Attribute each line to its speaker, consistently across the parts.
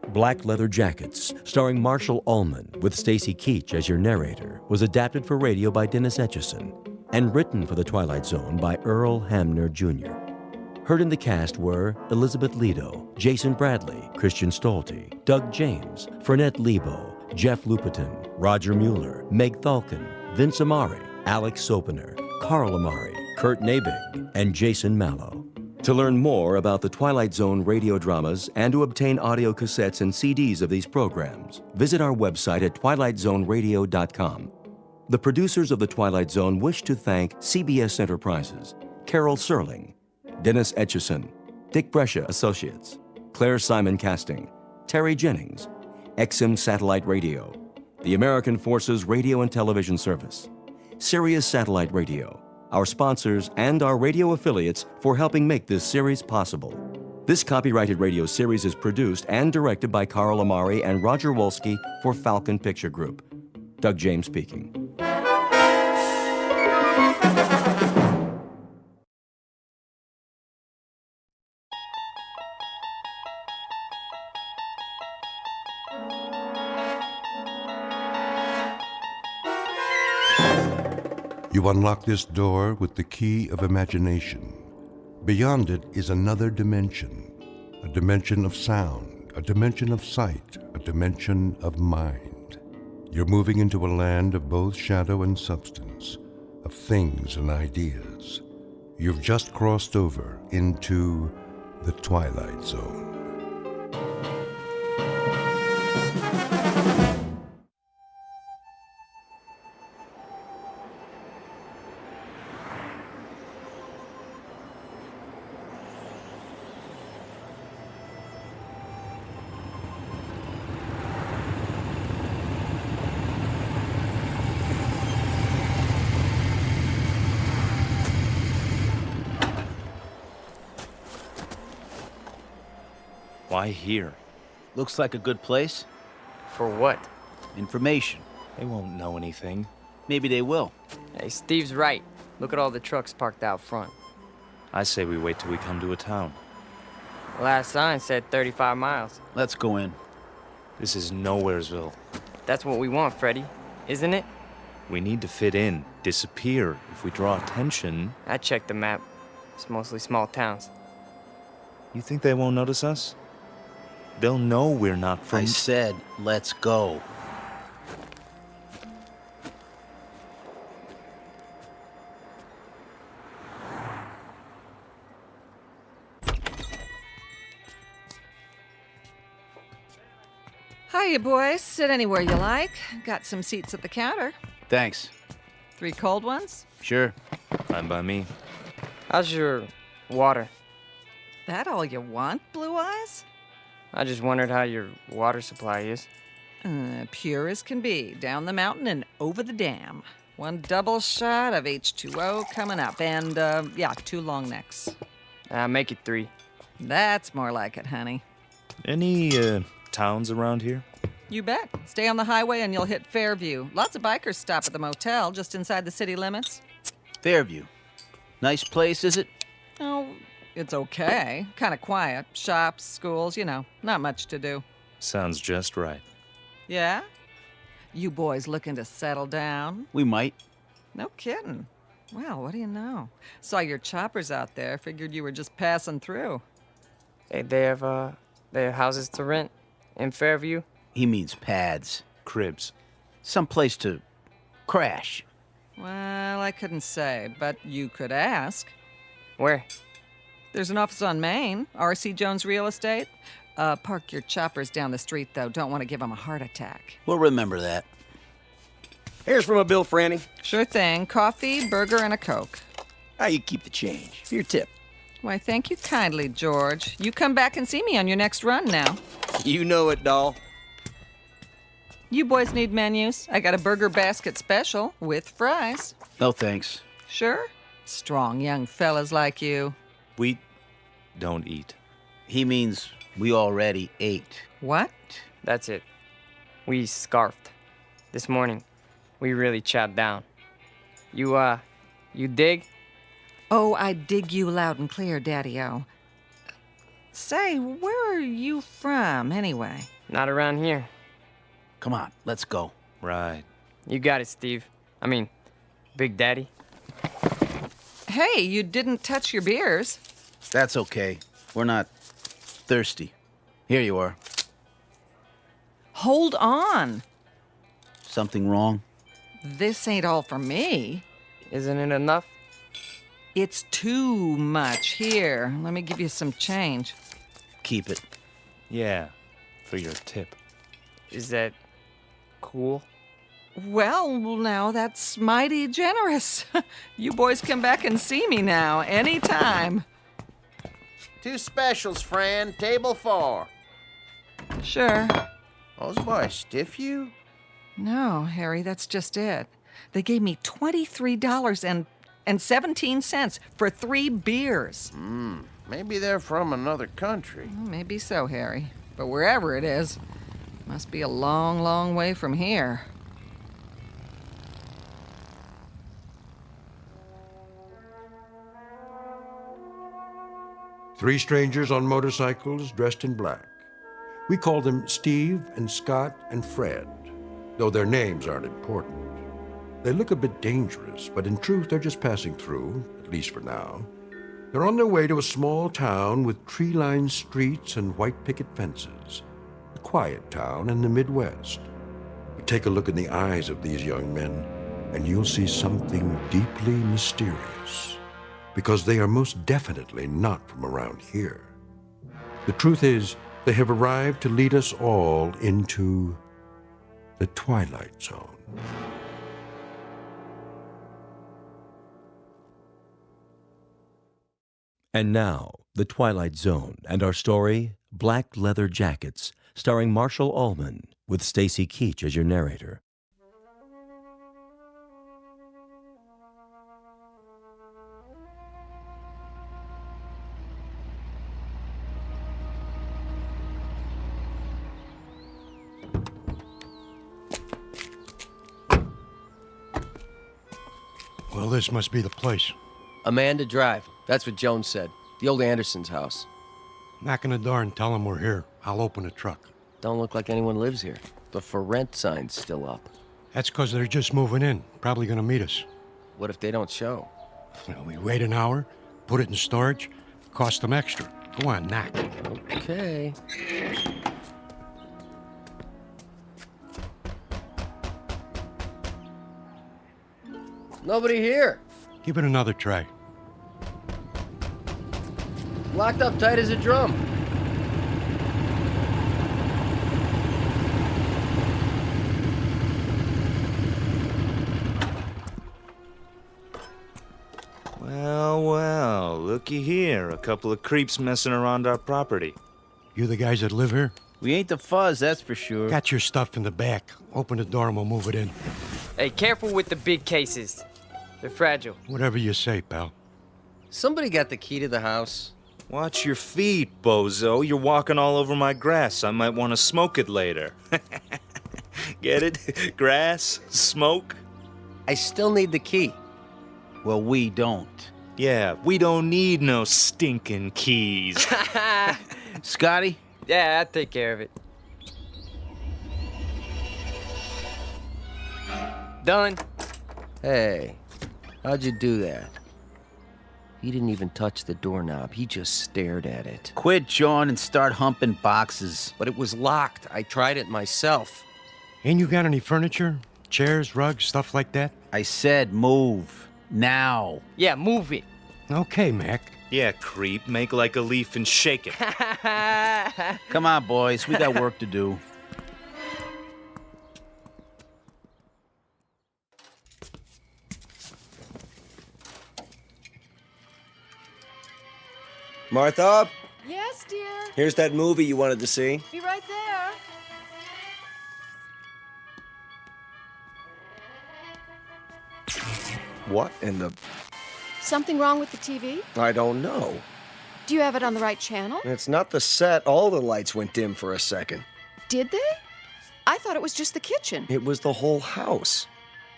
Speaker 1: Black Leather Jackets, starring Marshall Ullman with Stacy Keach as your narrator, was adapted for radio by Dennis Etchison and written for The Twilight Zone by Earl Hamner, Jr. Heard in the cast were Elizabeth Lido, Jason Bradley, Christian Stolte, Doug James, Fernette Lebo, Jeff Lupetin, Roger Mueller, Meg Thalken, Vince Amari, Alex Sopener, Carl Amari, Kurt Nabig, and Jason Mallow. To learn more about the Twilight Zone radio dramas and to obtain audio cassettes and CDs of these programs, visit our website at twilightzoneradio.com. The producers of The Twilight Zone wish to thank CBS Enterprises, Carol Serling, Dennis Etchison, Dick Brescia Associates, Claire Simon Casting, Terry Jennings, XM Satellite Radio, the American Forces Radio and Television Service, Sirius Satellite Radio, our sponsors, and our radio affiliates for helping make this series possible. This copyrighted radio series is produced and directed by Carl Amari and Roger Wolski for Falcon Picture Group. Doug James speaking.
Speaker 2: You unlock this door with the key of imagination. Beyond it is another dimension, a dimension of sound, a dimension of sight, a dimension of mind. You're moving into a land of both shadow and substance, of things and ideas. You've just crossed over into the Twilight Zone.
Speaker 3: Why here?
Speaker 4: Looks like a good place.
Speaker 5: For what?
Speaker 4: Information.
Speaker 3: They won't know anything.
Speaker 4: Maybe they will.
Speaker 5: Hey, Steve's right. Look at all the trucks parked out front.
Speaker 3: I say we wait till we come to a town.
Speaker 5: Last sign said 35 miles.
Speaker 4: Let's go in.
Speaker 3: This is Nowheresville.
Speaker 5: That's what we want, Freddy. Isn't it?
Speaker 3: We need to fit in, disappear. If we draw attention...
Speaker 5: I checked the map. It's mostly small towns.
Speaker 3: You think they won't notice us? They'll know we're not from...
Speaker 4: I said, let's go.
Speaker 6: Hiya, boys. Sit anywhere you like. Got some seats at the counter.
Speaker 4: Thanks.
Speaker 6: 3 cold ones?
Speaker 4: Sure.
Speaker 3: Fine by me.
Speaker 5: How's your water?
Speaker 6: That all you want, Blue Eyes?
Speaker 5: I just wondered how your water supply is.
Speaker 6: Pure as can be. Down the mountain and over the dam. 1 double shot of H2O coming up. And, 2 long necks.
Speaker 5: Make it 3.
Speaker 6: That's more like it, honey.
Speaker 3: Any, towns around here?
Speaker 6: You bet. Stay on the highway and you'll hit Fairview. Lots of bikers stop at the motel just inside the city limits.
Speaker 4: Fairview. Nice place, is it?
Speaker 6: Oh, it's okay. Kind of quiet. Shops, schools, not much to do.
Speaker 3: Sounds just right.
Speaker 6: Yeah? You boys looking to settle down?
Speaker 4: We might.
Speaker 6: No kidding. Well, what do you know? Saw your choppers out there. Figured you were just passing through.
Speaker 5: Hey, they have houses to rent in Fairview?
Speaker 4: He means pads.
Speaker 3: Cribs.
Speaker 4: Some place to crash.
Speaker 6: Well, I couldn't say, but you could ask.
Speaker 5: Where?
Speaker 6: There's an office on Main, R.C. Jones Real Estate. Park your choppers down the street, though. Don't want to give them a heart attack.
Speaker 4: We'll remember that.
Speaker 7: Here's from a bill, Franny.
Speaker 6: Sure thing. Coffee, burger, and a Coke.
Speaker 7: How you keep the change? For your tip.
Speaker 6: Why, thank you kindly, George. You come back and see me on your next run now.
Speaker 7: You know it, doll.
Speaker 6: You boys need menus? I got a burger basket special with fries.
Speaker 4: No thanks.
Speaker 6: Sure? Strong young fellas like you.
Speaker 3: We don't eat.
Speaker 4: He means we already ate.
Speaker 6: What?
Speaker 5: That's it. We scarfed. This morning, we really chopped down. You dig?
Speaker 6: Oh, I dig you loud and clear, Daddy-O. Say, where are you from, anyway?
Speaker 5: Not around here.
Speaker 4: Come on, let's go.
Speaker 3: Right.
Speaker 5: You got it, Steve. I mean, Big Daddy.
Speaker 6: Hey, you didn't touch your beers.
Speaker 4: That's okay. We're not thirsty. Here you are.
Speaker 6: Hold on.
Speaker 4: Something wrong?
Speaker 6: This ain't all for me.
Speaker 5: Isn't it enough?
Speaker 6: It's too much. Here, let me give you some change.
Speaker 4: Keep it.
Speaker 3: Yeah, for your tip.
Speaker 5: Is that cool?
Speaker 6: Well, now that's mighty generous. You boys come back and see me now, anytime.
Speaker 8: 2 specials, Fran. Table 4.
Speaker 6: Sure.
Speaker 8: Those boys stiff you?
Speaker 6: No, Harry, that's just it. They gave me $23.17 for 3 beers.
Speaker 8: Maybe they're from another country.
Speaker 6: Maybe so, Harry. But wherever it is, must be a long, long way from here.
Speaker 2: Three strangers on motorcycles dressed in black. We call them Steve and Scott and Fred, though their names aren't important. They look a bit dangerous, but in truth, they're just passing through, at least for now. They're on their way to a small town with tree-lined streets and white picket fences. A quiet town in the Midwest. But take a look in the eyes of these young men, and you'll see something deeply mysterious. Because they are most definitely not from around here. The truth is, they have arrived to lead us all into the Twilight Zone.
Speaker 1: And now, The Twilight Zone and our story, Black Leather Jackets, starring Marshall Allman, with Stacy Keach as your narrator.
Speaker 9: Well, this must be the place.
Speaker 7: Amanda Drive. That's what Jones said. The old Anderson's house.
Speaker 9: Knock on the door and tell them we're here. I'll open the truck.
Speaker 7: Don't look like anyone lives here. The for rent sign's still up.
Speaker 9: That's because they're just moving in. Probably gonna meet us.
Speaker 7: What if they don't show?
Speaker 9: Well, we wait an hour, put it in storage, cost them extra. Go on, knock.
Speaker 7: Okay. Nobody here.
Speaker 9: Give it another try.
Speaker 7: Locked up tight as a drum.
Speaker 3: Well, looky here. A couple of creeps messing around our property.
Speaker 9: You the guys that live here?
Speaker 4: We ain't the fuzz, that's for sure.
Speaker 9: Got your stuff in the back. Open the door and we'll move it in.
Speaker 5: Hey, careful with the big cases. They're fragile.
Speaker 9: Whatever you say, pal.
Speaker 7: Somebody got the key to the house.
Speaker 3: Watch your feet, bozo. You're walking all over my grass. I might want to smoke it later. Get it? Grass? Smoke?
Speaker 7: I still need the key.
Speaker 4: Well, we don't.
Speaker 3: Yeah, we don't need no stinking keys.
Speaker 4: Scotty?
Speaker 5: Yeah, I'll take care of it. Done.
Speaker 7: Hey, how'd you do that? He didn't even touch the doorknob. He just stared at it.
Speaker 4: Quit, John, and start humping boxes.
Speaker 7: But it was locked. I tried it myself.
Speaker 9: Ain't you got any furniture? Chairs, rugs, stuff like that?
Speaker 4: I said move. Now.
Speaker 5: Yeah, move it.
Speaker 9: Okay, Mac.
Speaker 3: Yeah, creep. Make like a leaf and shake it.
Speaker 4: Come on, boys. We got work to do.
Speaker 7: Martha?
Speaker 10: Yes, dear.
Speaker 7: Here's that movie you wanted to see.
Speaker 10: Be right there.
Speaker 7: What in the...
Speaker 10: Something wrong with the TV?
Speaker 7: I don't know.
Speaker 10: Do you have it on the right channel?
Speaker 7: It's not the set. All the lights went dim for a second.
Speaker 10: Did they? I thought it was just the kitchen.
Speaker 7: It was the whole house.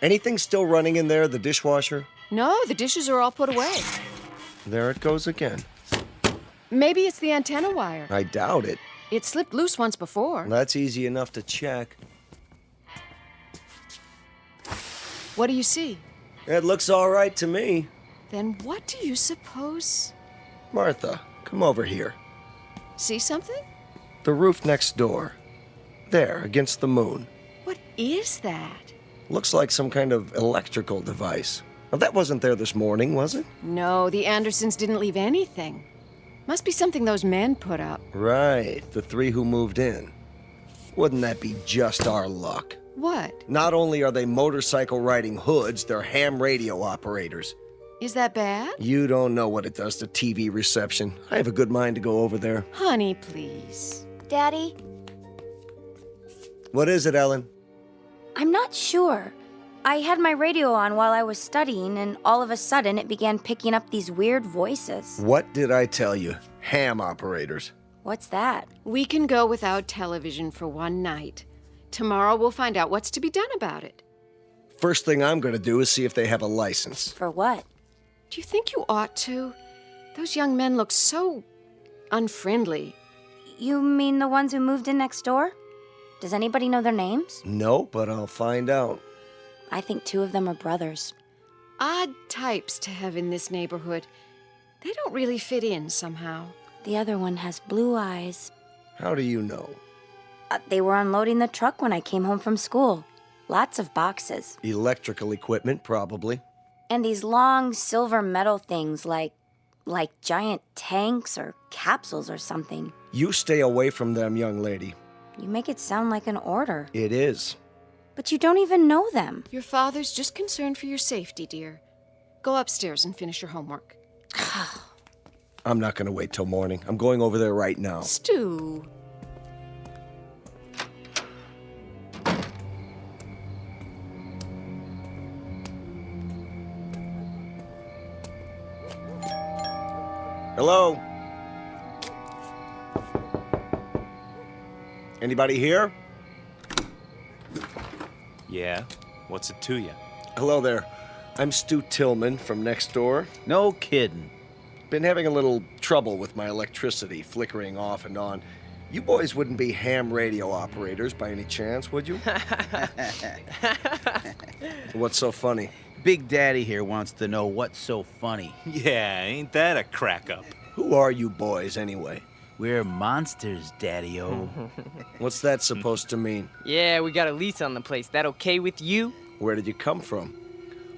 Speaker 7: Anything still running in there, the dishwasher?
Speaker 10: No, the dishes are all put away.
Speaker 7: There it goes again.
Speaker 10: Maybe it's the antenna wire.
Speaker 7: I doubt it.
Speaker 10: It slipped loose once before.
Speaker 7: That's easy enough to check.
Speaker 10: What do you see?
Speaker 7: It looks all right to me.
Speaker 10: Then what do you suppose?
Speaker 7: Martha, come over here.
Speaker 10: See something?
Speaker 7: The roof next door. There, against the moon.
Speaker 10: What is that?
Speaker 7: Looks like some kind of electrical device. Now, that wasn't there this morning, was it?
Speaker 10: No, the Andersons didn't leave anything. Must be something those men put up.
Speaker 7: Right, the 3 who moved in. Wouldn't that be just our luck?
Speaker 10: What?
Speaker 7: Not only are they motorcycle-riding hoods, they're ham radio operators.
Speaker 10: Is that bad?
Speaker 7: You don't know what it does to TV reception. I have a good mind to go over there.
Speaker 10: Honey, please.
Speaker 11: Daddy,
Speaker 7: What is it, Ellen?
Speaker 11: I'm not sure. I had my radio on while I was studying, and all of a sudden it began picking up these weird voices.
Speaker 7: What did I tell you? Ham operators.
Speaker 11: What's that?
Speaker 10: We can go without television for one night. Tomorrow we'll find out what's to be done about it.
Speaker 7: First thing I'm going to do is see if they have a license.
Speaker 11: For what?
Speaker 10: Do you think you ought to? Those young men look so unfriendly.
Speaker 11: You mean the ones who moved in next door? Does anybody know their names?
Speaker 7: No, but I'll find out.
Speaker 11: I think 2 of them are brothers.
Speaker 10: Odd types to have in this neighborhood. They don't really fit in somehow.
Speaker 11: The other one has blue eyes.
Speaker 7: How do you know?
Speaker 11: They were unloading the truck when I came home from school. Lots of boxes.
Speaker 7: Electrical equipment, probably.
Speaker 11: And these long silver metal things like giant tanks or capsules or something.
Speaker 7: You stay away from them, young lady.
Speaker 11: You make it sound like an order.
Speaker 7: It is.
Speaker 11: But you don't even know them.
Speaker 10: Your father's just concerned for your safety, dear. Go upstairs and finish your homework.
Speaker 7: I'm not going to wait till morning. I'm going over there right now.
Speaker 10: Stu.
Speaker 7: Hello? Anybody here?
Speaker 3: Yeah? What's it to you?
Speaker 7: Hello there. I'm Stu Tillman from next door.
Speaker 4: No kidding.
Speaker 7: Been having a little trouble with my electricity flickering off and on. You boys wouldn't be ham radio operators by any chance, would you? What's so funny?
Speaker 4: Big Daddy here wants to know what's so funny.
Speaker 3: Yeah, ain't that a crack up?
Speaker 7: Who are you boys, anyway?
Speaker 4: We're monsters, Daddy-o.
Speaker 7: What's that supposed to mean?
Speaker 5: Yeah, we got a lease on the place. That okay with you?
Speaker 7: Where did you come from?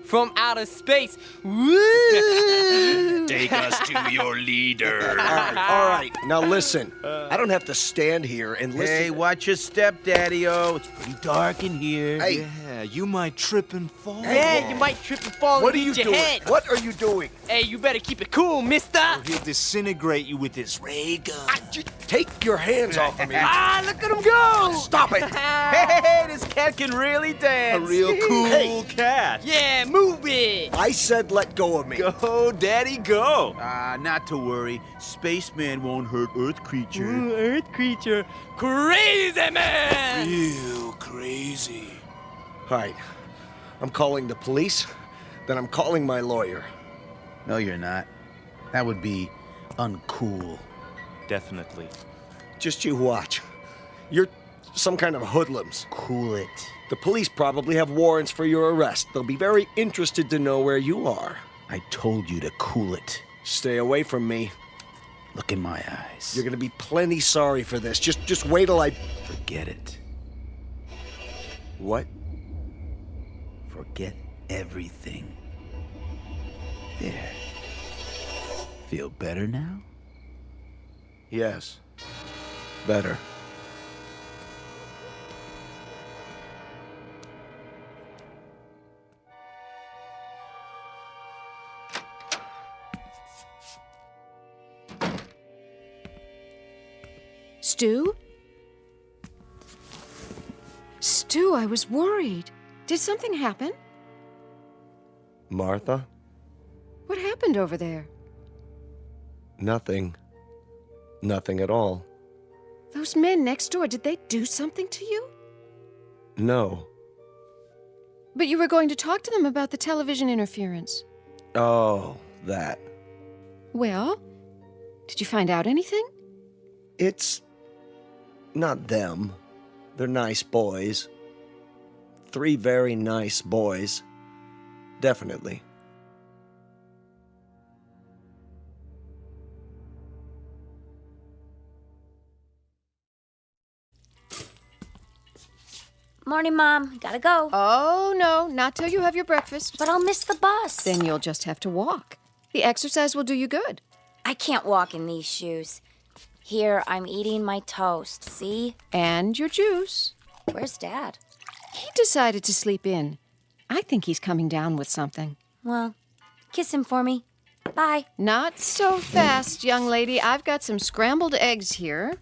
Speaker 5: From outer space. Woo!
Speaker 3: Take us to your leader.
Speaker 7: All right. Now listen. I don't have to stand here and listen.
Speaker 4: Hey, watch your step, Daddy-o. It's pretty dark in here.
Speaker 7: Hey.
Speaker 3: Yeah, you might trip and fall.
Speaker 5: Yeah, you might trip and fall
Speaker 7: What are
Speaker 5: and
Speaker 7: you
Speaker 5: hit your
Speaker 7: doing?
Speaker 5: head.
Speaker 7: What are you doing?
Speaker 5: Hey, you better keep it cool, mister.
Speaker 3: Or he'll disintegrate you with his ray gun.
Speaker 7: Take your hands off of me.
Speaker 5: Ah, look at him go!
Speaker 7: Stop it.
Speaker 4: Hey, this cat can really dance.
Speaker 3: A real cool
Speaker 7: Hey.
Speaker 3: cat.
Speaker 5: Yeah, move it.
Speaker 7: I said let go of me.
Speaker 3: Go, Daddy, go.
Speaker 4: Not to worry. Spaceman won't hurt Earth creature.
Speaker 5: Earth creature. Crazy man!
Speaker 3: Real crazy.
Speaker 7: All right. I'm calling the police. Then I'm calling my lawyer.
Speaker 4: No, you're not. That would be uncool.
Speaker 3: Definitely.
Speaker 7: Just you watch. You're some kind of hoodlums.
Speaker 4: Cool it.
Speaker 7: The police probably have warrants for your arrest. They'll be very interested to know where you are.
Speaker 4: I told you to cool it.
Speaker 7: Stay away from me.
Speaker 4: Look in my eyes.
Speaker 7: You're gonna be plenty sorry for this. Just wait till I...
Speaker 4: Forget it.
Speaker 7: What?
Speaker 4: Forget everything. There. Feel better now?
Speaker 7: Yes. Better.
Speaker 10: Stu? Stu, I was worried. Did something happen?
Speaker 7: Martha?
Speaker 10: What happened over there?
Speaker 7: Nothing. Nothing at all.
Speaker 10: Those men next door, did they do something to you?
Speaker 7: No.
Speaker 10: But you were going to talk to them about the television interference.
Speaker 7: Oh, that.
Speaker 10: Well, did you find out anything?
Speaker 7: It's not them. They're nice boys. 3 very nice boys. Definitely.
Speaker 11: Morning, Mom. Gotta go.
Speaker 10: Oh, no, not till you have your breakfast.
Speaker 11: But I'll miss the bus.
Speaker 10: Then you'll just have to walk. The exercise will do you good.
Speaker 11: I can't walk in these shoes. Here, I'm eating my toast, see?
Speaker 10: And your juice.
Speaker 11: Where's Dad?
Speaker 10: He decided to sleep in. I think he's coming down with something.
Speaker 11: Well, kiss him for me. Bye.
Speaker 10: Not so fast, young lady. I've got some scrambled eggs here.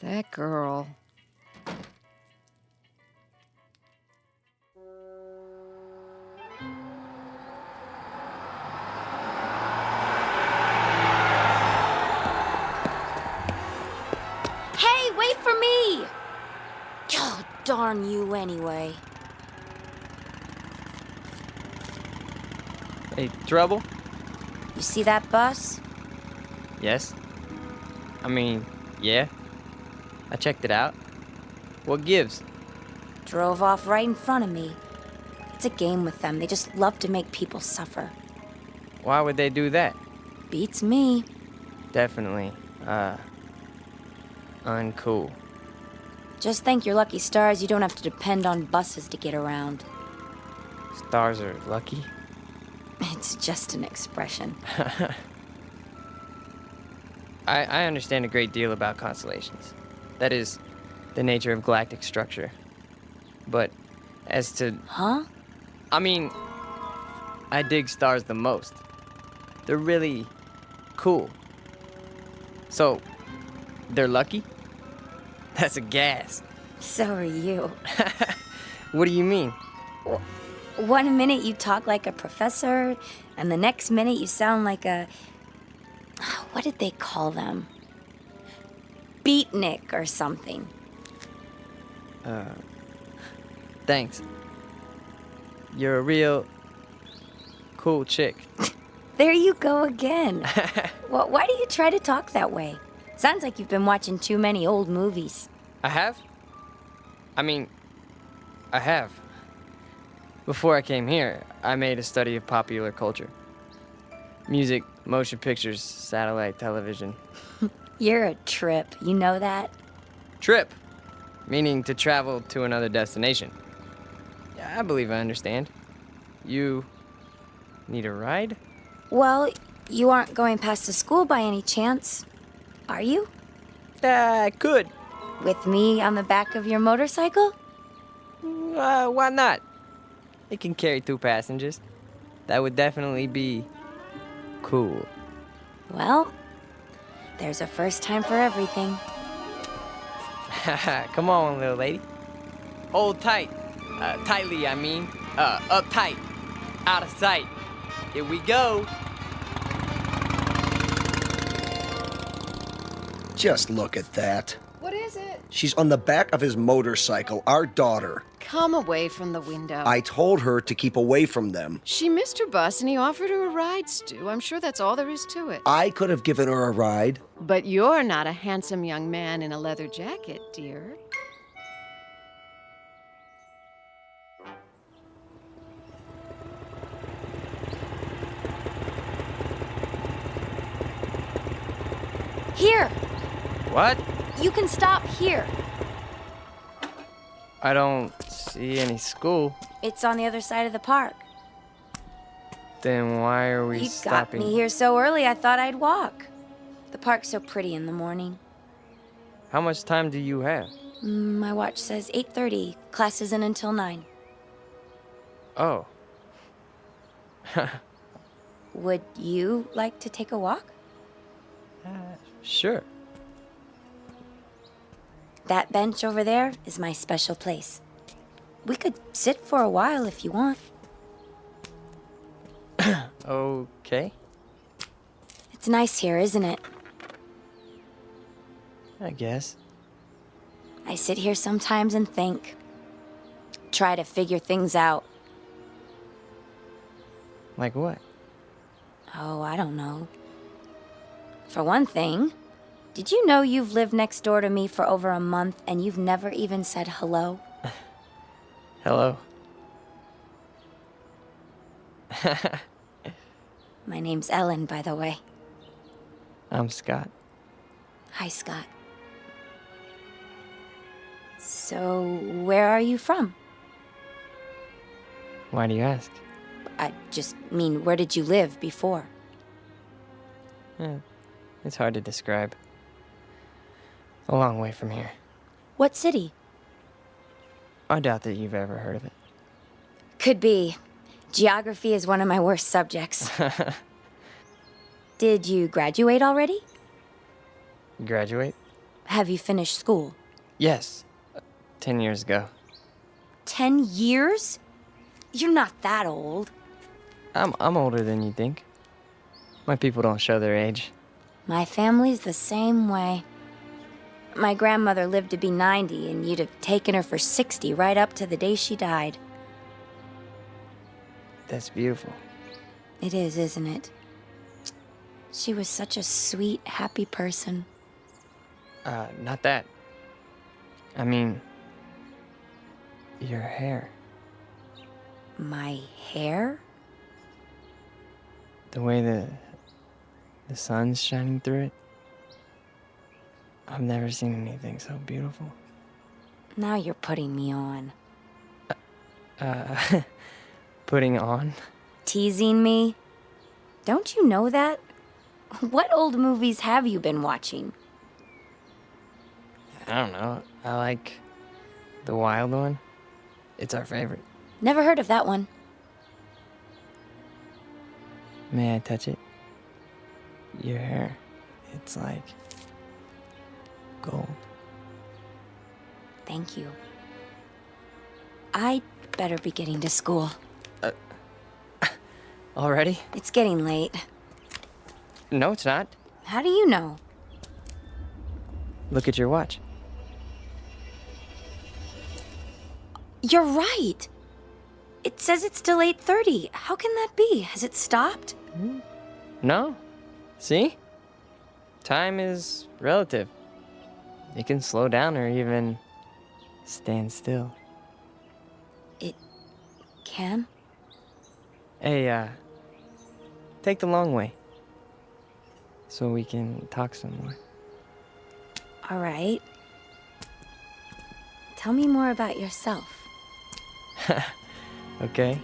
Speaker 10: That girl.
Speaker 11: Hey, wait for me! Oh, darn you anyway.
Speaker 5: Hey, trouble?
Speaker 11: You see that bus?
Speaker 5: Yes. I mean, yeah. I checked it out. What gives?
Speaker 11: Drove off right in front of me. It's a game with them. They just love to make people suffer.
Speaker 5: Why would they do that?
Speaker 11: Beats me.
Speaker 5: Definitely, uncool.
Speaker 11: Just thank your lucky stars you don't have to depend on buses to get around.
Speaker 5: Stars are lucky?
Speaker 11: It's just an expression.
Speaker 5: I understand a great deal about constellations. That is, the nature of galactic structure. But as to...
Speaker 11: Huh?
Speaker 5: I mean, I dig stars the most. They're really cool. So, they're lucky? That's a gas.
Speaker 11: So are you.
Speaker 5: What do you mean?
Speaker 11: One minute you talk like a professor, and the next minute you sound like a... What did they call them? Beatnik or something.
Speaker 5: Thanks. You're a real cool chick.
Speaker 11: There you go again. Well, why do you try to talk that way? Sounds like you've been watching too many old movies.
Speaker 5: I have? I mean, I have. Before I came here, I made a study of popular culture. Music, motion pictures, satellite television.
Speaker 11: You're a trip, you know that?
Speaker 5: Trip, meaning to travel to another destination. Yeah, I believe I understand. You need a ride?
Speaker 11: Well, you aren't going past the school by any chance, are you?
Speaker 5: I could.
Speaker 11: With me on the back of your motorcycle?
Speaker 5: Why not? It can carry 2 passengers. That would definitely be cool.
Speaker 11: Well, there's a first time for everything.
Speaker 5: Come on, little lady. Hold tight. Tightly, I mean. Uptight. Out of sight. Here we go.
Speaker 7: Just look at that.
Speaker 10: What is it?
Speaker 7: She's on the back of his motorcycle, our daughter.
Speaker 10: Come away from the window.
Speaker 7: I told her to keep away from them.
Speaker 10: She missed her bus and he offered her a ride, Stu. I'm sure that's all there is to it.
Speaker 7: I could have given her a ride.
Speaker 10: But you're not a handsome young man in a leather jacket, dear.
Speaker 11: Here!
Speaker 5: What?
Speaker 11: You can stop here.
Speaker 5: I don't see any school.
Speaker 11: It's on the other side of the park.
Speaker 5: Then why are we
Speaker 11: You got
Speaker 5: stopping?
Speaker 11: me here so early I thought I'd walk. The park's so pretty in the morning.
Speaker 5: How much time do you have?
Speaker 11: My watch says 8:30. Class isn't until 9.
Speaker 5: Oh.
Speaker 11: Would you like to take a walk?
Speaker 5: Sure.
Speaker 11: That bench over there is my special place. We could sit for a while if you want.
Speaker 5: Okay.
Speaker 11: It's nice here, isn't it?
Speaker 5: I guess.
Speaker 11: I sit here sometimes and think. Try to figure things out.
Speaker 5: Like what?
Speaker 11: Oh, I don't know. For one thing, did you know you've lived next door to me for over a month and you've never even said hello?
Speaker 5: Hello.
Speaker 11: My name's Ellen, by the way.
Speaker 5: I'm Scott.
Speaker 11: Hi, Scott. So, where are you from?
Speaker 5: Why do you ask?
Speaker 11: I just mean, where did you live before?
Speaker 5: It's hard to describe. A long way from here.
Speaker 11: What city?
Speaker 5: I doubt that you've ever heard of it.
Speaker 11: Could be. Geography is one of my worst subjects. Did you graduate already?
Speaker 5: Graduate?
Speaker 11: Have you finished school?
Speaker 5: Yes. 10 years ago.
Speaker 11: 10 years? You're not that old.
Speaker 5: I'm older than you think. My people don't show their age.
Speaker 11: My family's the same way. My grandmother lived to be 90, and you'd have taken her for 60 right up to the day she died.
Speaker 5: That's beautiful.
Speaker 11: It is, isn't it? She was such a sweet, happy person.
Speaker 5: Not that. I mean, your hair.
Speaker 11: My hair?
Speaker 5: The way the sun's shining through it. I've never seen anything so beautiful.
Speaker 11: Now you're putting me on.
Speaker 5: Putting on?
Speaker 11: Teasing me? Don't you know that? What old movies have you been watching?
Speaker 5: I don't know. I like the wild one. It's our favorite.
Speaker 11: Never heard of that one.
Speaker 5: May I touch it? Your hair. It's like gold.
Speaker 11: Thank you. I'd better be getting to school.
Speaker 5: Already?
Speaker 11: It's getting late.
Speaker 5: No, it's not.
Speaker 11: How do you know?
Speaker 5: Look at your watch.
Speaker 11: You're right. It says it's still 8:30. How can that be? Has it stopped?
Speaker 5: No. See? Time is relative. It can slow down or even stand still.
Speaker 11: It can?
Speaker 5: Hey, take the long way. So we can talk some more.
Speaker 11: All right. Tell me more about yourself.
Speaker 5: Okay?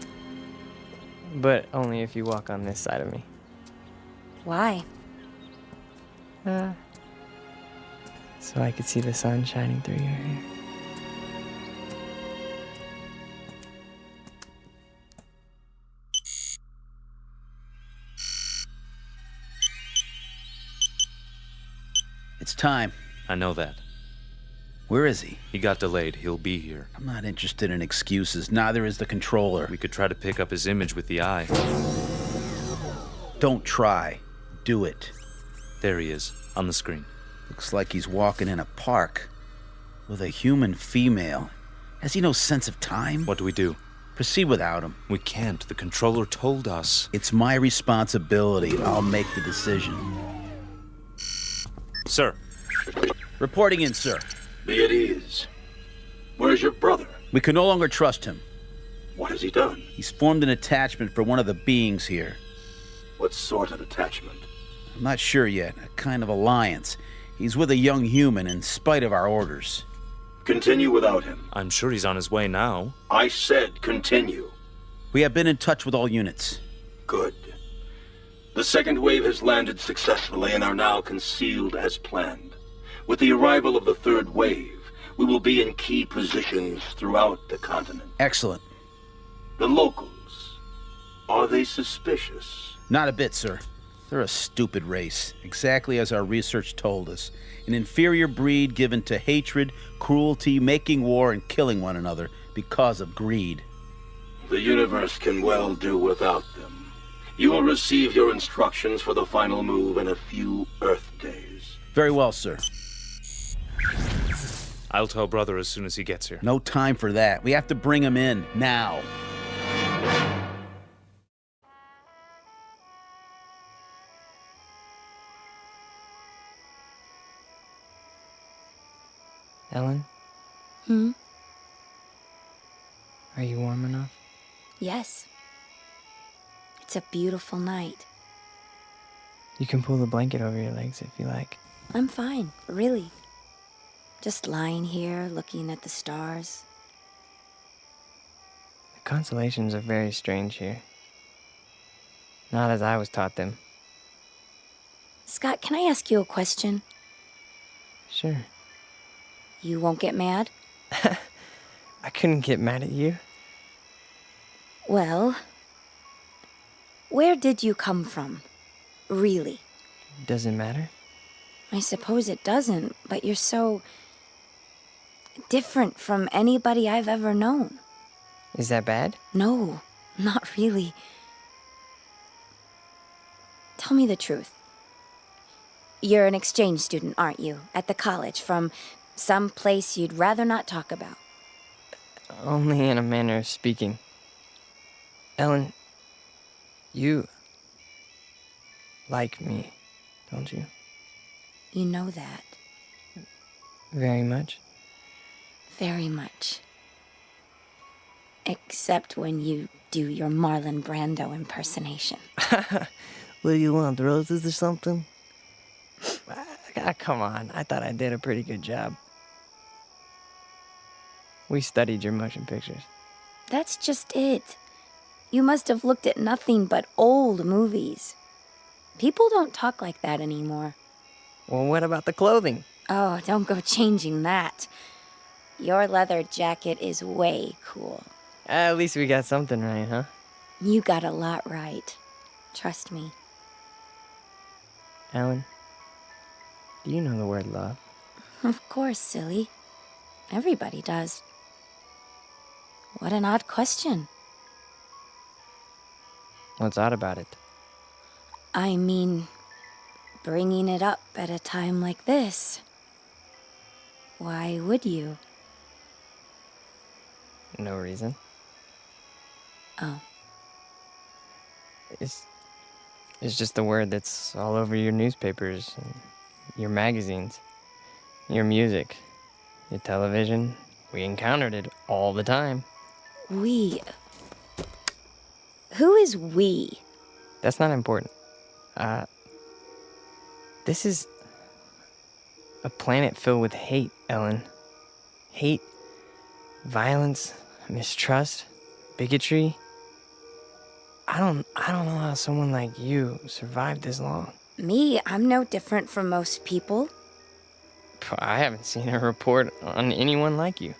Speaker 5: But only if you walk on this side of me.
Speaker 11: Why?
Speaker 5: So I could see the sun shining through your hair.
Speaker 4: It's time.
Speaker 3: I know that.
Speaker 4: Where is he?
Speaker 3: He got delayed. He'll be here.
Speaker 4: I'm not interested in excuses. Neither is the controller.
Speaker 3: We could try to pick up his image with the eye.
Speaker 4: Don't try. Do it.
Speaker 3: There he is, on the screen.
Speaker 4: Looks like he's walking in a park with a human female. Has he no sense of time?
Speaker 3: What do we do?
Speaker 4: Proceed without him.
Speaker 3: We can't. The controller told us.
Speaker 4: It's my responsibility. I'll make the decision.
Speaker 3: Sir.
Speaker 4: Reporting in, sir.
Speaker 12: Be at ease. Where's your brother?
Speaker 4: We can no longer trust him.
Speaker 12: What has he done?
Speaker 4: He's formed an attachment for one of the beings here.
Speaker 12: What sort of attachment?
Speaker 4: I'm not sure yet. A kind of alliance. He's with a young human in spite of our orders.
Speaker 12: Continue without him.
Speaker 3: I'm sure he's on his way now.
Speaker 12: I said continue.
Speaker 4: We have been in touch with all units.
Speaker 12: Good. The second wave has landed successfully and are now concealed as planned. With the arrival of the third wave, we will be in key positions throughout the continent.
Speaker 4: Excellent.
Speaker 12: The locals, are they suspicious?
Speaker 4: Not a bit, sir. They're a stupid race, exactly as our research told us. An inferior breed given to hatred, cruelty, making war, and killing one another because of greed.
Speaker 12: The universe can well do without them. You will receive your instructions for the final move in a few Earth days.
Speaker 4: Very well, sir.
Speaker 3: I'll tell brother as soon as he gets here.
Speaker 4: No time for that. We have to bring him in, now.
Speaker 5: Ellen,
Speaker 11: Hmm?
Speaker 5: are you warm enough?
Speaker 11: Yes. It's a beautiful night.
Speaker 5: You can pull the blanket over your legs if you like.
Speaker 11: I'm fine, really. Just lying here, looking at the stars.
Speaker 5: The constellations are very strange here. Not as I was taught them.
Speaker 11: Scott, can I ask you a question?
Speaker 5: Sure.
Speaker 11: You won't get mad?
Speaker 5: I couldn't get mad at you.
Speaker 11: Well, where did you come from? Really?
Speaker 5: Does it matter?
Speaker 11: I suppose it doesn't, but you're so different from anybody I've ever known.
Speaker 5: Is that bad?
Speaker 11: No, not really. Tell me the truth. You're an exchange student, aren't you? At the college, from some place you'd rather not talk about.
Speaker 5: Only in a manner of speaking. Ellen, you like me, don't you?
Speaker 11: You know that.
Speaker 5: Very much.
Speaker 11: Very much. Except when you do your Marlon Brando impersonation.
Speaker 5: What do you want, roses or something? Come on, I thought I did a pretty good job. We studied your motion pictures.
Speaker 11: That's just it. You must have looked at nothing but old movies. People don't talk like that anymore.
Speaker 5: Well, what about the clothing?
Speaker 11: Oh, don't go changing that. Your leather jacket is way cool.
Speaker 5: At least we got something right, huh?
Speaker 11: You got a lot right. Trust me.
Speaker 5: Ellen, do you know the word love?
Speaker 11: Of course, silly. Everybody does. What an odd question.
Speaker 5: What's odd about it?
Speaker 11: I mean, bringing it up at a time like this. Why would you?
Speaker 5: No reason.
Speaker 11: Oh.
Speaker 5: It's just a word that's all over your newspapers, and your magazines, your music, your television. We encountered it all the time.
Speaker 11: We. Who is we?
Speaker 5: That's not important. This is a planet filled with hate, Ellen. Hate, violence, mistrust, bigotry. I don't know how someone like you survived this long.
Speaker 11: Me? I'm no different from most people.
Speaker 5: I haven't seen a report on anyone like you.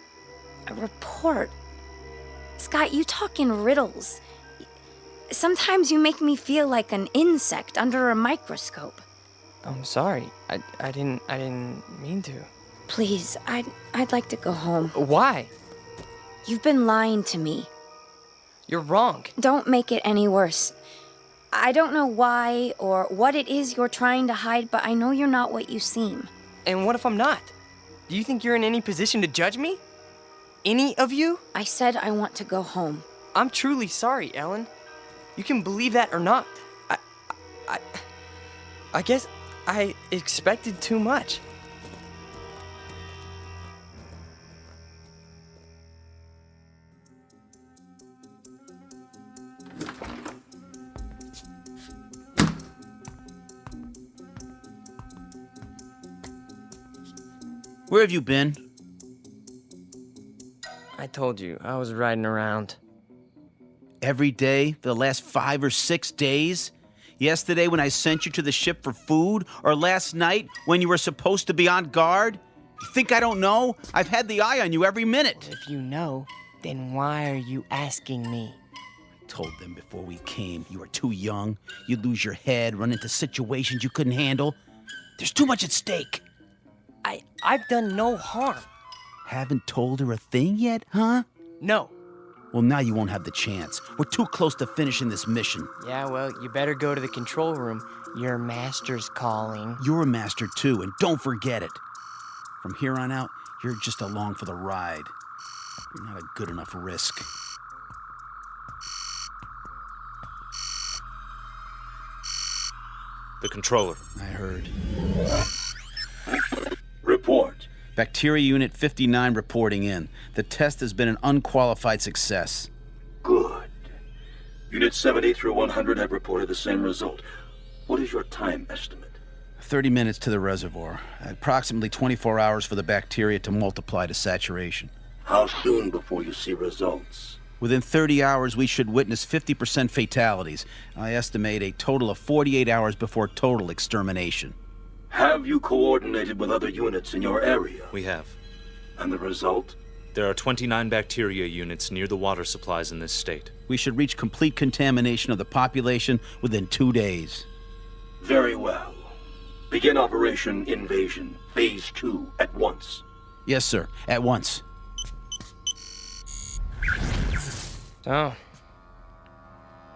Speaker 11: A report? Scott, you talk in riddles. Sometimes you make me feel like an insect under a microscope.
Speaker 5: I'm sorry. I didn't mean to.
Speaker 11: Please, I'd like to go home.
Speaker 5: Why?
Speaker 11: You've been lying to me.
Speaker 5: You're wrong.
Speaker 11: Don't make it any worse. I don't know why or what it is you're trying to hide, but I know you're not what you seem.
Speaker 5: And what if I'm not? Do you think you're in any position to judge me? Any of you?
Speaker 11: I said I want to go home.
Speaker 5: I'm truly sorry, Ellen. You can believe that or not. I guess I expected too much.
Speaker 4: Where have you been?
Speaker 5: I told you, I was riding around.
Speaker 4: Every day for the last 5 or 6 days? Yesterday when I sent you to the ship for food? Or last night when you were supposed to be on guard? You think I don't know? I've had the eye on you every minute.
Speaker 5: If you know, then why are you asking me?
Speaker 4: I told them before we came you were too young. You'd lose your head, run into situations you couldn't handle. There's too much at stake.
Speaker 5: I've done no harm.
Speaker 4: Haven't told her a thing yet, huh?
Speaker 5: No.
Speaker 4: Well, now you won't have the chance. We're too close to finishing this mission.
Speaker 5: Yeah, well, you better go to the control room. Your master's calling.
Speaker 4: You're a master, too, and don't forget it. From here on out, you're just along for the ride. You're not a good enough risk.
Speaker 3: The controller.
Speaker 4: I heard.
Speaker 12: Report.
Speaker 4: Bacteria Unit 59 reporting in. The test has been an unqualified success.
Speaker 12: Good. Unit 70 through 100 have reported the same result. What is your time estimate?
Speaker 4: 30 minutes to the reservoir. Approximately 24 hours for the bacteria to multiply to saturation.
Speaker 12: How soon before you see results?
Speaker 4: Within 30 hours, we should witness 50% fatalities. I estimate a total of 48 hours before total extermination.
Speaker 12: Have you coordinated with other units in your area?
Speaker 3: We have.
Speaker 12: And the result?
Speaker 3: There are 29 bacteria units near the water supplies in this state.
Speaker 4: We should reach complete contamination of the population within 2 days.
Speaker 12: Very well. Begin Operation Invasion, Phase 2, at once.
Speaker 4: Yes, sir. At once.
Speaker 5: So,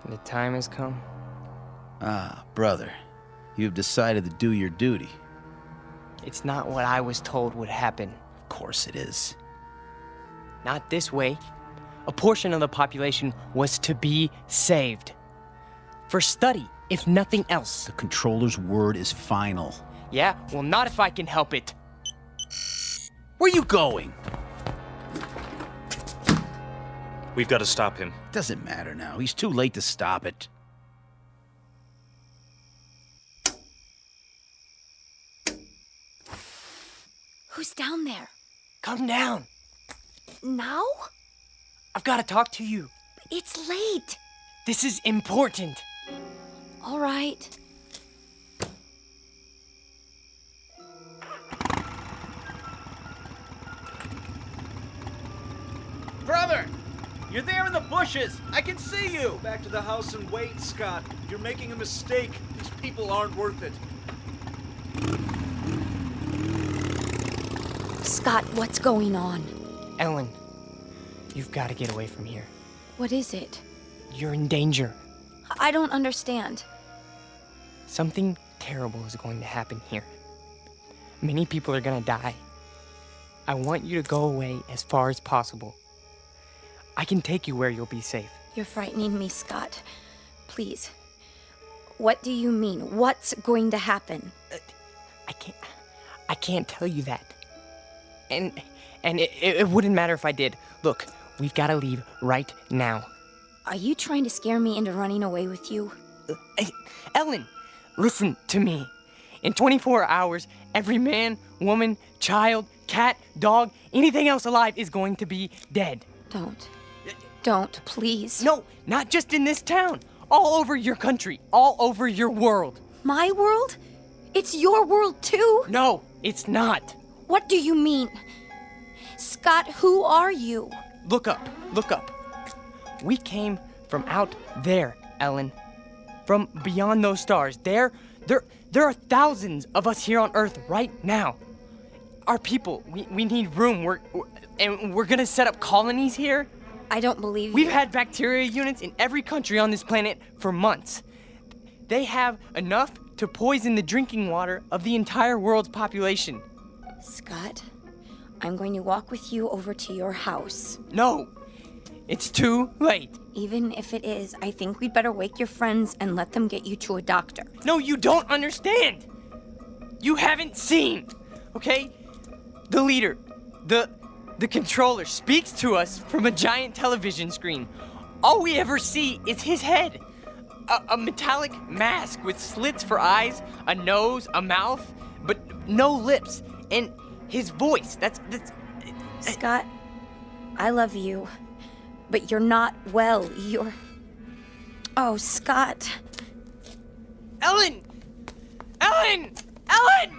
Speaker 5: the time has come.
Speaker 4: Ah, brother. You've decided to do your duty.
Speaker 5: It's not what I was told would happen.
Speaker 4: Of course it is.
Speaker 5: Not this way. A portion of the population was to be saved. For study, if nothing else.
Speaker 4: The controller's word is final.
Speaker 5: Yeah, well, not if I can help it.
Speaker 4: Where you going?
Speaker 3: We've got to stop him.
Speaker 4: Doesn't matter now. He's too late to stop it.
Speaker 11: Who's down there?
Speaker 5: Come down.
Speaker 11: Now?
Speaker 5: I've got to talk to you.
Speaker 11: It's late.
Speaker 5: This is important.
Speaker 11: All right.
Speaker 4: Brother! You're there in the bushes! I can see you!
Speaker 3: Back to the house and wait, Scott. You're making a mistake. These people aren't worth it.
Speaker 11: Scott, what's going on?
Speaker 5: Ellen, you've got to get away from here.
Speaker 11: What is it?
Speaker 5: You're in danger.
Speaker 11: I don't understand.
Speaker 5: Something terrible is going to happen here. Many people are going to die. I want you to go away as far as possible. I can take you where you'll be safe.
Speaker 11: You're frightening me, Scott. Please. What do you mean? What's going to happen?
Speaker 5: I can't tell you that. And it wouldn't matter if I did. Look, we've got to leave right now.
Speaker 11: Are you trying to scare me into running away with you?
Speaker 5: Ellen, listen to me. In 24 hours, every man, woman, child, cat, dog, anything else alive is going to be dead.
Speaker 11: Don't, please.
Speaker 5: No, not just in this town. All over your country. All over your world.
Speaker 11: My world? It's your world too?
Speaker 5: No, it's not.
Speaker 11: What do you mean? Scott, who are you?
Speaker 5: Look up. Look up. We came from out there, Ellen. From beyond those stars. There are thousands of us here on Earth right now. Our people, we need room. We're gonna set up colonies here.
Speaker 11: I don't believe you.
Speaker 5: We've had bacteria units in every country on this planet for months. They have enough to poison the drinking water of the entire world's population.
Speaker 11: Scott, I'm going to walk with you over to your house.
Speaker 5: No, it's too late.
Speaker 11: Even if it is, I think we'd better wake your friends and let them get you to a doctor.
Speaker 5: No, you don't understand. You haven't seen, okay? The leader, the controller speaks to us from a giant television screen. All we ever see is his head. A metallic mask with slits for eyes, a nose, a mouth, but no lips. And his voice, that's...
Speaker 11: Scott, I love you, but you're not well. You're... Oh, Scott.
Speaker 5: Ellen! Ellen! Ellen!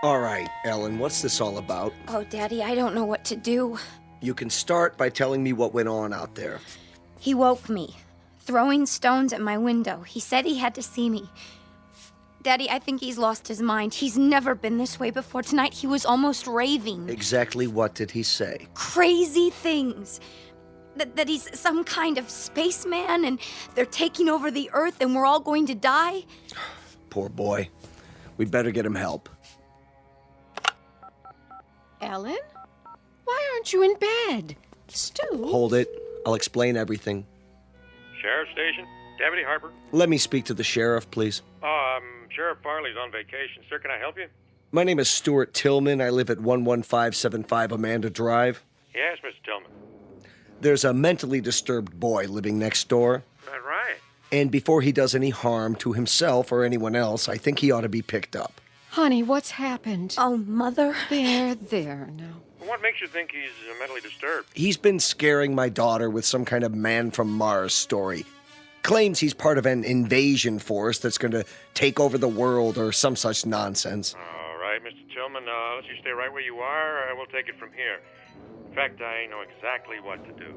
Speaker 7: All right, Ellen, what's this all about?
Speaker 11: Oh, Daddy, I don't know what to do.
Speaker 7: You can start by telling me what went on out there.
Speaker 11: He woke me, throwing stones at my window. He said he had to see me. Daddy, I think he's lost his mind. He's never been this way before. Tonight, he was almost raving.
Speaker 7: Exactly what did he say?
Speaker 11: Crazy things. That he's some kind of spaceman and they're taking over the Earth and we're all going to die.
Speaker 7: Poor boy. We'd better get him help.
Speaker 10: Ellen? Why aren't you in bed?
Speaker 6: Stu?
Speaker 7: Hold it. I'll explain everything.
Speaker 13: Sheriff Station, Deputy Harper.
Speaker 7: Let me speak to the sheriff, please.
Speaker 13: Sheriff Farley's on vacation. Sir, can I help you?
Speaker 7: My name is Stuart Tillman. I live at 11575 Amanda Drive.
Speaker 13: Yes, Mr. Tillman.
Speaker 7: There's a mentally disturbed boy living next door.
Speaker 13: That right.
Speaker 7: And before he does any harm to himself or anyone else, I think he ought to be picked up.
Speaker 10: Honey, what's happened?
Speaker 11: Oh, Mother.
Speaker 10: There now.
Speaker 13: What makes you think he's mentally disturbed?
Speaker 7: He's been scaring my daughter with some kind of man from Mars story. Claims he's part of an invasion force that's going to take over the world or some such nonsense.
Speaker 13: All right, Mr. Tillman, let you stay right where you are. We'll take it from here. In fact, I know exactly what to do.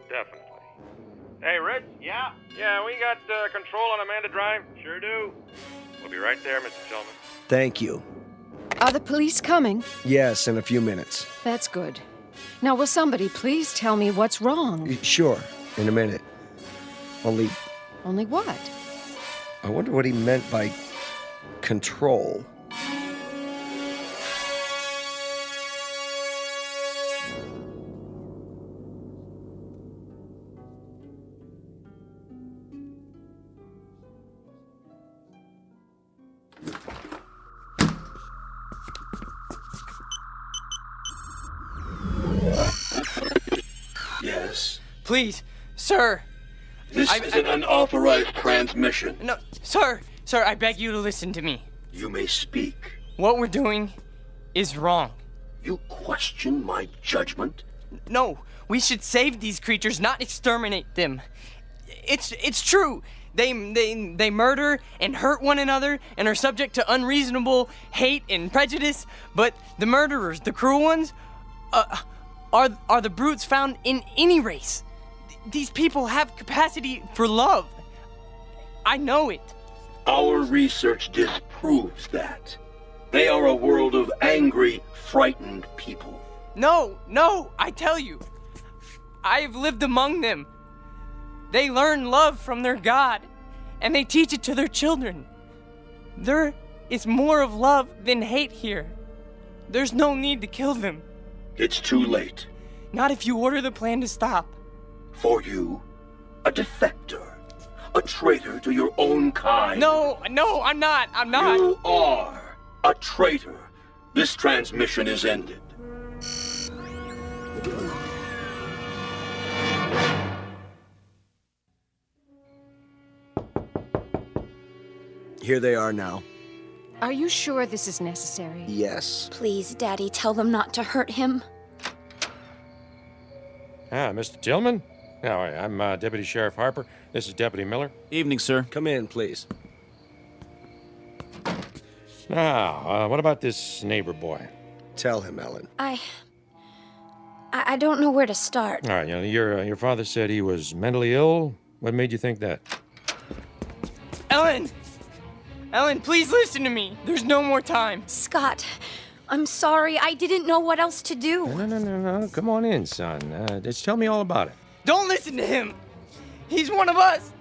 Speaker 13: Definitely. Hey, Red? Yeah? Yeah, we got control on Amanda Drive? Sure do. We'll be right there, Mr. Tillman.
Speaker 7: Thank you.
Speaker 10: Are the police coming?
Speaker 7: Yes, in a few minutes.
Speaker 10: That's good. Now, will somebody please tell me what's wrong?
Speaker 7: Sure, in a minute. Only
Speaker 10: what?
Speaker 7: I wonder what he meant by control.
Speaker 12: Yes.
Speaker 5: Please, sir.
Speaker 12: This is an unauthorized transmission.
Speaker 5: No, sir, I beg you to listen to me.
Speaker 12: You may speak.
Speaker 5: What we're doing is wrong.
Speaker 12: You question my judgment?
Speaker 5: No, we should save these creatures, not exterminate them. It's true. They murder and hurt one another and are subject to unreasonable hate and prejudice, but the murderers, the cruel ones, are the brutes found in any race. These people have capacity for love. I know it.
Speaker 12: Our research disproves that. They are a world of angry, frightened people.
Speaker 5: No, I tell you. I have lived among them. They learn love from their God, and they teach it to their children. There is more of love than hate here. There's no need to kill them.
Speaker 12: It's too late.
Speaker 5: Not if you order the plan to stop.
Speaker 12: For you, a defector, a traitor to your own kind.
Speaker 5: No, I'm not.
Speaker 12: You are a traitor. This transmission is ended.
Speaker 7: Here they are now.
Speaker 10: Are you sure this is necessary?
Speaker 7: Yes.
Speaker 11: Please, Daddy, tell them not to hurt him.
Speaker 9: Mr. Tillman? No, I'm Deputy Sheriff Harper. This is Deputy Miller.
Speaker 4: Evening, sir.
Speaker 7: Come in, please.
Speaker 9: Now, what about this neighbor boy?
Speaker 7: Tell him, Ellen.
Speaker 11: I don't know where to start.
Speaker 9: All right, your father said he was mentally ill. What made you think that?
Speaker 5: Ellen, please listen to me. There's no more time.
Speaker 11: Scott, I'm sorry. I didn't know what else to do.
Speaker 9: No. Come on in, son. Just tell me all about it.
Speaker 5: Don't listen to him. He's one of us.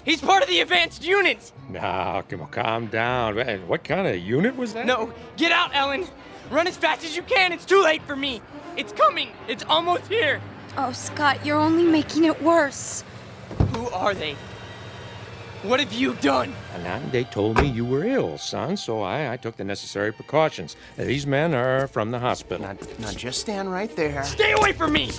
Speaker 5: He's part of the advanced units.
Speaker 9: Now, come on, calm down. What kind of unit was that?
Speaker 5: No, get out, Ellen. Run as fast as you can. It's too late for me. It's coming. It's almost here.
Speaker 11: Oh, Scott, you're only making it worse.
Speaker 5: Who are they? What have you done?
Speaker 9: And they told me you were ill, son, so I took the necessary precautions. These men are from the hospital.
Speaker 8: Now just stand right there.
Speaker 5: Stay away from me!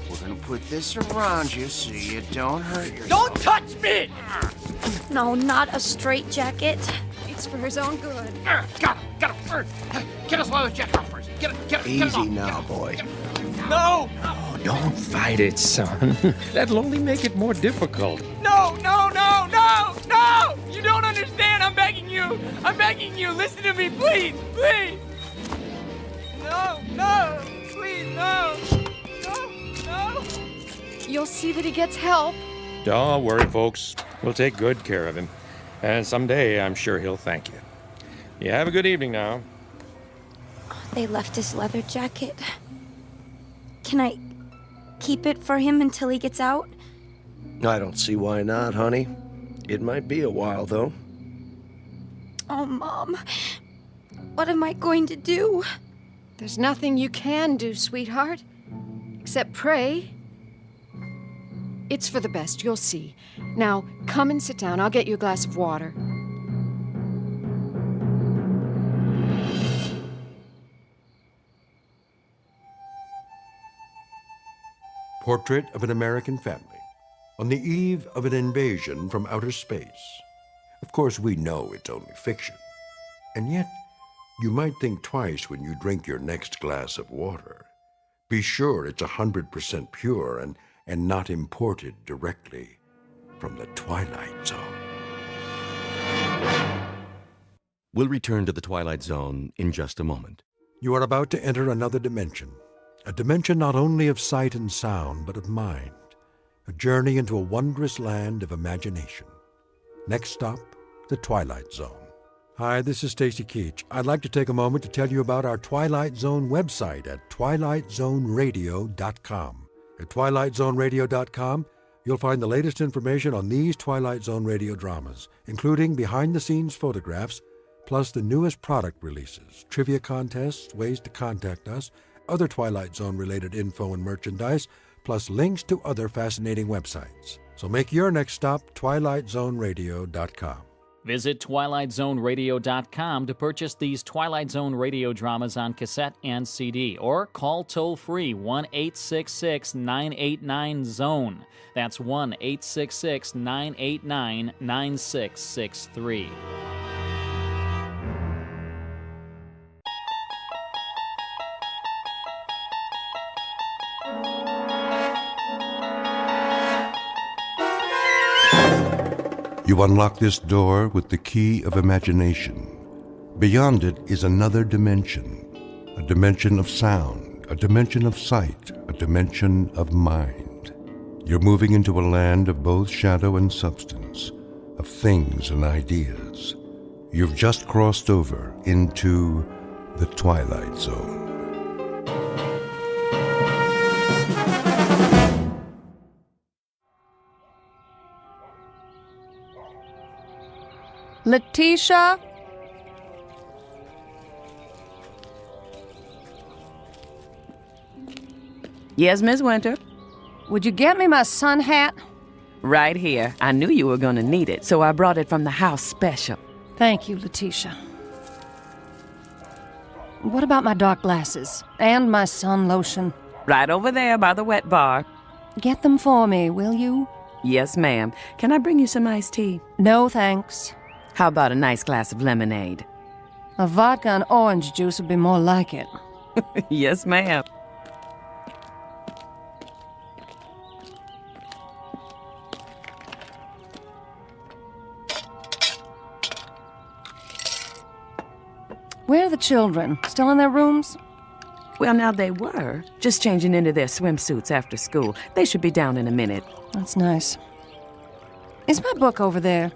Speaker 8: We're gonna put this around you so you don't hurt yourself.
Speaker 5: Don't touch me!
Speaker 11: No, not a straitjacket.
Speaker 10: It's for his own good.
Speaker 8: Got him. Get us leather jacket off first. Get it
Speaker 7: Easy
Speaker 8: off.
Speaker 7: now, boy.
Speaker 5: No!
Speaker 9: Oh, don't fight it, son. That'll only make it more difficult.
Speaker 5: No! You don't understand. I'm begging you. Listen to me, please. No. Please, no.
Speaker 10: You'll see that he gets help.
Speaker 9: Don't worry, folks. We'll take good care of him. And someday, I'm sure he'll thank you. You have a good evening now.
Speaker 11: They left his leather jacket. Can I keep it for him until he gets out?
Speaker 7: I don't see why not, honey. It might be a while, though.
Speaker 11: Oh, Mom. What am I going to do?
Speaker 10: There's nothing you can do, sweetheart, except pray. It's for the best, you'll see. Now, come and sit down. I'll get you a glass of water.
Speaker 2: Portrait of an American family on the eve of an invasion from outer space. Of course, we know it's only fiction. And yet, you might think twice when you drink your next glass of water. Be sure it's 100% pure and not imported directly from the Twilight Zone.
Speaker 1: We'll return to the Twilight Zone in just a moment.
Speaker 2: You are about to enter another dimension. A dimension not only of sight and sound, but of mind. A journey into a wondrous land of imagination. Next stop, the Twilight Zone. Hi, this is Stacy Keach. I'd like to take a moment to tell you about our Twilight Zone website at twilightzoneradio.com. At twilightzoneradio.com, you'll find the latest information on these Twilight Zone radio dramas, including behind-the-scenes photographs, plus the newest product releases, trivia contests, ways to contact us, other Twilight Zone-related info and merchandise, plus links to other fascinating websites. So make your next stop twilightzoneradio.com.
Speaker 14: Visit twilightzoneradio.com to purchase these Twilight Zone radio dramas on cassette and CD, or call toll-free 1-866-989-ZONE. That's 1-866-989-9663.
Speaker 2: You unlock this door with the key of imagination. Beyond it is another dimension, a dimension of sound, a dimension of sight, a dimension of mind. You're moving into a land of both shadow and substance, of things and ideas. You've just crossed over into the Twilight Zone.
Speaker 6: Letitia?
Speaker 15: Yes, Miss Winter?
Speaker 6: Would you get me my sun hat?
Speaker 15: Right here. I knew you were going to need it, so I brought it from the house special.
Speaker 6: Thank you, Letitia. What about my dark glasses and my sun lotion?
Speaker 15: Right over there by the wet bar.
Speaker 6: Get them for me, will you?
Speaker 15: Yes, ma'am. Can I bring you some iced tea?
Speaker 6: No, thanks.
Speaker 15: How about a nice glass of lemonade?
Speaker 6: A vodka and orange juice would be more like it.
Speaker 15: Yes, ma'am.
Speaker 6: Where are the children? Still in their rooms?
Speaker 15: Well, now they were. Just changing into their swimsuits after school. They should be down in a minute.
Speaker 6: That's nice. Is my book over there?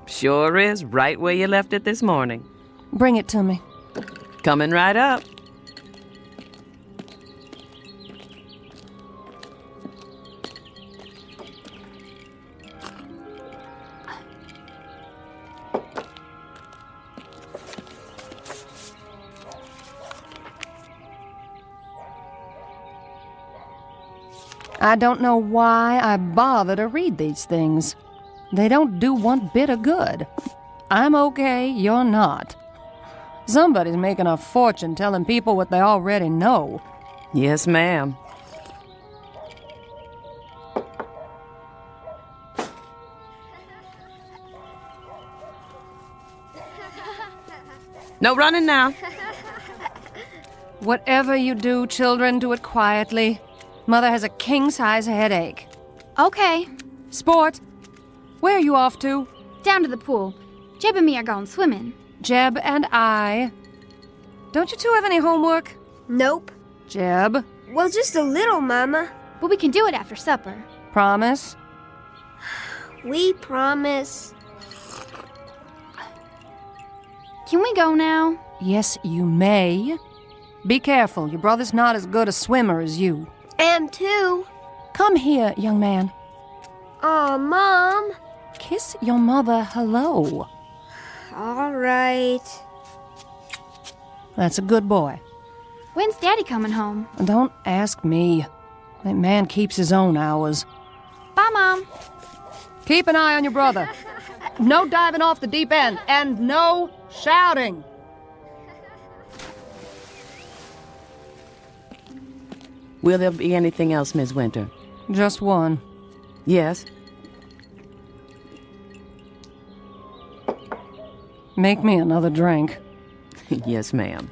Speaker 15: Sure is, right where you left it this morning.
Speaker 6: Bring it to me.
Speaker 15: Coming right up.
Speaker 6: I don't know why I bother to read these things. They don't do one bit of good. I'm okay, you're not. Somebody's making a fortune telling people what they already know.
Speaker 15: Yes, ma'am. No running now.
Speaker 6: Whatever you do, children, do it quietly. Mother has a king-size headache.
Speaker 11: Okay.
Speaker 6: Sport, where are you off to?
Speaker 11: Down to the pool. Jeb and me are going swimming.
Speaker 6: Jeb and I. Don't you two have any homework?
Speaker 16: Nope.
Speaker 6: Jeb?
Speaker 16: Well, just a little, Mama.
Speaker 11: But we can do it after supper.
Speaker 6: Promise?
Speaker 16: We promise.
Speaker 11: Can we go now?
Speaker 6: Yes, you may. Be careful. Your brother's not as good a swimmer as you.
Speaker 16: Am too.
Speaker 6: Come here, young man.
Speaker 16: Aw, Mom.
Speaker 6: Kiss your mother hello.
Speaker 16: All right.
Speaker 6: That's a good boy.
Speaker 17: When's Daddy coming home?
Speaker 6: Don't ask me. That man keeps his own hours.
Speaker 17: Bye, Mom.
Speaker 6: Keep an eye on your brother. No diving off the deep end, and no shouting.
Speaker 15: Will there be anything else, Miss Winter?
Speaker 6: Just one.
Speaker 15: Yes?
Speaker 6: Make me another drink.
Speaker 15: Yes, ma'am.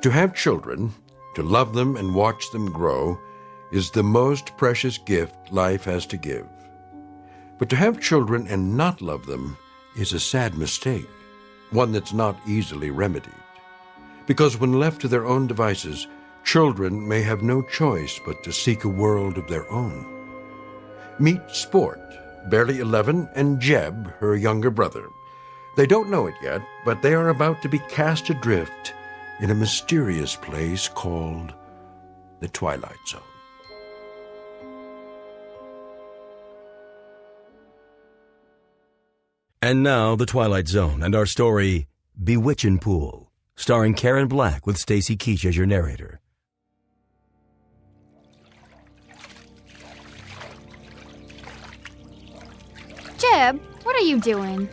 Speaker 2: To have children, to love them and watch them grow, is the most precious gift life has to give. But to have children and not love them is a sad mistake, one that's not easily remedied. Because when left to their own devices, children may have no choice but to seek a world of their own. Meet Sport, barely 11, and Jeb, her younger brother. They don't know it yet, but they are about to be cast adrift in a mysterious place called the Twilight Zone.
Speaker 1: And now, The Twilight Zone and our story, Bewitchin' Pool, starring Karen Black with Stacy Keach as your narrator.
Speaker 17: Jeb, what are you doing?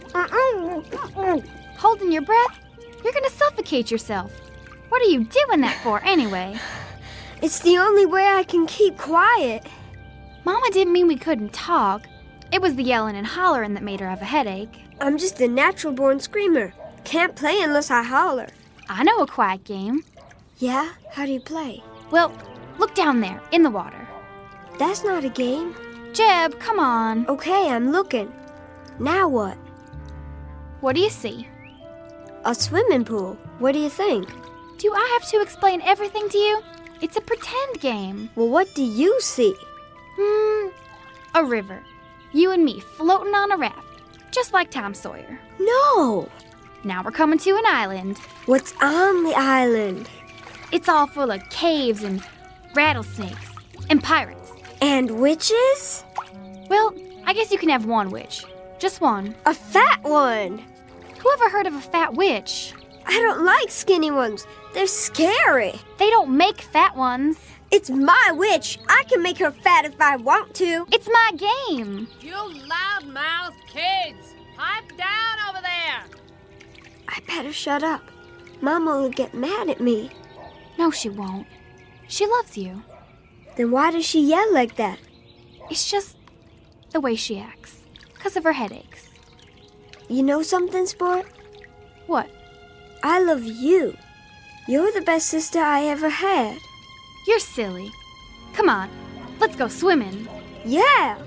Speaker 17: Holding your breath? You're gonna suffocate yourself. What are you doing that for, anyway?
Speaker 16: It's the only way I can keep quiet.
Speaker 17: Mama didn't mean we couldn't talk. It was the yelling and hollering that made her have a headache.
Speaker 16: I'm just a natural-born screamer. Can't play unless I holler.
Speaker 17: I know a quiet game.
Speaker 16: Yeah? How do you play?
Speaker 17: Well, look down there, in the water.
Speaker 16: That's not a game.
Speaker 17: Jeb, come on.
Speaker 16: Okay, I'm looking. Now what?
Speaker 17: What do you see?
Speaker 16: A swimming pool. What do you think?
Speaker 17: Do I have to explain everything to you? It's a pretend game.
Speaker 16: Well, what do you see?
Speaker 17: A river. You and me floating on a raft, just like Tom Sawyer.
Speaker 16: No!
Speaker 17: Now we're coming to an island.
Speaker 16: What's on the island?
Speaker 17: It's all full of caves and rattlesnakes and pirates.
Speaker 16: And witches?
Speaker 17: Well, I guess you can have one witch. Just one.
Speaker 16: A fat one!
Speaker 17: Who ever heard of a fat witch?
Speaker 16: I don't like skinny ones. They're scary.
Speaker 17: They don't make fat ones.
Speaker 16: It's my witch. I can make her fat if I want to.
Speaker 17: It's my game.
Speaker 18: You loud-mouthed kids! Pipe down over there!
Speaker 16: I better shut up. Mama will get mad at me.
Speaker 17: No, she won't. She loves you.
Speaker 16: Then why does she yell like that?
Speaker 17: It's just the way she acts. 'Cause of her headaches.
Speaker 16: You know something, Sport?
Speaker 17: What?
Speaker 16: I love you. You're the best sister I ever had.
Speaker 17: You're silly. Come on, let's go swimming.
Speaker 16: Yeah!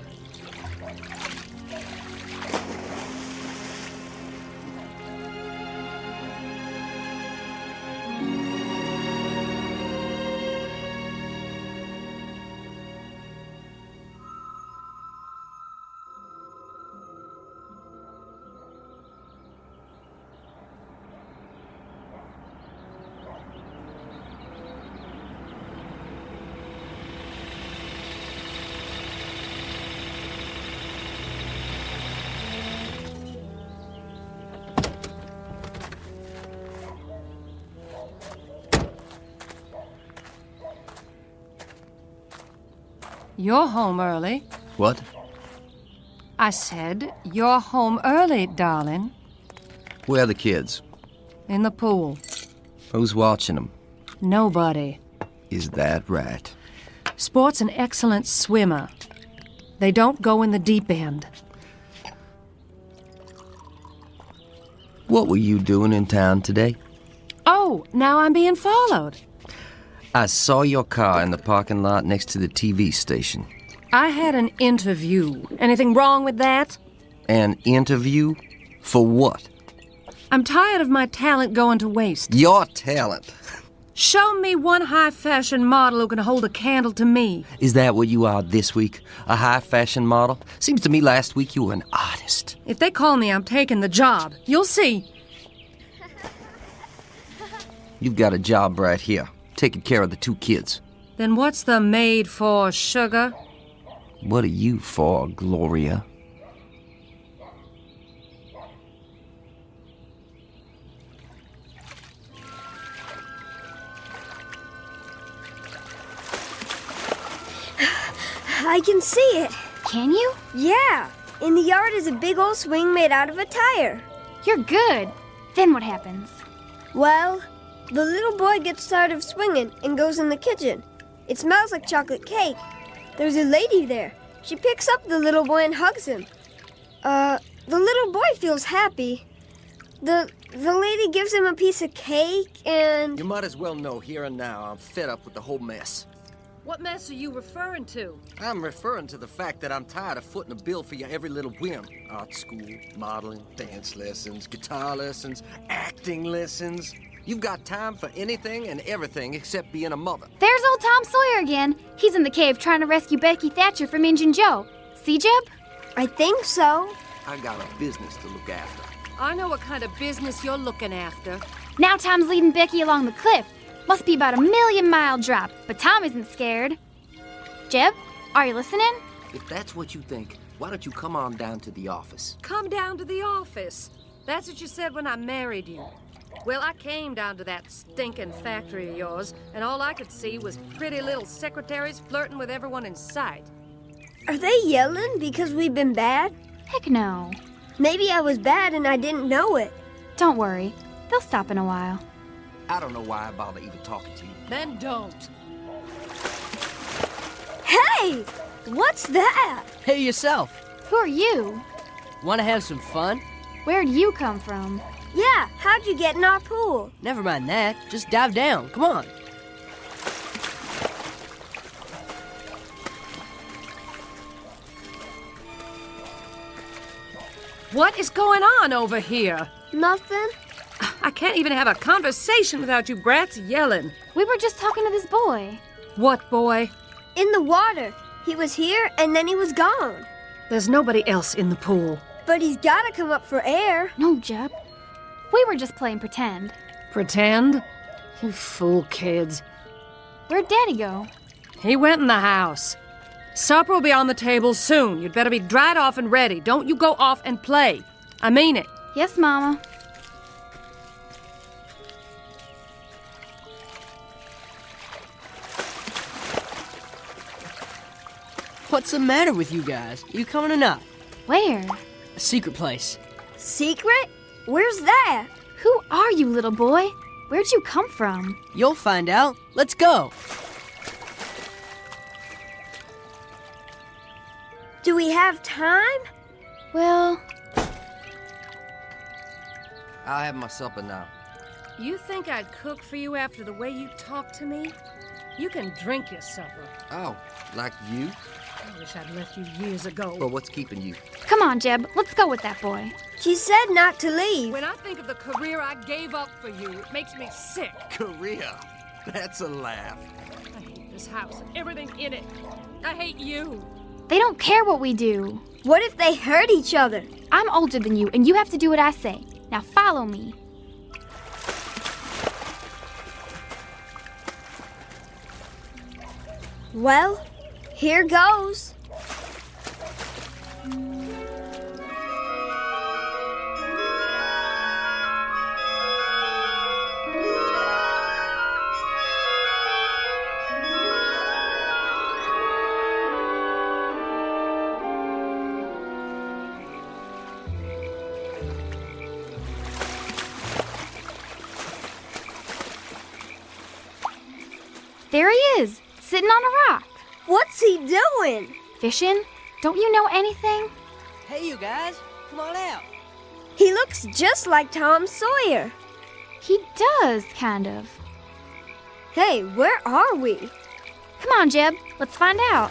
Speaker 6: You're home early.
Speaker 19: What?
Speaker 6: I said, you're home early, darling.
Speaker 19: Where are the kids?
Speaker 6: In the pool.
Speaker 19: Who's watching them?
Speaker 6: Nobody.
Speaker 19: Is that right?
Speaker 6: Sport's an excellent swimmer. They don't go in the deep end.
Speaker 19: What were you doing in town today?
Speaker 6: Oh, now I'm being followed.
Speaker 19: I saw your car in the parking lot next to the TV station.
Speaker 6: I had an interview. Anything wrong with that?
Speaker 19: An interview? For what?
Speaker 6: I'm tired of my talent going to waste.
Speaker 19: Your talent?
Speaker 6: Show me one high-fashion model who can hold a candle to me.
Speaker 19: Is that what you are this week? A high-fashion model? Seems to me last week you were an artist.
Speaker 6: If they call me, I'm taking the job. You'll see.
Speaker 19: You've got a job right here, taking care of the 2 kids.
Speaker 20: Then what's the maid for, sugar?
Speaker 19: What are you for, Gloria?
Speaker 16: I can see it.
Speaker 17: Can you?
Speaker 16: Yeah. In the yard is a big old swing made out of a tire.
Speaker 17: You're good. Then what happens?
Speaker 16: Well, the little boy gets tired of swinging and goes in the kitchen. It smells like chocolate cake. There's a lady there. She picks up the little boy and hugs him. The little boy feels happy. The lady gives him a piece of cake and...
Speaker 19: You might as well know here and now I'm fed up with the whole mess.
Speaker 20: What mess are you referring to?
Speaker 19: I'm referring to the fact that I'm tired of footing a bill for your every little whim. Art school, modeling, dance lessons, guitar lessons, acting lessons. You've got time for anything and everything except being a mother.
Speaker 17: There's old Tom Sawyer again. He's in the cave trying to rescue Becky Thatcher from Injun Joe. See, Jeb?
Speaker 16: I think so.
Speaker 19: I got a business to look after.
Speaker 20: I know what kind of business you're looking after.
Speaker 17: Now Tom's leading Becky along the cliff. Must be about a 1,000,000-mile drop, but Tom isn't scared. Jeb, are you listening?
Speaker 19: If that's what you think, why don't you come on down to the office?
Speaker 20: Come down to the office. That's what you said when I married you. Well, I came down to that stinking factory of yours, and all I could see was pretty little secretaries flirting with everyone in sight.
Speaker 16: Are they yelling because we've been bad?
Speaker 17: Heck no.
Speaker 16: Maybe I was bad and I didn't know it.
Speaker 17: Don't worry. They'll stop in a while.
Speaker 19: I don't know why I bother even talking to you.
Speaker 20: Then don't.
Speaker 16: Hey! What's that?
Speaker 21: Hey, yourself.
Speaker 17: Who are you?
Speaker 21: Want to have some fun?
Speaker 17: Where'd you come from?
Speaker 16: Yeah, how'd you get in our pool?
Speaker 21: Never mind that. Just dive down. Come on.
Speaker 20: What is going on over here?
Speaker 16: Nothing.
Speaker 20: I can't even have a conversation without you brats yelling.
Speaker 17: We were just talking to this boy.
Speaker 20: What boy?
Speaker 16: In the water. He was here and then he was gone.
Speaker 20: There's nobody else in the pool.
Speaker 16: But he's gotta come up for air.
Speaker 17: No, Jeb. We were just playing pretend.
Speaker 20: Pretend? You fool kids.
Speaker 17: Where'd Daddy go?
Speaker 20: He went in the house. Supper will be on the table soon. You'd better be dried off and ready. Don't you go off and play. I mean it.
Speaker 17: Yes, Mama.
Speaker 21: What's the matter with you guys? You coming or not?
Speaker 17: Where?
Speaker 21: A secret place.
Speaker 16: Secret? Where's that?
Speaker 17: Who are you, little boy? Where'd you come from?
Speaker 21: You'll find out. Let's go.
Speaker 16: Do we have time?
Speaker 17: Well...
Speaker 19: I'll have my supper now.
Speaker 20: You think I'd cook for you after the way you talk to me? You can drink your supper.
Speaker 19: Oh, like you?
Speaker 20: I wish I'd left you years ago.
Speaker 19: Well, what's keeping you?
Speaker 17: Come on, Jeb. Let's go with that boy.
Speaker 16: She said not to leave.
Speaker 20: When I think of the career I gave up for you, it makes me sick.
Speaker 19: Career? That's a laugh.
Speaker 20: I hate this house and everything in it. I hate you.
Speaker 17: They don't care what we do.
Speaker 16: What if they hurt each other?
Speaker 17: I'm older than you, and you have to do what I say. Now follow me.
Speaker 16: Well, here goes.
Speaker 17: There he is, sitting on a rock.
Speaker 16: What's he doing?
Speaker 17: Fishing? Don't you know anything?
Speaker 21: Hey, you guys. Come on out.
Speaker 16: He looks just like Tom Sawyer.
Speaker 17: He does, kind of.
Speaker 16: Hey, where are we?
Speaker 17: Come on, Jeb. Let's find out.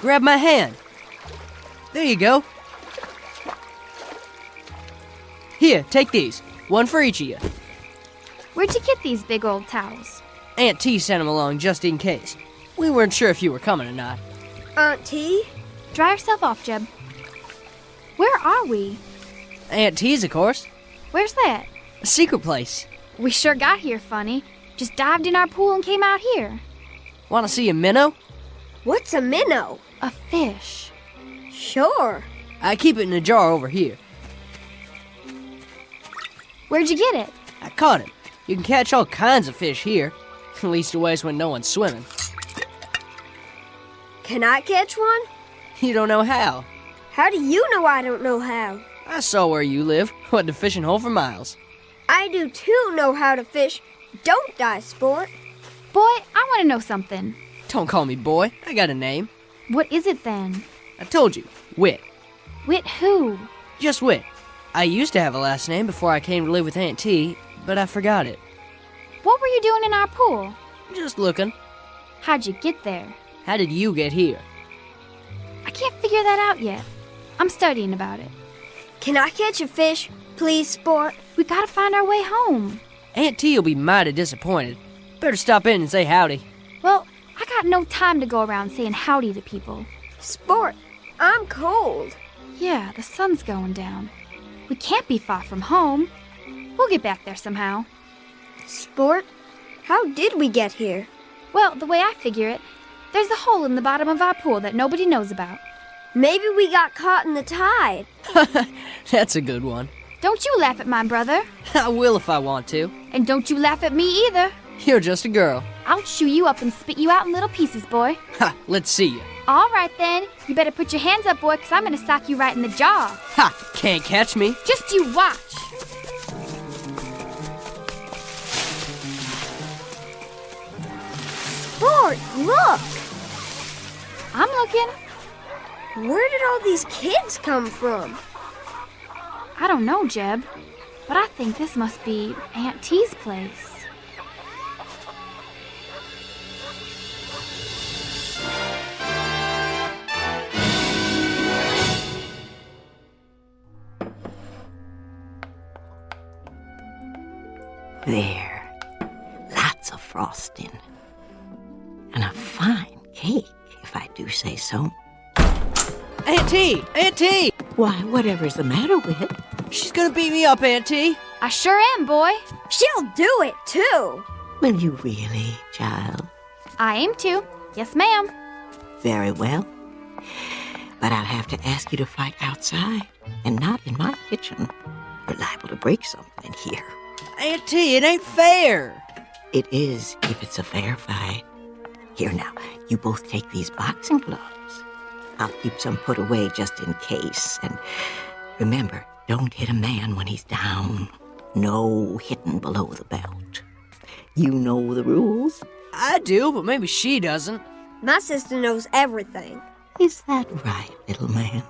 Speaker 21: Grab my hand. There you go. Here, take these. One for each of you.
Speaker 17: Where'd you get these big old towels?
Speaker 21: Aunt T sent them along just in case. We weren't sure if you were coming or not.
Speaker 16: Aunt T?
Speaker 17: Dry yourself off, Jeb. Where are we?
Speaker 21: Aunt T's, of course.
Speaker 17: Where's that?
Speaker 21: A secret place.
Speaker 17: We sure got here funny. Just dived in our pool and came out here.
Speaker 21: Want to see a minnow?
Speaker 16: What's a minnow?
Speaker 17: A fish.
Speaker 16: Sure.
Speaker 21: I keep it in a jar over here.
Speaker 17: Where'd you get it?
Speaker 21: I caught it. You can catch all kinds of fish here. At least always when no one's swimming.
Speaker 16: Can I catch one?
Speaker 21: You don't know how.
Speaker 16: How do you know I don't know how?
Speaker 21: I saw where you live. Went to fishing hole for miles.
Speaker 16: I do too know how to fish. Don't die, sport.
Speaker 17: Boy, I want to know something.
Speaker 21: Don't call me boy. I got a name.
Speaker 17: What is it then?
Speaker 21: I told you. Wit.
Speaker 17: Wit who?
Speaker 21: Just Wit. I used to have a last name before I came to live with Aunt T, but I forgot it.
Speaker 17: What were you doing in our pool?
Speaker 21: Just looking.
Speaker 17: How'd you get there?
Speaker 21: How did you get here?
Speaker 17: I can't figure that out yet. I'm studying about it.
Speaker 16: Can I catch a fish, please, sport?
Speaker 17: We gotta find our way home.
Speaker 21: Aunt T will be mighty disappointed. Better stop in and say howdy.
Speaker 17: Well, I got no time to go around saying howdy to people.
Speaker 16: Sport, I'm cold.
Speaker 17: Yeah, the sun's going down. We can't be far from home. We'll get back there somehow.
Speaker 16: Sport, how did we get here?
Speaker 17: Well, the way I figure it, there's a hole in the bottom of our pool that nobody knows about.
Speaker 16: Maybe we got caught in the tide.
Speaker 21: That's a good one.
Speaker 17: Don't you laugh at my brother.
Speaker 21: I will if I want to.
Speaker 17: And don't you laugh at me either.
Speaker 21: You're just a girl.
Speaker 17: I'll chew you up and spit you out in little pieces, boy.
Speaker 21: Ha, let's see you.
Speaker 17: All right, then. You better put your hands up, boy, because I'm going to sock you right in the jaw.
Speaker 21: Ha, can't catch me.
Speaker 17: Just you watch.
Speaker 16: Sport, look.
Speaker 17: I'm looking.
Speaker 16: Where did all these kids come from?
Speaker 17: I don't know, Jeb, but I think this must be Aunt T's place.
Speaker 3: There. Lots of frosting. And a fine cake, if I do say so.
Speaker 21: Aunt T! Aunt T!
Speaker 3: Why, whatever's the matter with it?
Speaker 21: She's gonna beat me up, Aunt T.
Speaker 17: I sure am, boy.
Speaker 16: She'll do it, too.
Speaker 3: Will you really, child?
Speaker 17: I aim to. Yes, ma'am.
Speaker 3: Very well. But I'll have to ask you to fight outside and not in my kitchen. You're liable to break something here.
Speaker 21: Aunt T, it ain't fair.
Speaker 3: It is if it's a fair fight. Here now, you both take these boxing gloves. I'll keep some put away just in case. And remember, don't hit a man when he's down. No hitting below the belt. You know the rules?
Speaker 21: I do, but maybe she doesn't.
Speaker 16: My sister knows everything.
Speaker 3: Is that right, little man?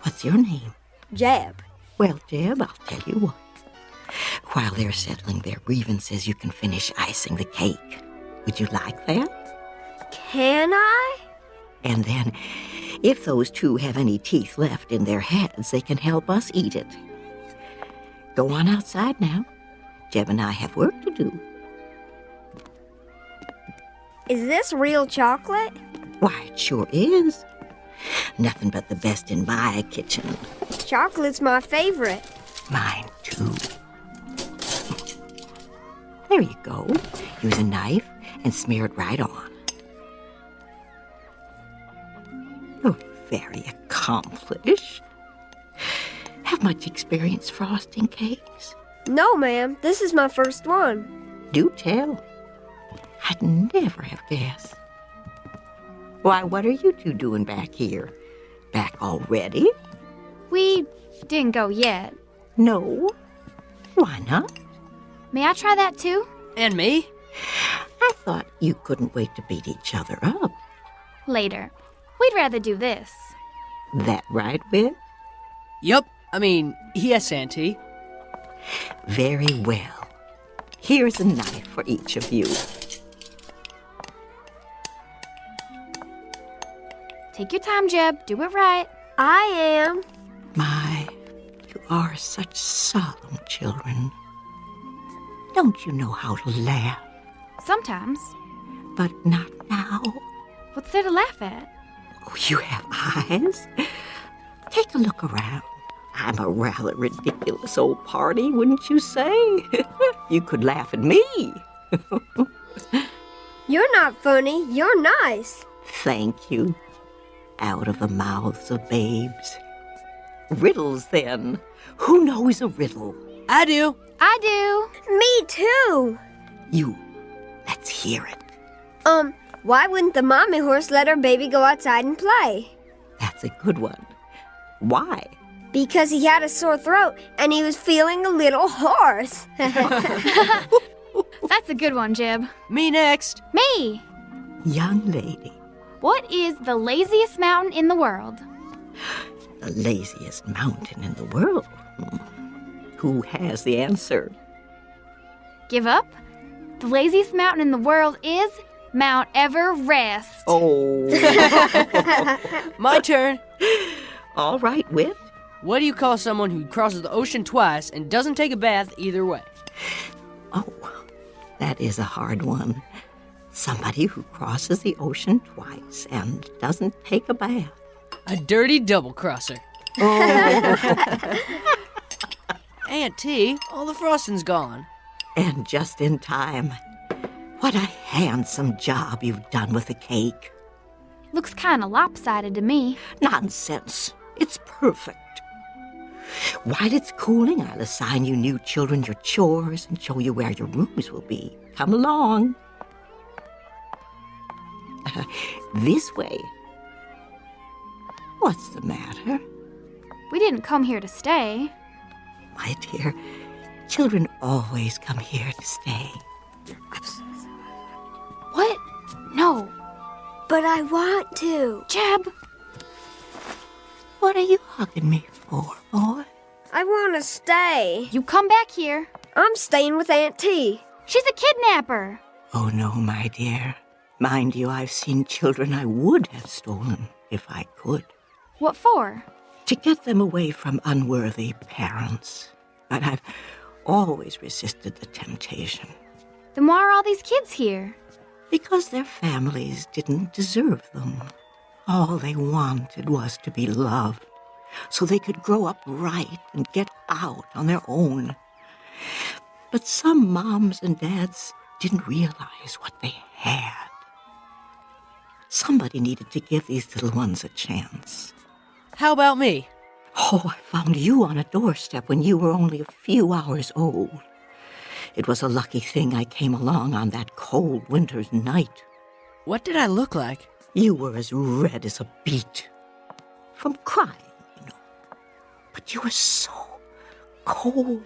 Speaker 3: What's your name?
Speaker 16: Jeb.
Speaker 3: Well, Jeb, I'll tell you what. While they're settling their grievances, you can finish icing the cake. Would you like that?
Speaker 16: Can I?
Speaker 3: And then, if those two have any teeth left in their heads, they can help us eat it. Go on outside now. Jeb and I have work to do.
Speaker 16: Is this real chocolate?
Speaker 3: Why, it sure is. Nothing but the best in my kitchen.
Speaker 16: Chocolate's my favorite.
Speaker 3: Mine, too. There you go. Use a knife and smear it right on. You're very accomplished. Have much experience frosting cakes?
Speaker 16: No, ma'am. This is my first one.
Speaker 3: Do tell. I'd never have guessed. Why, what are you two doing back here? Back already?
Speaker 17: We didn't go yet.
Speaker 3: No. Why not?
Speaker 17: May I try that too?
Speaker 21: And me?
Speaker 3: I thought you couldn't wait to beat each other up.
Speaker 17: Later. We'd rather do this.
Speaker 3: That right, Whit?
Speaker 21: Yup. I mean, yes, Auntie.
Speaker 3: Very well. Here's a knife for each of you.
Speaker 17: Take your time, Jeb. Do it right.
Speaker 16: I am.
Speaker 3: My, you are such solemn children. Don't you know how to laugh?
Speaker 17: Sometimes.
Speaker 3: But not now.
Speaker 17: What's there to laugh at?
Speaker 3: Oh, you have eyes? Take a look around. I'm a rather ridiculous old party, wouldn't you say? You could laugh at me.
Speaker 16: You're not funny. You're nice.
Speaker 3: Thank you. Out of the mouths of babes. Riddles, then. Who knows a riddle?
Speaker 21: I do.
Speaker 17: I do.
Speaker 16: Me too.
Speaker 3: You. Let's hear it.
Speaker 16: Why wouldn't the mommy horse let her baby go outside and play?
Speaker 3: That's a good one. Why?
Speaker 16: Because he had a sore throat and he was feeling a little hoarse.
Speaker 17: That's a good one, Jib.
Speaker 21: Me next.
Speaker 17: Me.
Speaker 3: Young lady.
Speaker 17: What is the laziest mountain in the world?
Speaker 3: The laziest mountain in the world? Who has the answer?
Speaker 17: Give up? The laziest mountain in the world is Mount Everest.
Speaker 3: Oh.
Speaker 21: My turn.
Speaker 3: All right, Whit.
Speaker 21: What do you call someone who crosses the ocean twice and doesn't take a bath either way?
Speaker 3: Oh, that is a hard one. Somebody who crosses the ocean twice and doesn't take a bath.
Speaker 21: A dirty double-crosser.
Speaker 3: Oh.
Speaker 21: Aunt T, all the frosting's gone.
Speaker 3: And just in time. What a handsome job you've done with the cake.
Speaker 17: Looks kind of lopsided to me.
Speaker 3: Nonsense. It's perfect. While it's cooling, I'll assign you new children your chores and show you where your rooms will be. Come along. This way. What's the matter?
Speaker 17: We didn't come here to stay.
Speaker 3: My dear, children always come here to stay.
Speaker 17: What? No.
Speaker 16: But I want to.
Speaker 17: Jeb.
Speaker 3: What are you hugging me for, boy?
Speaker 16: I want to stay.
Speaker 17: You come back here.
Speaker 16: I'm staying with Aunt T.
Speaker 17: She's a kidnapper.
Speaker 3: Oh, no, my dear. Mind you, I've seen children I would have stolen if I could.
Speaker 17: What for?
Speaker 3: To get them away from unworthy parents. But I've always resisted the temptation.
Speaker 17: Then why are all these kids here?
Speaker 3: Because their families didn't deserve them. All they wanted was to be loved, so they could grow up right and get out on their own. But some moms and dads didn't realize what they had. Somebody needed to give these little ones a chance.
Speaker 21: How about me?
Speaker 3: Oh, I found you on a doorstep when you were only a few hours old. It was a lucky thing I came along on that cold winter's night.
Speaker 21: What did I look like?
Speaker 3: You were as red as a beet. From crying, you know. But you were so cold.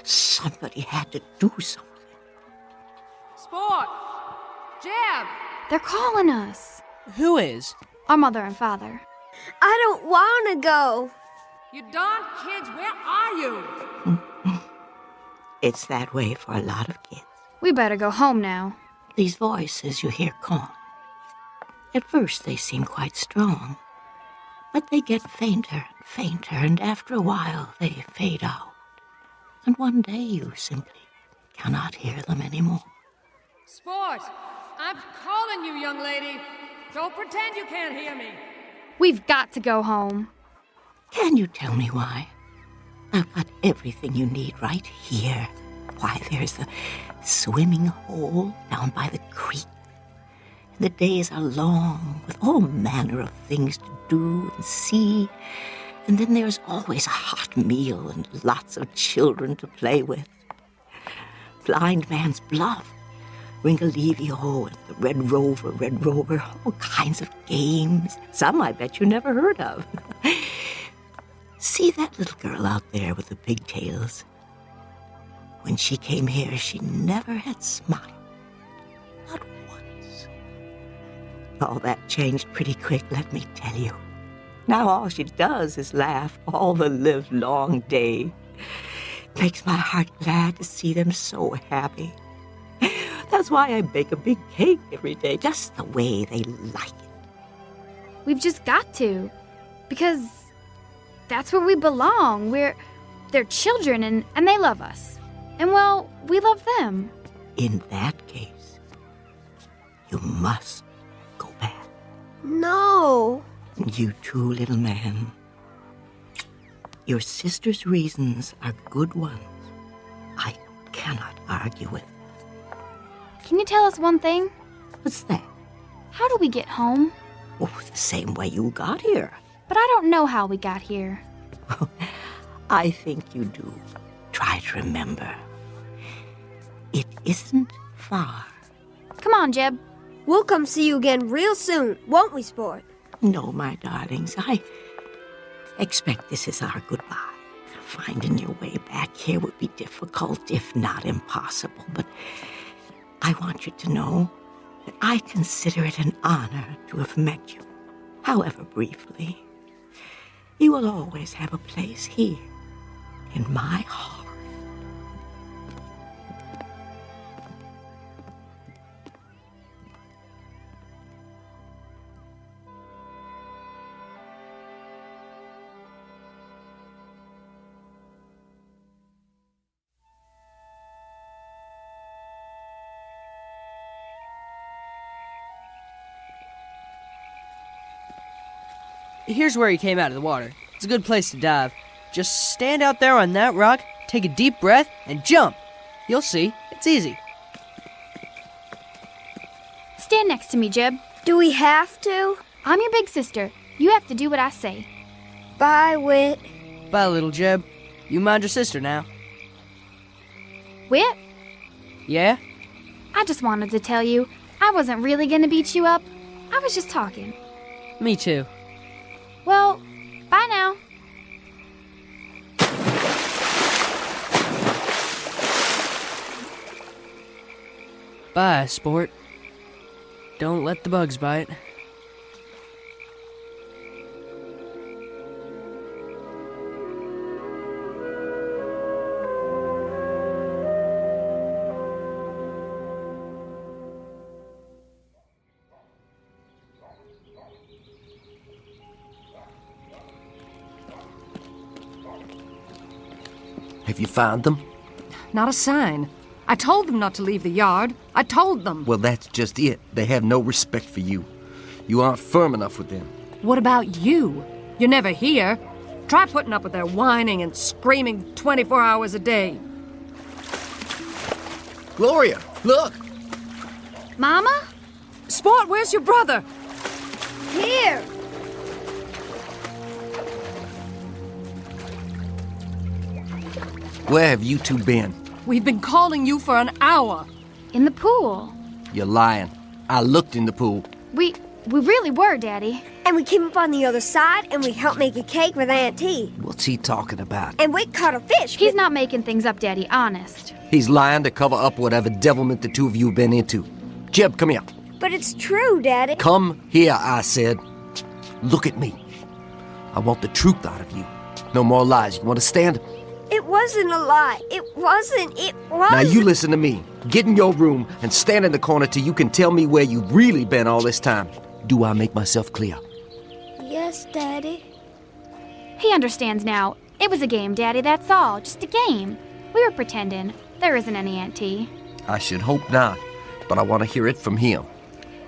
Speaker 3: Somebody had to do something.
Speaker 18: Sport! Jeb!
Speaker 17: They're calling us.
Speaker 21: Who is?
Speaker 17: Our mother and father.
Speaker 16: I don't want to go.
Speaker 18: You darn kids, where are you?
Speaker 3: It's that way for a lot of kids.
Speaker 17: We better go home now.
Speaker 3: These voices you hear calling. At first they seem quite strong, but they get fainter and fainter, and after a while they fade out. And one day you simply cannot hear them anymore.
Speaker 18: Sport! I'm calling you, young lady. Don't pretend you can't hear me.
Speaker 17: We've got to go home.
Speaker 3: Can you tell me why? I've got everything you need right here. Why, there's the swimming hole down by the creek. And the days are long, with all manner of things to do and see. And then there's always a hot meal and lots of children to play with. Blind Man's Bluff, Ringalivio and the Red Rover, all kinds of games. Some I bet you never heard of. See that little girl out there with the pigtails? When she came here, she never had smiled. Not once. All that changed pretty quick, let me tell you. Now all she does is laugh all the livelong day. Makes my heart glad to see them so happy. That's why I bake a big cake every day, just the way they like it.
Speaker 17: We've just got to. Because that's where we belong. They're children and they love us. And well, we love them.
Speaker 3: In that case, you must go back.
Speaker 16: No.
Speaker 3: You too, little man. Your sister's reasons are good ones. I cannot argue with.
Speaker 17: Can you tell us one thing?
Speaker 3: What's that?
Speaker 17: How do we get home?
Speaker 3: Oh, the same way you got here.
Speaker 17: But I don't know how we got here.
Speaker 3: I think you do. Try to remember. It isn't far.
Speaker 17: Come on, Jeb.
Speaker 16: We'll come see you again real soon, won't we, Sport?
Speaker 3: No, my darlings, I expect this is our goodbye. Finding your way back here would be difficult, if not impossible, but I want you to know that I consider it an honor to have met you, however briefly. You will always have a place here, in my heart.
Speaker 21: Here's where he came out of the water. It's a good place to dive. Just stand out there on that rock, take a deep breath, and jump. You'll see. It's easy.
Speaker 17: Stand next to me, Jeb.
Speaker 16: Do we have to?
Speaker 17: I'm your big sister. You have to do what I say.
Speaker 16: Bye, Whit.
Speaker 21: Bye, little Jeb. You mind your sister now.
Speaker 17: Whit?
Speaker 21: Yeah?
Speaker 17: I just wanted to tell you, I wasn't really gonna beat you up. I was just talking.
Speaker 21: Me too.
Speaker 17: Well, bye now.
Speaker 21: Bye, Sport. Don't let the bugs bite.
Speaker 19: Have you found them?
Speaker 20: Not a sign. I told them not to leave the yard. I told them.
Speaker 19: Well, that's just it. They have no respect for you. You aren't firm enough with them.
Speaker 20: What about you? You're never here. Try putting up with their whining and screaming 24 hours a day.
Speaker 19: Gloria, look!
Speaker 17: Mama?
Speaker 20: Sport, where's your brother?
Speaker 16: Here.
Speaker 19: Where have you two been?
Speaker 20: We've been calling you for an hour.
Speaker 17: In the pool.
Speaker 19: You're lying. I looked in the pool.
Speaker 17: We really were, Daddy.
Speaker 16: And we came up on the other side and we helped make a cake with Aunt T.
Speaker 19: What's he talking about?
Speaker 16: And Whit caught a fish.
Speaker 17: He's not making things up, Daddy, honest.
Speaker 19: He's lying to cover up whatever devilment the two of you have been into. Jeb, come here.
Speaker 16: But it's true, Daddy.
Speaker 19: Come here, I said. Look at me. I want the truth out of you. No more lies. You understand?
Speaker 16: It wasn't a lie. It wasn't. It was.
Speaker 19: Now you listen to me. Get in your room and stand in the corner till you can tell me where you've really been all this time. Do I make myself clear?
Speaker 16: Yes, Daddy.
Speaker 17: He understands now. It was a game, Daddy, that's all. Just a game. We were pretending. There isn't any Aunt T.
Speaker 19: I should hope not, but I want to hear it from him.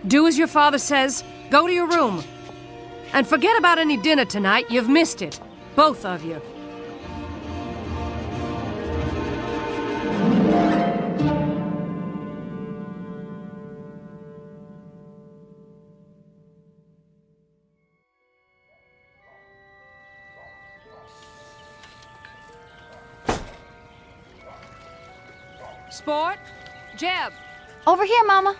Speaker 20: Do as your father says. Go to your room. And forget about any dinner tonight. You've missed it. Both of you. Sport? Jeb?
Speaker 17: Over here, Mama.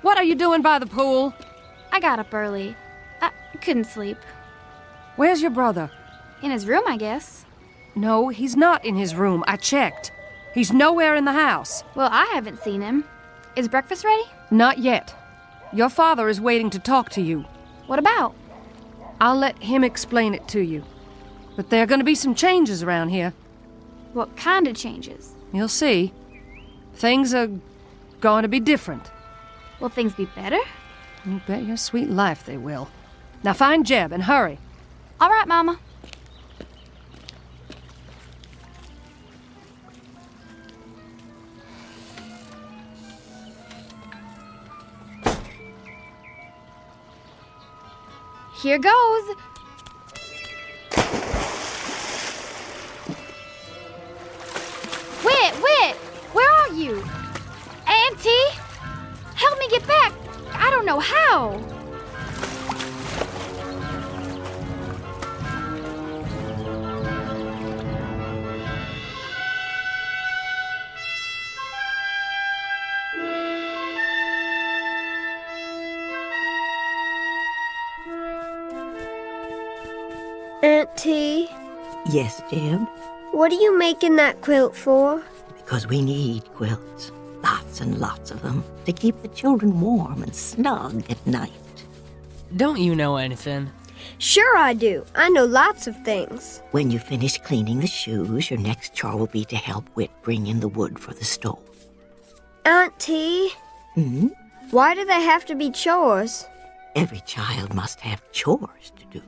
Speaker 20: What are you doing by the pool?
Speaker 17: I got up early. I couldn't sleep.
Speaker 20: Where's your brother?
Speaker 17: In his room, I guess.
Speaker 20: No, he's not in his room. I checked. He's nowhere in the house.
Speaker 17: Well, I haven't seen him. Is breakfast ready?
Speaker 20: Not yet. Your father is waiting to talk to you.
Speaker 17: What about?
Speaker 20: I'll let him explain it to you. But there are going to be some changes around here.
Speaker 17: What kind of changes?
Speaker 20: You'll see. Things are going to be different.
Speaker 17: Will things be better?
Speaker 20: You bet your sweet life they will. Now find Jeb and hurry.
Speaker 17: All right, Mama. Here goes. Wit, where are you? Auntie? Help me get back. I don't know how.
Speaker 16: Auntie,
Speaker 3: Yes, Jeb?
Speaker 16: what are you making that quilt for?
Speaker 3: Because we need quilts. Lots and lots of them. To keep the children warm and snug at night.
Speaker 21: Don't you know anything?
Speaker 16: Sure I do. I know lots of things.
Speaker 3: When you finish cleaning the shoes, your next chore will be to help Whit bring in the wood for the stove.
Speaker 16: Auntie,
Speaker 3: Hmm?
Speaker 16: why do they have to be chores?
Speaker 3: Every child must have chores to do.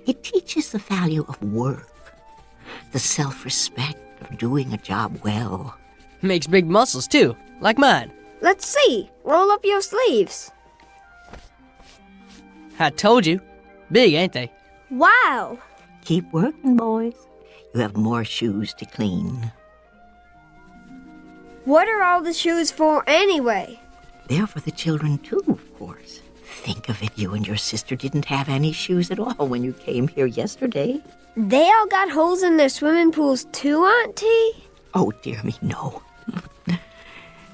Speaker 3: It teaches the value of work, the self-respect of doing a job well.
Speaker 21: Makes big muscles, too, like mine.
Speaker 16: Let's see. Roll up your sleeves.
Speaker 21: I told you. Big, ain't they?
Speaker 16: Wow.
Speaker 3: Keep working, boys. You have more shoes to clean.
Speaker 16: What are all the shoes for anyway?
Speaker 3: They're for the children, too, of course. Think of it, you and your sister didn't have any shoes at all when you came here yesterday.
Speaker 16: They all got holes in their swimming pools too, Auntie?
Speaker 3: Oh, dear me, no.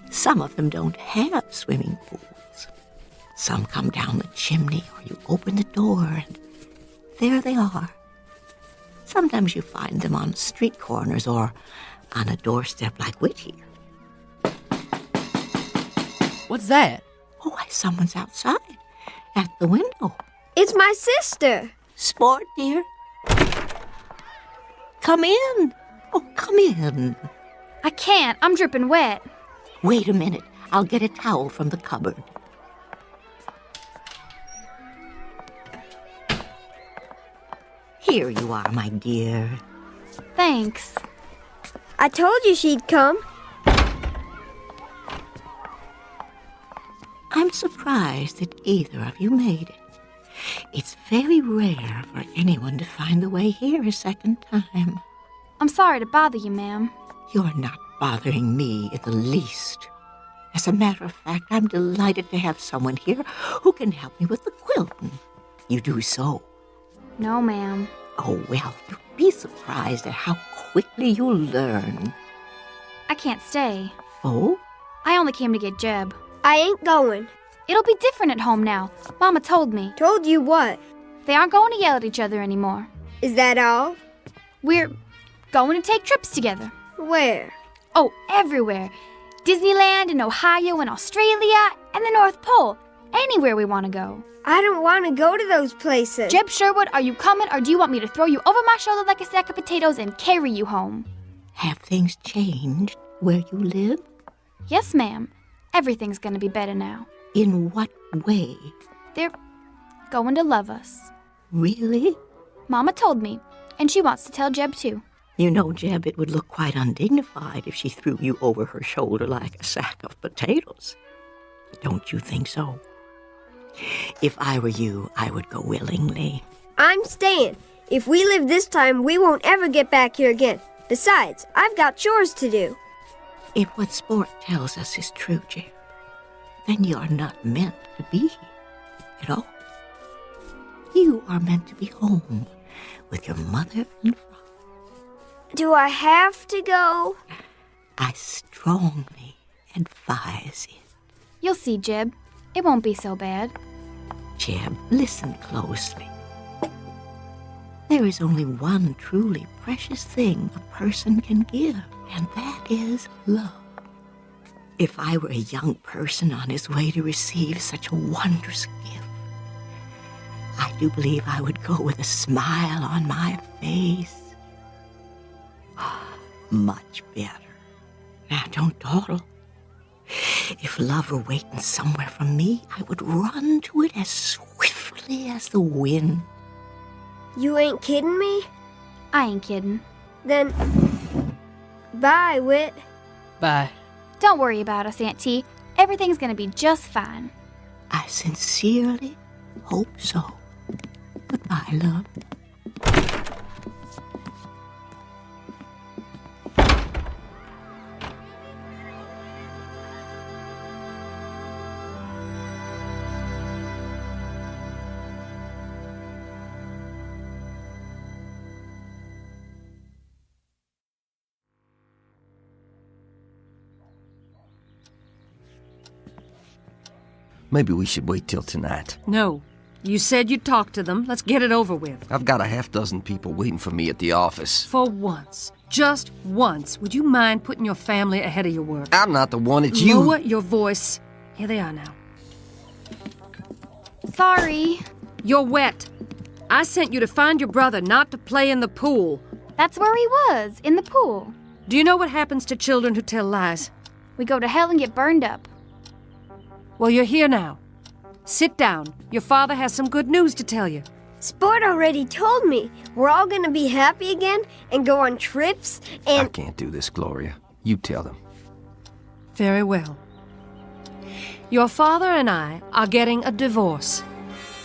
Speaker 3: Some of them don't have swimming pools. Some come down the chimney or you open the door and there they are. Sometimes you find them on street corners or on a doorstep like Witch here.
Speaker 21: What's that?
Speaker 3: Oh, why, someone's outside at the window.
Speaker 16: It's my sister.
Speaker 3: Sport, dear. Come in. Oh, come in.
Speaker 17: I can't. I'm dripping wet.
Speaker 3: Wait a minute. I'll get a towel from the cupboard. Here you are, my dear.
Speaker 17: Thanks.
Speaker 16: I told you she'd come.
Speaker 3: I'm surprised that either of you made it. It's very rare for anyone to find the way here a second time.
Speaker 17: I'm sorry to bother you, ma'am.
Speaker 3: You're not bothering me in the least. As a matter of fact, I'm delighted to have someone here who can help me with the quilting. You do so.
Speaker 17: No, ma'am.
Speaker 3: Oh, well, you'll be surprised at how quickly you'll learn.
Speaker 17: I can't stay.
Speaker 3: Oh?
Speaker 17: I only came to get Jeb.
Speaker 16: I ain't going.
Speaker 17: It'll be different at home now. Mama told me.
Speaker 16: Told you what?
Speaker 17: They aren't going to yell at each other anymore.
Speaker 16: Is that all?
Speaker 17: We're going to take trips together.
Speaker 16: Where?
Speaker 17: Oh, everywhere. Disneyland and Ohio and Australia and the North Pole. Anywhere we want to go.
Speaker 16: I don't want to go to those places.
Speaker 17: Jeb Sherwood, are you coming or do you want me to throw you over my shoulder like a sack of potatoes and carry you home?
Speaker 3: Have things changed where you live?
Speaker 17: Yes, ma'am. Everything's going to be better now.
Speaker 3: In what way?
Speaker 17: They're going to love us.
Speaker 3: Really?
Speaker 17: Mama told me, and she wants to tell Jeb too.
Speaker 3: You know, Jeb, it would look quite undignified if she threw you over her shoulder like a sack of potatoes. Don't you think so? If I were you, I would go willingly.
Speaker 16: I'm staying. If we live this time, we won't ever get back here again. Besides, I've got chores to do.
Speaker 3: If what Sport tells us is true, Jeb, then you're not meant to be here at all. You are meant to be home with your mother and father.
Speaker 16: Do I have to go?
Speaker 3: I strongly advise it.
Speaker 17: You'll see, Jeb. It won't be so bad.
Speaker 3: Jeb, listen closely. There is only one truly precious thing a person can give, and that is love. If I were a young person on his way to receive such a wondrous gift, I do believe I would go with a smile on my face. Much better. Now, don't dawdle. If love were waiting somewhere for me, I would run to it as swiftly as the wind.
Speaker 16: You ain't kidding me?
Speaker 17: I ain't kidding.
Speaker 16: Then, bye, Wit.
Speaker 21: Bye.
Speaker 17: Don't worry about us, Aunt T. Everything's gonna be just fine.
Speaker 3: I sincerely hope so. Goodbye, love.
Speaker 19: Maybe we should wait till tonight.
Speaker 21: No. You said you'd talk to them. Let's get it over with.
Speaker 19: I've got a half dozen people waiting for me at the office.
Speaker 21: For once, just once, would you mind putting your family ahead of your work?
Speaker 19: I'm not the one, it's you.
Speaker 21: Lower your voice. Here they are now.
Speaker 17: Sorry.
Speaker 21: You're wet. I sent you to find your brother, not to play in the pool.
Speaker 17: That's where he was, in the pool.
Speaker 21: Do you know what happens to children who tell lies?
Speaker 17: We go to hell and get burned up.
Speaker 21: Well, you're here now. Sit down. Your father has some good news to tell you.
Speaker 16: Sport already told me we're all gonna be happy again and go on trips and...
Speaker 19: I can't do this, Gloria. You tell them.
Speaker 21: Very well. Your father and I are getting a divorce.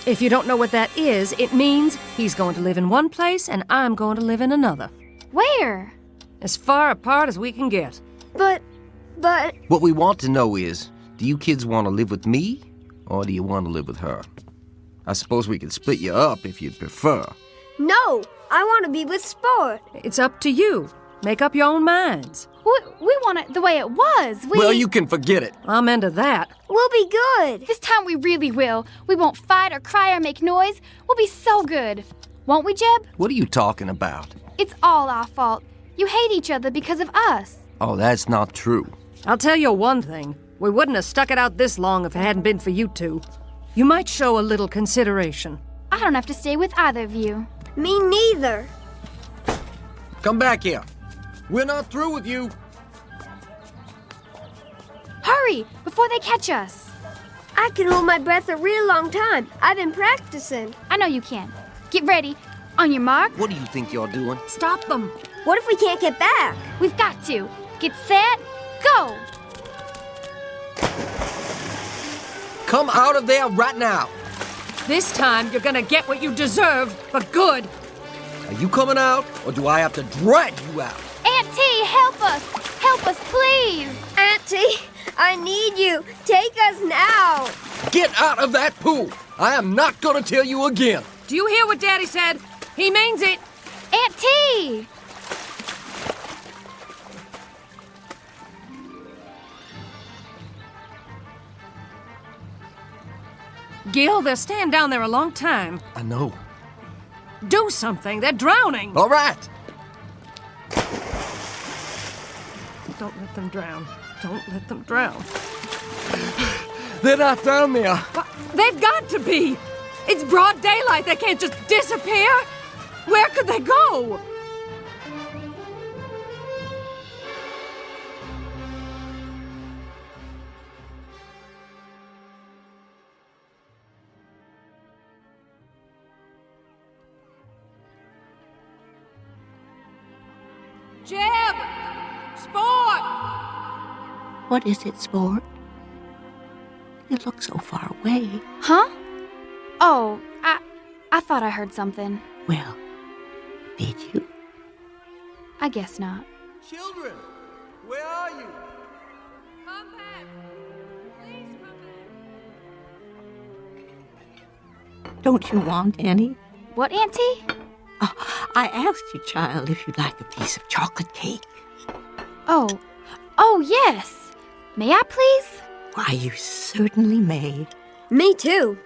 Speaker 21: If you don't know what that is, it means he's going to live in one place and I'm going to live in another.
Speaker 17: Where?
Speaker 21: As far apart as we can get.
Speaker 16: But...
Speaker 19: What we want to know is, do you kids want to live with me, or do you want to live with her? I suppose we could split you up if you'd prefer.
Speaker 16: No, I want to be with Sport.
Speaker 21: It's up to you. Make up your own minds.
Speaker 17: We want it the way it was.
Speaker 19: Well, you can forget it.
Speaker 21: I'm into that.
Speaker 16: We'll be good.
Speaker 17: This time we really will. We won't fight or cry or make noise. We'll be so good. Won't we, Jeb?
Speaker 19: What are you talking about?
Speaker 17: It's all our fault. You hate each other because of us.
Speaker 19: Oh, that's not true.
Speaker 21: I'll tell you one thing. We wouldn't have stuck it out this long if it hadn't been for you two. You might show a little consideration.
Speaker 17: I don't have to stay with either of you.
Speaker 16: Me neither.
Speaker 19: Come back here. We're not through with you.
Speaker 17: Hurry, before they catch us.
Speaker 16: I can hold my breath a real long time. I've been practicing.
Speaker 17: I know you can. Get ready. On your mark.
Speaker 19: What do you think you're doing?
Speaker 21: Stop them.
Speaker 16: What if we can't get back?
Speaker 17: We've got to. Get set, go.
Speaker 19: Come out of there right now.
Speaker 21: This time you're gonna get what you deserve, for good.
Speaker 19: Are you coming out, or do I have to drag you out?
Speaker 17: Auntie, help us. Help us, please.
Speaker 16: Auntie, I need you. Take us now.
Speaker 19: Get out of that pool. I am not going to tell you again.
Speaker 21: Do you hear what Daddy said? He means it.
Speaker 17: Auntie!
Speaker 21: Gil, they're staying down there a long time.
Speaker 19: I know.
Speaker 21: Do something. They're drowning.
Speaker 19: All right.
Speaker 21: Don't let them drown. Don't let them drown.
Speaker 19: They're not down there.
Speaker 21: But they've got to be. It's broad daylight. They can't just disappear. Where could they go? Jeb! Sport!
Speaker 3: What is it, Sport? You look so far away.
Speaker 17: Huh? Oh, I thought I heard something.
Speaker 3: Well, did you?
Speaker 17: I guess not.
Speaker 19: Children, where are you?
Speaker 18: Come back. Please come back.
Speaker 3: Don't you want any?
Speaker 17: What, Auntie?
Speaker 3: Oh, I asked you, child, if you'd like a piece of chocolate cake.
Speaker 17: Oh, yes. May I, please?
Speaker 3: Why, you certainly may.
Speaker 16: Me too.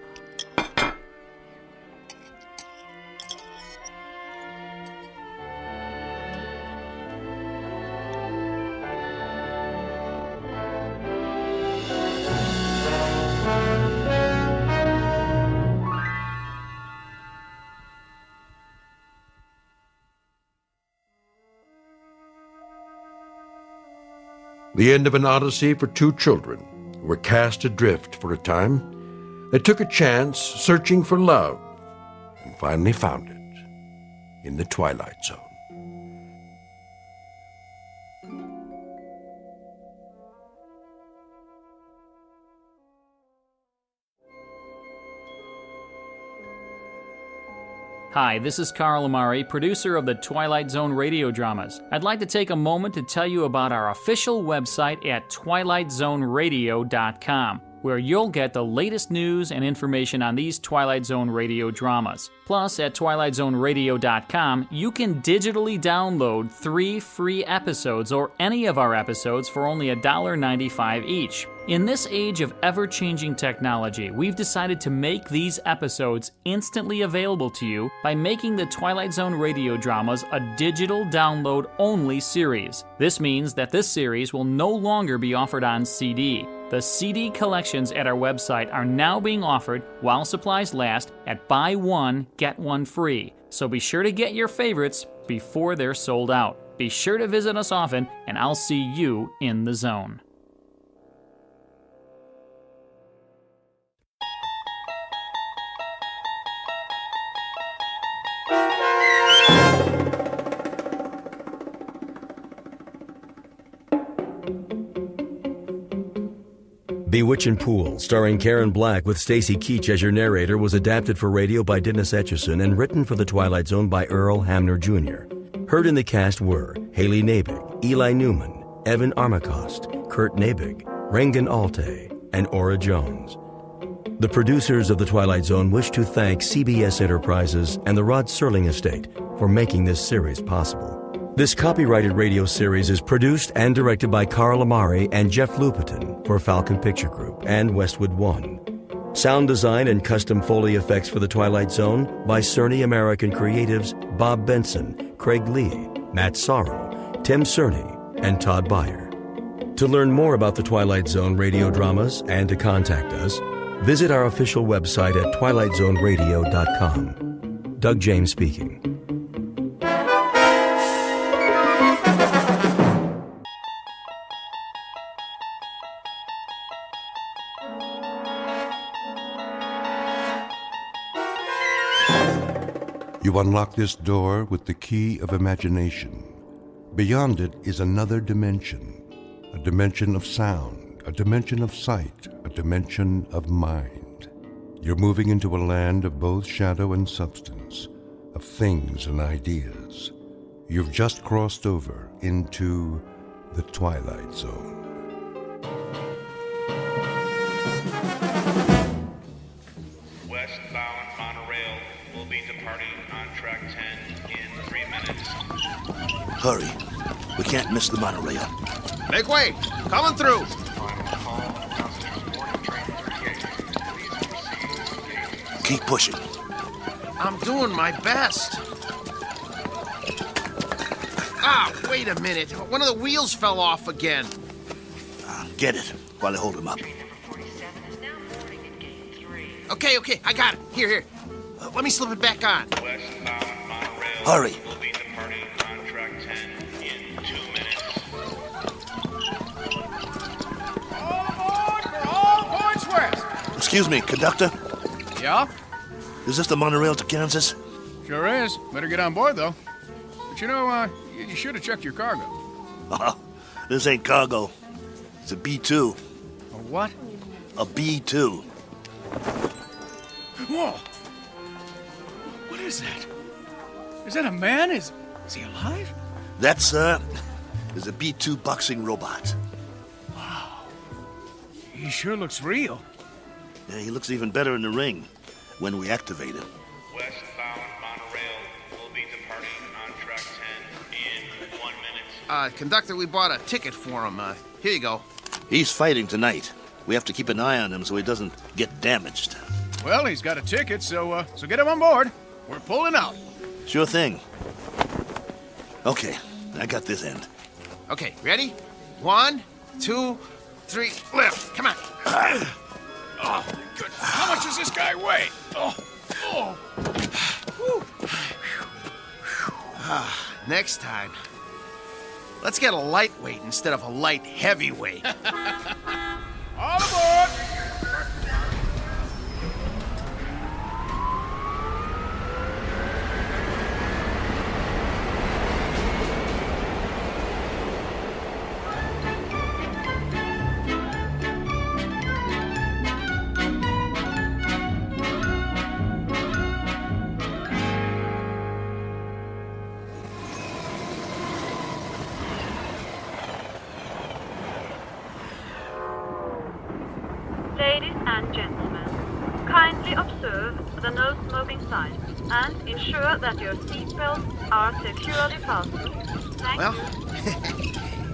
Speaker 2: The end of an odyssey for two children who were cast adrift for a time. They took a chance searching for love and finally found it in the Twilight Zone.
Speaker 14: Hi, this is Carl Amari, producer of the Twilight Zone radio dramas. I'd like to take a moment to tell you about our official website at twilightzoneradio.com, where you'll get the latest news and information on these Twilight Zone radio dramas. Plus, at twilightzoneradio.com, you can digitally download 3 free episodes or any of our episodes for only $1.95 each. In this age of ever-changing technology, we've decided to make these episodes instantly available to you by making the Twilight Zone radio dramas a digital download-only series. This means that this series will no longer be offered on CD. The CD collections at our website are now being offered, while supplies last, at buy one, get one free. So be sure to get your favorites before they're sold out. Be sure to visit us often, and I'll see you in the zone.
Speaker 1: Bewitchin' Pool, starring Karen Black with Stacy Keach as your narrator, was adapted for radio by Dennis Etchison and written for The Twilight Zone by Earl Hamner Jr. Heard in the cast were Haley Nabig, Eli Newman, Evan Armacost, Kurt Nabig, Regan Alte, and Ora Jones. The producers of The Twilight Zone wish to thank CBS Enterprises and the Rod Serling Estate for making this series possible. This copyrighted radio series is produced and directed by Carl Amari and Jeff Lupetin for Falcon Picture Group and Westwood One. Sound design and custom Foley effects for The Twilight Zone by Cerny American Creatives Bob Benson, Craig Lee, Matt Sorrow, Tim Cerny, and Todd Beyer. To learn more about The Twilight Zone radio dramas and to contact us, visit our official website at twilightzoneradio.com. Doug James speaking.
Speaker 2: You unlock this door with the key of imagination. Beyond it is another dimension, a dimension of sound, a dimension of sight, a dimension of mind. You're moving into a land of both shadow and substance, of things and ideas. You've just crossed over into the Twilight Zone.
Speaker 13: Westbound monorail will be departing on track 10 in 3 minutes.
Speaker 22: Hurry. We can't miss the monorail.
Speaker 23: Make way! Coming through!
Speaker 22: Keep pushing.
Speaker 23: I'm doing my best. Ah, wait a minute. One of the wheels fell off again.
Speaker 22: Get it while I hold him up.
Speaker 23: Okay, I got it. Here. Let me slip it back on.
Speaker 22: Hurry.
Speaker 13: Will be departing on track 10 in 2 minutes.
Speaker 23: All aboard for all points west.
Speaker 22: Excuse me, conductor.
Speaker 23: Yeah?
Speaker 22: Is this the monorail to Kansas?
Speaker 23: Sure is. Better get on board, though. But you know, you should have checked your cargo.
Speaker 22: This ain't cargo. It's a B-2.
Speaker 23: A what?
Speaker 22: A B-2.
Speaker 23: Whoa! What is that? Is that a man? Is he alive?
Speaker 22: That, sir, is a B-2 boxing robot.
Speaker 23: Wow. He sure looks real.
Speaker 22: Yeah, he looks even better in the ring when we activate him.
Speaker 13: Westbound monorail will be departing on track 10 in 1 minute.
Speaker 23: Conductor, we bought a ticket for him. Here you go.
Speaker 22: He's fighting tonight. We have to keep an eye on him so he doesn't get damaged.
Speaker 23: Well, he's got a ticket, so get him on board. We're pulling out.
Speaker 22: Sure thing. Okay, I got this end.
Speaker 23: Okay, ready? 1, 2, 3, lift. Come on. Oh, my goodness. How much does this guy weigh? Next time, let's get a lightweight instead of a light heavyweight. All aboard!
Speaker 4: Ladies and gentlemen, kindly observe the no smoking sign and ensure that your seatbelts are securely fastened. Thank
Speaker 23: Well,
Speaker 4: you.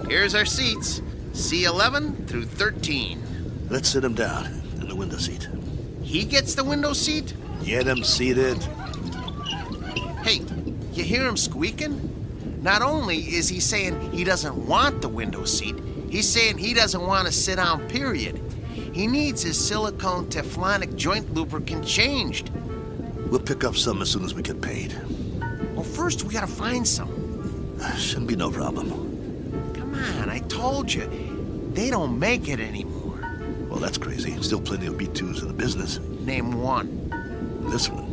Speaker 23: here's our seats. C11 through 13.
Speaker 22: Let's sit him down in the window seat.
Speaker 23: He gets the window seat?
Speaker 22: Get him seated.
Speaker 23: Hey, you hear him squeaking? Not only is he saying he doesn't want the window seat, he's saying he doesn't want to sit down, period. He needs his silicone Teflonic joint lubricant changed.
Speaker 22: We'll pick up some as soon as we get paid.
Speaker 23: Well, first we gotta find some.
Speaker 22: Shouldn't be no problem.
Speaker 23: Come on, I told you. They don't make it anymore.
Speaker 22: Well, that's crazy. Still plenty of B2s in the business.
Speaker 23: Name one.
Speaker 22: This one.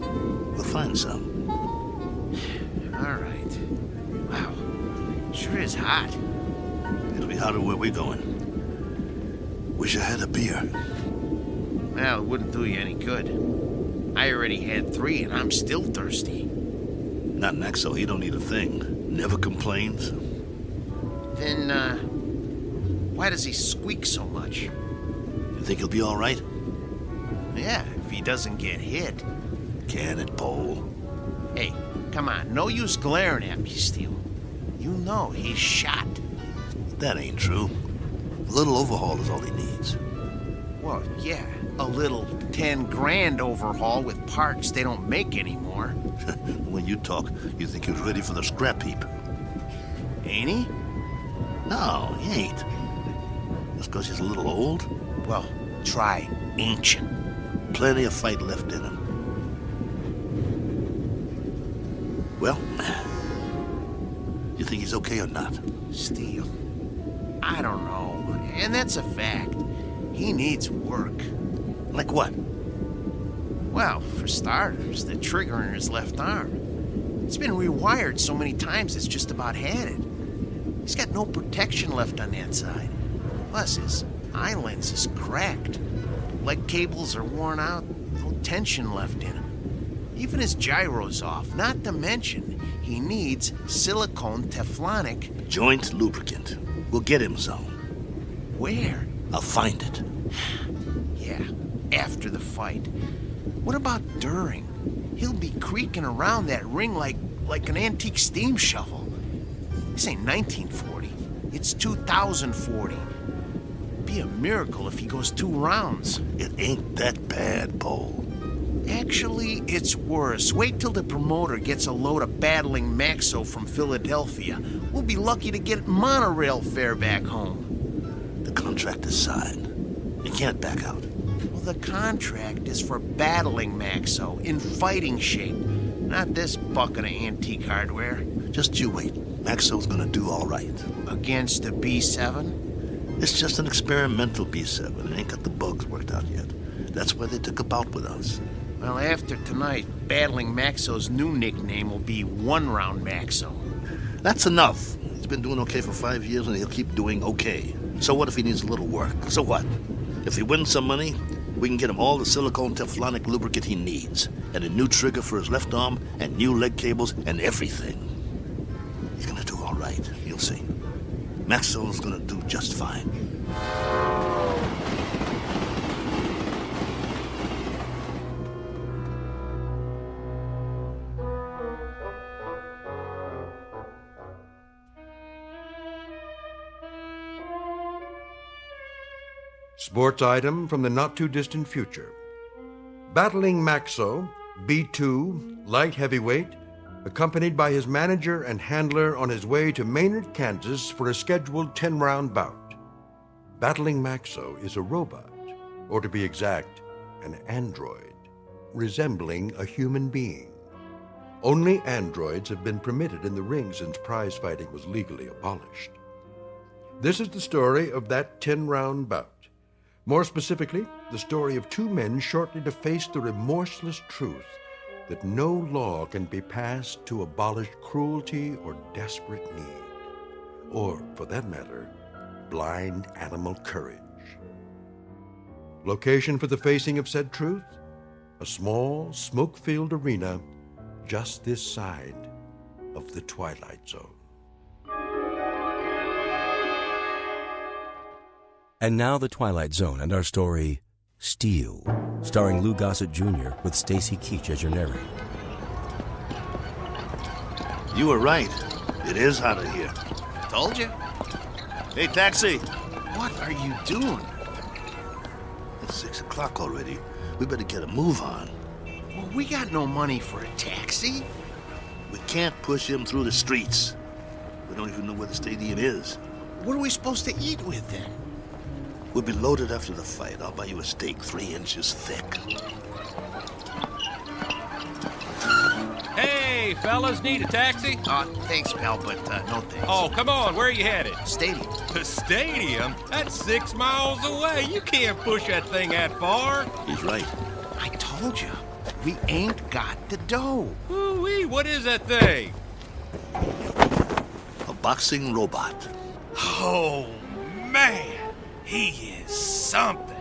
Speaker 22: We'll find some.
Speaker 23: All right. Wow. Sure is hot.
Speaker 22: It'll be hotter where we're going. Wish I had a beer.
Speaker 23: Well, it wouldn't do you any good. I already had 3 and I'm still thirsty.
Speaker 22: Not Maxo. He don't need a thing. Never complains.
Speaker 23: Then, why does he squeak so much?
Speaker 22: You think he'll be all right?
Speaker 23: Yeah, if he doesn't get hit.
Speaker 22: Can it, Pole?
Speaker 23: Hey, come on. No use glaring at me, Steele. You know he's shot.
Speaker 22: That ain't true. A little overhaul is all he needs.
Speaker 23: Well, yeah, a little 10 grand overhaul with parts they don't make anymore.
Speaker 22: When you talk, you think he's ready for the scrap heap.
Speaker 23: Ain't he?
Speaker 22: No, he ain't. Just because he's a little old?
Speaker 23: Well, try ancient.
Speaker 22: Plenty of fight left in him. Well, you think he's okay or not?
Speaker 23: Steele, I don't know. And that's a fact. He needs work.
Speaker 22: Like what?
Speaker 23: Well, for starters, the trigger in his left arm. It's been rewired so many times it's just about had it. He's got no protection left on that side. Plus, his eye lens is cracked. Leg cables are worn out, no tension left in him. Even his gyro's off, not to mention he needs silicone Teflonic
Speaker 22: joint lubricant. We'll get him some.
Speaker 23: Where?
Speaker 22: I'll find it.
Speaker 23: Yeah, after the fight. What about during? He'll be creaking around that ring like an antique steam shovel. This ain't 1940. It's 2040. Be a miracle if he goes 2 rounds.
Speaker 22: It ain't that bad, Paul.
Speaker 23: Actually, it's worse. Wait till the promoter gets a load of battling Maxo from Philadelphia. We'll be lucky to get monorail fare back home.
Speaker 22: The contract is signed. You can't back out.
Speaker 23: Well, the contract is for battling Maxo in fighting shape, not this bucket of antique hardware.
Speaker 22: Just you wait. Maxo's gonna do all right.
Speaker 23: Against a B7?
Speaker 22: It's just an experimental B7. It ain't got the bugs worked out yet. That's why they took a bout with us.
Speaker 23: Well, after tonight, battling Maxo's new nickname will be One Round Maxo.
Speaker 22: That's enough. He's been doing okay for 5 years, and he'll keep doing okay. So what if he needs a little work? So what? If he wins some money, we can get him all the silicone Teflonic lubricant he needs, and a new trigger for his left arm, and new leg cables, and everything. He's gonna do all right. You'll see. Maxwell's gonna do just fine.
Speaker 2: Sports item from the not-too-distant future. Battling Maxo, B2, light heavyweight, accompanied by his manager and handler on his way to Maynard, Kansas for a scheduled 10-round bout. Battling Maxo is a robot, or to be exact, an android, resembling a human being. Only androids have been permitted in the ring since prize fighting was legally abolished. This is the story of that 10-round bout. More specifically, the story of 2 men shortly to face the remorseless truth that no law can be passed to abolish cruelty or desperate need, or, for that matter, blind animal courage. Location for the facing of said truth? A small, smoke-filled arena just this side of the Twilight Zone.
Speaker 1: And now the Twilight Zone and our story, Steel, starring Lou Gossett Jr. with Stacy Keach as your narrator.
Speaker 22: You were right. It is hotter here.
Speaker 23: Told you.
Speaker 22: Hey, taxi!
Speaker 23: What are you doing?
Speaker 22: It's 6 o'clock already. We better get a move on.
Speaker 23: Well, we got no money for a taxi.
Speaker 22: We can't push him through the streets. We don't even know where the stadium is.
Speaker 23: What are we supposed to eat with then?
Speaker 22: We'll be loaded after the fight. I'll buy you a steak 3 inches thick.
Speaker 9: Hey, fellas, need a taxi?
Speaker 23: Thanks, pal, but no thanks.
Speaker 9: Oh, come on, where are you headed?
Speaker 23: Stadium.
Speaker 9: The stadium? That's 6 miles away. You can't push that thing that far.
Speaker 22: He's right.
Speaker 23: I told you, we ain't got the dough.
Speaker 9: Ooh-wee, what is that thing?
Speaker 22: A boxing robot.
Speaker 9: Oh, man, he is something.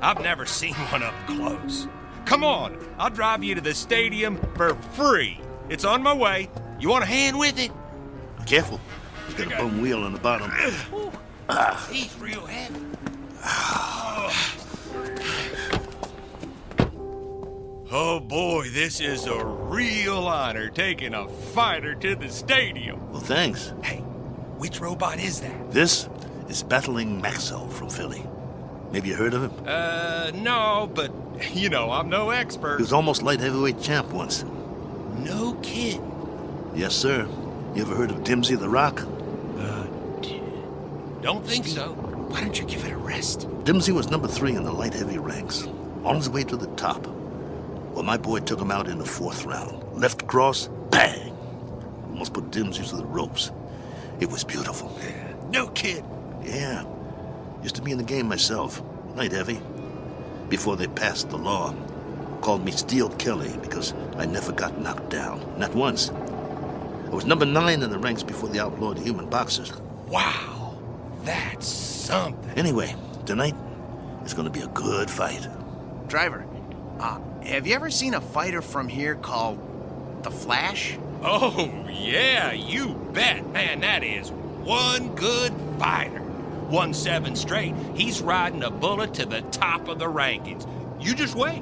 Speaker 9: I've never seen one up close. Come on, I'll drive you to the stadium for free. It's on my way. You want a hand with it?
Speaker 22: Careful. He's got a bum wheel on the bottom.
Speaker 9: He's real heavy. Oh boy, this is a real honor taking a fighter to the stadium.
Speaker 22: Well, thanks.
Speaker 9: Hey, which robot is that?
Speaker 22: This is Battling Maxo from Philly. Maybe you heard of him?
Speaker 9: No, but you know, I'm no expert.
Speaker 22: He was almost light heavyweight champ once.
Speaker 9: No kid.
Speaker 22: Yes, sir. You ever heard of Dimsy the Rock?
Speaker 9: Don't think so.
Speaker 23: Why don't you give it a rest?
Speaker 22: Dimsy was number 3 in the light heavy ranks, on his way to the top. Well, my boy took him out in the 4th round. Left cross, bang! Almost put Dimsy to the ropes. It was beautiful.
Speaker 9: No kid.
Speaker 22: Yeah. Used to be in the game myself. Light heavy. Before they passed the law. Called me Steel Kelly because I never got knocked down. Not once. I was number 9 in the ranks before they outlawed human boxers.
Speaker 9: Wow. That's something.
Speaker 22: Anyway, tonight is going to be a good fight.
Speaker 23: Driver, have you ever seen a fighter from here called The Flash?
Speaker 9: Oh, yeah, you bet. Man, that is one good fighter. Won 7 straight. He's riding a bullet to the top of the rankings. You just wait.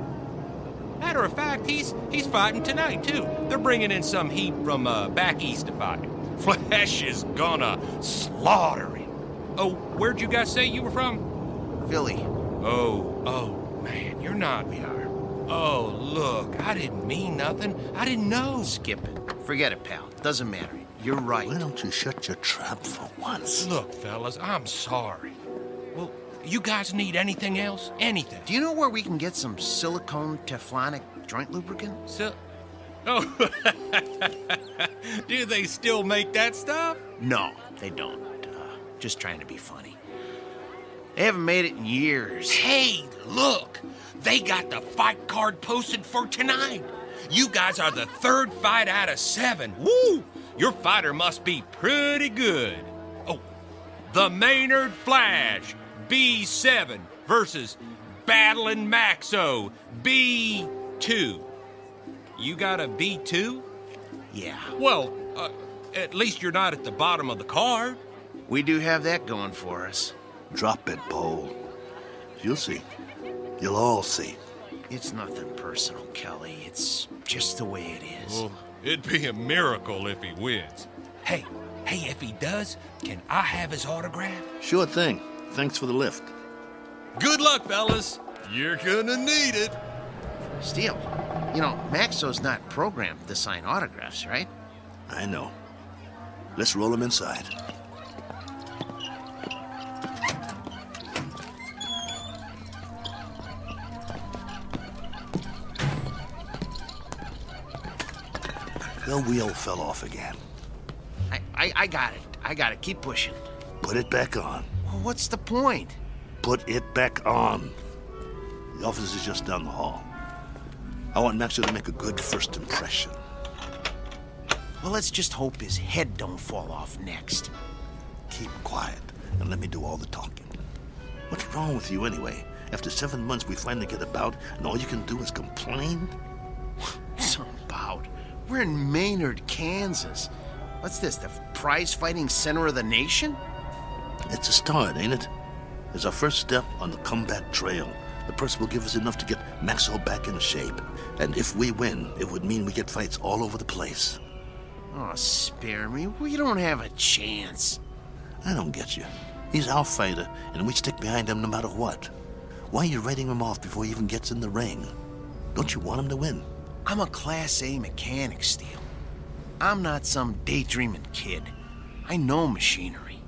Speaker 9: Matter of fact, he's fighting tonight, too. They're bringing in some heat from back east to fight. Flash is gonna slaughter him. Oh, where'd you guys say you were from?
Speaker 23: Philly.
Speaker 9: Oh, man, you're not.
Speaker 23: We are.
Speaker 9: Oh, look, I didn't mean nothing. I didn't know.
Speaker 23: Skip it. Forget it, pal. Doesn't matter. You're right.
Speaker 22: Why don't you shut your trap for once?
Speaker 9: Look, fellas, I'm sorry. Well, you guys need anything else? Anything?
Speaker 23: Do you know where we can get some silicone teflonic joint lubricant?
Speaker 9: Oh, do they still make that stuff?
Speaker 23: No, they don't. Just trying to be funny. They haven't made it in years.
Speaker 9: Hey, look! They got the fight card posted for tonight. You guys are the 3rd fight out of 7. Woo! Your fighter must be pretty good. Oh, the Maynard Flash, B7 versus Battling Maxo, B2. You got a B2?
Speaker 23: Yeah.
Speaker 9: Well, at least you're not at the bottom of the card.
Speaker 23: We do have that going for us.
Speaker 22: Drop it, Bo. You'll see. You'll all see.
Speaker 23: It's nothing personal, Kelly. It's just the way it is.
Speaker 9: Well, it'd be a miracle if he wins. Hey, if he does, can I have his autograph?
Speaker 22: Sure thing. Thanks for the lift.
Speaker 9: Good luck, fellas. You're gonna need it.
Speaker 23: Steele, you know, Maxo's not programmed to sign autographs, right?
Speaker 22: I know. Let's roll him inside. The wheel fell off again.
Speaker 23: I got it. I got it. Keep pushing.
Speaker 22: Put it back on.
Speaker 23: Well, what's the point?
Speaker 22: Put it back on. The office is just down the hall. I want Maxo to make a good first impression.
Speaker 23: Well, let's just hope his head don't fall off next.
Speaker 22: Keep quiet and let me do all the talking. What's wrong with you anyway? After 7 months, we finally get a bout, and all you can do is complain?
Speaker 23: Some bout? We're in Maynard, Kansas. What's this, the prize-fighting center of the nation?
Speaker 22: It's a start, ain't it? It's our first step on the comeback trail. The purse will give us enough to get Maxwell back in shape. And if we win, it would mean we get fights all over the place.
Speaker 23: Oh, spare me. We don't have a chance.
Speaker 22: I don't get you. He's our fighter, and we stick behind him no matter what. Why are you writing him off before he even gets in the ring? Don't you want him to win?
Speaker 23: I'm a Class A mechanic, Steele. I'm not some daydreaming kid. I know machinery.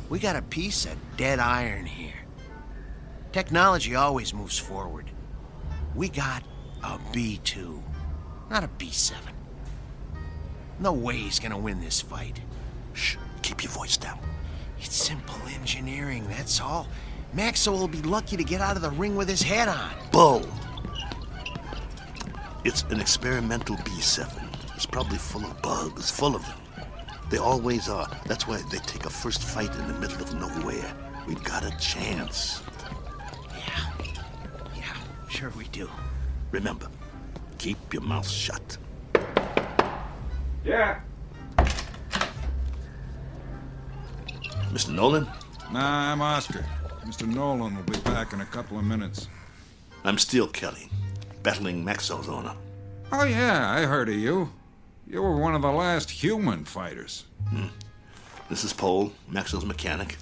Speaker 23: We got a piece of dead iron here. Technology always moves forward. We got a B2, not a B7. No way he's gonna win this fight.
Speaker 22: Shh, keep your voice down.
Speaker 23: It's simple engineering, that's all. Maxwell will be lucky to get out of the ring with his head on.
Speaker 22: Bull! It's an experimental B7. It's probably full of bugs, full of them. They always are. That's why they take a first fight in the middle of nowhere. We've got a chance.
Speaker 23: Yeah, sure we do.
Speaker 22: Remember, keep your mouth shut.
Speaker 5: Yeah.
Speaker 22: Mr. Nolan?
Speaker 5: Nah, I'm Oscar. Mr. Nolan will be back in a couple of minutes.
Speaker 22: I'm Steele Kelly, battling Maxwell's owner.
Speaker 5: Oh, yeah, I heard of you. You were one of the last human fighters.
Speaker 22: This is Paul, Maxwell's mechanic.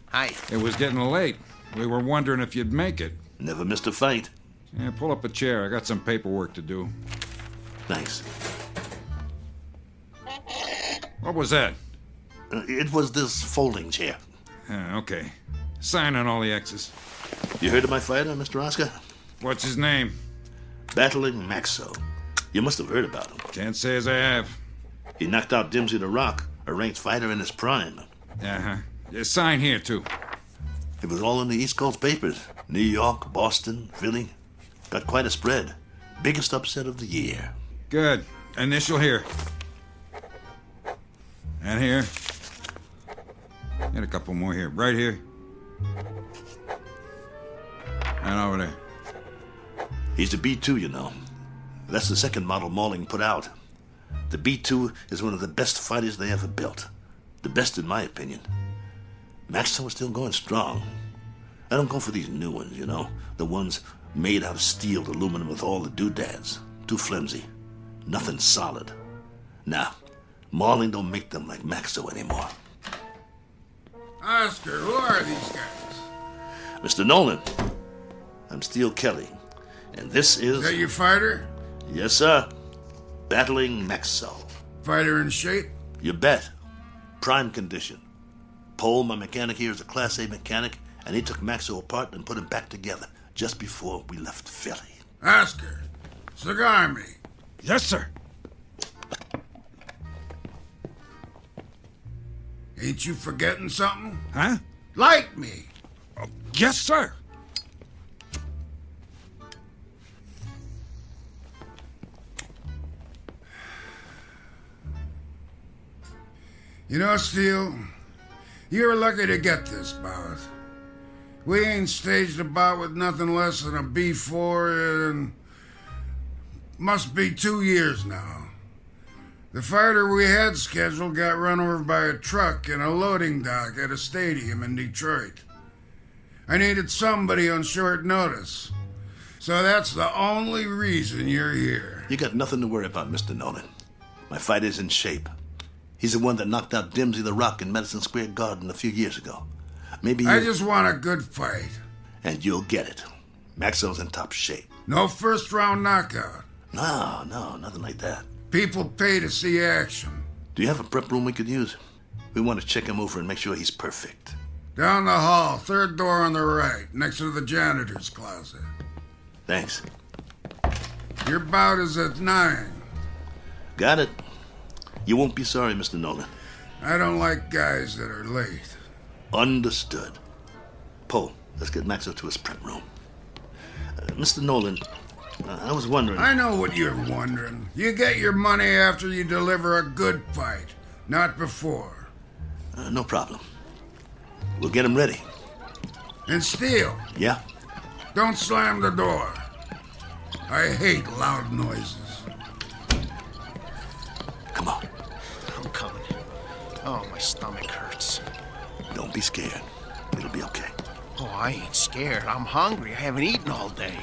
Speaker 23: Hi.
Speaker 5: It was getting late. We were wondering if you'd make it.
Speaker 22: Never missed a fight.
Speaker 5: Yeah, pull up a chair. I got some paperwork to do.
Speaker 22: Thanks.
Speaker 5: What was that?
Speaker 22: It was this folding chair.
Speaker 5: Okay. Sign on all the X's.
Speaker 22: You heard of my fighter, Mr. Oscar?
Speaker 5: What's his name?
Speaker 22: Battling Maxwell. You must have heard about him.
Speaker 5: Can't say as I have.
Speaker 22: He knocked out Dimsey the Rock, a ranked fighter in his prime.
Speaker 5: Uh-huh. Yeah, sign here, too.
Speaker 22: It was all in the East Coast papers. New York, Boston, Philly. Got quite a spread. Biggest upset of the year.
Speaker 5: Good. Initial here. And here. And a couple more here. Right here. And over there.
Speaker 22: He's the B2, you know. That's the second model Malling put out. The B2 is one of the best fighters they ever built. The best in my opinion. Maxwell is still going strong. I don't go for these new ones, you know. The ones made out of steel, aluminum with all the doodads. Too flimsy. Nothing solid. Nah, Malling don't make them like Maxwell anymore.
Speaker 5: Oscar, who are these guys?
Speaker 22: Mr. Nolan, I'm Steele Kelly, and this is...
Speaker 5: Is that your fighter?
Speaker 22: Yes, sir. Battling Maxwell.
Speaker 5: Fighter in shape?
Speaker 22: You bet. Prime condition. Paul, my mechanic here, is a Class A mechanic, and he took Maxwell apart and put him back together just before we left Philly.
Speaker 5: Oscar, cigar me. Yes, sir. Ain't you forgetting something? Huh? Light me. Oh, yes, sir. You know, Steele, you were lucky to get this bout. We ain't staged a bout with nothing less than a B4 in must be 2 years now. The fighter we had scheduled got run over by a truck in a loading dock at a stadium in Detroit. I needed somebody on short notice. So that's the only reason you're here.
Speaker 22: You got nothing to worry about, Mr. Nolan. My fighter's in shape. He's the one that knocked out Dimsey the Rock in Madison Square Garden a few years ago. Maybe you...
Speaker 5: I just want a good fight.
Speaker 22: And you'll get it. Maxwell's in top shape.
Speaker 5: No first-round knockout.
Speaker 22: No, nothing like that.
Speaker 5: People pay to see action.
Speaker 22: Do you have a prep room we could use? We want to check him over and make sure he's perfect.
Speaker 5: Down the hall, third door on the right, next to the janitor's closet.
Speaker 22: Thanks.
Speaker 5: Your bout is at 9.
Speaker 22: Got it. You won't be sorry, Mr. Nolan.
Speaker 5: I don't like guys that are late.
Speaker 22: Understood. Poe, let's get Maxwell to his prep room. Mr. Nolan, I was wondering...
Speaker 5: I know what you're wondering. You get your money after you deliver a good fight, not before.
Speaker 22: No problem. We'll get him ready.
Speaker 5: And Steele.
Speaker 22: Yeah?
Speaker 5: Don't slam the door. I hate loud noises.
Speaker 22: Come on.
Speaker 23: I'm coming. Oh, my stomach hurts.
Speaker 22: Don't be scared. It'll be okay.
Speaker 23: Oh, I ain't scared. I'm hungry. I haven't eaten all day.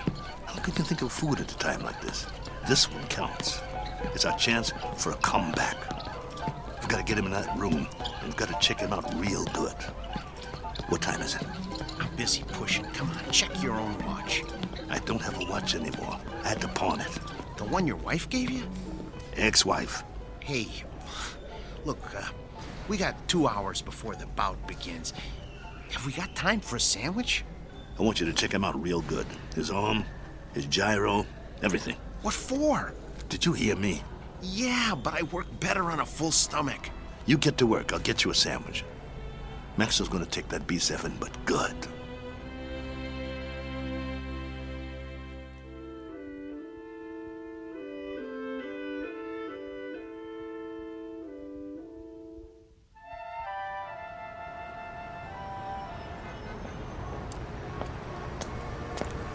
Speaker 22: How can you think of food at a time like this? This one counts. It's our chance for a comeback. We've got to get him in that room, and we've got to check him out real good. What time is it?
Speaker 23: I'm busy pushing. Come on, check your own watch.
Speaker 22: I don't have a watch anymore. I had to pawn it.
Speaker 23: The one your wife gave you?
Speaker 22: Ex-wife.
Speaker 23: Hey, look, we got 2 hours before the bout begins. Have we got time for a sandwich?
Speaker 22: I want you to check him out real good. His arm, his gyro, everything.
Speaker 23: What for?
Speaker 22: Did you hear me?
Speaker 23: Yeah, but I work better on a full stomach.
Speaker 22: You get to work. I'll get you a sandwich. Maxwell's gonna take that B7, but good.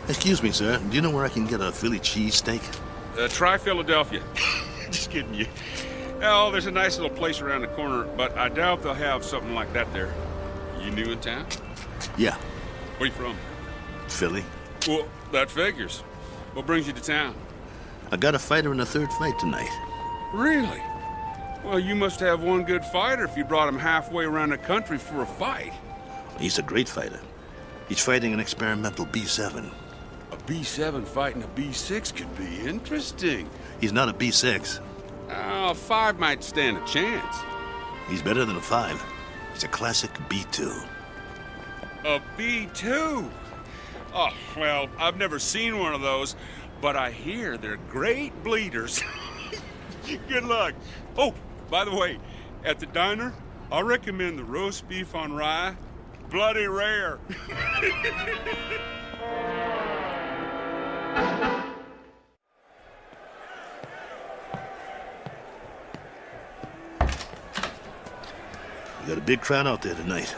Speaker 22: Excuse me, sir. Do you know where I can get a Philly cheesesteak?
Speaker 7: Try Philadelphia. Just kidding you. Oh, there's a nice little place around the corner, but I doubt they'll have something like that there. You new in town?
Speaker 22: Yeah.
Speaker 7: Where you from?
Speaker 22: Philly.
Speaker 7: Well, that figures. What brings you to town?
Speaker 22: I got a fighter in the third fight tonight.
Speaker 7: Really? Well, you must have one good fighter if you brought him halfway around the country for a fight.
Speaker 22: He's a great fighter. He's fighting an experimental B7.
Speaker 7: A B7 fighting a B6 could be interesting.
Speaker 22: He's not a B6.
Speaker 7: A 5 might stand a chance.
Speaker 22: He's better than a 5. He's a classic B2.
Speaker 7: A B2? Oh, well, I've never seen one of those, but I hear they're great bleeders. Good luck. Oh, by the way, at the diner, I recommend the roast beef on rye. Bloody rare.
Speaker 22: We got a big crowd out there tonight.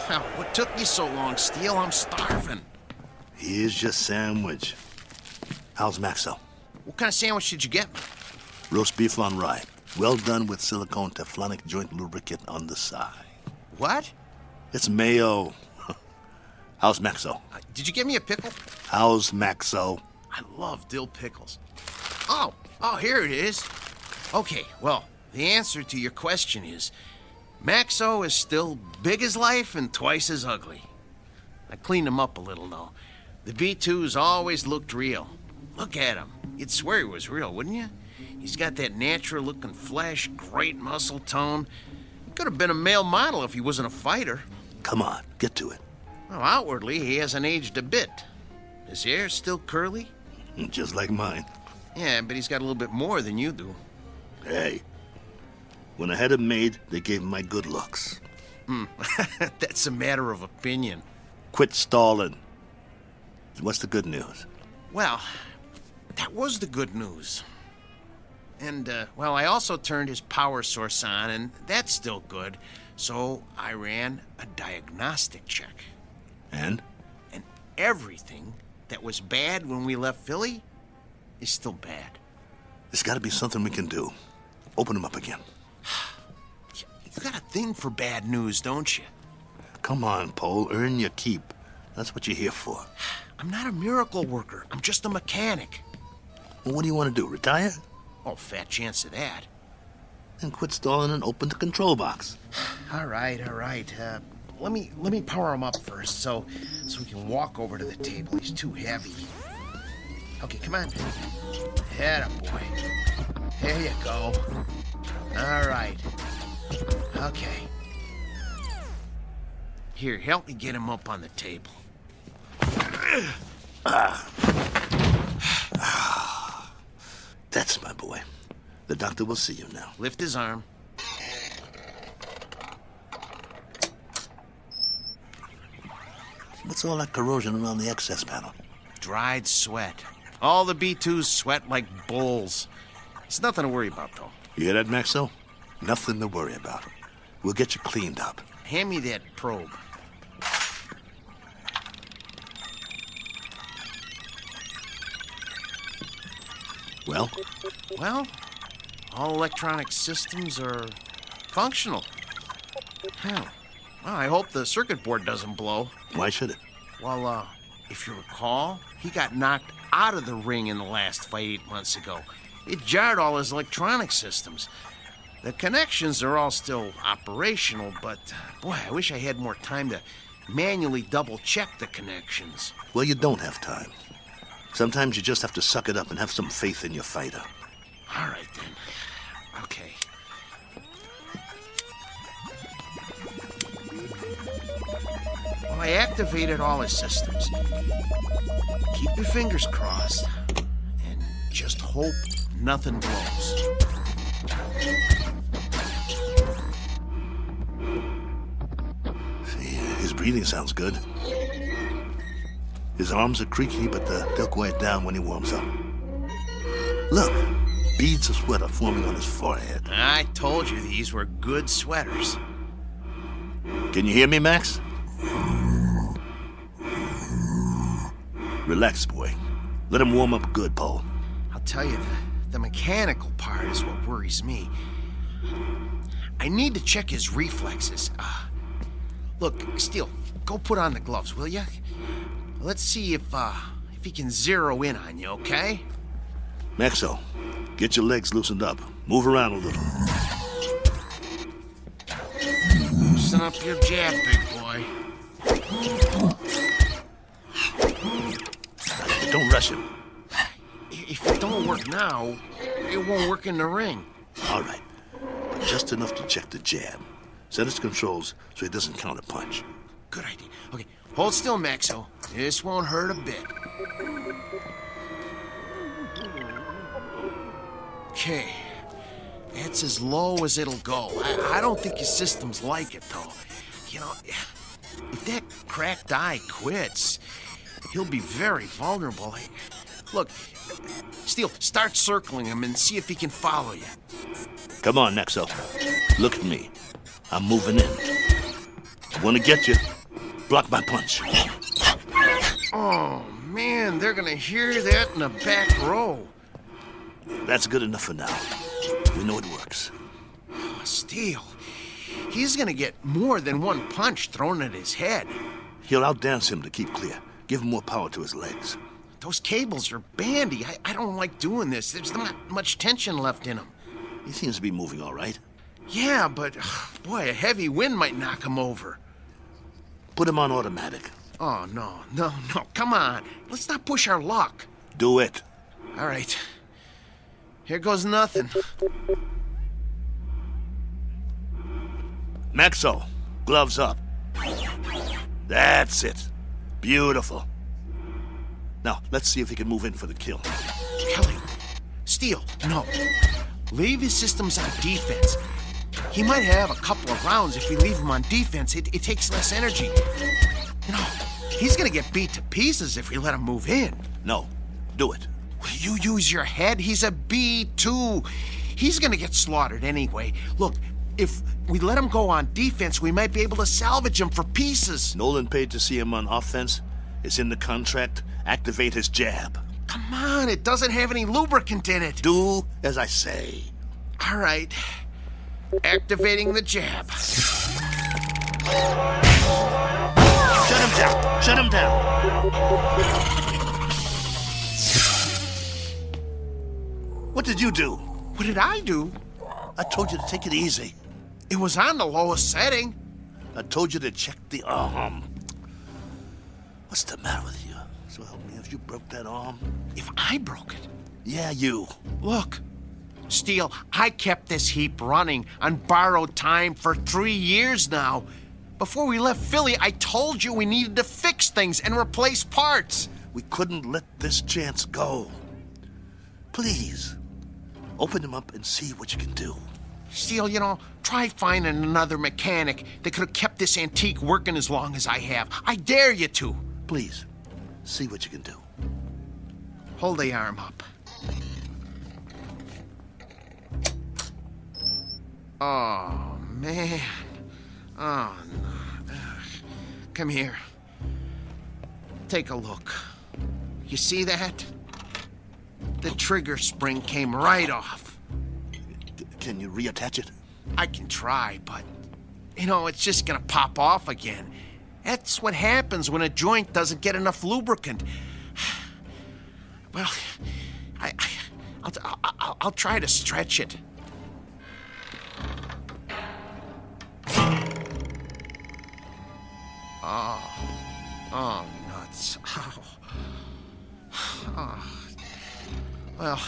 Speaker 23: Well, what took you so long, Steele? I'm starving.
Speaker 22: Here's your sandwich. How's Maxo?
Speaker 23: What kind of sandwich did you get me?
Speaker 22: Roast beef on rye. Well done with silicone Teflonic joint lubricant on the side.
Speaker 23: What?
Speaker 22: It's mayo. How's Maxo?
Speaker 23: Did you give me a pickle?
Speaker 22: How's Maxo?
Speaker 23: I love dill pickles. Oh, here it is. Okay, well, the answer to your question is Maxo is still big as life and twice as ugly. I cleaned him up a little, though. The B2's always looked real. Look at him. You'd swear he was real, wouldn't you? He's got that natural-looking flesh, great muscle tone. He could have been a male model if he wasn't a fighter.
Speaker 22: Come on, get to it.
Speaker 23: Well, outwardly, he hasn't aged a bit. His hair's still curly.
Speaker 22: Just like mine.
Speaker 23: Yeah, but he's got a little bit more than you do.
Speaker 22: Hey, when I had him made, they gave him my good looks.
Speaker 23: That's a matter of opinion.
Speaker 22: Quit stalling. What's the good news?
Speaker 23: Well, that was the good news. And, well, I also turned his power source on, and that's still good. So I ran a diagnostic check.
Speaker 22: And?
Speaker 23: And everything that was bad when we left Philly is still bad.
Speaker 22: There's got to be something we can do. Open him up again.
Speaker 23: You got a thing for bad news, don't you?
Speaker 22: Come on, Pole. Earn your keep. That's what you're here for.
Speaker 23: I'm not a miracle worker. I'm just a mechanic.
Speaker 22: Well, what do you want to do, retire?
Speaker 23: Oh, fat chance of that.
Speaker 22: Then quit stalling and open the control box.
Speaker 23: All right. Let me power him up first, so we can walk over to the table. He's too heavy. Okay, come on. Atta boy. There you go. All right. Okay. Here, help me get him up on the table.
Speaker 22: That's my boy. The doctor will see you now.
Speaker 23: Lift his arm.
Speaker 22: What's all that corrosion around the access panel?
Speaker 23: Dried sweat. All the B2s sweat like bulls. It's nothing to worry about, though.
Speaker 22: You hear that, Maxo? Nothing to worry about. We'll get you cleaned up.
Speaker 23: Hand me that probe.
Speaker 22: Well?
Speaker 23: Well, all electronic systems are functional. Huh. Well, I hope the circuit board doesn't blow.
Speaker 22: Why should it?
Speaker 23: Well, if you recall, he got knocked out of the ring in the last fight 8 months ago. It jarred all his electronic systems. The connections are all still operational, but boy, I wish I had more time to manually double-check the connections.
Speaker 22: Well, you don't have time. Sometimes you just have to suck it up and have some faith in your fighter.
Speaker 23: All right, then. Okay. Well, I activated all his systems. Keep your fingers crossed and just hope nothing blows.
Speaker 22: See, his breathing sounds good. His arms are creaky, but they'll quiet down when he warms up. Look, beads of sweat are forming on his forehead.
Speaker 23: I told you these were good sweaters.
Speaker 22: Can you hear me, Max? Relax, boy. Let him warm up good, Paul.
Speaker 23: I'll tell you, the mechanical part is what worries me. I need to check his reflexes. Look, Steele, go put on the gloves, will you? Let's see if he can zero in on you, okay?
Speaker 22: Maxo, get your legs loosened up. Move around a little.
Speaker 23: Loosen up your jab, big boy.
Speaker 22: Don't rush him.
Speaker 23: If it don't work now, it won't work in the ring.
Speaker 22: All right. But just enough to check the jab. Set his controls so he doesn't counter punch.
Speaker 23: Good idea. Okay, hold still, Maxo. This won't hurt a bit. Okay. That's as low as it'll go. I don't think his systems like it, though. You know, if that cracked eye quits, he'll be very vulnerable. Look, Steele, start circling him and see if he can follow you.
Speaker 22: Come on, Nexo. Look at me. I'm moving in. Want to get you? Block my punch.
Speaker 23: Oh, man, they're gonna hear that in the back row.
Speaker 22: That's good enough for now. We know it works.
Speaker 23: Oh, Steele, he's gonna get more than one punch thrown at his head.
Speaker 22: He'll outdance him to keep clear. Give him more power to his legs.
Speaker 23: Those cables are bandy. I don't like doing this. There's not much tension left in him.
Speaker 22: He seems to be moving all right.
Speaker 23: Yeah, but, boy, a heavy wind might knock him over.
Speaker 22: Put him on automatic.
Speaker 23: Oh, no. Come on. Let's not push our luck.
Speaker 22: Do it.
Speaker 23: All right. Here goes nothing.
Speaker 22: Maxo, gloves up. That's it. Beautiful. Now, let's see if he can move in for the kill.
Speaker 23: Kelly, Steele, no. Leave his systems on defense. He might have a couple of rounds if we leave him on defense. It takes less energy. You know, he's gonna get beat to pieces if we let him move in.
Speaker 22: No, do it.
Speaker 23: You use your head? He's a B2. He's gonna get slaughtered anyway. Look, if we let him go on defense, we might be able to salvage him for pieces.
Speaker 22: Nolan paid to see him on offense. It's in the contract. Activate his jab.
Speaker 23: Come on, it doesn't have any lubricant in it.
Speaker 22: Do as I say.
Speaker 23: All right. Activating the jab.
Speaker 22: Shut him down! Shut him down! What did you do?
Speaker 23: What did I do?
Speaker 22: I told you to take it easy.
Speaker 23: It was on the lowest setting.
Speaker 22: I told you to check the arm. What's the matter with you? So help me if you broke that arm.
Speaker 23: If I broke it?
Speaker 22: Yeah, you.
Speaker 23: Look, Steele, I kept this heap running on borrowed time for 3 years now. Before we left Philly, I told you we needed to fix things and replace parts.
Speaker 22: We couldn't let this chance go. Please, open them up and see what you can do.
Speaker 23: Steele, you know, try finding another mechanic that could have kept this antique working as long as I have. I dare you to.
Speaker 22: Please, see what you can do.
Speaker 23: Hold the arm up. Oh, man. Oh, no. Come here. Take a look. You see that? The trigger spring came right off.
Speaker 22: Can you reattach it?
Speaker 23: I can try, but You know, it's just gonna pop off again. That's what happens when a joint doesn't get enough lubricant. Well, I'll try to stretch it. Oh, nuts. Oh. Well,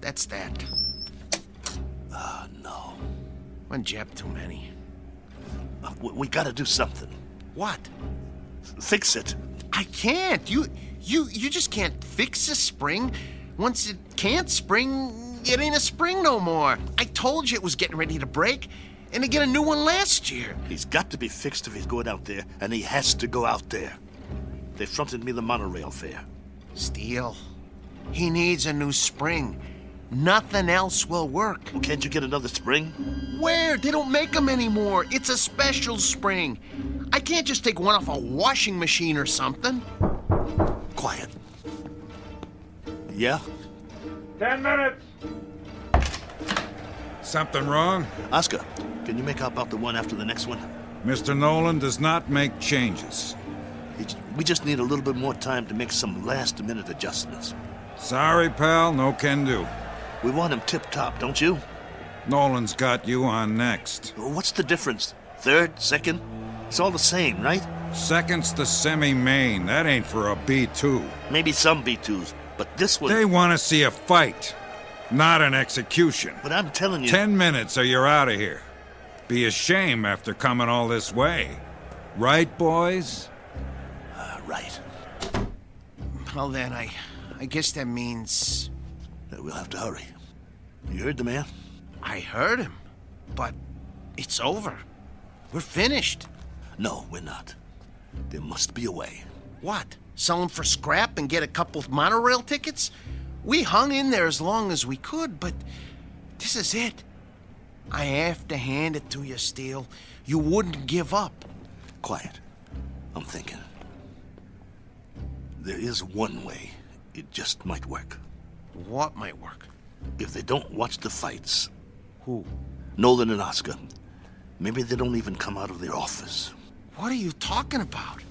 Speaker 23: that's that.
Speaker 22: No.
Speaker 23: One jab too many.
Speaker 22: We gotta do something.
Speaker 23: What?
Speaker 22: Fix it.
Speaker 23: I can't. You just can't fix a spring. Once it can't spring, it ain't a spring no more. I told you it was getting ready to break, and to get a new one last year.
Speaker 22: He's got to be fixed if he's going out there, and he has to go out there. They fronted me the monorail fare.
Speaker 23: Steele, he needs a new spring. Nothing else will work.
Speaker 22: Well, can't you get another spring?
Speaker 23: Where? They don't make them anymore. It's a special spring. I can't just take one off a washing machine or something.
Speaker 22: Quiet. Yeah?
Speaker 8: 10 minutes.
Speaker 10: Something wrong?
Speaker 22: Oscar, can you make out about the one after the next one?
Speaker 10: Mr. Nolan does not make changes.
Speaker 22: We just need a little bit more time to make some last-minute adjustments.
Speaker 10: Sorry, pal, no can do.
Speaker 22: We want him tip-top, don't you?
Speaker 10: Nolan's got you on next.
Speaker 22: What's the difference? Third? Second? It's all the same, right?
Speaker 10: Second's the semi-main. That ain't for a B2.
Speaker 22: Maybe some B2s, but this one...
Speaker 10: They want to see a fight, not an execution.
Speaker 22: But I'm telling you...
Speaker 10: 10 minutes or you're out of here. Be a shame after coming all this way. Right, boys?
Speaker 22: Right.
Speaker 23: Well then, I guess that means...
Speaker 22: We'll have to hurry. You heard the man?
Speaker 23: I heard him, but it's over. We're finished.
Speaker 22: No, we're not. There must be a way.
Speaker 23: What? Sell them for scrap and get a couple of monorail tickets? We hung in there as long as we could, but this is it. I have to hand it to you, Steele. You wouldn't give up.
Speaker 22: Quiet. I'm thinking. There is one way. It just might work.
Speaker 23: What might work?
Speaker 22: If they don't watch the fights.
Speaker 23: Who?
Speaker 22: Nolan and Oscar. Maybe they don't even come out of their office.
Speaker 23: What are you talking about?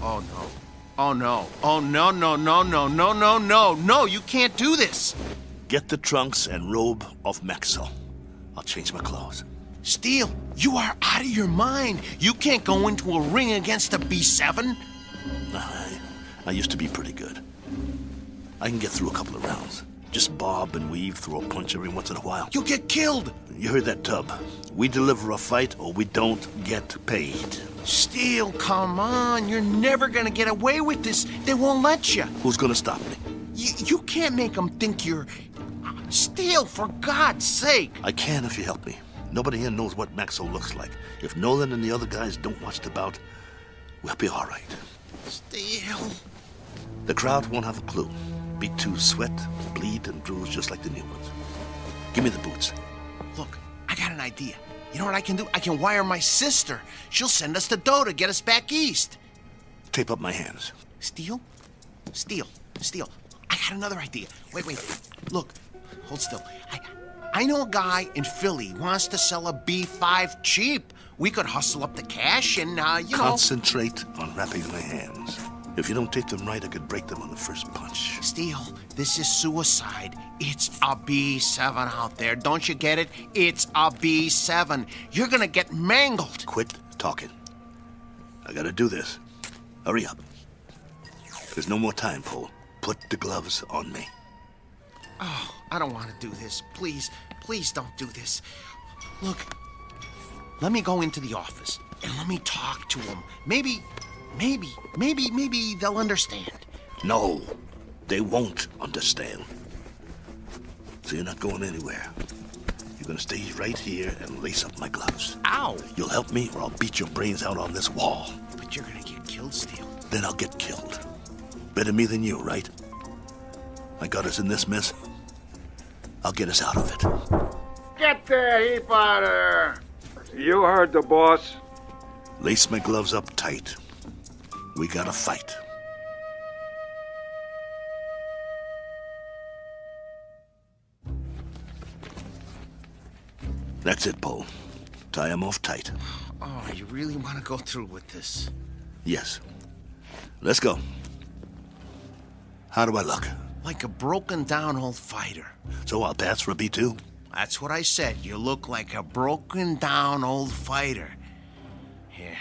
Speaker 23: Oh, no. Oh, no. Oh, no, no, no, no, no, no, no. No, you can't do this.
Speaker 22: Get the trunks and robe off Maxwell. I'll change my clothes.
Speaker 23: Steele, you are out of your mind. You can't go into a ring against a B7.
Speaker 22: I used to be pretty good. I can get through a couple of rounds. Just bob and weave, throw a punch every once in a while.
Speaker 23: You'll get killed.
Speaker 22: You heard that, Tub. We deliver a fight or we don't get paid.
Speaker 23: Steele, come on. You're never gonna get away with this. They won't let you.
Speaker 22: Who's gonna stop me?
Speaker 23: You can't make them think you're... Steele, for God's sake.
Speaker 22: I can if you help me. Nobody here knows what Maxwell looks like. If Nolan and the other guys don't watch the bout, we'll be all right.
Speaker 23: Steele.
Speaker 22: The crowd won't have a clue. B2 sweat, bleed, and bruise just like the new ones. Give me the boots.
Speaker 23: Look, I got an idea. You know what I can do? I can wire my sister. She'll send us the dough to get us back east.
Speaker 22: Tape up my hands.
Speaker 23: Steele? Steele. I got another idea. Wait. Look, hold still. I know a guy in Philly who wants to sell a B5 cheap. We could hustle up the cash and,
Speaker 22: Concentrate on wrapping my hands. If you don't take them right, I could break them on the first punch.
Speaker 23: Steele, this is suicide. It's a B7 out there. Don't you get it? It's a B7. You're gonna get mangled.
Speaker 22: Quit talking. I gotta do this. Hurry up. There's no more time, Paul. Put the gloves on me.
Speaker 23: Oh, I don't want to do this. Please don't do this. Look, let me go into the office and let me talk to them. Maybe they'll understand.
Speaker 22: No, they won't understand. So you're not going anywhere. You're gonna stay right here and lace up my gloves.
Speaker 23: Ow!
Speaker 22: You'll help me or I'll beat your brains out on this wall.
Speaker 23: But you're gonna get killed, Steele.
Speaker 22: Then I'll get killed. Better me than you, right? I got us in this mess. I'll get us out of it.
Speaker 8: Get the heap out of there! You heard the boss.
Speaker 22: Lace my gloves up tight. We gotta fight. That's it, Paul. Tie him off tight.
Speaker 23: Oh, you really want to go through with this?
Speaker 22: Yes. Let's go. How do I look?
Speaker 23: Like a broken down old fighter.
Speaker 22: So I'll pass for a B2?
Speaker 23: That's what I said. You look like a broken down old fighter. Here,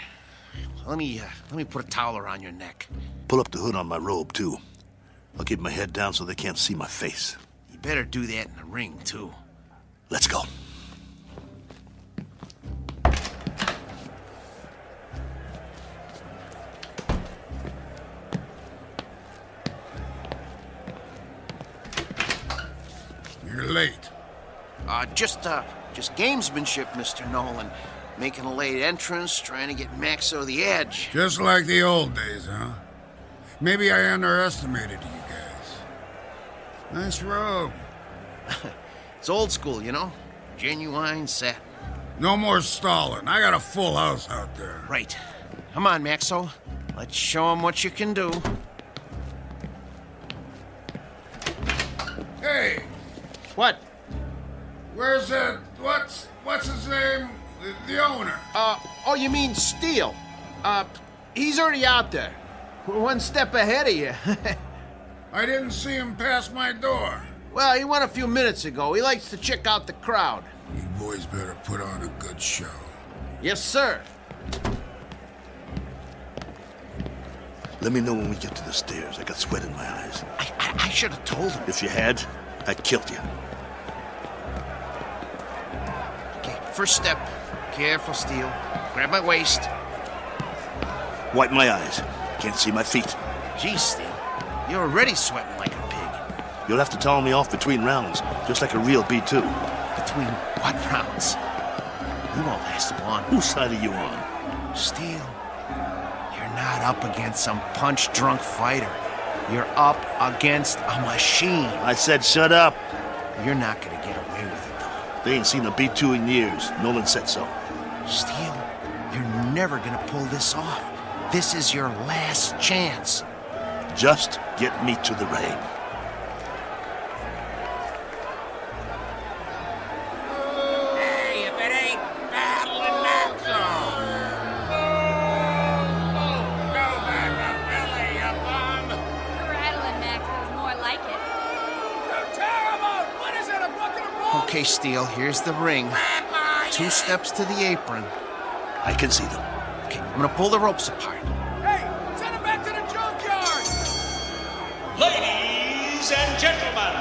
Speaker 23: let me put a towel around your neck.
Speaker 22: Pull up the hood on my robe, too. I'll keep my head down so they can't see my face.
Speaker 23: You better do that in the ring, too.
Speaker 22: Let's go.
Speaker 5: You're late.
Speaker 23: Just gamesmanship, Mr. Nolan. Making a late entrance, trying to get Maxo the edge.
Speaker 5: Just like the old days, huh? Maybe I underestimated you guys. Nice robe.
Speaker 23: It's old school, you know? Genuine satin.
Speaker 5: No more stalling. I got a full house out there.
Speaker 23: Right. Come on, Maxo. Let's show him what you can do.
Speaker 5: Hey!
Speaker 23: What?
Speaker 5: Where's that... What's his name? The owner.
Speaker 23: Oh, you mean Steele? He's already out there. We're one step ahead of you.
Speaker 5: I didn't see him pass my door.
Speaker 23: Well, he went a few minutes ago. He likes to check out the crowd.
Speaker 5: You boys better put on a good show.
Speaker 23: Yes, sir.
Speaker 22: Let me know when we get to the stairs. I got sweat in my eyes.
Speaker 23: I should have told him.
Speaker 22: If you had, I'd killed you.
Speaker 23: Okay, first step. Careful, Steele. Grab my waist.
Speaker 22: Wipe my eyes. Can't see my feet.
Speaker 23: Gee, Steele. You're already sweating like a pig.
Speaker 22: You'll have to towel me off between rounds, just like a real B2.
Speaker 23: Between what rounds? You won't last long.
Speaker 22: Whose side are you on?
Speaker 23: Steele, you're not up against some punch-drunk fighter. You're up against a machine.
Speaker 22: I said shut up.
Speaker 23: You're not gonna get away with it, though.
Speaker 22: They ain't seen a B2 in years. Nolan said so.
Speaker 23: Steele, you're never gonna pull this off. This is your last chance.
Speaker 22: Just get me to the ring.
Speaker 9: Hey, if it ain't battling Maxo! Go back to Philly, you bum!
Speaker 11: Rattling Maxo's more like it.
Speaker 18: What is it, a bucket of balls?
Speaker 23: Okay, Steele, here's the ring. 2 steps to the apron.
Speaker 22: I can see them.
Speaker 23: Okay, I'm gonna pull the ropes apart.
Speaker 18: Hey, send him back to the junkyard!
Speaker 12: Ladies and gentlemen,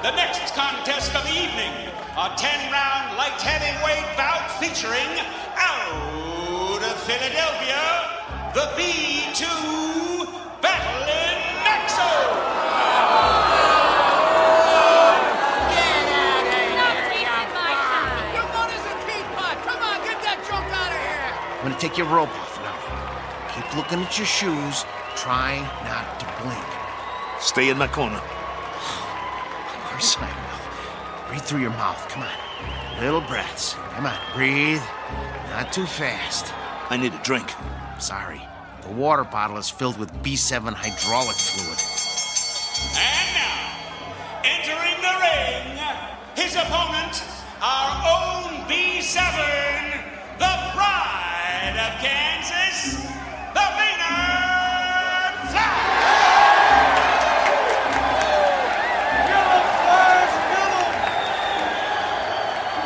Speaker 12: the next contest of the evening, a 10-round light heavyweight bout featuring out of Philadelphia, the B2 Battling Maxo! I'm gonna take your rope off now. Keep looking at your shoes. Try not to blink.
Speaker 22: Stay in my corner.
Speaker 23: Of course I will. Breathe through your mouth. Come on. Little breaths. Come on. Breathe. Not too fast.
Speaker 22: I need a drink.
Speaker 23: Sorry. The water bottle is filled with B7 hydraulic fluid.
Speaker 12: And now, entering the ring, his opponent, our own B7, the pride of Kansas, the Maynard Flash!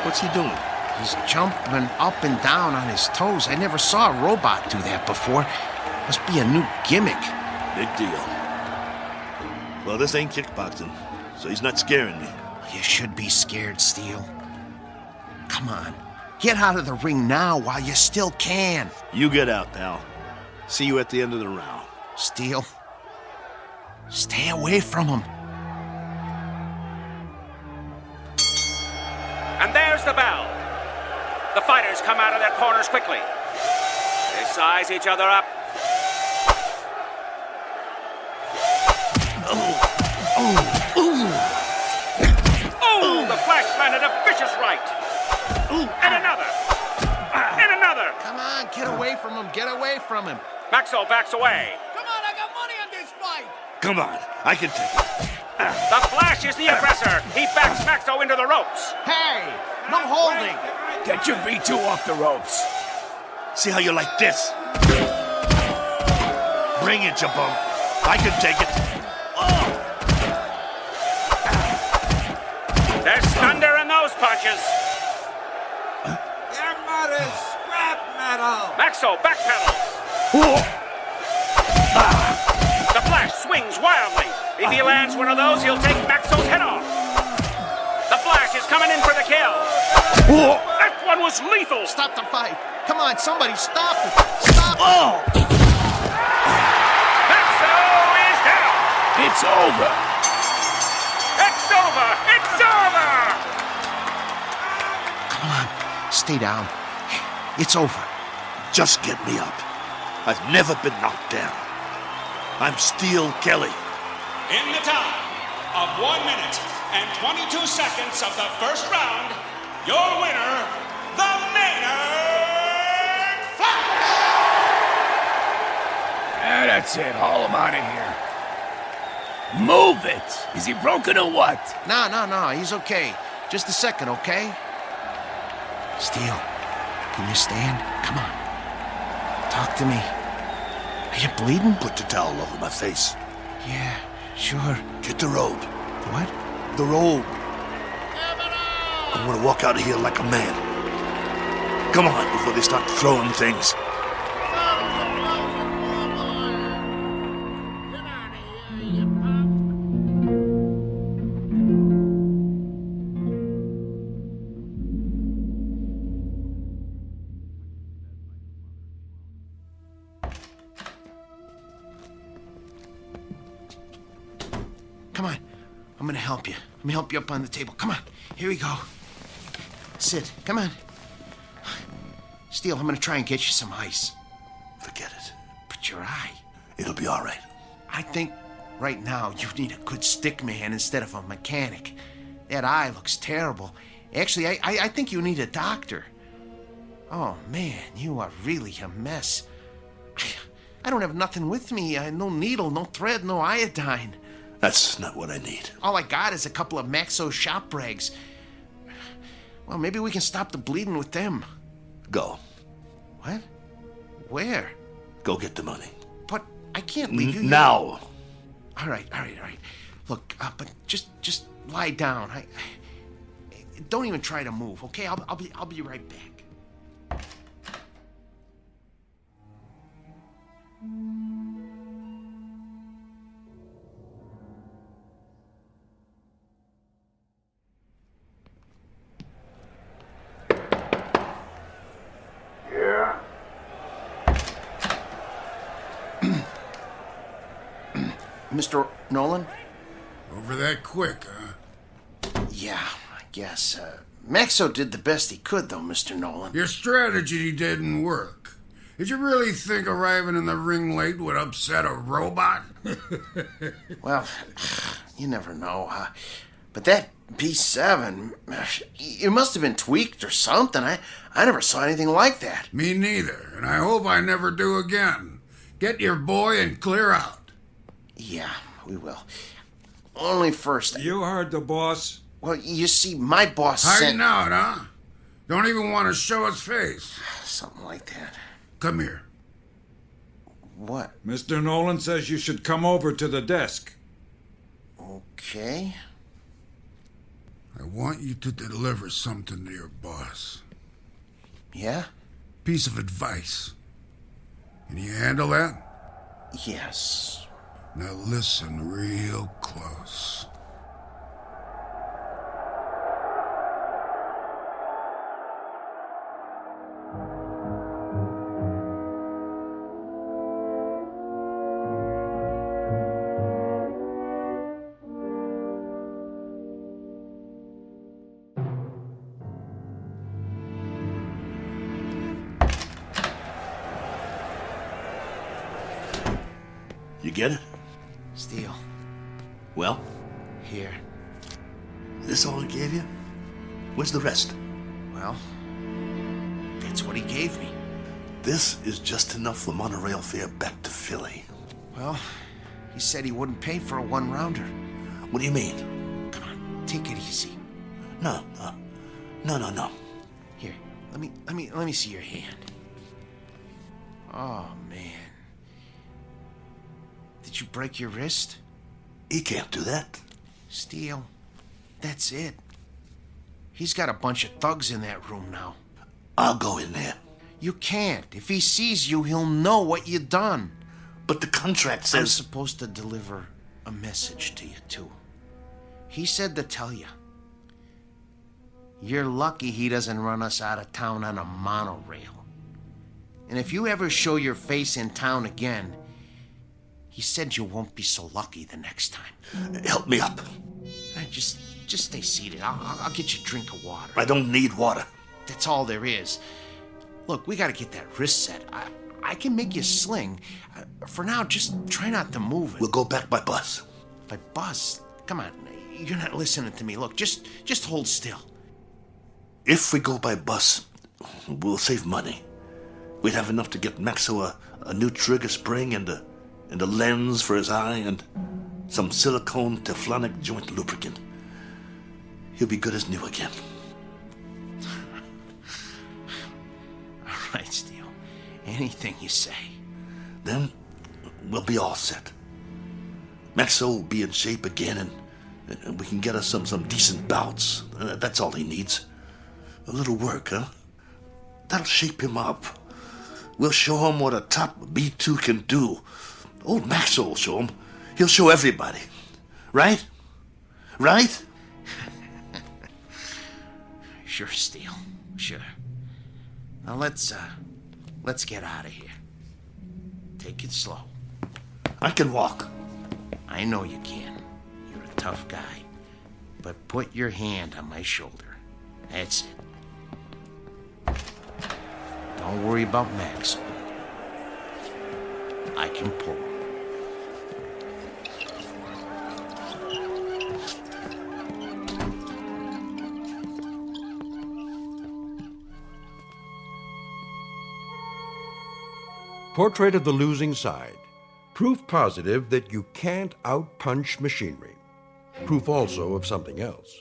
Speaker 22: What's he doing?
Speaker 23: He's jumping up and down on his toes. I never saw a robot do that before. Must be a new gimmick.
Speaker 22: Big deal. Well, this ain't kickboxing, so he's not scaring me.
Speaker 23: You should be scared, Steele. Come on. Get out of the ring now while you still can.
Speaker 22: You get out, pal. See you at the end of the round.
Speaker 23: Steele, stay away from him.
Speaker 12: And there's the bell. The fighters come out of their corners quickly. They size each other up. Oh, the Flash landed a vicious right. And another. And another.
Speaker 23: Come on, get away from him. Get away from him.
Speaker 12: Maxo backs away.
Speaker 18: Come on, I got money on this fight!
Speaker 22: Come on, I can take it.
Speaker 12: The Flash is the aggressor. He backs Maxo into the ropes.
Speaker 23: Hey, no holding.
Speaker 6: Get your B2 off the ropes.
Speaker 22: See how you like this? Bring it, you bum. I can take it.
Speaker 12: There's thunder in those punches.
Speaker 6: Your mother's scrap metal.
Speaker 12: Maxo, backpedal. The Flash swings wildly. If he lands one of those, he'll take Maxo's head off. The Flash is coming in for the kill. That one was lethal.
Speaker 23: Stop the fight. Come on, somebody stop it. Stop it.
Speaker 12: Maxo is down.
Speaker 6: It's over.
Speaker 12: It's over. It's over.
Speaker 23: Come on, stay down. It's over.
Speaker 22: Just get me up. I've never been knocked down. I'm Steel Kelly.
Speaker 12: In the time of 1 minute and 22 seconds of the first round, your winner, the Maynard Flash!
Speaker 6: That's it. Haul him out of here. Move it. Is he broken or what?
Speaker 23: No, he's okay. Just a second, okay? Steel, can you stand? Come on. Talk to me. Are you bleeding?
Speaker 22: Put the towel over my face.
Speaker 23: Yeah, sure.
Speaker 22: Get the robe.
Speaker 23: What? The robe.
Speaker 22: I'm gonna walk out of here like a man. Come on, before they start throwing things.
Speaker 23: Come on. I'm gonna help you. Let me help you up on the table. Come on. Here we go. Sit. Come on. Steel, I'm gonna try and get you some ice.
Speaker 22: Forget it.
Speaker 23: But your eye.
Speaker 22: It'll be all right.
Speaker 23: I think right now you need a good stick man instead of a mechanic. That eye looks terrible. Actually, I think you need a doctor. Oh, man, you are really a mess. I don't have nothing with me. No needle, no thread, no iodine.
Speaker 22: That's not what I need.
Speaker 23: All I got is a couple of Maxo shop rags. Well, maybe we can stop the bleeding with them.
Speaker 22: Go.
Speaker 23: What? Where?
Speaker 22: Go get the money.
Speaker 23: But I can't leave you
Speaker 22: now.
Speaker 23: All right. Look, but just lie down. I don't even try to move, okay? I'll be right back.
Speaker 5: Yeah?
Speaker 23: Mr. Nolan?
Speaker 5: Over that quick, huh?
Speaker 23: Yeah, I guess. Maxo did the best he could, though, Mr. Nolan.
Speaker 5: Your strategy didn't work. Did you really think arriving in the ring late would upset a robot?
Speaker 23: Well, you never know. But that B7, it must have been tweaked or something. I never saw anything like that.
Speaker 5: Me neither, and I hope I never do again. Get your boy and clear out.
Speaker 23: Yeah, we will. Only first.
Speaker 10: You heard the boss.
Speaker 23: Well, you see, my boss
Speaker 5: Hiding out, huh? Don't even want to show his face.
Speaker 23: Something like that.
Speaker 5: Come here.
Speaker 23: What?
Speaker 10: Mr. Nolan says you should come over to the desk.
Speaker 23: Okay.
Speaker 5: I want you to deliver something to your boss.
Speaker 23: Yeah?
Speaker 5: Piece of advice. Can you handle that?
Speaker 23: Yes.
Speaker 5: Now listen real close.
Speaker 22: You get it?
Speaker 23: Steel.
Speaker 22: Well?
Speaker 23: Here.
Speaker 22: This all he gave you? Where's the rest?
Speaker 23: Well, that's what he gave me.
Speaker 22: This is just enough for monorail fare back to Philly.
Speaker 23: Well, he said he wouldn't pay for a one-rounder.
Speaker 22: What do you mean?
Speaker 23: Come on, take it easy.
Speaker 22: No.
Speaker 23: Here, Let me see your hand. Oh, man. Did you break your wrist?
Speaker 22: He can't do that.
Speaker 23: Steele, that's it. He's got a bunch of thugs in that room now.
Speaker 22: I'll go in there.
Speaker 23: You can't. If he sees you, he'll know what you done.
Speaker 22: But the contract says...
Speaker 23: I'm supposed to deliver a message to you, too. He said to tell you. You're lucky he doesn't run us out of town on a monorail. And if you ever show your face in town again, he said you won't be so lucky the next time.
Speaker 22: Help me up.
Speaker 23: Just stay seated. I'll get you a drink of water.
Speaker 22: I don't need water.
Speaker 23: That's all there is. Look, we gotta get that wrist set. I can make you sling. For now, just try not to move it.
Speaker 22: We'll go back by bus.
Speaker 23: By bus? Come on, you're not listening to me. Look, just hold still.
Speaker 22: If we go by bus, we'll save money. We'd have enough to get Maxo a new trigger spring and a lens for his eye and some silicone Teflonic joint lubricant. He'll be good as new again.
Speaker 23: All right, Steele. Anything you say.
Speaker 22: Then we'll be all set. Maxo will be in shape again, and we can get us some decent bouts. That's all he needs. A little work, huh? That'll shape him up. We'll show him what a top B2 can do. Old Maxo will show him. He'll show everybody. Right? Right?
Speaker 23: Sure, Steele. Sure. Now let's get out of here. Take it slow.
Speaker 22: I can walk.
Speaker 23: I know you can. You're a tough guy. But put your hand on my shoulder. That's it. Don't worry about Max. I can pull.
Speaker 2: Portrait of the Losing Side. Proof positive that you can't outpunch machinery. Proof also of something else.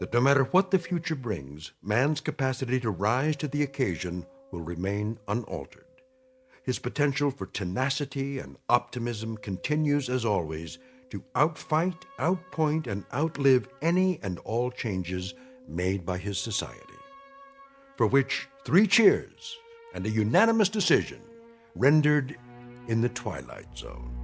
Speaker 2: That no matter what the future brings, man's capacity to rise to the occasion will remain unaltered. His potential for tenacity and optimism continues, as always, to outfight, outpoint, and outlive any and all changes made by his society. For which 3 cheers and a unanimous decision rendered in the Twilight Zone.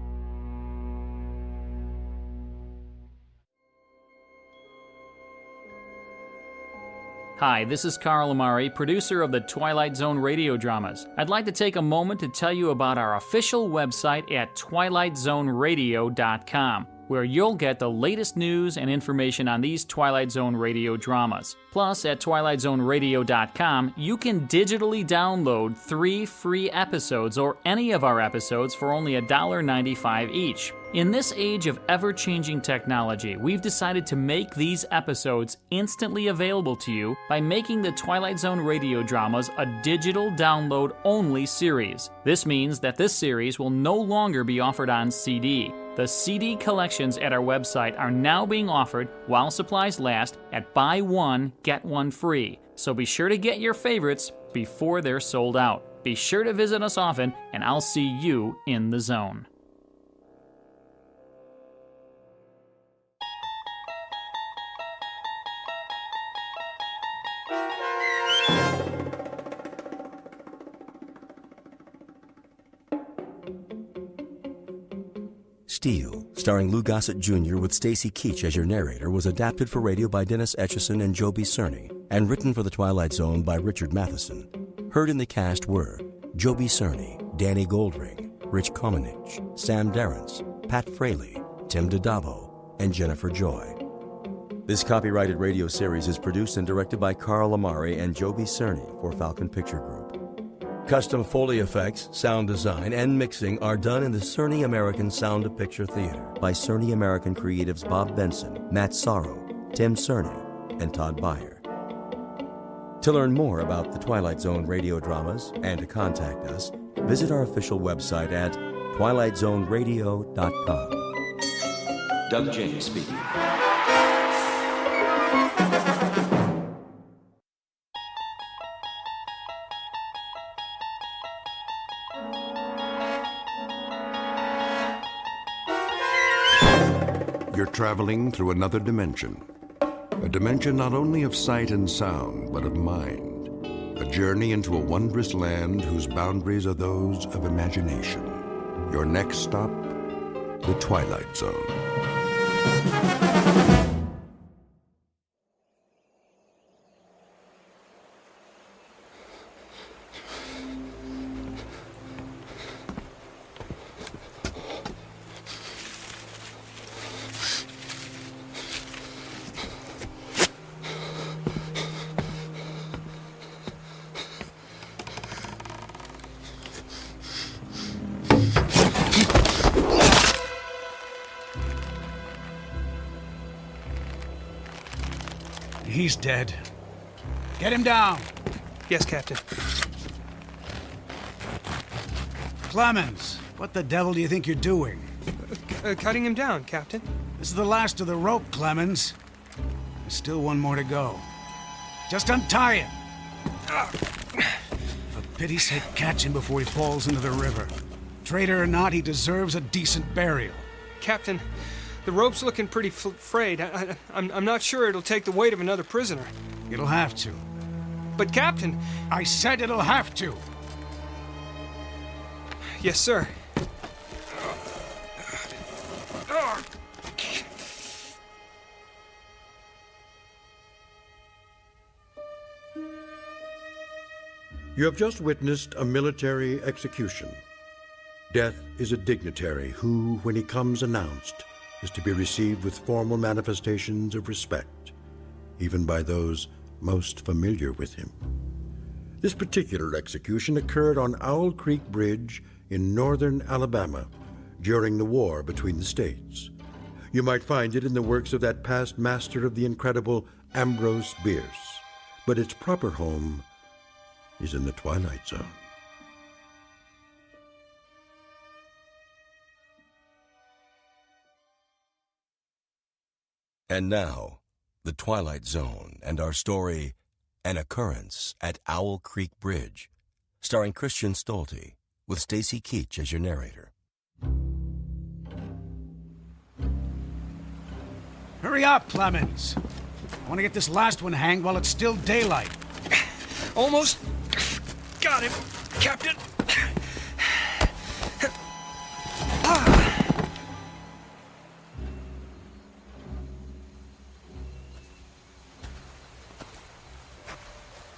Speaker 14: Hi, this is Carl Amari, producer of the Twilight Zone radio dramas. I'd like to take a moment to tell you about our official website at twilightzoneradio.com, where you'll get the latest news and information on these Twilight Zone radio dramas. Plus, at twilightzoneradio.com, you can digitally download 3 free episodes or any of our episodes for only $1.95 each. In this age of ever-changing technology, we've decided to make these episodes instantly available to you by making the Twilight Zone radio dramas a digital download-only series. This means that this series will no longer be offered on CD. The CD collections at our website are now being offered while supplies last at buy one, get one free. So be sure to get your favorites before they're sold out. Be sure to visit us often, and I'll see you in the zone.
Speaker 1: Steel, starring Lou Gossett Jr. with Stacy Keach as your narrator, was adapted for radio by Dennis Etchison and Joby Cerny, and written for The Twilight Zone by Richard Matheson. Heard in the cast were Joby Cerny, Danny Goldring, Rich Komenich, Sam Darrence, Pat Fraley, Tim DiDavo, and Jennifer Joy. This copyrighted radio series is produced and directed by Carl Amari and Joby Cerny for Falcon Picture Group. Custom Foley effects, sound design, and mixing are done in the Cerny American Sound of Picture Theater by Cerny American creatives Bob Benson, Matt Sorrow, Tim Cerny, and Todd Beyer. To learn more about the Twilight Zone radio dramas and to contact us, visit our official website at twilightzoneradio.com.
Speaker 15: Doug James speaking.
Speaker 2: You're traveling through another dimension. A dimension not only of sight and sound, but of mind. A journey into a wondrous land whose boundaries are those of imagination. Your next stop, the Twilight Zone.
Speaker 15: He's dead. Get him down.
Speaker 20: Yes, Captain.
Speaker 15: Clemens, what the devil do you think you're doing?
Speaker 20: Cutting him down, Captain.
Speaker 15: This is the last of the rope, Clemens. There's still one more to go. Just untie him. For pity's sake, catch him before he falls into the river. Traitor or not, he deserves a decent burial.
Speaker 20: Captain, the rope's looking pretty frayed. I'm not sure it'll take the weight of another prisoner.
Speaker 15: It'll have to.
Speaker 20: But, Captain...
Speaker 15: I said it'll have to.
Speaker 20: Yes, sir.
Speaker 2: You have just witnessed a military execution. Death is a dignitary who, when he comes announced, is to be received with formal manifestations of respect, even by those most familiar with him. This particular execution occurred on Owl Creek Bridge in northern Alabama during the war between the states. You might find it in the works of that past master of the incredible Ambrose Bierce, but its proper home is in the Twilight Zone.
Speaker 1: And now, the Twilight Zone and our story, An Occurrence at Owl Creek Bridge, starring Christian Stolte, with Stacy Keach as your narrator.
Speaker 15: Hurry up, Clemens. I want to get this last one hanged while it's still daylight.
Speaker 20: Almost got him, Captain.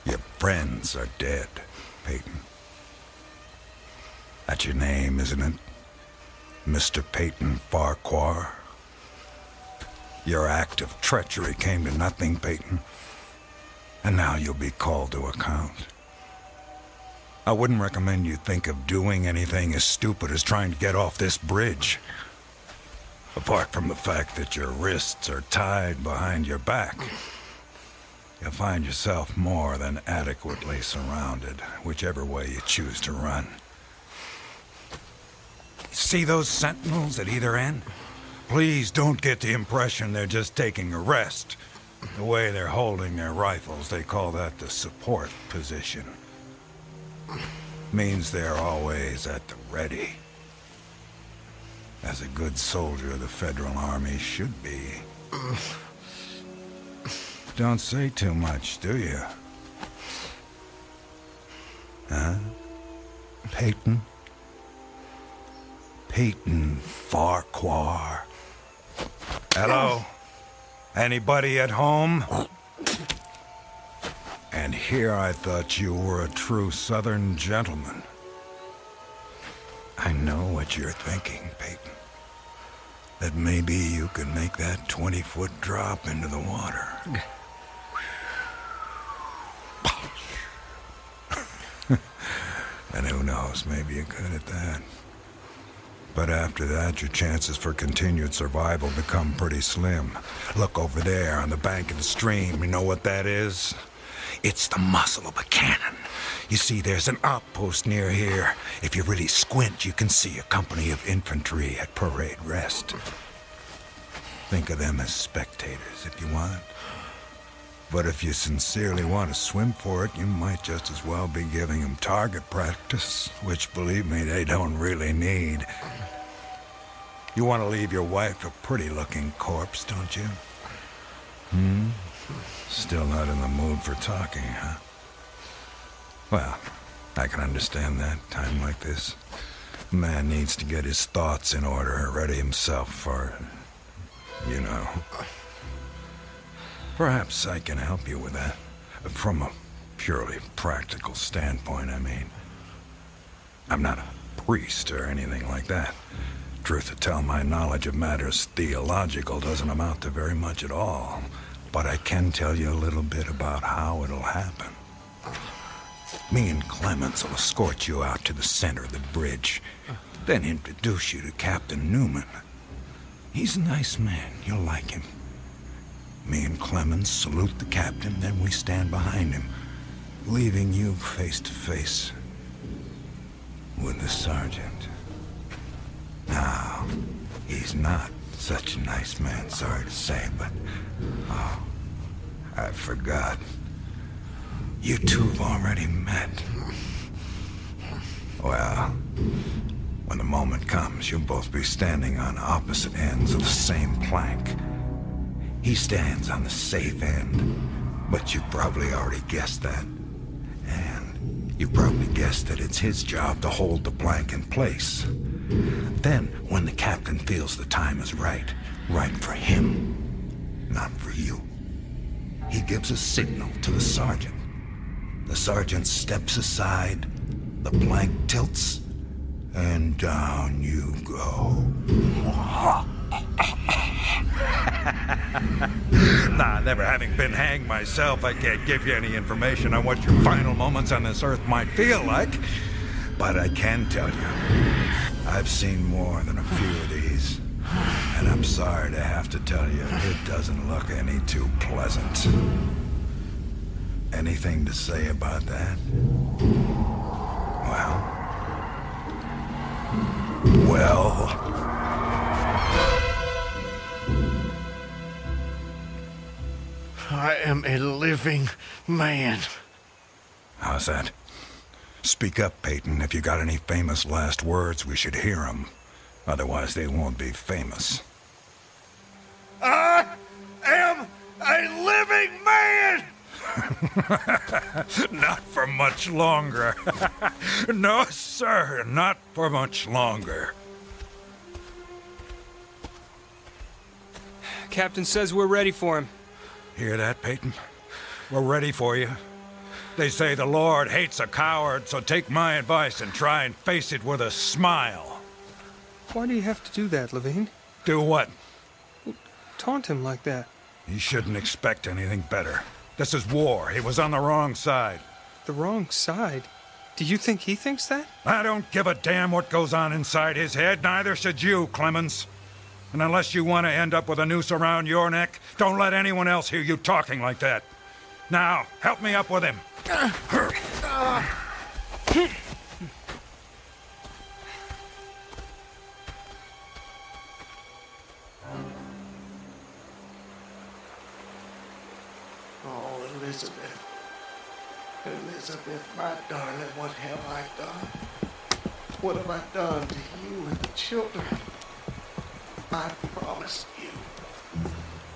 Speaker 10: Your friends are dead, Peyton. That's your name, isn't it? Mr. Peyton Farquhar. Your act of treachery came to nothing, Peyton. And now you'll be called to account. I wouldn't recommend you think of doing anything as stupid as trying to get off this bridge. Apart from the fact that your wrists are tied behind your back, you'll find yourself more than adequately surrounded, whichever way you choose to run. See those sentinels at either end? Please don't get the impression they're just taking a rest. The way they're holding their rifles, they call that the support position. Means they're always at the ready. As a good soldier of the Federal Army should be. Don't say too much, do you? Huh? Peyton? Peyton Farquhar. Hello? Anybody at home? And here I thought you were a true Southern gentleman. I know what you're thinking, Peyton. That maybe you could make that 20-foot drop into the water. And who knows, maybe you could at that. But after that, your chances for continued survival become pretty slim. Look over there on the bank of the stream. You know what that is? It's the muzzle of a cannon. You see, there's an outpost near here. If you really squint, you can see a company of infantry at parade rest. Think of them as spectators if you want. But if you sincerely want to swim for it, you might just as well be giving them target practice, which, believe me, they don't really need. You want to leave your wife a pretty-looking corpse, don't you? Still not in the mood for talking, huh? Well, I can understand that, time like this. A man needs to get his thoughts in order, ready himself for, you know. Perhaps I can help you with that. From a purely practical standpoint, I mean. I'm not a priest or anything like that. Truth to tell, my knowledge of matters theological doesn't amount to very much at all. But I can tell you a little bit about how it'll happen. Me and Clemens will escort you out to the center of the bridge, then introduce you to Captain Newman. He's a nice man. You'll like him. Me and Clemens salute the captain, then we stand behind him, leaving you face to face with the sergeant. Now, he's not such a nice man, sorry to say, but... Oh, I forgot. You two have already met. Well, when the moment comes, you'll both be standing on opposite ends of the same plank. He stands on the safe end, but you probably already guessed that. And you probably guessed that it's his job to hold the plank in place. Then, when the captain feels the time is right for him, not for you, he gives a signal to the sergeant. The sergeant steps aside, the plank tilts, and down you go. Nah, never having been hanged myself, I can't give you any information on what your final moments on this earth might feel like. But I can tell you, I've seen more than a few of these. And I'm sorry to have to tell you, it doesn't look any too pleasant. Anything to say about that? Well...
Speaker 22: I am a living man.
Speaker 10: How's that? Speak up, Peyton. If you got any famous last words, we should hear them. Otherwise, they won't be famous.
Speaker 22: I am a living man!
Speaker 10: Not for much longer. No, sir, not for much longer.
Speaker 20: Captain says we're ready for him.
Speaker 10: Hear that, Peyton? We're ready for you. They say the Lord hates a coward, so take my advice and try and face it with a smile.
Speaker 20: Why do you have to do that, Levine?
Speaker 10: Do what?
Speaker 20: Taunt him like that.
Speaker 10: He shouldn't expect anything better. This is war. He was on the wrong side.
Speaker 20: The wrong side? Do you think he thinks that?
Speaker 10: I don't give a damn what goes on inside his head. Neither should you, Clemens. And unless you want to end up with a noose around your neck, don't let anyone else hear you talking like that. Now, help me up with him.
Speaker 22: Oh, Elizabeth. Elizabeth, my darling, what have I done? What have I done to you and the children? I promised you.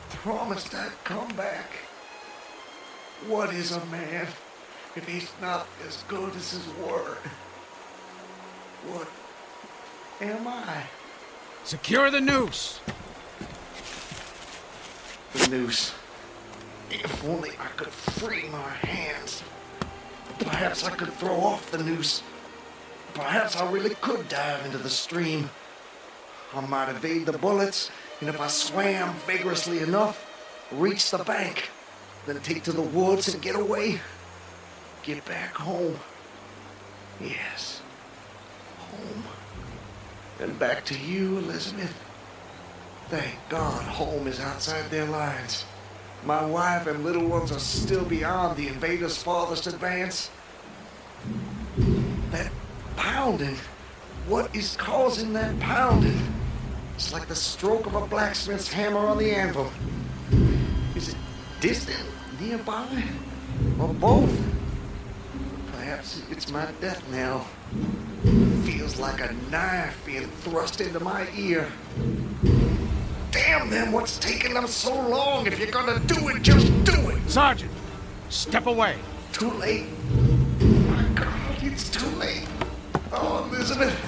Speaker 22: Promised I'd come back. What is a man if he's not as good as his word? What am I?
Speaker 15: Secure the noose.
Speaker 22: The noose. If only I could free my hands. Perhaps I could throw off the noose. Perhaps I really could dive into the stream. I might evade the bullets, and if I swam vigorously enough, reach the bank, then take to the woods and get away. Get back home. Yes, home. And back to you, Elizabeth. Thank God home is outside their lines. My wife and little ones are still beyond the invaders' farthest advance. That pounding. What is causing that pounding? It's like the stroke of a blacksmith's hammer on the anvil. Is it distant, nearby, or both? Perhaps it's my death knell. Feels
Speaker 17: was like a knife being thrust into my ear. Damn them, what's taking them so long? If you're gonna do it, just do it!
Speaker 15: Sergeant, step away.
Speaker 17: Too late. My God, it's too late. Oh, Elizabeth.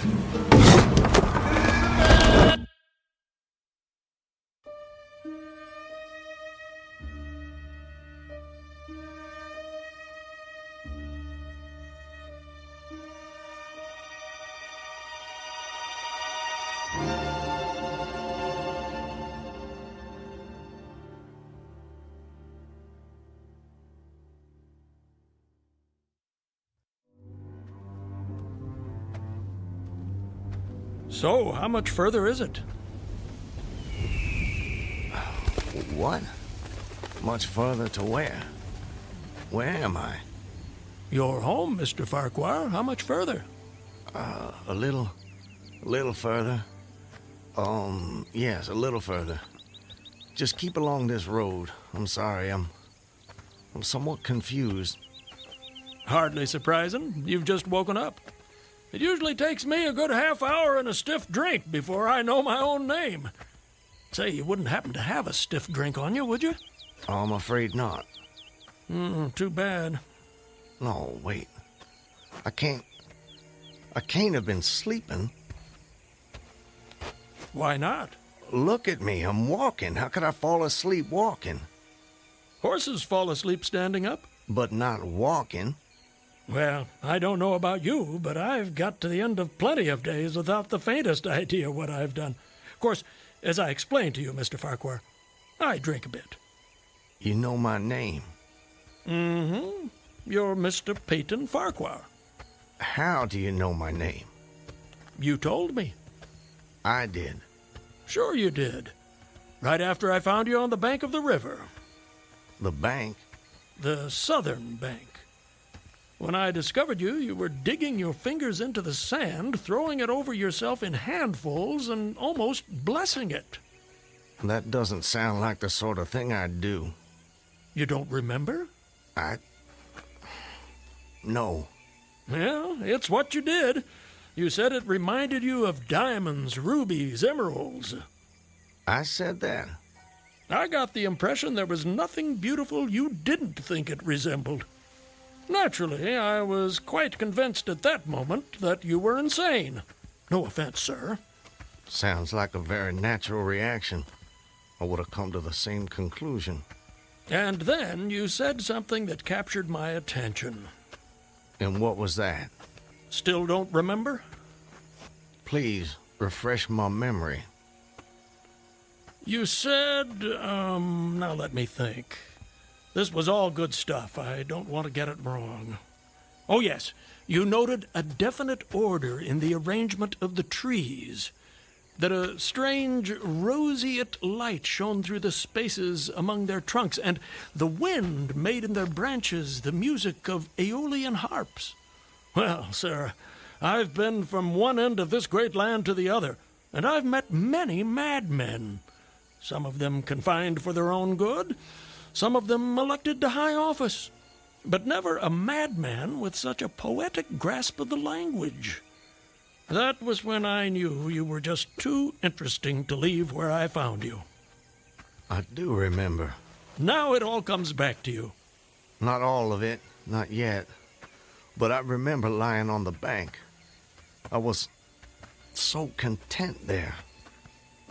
Speaker 19: So, how much further is it?
Speaker 17: What? Much further to where? Where am I?
Speaker 19: You're home, Mr. Farquhar. How much further?
Speaker 17: A little further. Yes, a little further. Just keep along this road. I'm sorry, I'm somewhat confused.
Speaker 19: Hardly surprising. You've just woken up. It usually takes me a good half hour and a stiff drink before I know my own name. Say, you wouldn't happen to have a stiff drink on you, would you?
Speaker 17: Oh, I'm afraid not.
Speaker 19: Too bad.
Speaker 17: No, wait. I can't have been sleeping.
Speaker 19: Why not?
Speaker 17: Look at me, I'm walking. How could I fall asleep walking?
Speaker 19: Horses fall asleep standing up.
Speaker 17: But not walking.
Speaker 19: Well, I don't know about you, but I've got to the end of plenty of days without the faintest idea what I've done. Of course, as I explained to you, Mr. Farquhar, I drink a bit.
Speaker 17: You know my name?
Speaker 19: Mm-hmm. You're Mr. Peyton Farquhar.
Speaker 17: How do you know my name?
Speaker 19: You told me.
Speaker 17: I did.
Speaker 19: Sure you did. Right after I found you on the bank of the river.
Speaker 17: The bank?
Speaker 19: The southern bank. When I discovered you, you were digging your fingers into the sand, throwing it over yourself in handfuls, and almost blessing it.
Speaker 17: That doesn't sound like the sort of thing I'd do.
Speaker 19: You don't remember?
Speaker 17: No.
Speaker 19: Well, it's what you did. You said it reminded you of diamonds, rubies, emeralds.
Speaker 17: I said that?
Speaker 19: I got the impression there was nothing beautiful you didn't think it resembled. Naturally, I was quite convinced at that moment that you were insane. No offense, sir.
Speaker 17: Sounds like a very natural reaction. I would have come to the same conclusion.
Speaker 19: And then you said something that captured my attention.
Speaker 17: And what was that?
Speaker 19: Still don't remember?
Speaker 17: Please, refresh my memory.
Speaker 19: You said, now let me think. This was all good stuff. I don't want to get it wrong. Oh, yes. You noted a definite order in the arrangement of the trees. That a strange roseate light shone through the spaces among their trunks, and the wind made in their branches the music of Aeolian harps. Well, sir, I've been from one end of this great land to the other, and I've met many madmen. Some of them confined for their own good, some of them elected to high office, but never a madman with such a poetic grasp of the language. That was when I knew you were just too interesting to leave where I found you.
Speaker 17: I do remember.
Speaker 19: Now it all comes back to you.
Speaker 17: Not all of it, not yet. But I remember lying on the bank. I was so content there.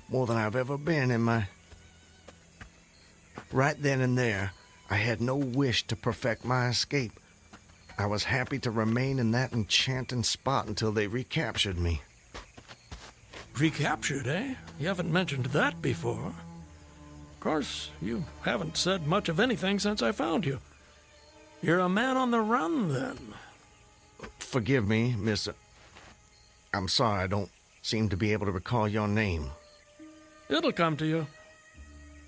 Speaker 17: More than I've ever been in my... Right then and there, I had no wish to perfect my escape. I was happy to remain in that enchanting spot until they recaptured me.
Speaker 19: Recaptured, eh? You haven't mentioned that before. Of course, you haven't said much of anything since I found you. You're a man on the run, then.
Speaker 17: Forgive me, Mr. I'm sorry, I don't seem to be able to recall your name.
Speaker 19: It'll come to you.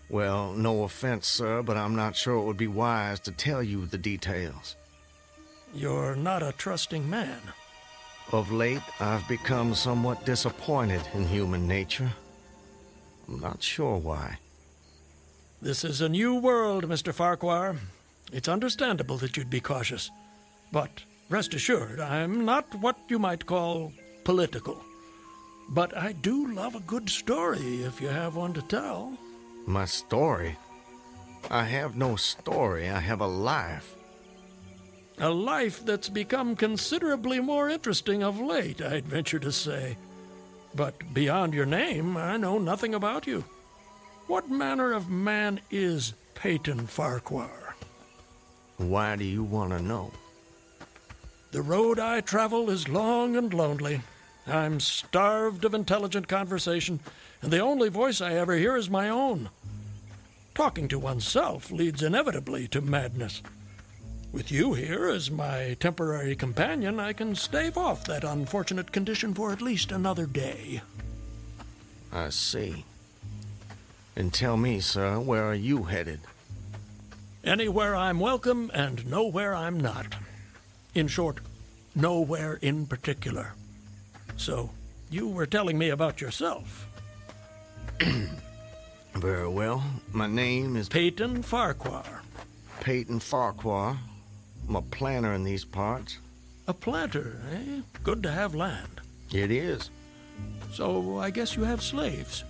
Speaker 17: Well, no offense, sir, but I'm not sure it would be wise to tell you the details.
Speaker 19: You're not a trusting man.
Speaker 17: Of late, I've become somewhat disappointed in human nature. I'm not sure why.
Speaker 19: This is a new world, Mr. Farquhar. It's understandable that you'd be cautious. But rest assured, I'm not what you might call political. But I do love a good story if you have one to tell.
Speaker 17: My story? I have no story. I have a life.
Speaker 19: A life that's become considerably more interesting of late, I'd venture to say. But beyond your name, I know nothing about you. What manner of man is Peyton Farquhar?
Speaker 17: Why do you want to know?
Speaker 19: The road I travel is long and lonely. I'm starved of intelligent conversation, and the only voice I ever hear is my own. Talking to oneself leads inevitably to madness. With you here as my temporary companion, I can stave off that unfortunate condition for at least another day.
Speaker 17: I see. And tell me, sir, where are you headed?
Speaker 19: Anywhere I'm welcome and nowhere I'm not. In short, nowhere in particular. So, you were telling me about yourself.
Speaker 17: Very well. My name is
Speaker 19: Peyton Farquhar.
Speaker 17: Peyton Farquhar. I'm a planter in these parts.
Speaker 19: A planter, eh? Good to have land.
Speaker 17: It is.
Speaker 19: So, I guess you have slaves.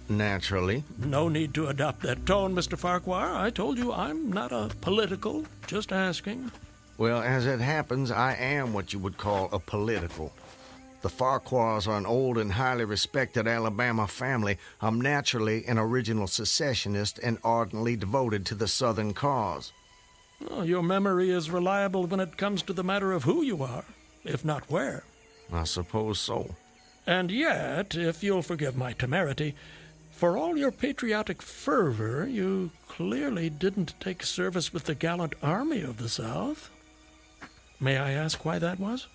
Speaker 17: Naturally.
Speaker 19: No need to adopt that tone, Mr. Farquhar. I told you I'm not a political, just asking.
Speaker 17: Well, as it happens, I am what you would call a political. The Farquhars are an old and highly respected Alabama family. I'm naturally an original secessionist and ardently devoted to the Southern cause.
Speaker 19: Oh, your memory is reliable when it comes to the matter of who you are, if not where.
Speaker 17: I suppose so.
Speaker 19: And yet, if you'll forgive my temerity, for all your patriotic fervor, you clearly didn't take service with the gallant army of the South. May I ask why that was?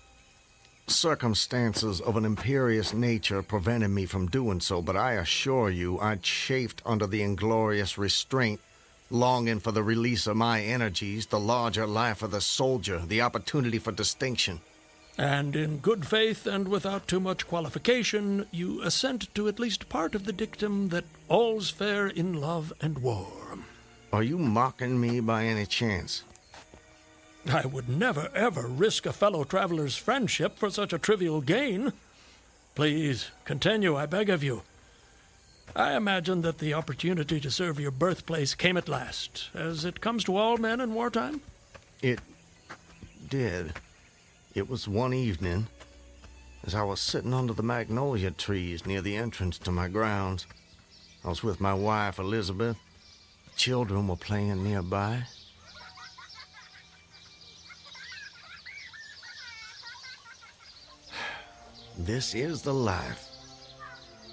Speaker 17: Circumstances of an imperious nature prevented me from doing so, but I assure you I chafed under the inglorious restraint, longing for the release of my energies, the larger life of the soldier, the opportunity for distinction.
Speaker 19: And in good faith and without too much qualification, you assent to at least part of the dictum that all's fair in love and war.
Speaker 17: Are you mocking me by any chance?
Speaker 19: I would never, ever risk a fellow traveler's friendship for such a trivial gain. Please, continue, I beg of you. I imagine that the opportunity to serve your birthplace came at last, as it comes to all men in wartime.
Speaker 17: It did. It was one evening, as I was sitting under the magnolia trees near the entrance to my grounds. I was with my wife, Elizabeth. The children were playing nearby. This is the life.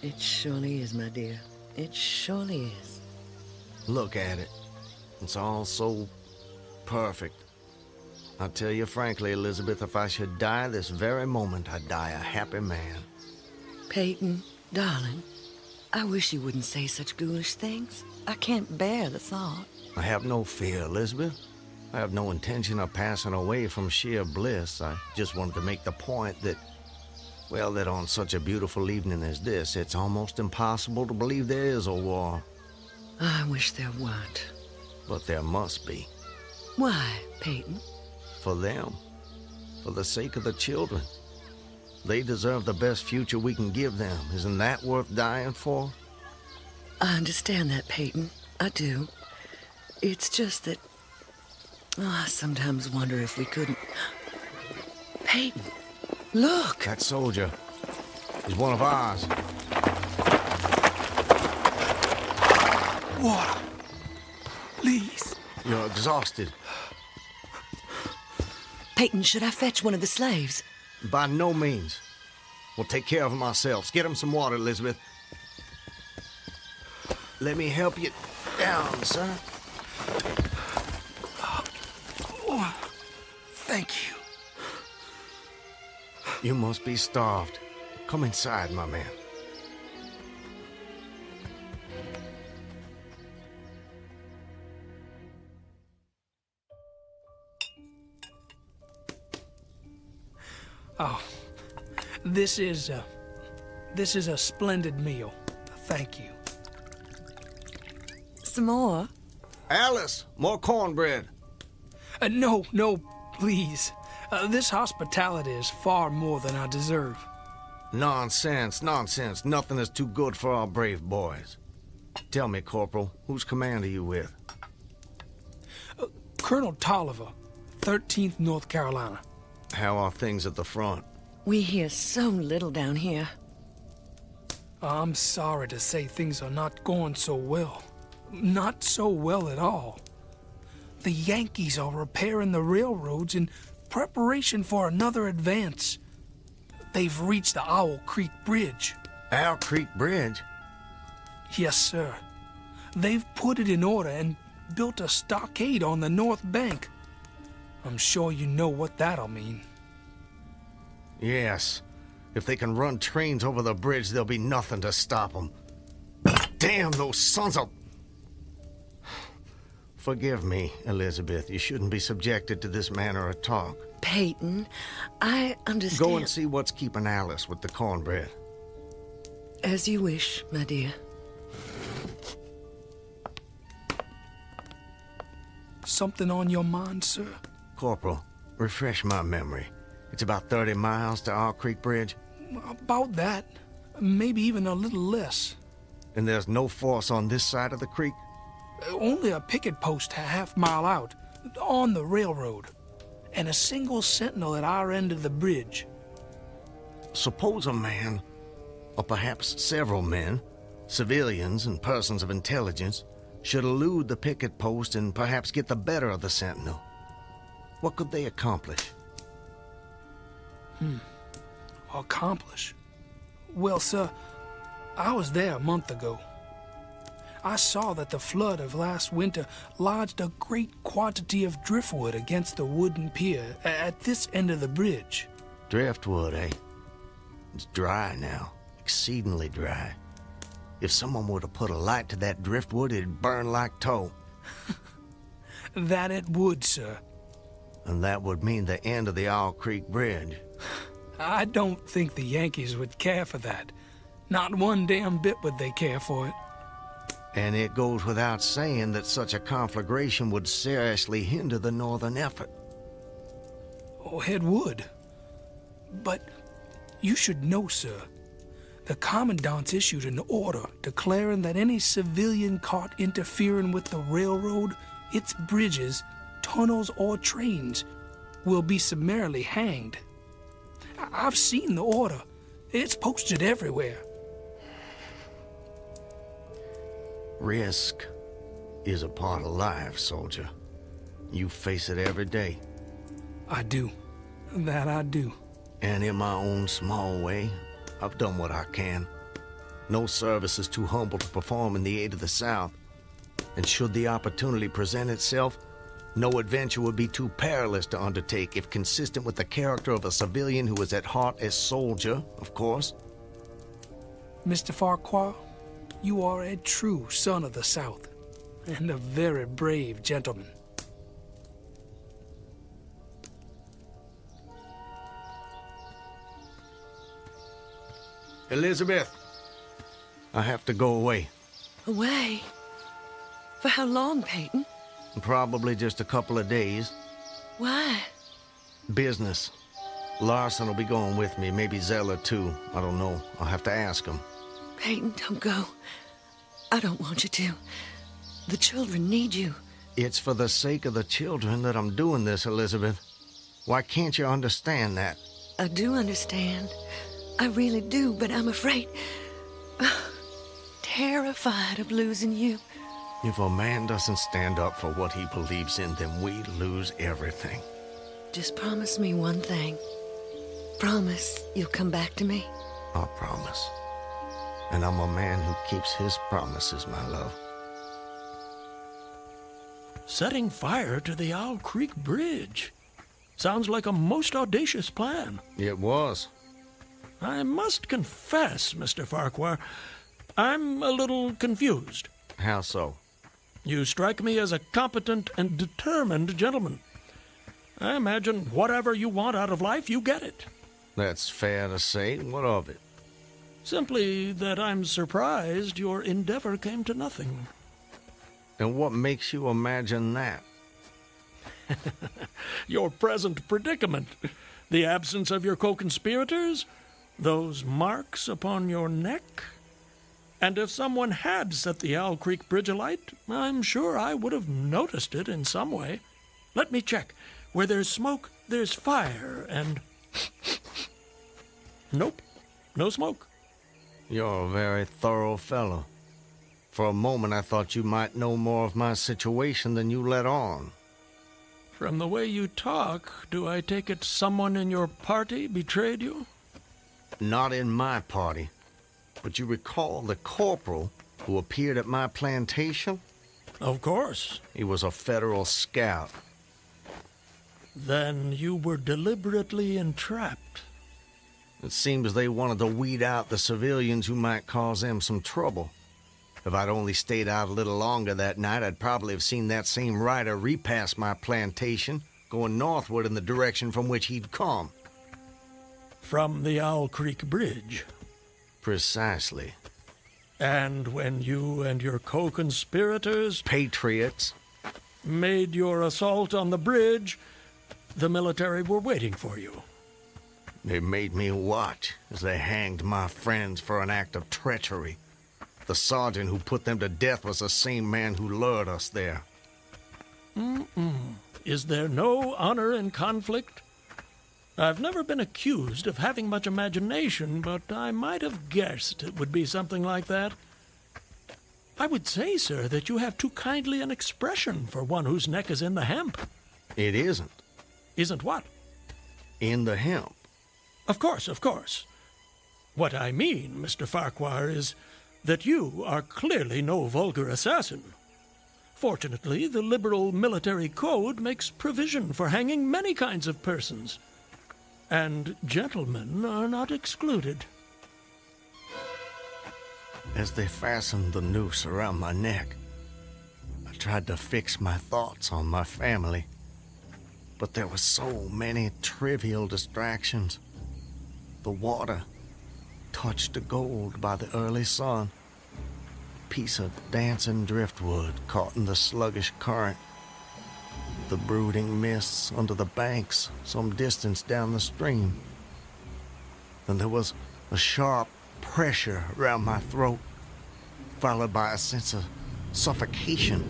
Speaker 3: It surely is, my dear. It surely is.
Speaker 17: Look at it. It's all so perfect. I'll tell you frankly, Elizabeth, if I should die this very moment, I'd die a happy man.
Speaker 3: Peyton, darling, I wish you wouldn't say such ghoulish things. I can't bear the thought.
Speaker 17: I have no fear, Elizabeth. I have no intention of passing away from sheer bliss. I just wanted to make the point that, well, that on such a beautiful evening as this, it's almost impossible to believe there is a war.
Speaker 3: I wish there weren't.
Speaker 17: But there must be.
Speaker 3: Why, Peyton?
Speaker 17: For them. For the sake of the children. They deserve the best future we can give them. Isn't that worth dying for?
Speaker 3: I understand that, Peyton. I do. It's just that... I sometimes wonder if we couldn't... Peyton, look!
Speaker 17: That soldier. He's one of ours.
Speaker 6: Water. Please.
Speaker 17: You're exhausted.
Speaker 3: Peyton, should I fetch one of the slaves?
Speaker 17: By no means. We'll take care of him ourselves. Get him some water, Elizabeth. Let me help you down, sir.
Speaker 6: Oh, thank you.
Speaker 17: You must be starved. Come inside, my man.
Speaker 16: Oh, this is a splendid meal. Thank you.
Speaker 3: Some more?
Speaker 17: Alice, more cornbread.
Speaker 16: No, please. This hospitality is far more than I deserve.
Speaker 17: Nonsense, nonsense. Nothing is too good for our brave boys. Tell me, Corporal, whose command are you with?
Speaker 16: Colonel Tolliver, 13th North Carolina.
Speaker 17: How are things at the front?
Speaker 3: We hear so little down here.
Speaker 16: I'm sorry to say things are not going so well. Not so well at all. The Yankees are repairing the railroads in preparation for another advance. They've reached the Owl Creek Bridge.
Speaker 17: Owl Creek Bridge?
Speaker 16: Yes, sir. They've put it in order and built a stockade on the north bank. I'm sure you know what that'll mean.
Speaker 17: Yes. If they can run trains over the bridge, there'll be nothing to stop them. Damn those sons of... Forgive me, Elizabeth. You shouldn't be subjected to this manner of talk.
Speaker 3: Peyton, I understand.
Speaker 17: Go and see what's keeping Alice with the cornbread.
Speaker 3: As you wish, my dear.
Speaker 16: Something on your mind, sir?
Speaker 17: Corporal, refresh my memory. It's about 30 miles to Owl Creek Bridge?
Speaker 16: About that. Maybe even a little less.
Speaker 17: And there's no force on this side of the creek?
Speaker 16: Only a picket post a half-mile out, on the railroad, and a single sentinel at our end of the bridge.
Speaker 17: Suppose a man, or perhaps several men, civilians and persons of intelligence, should elude the picket post and perhaps get the better of the sentinel. What could they accomplish?
Speaker 16: Accomplish? Well, sir, I was there a month ago. I saw that the flood of last winter lodged a great quantity of driftwood against the wooden pier at this end of the bridge.
Speaker 17: Driftwood, eh? It's dry now, exceedingly dry. If someone were to put a light to that driftwood, it'd burn like tow.
Speaker 16: That it would, sir.
Speaker 17: And that would mean the end of the Owl Creek Bridge.
Speaker 16: I don't think the Yankees would care for that. Not one damn bit would they care for it.
Speaker 17: And it goes without saying that such a conflagration would seriously hinder the northern effort.
Speaker 16: Oh, it would. But you should know, sir, the Commandant's issued an order declaring that any civilian caught interfering with the railroad, its bridges, tunnels, or trains will be summarily hanged. I've seen the order. It's posted everywhere.
Speaker 17: Risk is a part of life, soldier. You face it every day.
Speaker 16: I do. That I do.
Speaker 17: And in my own small way, I've done what I can. No service is too humble to perform in the aid of the South. And should the opportunity present itself, no adventure would be too perilous to undertake if consistent with the character of a civilian who is at heart a soldier, of course.
Speaker 16: Mr. Farquhar, you are a true son of the South, and a very brave gentleman.
Speaker 17: Elizabeth, I have to go away.
Speaker 3: Away? For how long, Peyton?
Speaker 17: Probably just a couple of days.
Speaker 3: Why?
Speaker 17: Business. Larson will be going with me, maybe Zeller too. I don't know. I'll have to ask him.
Speaker 3: Peyton, don't go. I don't want you to. The children need you.
Speaker 17: It's for the sake of the children that I'm doing this, Elizabeth. Why can't you understand that?
Speaker 3: I do understand. I really do, but I'm afraid... terrified of losing you.
Speaker 17: If a man doesn't stand up for what he believes in, then we lose everything.
Speaker 3: Just promise me one thing. Promise you'll come back to me.
Speaker 17: I promise. And I'm a man who keeps his promises, my love.
Speaker 19: Setting fire to the Owl Creek Bridge. Sounds like a most audacious plan.
Speaker 17: It was.
Speaker 19: I must confess, Mr. Farquhar, I'm a little confused.
Speaker 17: How so?
Speaker 19: You strike me as a competent and determined gentleman. I imagine whatever you want out of life, you get it.
Speaker 17: That's fair to say. What of it?
Speaker 19: Simply that I'm surprised your endeavor came to nothing.
Speaker 17: And what makes you imagine that?
Speaker 19: Your present predicament. The absence of your co-conspirators, Those marks upon your neck? And if someone had set the Owl Creek Bridge alight, I'm sure I would have noticed it in some way. Let me check. Where there's smoke, there's fire, and... Nope, no smoke.
Speaker 17: You're a very thorough fellow. For a moment I thought you might know more of my situation than you let on.
Speaker 19: From the way you talk, do I take it someone in your party betrayed you?
Speaker 17: Not in my party. But you recall the corporal who appeared at my plantation?
Speaker 19: Of course.
Speaker 17: He was a federal scout.
Speaker 19: Then you were deliberately entrapped.
Speaker 17: It seems they wanted to weed out the civilians who might cause them some trouble. If I'd only stayed out a little longer that night, I'd probably have seen that same rider repass my plantation, going northward in the direction from which he'd come.
Speaker 19: From the Owl Creek Bridge.
Speaker 17: Precisely.
Speaker 19: And when you and your co-conspirators...
Speaker 17: Patriots.
Speaker 19: ...made your assault on the bridge, the military were waiting for you.
Speaker 17: They made me watch as they hanged my friends for an act of treachery. The sergeant who put them to death was the same man who lured us there.
Speaker 19: Is there no honor in conflict? I've never been accused of having much imagination, but I might have guessed it would be something like that. I would say, sir, that you have too kindly an expression for one whose neck is in the hemp.
Speaker 17: It isn't.
Speaker 19: Isn't what?
Speaker 17: In the hemp.
Speaker 19: Of course, of course. What I mean, Mr. Farquhar, is that you are clearly no vulgar assassin. Fortunately, the liberal military code makes provision for hanging many kinds of persons. And gentlemen are not excluded.
Speaker 17: As they fastened the noose around my neck, I tried to fix my thoughts on my family. But there were so many trivial distractions. The water, touched to gold by the early sun. A piece of dancing driftwood caught in the sluggish current. The brooding mists under the banks some distance down the stream. Then there was a sharp pressure around my throat, followed by a sense of suffocation.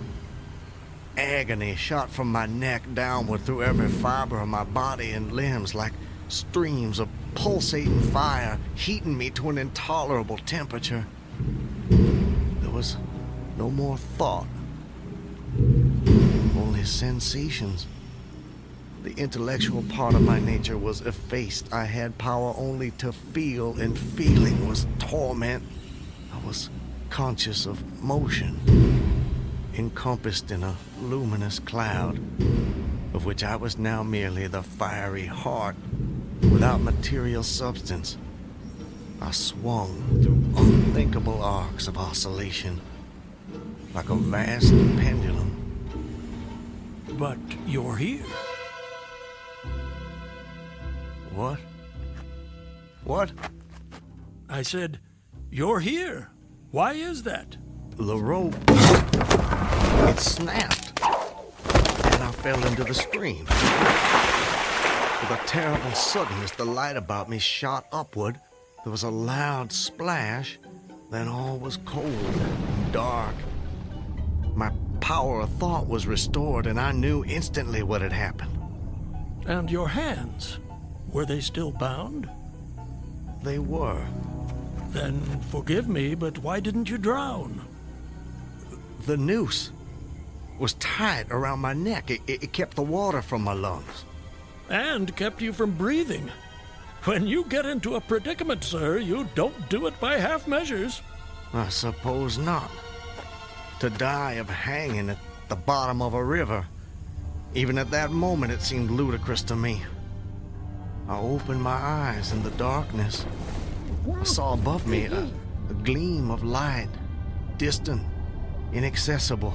Speaker 17: Agony shot from my neck downward through every fiber of my body and limbs like streams of pulsating fire, heating me to an intolerable temperature. There was no more thought. Only sensations. The intellectual part of my nature was effaced. I had power only to feel, and feeling was torment. I was conscious of motion, encompassed in a luminous cloud, of which I was now merely the fiery heart, without material substance. I swung through unthinkable arcs of oscillation, like a vast pendulum.
Speaker 19: But you're here.
Speaker 17: What? What?
Speaker 19: I said, you're here. Why is that?
Speaker 17: The rope, it snapped, and I fell into the stream. With a terrible suddenness, the light about me shot upward. There was a loud splash, then all was cold and dark. My power of thought was restored, and I knew instantly what had happened.
Speaker 19: And your hands, were they still bound?
Speaker 17: They were.
Speaker 19: Then forgive me, but why didn't you drown?
Speaker 17: The noose was tight around my neck. It kept the water from my lungs.
Speaker 19: And kept you from breathing. When you get into a predicament, sir, you don't do it by half measures.
Speaker 17: I suppose not. To die of hanging at the bottom of a river. Even at that moment, it seemed ludicrous to me. I opened my eyes in the darkness. I saw above me a gleam of light, distant, inaccessible.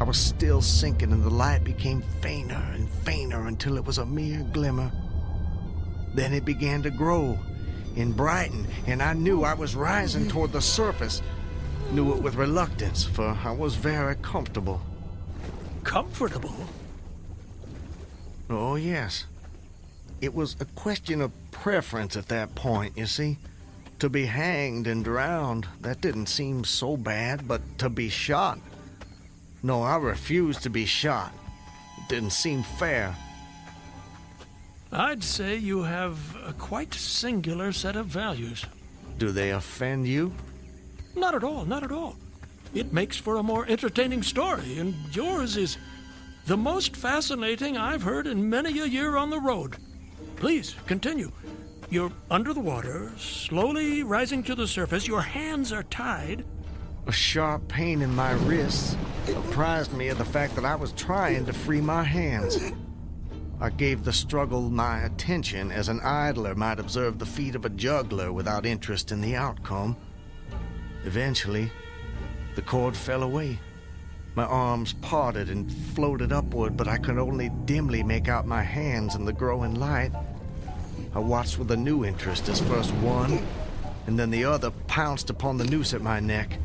Speaker 17: I was still sinking, and the light became fainter and fainter until it was a mere glimmer. Then it began to grow and brighten, and I knew I was rising toward the surface. Knew it with reluctance, for I was very comfortable.
Speaker 19: Comfortable?
Speaker 17: Oh, yes. It was a question of preference at that point, you see. To be hanged and drowned, that didn't seem so bad, but to be shot? No, I refused to be shot. It didn't seem fair.
Speaker 19: I'd say you have a quite singular set of values.
Speaker 17: Do they offend you?
Speaker 19: Not at all, not at all. It makes for a more entertaining story, and yours is the most fascinating I've heard in many a year on the road. Please, continue. You're under the water, slowly rising to the surface. Your hands are tied.
Speaker 17: A sharp pain in my wrists apprised me of the fact that I was trying to free my hands. I gave the struggle my attention as an idler might observe the feat of a juggler without interest in the outcome. Eventually, the cord fell away. My arms parted and floated upward, but I could only dimly make out my hands in the growing light. I watched with a new interest as first one and then the other pounced upon the noose at my neck.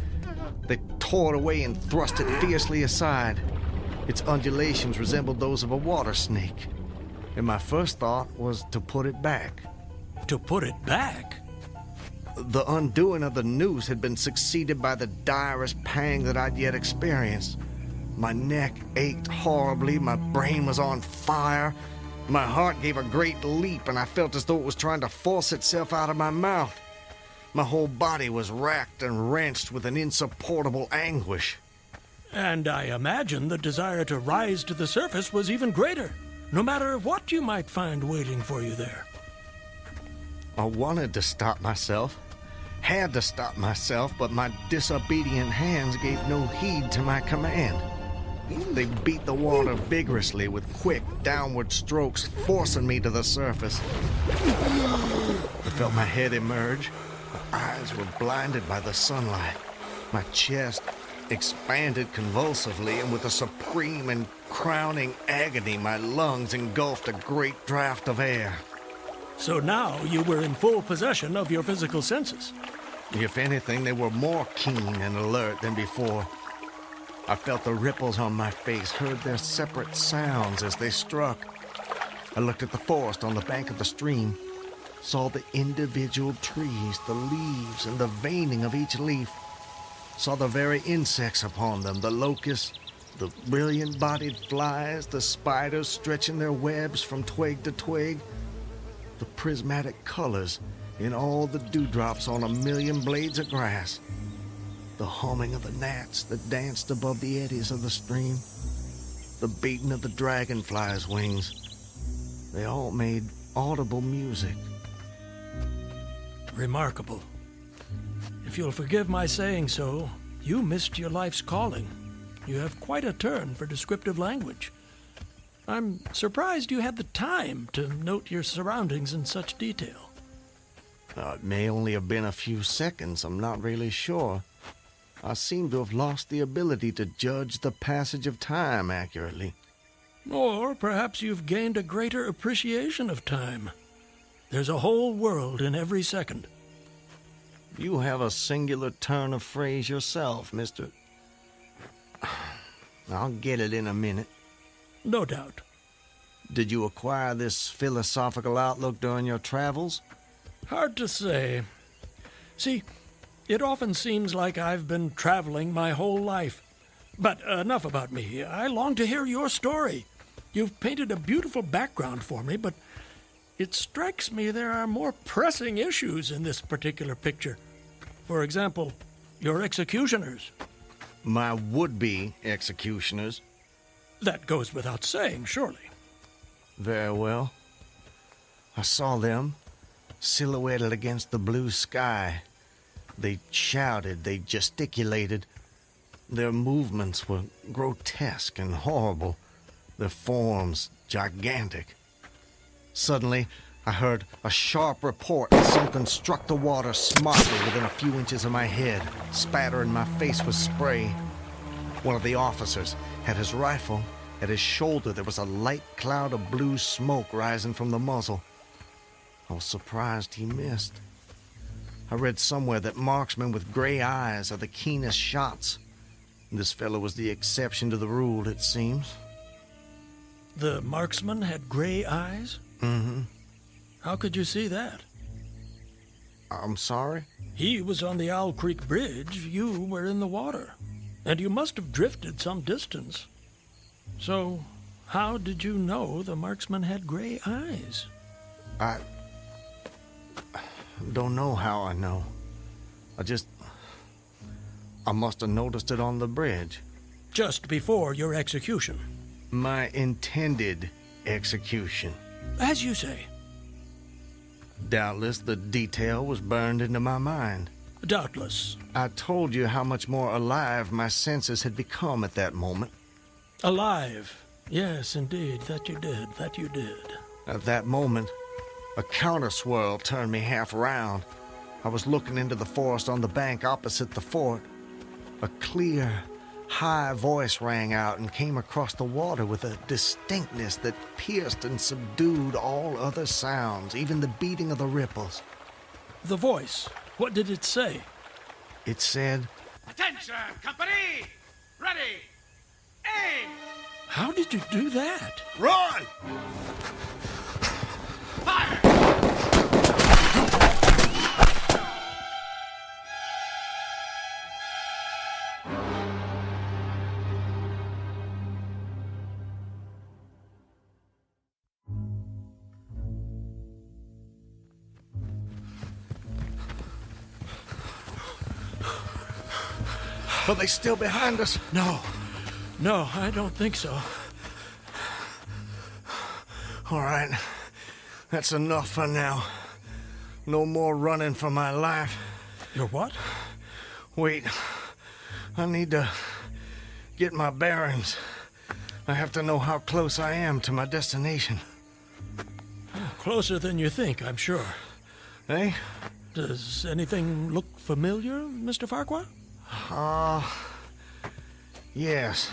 Speaker 17: They tore it away and thrust it fiercely aside. Its undulations resembled those of a water snake, and my first thought was to put it back.
Speaker 19: To put it back?
Speaker 17: The undoing of the noose had been succeeded by the direst pang that I'd yet experienced. My neck ached horribly, my brain was on fire. My heart gave a great leap, and I felt as though it was trying to force itself out of my mouth. My whole body was racked and wrenched with an insupportable anguish.
Speaker 19: And I imagine the desire to rise to the surface was even greater, no matter what you might find waiting for you there.
Speaker 17: I wanted to stop myself, had to stop myself, but my disobedient hands gave no heed to my command. They beat the water vigorously with quick, downward strokes, forcing me to the surface. I felt my head emerge. My eyes were blinded by the sunlight. My chest expanded convulsively, and with a supreme and crowning agony, my lungs engulfed a great draught of air.
Speaker 19: So now you were in full possession of your physical senses.
Speaker 17: If anything, they were more keen and alert than before. I felt the ripples on my face, heard their separate sounds as they struck. I looked at the forest on the bank of the stream, saw the individual trees, the leaves, and the veining of each leaf, saw the very insects upon them, the locusts, the brilliant-bodied flies, the spiders stretching their webs from twig to twig, the prismatic colors in all the dewdrops on a million blades of grass, the humming of the gnats that danced above the eddies of the stream, the beating of the dragonflies' wings. They all made audible music.
Speaker 19: Remarkable. If you'll forgive my saying so, you missed your life's calling. You have quite a turn for descriptive language. I'm surprised you had the time to note your surroundings in such detail.
Speaker 17: It may only have been a few seconds, I'm not really sure. I seem to have lost the ability to judge the passage of time accurately.
Speaker 19: Or perhaps you've gained a greater appreciation of time. There's a whole world in every second.
Speaker 17: You have a singular turn of phrase yourself, Mr. I'll get it in a minute.
Speaker 19: No doubt.
Speaker 17: Did you acquire this philosophical outlook during your travels?
Speaker 19: Hard to say. See, it often seems like I've been traveling my whole life. But enough about me. I long to hear your story. You've painted a beautiful background for me, but it strikes me there are more pressing issues in this particular picture. For example, your executioners.
Speaker 17: My would-be executioners?
Speaker 19: That goes without saying, surely.
Speaker 17: Very well. I saw them, silhouetted against the blue sky. They shouted, they gesticulated. Their movements were grotesque and horrible, their forms gigantic. Suddenly, I heard a sharp report and something struck the water smartly within a few inches of my head, spattering my face with spray. One of the officers had his rifle. At his shoulder, there was a light cloud of blue smoke rising from the muzzle. I was surprised he missed. I read somewhere that marksmen with gray eyes are the keenest shots. This fellow was the exception to the rule, it seems.
Speaker 19: The marksman had gray eyes?
Speaker 17: Mm-hmm.
Speaker 19: How could you see that?
Speaker 17: I'm sorry?
Speaker 19: He was on the Owl Creek Bridge. You were in the water. And you must have drifted some distance. So, how did you know the marksman had gray eyes?
Speaker 17: I don't know how I know. I must have noticed it on the bridge.
Speaker 19: Just before your execution.
Speaker 17: My intended execution.
Speaker 19: As you say.
Speaker 17: Doubtless the detail was burned into my mind.
Speaker 19: Doubtless.
Speaker 17: I told you how much more alive my senses had become at that moment.
Speaker 19: Alive. Yes, indeed. That you did. That you did.
Speaker 17: At that moment, a counter-swirl turned me half around. I was looking into the forest on the bank opposite the fort. A clear, high voice rang out and came across the water with a distinctness that pierced and subdued all other sounds, even the beating of the ripples.
Speaker 19: The voice. What did it say?
Speaker 17: It said,
Speaker 12: Attention, company! Ready! Aim!
Speaker 19: How did you do that?
Speaker 12: Run! Fire!
Speaker 17: Are they still behind us?
Speaker 19: No, I don't think so.
Speaker 17: All right, that's enough for now. No more running for my life.
Speaker 19: Your what?
Speaker 17: Wait, I need to get my bearings. I have to know how close I am to my destination.
Speaker 19: Closer than you think, I'm sure.
Speaker 17: Eh?
Speaker 19: Does anything look familiar, Mr. Farquhar?
Speaker 17: Yes.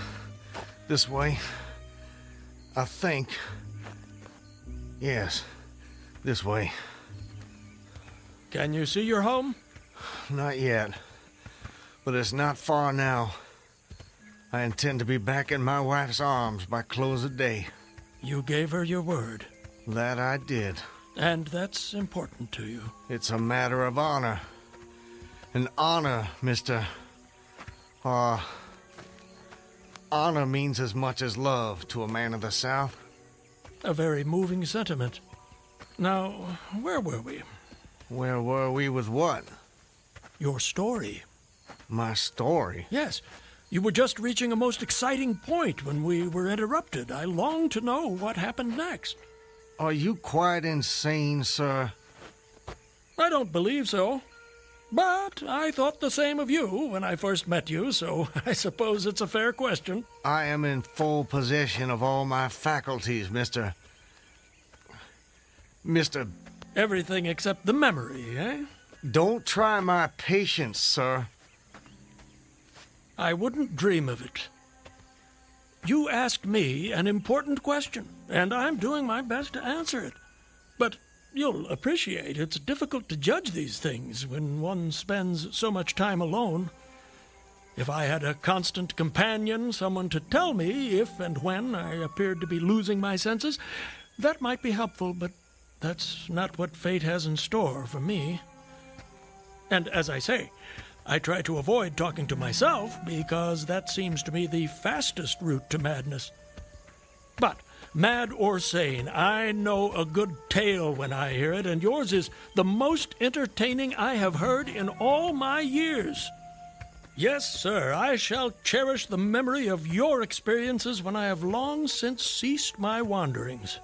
Speaker 17: This way. I think. Yes, this way.
Speaker 19: Can you see your home?
Speaker 17: Not yet. But it's not far now. I intend to be back in my wife's arms by close of day.
Speaker 19: You gave her your word.
Speaker 17: That I did.
Speaker 19: And that's important to you.
Speaker 17: It's a matter of honor. And honor, Mr. Honor means as much as love to a man of the South.
Speaker 19: A very moving sentiment. Now, where were we?
Speaker 17: Where were we with what?
Speaker 19: Your story.
Speaker 17: My story?
Speaker 19: Yes. You were just reaching a most exciting point when we were interrupted. I long to know what happened next.
Speaker 17: Are you quite insane, sir?
Speaker 19: I don't believe so. But I thought the same of you when I first met you, so I suppose it's a fair question.
Speaker 17: I am in full possession of all my faculties, Mr.
Speaker 19: Everything except the memory, eh?
Speaker 17: Don't try my patience, sir.
Speaker 19: I wouldn't dream of it. You asked me an important question, and I'm doing my best to answer it. But you'll appreciate it's difficult to judge these things when one spends so much time alone. If I had a constant companion, someone to tell me if and when I appeared to be losing my senses, that might be helpful, but that's not what fate has in store for me. And as I say, I try to avoid talking to myself because that seems to me the fastest route to madness. But mad or sane, I know a good tale when I hear it, and yours is the most entertaining I have heard in all my years. Yes, sir, I shall cherish the memory of your experiences when I have long since ceased my wanderings.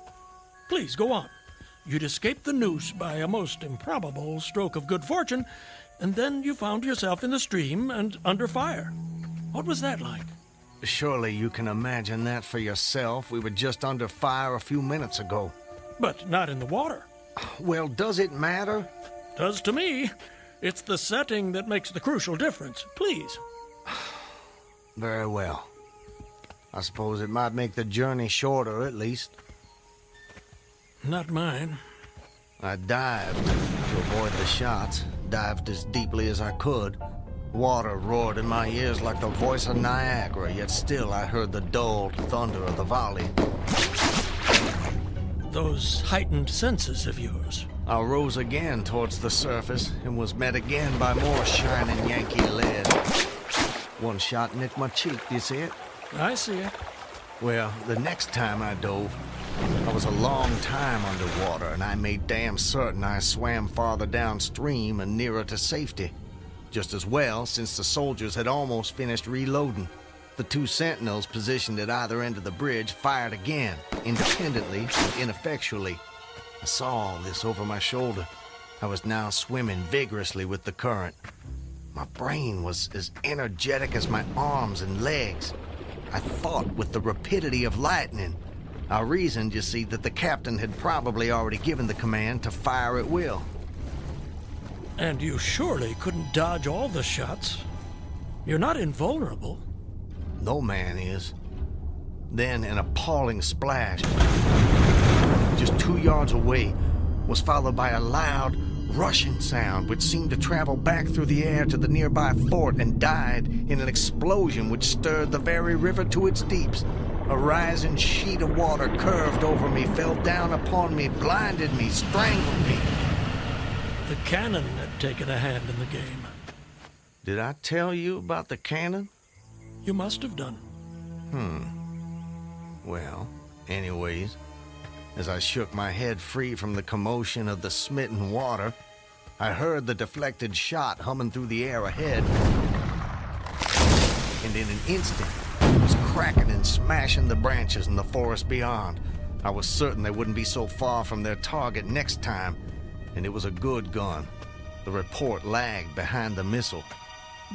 Speaker 19: Please, go on. You'd escaped the noose by a most improbable stroke of good fortune, and then you found yourself in the stream and under fire. What was that like?
Speaker 17: Surely you can imagine that for yourself. We were just under fire a few minutes ago.
Speaker 19: But not in the water.
Speaker 17: Well, does it matter?
Speaker 19: Does to me. It's the setting that makes the crucial difference. Please.
Speaker 17: Very well. I suppose it might make the journey shorter, at least.
Speaker 19: Not mine.
Speaker 17: I dived to avoid the shots, dived as deeply as I could. Water roared in my ears like the voice of Niagara, yet still I heard the dulled thunder of the volley.
Speaker 19: those heightened senses of yours?
Speaker 17: I rose again towards the surface and was met again by more shining Yankee lead. One shot nicked my cheek, do you see it?
Speaker 19: I see it.
Speaker 17: Well, the next time I dove, I was a long time underwater, and I made damn certain I swam farther downstream and nearer to safety. Just as well, since the soldiers had almost finished reloading. The two sentinels positioned at either end of the bridge fired again, independently and ineffectually. I saw all this over my shoulder. I was now swimming vigorously with the current. My brain was as energetic as my arms and legs. I thought with the rapidity of lightning. I reasoned, you see, that the captain had probably already given the command to fire at will.
Speaker 19: And you surely couldn't dodge all the shots. You're not invulnerable.
Speaker 17: No man is. Then an appalling splash, just 2 yards away, was followed by a loud, rushing sound which seemed to travel back through the air to the nearby fort and died in an explosion which stirred the very river to its deeps. A rising sheet of water curved over me, fell down upon me, blinded me, strangled me.
Speaker 19: The cannon had taken a hand in the game.
Speaker 17: Did I tell you about the cannon?
Speaker 19: You must have done.
Speaker 17: Well, anyways, as I shook my head free from the commotion of the smitten water, I heard the deflected shot humming through the air ahead. And in an instant, it was cracking and smashing the branches in the forest beyond. I was certain they wouldn't be so far from their target next time, and it was a good gun. The report lagged behind the missile.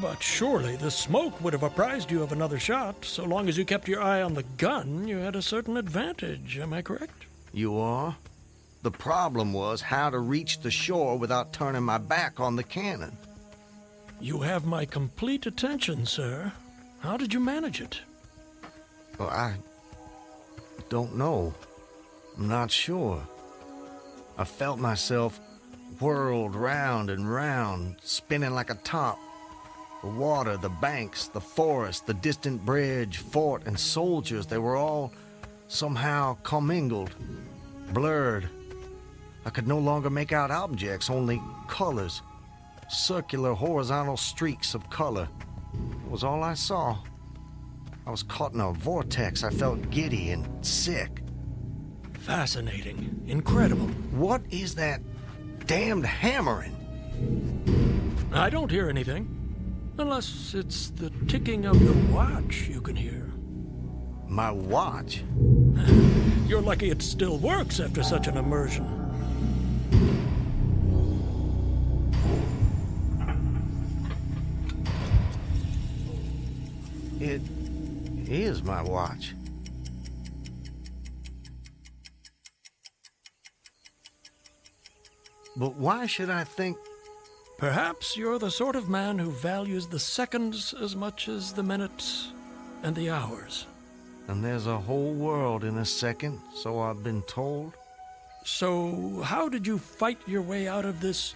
Speaker 19: But surely the smoke would have apprised you of another shot. So long as you kept your eye on the gun, you had a certain advantage. Am I correct?
Speaker 17: You are? The problem was how to reach the shore without turning my back on the cannon.
Speaker 19: You have my complete attention, sir. How did you manage it?
Speaker 17: Well, I don't know. I'm not sure. I felt myself whirled round and round, spinning like a top. The water, the banks, the forest, the distant bridge, fort, and soldiers, they were all somehow commingled, blurred. I could no longer make out objects, only colors. Circular, horizontal streaks of color. It was all I saw. I was caught in a vortex. I felt giddy and sick.
Speaker 19: Fascinating. Incredible.
Speaker 17: What is that damned hammering?
Speaker 19: I don't hear anything. Unless it's the ticking of your watch you can hear.
Speaker 17: My watch?
Speaker 19: You're lucky it still works after such an immersion.
Speaker 17: It is my watch. But why should I think...
Speaker 19: Perhaps you're the sort of man who values the seconds as much as the minutes and the hours.
Speaker 17: And there's a whole world in a second, so I've been told.
Speaker 19: So how did you fight your way out of this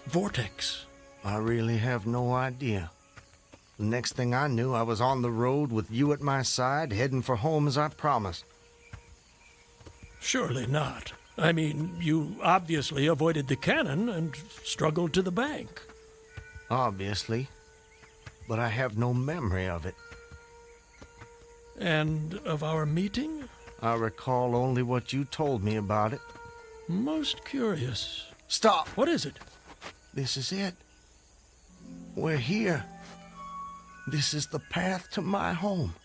Speaker 19: vortex?
Speaker 17: I really have no idea. The next thing I knew, I was on the road with you at my side, heading for home as I promised.
Speaker 19: Surely not. I mean, you obviously avoided the cannon and struggled to the bank.
Speaker 17: Obviously. But I have no memory of it.
Speaker 19: And of our meeting?
Speaker 17: I recall only what you told me about it.
Speaker 19: Most curious.
Speaker 17: Stop!
Speaker 19: What is it?
Speaker 17: This is it. We're here. This is the path to my home.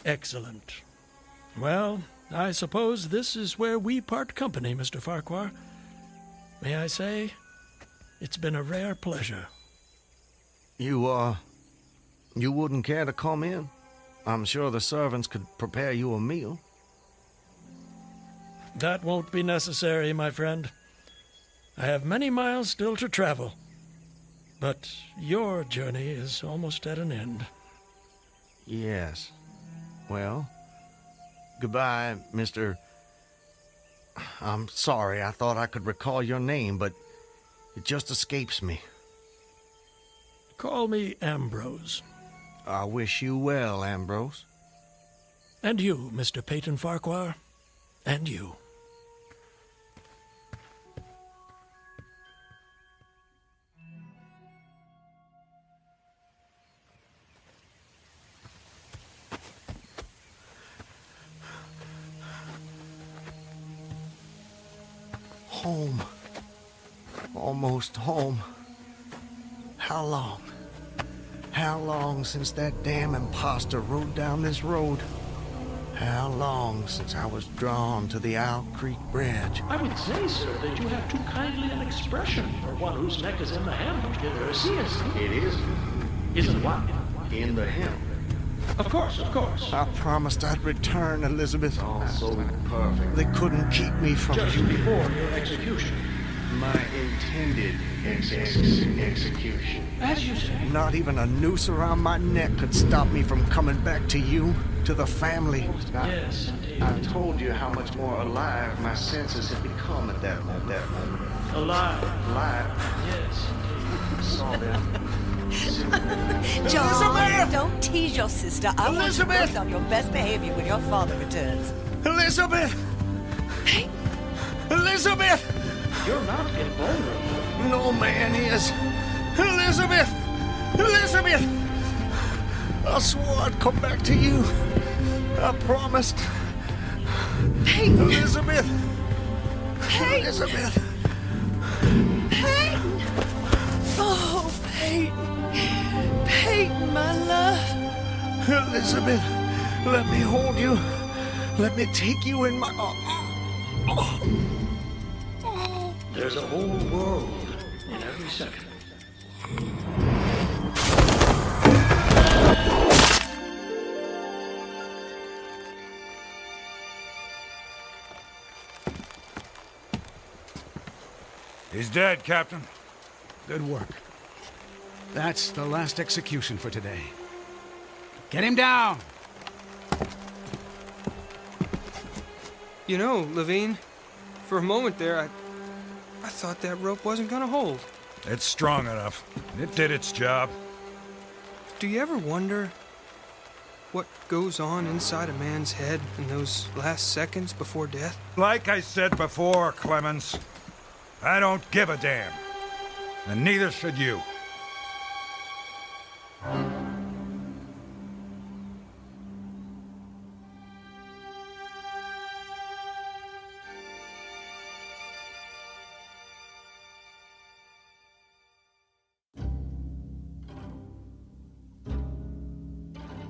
Speaker 19: Excellent. Well, I suppose this is where we part company, Mr. Farquhar. May I say, it's been a rare pleasure.
Speaker 17: You wouldn't care to come in? I'm sure the servants could prepare you a meal.
Speaker 19: That won't be necessary, my friend. I have many miles still to travel. But your journey is almost at an end.
Speaker 17: Yes. Well, goodbye, Mr. I'm sorry, I thought I could recall your name, but it just escapes me.
Speaker 19: Call me Ambrose.
Speaker 17: I wish you well, Ambrose.
Speaker 19: And you, Mr. Peyton Farquhar. And you.
Speaker 17: Home. Almost home. How long? How long since that damn imposter rode down this road? How long since I was drawn to the Owl Creek Bridge?
Speaker 4: I would say, sir, that you have too kindly an expression for one whose neck is in the hem. It is. Isn't what?
Speaker 17: In the hem.
Speaker 4: Of course, of course.
Speaker 17: I promised I'd return, Elizabeth.
Speaker 4: All so perfect.
Speaker 17: They couldn't keep me from
Speaker 4: Just
Speaker 17: you.
Speaker 4: before your execution.
Speaker 17: My intended execution.
Speaker 4: As you say.
Speaker 17: Not even a noose around my neck could stop me from coming back to you, to the family.
Speaker 4: Yes, indeed.
Speaker 17: I told you how much more alive my senses had become at that moment.
Speaker 4: Alive.
Speaker 17: Yes,
Speaker 4: indeed. Saw them.
Speaker 3: John, don't tease your sister. I want you
Speaker 17: Elizabeth!
Speaker 3: both on your best behavior when your father returns.
Speaker 17: Elizabeth!
Speaker 3: Hey!
Speaker 17: Elizabeth!
Speaker 4: You're not invulnerable.
Speaker 17: No man is. Elizabeth! Elizabeth! I swore I'd come back to you. I promised.
Speaker 3: Hey!
Speaker 17: Elizabeth!
Speaker 3: Hey!
Speaker 17: Elizabeth!
Speaker 3: Peyton! Oh, Peyton. Peyton, my love.
Speaker 17: Elizabeth, let me hold you. Let me take you in my...
Speaker 4: There's a whole world in every second.
Speaker 10: He's dead, Captain.
Speaker 15: Good work. That's the last execution for today. Get him down!
Speaker 20: You know, Levine, for a moment there, I thought that rope wasn't gonna hold.
Speaker 10: It's strong enough. It did its job.
Speaker 20: Do you ever wonder what goes on inside a man's head in those last seconds before death?
Speaker 10: Like I said before, Clemens, I don't give a damn. And neither should you.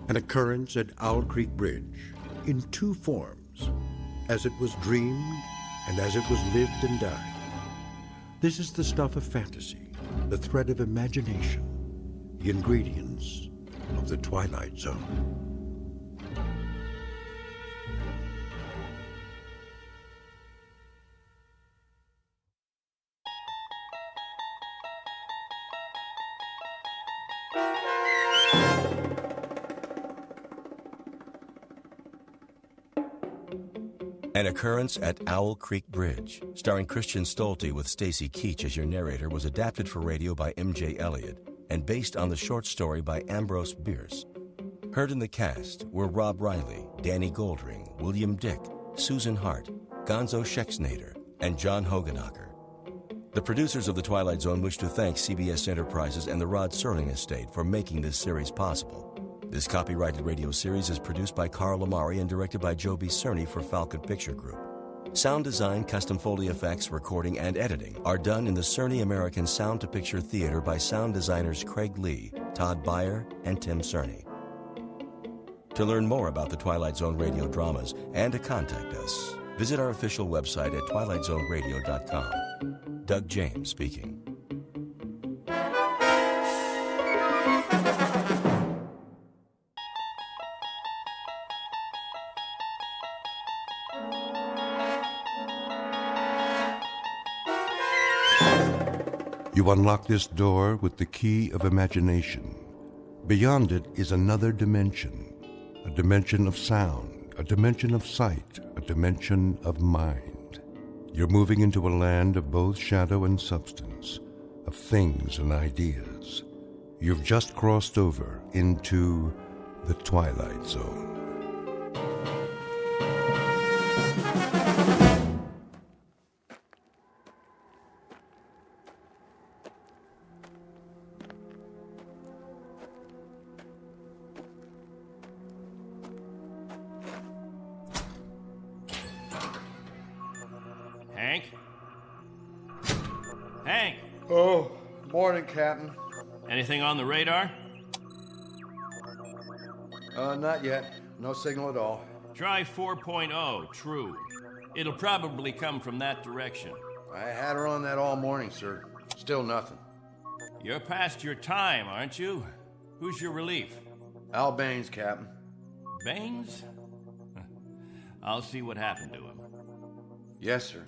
Speaker 2: An occurrence at Owl Creek Bridge in two forms, as it was dreamed and as it was lived and died. This is the stuff of fantasy, the thread of imagination, the ingredients of the Twilight Zone.
Speaker 1: An Occurrence at Owl Creek Bridge, starring Christian Stolte with Stacy Keach as your narrator, was adapted for radio by M.J. Elliott and based on the short story by Ambrose Bierce. Heard in the cast were Rob Riley, Danny Goldring, William Dick, Susan Hart, Gonzo Schexnader, and John Hogenacker. The producers of The Twilight Zone wish to thank CBS Enterprises and the Rod Serling Estate for making this series possible. This copyrighted radio series is produced by Carl Amari and directed by Joe B. Cerny for Falcon Picture Group. Sound design, custom Foley effects, recording, and editing are done in the Cerny American Sound to Picture Theater by sound designers Craig Lee, Todd Beyer, and Tim Cerny. To learn more about the Twilight Zone radio dramas and to contact us, visit our official website at twilightzoneradio.com. Doug James speaking.
Speaker 2: You unlock this door with the key of imagination. Beyond it is another dimension, a dimension of sound, a dimension of sight, a dimension of mind. You're moving into a land of both shadow and substance, of things and ideas. You've just crossed over into the Twilight Zone.
Speaker 7: Hank.
Speaker 13: Oh, morning, Captain.
Speaker 7: Anything on the radar?
Speaker 13: Not yet. No signal at all.
Speaker 7: Try 4.0, true. It'll probably come from that direction.
Speaker 13: I had her on that all morning, sir. Still nothing.
Speaker 7: You're past your time, aren't you? Who's your relief?
Speaker 13: Al Baines, Captain.
Speaker 7: Baines? I'll see what happened to him.
Speaker 13: Yes, sir.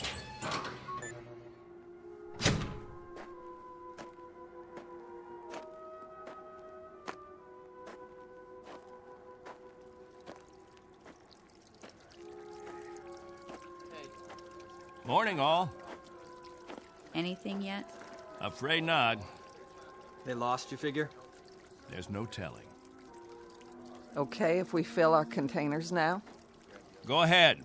Speaker 7: Morning, all.
Speaker 11: Anything yet?
Speaker 7: Afraid not.
Speaker 21: They lost, you figure?
Speaker 7: There's no telling.
Speaker 24: Okay if we fill our containers now?
Speaker 7: Go ahead,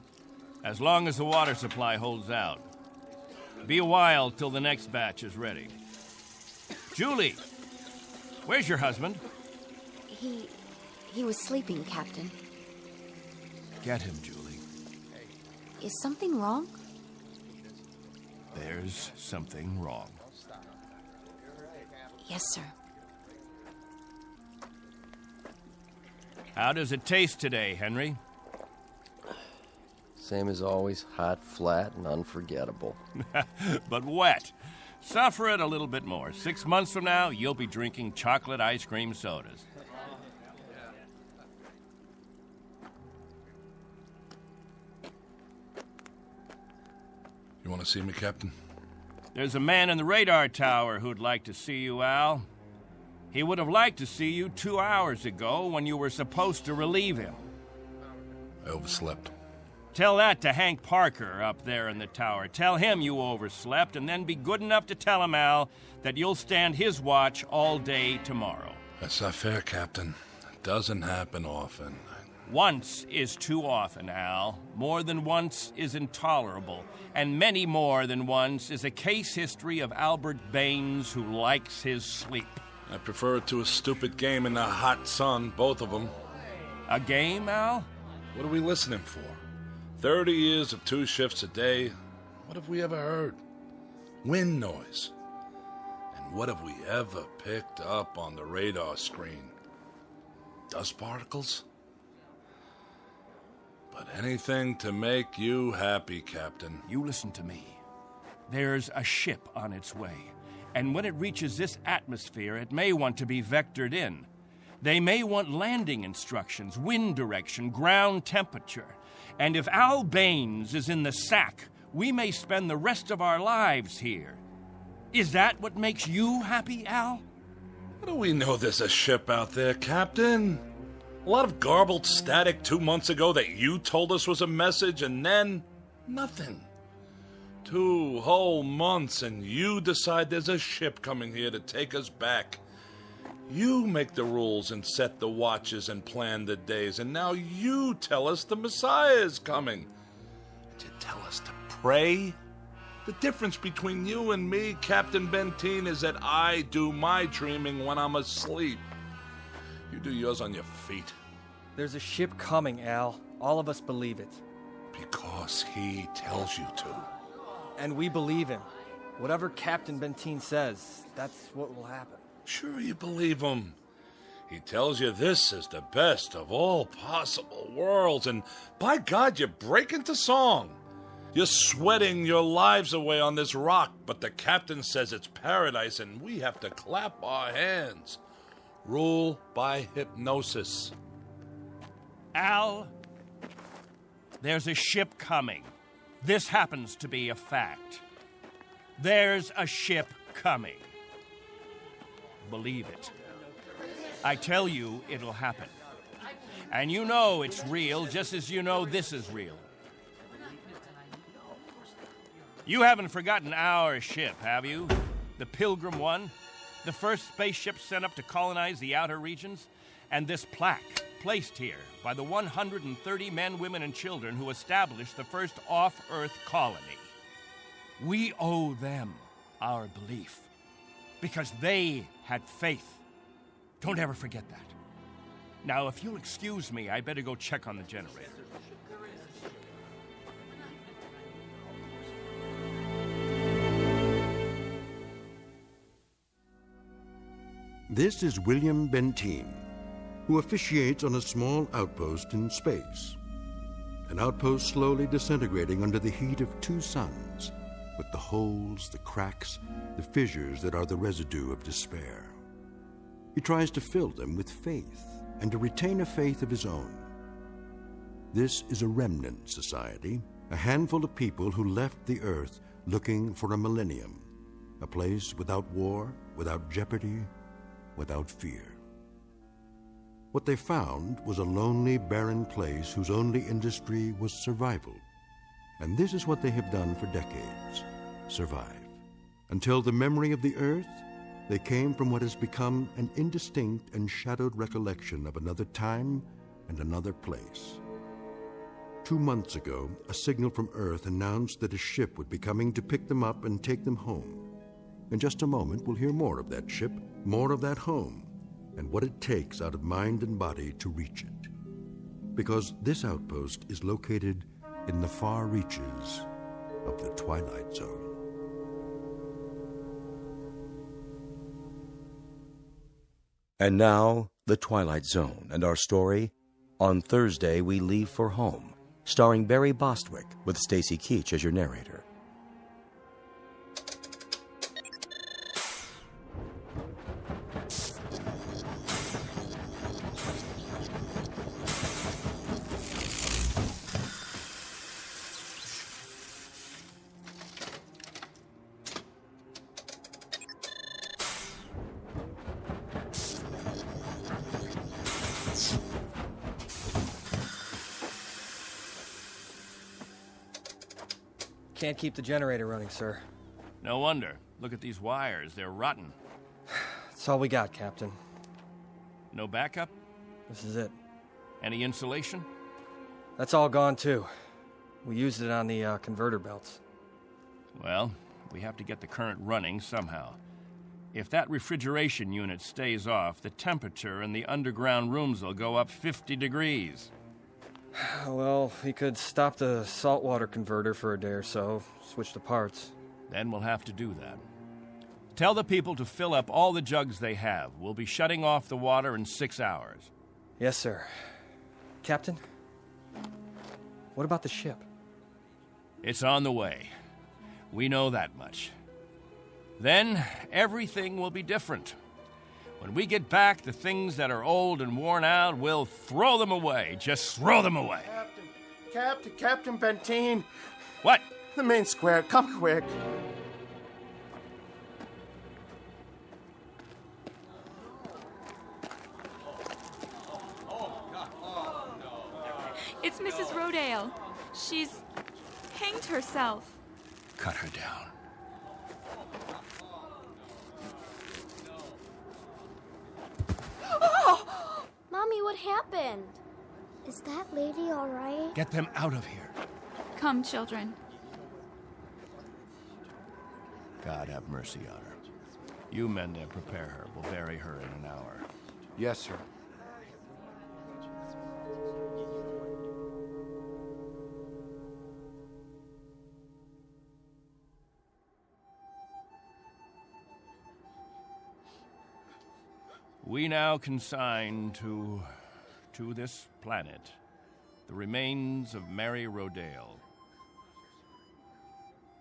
Speaker 7: as long as the water supply holds out. Be a while till the next batch is ready. Julie, where's your husband?
Speaker 25: He was sleeping, Captain.
Speaker 7: Get him, Julie.
Speaker 25: Is something wrong?
Speaker 7: There's something wrong.
Speaker 25: Yes, sir.
Speaker 7: How does it taste today, Henry?
Speaker 26: Same as always, hot, flat, and unforgettable.
Speaker 7: But wet. Suffer it a little bit more. 6 months from now, you'll be drinking chocolate ice cream sodas.
Speaker 27: You want to see me, Captain?
Speaker 7: There's a man in the radar tower who'd like to see you, Al. He would have liked to see you 2 hours ago when you were supposed to relieve him.
Speaker 27: I overslept.
Speaker 7: Tell that to Hank Parker up there in the tower. Tell him you overslept, and then be good enough to tell him, Al, that you'll stand his watch all day tomorrow.
Speaker 27: That's not fair, Captain. It doesn't happen often.
Speaker 7: Once is too often, Al. More than once is intolerable. And many more than once is a case history of Albert Baines who likes his sleep.
Speaker 27: I prefer it to a stupid game in the hot sun, both of them.
Speaker 7: A game, Al?
Speaker 27: What are we listening for? 30 years of 2 shifts a day. What have we ever heard? Wind noise. And what have we ever picked up on the radar screen? Dust particles? But anything to make you happy, Captain.
Speaker 7: You listen to me. There's a ship on its way. And when it reaches this atmosphere, it may want to be vectored in. They may want landing instructions, wind direction, ground temperature. And if Al Baines is in the sack, we may spend the rest of our lives here. Is that what makes you happy, Al?
Speaker 27: How do we know there's a ship out there, Captain? A lot of garbled static 2 months ago that you told us was a message, and then nothing. 2 whole months, and you decide there's a ship coming here to take us back. You make the rules and set the watches and plan the days, and now you tell us the Messiah is coming. And you tell us to pray? The difference between you and me, Captain Benteen, is that I do my dreaming when I'm asleep. You do yours on your feet.
Speaker 21: There's a ship coming, Al. All of us believe it.
Speaker 27: Because he tells you to.
Speaker 21: And we believe him. Whatever Captain Benteen says, that's what will happen.
Speaker 27: Sure you believe him. He tells you this is the best of all possible worlds, and by God, you break into song. You're sweating your lives away on this rock, but the captain says it's paradise, and we have to clap our hands. Rule by hypnosis.
Speaker 7: Al, there's a ship coming. This happens to be a fact. There's a ship coming. Believe it. I tell you, it'll happen. And you know it's real, just as you know this is real. You haven't forgotten our ship, have you? The Pilgrim 1? The first spaceship sent up to colonize the outer regions? And this plaque, placed here by the 130 men, women, and children who established the first off-Earth colony. We owe them our belief. Because they had faith. Don't ever forget that. Now, if you'll excuse me, I better go check on the generator.
Speaker 2: This is William Benteen, who officiates on a small outpost in space. An outpost slowly disintegrating under the heat of two suns, with the holes, the cracks, the fissures that are the residue of despair. He tries to fill them with faith and to retain a faith of his own. This is a remnant society, a handful of people who left the Earth looking for a millennium, a place without war, without jeopardy, without fear. What they found was a lonely, barren place whose only industry was survival. And this is what they have done for decades, survive. Until the memory of the Earth, they came from what has become an indistinct and shadowed recollection of another time and another place. 2 months ago, a signal from Earth announced that a ship would be coming to pick them up and take them home. In just a moment, we'll hear more of that ship, more of that home, and what it takes out of mind and body to reach it. Because this outpost is located in the far reaches of the Twilight Zone.
Speaker 1: And now, The Twilight Zone and our story, On Thursday We Leave for Home, starring Barry Bostwick with Stacy Keach as your narrator.
Speaker 21: Can't keep the generator running, sir.
Speaker 7: No wonder. Look at these wires. They're rotten.
Speaker 21: That's all we got, Captain.
Speaker 7: No backup?
Speaker 21: This is it.
Speaker 7: Any insulation?
Speaker 21: That's all gone, too. We used it on the converter belts.
Speaker 7: Well, we have to get the current running somehow. If that refrigeration unit stays off, the temperature in the underground rooms will go up 50 degrees.
Speaker 21: Well, we could stop the saltwater converter for a day or so, switch the parts.
Speaker 7: Then we'll have to do that. Tell the people to fill up all the jugs they have. We'll be shutting off the water in 6 hours.
Speaker 21: Yes, sir. Captain, what about the ship?
Speaker 7: It's on the way. We know that much. Then everything will be different. When we get back, the things that are old and worn out, we'll throw them away. Just throw them away.
Speaker 5: Captain Benteen.
Speaker 7: What?
Speaker 5: The main square. Come quick.
Speaker 8: It's Mrs. Rodale. She's hanged herself.
Speaker 7: Cut her down.
Speaker 9: Mommy, what happened? Is that lady all right?
Speaker 7: Get them out of here.
Speaker 8: Come, children.
Speaker 7: God have mercy on her. You men there prepare her. We'll bury her in an hour.
Speaker 13: Yes, sir.
Speaker 7: We now consign to this planet the remains of Mary Rodale.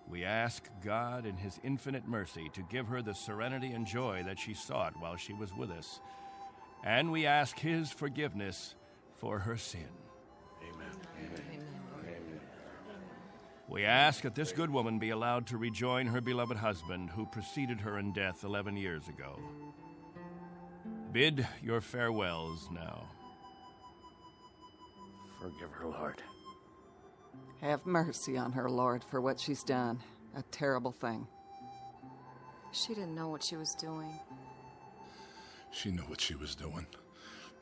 Speaker 7: We ask God in His infinite mercy to give her the serenity and joy that she sought while she was with us. And we ask His forgiveness for her sin. Amen. We ask that this good woman be allowed to rejoin her beloved husband who preceded her in death 11 years ago. Bid your farewells now.
Speaker 26: Forgive her, Lord.
Speaker 24: Have mercy on her, Lord, for what she's done. A terrible thing.
Speaker 25: She didn't know what she was doing.
Speaker 27: She knew what she was doing.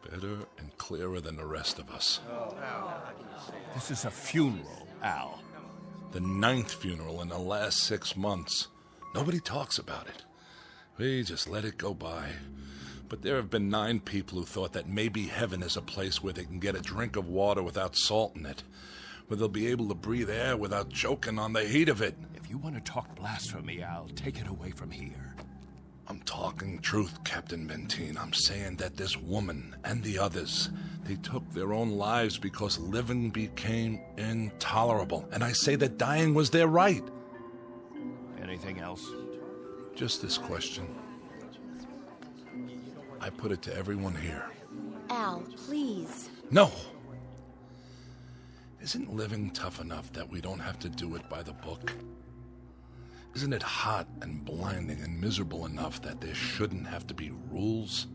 Speaker 27: Better and clearer than the rest of us.
Speaker 7: This is a funeral, Al.
Speaker 27: The 9th funeral in the last 6 months. Nobody talks about it. We just let it go by. But there have been 9 people who thought that maybe heaven is a place where they can get a drink of water without salt in it, where they'll be able to breathe air without choking on the heat of it.
Speaker 7: If you want to talk blasphemy, Al, take it away from here.
Speaker 27: I'm I'm talking truth, Captain Benteen. I'm saying that this woman and the others, they took their own lives because living became intolerable. And I say that dying was their right.
Speaker 7: Anything else?
Speaker 27: Just this question. I put it to everyone here.
Speaker 9: Al, please.
Speaker 27: No! Isn't living tough enough that we don't have to do it by the book? Isn't it hot and blinding and miserable enough that there shouldn't have to be rules?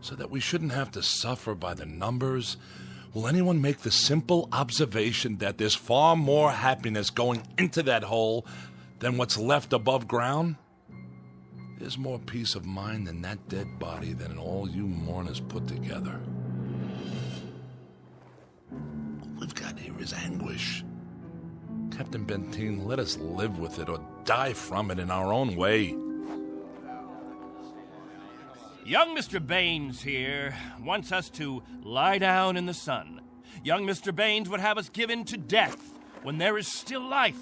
Speaker 27: So that we shouldn't have to suffer by the numbers? Will anyone make the simple observation that there's far more happiness going into that hole than what's left above ground? There's more peace of mind in that dead body than all you mourners put together. All we've got here is anguish. Captain Benteen, let us live with it or die from it in our own way.
Speaker 7: Young Mr. Baines here wants us to lie down in the sun. Young Mr. Baines would have us give in to death when there is still life.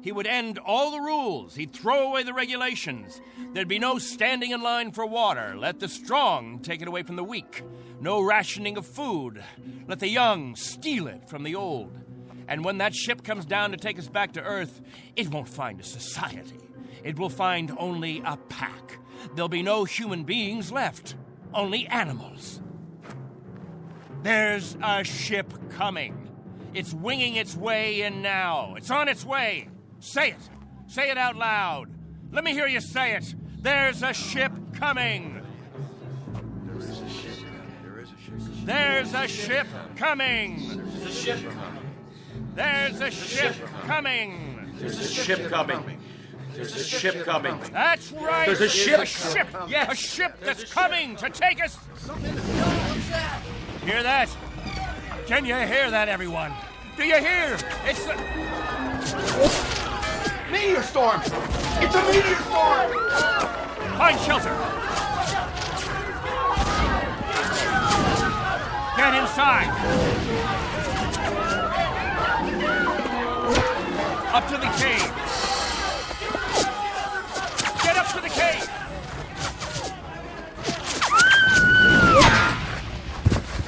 Speaker 7: He would end all the rules. He'd throw away the regulations. There'd be no standing in line for water. Let the strong take it away from the weak. No rationing of food. Let the young steal it from the old. And when that ship comes down to take us back to Earth, it won't find a society. It will find only a pack. There'll be no human beings left. Only animals. There's a ship coming. It's winging its way in now. It's on its way. Say it. Say it out loud. Let me hear you say it. There's a ship coming. There's a ship coming.
Speaker 5: There's a ship coming.
Speaker 7: There's a ship coming.
Speaker 5: There's a ship coming. There's a ship coming.
Speaker 7: That's right.
Speaker 5: There's a ship.
Speaker 7: A ship.
Speaker 5: Yes.
Speaker 7: A ship that's coming to take us. Hear that? Can you hear that, everyone? Do you hear? It's the...
Speaker 5: Meteor storm! It's a meteor storm!
Speaker 7: Find shelter. Get inside. Up to the cave. Get up to the cave.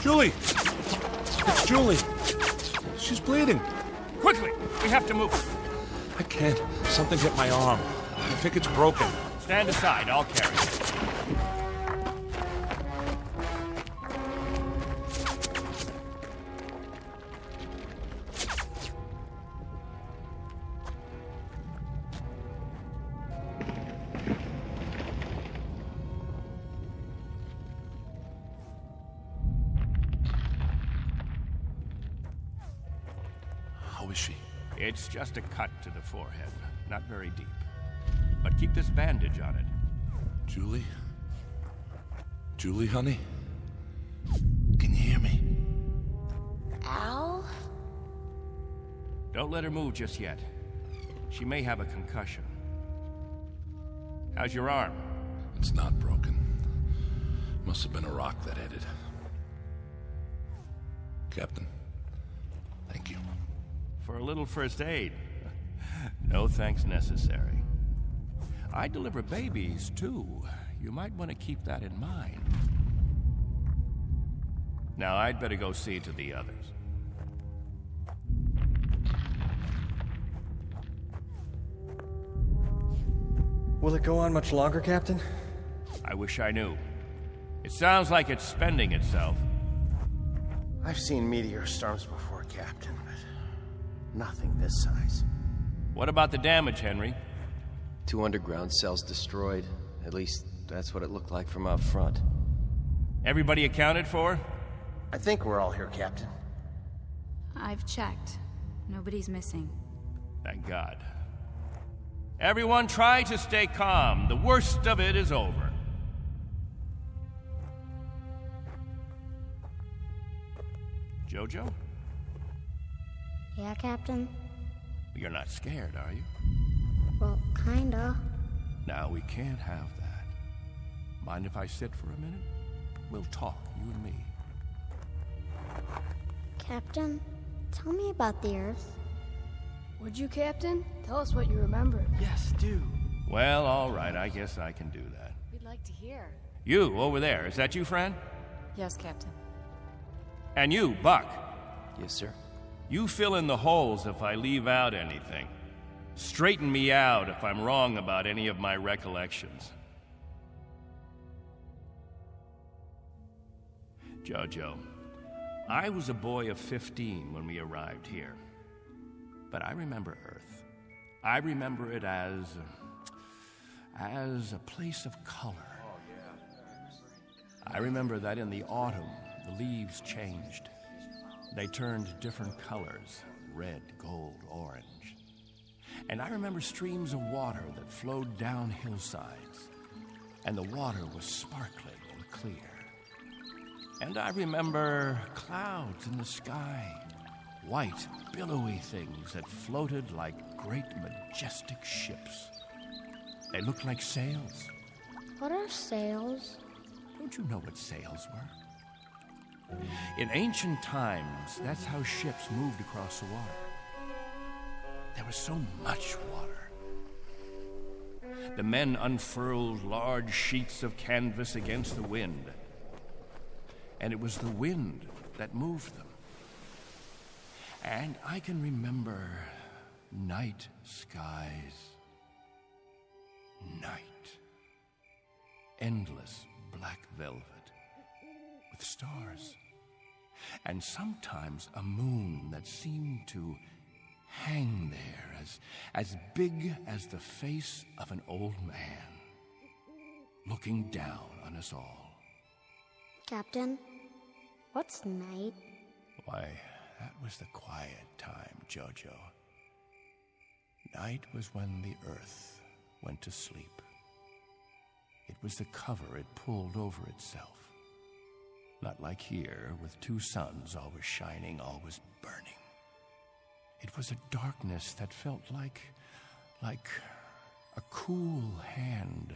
Speaker 27: Julie! It's Julie. She's bleeding.
Speaker 7: Quickly, we have to move.
Speaker 27: I can't. Something hit my arm. I think it's broken.
Speaker 7: Stand aside, I'll carry it.
Speaker 27: How is she?
Speaker 7: It's just a cut to the forehead, not very deep. But keep this bandage on it.
Speaker 27: Julie? Julie, honey? Can you hear me?
Speaker 9: Al?
Speaker 7: Don't let her move just yet. She may have a concussion. How's your arm?
Speaker 27: It's not broken. Must have been a rock that hit it. Captain, thank you.
Speaker 7: For a little first aid. No thanks necessary. I deliver babies, too. You might want to keep that in mind. Now, I'd better go see to the others.
Speaker 21: Will it go on much longer, Captain?
Speaker 7: I wish I knew. It sounds like it's spending itself.
Speaker 5: I've seen meteor storms before, Captain, but nothing this size.
Speaker 7: What about the damage, Henry?
Speaker 26: 2 underground cells destroyed. At least, that's what it looked like from out front.
Speaker 7: Everybody accounted for?
Speaker 5: I think we're all here, Captain.
Speaker 8: I've checked. Nobody's missing.
Speaker 7: Thank God. Everyone try to stay calm. The worst of it is over. Jojo?
Speaker 9: Yeah, Captain?
Speaker 7: You're not scared, are you?
Speaker 9: Well, kinda.
Speaker 7: Now, we can't have that. Mind if I sit for a minute? We'll talk, you and me.
Speaker 9: Captain, tell me about the Earth.
Speaker 6: Would you, Captain? Tell us what you remember.
Speaker 21: Yes, do.
Speaker 7: Well, all right, I guess I can do that.
Speaker 25: We'd like to hear.
Speaker 7: You, over there, is that you, friend?
Speaker 25: Yes, Captain.
Speaker 7: And you, Buck.
Speaker 26: Yes, sir.
Speaker 7: You fill in the holes if I leave out anything. Straighten me out if I'm wrong about any of my recollections. Jojo, I was a boy of 15 when we arrived here. But I remember Earth. I remember it as a place of color. I remember that in the autumn, the leaves changed. They turned different colors, red, gold, orange. And I remember streams of water that flowed down hillsides, and the water was sparkling and clear. And I remember clouds in the sky, white, billowy things that floated like great, majestic ships. They looked like sails.
Speaker 9: What are sails?
Speaker 7: Don't you know what sails were? In ancient times, that's how ships moved across the water. There was so much water. The men unfurled large sheets of canvas against the wind, and it was the wind that moved them. And I can remember night skies. Night. Endless black velvet with stars. And sometimes a moon that seemed to hang there as big as the face of an old man, looking down on us all.
Speaker 9: Captain, what's night?
Speaker 7: Why, that was the quiet time, Jojo. Night was when the earth went to sleep. It was the cover it pulled over itself. Not like here, with two suns always shining, always burning. It was a darkness that felt like a cool hand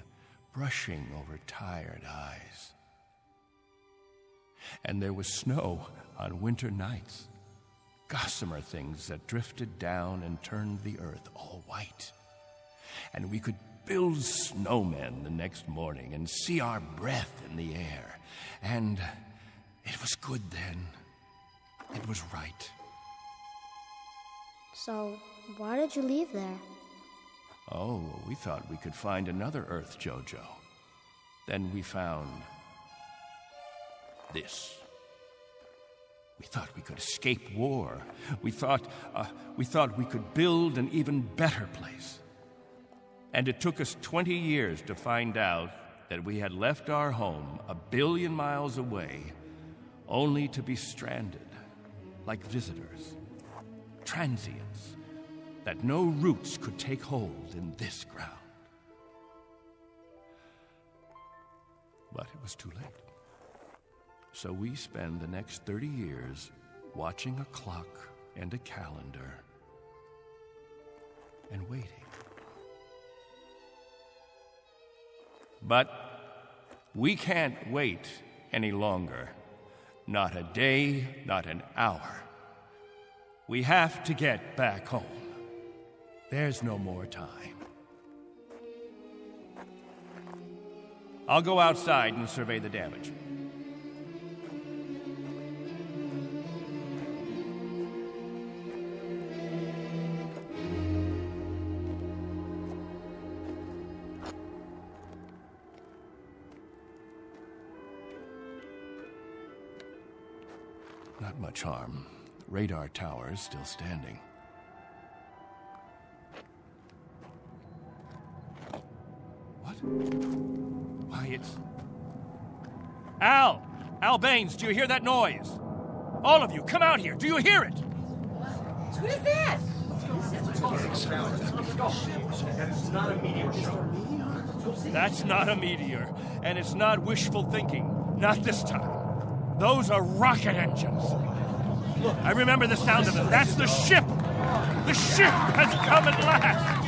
Speaker 7: brushing over tired eyes. And there was snow on winter nights, gossamer things that drifted down and turned the earth all white. And we could build snowmen the next morning and see our breath in the air. And it was good then. It was right.
Speaker 9: So, why did you leave there?
Speaker 7: Oh, we thought we could find another Earth, Jojo. Then we found this. We thought we could escape war. We thought we could build an even better place. And it took us 20 years to find out that we had left our home 1 billion miles away, only to be stranded, like visitors, transients, that no roots could take hold in this ground. But it was too late. So we spend the next 30 years watching a clock and a calendar and waiting. But we can't wait any longer. Not a day, not an hour. We have to get back home. There's no more time. I'll go outside and survey the damage. Not much harm. Radar tower is still standing. What? Why, it's... Al! Al Baines, do you hear that noise? All of you, come out here. Do you hear it?
Speaker 6: What is that?
Speaker 4: That's not a meteor shower.
Speaker 7: That's not a meteor, and it's not wishful thinking. Not this time. Those are rocket engines. Look, I remember the sound of them. That's the ship. The ship has come at last.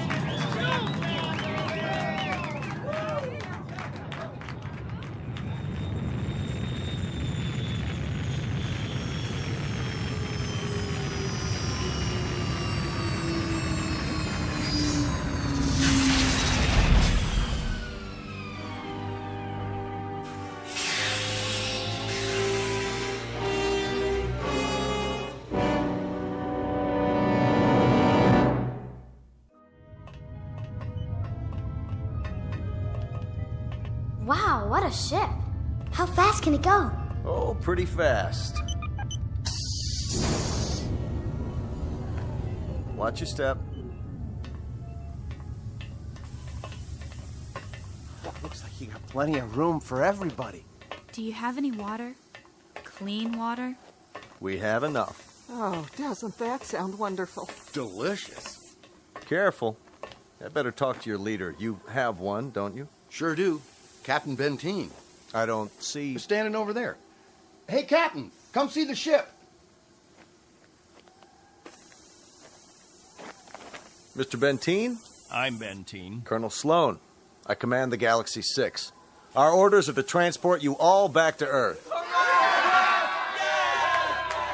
Speaker 9: Wow, what a ship. How fast can it go?
Speaker 17: Oh, pretty fast. Watch your step.
Speaker 5: Looks like you got plenty of room for everybody.
Speaker 8: Do you have any water? Clean water?
Speaker 17: We have enough.
Speaker 24: Oh, doesn't that sound wonderful?
Speaker 13: Delicious.
Speaker 17: Careful. I better talk to your leader. You have one, don't you?
Speaker 13: Sure do. Captain Benteen.
Speaker 17: I don't see...
Speaker 13: He's standing over there. Hey, Captain, come see the ship.
Speaker 17: Mr. Benteen?
Speaker 7: I'm Benteen.
Speaker 17: Colonel Sloan. I command the Galaxy 6. Our orders are to transport you all back to Earth.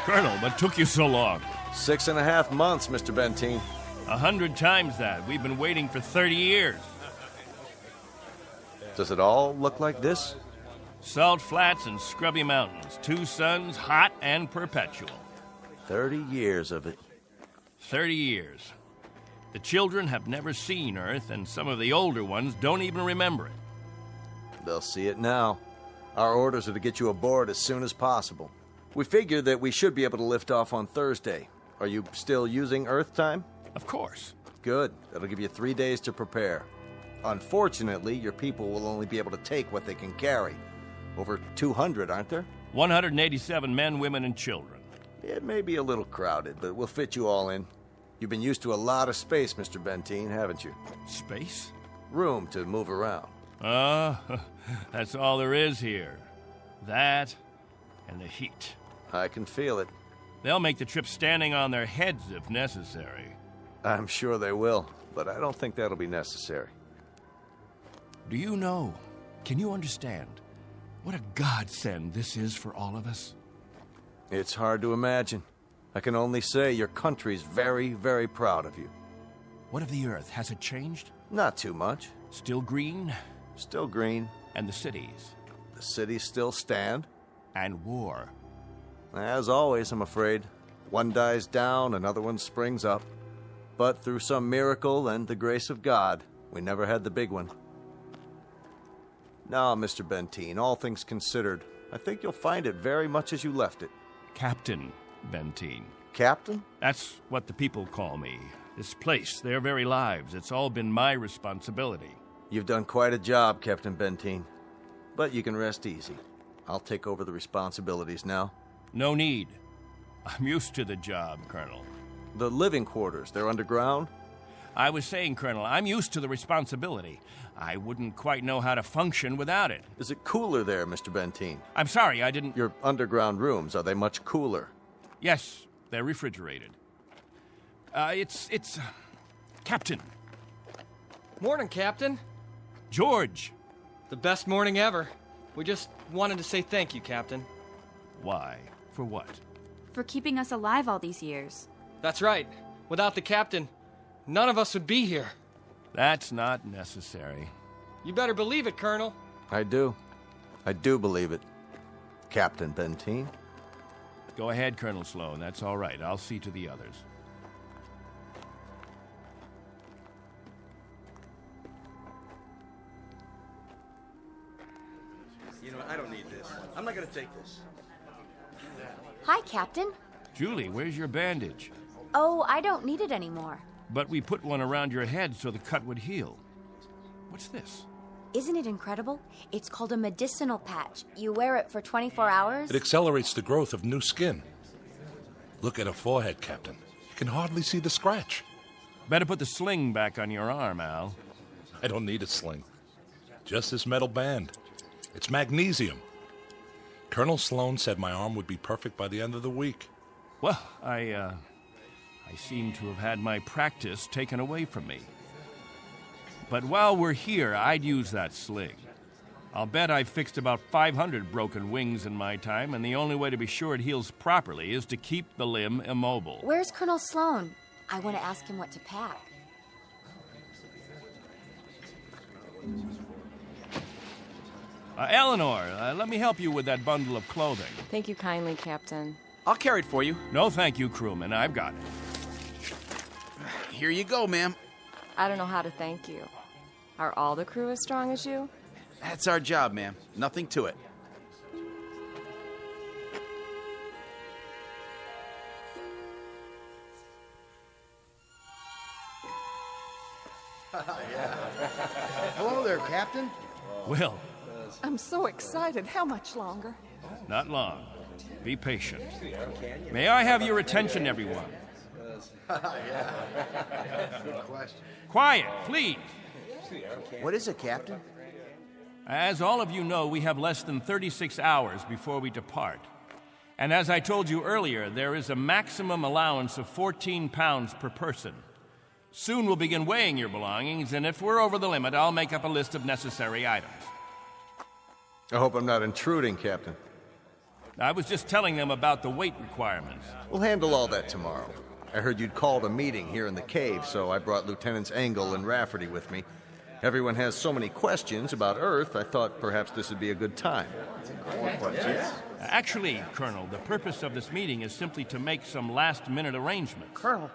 Speaker 7: Colonel, what took you so long?
Speaker 17: 6.5 months, Mr. Benteen.
Speaker 7: 100 times that. We've been waiting for 30 years.
Speaker 17: Does it all look like this?
Speaker 7: Salt flats and scrubby mountains. 2 suns, hot and perpetual.
Speaker 17: 30 years of it.
Speaker 7: 30 years. The children have never seen Earth, and some of the older ones don't even remember it.
Speaker 17: They'll see it now. Our orders are to get you aboard as soon as possible. We figure that we should be able to lift off on Thursday. Are you still using Earth time?
Speaker 7: Of course.
Speaker 17: Good. That'll give you 3 days to prepare. Unfortunately, your people will only be able to take what they can carry. Over 200, aren't there?
Speaker 7: 187 men, women, and children.
Speaker 17: It may be a little crowded, but we'll fit you all in. You've been used to a lot of space, Mr. Benteen, haven't you?
Speaker 7: Space?
Speaker 17: Room to move around.
Speaker 7: That's all there is here. That and the heat.
Speaker 17: I can feel it.
Speaker 7: They'll make the trip standing on their heads if necessary.
Speaker 17: I'm sure they will, but I don't think that'll be necessary.
Speaker 7: Do you know, can you understand what a godsend this is for all of us?
Speaker 17: It's hard to imagine. I can only say your country's very, very proud of you.
Speaker 7: What of the Earth? Has it changed?
Speaker 17: Not too much.
Speaker 7: Still green?
Speaker 17: Still green.
Speaker 7: And the cities?
Speaker 17: The cities still stand.
Speaker 7: And war?
Speaker 17: As always, I'm afraid. One dies down, another one springs up. But through some miracle and the grace of God, we never had the big one. Now, Mr. Benteen, all things considered, I think you'll find it very much as you left it.
Speaker 7: Captain Benteen.
Speaker 17: Captain?
Speaker 7: That's what the people call me. This place, their very lives, it's all been my responsibility.
Speaker 17: You've done quite a job, Captain Benteen. But you can rest easy. I'll take over the responsibilities now.
Speaker 7: No need. I'm used to the job, Colonel.
Speaker 17: The living quarters, they're underground?
Speaker 7: I was saying, Colonel, I'm used to the responsibility. I wouldn't quite know how to function without it.
Speaker 17: Is it cooler there, Mr. Benteen?
Speaker 7: I'm sorry, I didn't...
Speaker 17: Your underground rooms, are they much cooler?
Speaker 7: Yes, they're refrigerated. It's... Captain.
Speaker 21: Morning, Captain.
Speaker 7: George.
Speaker 21: The best morning ever. We just wanted to say thank you, Captain.
Speaker 7: Why? For what?
Speaker 8: For keeping us alive all these years.
Speaker 21: That's right. Without the captain, none of us would be here.
Speaker 7: That's not necessary.
Speaker 21: You better believe it, Colonel.
Speaker 17: I do. I do believe it. Captain Benteen.
Speaker 7: Go ahead, Colonel Sloan. That's all right. I'll see to the others.
Speaker 17: You know, I don't need this. I'm not going to take this.
Speaker 9: Hi, Captain.
Speaker 7: Julie, where's your bandage?
Speaker 9: Oh, I don't need it anymore.
Speaker 7: But we put one around your head so the cut would heal. What's this?
Speaker 9: Isn't it incredible? It's called a medicinal patch. You wear it for 24 hours.
Speaker 27: It accelerates the growth of new skin. Look at her forehead, Captain. You can hardly see the scratch.
Speaker 7: Better put the sling back on your arm, Al.
Speaker 27: I don't need a sling. Just this metal band. It's magnesium. Colonel Sloan said my arm would be perfect by the end of the week.
Speaker 7: Well, I seem to have had my practice taken away from me. But while we're here, I'd use that sling. I'll bet I've fixed about 500 broken wings in my time, and the only way to be sure it heals properly is to keep the limb immobile.
Speaker 9: Where's Colonel Sloan? I want to ask him what to pack.
Speaker 7: Eleanor, let me help you with that bundle of clothing.
Speaker 12: Thank you kindly, Captain.
Speaker 14: I'll carry it for you.
Speaker 7: No, thank you, crewman. I've got it.
Speaker 14: Here you go, ma'am.
Speaker 12: I don't know how to thank you. Are all the crew as strong as you?
Speaker 3: That's our job, ma'am. Nothing to it.
Speaker 13: Hello there, Captain.
Speaker 7: Will,
Speaker 24: I'm so excited. How much longer?
Speaker 7: not long. Be patient. May I have your attention, everyone?
Speaker 13: Good question.
Speaker 7: Quiet, please.
Speaker 5: What is it, Captain?
Speaker 7: As all of you know, we have less than 36 hours before we depart. And as I told you earlier, there is a maximum allowance of 14 pounds per person. Soon we'll begin weighing your belongings, and if we're over the limit, I'll make up a list of necessary items.
Speaker 17: I hope I'm not intruding, Captain.
Speaker 7: I was just telling them about the weight requirements.
Speaker 17: We'll handle all that tomorrow. I heard you'd called a meeting here in the cave, so I brought Lieutenants Engel and Rafferty with me. Everyone has so many questions about Earth, I thought perhaps this would be a good time.
Speaker 7: Actually, Colonel, the purpose of this meeting is simply to make some last-minute arrangements.
Speaker 5: Colonel,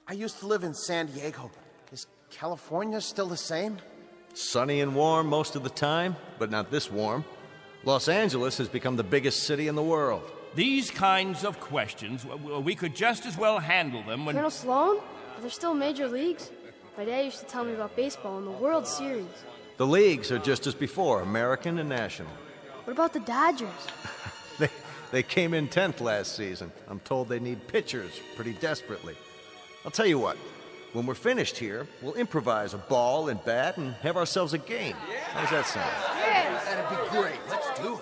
Speaker 5: I used to live in San Diego. Is California still the same?
Speaker 17: Sunny and warm most of the time, but not this warm. Los Angeles has become the biggest city in the world.
Speaker 7: These kinds of questions, we could just as well handle them when...
Speaker 9: Colonel Sloan? Are there still major leagues? My dad used to tell me about baseball and the World Series.
Speaker 17: The leagues are just as before, American and national.
Speaker 9: What about the Dodgers?
Speaker 17: They came in 10th last season. I'm told they need pitchers pretty desperately. I'll tell you what, when we're finished here, we'll improvise a ball and bat and have ourselves a game. How's that sound?
Speaker 5: Yes! That'd be great. Let's do it.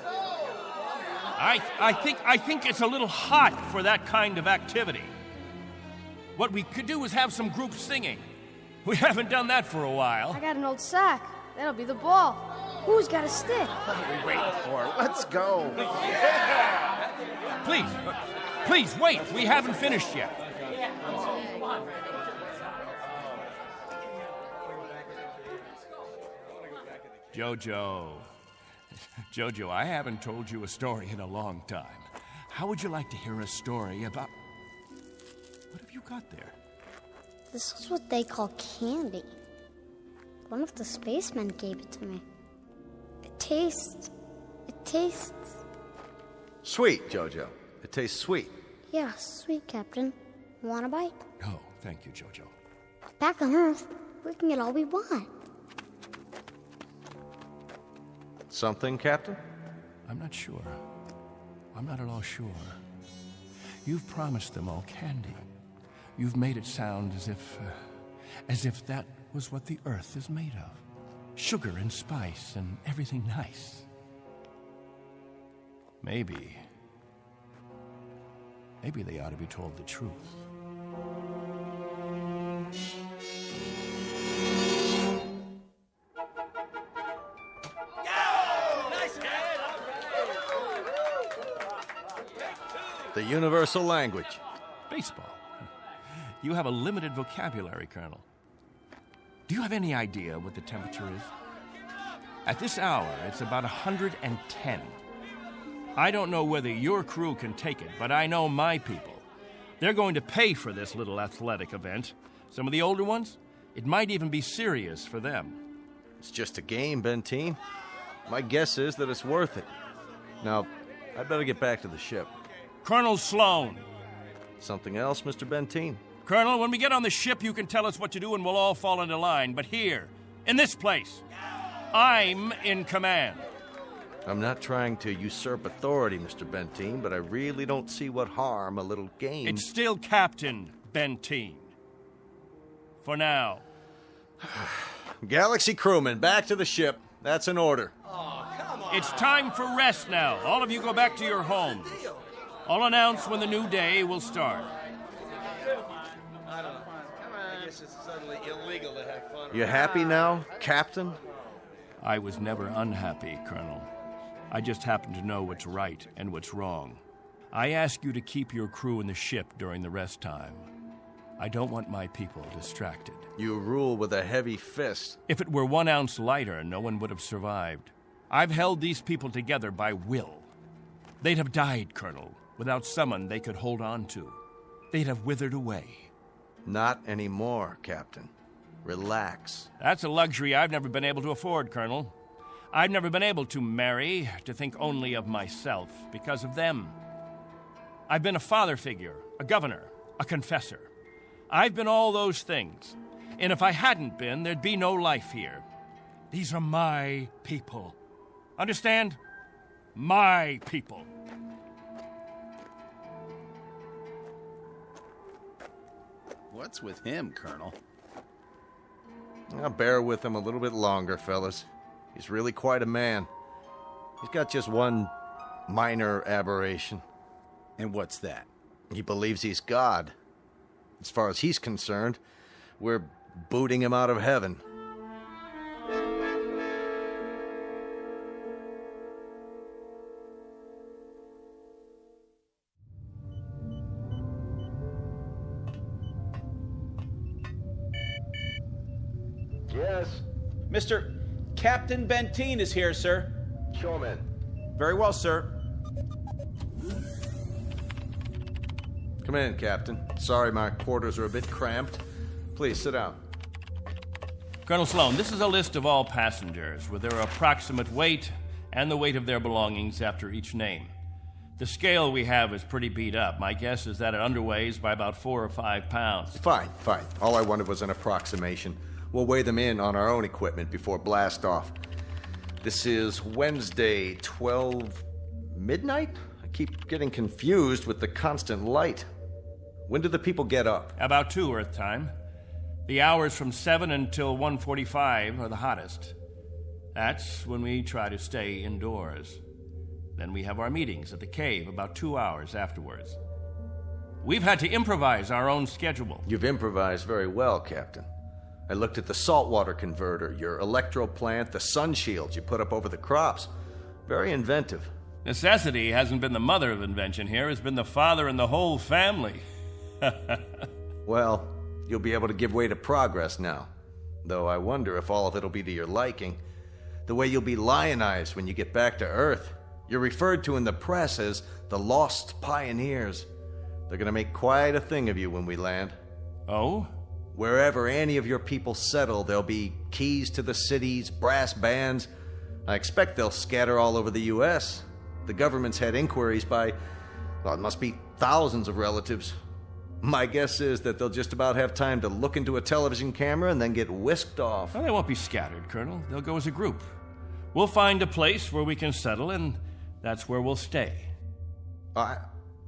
Speaker 7: I think it's a little hot for that kind of activity. What we could do is have some group singing. We haven't done that for a while.
Speaker 9: I got an old sack. That'll be the ball. Who's got a stick?
Speaker 5: What are we waiting for? Let's go.
Speaker 7: Please, wait. We haven't finished yet. Jojo, I haven't told you a story in a long time. How would you like to hear a story about... What have you got there?
Speaker 9: This is what they call candy. One of the spacemen gave it to me. It tastes...
Speaker 17: Sweet, Jojo. It tastes sweet.
Speaker 9: Yeah, sweet, Captain. Want a bite?
Speaker 7: Oh, thank you, Jojo.
Speaker 9: Back on Earth, we can get all we want.
Speaker 17: Something, Captain?
Speaker 7: I'm not sure. I'm not at all sure. You've promised them all candy. You've made it sound as if that was what the Earth is made of. Sugar and spice and everything nice. Maybe they ought to be told the truth.
Speaker 17: The universal language.
Speaker 7: Baseball. You have a limited vocabulary, Colonel. Do you have any idea what the temperature is? At this hour, it's about 110. I don't know whether your crew can take it, but I know my people. They're going to pay for this little athletic event. Some of the older ones, it might even be serious for them.
Speaker 17: It's just a game, Benteen. My guess is that it's worth it. Now, I'd better get back to the ship.
Speaker 7: Colonel Sloan.
Speaker 17: Something else, Mr. Benteen?
Speaker 7: Colonel, when we get on the ship, you can tell us what to do and we'll all fall into line. But here, in this place, I'm in command.
Speaker 17: I'm not trying to usurp authority, Mr. Benteen, but I really don't see what harm a little game...
Speaker 7: It's still Captain Benteen. For now.
Speaker 17: Galaxy crewmen, back to the ship. That's an order.
Speaker 7: Oh, come on. It's time for rest now. All of you go back to your homes. I'll announce when the new day will start.
Speaker 13: I don't know. I guess it's suddenly illegal to have fun.
Speaker 17: You happy now, Captain?
Speaker 7: I was never unhappy, Colonel. I just happen to know what's right and what's wrong. I ask you to keep your crew in the ship during the rest time. I don't want my people distracted.
Speaker 17: You rule with a heavy fist.
Speaker 7: If it were 1 ounce lighter, no one would have survived. I've held these people together by will. They'd have died, Colonel, without someone they could hold on to. They'd have withered away.
Speaker 17: Not anymore, Captain. Relax.
Speaker 7: That's a luxury I've never been able to afford, Colonel. I've never been able to marry, to think only of myself, because of them. I've been a father figure, a governor, a confessor. I've been all those things. And if I hadn't been, there'd be no life here. These are my people. Understand? My people.
Speaker 3: What's with him, Colonel?
Speaker 17: I'll bear with him a little bit longer, fellas. He's really quite a man. He's got just one minor aberration.
Speaker 3: And what's that?
Speaker 17: He believes he's God. As far as he's concerned, we're booting him out of heaven.
Speaker 3: Yes? Mr. Captain Benteen is here, sir.
Speaker 17: Show him in.
Speaker 3: Very well, sir.
Speaker 17: Come in, Captain. Sorry my quarters are a bit cramped. Please, sit down.
Speaker 7: Colonel Sloan, this is a list of all passengers with their approximate weight and the weight of their belongings after each name. The scale we have is pretty beat up. My guess is that it underweighs by about 4 or 5 pounds.
Speaker 17: Fine. All I wanted was an approximation. We'll weigh them in on our own equipment before blast off. This is Wednesday, 12 midnight? I keep getting confused with the constant light. When do the people get up?
Speaker 7: About 2 Earth time. The hours from 7 until 1:45 are the hottest. That's when we try to stay indoors. Then we have our meetings at the cave about 2 hours afterwards. We've had to improvise our own schedule.
Speaker 17: You've improvised very well, Captain. I looked at the saltwater converter, your electro plant, the sun shields you put up over the crops. Very inventive.
Speaker 7: Necessity hasn't been the mother of invention here. It's been the father and the whole family.
Speaker 17: Well, you'll be able to give way to progress now. Though I wonder if all of it'll be to your liking. The way you'll be lionized when you get back to Earth. You're referred to in the press as the Lost Pioneers. They're gonna make quite a thing of you when we land.
Speaker 7: Oh?
Speaker 17: Wherever any of your people settle, there'll be keys to the cities, brass bands. I expect they'll scatter all over the U.S. The government's had inquiries by, well, it must be thousands of relatives. My guess is that they'll just about have time to look into a television camera and then get whisked off.
Speaker 7: Well, they won't be scattered, Colonel. They'll go as a group. We'll find a place where we can settle, and that's where we'll stay.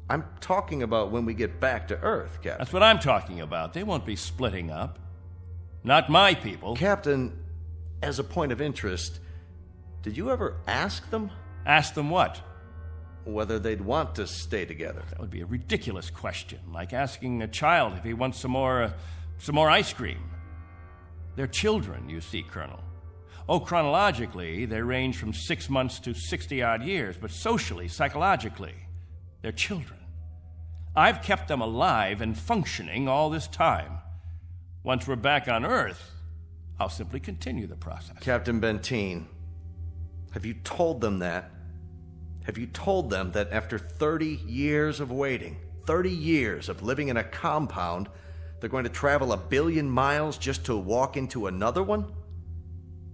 Speaker 17: I'm talking about when we get back to Earth, Captain.
Speaker 7: That's what I'm talking about. They won't be splitting up. Not my people.
Speaker 17: Captain, as a point of interest, did you ever ask them?
Speaker 7: Ask them what?
Speaker 17: Whether they'd want to stay together.
Speaker 7: That would be a ridiculous question, like asking a child if he wants some more ice cream. They're children, you see, Colonel. Oh, chronologically, they range from 6 months to 60-odd years, but socially, psychologically, they're children. I've kept them alive and functioning all this time. Once we're back on Earth, I'll simply continue the process.
Speaker 17: Captain Benteen, have you told them that? Have you told them that after 30 years of waiting, 30 years of living in a compound, they're going to travel 1 billion miles just to walk into another one?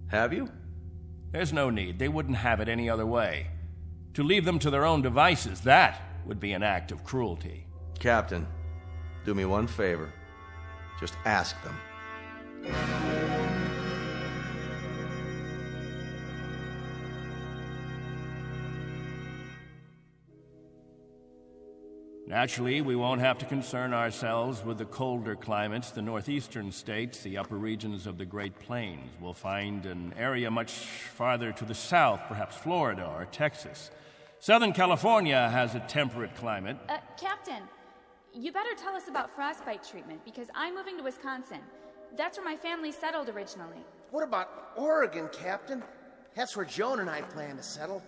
Speaker 17: Have you?
Speaker 7: There's no need. They wouldn't have it any other way. To leave them to their own devices, that would be an act of cruelty.
Speaker 17: Captain, do me one favor. Just ask them.
Speaker 7: Naturally, we won't have to concern ourselves with the colder climates, the northeastern states, the upper regions of the Great Plains. We'll find an area much farther to the south, perhaps Florida or Texas. Southern California has a temperate climate.
Speaker 8: Captain, you better tell us about frostbite treatment, because I'm moving to Wisconsin. That's where my family settled originally.
Speaker 5: What about Oregon, Captain? That's where Joan and I plan to settle.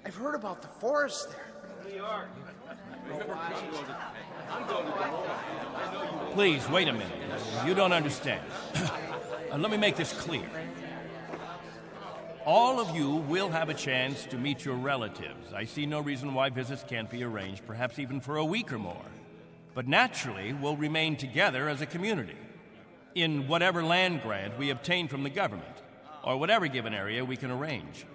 Speaker 5: I've heard about the forest there.
Speaker 13: New York.
Speaker 7: Please, wait a minute. You don't understand. Let me make this clear. All of you will have a chance to meet your relatives. I see no reason why visits can't be arranged, perhaps even for a week or more. But naturally, we'll remain together as a community in whatever land grant we obtain from the government, or whatever given area we can arrange.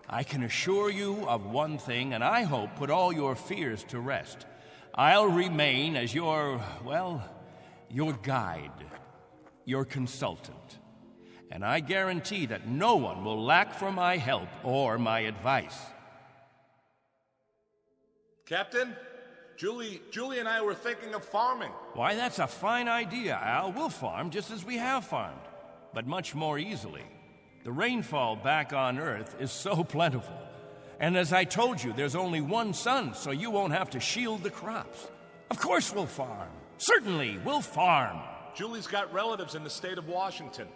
Speaker 7: I can assure you of one thing, and I hope put all your fears to rest. I'll remain as your guide, your consultant. And I guarantee that no one will lack for my help or my advice.
Speaker 27: Captain, Julie and I were thinking of farming.
Speaker 7: Why, that's a fine idea, Al. We'll farm just as we have farmed, but much more easily. The rainfall back on Earth is so plentiful. And as I told you, there's only one sun, so you won't have to shield the crops. Of course we'll farm. Certainly, we'll farm.
Speaker 27: Julie's got relatives in the state of Washington.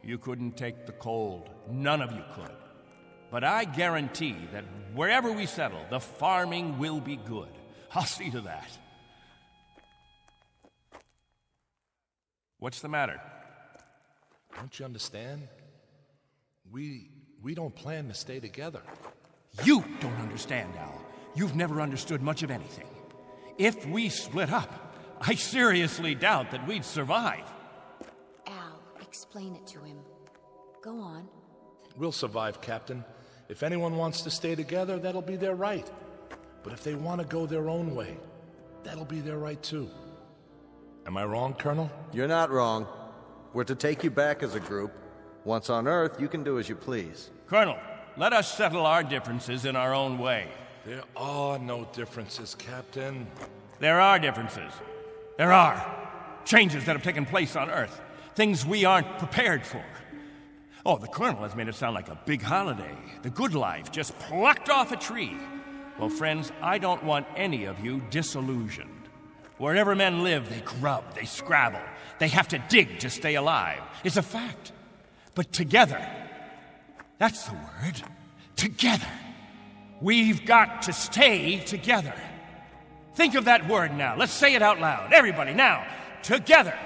Speaker 7: You couldn't take the cold. None of you could. But I guarantee that wherever we settle, the farming will be good. I'll see to that. What's the matter?
Speaker 27: Don't you understand? We don't plan to stay together.
Speaker 7: You don't understand, Al. You've never understood much of anything. If we split up, I seriously doubt that we'd survive.
Speaker 25: Al, explain it to him. Go on.
Speaker 27: We'll survive, Captain. If anyone wants to stay together, that'll be their right. But if they want to go their own way, that'll be their right too. Am I wrong, Colonel?
Speaker 17: You're not wrong. We're to take you back as a group. Once on Earth, you can do as you please.
Speaker 7: Colonel, let us settle our differences in our own way.
Speaker 27: There are no differences, Captain.
Speaker 7: There are differences. There are. Changes that have taken place on Earth. Things we aren't prepared for. Oh, the Colonel has made it sound like a big holiday. The good life just plucked off a tree. Well, friends, I don't want any of you disillusioned. Wherever men live, they grub, they scrabble. They have to dig to stay alive. It's a fact. But together, that's the word, together. We've got to stay together. Think of that word now. Let's say it out loud. Everybody, now. Together.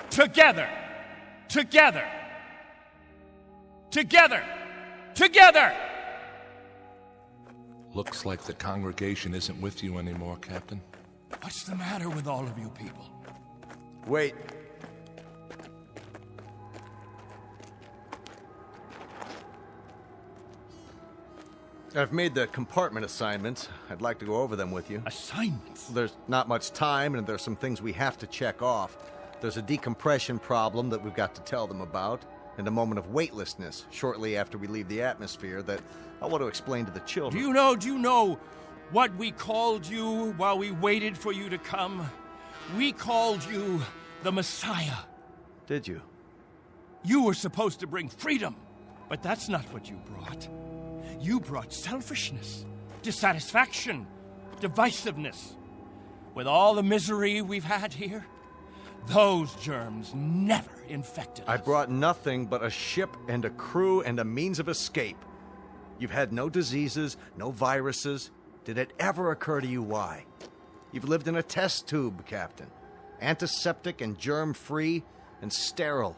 Speaker 7: Together. Together. Together. Together.
Speaker 27: Looks like the congregation isn't with you anymore, Captain.
Speaker 7: What's the matter with all of you people?
Speaker 17: Wait. I've made the compartment assignments. I'd like to go over them with you.
Speaker 7: Assignments?
Speaker 17: There's not much time, and there's some things we have to check off. There's a decompression problem that we've got to tell them about, and a moment of weightlessness shortly after we leave the atmosphere that I want to explain to the children.
Speaker 7: Do you know what we called you while we waited for you to come? We called you the Messiah.
Speaker 17: Did you?
Speaker 7: You were supposed to bring freedom, but that's not what you brought. You brought selfishness, dissatisfaction, divisiveness. With all the misery we've had here, those germs never infected us.
Speaker 17: I brought nothing but a ship and a crew and a means of escape. You've had no diseases, no viruses. Did it ever occur to you why? You've lived in a test tube, Captain. Antiseptic and germ-free and sterile.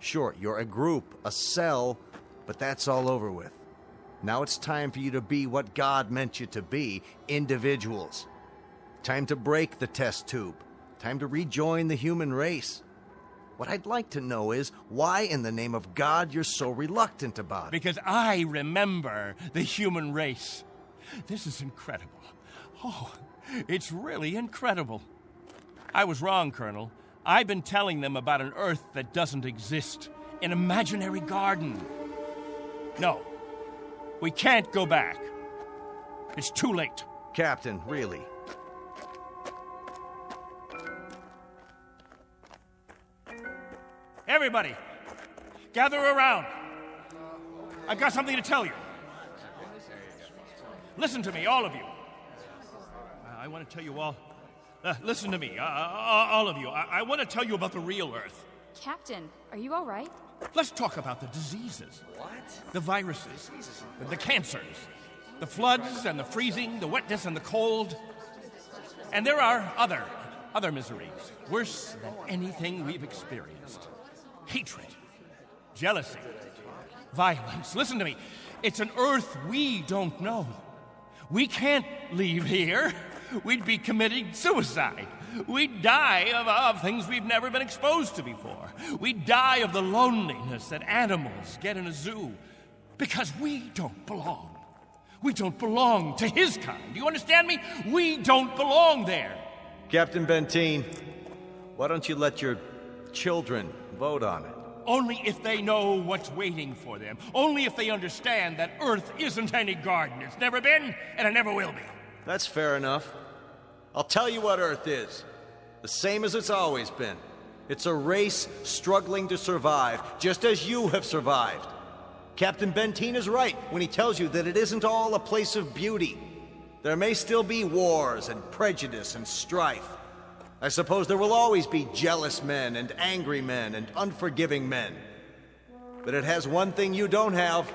Speaker 17: Sure, you're a group, a cell, but that's all over with. Now it's time for you to be what God meant you to be, individuals. Time to break the test tube. Time to rejoin the human race. What I'd like to know is why in the name of God you're so reluctant about it.
Speaker 7: Because I remember the human race. This is incredible. Oh, it's really incredible. I was wrong, Colonel. I've been telling them about an Earth that doesn't exist, an imaginary garden. No, we can't go back. It's too late.
Speaker 17: Captain, really?
Speaker 7: Everybody, gather around. I've got something to tell you. Listen to me, all of you. I want to tell you all. Listen to me, all of you. I want to tell you about the real Earth.
Speaker 8: Captain, are you all right?
Speaker 7: Let's talk about the diseases.
Speaker 13: What?
Speaker 7: The viruses, the cancers, the floods and the freezing, the wetness and the cold. And there are other miseries, worse than anything we've experienced. Hatred, jealousy, violence. Listen to me. It's an Earth we don't know. We can't leave here. We'd be committing suicide. We'd die of things we've never been exposed to before. We'd die of the loneliness that animals get in a zoo. Because we don't belong. We don't belong to his kind. Do you understand me? We don't belong there.
Speaker 14: Captain Benteen, why don't you let your children vote on it?
Speaker 7: Only if they know what's waiting for them. Only if they understand that Earth isn't any garden. It's never been, and it never will be.
Speaker 14: That's fair enough. I'll tell you what Earth is. The same as it's always been. It's a race struggling to survive, just as you have survived. Captain Benteen is right when he tells you that it isn't all a place of beauty. There may still be wars and prejudice and strife. I suppose there will always be jealous men and angry men and unforgiving men. But it has one thing you don't have.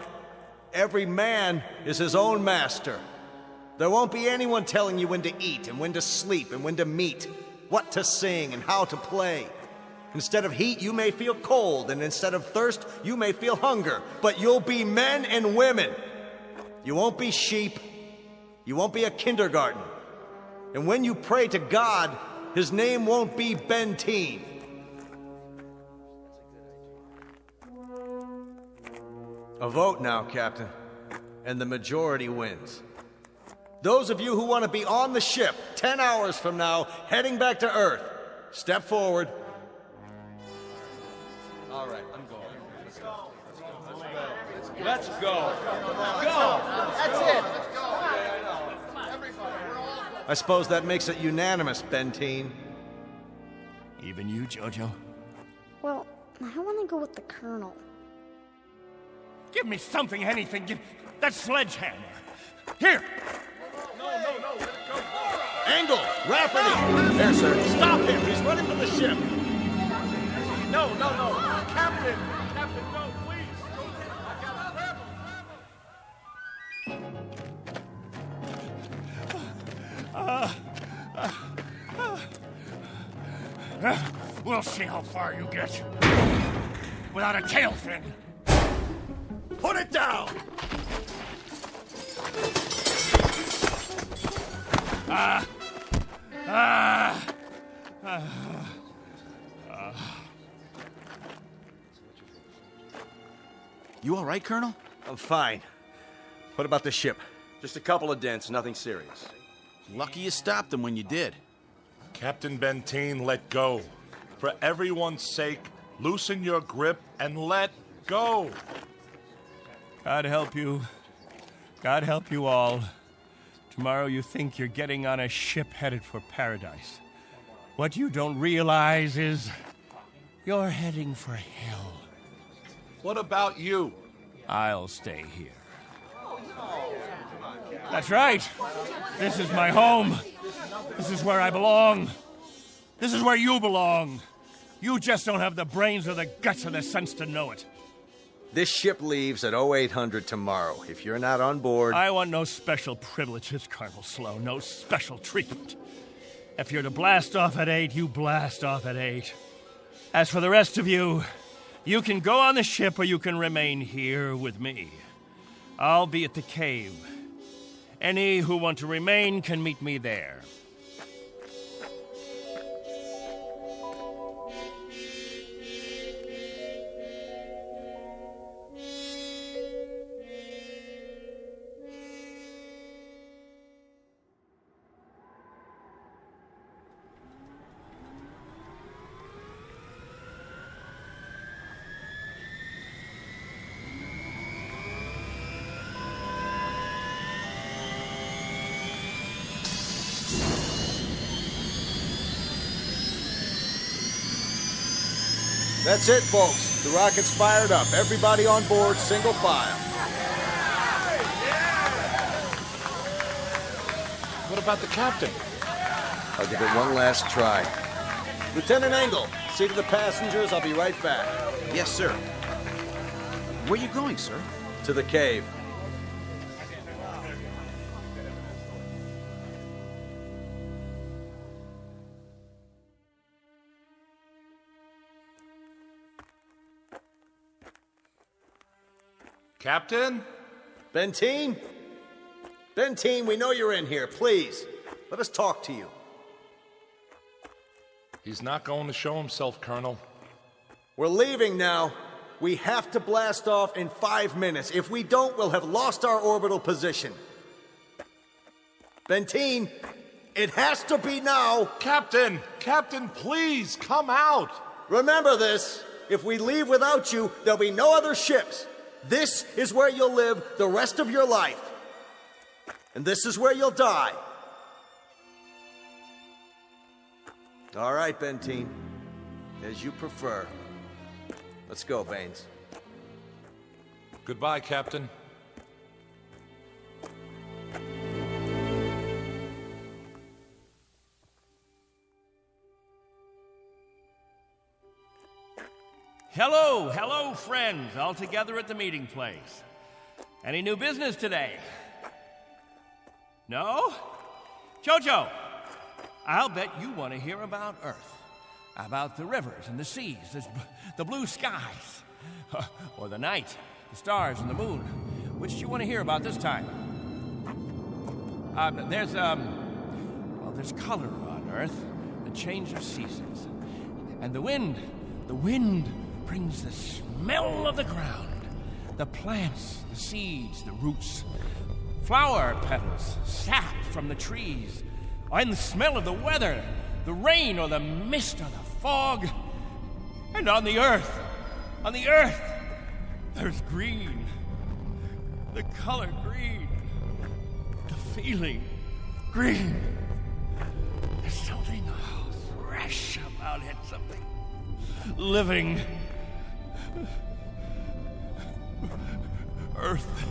Speaker 14: Every man is his own master. There won't be anyone telling you when to eat and when to sleep and when to meet, what to sing and how to play. Instead of heat, you may feel cold, and instead of thirst, you may feel hunger. But you'll be men and women. You won't be sheep. You won't be a kindergarten. And when you pray to God, his name won't be Benteen. A vote now, Captain, and the majority wins. Those of you who want to be on the ship 10 hours from now, heading back to Earth, step forward. All right, I'm going. Let's go.
Speaker 7: Let's go.
Speaker 5: Go. That's it.
Speaker 14: I suppose that makes it unanimous, Benteen.
Speaker 7: Even you, Jojo?
Speaker 9: Well, I want to go with the Colonel.
Speaker 7: Give me something, anything. Give that sledgehammer. Here.
Speaker 14: No, let it go. Angle, Rafferty. There, sir. Stop him. He's running from the ship. No. Captain, no, please.
Speaker 7: We'll see how far you get without a tail fin.
Speaker 14: Put it down!
Speaker 3: You all right, Colonel?
Speaker 14: I'm fine. What about the ship?
Speaker 15: Just a couple of dents, nothing serious.
Speaker 3: Lucky you stopped them when you did.
Speaker 27: Captain Benteen, let go. For everyone's sake, loosen your grip and let go.
Speaker 7: God help you. God help you all. Tomorrow you think you're getting on a ship headed for paradise. What you don't realize is you're heading for hell.
Speaker 27: What about you?
Speaker 7: I'll stay here. That's right. This is my home. This is where I belong. This is where you belong. You just don't have the brains or the guts or the sense to know it.
Speaker 14: This ship leaves at 0800 tomorrow. If you're not on board...
Speaker 7: I want no special privileges, Colonel Slow. No special treatment. If you're to blast off at 8, you blast off at 8. As for the rest of you, you can go on the ship or you can remain here with me. I'll be at the cave. Any who want to remain can meet me there.
Speaker 14: That's it, folks. The rocket's fired up. Everybody on board, single file.
Speaker 27: What about the captain?
Speaker 14: I'll give it one last try. Lieutenant Engel, see to the passengers. I'll be right back.
Speaker 3: Yes, sir. Where you going, sir?
Speaker 14: To the cave.
Speaker 27: Captain?
Speaker 14: Benteen? Benteen, we know you're in here. Please, let us talk to you.
Speaker 27: He's not going to show himself, Colonel.
Speaker 14: We're leaving now. We have to blast off in 5 minutes. If we don't, we'll have lost our orbital position. Benteen, it has to be now.
Speaker 27: Captain, please, come out.
Speaker 14: Remember this. If we leave without you, there'll be no other ships. This is where you'll live the rest of your life. And this is where you'll die. All right, Benteen. As you prefer. Let's go, Baines.
Speaker 27: Goodbye, Captain.
Speaker 7: Hello, friends, all together at the meeting place. Any new business today? No? Jojo, I'll bet you want to hear about Earth. About the rivers and the seas, the blue skies, or the night, the stars and the moon. Which do you want to hear about this time? There's color on Earth, the change of seasons. And the wind brings the smell of the ground, the plants, the seeds, the roots, flower petals, sap from the trees, and the smell of the weather, the rain or the mist or the fog. And on the earth, there's green, the color green, the feeling green. There's something fresh about it, something living. Earth.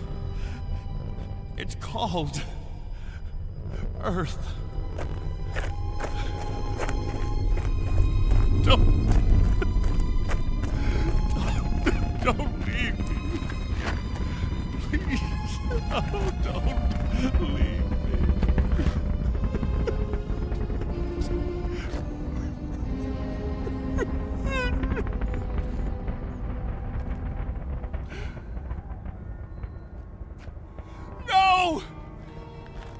Speaker 7: It's called Earth. Don't leave me. Please. Oh, don't leave me. No!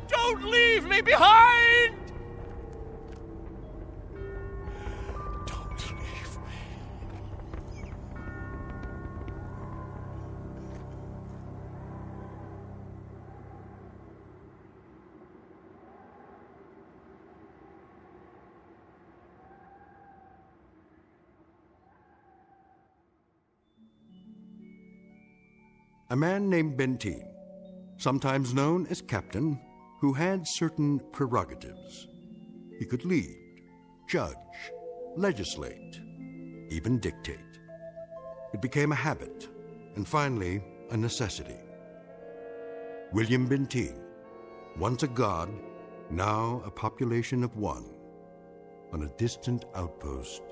Speaker 7: Don't leave me behind!
Speaker 2: A man named Benteen, sometimes known as Captain, who had certain prerogatives. He could lead, judge, legislate, even dictate. It became a habit, and finally, a necessity. William Benteen, once a god, now a population of one, on a distant outpost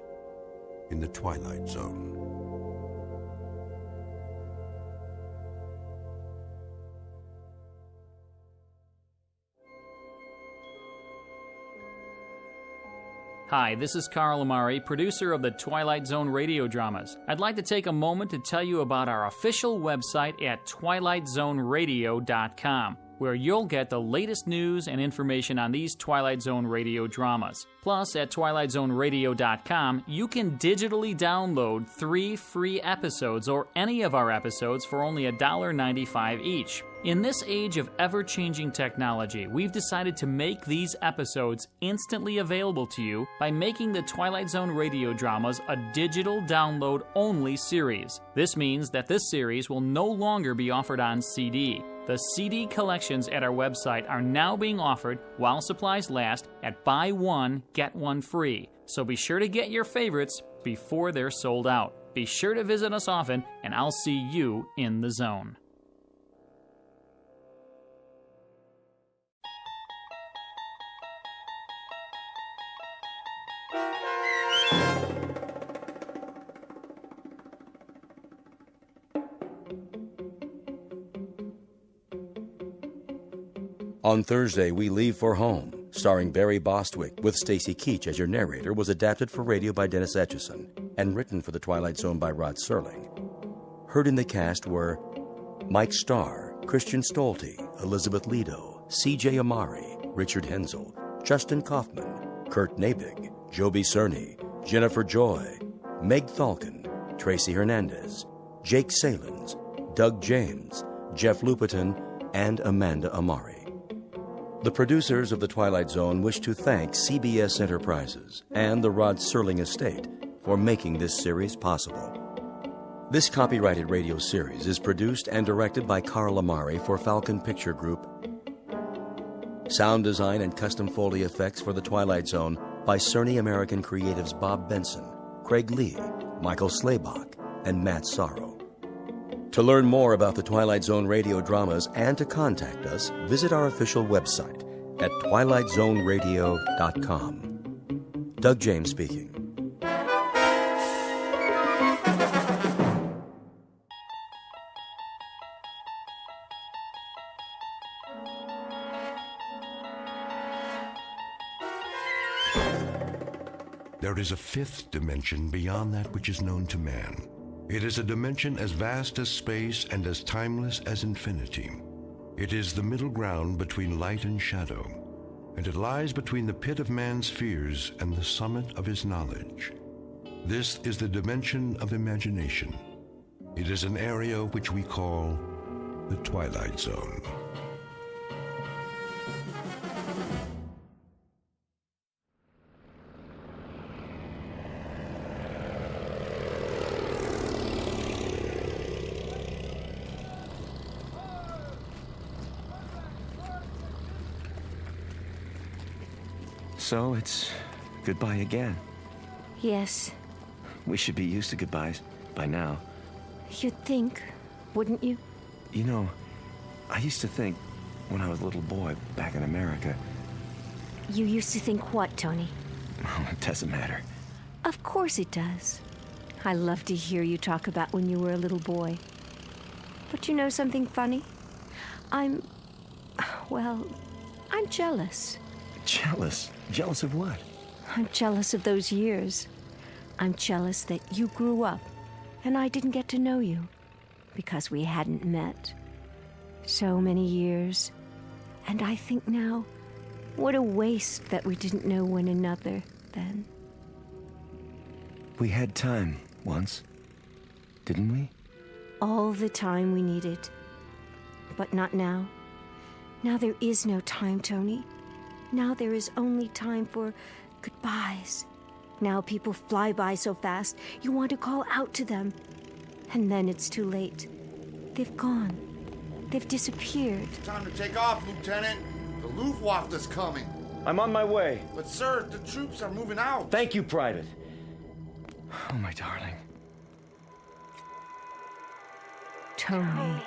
Speaker 2: in the Twilight Zone.
Speaker 10: Hi, this is Carl Amari, producer of the Twilight Zone radio dramas. I'd like to take a moment to tell you about our official website at twilightzoneradio.com, where you'll get the latest news and information on these Twilight Zone radio dramas. Plus, at twilightzoneradio.com, you can digitally download 3 free episodes or any of our episodes for only $1.95 each. In this age of ever-changing technology, we've decided to make these episodes instantly available to you by making the Twilight Zone radio dramas a digital download-only series. This means that this series will no longer be offered on CD. The CD collections at our website are now being offered while supplies last at buy one, get one free. So be sure to get your favorites before they're sold out. Be sure to visit us often, and I'll see you in the zone.
Speaker 1: On Thursday, We Leave for Home, starring Barry Bostwick with Stacy Keach as your narrator, was adapted for radio by Dennis Etchison and written for The Twilight Zone by Rod Serling. Heard in the cast were Mike Starr, Christian Stolte, Elizabeth Lido, C.J. Amari, Richard Hensel, Justin Kaufman, Kurt Nabig, Joby Cerny, Jennifer Joy, Meg Thalken, Tracy Hernandez, Jake Salins, Doug James, Jeff Lupetin, and Amanda Amari. The producers of The Twilight Zone wish to thank CBS Enterprises and the Rod Serling estate for making this series possible. This copyrighted radio series is produced and directed by Carl Amari for Falcon Picture Group. Sound design and custom Foley effects for The Twilight Zone by Cerny American Creatives Bob Benson, Craig Lee, Michael Slaybach, and Matt Sorrow. To learn more about the Twilight Zone radio dramas and to contact us, visit our official website at twilightzoneradio.com. Doug James speaking.
Speaker 2: There is a fifth dimension beyond that which is known to man. It is a dimension as vast as space and as timeless as infinity. It is the middle ground between light and shadow, and it lies between the pit of man's fears and the summit of his knowledge. This is the dimension of imagination. It is an area which we call the Twilight Zone.
Speaker 11: So it's goodbye again.
Speaker 16: Yes.
Speaker 11: We should be used to goodbyes by now.
Speaker 16: You'd think, wouldn't you?
Speaker 11: You know, I used to think when I was a little boy back in America.
Speaker 16: You used to think what, Tony?
Speaker 11: Oh, it doesn't matter.
Speaker 16: Of course it does. I love to hear you talk about when you were a little boy. But you know something funny? I'm jealous.
Speaker 11: Jealous? Jealous of what?
Speaker 16: I'm jealous of those years. I'm jealous that you grew up and I didn't get to know you because we hadn't met. So many years. And I think now, what a waste that we didn't know one another then.
Speaker 11: We had time once, didn't we?
Speaker 16: All the time we needed. But not now. Now there is no time, Tony. Now there is only time for goodbyes. Now people fly by so fast, you want to call out to them. And then it's too late. They've gone. They've disappeared.
Speaker 18: It's time to take off, Lieutenant. The Luftwaffe is coming.
Speaker 11: I'm on my way.
Speaker 18: But, sir, the troops are moving out.
Speaker 11: Thank you, Private. Oh, my darling.
Speaker 16: Tony,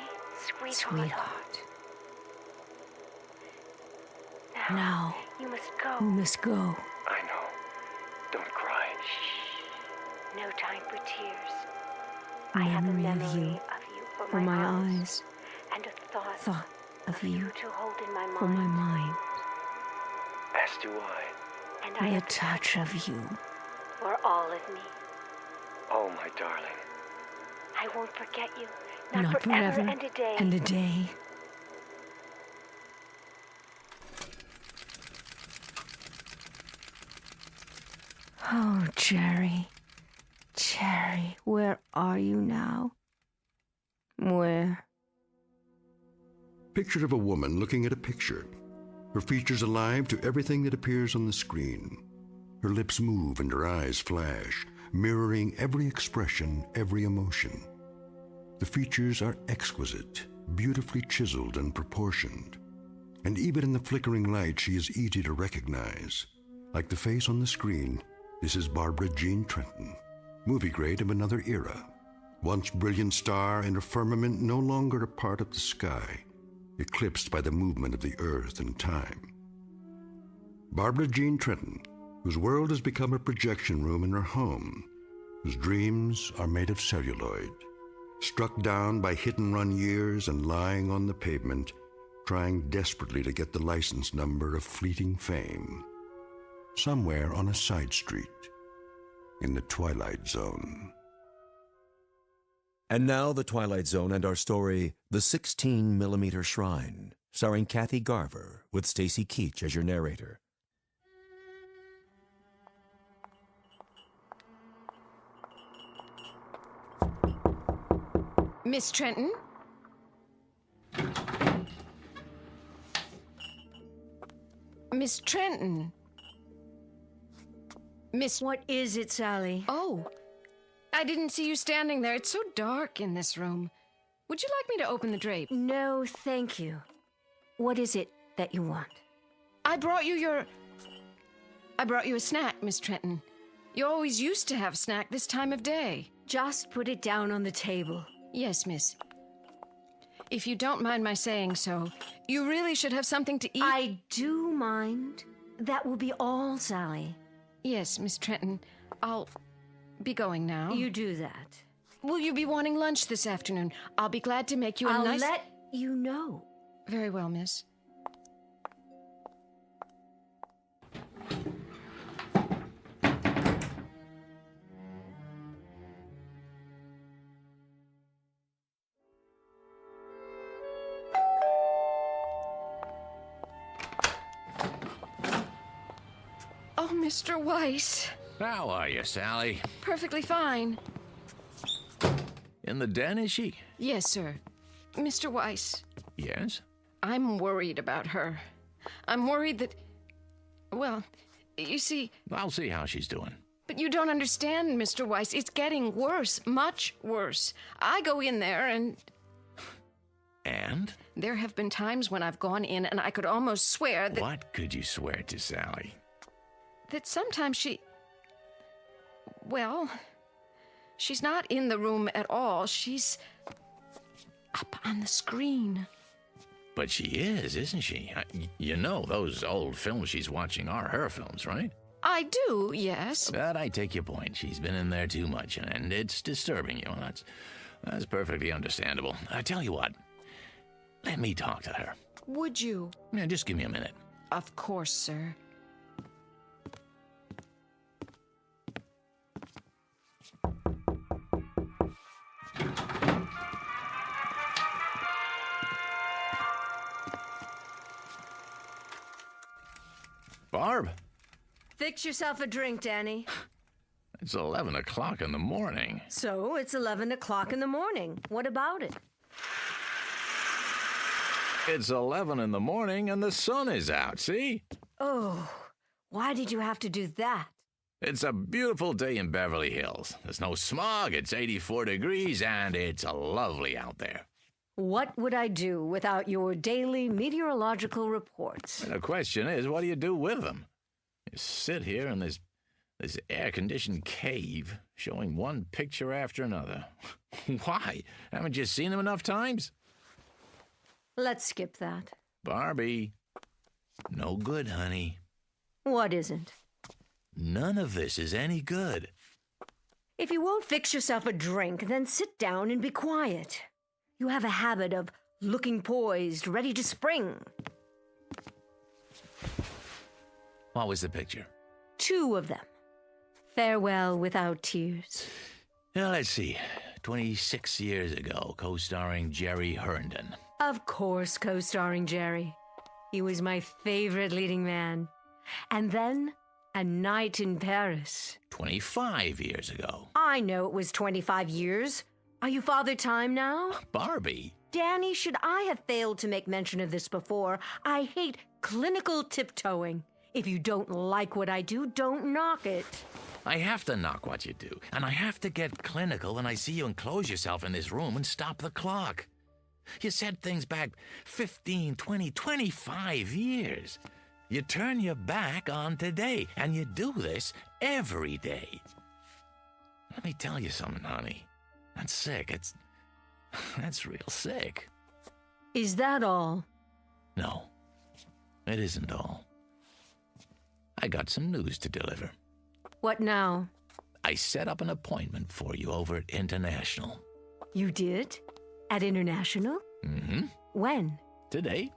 Speaker 16: sweetheart. Now,
Speaker 25: you must go.
Speaker 16: You must go.
Speaker 11: I know. Don't cry.
Speaker 25: Shh. No time for tears.
Speaker 16: I have a
Speaker 25: memory
Speaker 16: of you
Speaker 25: for
Speaker 16: my eyes.
Speaker 25: And a thought
Speaker 16: of you
Speaker 25: to hold in my mind.
Speaker 16: For my mind.
Speaker 11: As do I.
Speaker 25: And
Speaker 16: I a touch of you.
Speaker 25: For all of me.
Speaker 11: Oh, my darling.
Speaker 25: I won't forget you.
Speaker 16: Not
Speaker 25: forever
Speaker 16: and a day. Oh, Jerry. Jerry, where are you now? Where?
Speaker 2: Picture of a woman looking at a picture. Her features alive to everything that appears on the screen. Her lips move and her eyes flash, mirroring every expression, every emotion. The features are exquisite, beautifully chiseled and proportioned. And even in the flickering light, she is easy to recognize. Like the face on the screen, this is Barbara Jean Trenton, movie grade of another era. Once brilliant star in a firmament no longer a part of the sky, eclipsed by the movement of the earth and time. Barbara Jean Trenton, whose world has become a projection room in her home, whose dreams are made of celluloid, struck down by hit-and-run years and lying on the pavement, trying desperately to get the license number of fleeting fame. Somewhere on a side street, in the Twilight Zone.
Speaker 1: And now The Twilight Zone and our story, The 16mm Shrine, starring Kathy Garver with Stacy Keach as your narrator.
Speaker 4: Miss Trenton? Miss Trenton? Miss...
Speaker 16: What is it, Sally?
Speaker 4: Oh, I didn't see you standing there. It's so dark in this room. Would you like me to open the drape?
Speaker 16: No, thank you. What is it that you want?
Speaker 4: I brought you a snack, Miss Trenton. You always used to have a snack this time of day.
Speaker 16: Just put it down on the table.
Speaker 4: Yes, miss. If you don't mind my saying so, you really should have something to eat.
Speaker 16: I do mind. That will be all, Sally.
Speaker 4: Yes, Miss Trenton. I'll be going now.
Speaker 16: You do that.
Speaker 4: Will you be wanting lunch this afternoon? I'll be glad to make you a nice...
Speaker 16: I'll let you know.
Speaker 4: Very well, miss. Oh, Mr. Weiss.
Speaker 6: How are you, Sally?
Speaker 4: Perfectly fine.
Speaker 6: In the den, is she?
Speaker 4: Yes, sir. Mr. Weiss.
Speaker 6: Yes?
Speaker 4: I'm worried about her. I'm worried that... Well, you see...
Speaker 6: I'll see how she's doing.
Speaker 4: But you don't understand, Mr. Weiss. It's getting worse. Much worse. I go in there and...
Speaker 6: And?
Speaker 4: There have been times when I've gone in and I could almost swear that...
Speaker 6: What could you swear to, Sally?
Speaker 4: That sometimes she... Well, she's not in the room at all. She's up on the screen.
Speaker 6: But she is, isn't she? You know those old films she's watching are her films, right?
Speaker 4: I do, yes.
Speaker 6: But I take your point. She's been in there too much, and it's disturbing you. That's perfectly understandable. I tell you what. Let me talk to her.
Speaker 4: Would you?
Speaker 6: Yeah, just give me a minute.
Speaker 4: Of course, sir.
Speaker 6: Barb?
Speaker 16: Fix yourself a drink, Danny.
Speaker 6: It's 11 o'clock in the morning.
Speaker 16: So, it's 11 o'clock in the morning. What about it?
Speaker 6: It's 11 in the morning and the sun is out, see?
Speaker 16: Oh, why did you have to do that?
Speaker 6: It's a beautiful day in Beverly Hills. There's no smog, it's 84 degrees, and it's lovely out there.
Speaker 16: What would I do without your daily meteorological reports?
Speaker 6: And the question is, what do you do with them? You sit here in this air-conditioned cave, showing one picture after another. Why? Haven't you seen them enough times?
Speaker 16: Let's skip that.
Speaker 6: Barbie, no good, honey.
Speaker 16: What isn't?
Speaker 6: None of this is any good.
Speaker 16: If you won't fix yourself a drink, then sit down and be quiet. You have a habit of looking poised, ready to spring.
Speaker 6: What was the picture?
Speaker 16: 2 of them. Farewell without tears.
Speaker 6: Now, let's see. 26 years ago, co-starring Jerry Herndon.
Speaker 16: Of course, co-starring Jerry. He was my favorite leading man. And then, A Night in Paris.
Speaker 6: 25 years ago.
Speaker 16: I know it was 25 years. Are you Father Time now?
Speaker 6: Barbie.
Speaker 16: Danny, should I have failed to make mention of this before? I hate clinical tiptoeing. If you don't like what I do, don't knock it.
Speaker 6: I have to knock what you do, and I have to get clinical when I see you enclose yourself in this room and stop the clock. You said things back 15, 20, 25 years. You turn your back on today, and you do this every day. Let me tell you something, honey. That's sick. That's real sick.
Speaker 16: Is that all?
Speaker 6: No, it isn't all. I got some news to deliver.
Speaker 16: What now?
Speaker 6: I set up an appointment for you over at International.
Speaker 16: You did? At International?
Speaker 6: Mm-hmm.
Speaker 16: When?
Speaker 6: Today.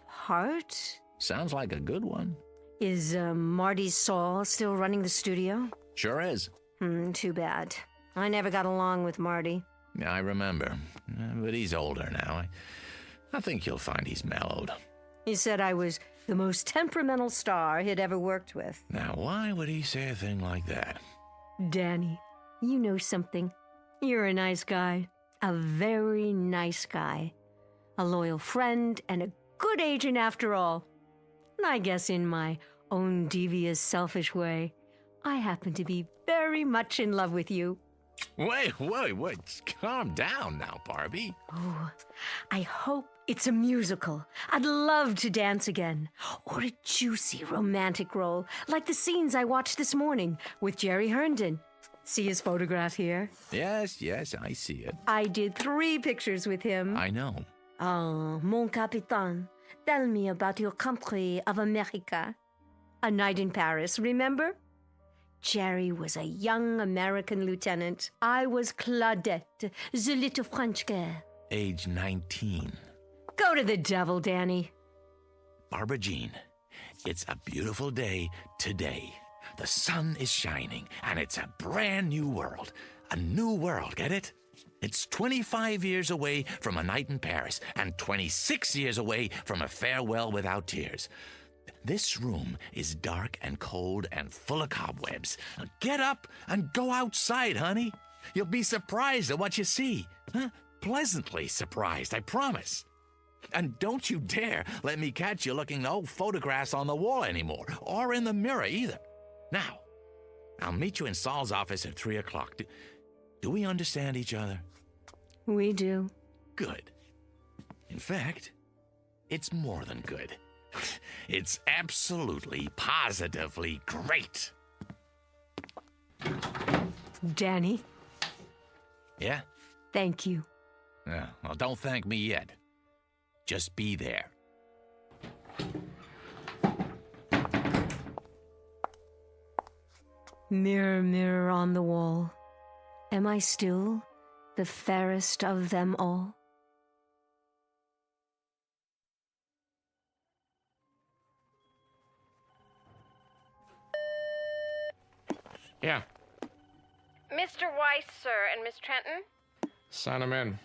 Speaker 16: Part?
Speaker 6: Sounds like a good one.
Speaker 16: Is Marty Saul still running the studio?
Speaker 6: Sure is.
Speaker 16: Too bad. I never got along with Marty.
Speaker 6: Yeah, I remember. But he's older now. I think you'll find he's mellowed.
Speaker 16: He said I was the most temperamental star he'd ever worked with.
Speaker 6: Now, why would he say a thing like that?
Speaker 16: Danny, you know something. You're a nice guy. A very nice guy. A loyal friend and a good agent after all. And I guess in my own devious, selfish way, I happen to be very much in love with you.
Speaker 6: Wait. Calm down now, Barbie.
Speaker 16: Oh, I hope it's a musical. I'd love to dance again. Or a juicy romantic role, like the scenes I watched this morning with Jerry Herndon. See his photograph here?
Speaker 6: Yes, I see it.
Speaker 16: I did 3 pictures with him.
Speaker 6: I know.
Speaker 16: Oh, mon capitaine, tell me about your country of America. A Night in Paris, remember? Jerry was a young American lieutenant. I was Claudette, the little French girl.
Speaker 6: Age 19.
Speaker 16: Go to the devil, Danny.
Speaker 6: Barbara Jean, it's a beautiful day today. The sun is shining, and it's a brand new world. A new world, get it? It's 25 years away from A Night in Paris, and 26 years away from A Farewell Without Tears. This room is dark and cold and full of cobwebs. Now get up and go outside, honey. You'll be surprised at what you see. Huh? Pleasantly surprised, I promise. And don't you dare let me catch you looking at old photographs on the wall anymore, or in the mirror either. Now, I'll meet you in Saul's office at 3 o'clock. Do we understand each other?
Speaker 16: We do.
Speaker 6: Good. In fact, it's more than good. It's absolutely, positively great.
Speaker 16: Danny?
Speaker 6: Yeah?
Speaker 16: Thank you.
Speaker 6: Well, don't thank me yet. Just be there.
Speaker 16: Mirror, mirror on the wall, am I still the fairest of them all?
Speaker 12: Yeah.
Speaker 4: Mr. Weiss, sir, and Miss Trenton?
Speaker 12: Sign him in.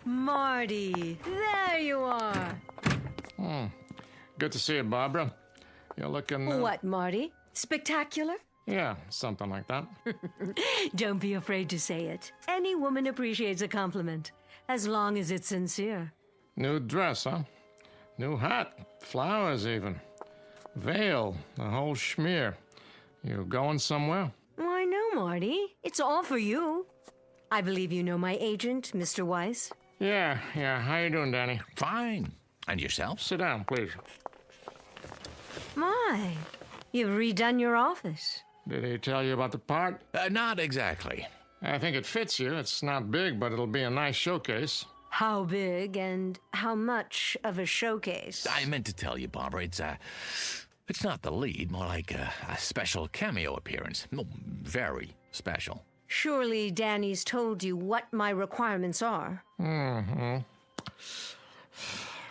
Speaker 16: Marty, there you are.
Speaker 12: Good to see you, Barbara. You're looking...
Speaker 16: What, Marty? Spectacular?
Speaker 12: Yeah, something like that.
Speaker 16: Don't be afraid to say it. Any woman appreciates a compliment, as long as it's sincere.
Speaker 12: New dress, huh? New hat. Flowers, even. Veil. The whole schmear. You going somewhere?
Speaker 16: Why, no, Marty. It's all for you. I believe you know my agent, Mr. Weiss.
Speaker 12: Yeah. How you doing, Danny?
Speaker 6: Fine. And yourself?
Speaker 12: Sit down, please.
Speaker 16: My, you've redone your office.
Speaker 12: Did he tell you about the part?
Speaker 6: Not exactly.
Speaker 12: I think it fits you. It's not big, but it'll be a nice showcase.
Speaker 16: How big and how much of a showcase?
Speaker 6: I meant to tell you, Barbara, it's not the lead, more like a special cameo appearance. Very special.
Speaker 16: Surely Danny's told you what my requirements are.
Speaker 12: Mm-hmm.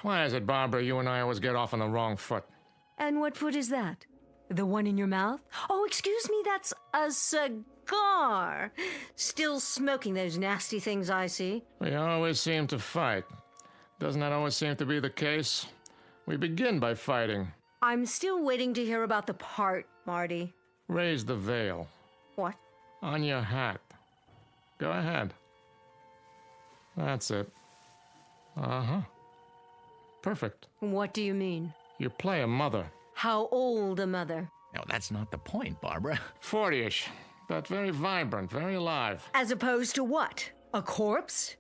Speaker 12: Why is it, Barbara, you and I always get off on the wrong foot?
Speaker 16: And what foot is that? The one in your mouth? Oh, excuse me, that's a cigar. Still smoking those nasty things I see.
Speaker 12: We always seem to fight. Doesn't that always seem to be the case? We begin by fighting.
Speaker 16: I'm still waiting to hear about the part, Marty.
Speaker 12: Raise the veil.
Speaker 16: What?
Speaker 12: On your hat. Go ahead. That's it. Uh-huh. Perfect.
Speaker 16: What do you mean?
Speaker 12: You play a mother.
Speaker 16: How old a mother?
Speaker 6: No, that's not the point, Barbara.
Speaker 12: 40-ish, but very vibrant, very alive.
Speaker 16: As opposed to what? A corpse?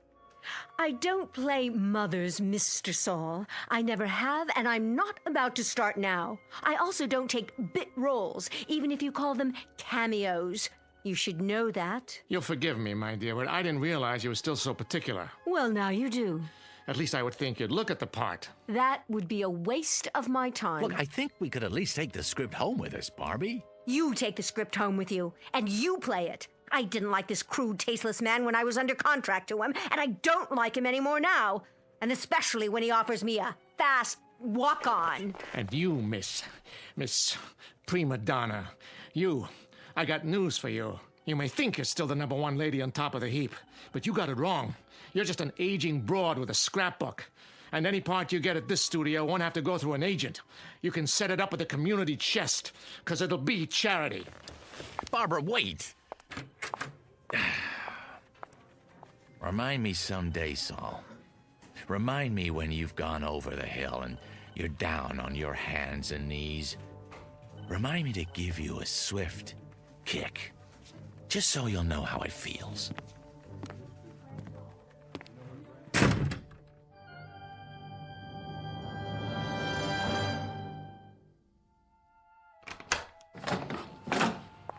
Speaker 16: I don't play mothers, Mr. Saul. I never have, and I'm not about to start now. I also don't take bit roles, even if you call them cameos. You should know that.
Speaker 12: You'll forgive me, my dear, but I didn't realize you were still so particular.
Speaker 16: Well, now you do.
Speaker 12: At least I would think you'd look at the part.
Speaker 16: That would be a waste of my time.
Speaker 6: Look, I think we could at least take the script home with us, Barbie.
Speaker 16: You take the script home with you, and you play it. I didn't like this crude, tasteless man when I was under contract to him, and I don't like him anymore now. And especially when he offers me a fast walk-on.
Speaker 12: And you, Miss Prima Donna, I got news for you. You may think you're still the #1 lady on top of the heap, but you got it wrong. You're just an aging broad with a scrapbook. And any part you get at this studio won't have to go through an agent. You can set it up with a community chest, because it'll be charity.
Speaker 6: Barbara, wait! Remind me someday, Saul. Remind me when you've gone over the hill and you're down on your hands and knees. Remind me to give you a swift kick, just so you'll know how it feels.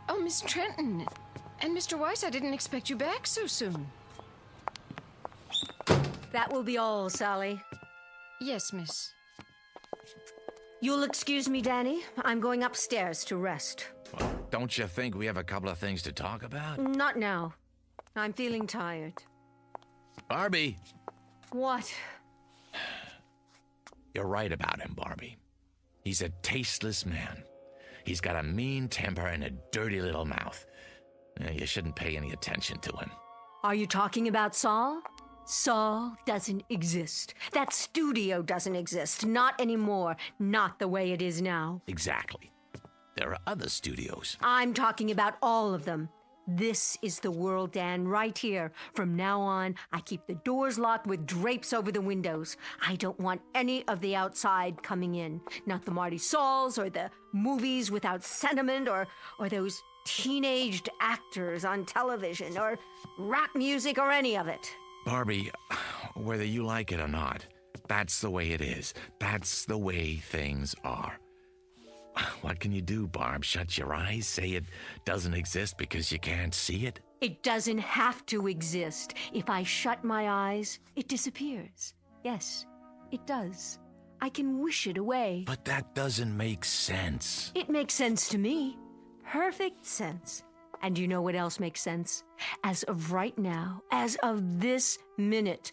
Speaker 4: Oh, Miss Trenton. And Mr. Weiss, I didn't expect you back so soon.
Speaker 16: That will be all, Sally.
Speaker 4: Yes, miss.
Speaker 16: You'll excuse me, Danny. I'm going upstairs to rest.
Speaker 6: Well, don't you think we have a couple of things to talk about?
Speaker 16: Not now. I'm feeling tired.
Speaker 6: Barbie!
Speaker 16: What?
Speaker 6: You're right about him, Barbie. He's a tasteless man. He's got a mean temper and a dirty little mouth. You shouldn't pay any attention to him.
Speaker 16: Are you talking about Saul? Saul doesn't exist. That studio doesn't exist. Not anymore. Not the way it is now.
Speaker 6: Exactly. There are other studios.
Speaker 16: I'm talking about all of them. This is the world, Dan, right here. From now on, I keep the doors locked with drapes over the windows. I don't want any of the outside coming in. Not the Marty Sauls or the movies without sentiment or those teenaged actors on television or rap music or any of it.
Speaker 6: Barbie, whether you like it or not, that's the way it is. That's the way things are. What can you do, Barb? Shut your eyes? Say it doesn't exist because you can't see it?
Speaker 16: It doesn't have to exist. If I shut my eyes, it disappears. Yes, it does. I can wish it away.
Speaker 6: But that doesn't make sense.
Speaker 16: It makes sense to me. Perfect sense. And you know what else makes sense? As of right now, as of this minute,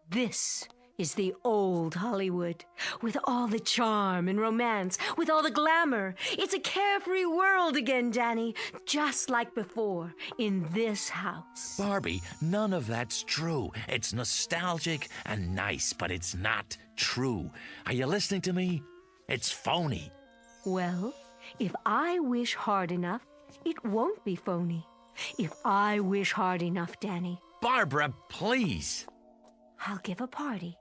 Speaker 16: this is the old Hollywood, with all the charm and romance, with all the glamour. It's a carefree world again, Danny, just like before, in this house.
Speaker 6: Barbie, none of that's true. It's nostalgic and nice, but it's not true. Are you listening to me? It's phony.
Speaker 16: Well, if I wish hard enough, it won't be phony. If I wish hard enough, Danny.
Speaker 6: Barbara, please.
Speaker 16: I'll give a party.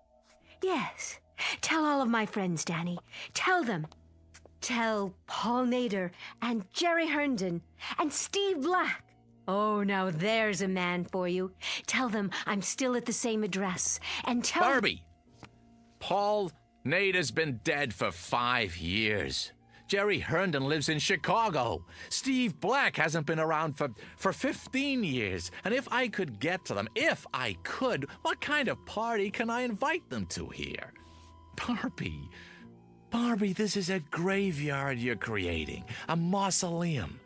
Speaker 16: Yes. Tell all of my friends, Danny. Tell them. Tell Paul Nader and Jerry Herndon and Steve Black. Oh, now there's a man for you. Tell them I'm still at the same address. And tell
Speaker 6: Barbie! Paul Nader's been dead for 5 years. Jerry Herndon lives in Chicago. Steve Black hasn't been around for 15 years. And if I could get to them, if I could, what kind of party can I invite them to here? Barbie, this is a graveyard you're creating, a mausoleum.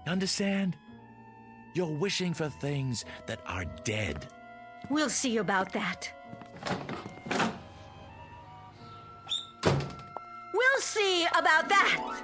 Speaker 6: Understand? You're wishing for things that are dead.
Speaker 16: We'll see about that. We'll see about that.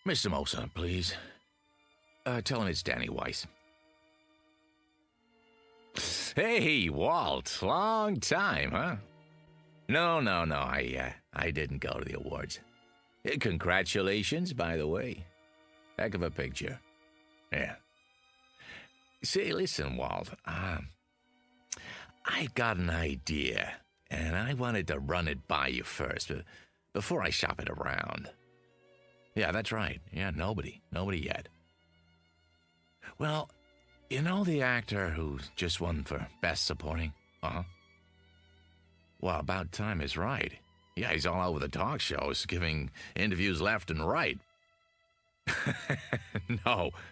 Speaker 6: Mr. Mosa, please. Tell him it's Danny Weiss. Hey, Walt. Long time, huh? No. I didn't go to the awards. Congratulations, by the way. Heck of a picture. Yeah. Say, listen, Walt. I got an idea, and I wanted to run it by you first, before I shop it around. Yeah, that's right. Yeah, nobody yet. Well, you know the actor who just won for Best Supporting? Uh-huh. Well, About Time is right. Yeah, he's all over the talk shows, giving interviews left and right.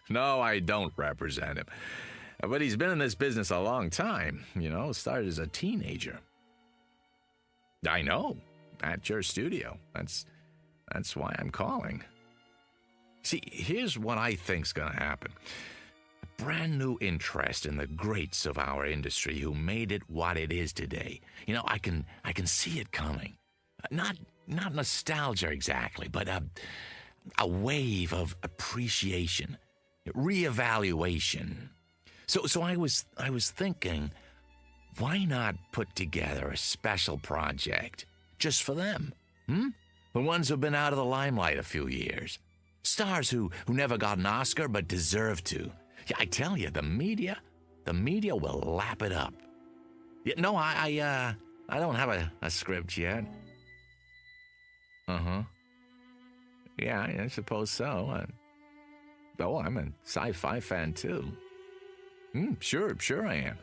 Speaker 6: No, I don't represent him. But he's been in this business a long time, started as a teenager. I know, at your studio. That's why I'm calling. See, here's what I think's gonna happen. A brand new interest in the greats of our industry who made it what it is today. You know, I can see it coming. Not nostalgia exactly, but a wave of appreciation, reevaluation. So I was thinking, why not put together a special project just for them? The ones who've been out of the limelight a few years. Stars who never got an Oscar but deserve to. Yeah, I tell you, the media will lap it up. Yeah, no, I don't have a script yet. Yeah, I suppose so. I'm a sci-fi fan too. Sure I am.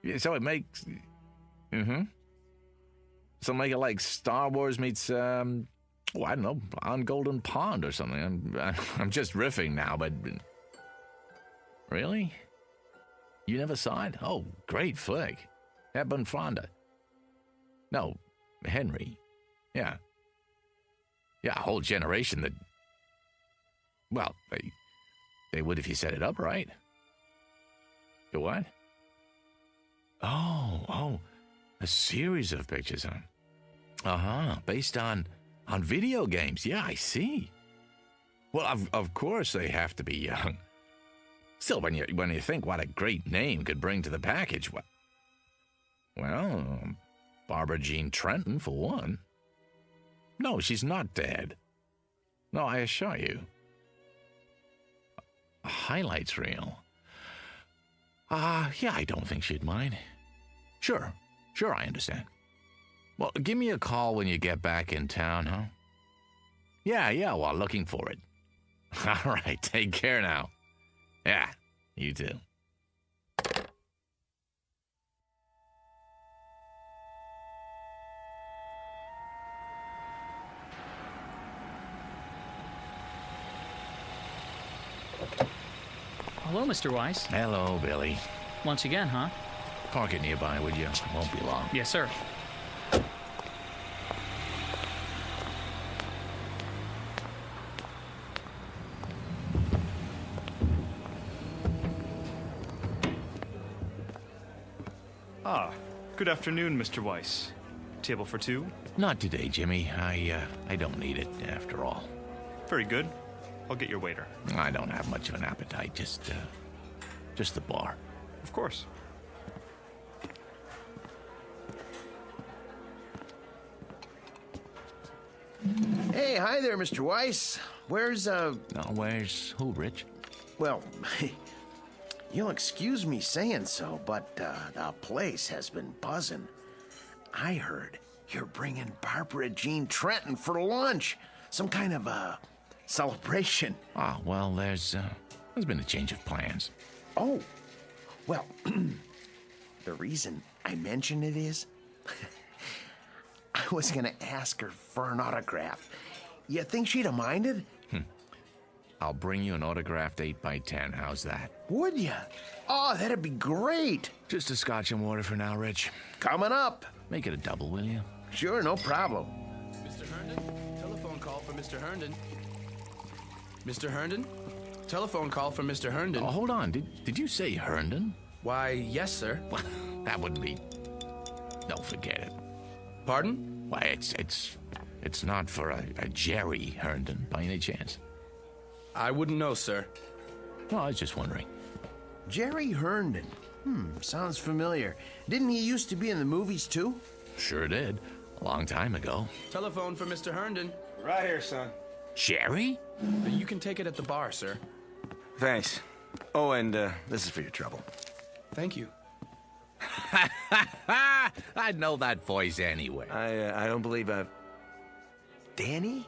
Speaker 6: Yeah, so it makes. So make it like Star Wars meets, I don't know, On Golden Pond or something. I'm just riffing now, but really, you never saw it? Oh, great flick. Eben Fonda. No, Henry. Yeah, a whole generation that. Well, they would if you set it up right. The what? Oh, a series of pictures, huh? Based on video games. Yeah, I see. Well, of course they have to be young. Still, when you think what a great name could bring to the package, well, Barbara Jean Trenton for one. No, she's not dead. No, I assure you. A highlights reel. Yeah, I don't think she'd mind. Sure, I understand. Well, give me a call when you get back in town, huh? Yeah, well, looking for it. All right, take care now. Yeah, you too.
Speaker 10: Hello, Mr. Weiss.
Speaker 6: Hello, Billy.
Speaker 10: Lunch again, huh?
Speaker 6: Park it nearby, would you? Won't be long.
Speaker 10: Yes, sir.
Speaker 19: Good afternoon, Mr. Weiss. Table for two?
Speaker 6: Not today, Jimmy. I don't need it, after all.
Speaker 19: Very good. I'll get your waiter.
Speaker 6: I don't have much of an appetite, just the bar.
Speaker 19: Of course.
Speaker 5: Hey, hi there, Mr. Weiss. Where's
Speaker 6: where's who, Rich?
Speaker 5: Well, you'll excuse me saying so, but the place has been buzzing. I heard you're bringing Barbara Jean Trenton for lunch. Some kind of celebration.
Speaker 6: Ah, well, there's been a change of plans.
Speaker 5: Oh, well, the reason I mention it is I was going to ask her for an autograph. You think she'd have minded?
Speaker 6: I'll bring you an autographed 8x10. How's that?
Speaker 5: Would ya? Oh, that'd be great.
Speaker 6: Just a scotch and water for now, Rich.
Speaker 5: Coming up.
Speaker 6: Make it a double, will you?
Speaker 5: Sure, no problem.
Speaker 13: Mr. Herndon? Telephone call for Mr. Herndon. Mr. Herndon? Telephone call for Mr. Herndon.
Speaker 6: Oh, hold on. Did you say Herndon?
Speaker 13: Why, yes, sir.
Speaker 6: Well, that wouldn't be... No, forget it.
Speaker 13: Pardon?
Speaker 6: Why, it's not for a Jerry Herndon, by any chance.
Speaker 13: I wouldn't know, sir.
Speaker 6: Well, I was just wondering.
Speaker 5: Jerry Herndon. Sounds familiar. Didn't he used to be in the movies, too?
Speaker 6: Sure did. A long time ago.
Speaker 13: Telephone for Mr. Herndon.
Speaker 15: Right here, son.
Speaker 6: Jerry?
Speaker 13: You can take it at the bar, sir.
Speaker 15: Thanks. Oh, and this is for your trouble.
Speaker 13: Thank you.
Speaker 6: I'd know that voice anyway.
Speaker 15: I don't believe I've... Danny?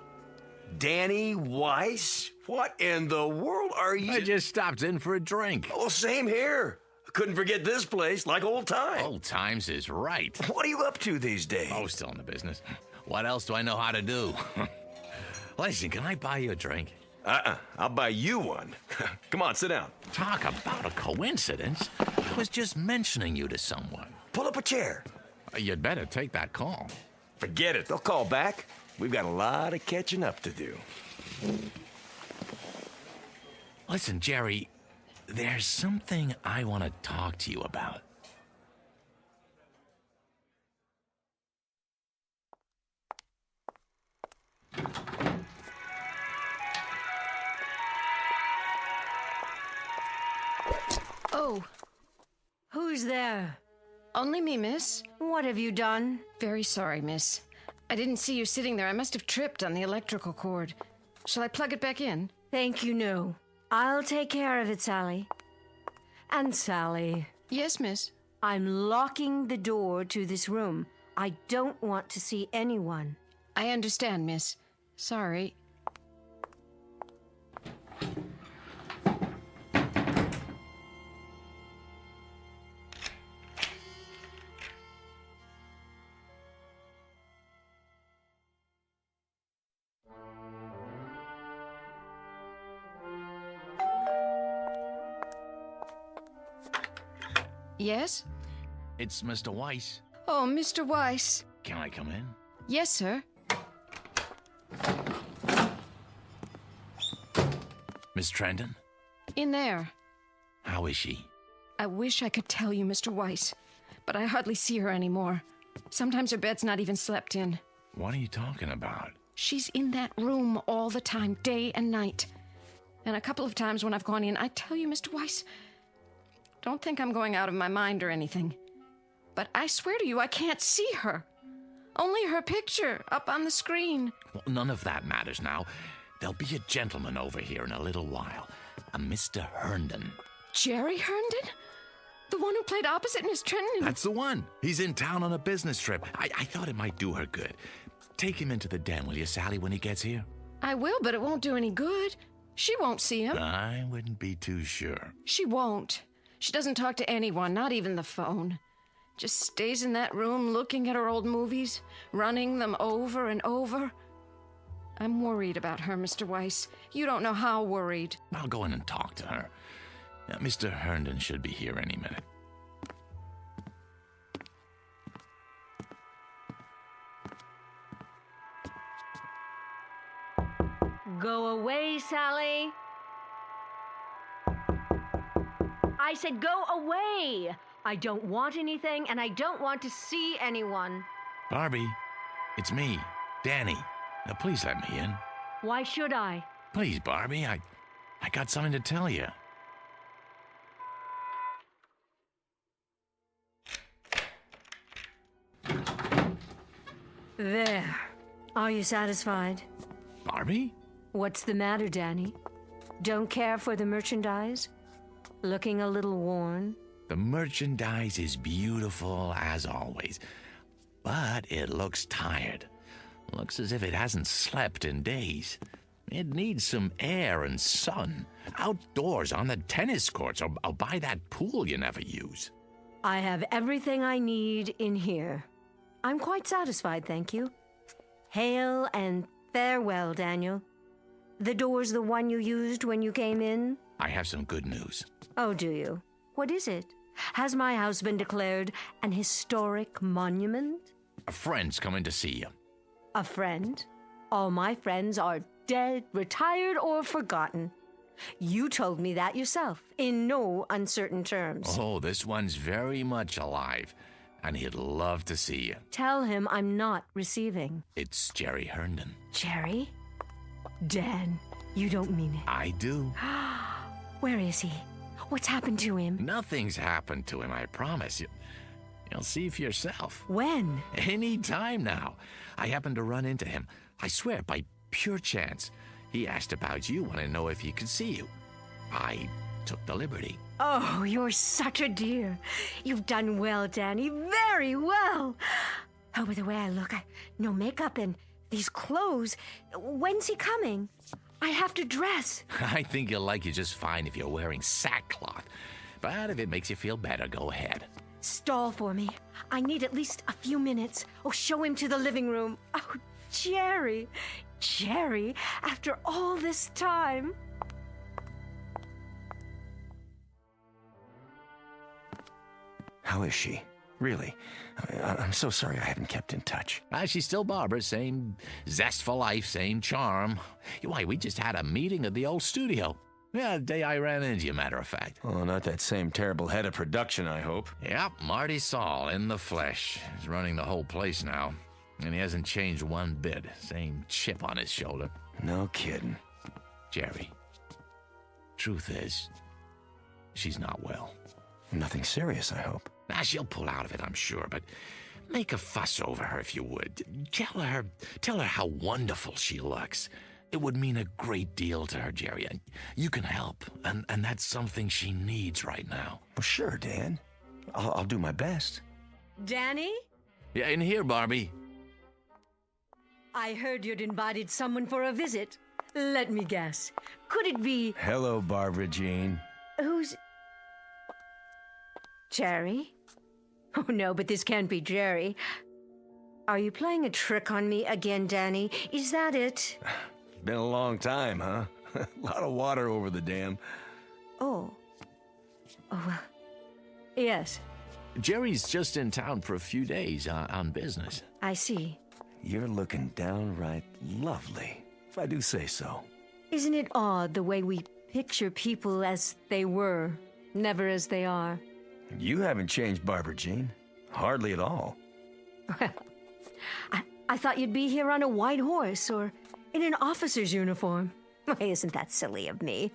Speaker 15: Danny Weiss? What in the world are you...
Speaker 6: I just stopped in for a drink.
Speaker 15: Oh, same here. Couldn't forget this place, like old times.
Speaker 6: Old times is right.
Speaker 15: What are you up to these days?
Speaker 6: Oh, still in the business. What else do I know how to do? Listen, can I buy you a drink?
Speaker 15: I'll buy you one. Come on, sit down.
Speaker 6: Talk about a coincidence. I was just mentioning you to someone.
Speaker 15: Pull up a chair.
Speaker 6: You'd better take that call.
Speaker 15: Forget it. They'll call back. We've got a lot of catching up to do.
Speaker 6: Listen, Jerry, there's something I want to talk to you about.
Speaker 4: Oh.
Speaker 16: Who's there?
Speaker 4: Only me, miss.
Speaker 16: What have you done?
Speaker 4: Very sorry, miss. I didn't see you sitting there. I must have tripped on the electrical cord. Shall I plug it back in?
Speaker 16: Thank you, no. I'll take care of it, Sally. And Sally.
Speaker 4: Yes, miss.
Speaker 16: I'm locking the door to this room. I don't want to see anyone.
Speaker 4: I understand, miss. Sorry. Yes?
Speaker 6: It's Mr. Weiss.
Speaker 4: Oh, Mr. Weiss.
Speaker 6: Can I come in?
Speaker 4: Yes, sir.
Speaker 6: Miss Trenton?
Speaker 4: In there.
Speaker 6: How is she?
Speaker 4: I wish I could tell you, Mr. Weiss, but I hardly see her anymore. Sometimes her bed's not even slept in.
Speaker 6: What are you talking about?
Speaker 4: She's in that room all the time, day and night. And a couple of times when I've gone in, I tell you, Mr. Weiss, don't think I'm going out of my mind or anything. But I swear to you, I can't see her. Only her picture up on the screen.
Speaker 6: Well, none of that matters now. There'll be a gentleman over here in a little while. A Mr. Herndon.
Speaker 4: Jerry Herndon? The one who played opposite Miss Trenton?
Speaker 6: That's the one. He's in town on a business trip. I thought it might do her good. Take him into the den, will you, Sally, when he gets here?
Speaker 4: I will, but it won't do any good. She won't see him.
Speaker 6: I wouldn't be too sure.
Speaker 4: She won't. She doesn't talk to anyone, not even the phone. Just stays in that room looking at her old movies, running them over and over. I'm worried about her, Mr. Weiss. You don't know how worried.
Speaker 6: I'll go in and talk to her. Mr. Herndon should be here any minute.
Speaker 16: Go away, Sally. I said go away. I don't want anything, and I don't want to see anyone.
Speaker 6: Barbie, it's me, Danny. Now, please let me in.
Speaker 16: Why should I?
Speaker 6: Please, Barbie, I got something to tell you.
Speaker 16: There. Are you satisfied?
Speaker 6: Barbie?
Speaker 16: What's the matter, Danny? Don't care for the merchandise? Looking a little worn?
Speaker 6: The merchandise is beautiful as always, but it looks tired. Looks as if it hasn't slept in days. It needs some air and sun. Outdoors on the tennis courts or by that pool you never use.
Speaker 16: I have everything I need in here. I'm quite satisfied, thank you. Hail and farewell, Daniel. The door's the one you used when you came in?
Speaker 6: I have some good news.
Speaker 16: Oh, do you? What is it? Has my house been declared an historic monument?
Speaker 6: A friend's coming to see you.
Speaker 16: A friend? All my friends are dead, retired, or forgotten. You told me that yourself, in no uncertain terms.
Speaker 6: Oh, this one's very much alive, and he'd love to see you.
Speaker 16: Tell him I'm not receiving.
Speaker 6: It's Jerry Herndon.
Speaker 16: Jerry? Dan, you don't mean it.
Speaker 6: I do.
Speaker 16: Where is he? What's happened to him?
Speaker 6: Nothing's happened to him, I promise you. You'll see for yourself.
Speaker 16: When?
Speaker 6: Any time now. I happened to run into him. I swear, by pure chance. He asked about you, wanted to know if he could see you. I took the liberty.
Speaker 16: Oh, you're such a dear. You've done well, Danny. Very well. Oh, by the way I look, no makeup and these clothes. When's he coming? I have to dress.
Speaker 6: I think he'll like you just fine if you're wearing sackcloth. But if it makes you feel better, go ahead.
Speaker 16: Stall for me. I need at least a few minutes. Oh, show him to the living room. Oh, Jerry. Jerry, after all this time.
Speaker 11: How is she?
Speaker 5: Really. I'm so sorry I haven't kept in touch.
Speaker 6: She's still Barbara, same zest for life, same charm. Why, we just had a meeting at the old studio. Yeah, the day I ran into you, matter of fact.
Speaker 5: Oh, not that same terrible head of production, I hope.
Speaker 6: Yep, Marty Saul in the flesh. He's running the whole place now. And he hasn't changed one bit. Same chip on his shoulder.
Speaker 5: No kidding.
Speaker 6: Jerry, truth is, she's not well.
Speaker 5: Nothing serious, I hope.
Speaker 6: She'll pull out of it, I'm sure, but make a fuss over her if you would. Tell her how wonderful she looks. It would mean a great deal to her, Jerry, and you can help, and that's something she needs right now.
Speaker 5: Well, sure, Dan. I'll do my best.
Speaker 17: Danny?
Speaker 6: Yeah, in here, Barbie.
Speaker 17: I heard you'd invited someone for a visit. Let me guess. Could it be...
Speaker 5: Hello, Barbara Jean.
Speaker 17: Who's... Jerry? Oh, no, but this can't be Jerry. Are you playing a trick on me again, Danny? Is that it?
Speaker 5: Been a long time, huh? A lot of water over the dam.
Speaker 17: Oh. Oh, well. Yes.
Speaker 6: Jerry's just in town for a few days on business.
Speaker 17: I see.
Speaker 5: You're looking downright lovely, if I do say so.
Speaker 17: Isn't it odd the way we picture people as they were, never as they are?
Speaker 5: You haven't changed, Barbara Jean. Hardly at all.
Speaker 17: Well, I thought you'd be here on a white horse or in an officer's uniform. Why, isn't that silly of me?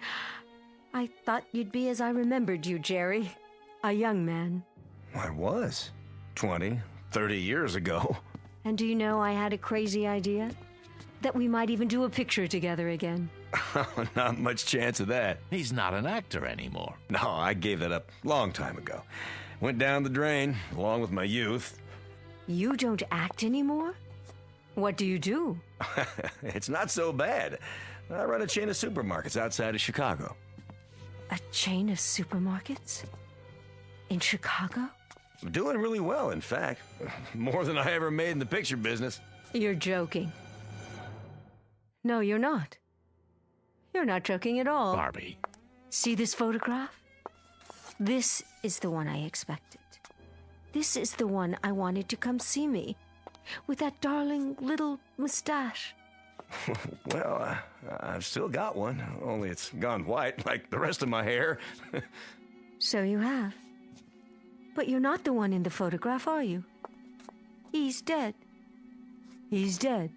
Speaker 17: I thought you'd be as I remembered you, Jerry. A young man.
Speaker 5: I was. 20, 30 years ago.
Speaker 17: And do you know I had a crazy idea? That we might even do a picture together again.
Speaker 5: Not much chance of that.
Speaker 6: He's not an actor anymore.
Speaker 5: No, I gave that up a long time ago. Went down the drain, along with my youth.
Speaker 17: You don't act anymore? What do you do?
Speaker 5: It's not so bad. I run a chain of supermarkets outside of Chicago.
Speaker 17: A chain of supermarkets? In Chicago?
Speaker 5: I'm doing really well, in fact. More than I ever made in the picture business.
Speaker 17: You're joking. No, you're not. You're not joking at all.
Speaker 6: Barbie.
Speaker 17: See this photograph? This is the one I expected. This is the one I wanted to come see me. With that darling little mustache.
Speaker 5: Well, I've still got one. Only it's gone white, like the rest of my hair.
Speaker 17: So you have. But you're not the one in the photograph, are you? He's dead. He's dead,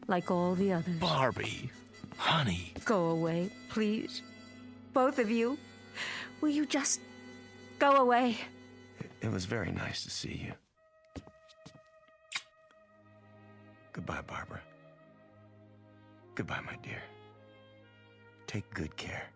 Speaker 17: like all the others.
Speaker 6: Barbie, honey.
Speaker 17: Go away, please. Both of you. Will you just go away?
Speaker 5: It was very nice to see you. Goodbye, Barbara. Goodbye, my dear. Take good care.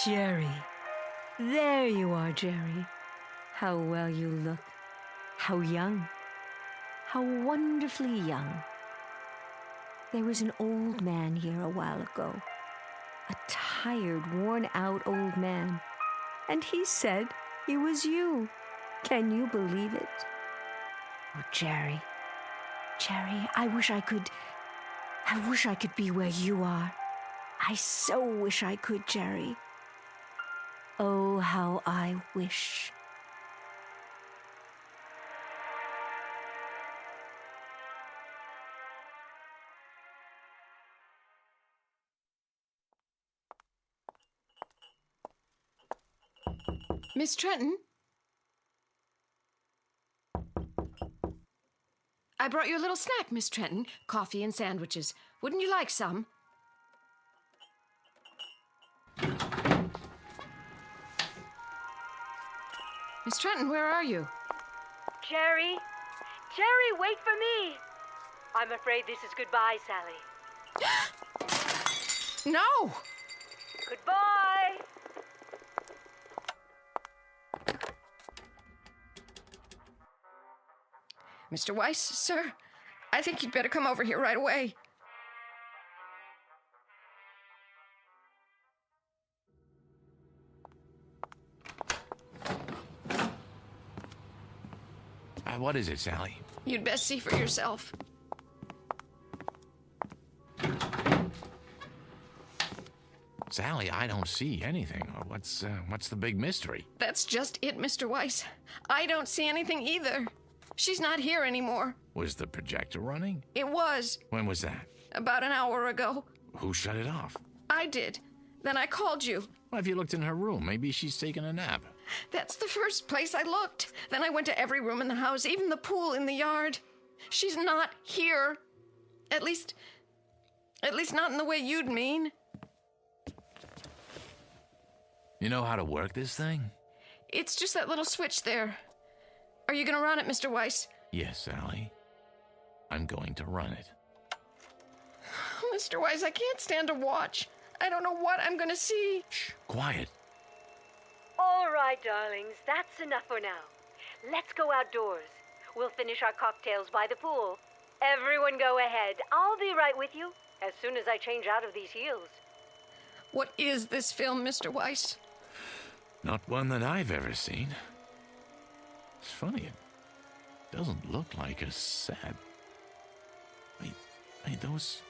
Speaker 17: Jerry. There you are, Jerry. How well you look. How young. How wonderfully young. There was an old man here a while ago. A tired, worn-out old man. And he said he was you. Can you believe it? Oh, Jerry. Jerry, I wish I could be where you are. I so wish I could, Jerry. Oh, how I wish.
Speaker 4: Miss Trenton? I brought you a little snack, Miss Trenton. Coffee and sandwiches. Wouldn't you like some? Miss Trenton, where are you?
Speaker 17: Jerry? Jerry, wait for me! I'm afraid this is goodbye, Sally.
Speaker 4: No!
Speaker 17: Goodbye!
Speaker 4: Mr. Weiss, sir, I think you'd better come over here right away.
Speaker 6: What is it, Sally?
Speaker 4: You'd best see for yourself.
Speaker 6: Sally, I don't see anything. What's the big mystery?
Speaker 4: That's just it, Mr. Weiss. I don't see anything either. She's not here anymore.
Speaker 6: Was the projector running?
Speaker 4: It was.
Speaker 6: When was that?
Speaker 4: About an hour ago.
Speaker 6: Who shut it off?
Speaker 4: I did. Then I called you.
Speaker 6: Well, have you looked in her room? Maybe she's taking a nap.
Speaker 4: That's the first place I looked. Then I went to every room in the house, even the pool in the yard. She's not here. At least not in the way you'd mean.
Speaker 6: You know how to work this thing?
Speaker 4: It's just that little switch there. Are you going to run it, Mr. Weiss?
Speaker 6: Yes, Sally. I'm going to run it.
Speaker 4: Mr. Weiss, I can't stand to watch. I don't know what I'm going to see.
Speaker 6: Shh, quiet.
Speaker 17: All right, darlings, that's enough for now. Let's go outdoors. We'll finish our cocktails by the pool. Everyone go ahead. I'll be right with you as soon as I change out of these heels.
Speaker 4: What is this film, Mr. Weiss?
Speaker 6: Not one that I've ever seen. It's funny, it doesn't look like a set. Wait, those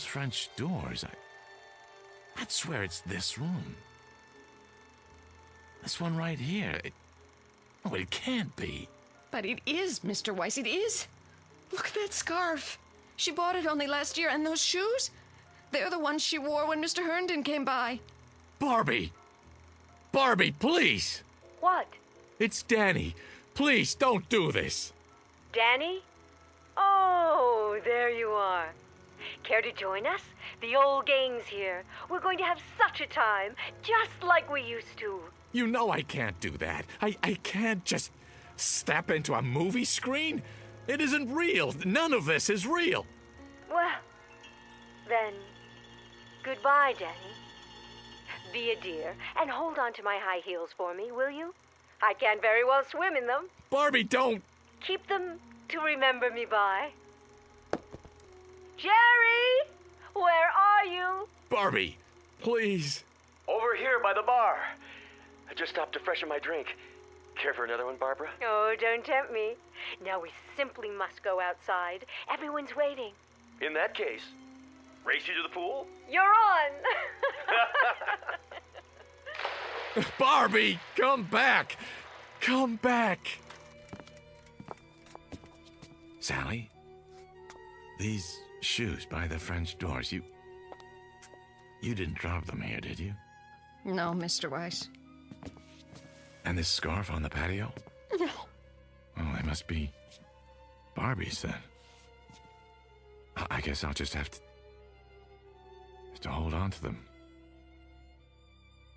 Speaker 6: French doors, I'd swear it's this room. This one right here. It can't be.
Speaker 4: But it is, Mr. Weiss, it is. Look at that scarf. She bought it only last year, and those shoes? They're the ones she wore when Mr. Herndon came by.
Speaker 6: Barbie! Barbie, please!
Speaker 17: What?
Speaker 6: It's Danny. Please, don't do this.
Speaker 17: Danny? Oh, there you are. Care to join us? The old gang's here. We're going to have such a time, just like we used to.
Speaker 6: You know I can't do that. I can't just step into a movie screen. It isn't real. None of this is real.
Speaker 17: Well, then, goodbye, Danny. Be a dear and hold on to my high heels for me, will you? I can't very well swim in them.
Speaker 6: Barbie, don't!
Speaker 17: Keep them to remember me by. Jerry! Where are you?
Speaker 6: Barbie, please.
Speaker 11: Over here by the bar. I just stopped to freshen my drink. Care for another one, Barbara?
Speaker 17: Oh, don't tempt me. Now we simply must go outside. Everyone's waiting.
Speaker 11: In that case, race you to the pool?
Speaker 17: You're on!
Speaker 6: Barbie, come back! Come back! Sally, these shoes by the French doors, you didn't drop them here, did you?
Speaker 4: No, Mr. Weiss.
Speaker 6: And this scarf on the patio?
Speaker 4: No.
Speaker 6: Well, they must be Barbie's then. I guess I'll just have to hold on to them.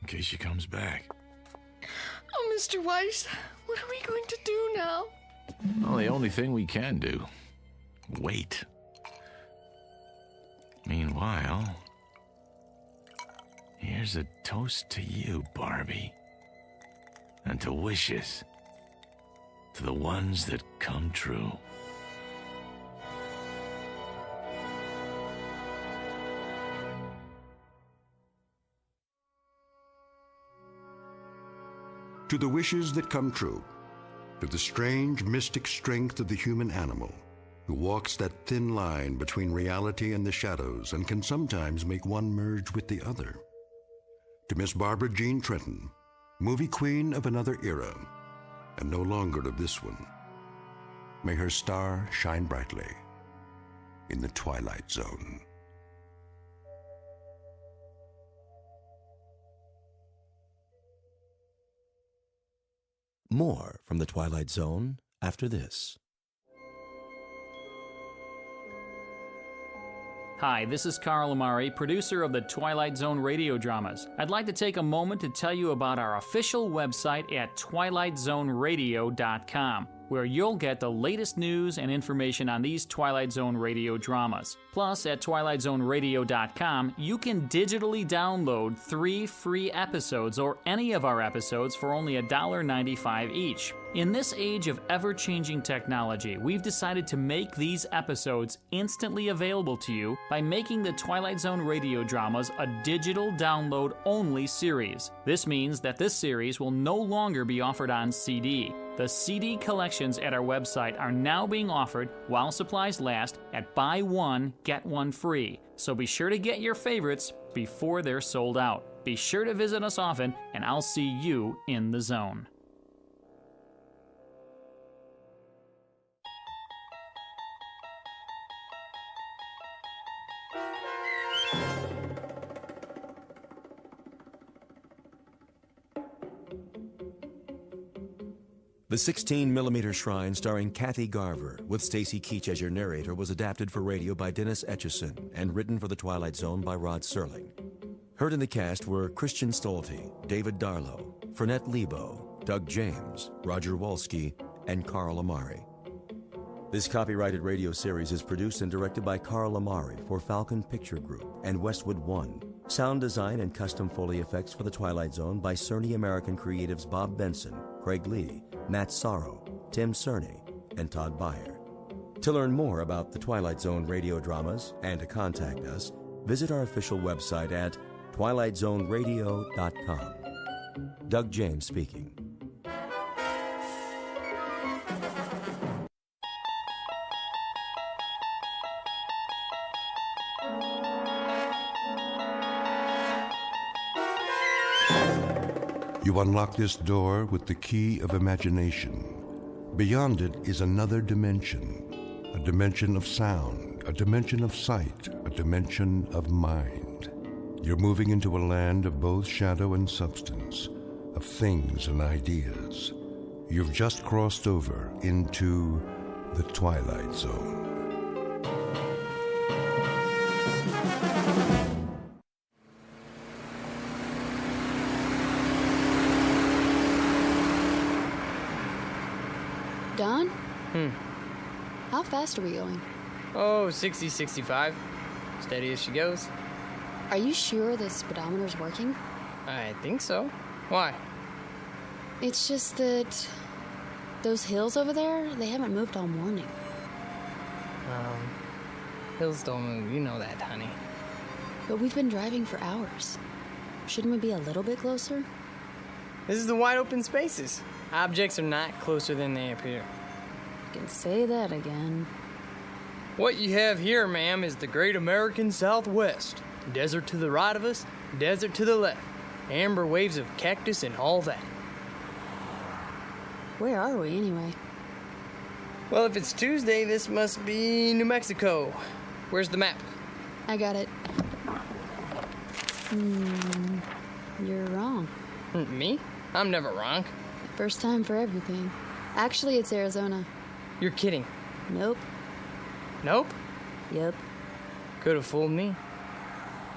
Speaker 6: In case she comes back.
Speaker 4: Oh, Mr. Weiss, what are we going to do now?
Speaker 6: Well, the only thing we can do. Wait. Meanwhile, here's a toast to you, Barbie. And to wishes. To the ones that come true.
Speaker 2: To the wishes that come true, to the strange mystic strength of the human animal, who walks that thin line between reality and the shadows and can sometimes make one merge with the other. To Miss Barbara Jean Trenton, movie queen of another era, and no longer of this one. May her star shine brightly in the Twilight Zone.
Speaker 1: More from the Twilight Zone after this.
Speaker 10: Hi, this is Carl Amari, producer of the Twilight Zone radio dramas. I'd like to take a moment to tell you about our official website at twilightzoneradio.com, where you'll get the latest news and information on these Twilight Zone radio dramas. Plus, at twilightzoneradio.com, you can digitally download 3 free episodes or any of our episodes for only $1.95 each. In this age of ever-changing technology, we've decided to make these episodes instantly available to you by making the Twilight Zone radio dramas a digital download-only series. This means that this series will no longer be offered on CD. The CD collections at our website are now being offered while supplies last at buy one, get one free. So be sure to get your favorites before they're sold out. Be sure to visit us often, and I'll see you in the zone.
Speaker 1: The 16mm Shrine starring Kathy Garver with Stacy Keach as your narrator was adapted for radio by Dennis Etchison and written for The Twilight Zone by Rod Serling. Heard in the cast were Christian Stolte, David Darlow, Fernette Lebo, Doug James, Roger Wolski, and Carl Amari. This copyrighted radio series is produced and directed by Carl Amari for Falcon Picture Group and Westwood One. Sound design and custom Foley effects for The Twilight Zone by Cerny American creatives Bob Benson, Craig Lee, Matt Sorrow, Tim Cerny, and Todd Beyer. To learn more about the Twilight Zone radio dramas and to contact us, visit our official website at twilightzoneradio.com. Doug James speaking.
Speaker 2: You unlock this door with the key of imagination. Beyond it is another dimension, a dimension of sound, a dimension of sight, a dimension of mind. You're moving into a land of both shadow and substance, of things and ideas. You've just crossed over into the Twilight Zone.
Speaker 8: Don? How fast are we going?
Speaker 20: Oh, 60, 65. Steady as she goes.
Speaker 8: Are you sure the speedometer's working?
Speaker 20: I think so. Why?
Speaker 8: It's just that those hills over there, they haven't moved all morning.
Speaker 20: Hills don't move, you know that, honey.
Speaker 8: But we've been driving for hours. Shouldn't we be a little bit closer?
Speaker 20: This is the wide open spaces. Objects are not closer than they appear.
Speaker 8: You can say that again.
Speaker 20: What you have here, ma'am, is the great American Southwest. Desert to the right of us, desert to the left. Amber waves of cactus and all that.
Speaker 8: Where are we, anyway?
Speaker 20: Well, if it's Tuesday, this must be New Mexico. Where's the map?
Speaker 8: I got it. You're wrong.
Speaker 20: Me? I'm never wrong.
Speaker 8: First time for everything. Actually, it's Arizona.
Speaker 20: You're kidding.
Speaker 8: Nope.
Speaker 20: Nope?
Speaker 8: Yep.
Speaker 20: Could have fooled me.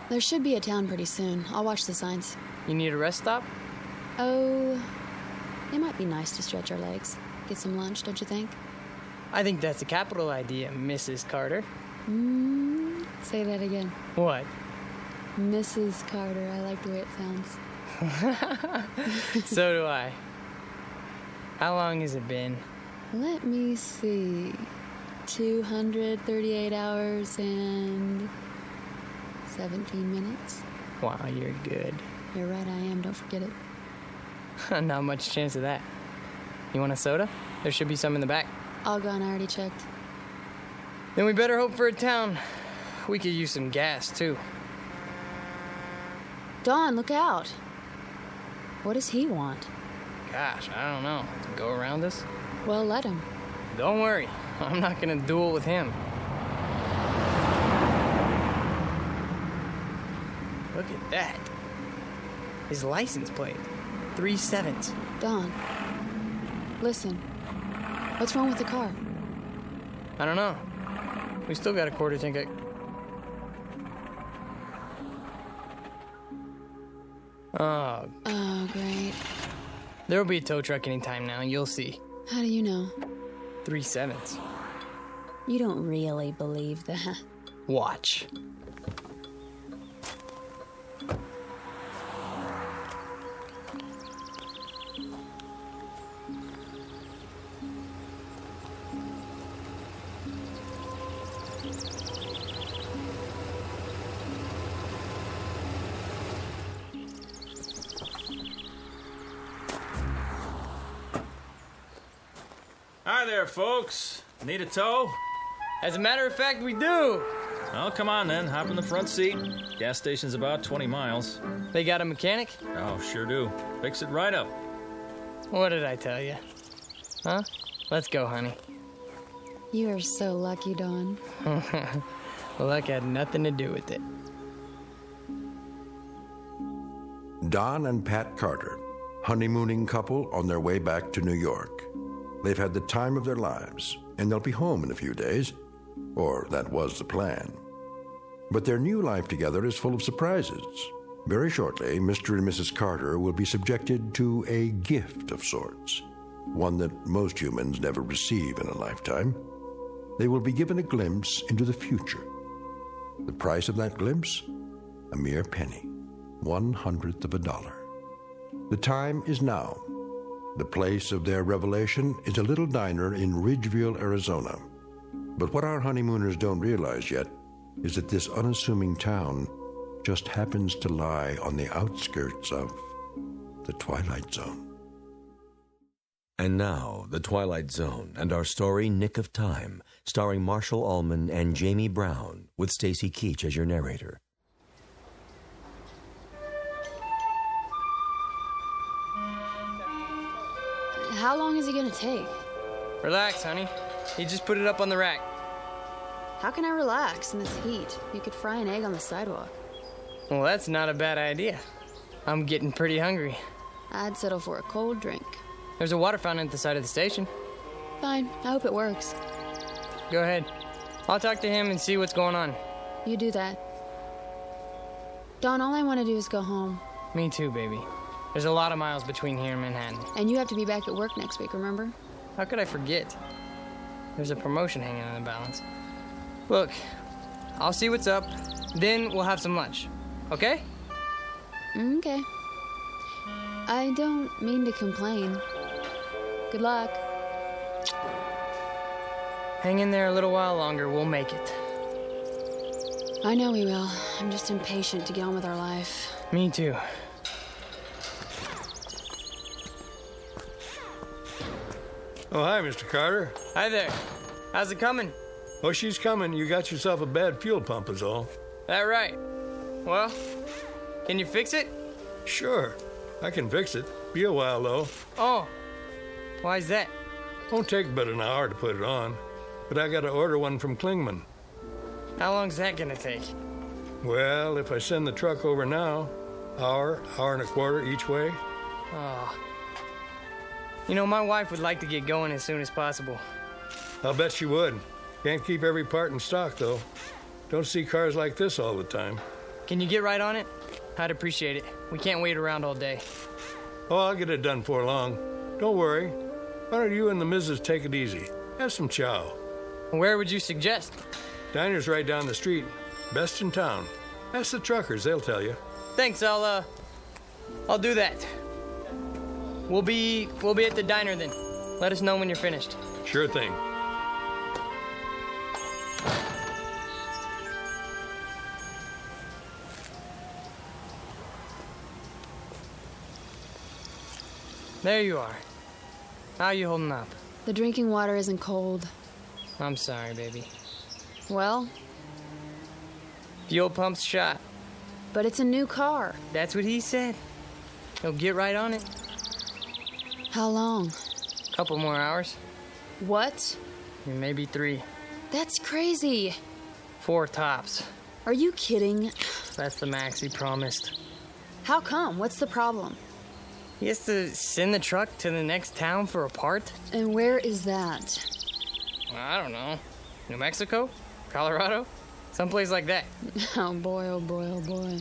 Speaker 8: There should be a town pretty soon. I'll watch the signs.
Speaker 20: You need a rest stop?
Speaker 8: Oh, it might be nice to stretch our legs. Get some lunch, don't you think?
Speaker 20: I think that's a capital idea, Mrs. Carter.
Speaker 8: Say that again.
Speaker 20: What?
Speaker 8: Mrs. Carter. I like the way it sounds.
Speaker 20: So do I. How long has it been?
Speaker 8: Let me see. 238 hours and 17 minutes.
Speaker 20: Wow, you're good.
Speaker 8: You're right, I am. Don't forget it.
Speaker 20: Not much chance of that. You want a soda? There should be some in the back.
Speaker 8: All gone, I already checked.
Speaker 20: Then we better hope for a town. We could use some gas, too.
Speaker 8: Dawn, look out. What does he want?
Speaker 20: Gosh, I don't know. To go around us?
Speaker 8: Well, let him.
Speaker 20: Don't worry. I'm not gonna duel with him. Look at that. His license plate. 3 7s.
Speaker 8: Dawn, listen. What's wrong with the car?
Speaker 20: I don't know. We still got a quarter tank. Oh,
Speaker 8: great.
Speaker 20: There'll be a tow truck anytime now, you'll see.
Speaker 8: How do you know?
Speaker 20: 3 7s.
Speaker 8: You don't really believe that.
Speaker 20: Watch.
Speaker 10: there, folks. Need a tow?
Speaker 20: As a matter of fact, we do.
Speaker 10: Well, come on then. Hop in the front seat. Gas station's about 20 miles.
Speaker 20: They got a mechanic?
Speaker 10: Oh, sure do. Fix it right up.
Speaker 20: What did I tell you? Huh? Let's go, honey.
Speaker 8: You are so lucky, Dawn.
Speaker 20: Luck had nothing to do with it.
Speaker 2: Don and Pat Carter, honeymooning couple on their way back to New York. They've had the time of their lives, and they'll be home in a few days. Or that was the plan. But their new life together is full of surprises. Very shortly, Mr. and Mrs. Carter will be subjected to a gift of sorts, one that most humans never receive in a lifetime. They will be given a glimpse into the future. The price of that glimpse? A mere penny, 1/100th of a dollar. The time is now. The place of their revelation is a little diner in Ridgeville, Arizona. But what our honeymooners don't realize yet is that this unassuming town just happens to lie on the outskirts of the Twilight Zone.
Speaker 1: And now, The Twilight Zone and our story Nick of Time, starring Marshall Allman and Jamie Brown, with Stacy Keach as your narrator.
Speaker 8: How long is he gonna take?
Speaker 20: Relax, honey. He just put it up on the rack.
Speaker 8: How can I relax in this heat? You could fry an egg on the sidewalk.
Speaker 20: Well, that's not a bad idea. I'm getting pretty hungry.
Speaker 8: I'd settle for a cold drink.
Speaker 20: There's a water fountain at the side of the station.
Speaker 8: Fine, I hope it works.
Speaker 20: Go ahead. I'll talk to him and see what's going on.
Speaker 8: You do that. Dawn, all I want to do is go home.
Speaker 20: Me too, baby. There's a lot of miles between here and Manhattan.
Speaker 8: And you have to be back at work next week, remember?
Speaker 20: How could I forget? There's a promotion hanging on the balance. Look, I'll see what's up, then we'll have some lunch. Okay?
Speaker 8: Okay. I don't mean to complain. Good luck.
Speaker 20: Hang in there a little while longer, we'll make it.
Speaker 8: I know we will. I'm just impatient to get on with our life.
Speaker 20: Me too.
Speaker 3: Oh, hi, Mr. Carter.
Speaker 20: Hi there. How's it coming?
Speaker 3: Oh, she's coming. You got yourself a bad fuel pump is all.
Speaker 20: That right. Well, can you fix it?
Speaker 3: Sure. I can fix it. Be a while, though.
Speaker 20: Oh. Why's that?
Speaker 3: Won't take but an hour to put it on. But I got to order one from Klingman.
Speaker 20: How long's that gonna take?
Speaker 3: Well, if I send the truck over now, hour and a quarter each way.
Speaker 20: Oh. You know, my wife would like to get going as soon as possible.
Speaker 3: I'll bet she would. Can't keep every part in stock, though. Don't see cars like this all the time.
Speaker 20: Can you get right on it? I'd appreciate it. We can't wait around all day.
Speaker 3: Oh, I'll get it done before long. Don't worry. Why don't you and the missus take it easy? Have some chow.
Speaker 20: Where would you suggest?
Speaker 3: Diner's right down the street. Best in town. Ask the truckers, they'll tell you.
Speaker 20: Thanks, I'll do that. We'll be at the diner then. Let us know when you're finished.
Speaker 3: Sure thing.
Speaker 20: There you are. How you holding up?
Speaker 8: The drinking water isn't cold.
Speaker 20: I'm sorry, baby.
Speaker 8: Well?
Speaker 20: Fuel pump's shot.
Speaker 8: But it's a new car.
Speaker 20: That's what he said. He'll get right on it.
Speaker 8: How long?
Speaker 20: Couple more hours.
Speaker 8: What?
Speaker 20: Maybe 3.
Speaker 8: That's crazy.
Speaker 20: 4 tops.
Speaker 8: Are you kidding?
Speaker 20: That's the max he promised.
Speaker 8: How come? What's the problem?
Speaker 20: He has to send the truck to the next town for a part?
Speaker 8: And where is that?
Speaker 20: I don't know. New Mexico? Colorado? Someplace like that.
Speaker 8: Oh boy, oh boy, oh boy.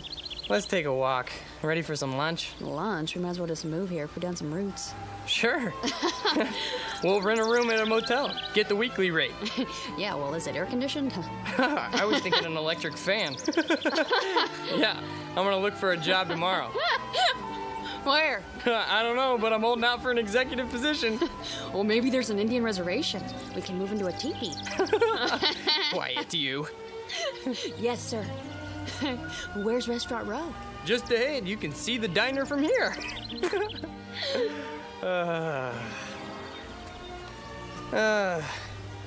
Speaker 20: Let's take a walk. Ready for some lunch?
Speaker 8: Lunch? We might as well just move here, put down some roots.
Speaker 20: Sure. We'll rent a room at a motel. Get the weekly rate.
Speaker 8: Yeah, well, is it air conditioned?
Speaker 20: I was thinking an electric fan. Yeah, I'm gonna look for a job tomorrow.
Speaker 8: Where?
Speaker 20: I don't know, but I'm holding out for an executive position.
Speaker 8: Well, maybe there's an Indian reservation. We can move into a teepee.
Speaker 20: Quiet, you.
Speaker 8: Yes, sir. Where's Restaurant Row?
Speaker 20: Just ahead. You can see the diner from here.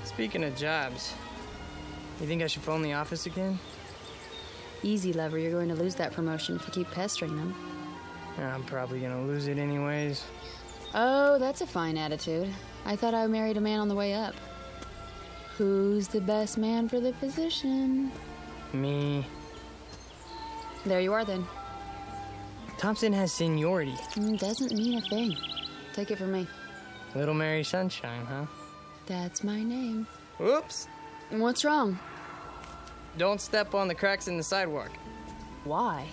Speaker 20: Speaking of jobs, you think I should phone the office again?
Speaker 8: Easy, lover. You're going to lose that promotion if you keep pestering them.
Speaker 20: I'm probably gonna lose it anyways.
Speaker 8: Oh, that's a fine attitude. I thought I married a man on the way up. Who's the best man for the position?
Speaker 20: Me.
Speaker 8: There you are, then.
Speaker 20: Thompson has seniority.
Speaker 8: Doesn't mean a thing. Take it from me.
Speaker 20: Little Mary Sunshine, huh?
Speaker 8: That's my name.
Speaker 20: Whoops.
Speaker 8: What's wrong?
Speaker 20: Don't step on the cracks in the sidewalk.
Speaker 8: Why?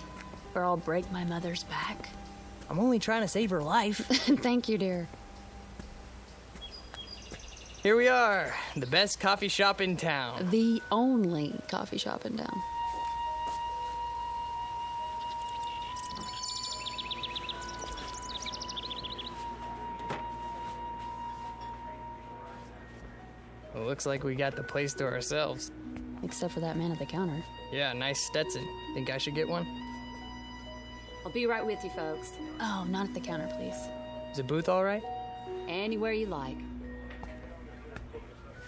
Speaker 8: Or I'll break my mother's back.
Speaker 20: I'm only trying to save her life.
Speaker 8: Thank you, dear.
Speaker 20: Here we are, the best coffee shop in town.
Speaker 8: The only coffee shop in town.
Speaker 20: Well, looks like we got the place to ourselves.
Speaker 8: Except for that man at the counter.
Speaker 20: Yeah, nice Stetson. Think I should get one?
Speaker 9: I'll be right with you, folks.
Speaker 8: Oh, not at the counter, please.
Speaker 20: Is the booth all right?
Speaker 9: Anywhere you like.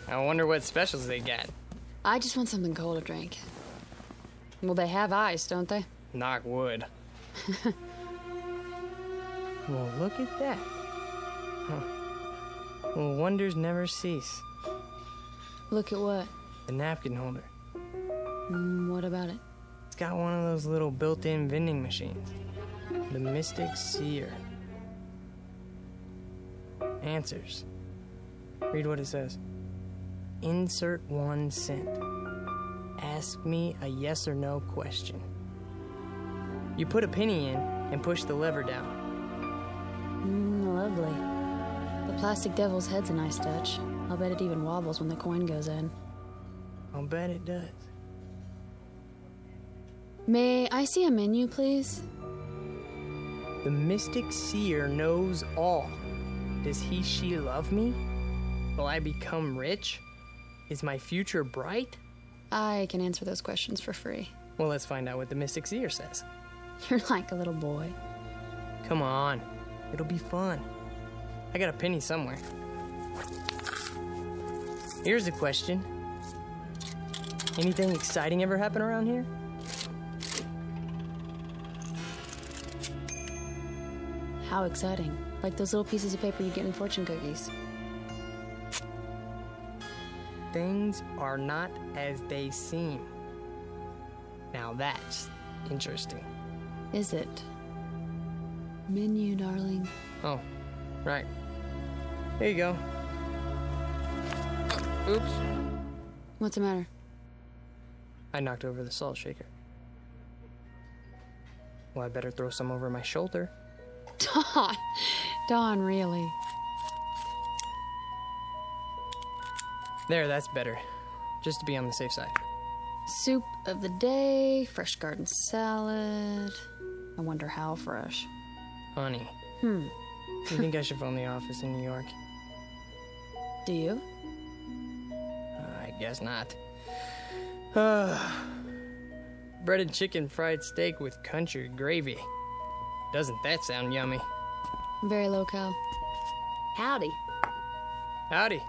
Speaker 20: I wonder what specials they got.
Speaker 8: I just want something cold to drink. Well, they have ice, don't they?
Speaker 20: Knock wood. Well, look at that. Huh. Well, wonders never cease.
Speaker 8: Look at what?
Speaker 20: The napkin holder.
Speaker 8: What about it?
Speaker 20: It's got one of those little built-in vending machines. The Mystic Seer. Answers. Read what it says. Insert 1 cent. Ask me a yes or no question. You put a penny in and push the lever down.
Speaker 8: Lovely. The plastic devil's head's a nice touch. I'll bet it even wobbles when the coin goes in.
Speaker 20: I'll bet it does.
Speaker 8: May I see a menu, please?
Speaker 20: The Mystic Seer knows all. Does he, she love me? Will I become rich? Is my future bright?
Speaker 8: I can answer those questions for free.
Speaker 20: Well, let's find out what the Mystic Seer says.
Speaker 8: You're like a little boy.
Speaker 20: Come on. It'll be fun. I got a penny somewhere. Here's a question. Anything exciting ever happen around here?
Speaker 8: How exciting. Like those little pieces of paper you get in fortune cookies.
Speaker 20: Things are not as they seem. Now that's interesting.
Speaker 8: Is it? Menu, darling.
Speaker 20: Oh, right. Here you go. Oops.
Speaker 8: What's the matter?
Speaker 20: I knocked over the salt shaker. Well, I better throw some over my shoulder.
Speaker 8: Don, really?
Speaker 20: There, that's better. Just to be on the safe side.
Speaker 8: Soup of the day, fresh garden salad. I wonder how fresh.
Speaker 20: Honey. You think I should phone the office in New York?
Speaker 8: Do you?
Speaker 20: I guess not. Breaded chicken fried steak with country gravy. Doesn't that sound yummy?
Speaker 8: Very low-cal.
Speaker 9: Howdy.
Speaker 20: Howdy.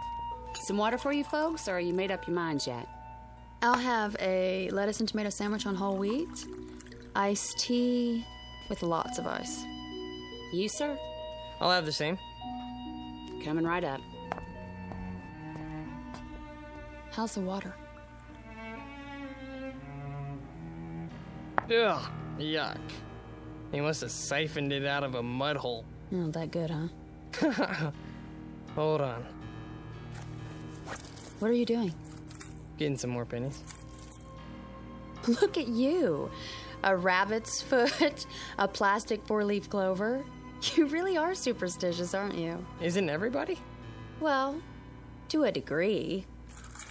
Speaker 9: Some water for you folks, or you made up your minds yet?
Speaker 8: I'll have a lettuce and tomato sandwich on whole wheat, iced tea with lots of ice.
Speaker 9: You, sir?
Speaker 20: I'll have the same.
Speaker 9: Coming right up.
Speaker 8: How's the water?
Speaker 20: Ugh, yuck. He must have siphoned it out of a mud hole.
Speaker 8: Not that good, huh?
Speaker 20: Hold on.
Speaker 8: What are you doing?
Speaker 20: Getting some more pennies.
Speaker 8: Look at you. A rabbit's foot, a plastic 4-leaf clover. You really are superstitious, aren't you?
Speaker 20: Isn't everybody?
Speaker 8: Well, to a degree.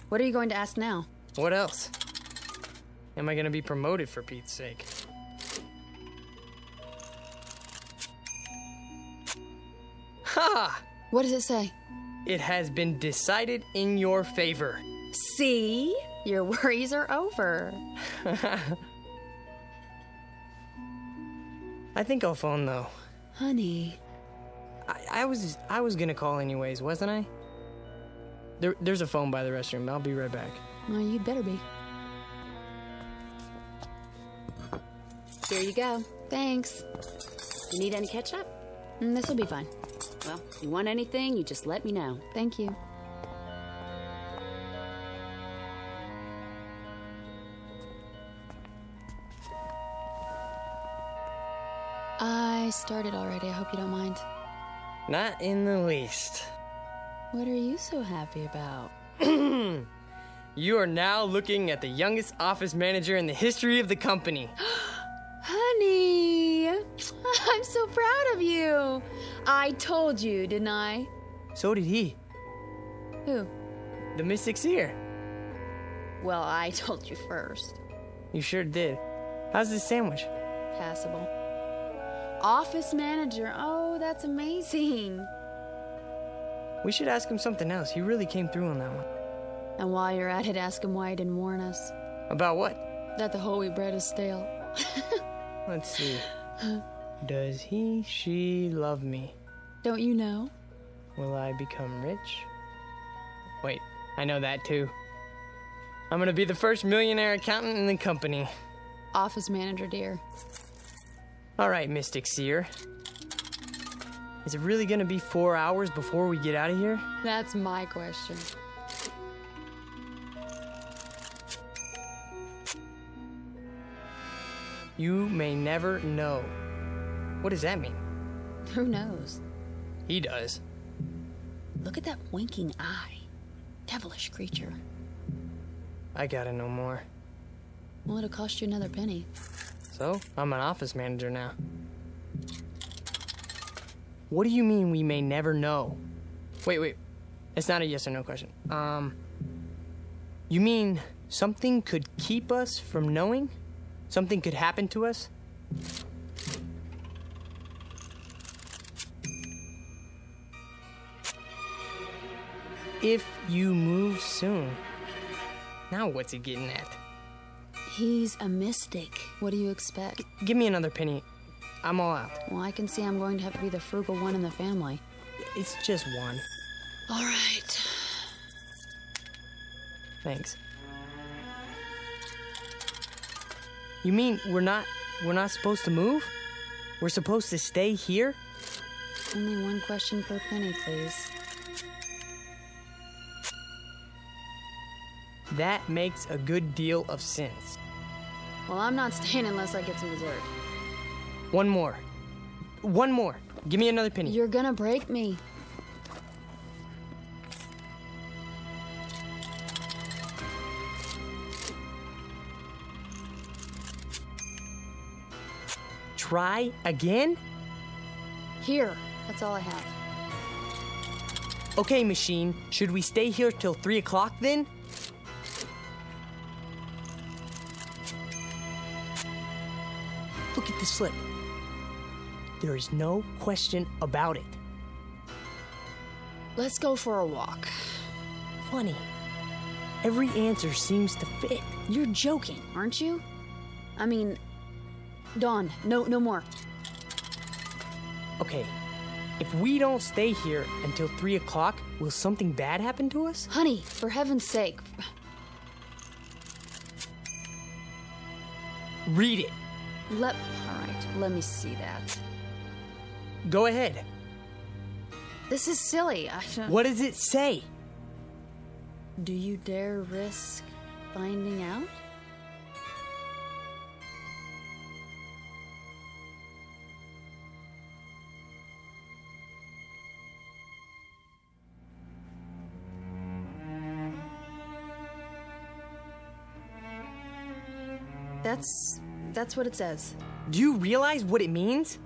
Speaker 8: What are you going to ask now?
Speaker 20: What else? Am I going to be promoted for Pete's sake? Ha!
Speaker 8: What does it say?
Speaker 20: It has been decided in your favor.
Speaker 8: See? Your worries are over.
Speaker 20: I think I'll phone, though.
Speaker 8: Honey.
Speaker 20: I was gonna call anyways, wasn't I? There's a phone by the restroom. I'll be right back.
Speaker 8: Well, you better be.
Speaker 9: Here you go.
Speaker 8: Thanks.
Speaker 9: You need any ketchup?
Speaker 8: This'll be fine.
Speaker 9: Well, if you want anything, you just let me know.
Speaker 8: Thank you. I started already. I hope you don't mind.
Speaker 20: Not in the least.
Speaker 8: What are you so happy about?
Speaker 20: You are now looking at the youngest office manager in the history of the company.
Speaker 8: Honey! I'm so proud of you. I told you, didn't I?
Speaker 20: So did he.
Speaker 8: Who?
Speaker 20: The Mystic Seer.
Speaker 8: Well, I told you first.
Speaker 20: You sure did. How's this sandwich?
Speaker 8: Passable. Office manager. Oh, that's amazing.
Speaker 20: We should ask him something else. He really came through on that one.
Speaker 8: And while you're at it, ask him why he didn't warn us.
Speaker 20: About what?
Speaker 8: That the whole wheat bread is stale.
Speaker 20: Let's see. Does she love me?
Speaker 8: Don't you know?
Speaker 20: Will I become rich? Wait, I know that too. I'm gonna be the first millionaire accountant in the company.
Speaker 8: Office manager, dear.
Speaker 20: All right, Mystic Seer. Is it really gonna be 4 hours before we get out of here?
Speaker 8: That's my question.
Speaker 20: You may never know. What does that mean?
Speaker 8: Who knows?
Speaker 20: He does.
Speaker 8: Look at that winking eye. Devilish creature.
Speaker 20: I gotta know more.
Speaker 8: Well, it'll cost you another penny.
Speaker 20: So, I'm an office manager now. What do you mean we may never know? Wait. It's not a yes or no question. You mean something could keep us from knowing? Something could happen to us? If you move soon. Now what's he getting at?
Speaker 8: He's a mystic. What do you expect?
Speaker 20: Give me another penny. I'm all out.
Speaker 8: Well, I can see I'm going to have to be the frugal one in the family.
Speaker 20: It's just one.
Speaker 8: All right.
Speaker 20: Thanks. You mean we're not supposed to move? We're supposed to stay here?
Speaker 8: Only one question per penny, please.
Speaker 20: That makes a good deal of sense.
Speaker 8: Well, I'm not staying unless I get some dessert.
Speaker 20: One more. Give me another penny.
Speaker 8: You're gonna break me.
Speaker 20: Try again?
Speaker 8: Here. That's all I have.
Speaker 20: Okay, machine. Should we stay here till 3 o'clock then? Look at the slip. There is no question about it.
Speaker 8: Let's go for a walk.
Speaker 20: Funny. Every answer seems to fit.
Speaker 8: You're joking, aren't you? I mean, Dawn, no more.
Speaker 20: Okay, if we don't stay here until 3 o'clock, will something bad happen to us?
Speaker 8: Honey, for heaven's sake.
Speaker 20: Read it.
Speaker 8: All right, let me see that.
Speaker 20: Go ahead.
Speaker 8: This is silly.
Speaker 20: What does it say?
Speaker 8: Do you dare risk finding out? That's what it says.
Speaker 20: Do you realize what it means?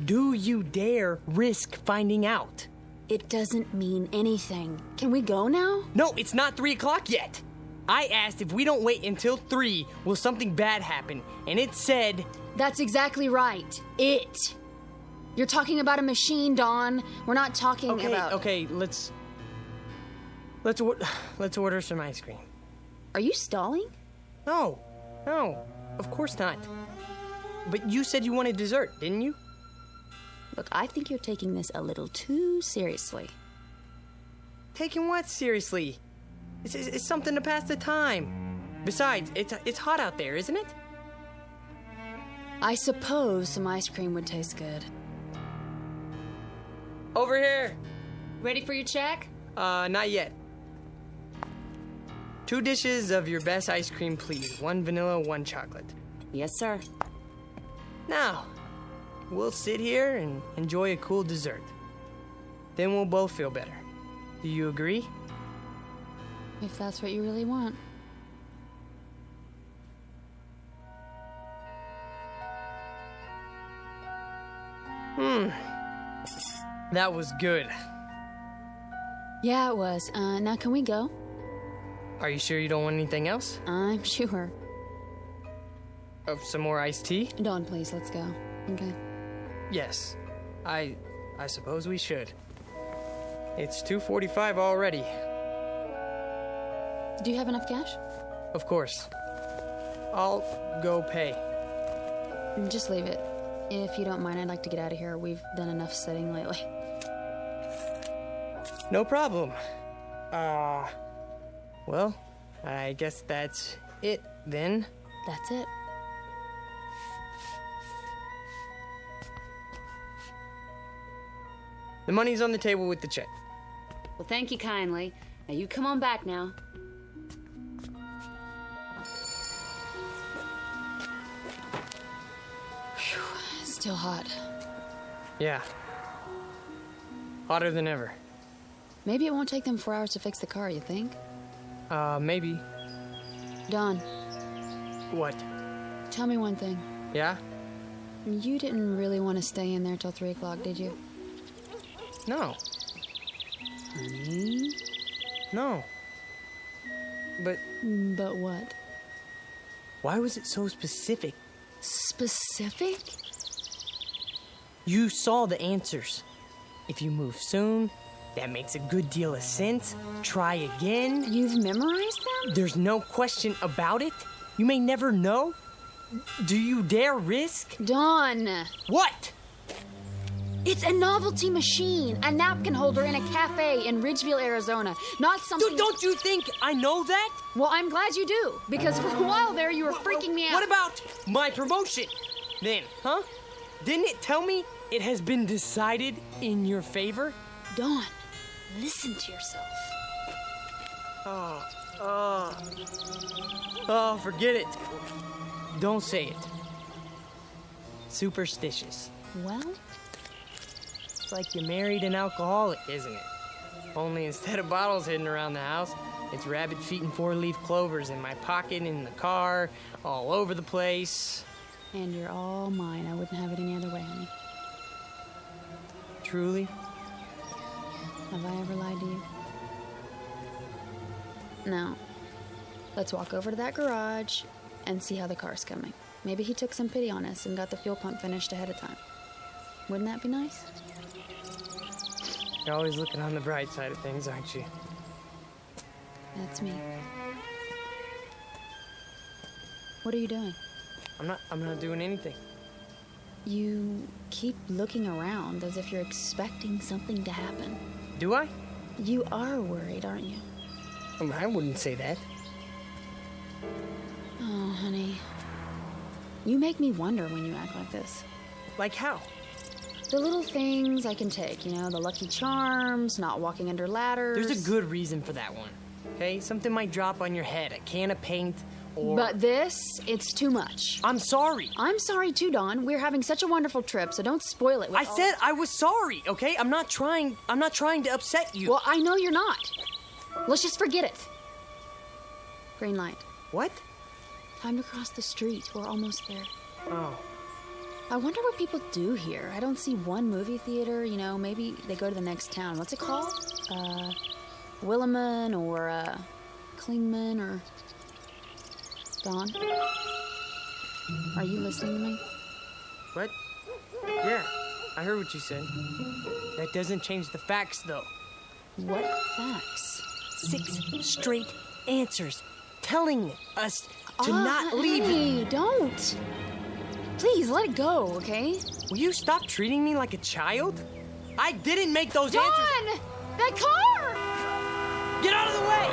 Speaker 20: Do you dare risk finding out?
Speaker 8: It doesn't mean anything. Can we go now?
Speaker 20: No, it's not 3 o'clock yet. I asked if we don't wait until 3, will something bad happen? And it said...
Speaker 8: That's exactly right. It. You're talking about a machine, Dawn. We're not talking about...
Speaker 20: Okay, let's order some ice cream.
Speaker 8: Are you stalling?
Speaker 20: No, of course not. But you said you wanted dessert, didn't you?
Speaker 8: Look, I think you're taking this a little too seriously.
Speaker 20: Taking what seriously? It's something to pass the time. Besides, it's hot out there, isn't it?
Speaker 9: I suppose some ice cream would taste good.
Speaker 20: Over here.
Speaker 9: Ready for your check?
Speaker 20: Not yet. 2 dishes of your best ice cream, please. 1 vanilla, 1 chocolate.
Speaker 9: Yes, sir.
Speaker 20: Now, we'll sit here and enjoy a cool dessert. Then we'll both feel better. Do you agree?
Speaker 9: If that's what you really want.
Speaker 20: That was good.
Speaker 9: Yeah, it was. Now can we go?
Speaker 20: Are you sure you don't want anything else?
Speaker 9: I'm sure.
Speaker 20: Some more iced tea?
Speaker 9: Dawn, please, let's go. Okay.
Speaker 20: Yes. I suppose we should. It's 2:45 already.
Speaker 9: Do you have enough cash?
Speaker 20: Of course. I'll go pay.
Speaker 9: Just leave it. If you don't mind, I'd like to get out of here. We've done enough sitting lately.
Speaker 20: No problem. Well, I guess that's it then.
Speaker 9: That's it.
Speaker 20: The money's on the table with the check.
Speaker 9: Well, thank you kindly. Now you come on back now. Whew, still hot.
Speaker 20: Yeah. Hotter than ever.
Speaker 9: Maybe it won't take them 4 hours to fix the car, you think?
Speaker 20: Maybe.
Speaker 9: Don.
Speaker 20: What?
Speaker 9: Tell me one thing.
Speaker 20: Yeah?
Speaker 9: You didn't really want to stay in there till 3 o'clock, did you?
Speaker 20: No.
Speaker 9: Honey?
Speaker 20: No. But
Speaker 9: what?
Speaker 20: Why was it so specific?
Speaker 9: Specific?
Speaker 20: You saw the answers. If you move soon, that makes a good deal of sense. Try again.
Speaker 9: You've memorized them?
Speaker 20: There's no question about it. You may never know. Do you dare risk?
Speaker 9: Dawn!
Speaker 20: What?
Speaker 9: It's a novelty machine, a napkin holder in a cafe in Ridgeville, Arizona. Not something...
Speaker 20: Don't you think I know that?
Speaker 9: Well, I'm glad you do, because for a while there you were freaking me out.
Speaker 20: What about my promotion? Then, huh? Didn't it tell me it has been decided in your favor?
Speaker 9: Dawn, listen to yourself.
Speaker 20: Oh, forget it. Don't say it. Superstitious.
Speaker 9: Well?
Speaker 20: It's like you married an alcoholic, isn't it? Only instead of bottles hidden around the house, it's rabbit feet and 4-leaf clovers in my pocket, in the car, all over the place.
Speaker 9: And you're all mine. I wouldn't have it any other way, honey.
Speaker 20: Truly?
Speaker 9: Have I ever lied to you? No. Let's walk over to that garage and see how the car's coming. Maybe he took some pity on us and got the fuel pump finished ahead of time. Wouldn't that be nice?
Speaker 20: You're always looking on the bright side of things, aren't you?
Speaker 9: That's me. What are you doing?
Speaker 20: I'm not doing anything.
Speaker 9: You keep looking around as if you're expecting something to happen.
Speaker 20: Do I?
Speaker 9: You are worried, aren't you?
Speaker 20: I wouldn't say that.
Speaker 9: Oh, honey. You make me wonder when you act like this.
Speaker 20: Like how?
Speaker 9: The little things I can take, you know, the Lucky Charms, not walking under ladders.
Speaker 20: There's a good reason for that one, okay? Something might drop on your head, a can of paint, or...
Speaker 9: But this, it's too much.
Speaker 20: I'm sorry.
Speaker 9: I'm sorry too, Dawn. We're having such a wonderful trip, so don't spoil it with
Speaker 20: I said I was sorry, okay? I'm not trying to upset you.
Speaker 9: Well, I know you're not. Let's just forget it. Green light.
Speaker 20: What?
Speaker 9: Time to cross the street. We're almost there.
Speaker 20: Oh.
Speaker 9: I wonder what people do here. I don't see one movie theater. You know, maybe they go to the next town. What's it called? Williman or, Klingman or... Dawn? Are you listening to me?
Speaker 20: What? Yeah, I heard what you said. That doesn't change the facts, though.
Speaker 9: What facts?
Speaker 20: 6 straight answers telling us to not leave.
Speaker 9: Hey, don't. Please, let it go, okay?
Speaker 20: Will you stop treating me like a child? I didn't make those
Speaker 9: Dawn!
Speaker 20: answers.
Speaker 9: That car!
Speaker 20: Get out of the way!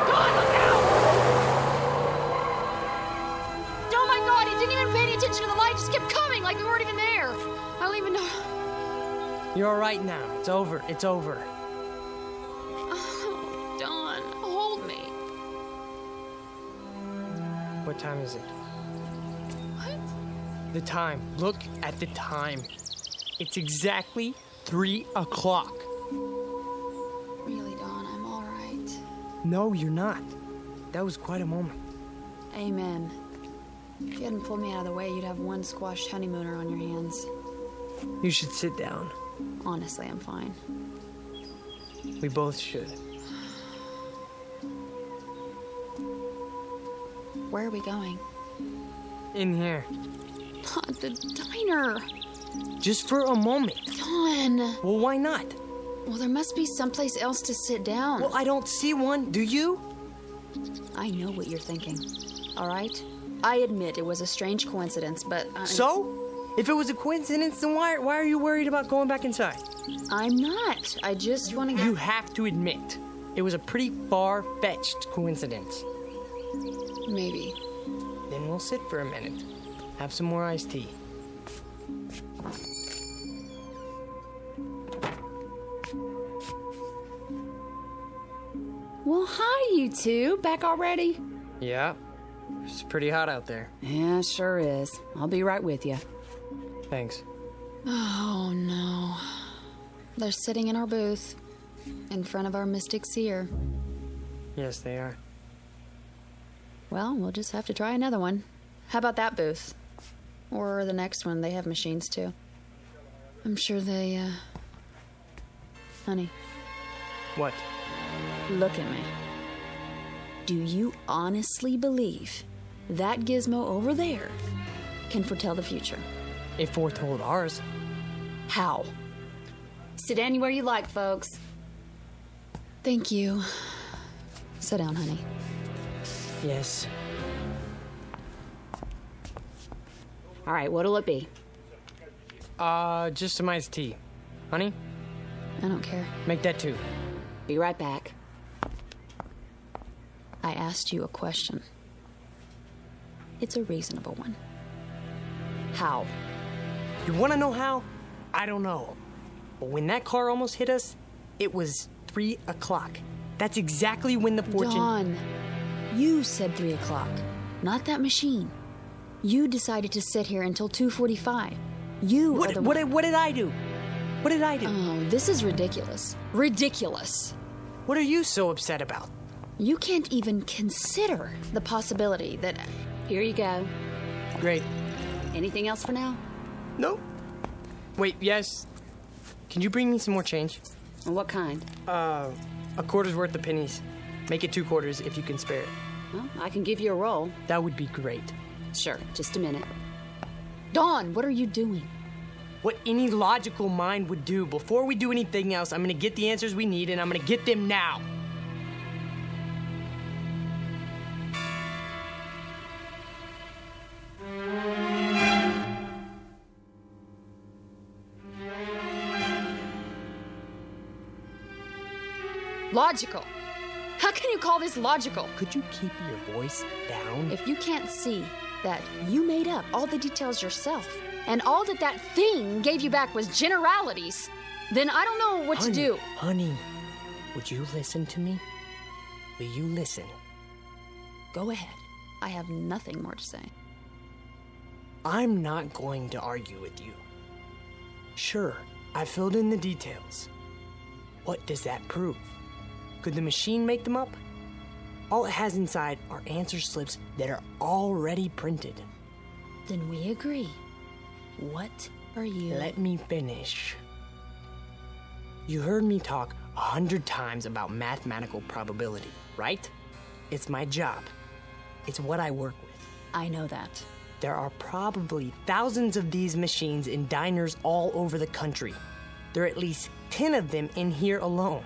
Speaker 20: God, look out!
Speaker 9: Oh my God, he didn't even pay any attention to the light. Just kept coming like we weren't even there. I don't even know.
Speaker 20: You're all right now. It's over. It's over.
Speaker 9: Oh, Dawn, hold me.
Speaker 20: What time is it?
Speaker 9: What?
Speaker 20: The time. Look at the time. It's exactly 3 o'clock.
Speaker 9: Really, Dawn, I'm all right.
Speaker 20: No, you're not. That was quite a moment.
Speaker 9: Amen. If you hadn't pulled me out of the way, you'd have one squashed honeymooner on your hands.
Speaker 20: You should sit down.
Speaker 9: Honestly, I'm fine.
Speaker 20: We both should.
Speaker 9: Where are we going?
Speaker 20: In here.
Speaker 9: The diner.
Speaker 20: Just for a moment.
Speaker 9: Dawn.
Speaker 20: Well, why not?
Speaker 9: Well, there must be someplace else to sit down.
Speaker 20: Well, I don't see one. Do you?
Speaker 9: I know what you're thinking. All right? I admit it was a strange coincidence, but...
Speaker 20: So? If it was a coincidence, then why are you worried about going back inside?
Speaker 9: I'm not. I just want to get...
Speaker 20: You have to admit, it was a pretty far-fetched coincidence.
Speaker 9: Maybe.
Speaker 20: Then we'll sit for a minute. Have some more iced tea.
Speaker 8: Well, hi, you two. Back already?
Speaker 20: Yeah. It's pretty hot out there.
Speaker 8: Yeah, sure is. I'll be right with you.
Speaker 20: Thanks.
Speaker 9: Oh, no. They're sitting in our booth, in front of our mystic seer.
Speaker 20: Yes, they are.
Speaker 9: Well, we'll just have to try another one. How about that booth? Or the next one. They have machines, too. I'm sure they, Honey.
Speaker 20: What?
Speaker 9: Look at me. Do you honestly believe that gizmo over there can foretell the future?
Speaker 20: It foretold ours.
Speaker 9: How?
Speaker 8: Sit anywhere you like, folks.
Speaker 9: Thank you. Sit down, honey.
Speaker 20: Yes.
Speaker 8: All right, what'll it be?
Speaker 20: Just some iced tea. Honey?
Speaker 9: I don't care.
Speaker 20: Make that 2.
Speaker 8: Be right back.
Speaker 9: I asked you a question. It's a reasonable one. How?
Speaker 20: You want to know how? I don't know. But when that car almost hit us, it was 3 o'clock. That's exactly when the fortune...
Speaker 9: Dawn, you said 3 o'clock, not that machine. You decided to sit here until 2:45. You
Speaker 20: what,
Speaker 9: are the
Speaker 20: what,
Speaker 9: one...
Speaker 20: what did I do? What did I do?
Speaker 9: Oh, this is ridiculous. Ridiculous.
Speaker 20: What are you so upset about?
Speaker 9: You can't even consider the possibility that...
Speaker 8: Here you go.
Speaker 20: Great.
Speaker 8: Anything else for now?
Speaker 20: No. Wait, yes. Can you bring me some more change?
Speaker 8: What kind?
Speaker 20: A quarter's worth of pennies. Make it 2 quarters if you can spare it.
Speaker 8: Well, I can give you a roll.
Speaker 20: That would be great.
Speaker 8: Sure, just a minute.
Speaker 9: Dawn, what are you doing?
Speaker 20: What any logical mind would do. Before we do anything else, I'm gonna get the answers we need, and I'm gonna get them now.
Speaker 9: Logical. How can you call this logical?
Speaker 20: Could you keep your voice down?
Speaker 9: If you can't see that you made up all the details yourself, and all that thing gave you back was generalities, then I don't know what to do.
Speaker 20: Honey, would you listen to me? Will you listen?
Speaker 9: Go ahead. I have nothing more to say.
Speaker 20: I'm not going to argue with you. Sure, I filled in the details. What does that prove? Could the machine make them up? All it has inside are answer slips that are already printed.
Speaker 9: Then we agree. What are you...
Speaker 20: Let me finish. You heard me talk 100 times about mathematical probability, right? It's my job. It's what I work with.
Speaker 9: I know that.
Speaker 20: There are probably thousands of these machines in diners all over the country. There are at least 10 of them in here alone.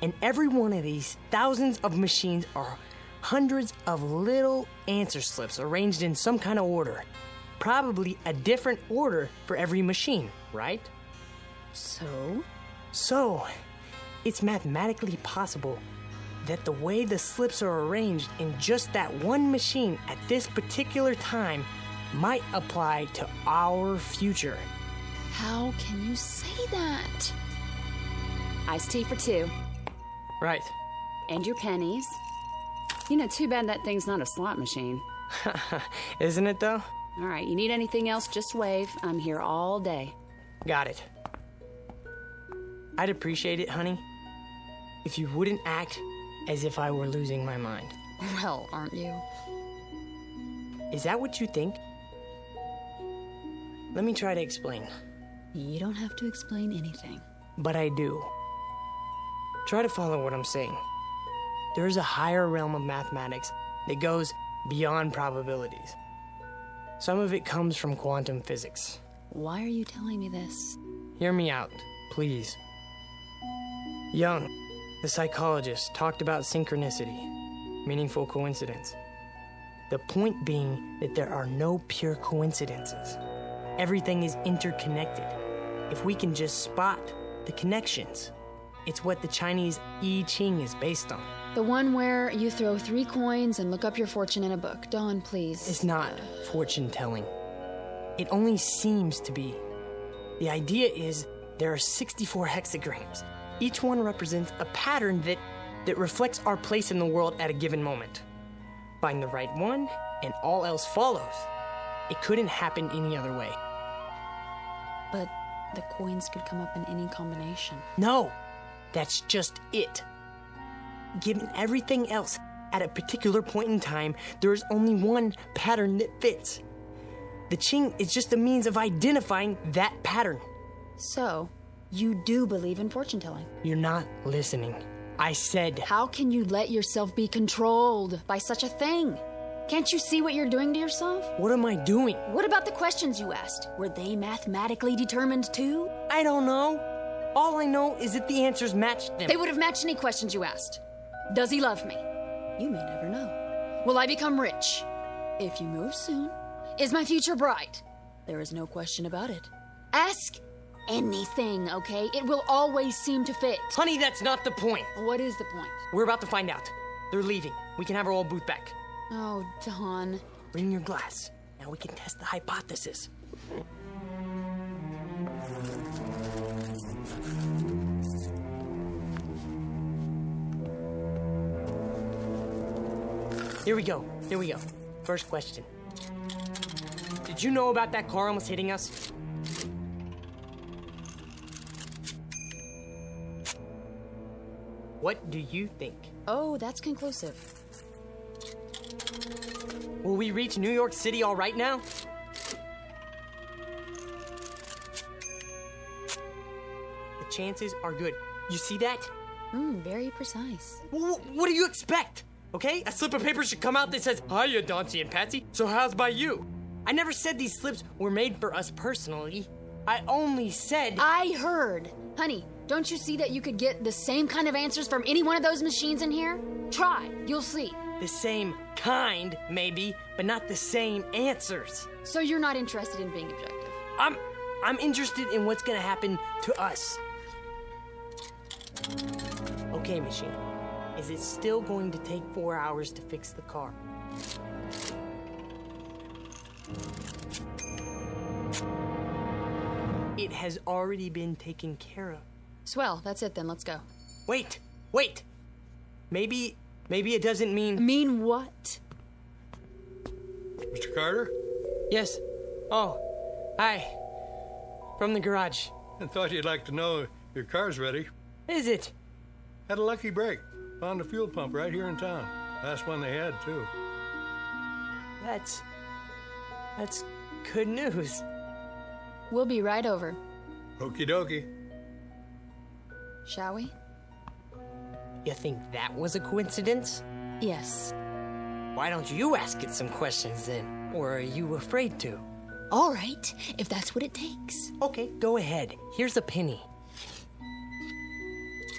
Speaker 20: And every one of these thousands of machines are hundreds of little answer slips arranged in some kind of order. Probably a different order for every machine, right?
Speaker 9: So?
Speaker 20: So, it's mathematically possible that the way the slips are arranged in just that one machine at this particular time might apply to our future.
Speaker 8: How can you say that? Iced tea for 2.
Speaker 20: Right.
Speaker 8: And your pennies. You know, too bad that thing's not a slot machine.
Speaker 20: Isn't it, though?
Speaker 8: All right, you need anything else, just wave. I'm here all day.
Speaker 20: Got it. I'd appreciate it, honey, if you wouldn't act as if I were losing my mind.
Speaker 8: Well, aren't you?
Speaker 20: Is that what you think? Let me try to explain.
Speaker 8: You don't have to explain anything.
Speaker 20: But I do. Try to follow what I'm saying. There is a higher realm of mathematics that goes beyond probabilities. Some of it comes from quantum physics.
Speaker 8: Why are you telling me this?
Speaker 20: Hear me out, please. Jung, the psychologist, talked about synchronicity, meaningful coincidence. The point being that there are no pure coincidences. Everything is interconnected. If we can just spot the connections, it's what the Chinese I Ching is based on.
Speaker 8: The one where you throw 3 coins and look up your fortune in a book. Dawn, please.
Speaker 20: It's not fortune telling. It only seems to be. The idea is there are 64 hexagrams. Each one represents a pattern that reflects our place in the world at a given moment. Find the right one, and all else follows. It couldn't happen any other way.
Speaker 8: But the coins could come up in any combination.
Speaker 20: No, that's just it. Given everything else, at a particular point in time, there is only one pattern that fits. The Qing is just a means of identifying that pattern.
Speaker 8: So, you do believe in fortune telling?
Speaker 20: You're not listening. I said...
Speaker 8: How can you let yourself be controlled by such a thing? Can't you see what you're doing to yourself?
Speaker 20: What am I doing?
Speaker 8: What about the questions you asked? Were they mathematically determined too?
Speaker 20: I don't know. All I know is that the answers matched them.
Speaker 8: They would have matched any questions you asked. Does he love me? You may never know. Will I become rich? If you move soon. Is my future bright? There is no question about it. Ask anything, okay? It will always seem to fit.
Speaker 20: Honey, that's not the point.
Speaker 8: What is the point?
Speaker 20: We're about to find out. They're leaving. We can have our old booth back.
Speaker 8: Oh, Don.
Speaker 20: Bring your glass. Now we can test the hypothesis. Here we go. First question. Did you know about that car almost hitting us? What do you think?
Speaker 8: Oh, that's conclusive.
Speaker 20: Will we reach New York City all right now? The chances are good. You see that?
Speaker 8: Very precise.
Speaker 20: What do you expect? Okay? A slip of paper should come out that says, "Hiya, Dauncey and Patsy. So how's by you?" I never said these slips were made for us personally. I only said...
Speaker 8: I heard. Honey, don't you see that you could get the same kind of answers from any one of those machines in here? Try. You'll see.
Speaker 20: The same kind, maybe, but not the same answers.
Speaker 8: So you're not interested in being objective?
Speaker 20: I'm interested in what's gonna happen to us. Okay, machine. Is it still going to take 4 hours to fix the car? It has already been taken care of.
Speaker 8: Swell, that's it then, let's go.
Speaker 20: Wait! Maybe it doesn't mean...
Speaker 8: Mean what?
Speaker 3: Mr. Carter?
Speaker 20: Yes. Oh, hi. From the garage.
Speaker 3: I thought you'd like to know your car's ready.
Speaker 20: Is it?
Speaker 3: Had a lucky break. Found a fuel pump right here in town. Last one they had, too.
Speaker 20: That's good news.
Speaker 8: We'll be right over.
Speaker 3: Okie dokie.
Speaker 8: Shall we?
Speaker 20: You think that was a coincidence?
Speaker 8: Yes.
Speaker 20: Why don't you ask it some questions then? Or are you afraid to?
Speaker 8: All right, if that's what it takes.
Speaker 20: Okay, go ahead. Here's a penny.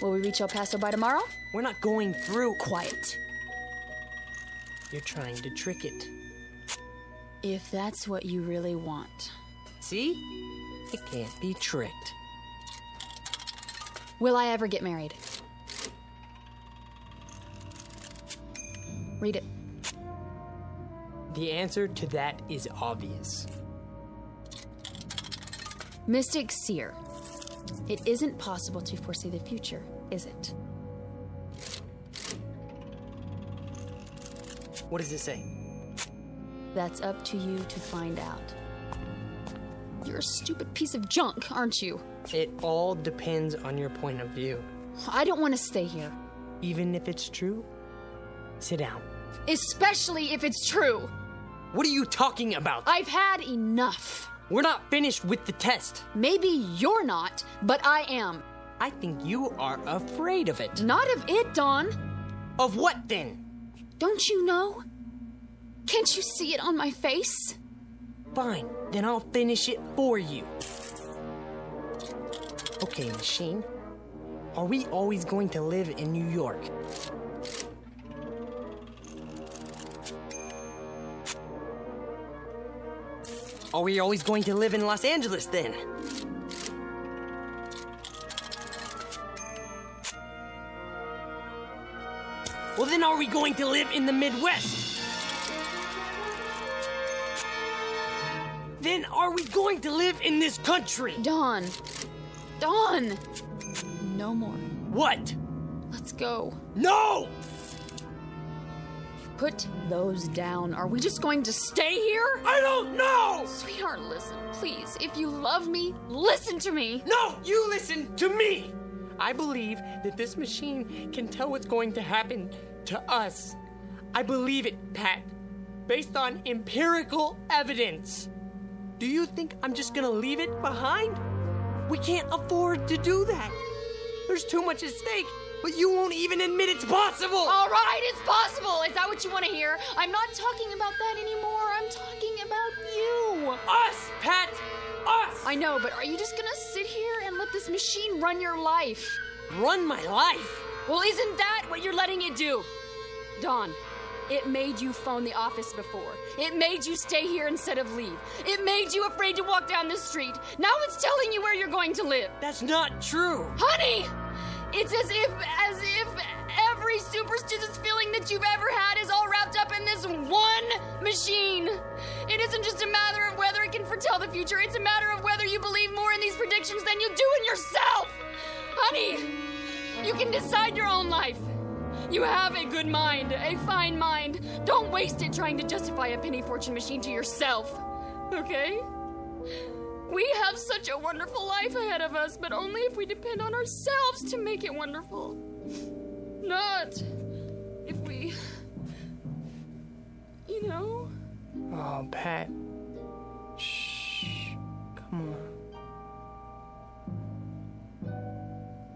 Speaker 8: Will we reach El Paso by tomorrow?
Speaker 20: We're not going through.
Speaker 8: Quiet.
Speaker 20: You're trying to trick it.
Speaker 8: If that's what you really want.
Speaker 20: See? It can't be tricked.
Speaker 8: Will I ever get married? Read it.
Speaker 20: The answer to that is obvious.
Speaker 8: Mystic Seer. It isn't possible to foresee the future, is it?
Speaker 20: What does it say?
Speaker 8: That's up to you to find out. You're a stupid piece of junk, aren't you?
Speaker 20: It all depends on your point of view.
Speaker 8: I don't want to stay here.
Speaker 20: Even if it's true? Sit down.
Speaker 8: Especially if it's true.
Speaker 20: What are you talking about?
Speaker 8: I've had enough.
Speaker 20: We're not finished with the test.
Speaker 8: Maybe you're not, but I am.
Speaker 20: I think you are afraid of it.
Speaker 8: Not of it, Dawn.
Speaker 20: Of what then?
Speaker 8: Don't you know? Can't you see it on my face?
Speaker 20: Fine, then I'll finish it for you. Okay, machine. Are we always going to live in New York? Are we always going to live in Los Angeles then? Well, then are we going to live in the Midwest? Then are we going to live in this country?
Speaker 8: Dawn. Dawn! No more.
Speaker 20: What?
Speaker 8: Let's go.
Speaker 20: No!
Speaker 8: Put those down. Are we just going to stay here?
Speaker 20: I don't know!
Speaker 8: Sweetheart, listen, please. If you love me, listen to me.
Speaker 20: No, you listen to me! I believe that this machine can tell what's going to happen to us. I believe it, Pat, based on empirical evidence. Do you think I'm just gonna leave it behind? We can't afford to do that. There's too much at stake, but you won't even admit it's possible.
Speaker 8: All right, it's possible. Is that what you want to hear? I'm not talking about that anymore. I'm talking about you.
Speaker 20: Us, Pat! Us!
Speaker 8: I know, but are you just gonna sit here and let this machine run your life?
Speaker 20: Run my life?
Speaker 8: Well, isn't that what you're letting it do? Dawn, it made you phone the office before. It made you stay here instead of leave. It made you afraid to walk down the street. Now it's telling you where you're going to live.
Speaker 20: That's not true.
Speaker 8: Honey! It's as if every superstitious feeling that you've ever had is all wrapped up in this one machine. It isn't just a matter of whether it can foretell the future. It's a matter of whether you believe more in these predictions than you do in yourself. Honey, you can decide your own life. You have a good mind, a fine mind. Don't waste it trying to justify a penny fortune machine to yourself, okay? We have such a wonderful life ahead of us, but only if we depend on ourselves to make it wonderful. Not if we, you know?
Speaker 20: Oh, Pat. Shh. Come on.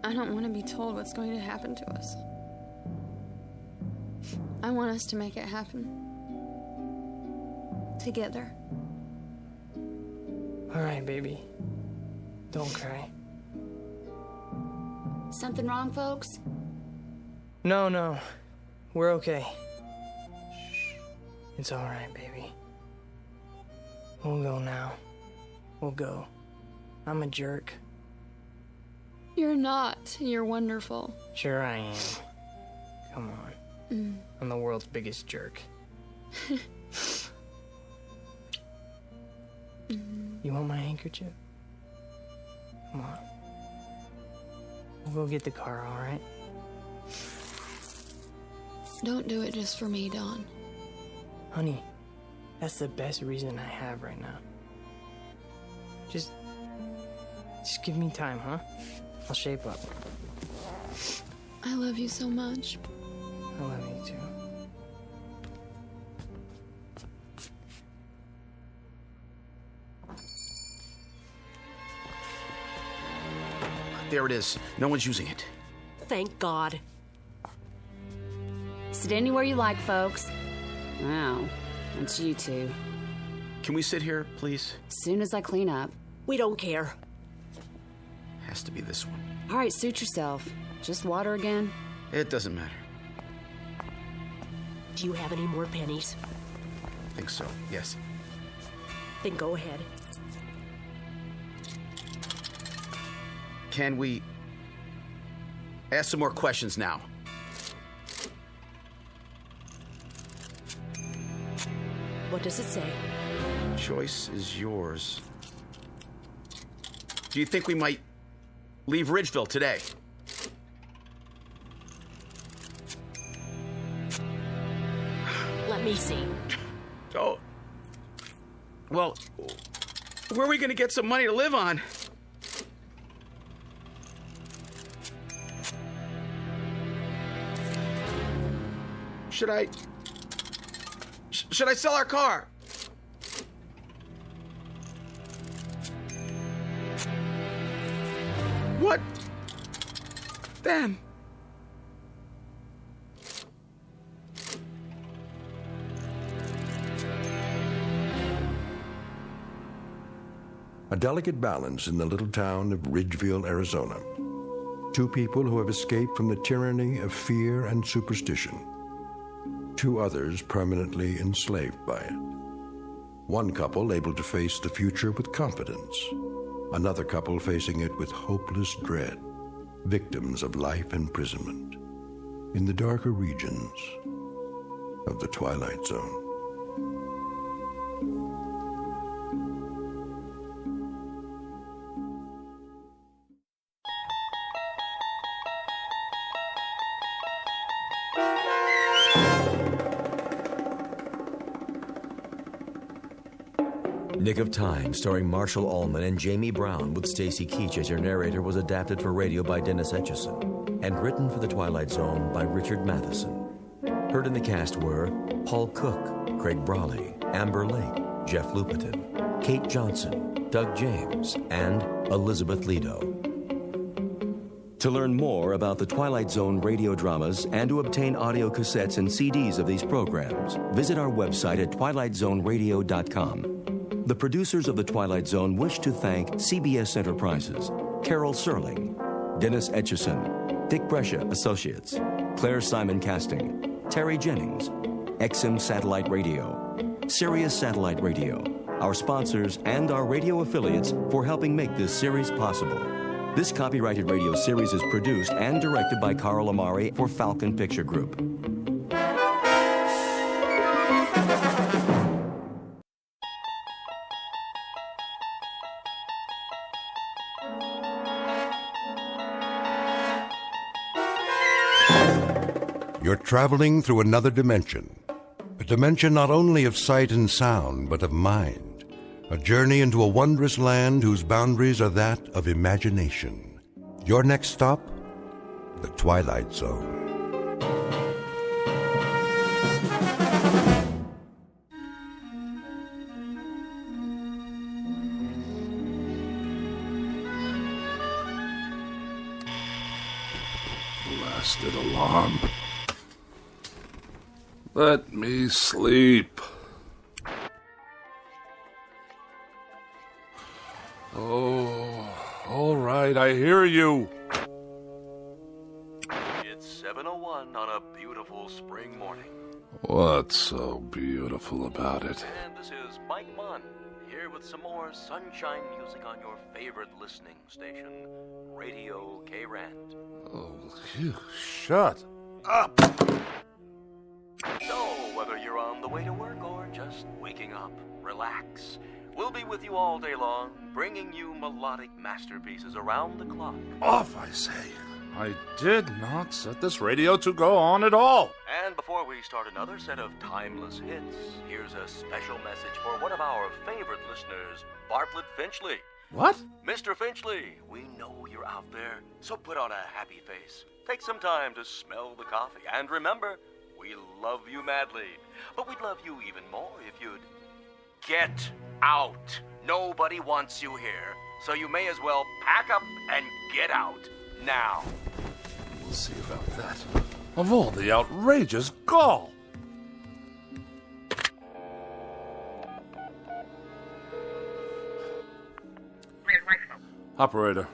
Speaker 8: I don't want to be told what's going to happen to us. I want us to make it happen. Together.
Speaker 20: All right, baby. Don't cry.
Speaker 25: Something wrong, folks?
Speaker 20: No. We're okay. It's all right, baby. We'll go now. We'll go. I'm a jerk.
Speaker 8: You're not. You're wonderful.
Speaker 20: Sure I am. Come on. I'm the world's biggest jerk. You want my handkerchief? Come on. We'll go get the car, all right?
Speaker 8: Don't do it just for me, Dawn.
Speaker 20: Honey, that's the best reason I have right now. Just give me time, huh? I'll shape up.
Speaker 8: I love you so much.
Speaker 20: I love you too.
Speaker 15: There it is. No one's using it.
Speaker 25: Thank God. Sit anywhere you like, folks. Wow, it's you two.
Speaker 15: Can we sit here, please?
Speaker 25: Soon as I clean up. We don't care.
Speaker 15: Has to be this one.
Speaker 25: All right, suit yourself. Just water again?
Speaker 15: It doesn't matter.
Speaker 25: Do you have any more pennies?
Speaker 15: I think so, yes.
Speaker 25: Then go ahead.
Speaker 15: Can we ask some more questions now?
Speaker 8: What does it say?
Speaker 14: Choice is yours. Do you think we might leave Ridgeville today?
Speaker 8: Let me see.
Speaker 14: Oh. Well, where are we going to get some money to live on? Should I sell our car? What? Then.
Speaker 2: A delicate balance in the little town of Ridgeville, Arizona. Two people who have escaped from the tyranny of fear and superstition. Two others permanently enslaved by it. One couple able to face the future with confidence. Another couple facing it with hopeless dread. Victims of life imprisonment in the darker regions of the Twilight Zone.
Speaker 1: Nick of Time, starring Marshall Allman and Jamie Brown with Stacy Keach as your narrator, was adapted for radio by Dennis Etchison and written for The Twilight Zone by Richard Matheson. Heard in the cast were Paul Cook, Craig Brawley, Amber Lake, Jeff Lupetin, Kate Johnson, Doug James, and Elizabeth Lido. To learn more about the Twilight Zone radio dramas and to obtain audio cassettes and CDs of these programs, visit our website at twilightzoneradio.com. The producers of The Twilight Zone wish to thank CBS Enterprises, Carol Serling, Dennis Etchison, Dick Brescia Associates, Claire Simon Casting, Terry Jennings, XM Satellite Radio, Sirius Satellite Radio, our sponsors, and our radio affiliates for helping make this series possible. This copyrighted radio series is produced and directed by Carl Amari for Falcon Picture Group.
Speaker 2: You're traveling through another dimension. A dimension not only of sight and sound, but of mind. A journey into a wondrous land whose boundaries are that of imagination. Your next stop? The Twilight Zone.
Speaker 21: Blasted alarm. Let me sleep. Oh, all right, I hear you.
Speaker 11: It's 7:01 on a beautiful spring morning.
Speaker 21: What's so beautiful about it?
Speaker 11: And this is Mike Munn, here with some more sunshine music on your favorite listening station, Radio K-Rand.
Speaker 21: Oh, you shut up.
Speaker 11: So, whether you're on the way to work or just waking up, relax. We'll be with you all day long, bringing you melodic masterpieces around the clock.
Speaker 21: Off, I say. I did not set this radio to go on at all.
Speaker 11: And before we start another set of timeless hits, here's a special message for one of our favorite listeners, Bartlett Finchley.
Speaker 21: What?
Speaker 11: Mr. Finchley, we know you're out there, so put on a happy face. Take some time to smell the coffee, and remember, we love you madly, but we'd love you even more if you'd get out. Nobody wants you here, so you may as well pack up and get out now.
Speaker 21: We'll see about that. Of all the outrageous gall. Operator,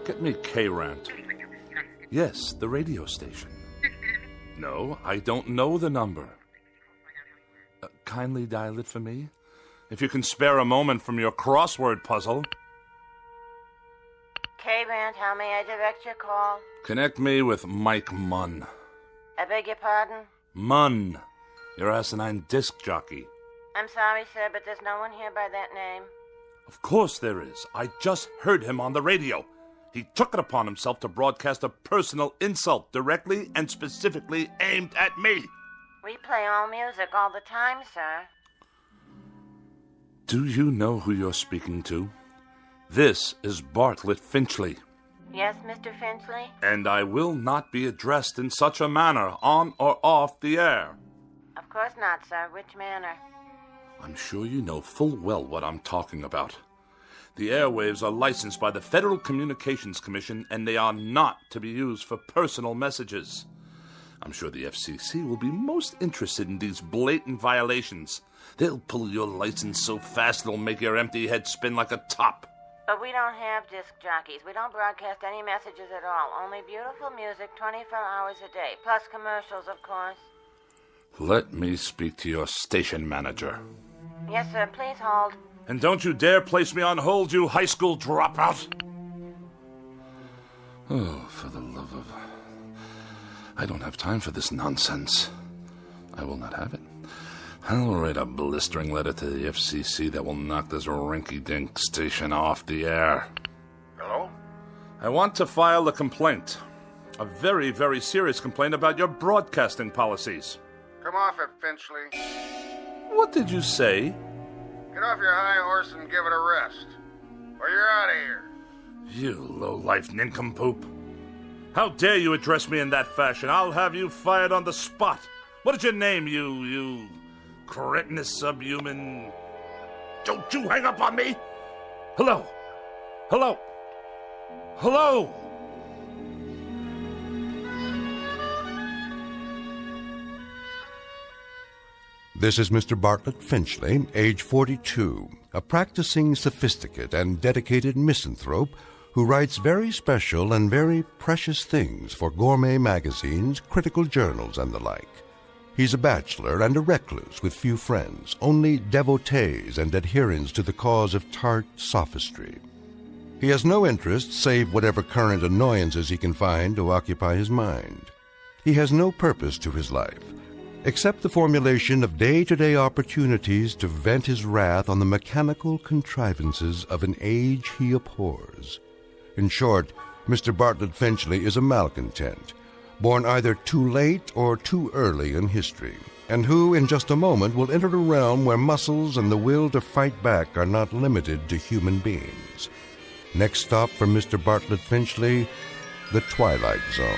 Speaker 21: get me K-Rant. Yes, the radio station. No, I don't know the number. Kindly dial it for me, if you can spare a moment from your crossword puzzle.
Speaker 22: K-Rand, how may I direct your call?
Speaker 21: Connect me with Mike Munn.
Speaker 22: I beg your pardon?
Speaker 21: Munn, your asinine disc jockey.
Speaker 22: I'm sorry, sir, but there's no one here by that name.
Speaker 21: Of course there is. I just heard him on the radio. He took it upon himself to broadcast a personal insult directly and specifically aimed at me.
Speaker 22: We play all music all the time, sir.
Speaker 21: Do you know who you're speaking to? This is Bartlett Finchley.
Speaker 22: Yes, Mr. Finchley?
Speaker 21: And I will not be addressed in such a manner, on or off the air.
Speaker 22: Of course not, sir. Which manner?
Speaker 21: I'm sure you know full well what I'm talking about. The airwaves are licensed by the Federal Communications Commission, and they are not to be used for personal messages. I'm sure the FCC will be most interested in these blatant violations. They'll pull your license so fast it'll make your empty head spin like a top.
Speaker 22: But we don't have disc jockeys. We don't broadcast any messages at all. Only beautiful music 24 hours a day. Plus commercials, of course.
Speaker 21: Let me speak to your station manager.
Speaker 22: Yes, sir. Please hold.
Speaker 21: And don't you dare place me on hold, you high school dropout. Oh, for the love of... I don't have time for this nonsense. I will not have it. I'll write a blistering letter to the FCC that will knock this rinky-dink station off the air.
Speaker 2: Hello?
Speaker 21: I want to file a complaint. A very, very serious complaint about your broadcasting policies.
Speaker 7: Come off it, Finchley.
Speaker 21: What did you say?
Speaker 7: Get off your high horse and give it a rest. Or you're out of here.
Speaker 21: You low-life nincompoop. How dare you address me in that fashion? I'll have you fired on the spot. What is your name, you cretinous subhuman? Don't you hang up on me! Hello? Hello? Hello?
Speaker 2: This is Mr. Bartlett Finchley, age 42, a practicing sophisticate and dedicated misanthrope who writes very special and very precious things for gourmet magazines, critical journals, and the like. He's a bachelor and a recluse with few friends, only devotees and adherents to the cause of tart sophistry. He has no interest save whatever current annoyances he can find to occupy his mind. He has no purpose to his life, except the formulation of day-to-day opportunities to vent his wrath on the mechanical contrivances of an age he abhors. In short, Mr. Bartlett Finchley is a malcontent, born either too late or too early in history, and who in just a moment will enter a realm where muscles and the will to fight back are not limited to human beings. Next stop for Mr. Bartlett Finchley, the Twilight Zone.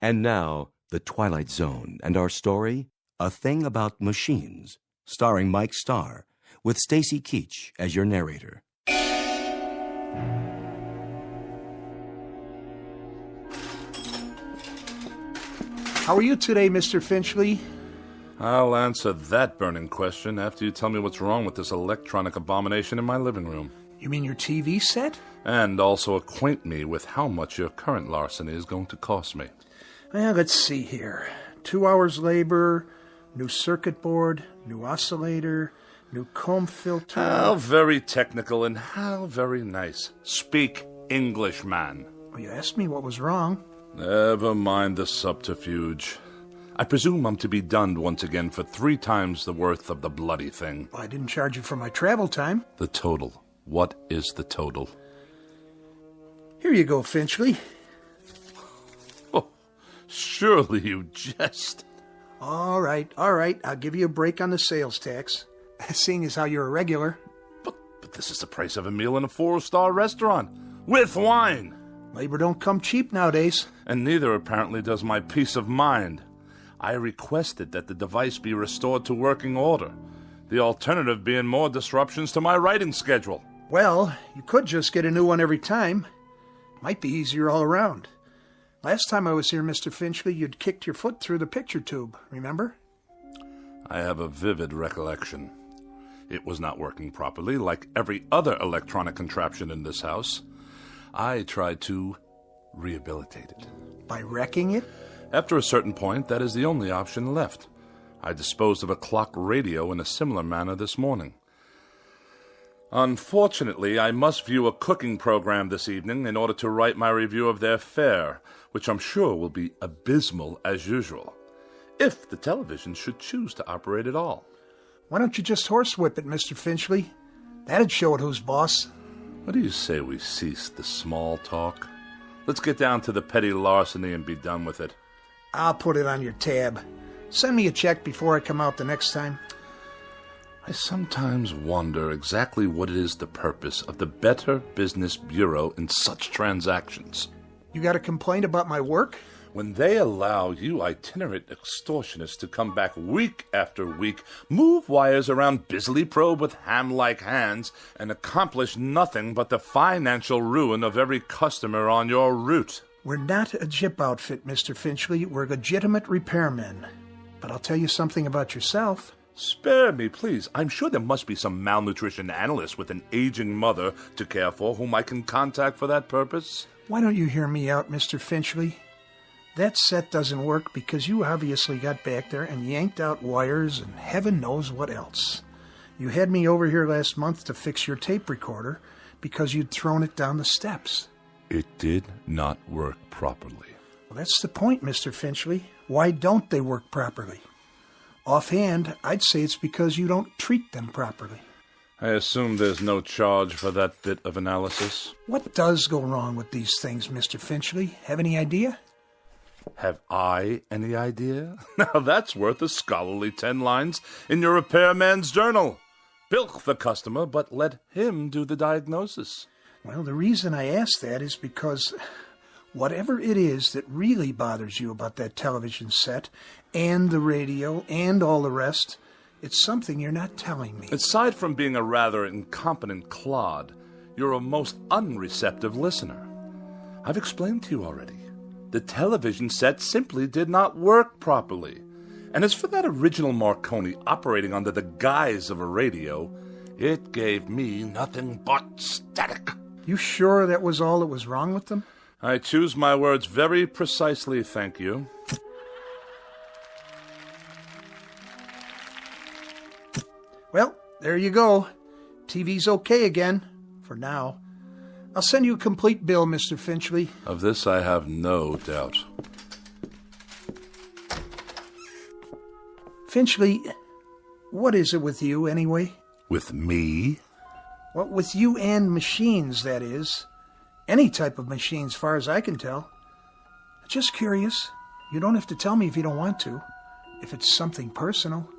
Speaker 1: And now, The Twilight Zone and our story, A Thing About Machines, starring Mike Starr, with Stacy Keach as your narrator.
Speaker 12: How are you today, Mr. Finchley?
Speaker 21: I'll answer that burning question after you tell me what's wrong with this electronic abomination in my living room.
Speaker 12: You mean your TV set?
Speaker 21: And also acquaint me with how much your current larceny is going to cost me.
Speaker 12: Well, let's see here. 2 hours labor, new circuit board, new oscillator, new comb filter.
Speaker 21: How very technical and how very nice. Speak English, man.
Speaker 12: Well, you asked me what was wrong.
Speaker 21: Never mind the subterfuge. I presume I'm to be dunned once again for 3 times the worth of the bloody thing.
Speaker 12: Well, I didn't charge you for my travel time.
Speaker 21: The total. What is the total?
Speaker 12: Here you go, Finchley.
Speaker 21: Oh, surely you jest.
Speaker 12: All right. I'll give you a break on the sales tax, seeing as how you're a regular.
Speaker 21: But this is the price of a meal in a 4-star restaurant, with wine.
Speaker 12: Labor don't come cheap nowadays.
Speaker 21: And neither, apparently, does my peace of mind. I requested that the device be restored to working order, the alternative being more disruptions to my writing schedule.
Speaker 12: Well, you could just get a new one every time. Might be easier all around. Last time I was here, Mr. Finchley, you'd kicked your foot through the picture tube, remember?
Speaker 21: I have a vivid recollection. It was not working properly, like every other electronic contraption in this house. I tried to rehabilitate it.
Speaker 12: By wrecking it?
Speaker 21: After a certain point, that is the only option left. I disposed of a clock radio in a similar manner this morning. Unfortunately, I must view a cooking program this evening in order to write my review of their fare, which I'm sure will be abysmal as usual. if the television should choose to operate at all.
Speaker 12: Why don't you just horsewhip it, Mr. Finchley? That'd show it who's boss.
Speaker 21: What do you say we cease the small talk? Let's get down to the petty larceny and be done with it.
Speaker 12: I'll put it on your tab. Send me a check before I come out the next time.
Speaker 21: I sometimes wonder exactly what is the purpose of the Better Business Bureau in such transactions.
Speaker 12: You got a complaint about my work?
Speaker 21: When they allow you itinerant extortionists to come back week after week, move wires around, busily probe with ham-like hands, and accomplish nothing but the financial ruin of every customer on your route.
Speaker 12: We're not a jip outfit, Mr. Finchley. We're legitimate repairmen. But I'll tell you something about yourself.
Speaker 21: Spare me, please. I'm sure there must be some malnutrition analyst with an aging mother to care for whom I can contact for that purpose.
Speaker 12: Why don't you hear me out, Mr. Finchley? That set doesn't work because you obviously got back there and yanked out wires and heaven knows what else. You had me over here last month to fix your tape recorder because you'd thrown it down the steps.
Speaker 21: It did not work properly.
Speaker 12: Well, that's the point, Mr. Finchley. Why don't they work properly? Offhand, I'd say it's because you don't treat them properly.
Speaker 21: I assume there's no charge for that bit of analysis.
Speaker 12: What does go wrong with these things, Mr. Finchley? Have any idea?
Speaker 21: Have I any idea? Now that's worth a scholarly 10 lines in your repairman's journal. Bilk the customer, but let him do the diagnosis.
Speaker 12: Well, the reason I ask that is because whatever it is that really bothers you about that television set and the radio and all the rest, it's something you're not telling me.
Speaker 21: Aside from being a rather incompetent clod, you're a most unreceptive listener. I've explained to you already. The television set simply did not work properly. And as for that original Marconi operating under the guise of a radio, it gave me nothing but static.
Speaker 12: You sure that was all that was wrong with them?
Speaker 21: I choose my words very precisely, thank you.
Speaker 12: Well, there you go. TV's okay again, for now. I'll send you a complete bill, Mr. Finchley.
Speaker 21: Of this I have no doubt.
Speaker 12: Finchley, what is it with you, anyway?
Speaker 21: With me?
Speaker 12: Well, with you and machines, that is. Any type of machine, as far as I can tell. Just curious. You don't have to tell me if you don't want to. If it's something personal.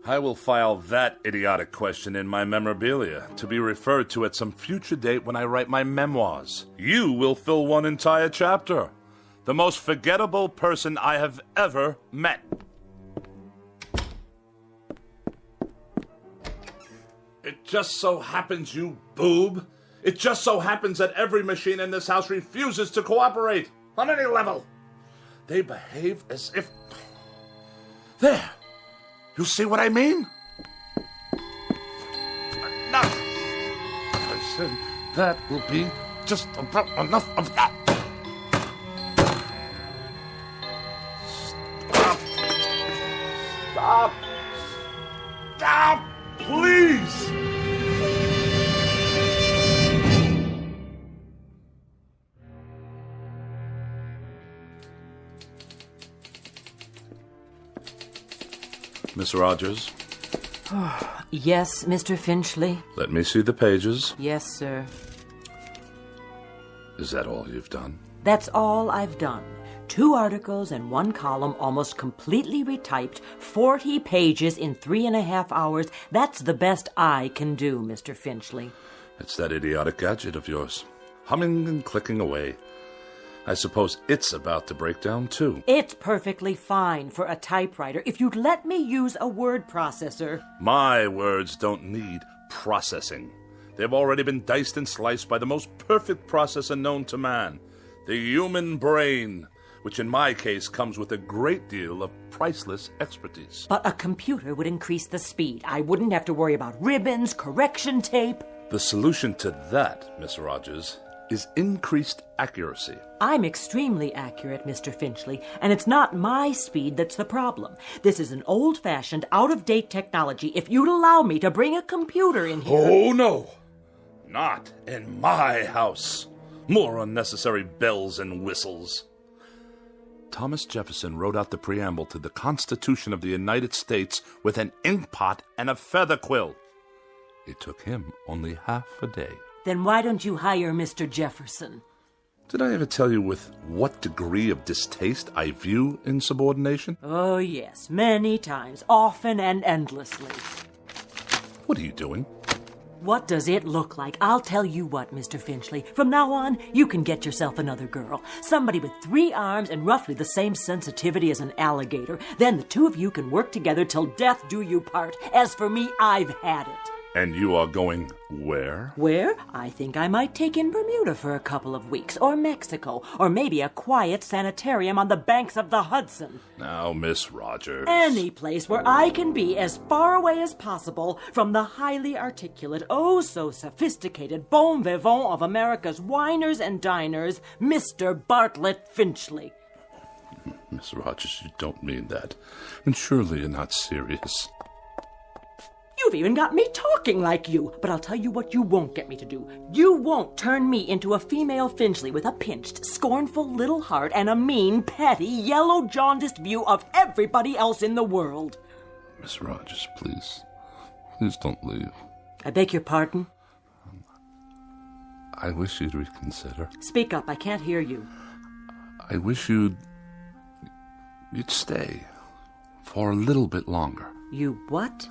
Speaker 21: I will file that idiotic question in my memorabilia, to be referred to at some future date when I write my memoirs. You will fill one entire chapter. The most forgettable person I have ever met. It just so happens, you boob. It just so happens that every machine in this house refuses to cooperate on any level. They behave as if... There! You see what I mean? Enough! I said that will be just about enough of that. Stop! Stop! Stop! Please! Miss Rogers?
Speaker 22: Yes, Mr. Finchley?
Speaker 21: Let me see the pages.
Speaker 22: Yes, sir.
Speaker 21: Is that all you've done?
Speaker 22: That's all I've done. 2 articles and 1 column, almost completely retyped, 40 pages in 3.5 hours. That's the best I can do, Mr. Finchley.
Speaker 21: It's that idiotic gadget of yours, humming and clicking away. I suppose it's about to break down, too.
Speaker 22: It's perfectly fine for a typewriter if you'd let me use a word processor.
Speaker 21: My words don't need processing. They've already been diced and sliced by the most perfect processor known to man, the human brain, which in my case comes with a great deal of priceless expertise.
Speaker 22: But a computer would increase the speed. I wouldn't have to worry about ribbons, correction tape.
Speaker 21: The solution to that, Miss Rogers, is increased accuracy.
Speaker 22: I'm extremely accurate, Mr. Finchley, and it's not my speed that's the problem. This is an old-fashioned, out-of-date technology. If you'd allow me to bring a computer in here...
Speaker 21: Oh, no! Not in my house. More unnecessary bells and whistles. Thomas Jefferson wrote out the preamble to the Constitution of the United States with an inkpot and a feather quill. It took him only half a day.
Speaker 22: Then why don't you hire Mr. Jefferson?
Speaker 21: Did I ever tell you with what degree of distaste I view insubordination?
Speaker 22: Oh, yes, many times, often and endlessly.
Speaker 21: What are you doing?
Speaker 22: What does it look like? I'll tell you what, Mr. Finchley. From now on, you can get yourself another girl. Somebody with 3 arms and roughly the same sensitivity as an alligator. Then the 2 of you can work together till death do you part. As for me, I've had it.
Speaker 21: And you are going where?
Speaker 22: Where? I think I might take in Bermuda for a couple of weeks, or Mexico, or maybe a quiet sanitarium on the banks of the Hudson.
Speaker 21: Now, Miss Rogers.
Speaker 22: Any place where I can be as far away as possible from the highly articulate, oh so sophisticated bon vivant of America's winers and diners, Mr. Bartlett Finchley.
Speaker 21: Miss Rogers, you don't mean that. And surely you're not serious.
Speaker 22: You've even got me talking like you, but I'll tell you what you won't get me to do. You won't turn me into a female Finchley with a pinched, scornful little heart and a mean, petty, yellow-jaundiced view of everybody else in the world.
Speaker 21: Miss Rogers, please. Please don't leave.
Speaker 22: I beg your pardon?
Speaker 21: I wish you'd reconsider.
Speaker 22: Speak up, I can't hear you.
Speaker 21: I wish you'd stay for a little bit longer.
Speaker 22: You what?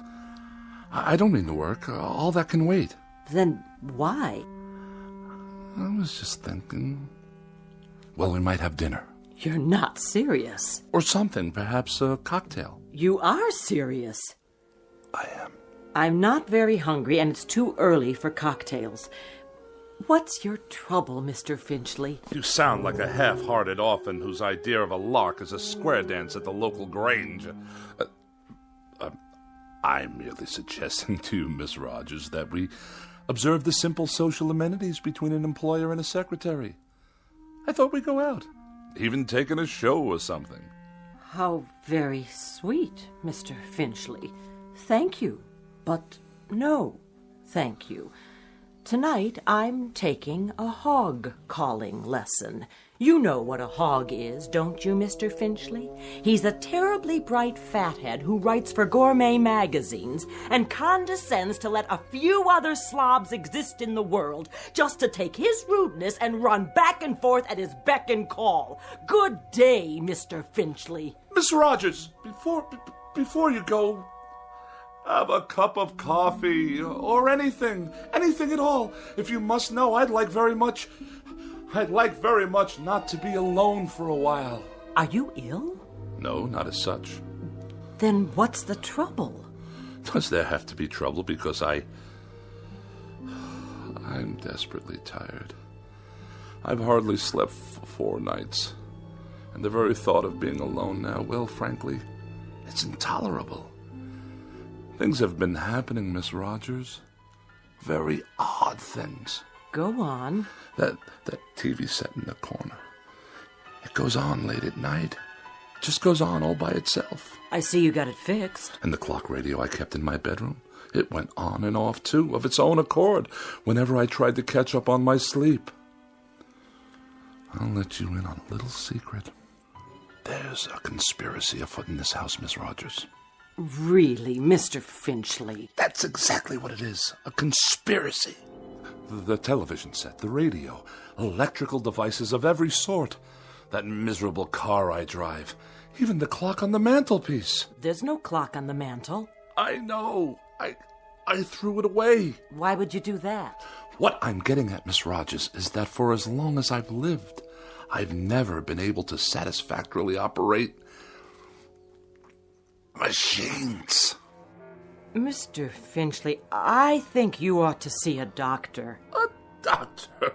Speaker 21: I don't mean to work. All that can wait.
Speaker 22: Then why?
Speaker 21: I was just thinking, well, we might have dinner.
Speaker 22: You're not serious.
Speaker 21: Or something, perhaps a cocktail.
Speaker 22: You are serious.
Speaker 21: I am.
Speaker 22: I'm not very hungry, and it's too early for cocktails. What's your trouble, Mr. Finchley?
Speaker 21: You sound like a half-hearted orphan whose idea of a lark is a square dance at the local grange. I'm merely suggesting to you, Miss Rogers, that we observe the simple social amenities between an employer and a secretary. I thought we'd go out, even take in a show or something.
Speaker 22: How very sweet, Mr. Finchley. Thank you, but no, thank you. Tonight I'm taking a hog-calling lesson. You know what a hog is, don't you, Mr. Finchley? He's a terribly bright fathead who writes for gourmet magazines and condescends to let a few other slobs exist in the world just to take his rudeness and run back and forth at his beck and call. Good day, Mr. Finchley.
Speaker 21: Miss Rogers, before you go, have a cup of coffee or anything at all. If you must know, I'd like very much not to be alone for a while.
Speaker 22: Are you ill?
Speaker 21: No, not as such.
Speaker 22: Then what's the trouble?
Speaker 21: Does there have to be trouble because I'm desperately tired. I've hardly slept for 4 nights. And the very thought of being alone now, well, frankly, it's intolerable. Things have been happening, Miss Rogers. Very odd things.
Speaker 22: Go on.
Speaker 21: That TV set in the corner. It goes on late at night. It just goes on all by itself.
Speaker 22: I see you got it fixed.
Speaker 21: And the clock radio I kept in my bedroom, it went on and off, too, of its own accord, whenever I tried to catch up on my sleep. I'll let you in on a little secret. There's a conspiracy afoot in this house, Miss Rogers.
Speaker 22: Really, Mr. Finchley?
Speaker 21: That's exactly what it is. A conspiracy. The television set, the radio, electrical devices of every sort. That miserable car I drive. Even the clock on the mantelpiece.
Speaker 22: There's no clock on the mantel.
Speaker 21: I know. I threw it away.
Speaker 22: Why would you do that?
Speaker 21: What I'm getting at, Miss Rogers, is that for as long as I've lived, I've never been able to satisfactorily operate machines.
Speaker 22: Mr. Finchley, I think you ought to see a doctor.
Speaker 21: A doctor?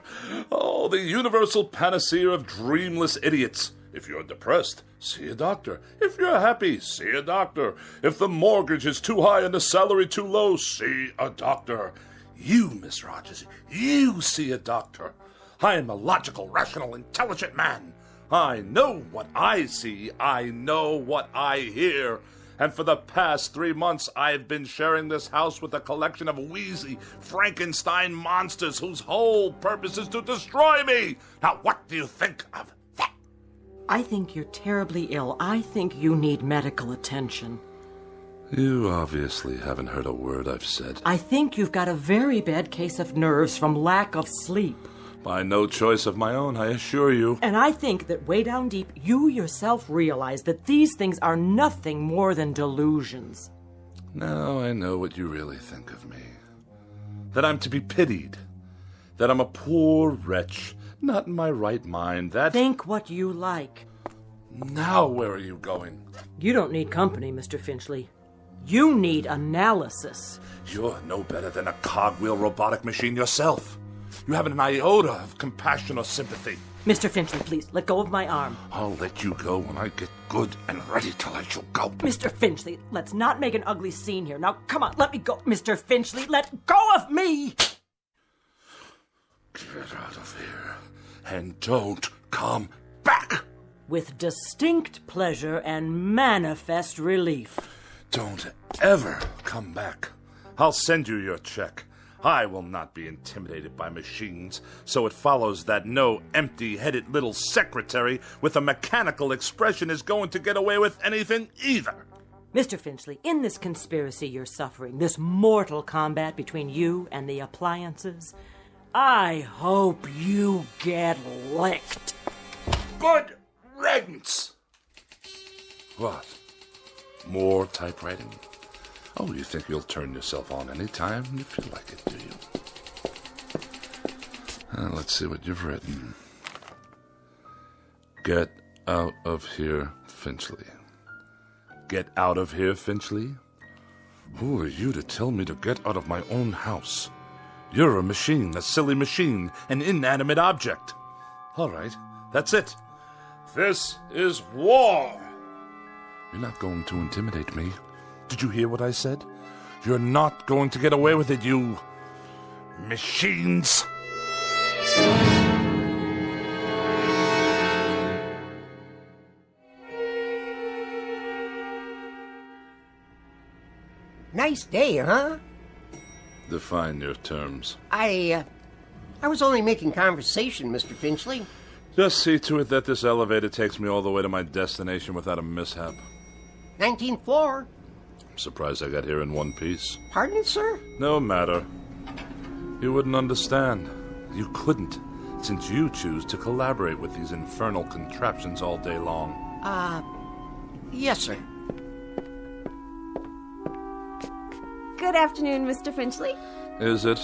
Speaker 21: Oh, the universal panacea of dreamless idiots. If you're depressed, see a doctor. If you're happy, see a doctor. If the mortgage is too high and the salary too low, see a doctor. You, Miss Rogers, you see a doctor. I am a logical, rational, intelligent man. I know what I see. I know what I hear. And for the past 3 months, I've been sharing this house with a collection of wheezy Frankenstein monsters whose whole purpose is to destroy me. Now, what do you think of that?
Speaker 22: I think you're terribly ill. I think you need medical attention.
Speaker 21: You obviously haven't heard a word I've said.
Speaker 22: I think you've got a very bad case of nerves from lack of sleep.
Speaker 21: By no choice of my own, I assure you.
Speaker 22: And I think that way down deep, you yourself realize that these things are nothing more than delusions.
Speaker 21: Now I know what you really think of me. That I'm to be pitied. That I'm a poor wretch, not in my right mind. That...
Speaker 22: Think what you like.
Speaker 21: Now where are you going?
Speaker 22: You don't need company, Mr. Finchley. You need analysis.
Speaker 21: You're no better than a cogwheel robotic machine yourself. You haven't an iota of compassion or sympathy.
Speaker 22: Mr. Finchley, please, let go of my arm.
Speaker 21: I'll let you go when I get good and ready to let you go.
Speaker 22: Mr. Finchley, let's not make an ugly scene here. Now, come on, let me go. Mr. Finchley, let go of me!
Speaker 21: Get out of here and don't come back!
Speaker 22: With distinct pleasure and manifest relief.
Speaker 21: Don't ever come back. I'll send you your check. I will not be intimidated by machines, so it follows that no empty-headed little secretary with a mechanical expression is going to get away with anything either.
Speaker 22: Mr. Finchley, in this conspiracy you're suffering, this mortal combat between you and the appliances, I hope you get licked.
Speaker 21: Good riddance! What? More typewriting? Oh, you think you'll turn yourself on any time you feel like it, do you? Let's see what you've written. Get out of here, Finchley. Get out of here, Finchley? Who are you to tell me to get out of my own house? You're a machine, a silly machine, an inanimate object. All right, that's it. This is war. You're not going to intimidate me. Did you hear what I said? You're not going to get away with it, you machines.
Speaker 13: Nice day, huh?
Speaker 21: Define your terms.
Speaker 13: I was only making conversation, Mr. Finchley.
Speaker 21: Just see to it that this elevator takes me all the way to my destination without a mishap.
Speaker 13: 19th floor.
Speaker 21: I'm surprised I got here in one piece.
Speaker 13: Pardon, sir?
Speaker 21: No matter. You wouldn't understand. You couldn't, since you choose to collaborate with these infernal contraptions all day long.
Speaker 13: Yes, sir.
Speaker 18: Good afternoon, Mr. Finchley.
Speaker 21: Is it?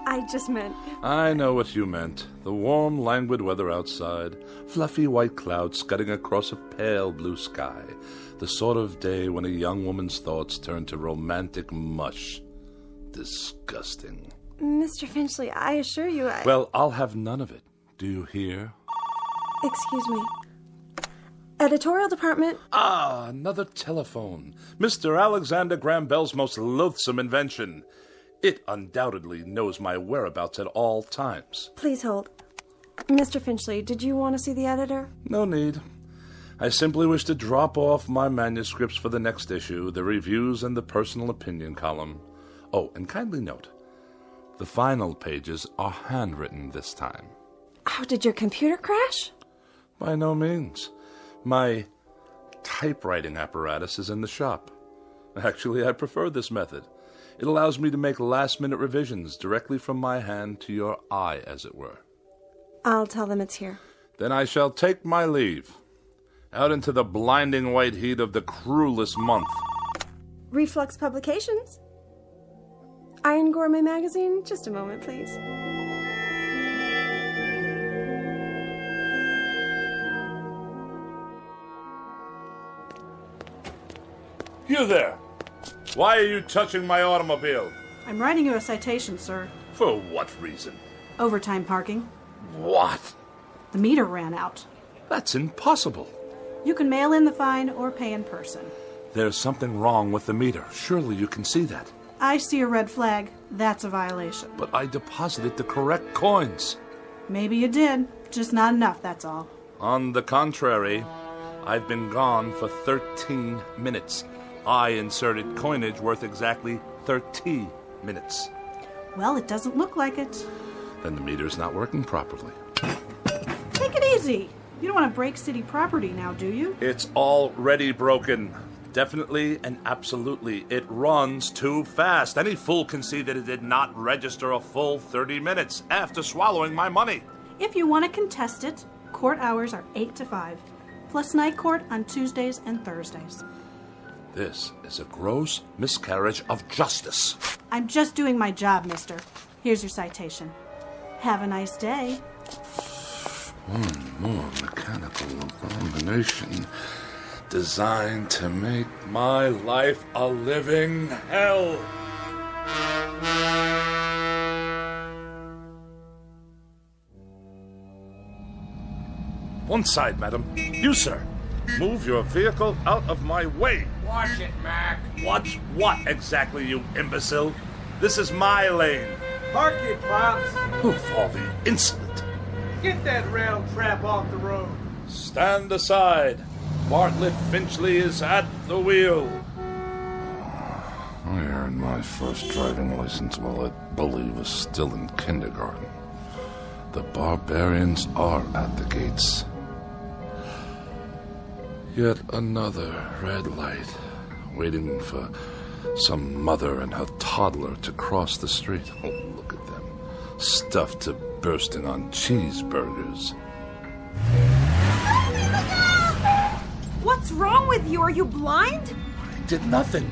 Speaker 18: I just meant...
Speaker 21: I know what you meant. The warm, languid weather outside, fluffy white clouds scudding across a pale blue sky, the sort of day when a young woman's thoughts turn to romantic mush. Disgusting.
Speaker 18: Mr. Finchley, I assure you
Speaker 21: Well, I'll have none of it. Do you hear?
Speaker 18: Excuse me. Editorial department...
Speaker 21: Ah, another telephone. Mr. Alexander Graham Bell's most loathsome invention. It undoubtedly knows my whereabouts at all times.
Speaker 18: Please hold. Mr. Finchley, did you want to see the editor?
Speaker 21: No need. I simply wish to drop off my manuscripts for the next issue, the reviews and the personal opinion column. Oh, and kindly note, the final pages are handwritten this time.
Speaker 18: Oh, did your computer crash?
Speaker 21: By no means. My typewriting apparatus is in the shop. Actually, I prefer this method. It allows me to make last-minute revisions directly from my hand to your eye, as it were.
Speaker 18: I'll tell them it's here.
Speaker 21: Then I shall take my leave. Out into the blinding white heat of the cruelest month.
Speaker 18: Reflux Publications? Iron Gourmet Magazine? Just a moment, please.
Speaker 21: You there! Why are you touching my automobile?
Speaker 19: I'm writing you a citation, sir.
Speaker 21: For what reason?
Speaker 19: Overtime parking.
Speaker 21: What?
Speaker 19: The meter ran out.
Speaker 21: That's impossible.
Speaker 19: You can mail in the fine or pay in person.
Speaker 21: There's something wrong with the meter. Surely you can see that.
Speaker 19: I see a red flag. That's a violation.
Speaker 21: But I deposited the correct coins.
Speaker 19: Maybe you did. Just not enough, that's all.
Speaker 21: On the contrary, I've been gone for 13 minutes. I inserted coinage worth exactly 30 minutes.
Speaker 19: Well, it doesn't look like it.
Speaker 21: Then the meter's not working properly.
Speaker 19: Take it easy. You don't want to break city property now, do you?
Speaker 21: It's already broken. Definitely and absolutely. It runs too fast. Any fool can see that it did not register a full 30 minutes after swallowing my money.
Speaker 19: If you want to contest it, court hours are 8 to 5, plus night court on Tuesdays and Thursdays.
Speaker 21: This is a gross miscarriage of justice.
Speaker 19: I'm just doing my job, mister. Here's your citation. Have a nice day.
Speaker 21: One more mechanical abomination designed to make my life a living hell. One side, madam. You, sir. Move your vehicle out of my way.
Speaker 3: Watch it, Mac.
Speaker 21: Watch what exactly, you imbecile? This is my lane.
Speaker 3: Park it, Pops.
Speaker 21: Of all the insolent.
Speaker 3: Get that rail trap off the road.
Speaker 21: Stand aside. Bartlett Finchley is at the wheel. I earned my first driving license while that bully was still in kindergarten. The barbarians are at the gates. Yet another red light, waiting for some mother and her toddler to cross the street. Oh, look at them, stuffed to bursting on cheeseburgers.
Speaker 18: What's wrong with you? Are you blind?
Speaker 21: I did nothing.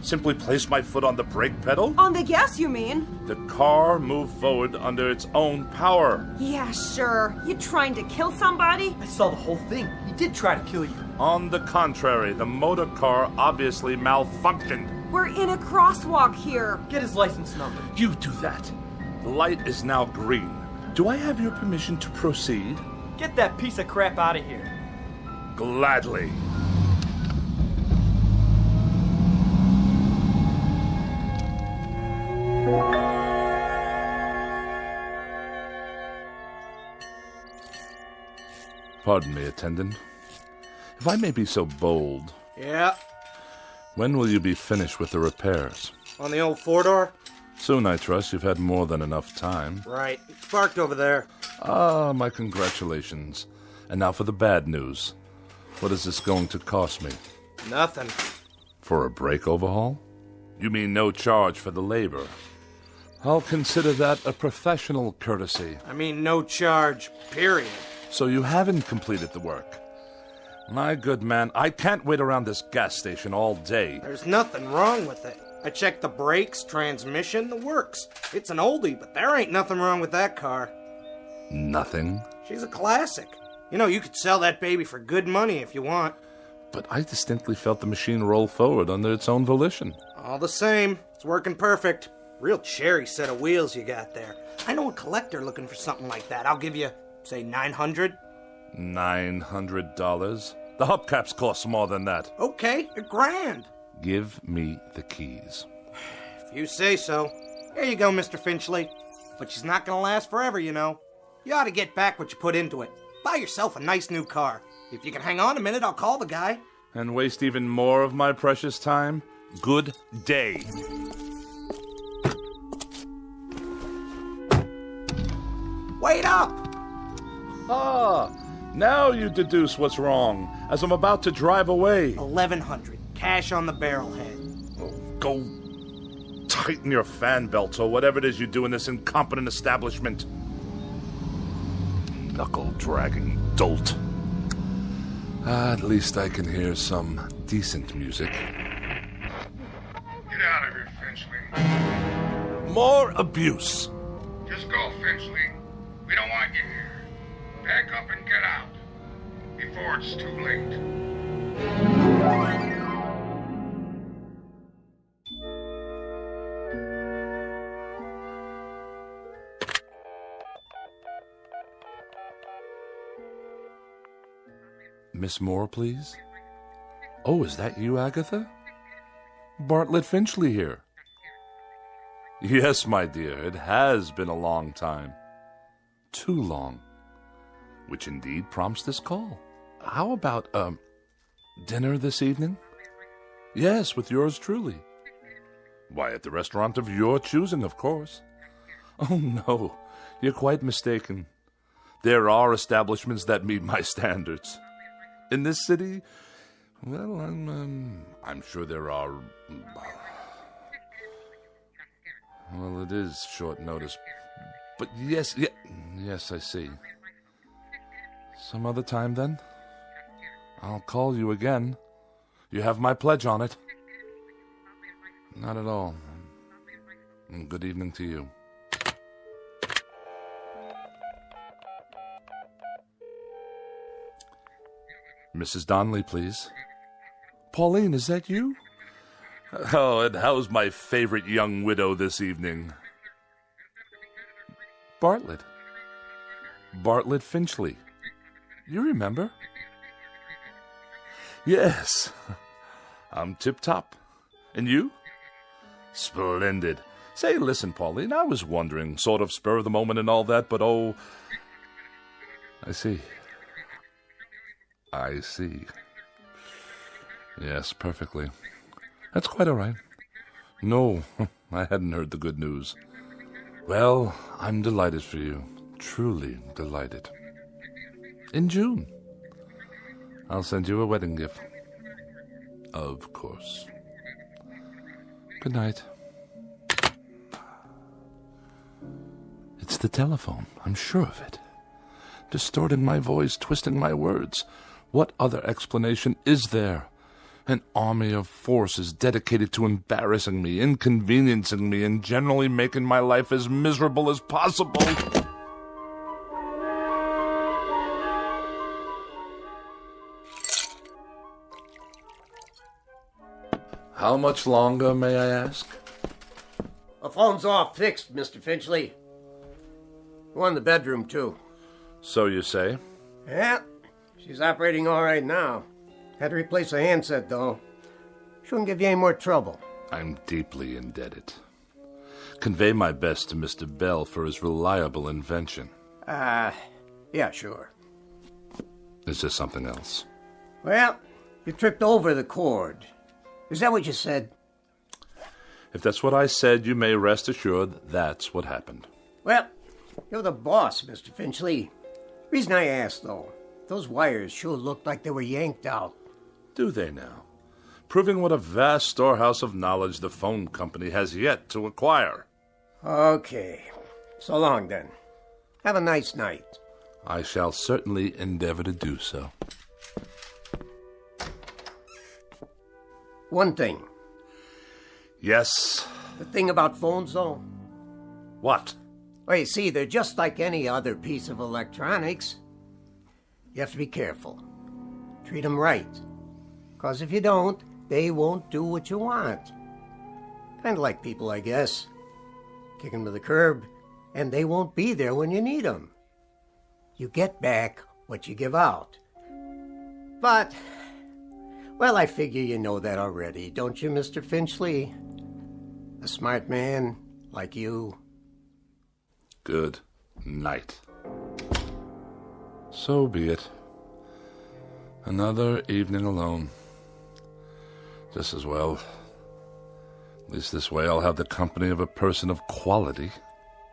Speaker 21: Simply placed my foot on the brake pedal.
Speaker 18: On the gas, you mean?
Speaker 21: The car moved forward under its own power.
Speaker 18: Yeah, sure. You trying to kill somebody?
Speaker 5: I saw the whole thing. He did try to kill you.
Speaker 21: On the contrary, the motor car obviously malfunctioned.
Speaker 18: We're in a crosswalk here.
Speaker 5: Get his license number.
Speaker 21: You do that. The light is now green. Do I have your permission to proceed?
Speaker 5: Get that piece of crap out of here.
Speaker 21: Gladly. Pardon me, attendant. If I may be so bold.
Speaker 13: Yeah,
Speaker 21: When will you be finished with the repairs?
Speaker 13: on the old four-door?
Speaker 21: Soon, I trust. You've had more than enough time.
Speaker 13: Right. It's parked over there.
Speaker 21: Ah, my congratulations. And now for the bad news. What is this going to cost me?
Speaker 13: Nothing.
Speaker 21: For a brake overhaul? You mean no charge for the labor? I'll consider that a professional courtesy.
Speaker 13: I mean, no charge, period.
Speaker 21: So you haven't completed the work. My good man, I can't wait around this gas station all day.
Speaker 13: There's nothing wrong with it. I checked the brakes, transmission, the works. It's an oldie, but there ain't nothing wrong with that car.
Speaker 21: Nothing?
Speaker 13: She's a classic. You know, you could sell that baby for good money if you want.
Speaker 21: But I distinctly felt the machine roll forward under its own volition.
Speaker 13: All the same, it's working perfect. Real cherry set of wheels you got there. I know a collector looking for something like that. I'll give you, say, $900.
Speaker 21: $900? The hubcaps cost more than that.
Speaker 13: Okay, $1,000.
Speaker 21: Give me the keys.
Speaker 13: If you say so. Here you go, Mr. Finchley. But she's not gonna last forever, you know. You ought to get back what you put into it. Buy yourself a nice new car. If you can hang on a minute, I'll call the guy.
Speaker 21: And waste even more of my precious time? Good day.
Speaker 13: Wait up!
Speaker 21: Ah, now you deduce what's wrong, as I'm about to drive away.
Speaker 13: $1,100. Cash on the barrelhead.
Speaker 21: Oh, go tighten your fan belts or whatever it is you do in this incompetent establishment. Knuckle-dragging dolt. At least I can hear some decent music.
Speaker 7: Get out of here, Finchley.
Speaker 21: More abuse.
Speaker 7: Just go, Finchley. We don't want you here. Pack up and get out. Before it's too late.
Speaker 21: Miss Moore, please? Oh, is that you, Agatha? Bartlett Finchley here. Yes, my dear, it has been a long time. Too long. Which indeed prompts this call. How about, dinner this evening? Yes, with yours truly. Why, at the restaurant of your choosing, of course. Oh, no, you're quite mistaken. There are establishments that meet my standards. In this city, well, I'm sure there are. Well, it is short notice. But yes, I see. Some other time, then? I'll call you again. You have my pledge on it. Not at all. And good evening to you. Mrs. Donnelly, please. Pauline, is that you? Oh, and how's my favorite young widow this evening? Bartlett. Bartlett Finchley. You remember? Yes. I'm tip-top. And you? Splendid. Say, listen, Pauline, I was wondering, sort of spur of the moment and all that, but oh... I see. Yes, perfectly. That's quite all right. No, I hadn't heard the good news. Well, I'm delighted for you. Truly delighted. In June. I'll send you a wedding gift. Of course. Good night. It's the telephone. I'm sure of it. Distorting my voice, twisting my words. What other explanation is there? An army of forces dedicated to embarrassing me, inconveniencing me, and generally making my life as miserable as possible. How much longer, may I ask?
Speaker 4: The phone's all fixed, Mr. Finchley. One in the bedroom, too.
Speaker 21: So you say?
Speaker 4: Yeah, she's operating all right now. Had to replace a handset, though. Shouldn't give you any more trouble.
Speaker 21: I'm deeply indebted. Convey my best to Mr. Bell for his reliable invention.
Speaker 4: Yeah, sure.
Speaker 21: Is there something else?
Speaker 4: Well, you tripped over the cord. Is that what you said?
Speaker 21: If that's what I said, you may rest assured that's what happened.
Speaker 4: Well, you're the boss, Mr. Finchley. Reason I asked, though, those wires sure looked like they were yanked out.
Speaker 21: Do they now? Proving what a vast storehouse of knowledge the phone company has yet to acquire.
Speaker 4: Okay. So long, then. Have a nice night.
Speaker 21: I shall certainly endeavor to do so.
Speaker 4: One thing.
Speaker 21: Yes?
Speaker 4: The thing about phones, though?
Speaker 21: What?
Speaker 4: Well, you see, they're just like any other piece of electronics. You have to be careful. Treat them right. Because if you don't, they won't do what you want. Kind of like people, I guess. Kick them to the curb, and they won't be there when you need them. You get back what you give out. But, well, I figure you know that already, don't you, Mr. Finchley? A smart man like you.
Speaker 21: Good night. So be it. Another evening alone. Just as well. At least this way I'll have the company of a person of quality.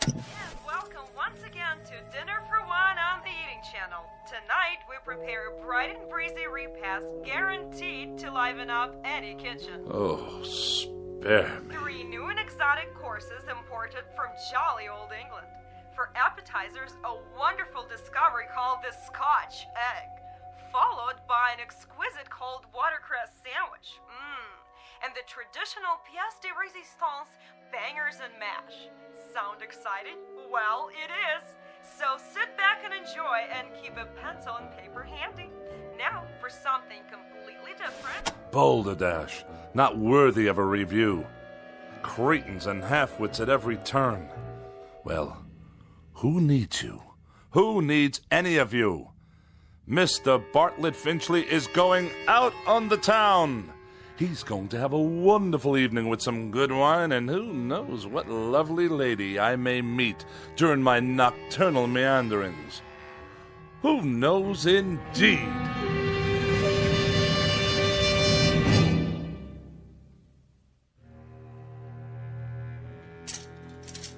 Speaker 16: And welcome once again to Dinner for One on the Eating Channel. Tonight we prepare a bright and breezy repast guaranteed to liven up any kitchen.
Speaker 21: Oh, spare me.
Speaker 16: 3 new and exotic courses imported from jolly old England. For appetizers, a wonderful discovery called the Scotch egg, followed by an exquisite cold watercress sandwich. And the traditional pièce de résistance, bangers and mash. Sound excited? Well, it is. So sit back and enjoy and keep a pencil and paper handy. Now for something completely different.
Speaker 21: Balderdash, not worthy of a review. Cretins and half-wits at every turn. Well, who needs you? Who needs any of you? Mr. Bartlett Finchley is going out on the town. He's going to have a wonderful evening with some good wine, and who knows what lovely lady I may meet during my nocturnal meanderings. Who knows indeed?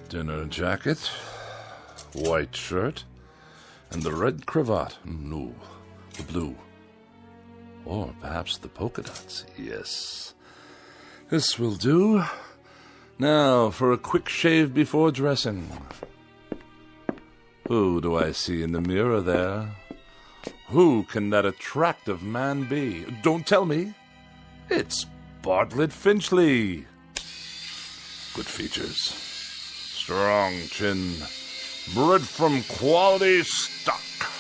Speaker 21: Dinner jacket, white shirt, And the red cravat. No, the blue. Or perhaps the polka dots. Yes. This will do. Now, for a quick shave before dressing. Who do I see in the mirror there? Who can that attractive man be? Don't tell me. It's Bartlett Finchley. Good features. Strong chin. Bred from quality stock.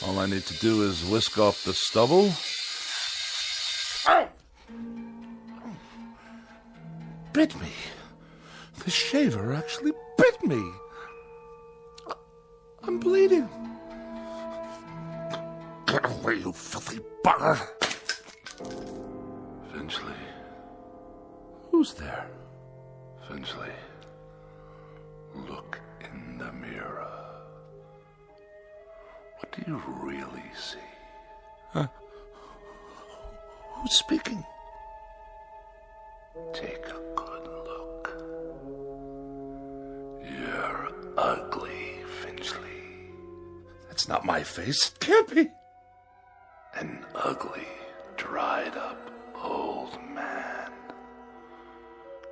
Speaker 21: All I need to do is whisk off the stubble. Ow! Bit me. The shaver actually bit me. I'm bleeding. Get away, you filthy bugger. Finchley. Who's there? Finchley. Look in the mirror. What do you really see? Huh? Who's speaking? Take a good look. You're ugly, Finchley. That's not my face. It can't be. An ugly, dried-up old man.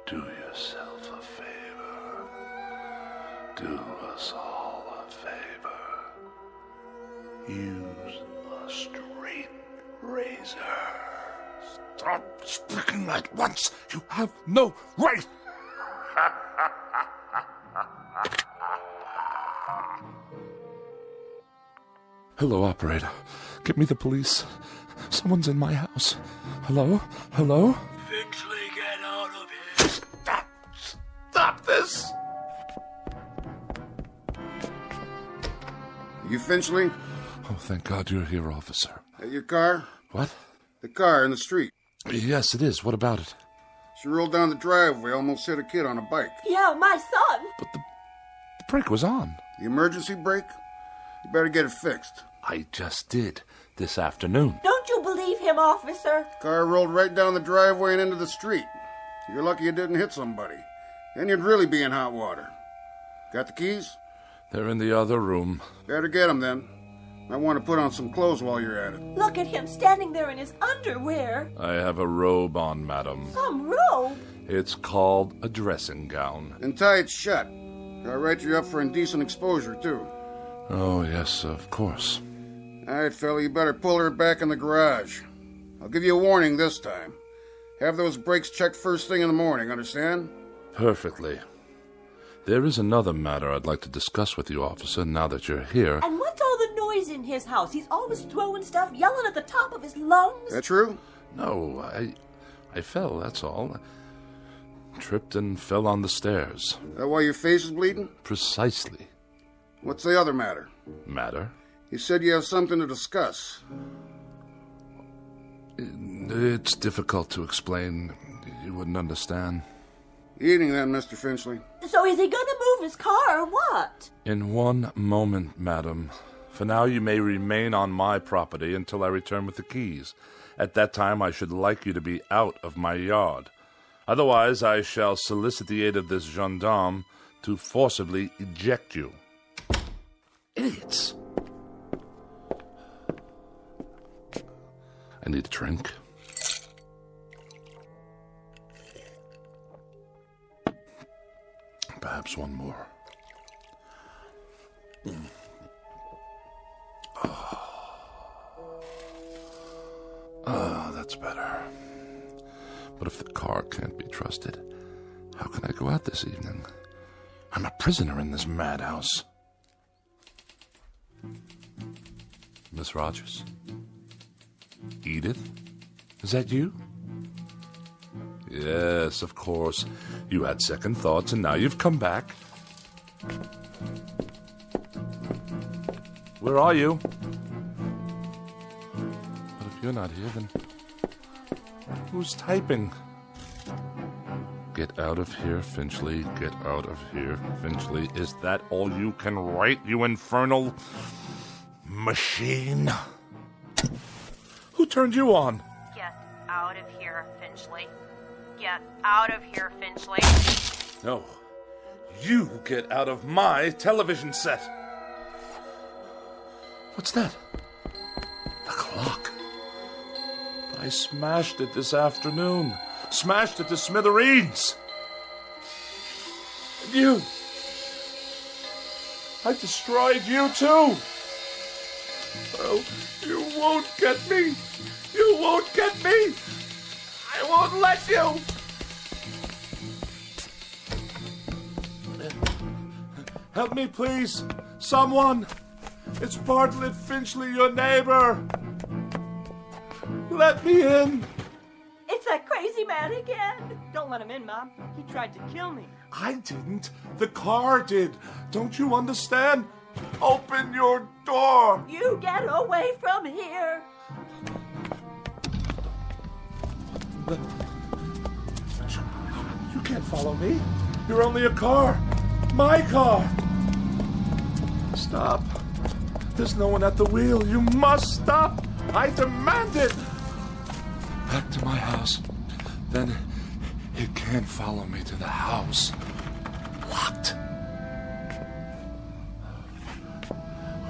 Speaker 21: Do yourself a favor. Do us all a favor. Use a straight razor. Stop speaking at once. You have no right. Hello, operator. Get me the police. Someone's in my house. Hello? Hello?
Speaker 15: Finchley, get out of here.
Speaker 21: Stop! Stop this!
Speaker 6: You Finchley?
Speaker 21: Oh, thank God you're here, officer.
Speaker 6: Your car?
Speaker 21: What?
Speaker 6: The car in the street.
Speaker 21: Yes, it is. What about it?
Speaker 6: She rolled down the driveway, almost hit a kid on a bike.
Speaker 22: Yeah, my son.
Speaker 21: But the brake was on.
Speaker 6: The emergency brake? You better get it fixed.
Speaker 21: I just did. This afternoon.
Speaker 22: Don't you believe him, officer?
Speaker 6: Car rolled right down the driveway and into the street. You're lucky it didn't hit somebody. Then you'd really be in hot water. Got the keys?
Speaker 21: They're in the other room.
Speaker 6: Better get them then. Might want to put on some clothes while you're at it.
Speaker 22: Look at him standing there in his underwear.
Speaker 21: I have a robe on, madam.
Speaker 22: Some robe?
Speaker 21: It's called a dressing gown.
Speaker 6: And tie it shut. I'll write you up for indecent exposure, too.
Speaker 21: Oh, yes, of course.
Speaker 6: All right, fella, you better pull her back in the garage. I'll give you a warning this time. Have those brakes checked first thing in the morning, understand?
Speaker 21: Perfectly. There is another matter I'd like to discuss with you, officer, now that you're here.
Speaker 22: And what's all the noise in his house? He's always throwing stuff, yelling at the top of his lungs.
Speaker 6: That true?
Speaker 21: No, I fell, that's all. Tripped and fell on the stairs.
Speaker 6: That why your face is bleeding?
Speaker 21: Precisely.
Speaker 6: What's the other matter?
Speaker 21: Matter?
Speaker 6: You said you have something to discuss.
Speaker 21: It's difficult to explain. You wouldn't understand.
Speaker 6: Evening then, Mr. Finchley.
Speaker 22: So is he going to move his car or what?
Speaker 21: In one moment, madam. For now, you may remain on my property until I return with the keys. At that time, I should like you to be out of my yard. Otherwise, I shall solicit the aid of this gendarme to forcibly eject you. Idiots! I need a drink. Perhaps one more. That's better. But if the car can't be trusted, how can I go out this evening? I'm a prisoner in this madhouse. Miss Rogers? Edith? Is that you? Yes, of course. You had second thoughts, and now you've come back. Where are you? But if you're not here, then who's typing? Get out of here, Finchley. Get out of here, Finchley. Is that all you can write, you infernal machine? Who turned you on?
Speaker 10: Get out of here, Finchley. Get out of here, Finchley.
Speaker 21: No. You get out of my television set. What's that? The clock. I smashed it this afternoon. Smashed it to smithereens. And you. I destroyed you too. Oh, you won't get me. You won't get me. I won't let you. Help me, please. Someone. It's Bartlett Finchley, your neighbor. Let me in.
Speaker 9: It's that crazy man again. Don't let him in, Mom. He tried to kill me.
Speaker 21: I didn't. The car did. Don't you understand? Open your door.
Speaker 9: You get away from here.
Speaker 21: You can't follow me. You're only a car. My car. Stop. There's no one at the wheel. You must stop. I demand it. Back to my house. Then it can't follow me to the house. Locked.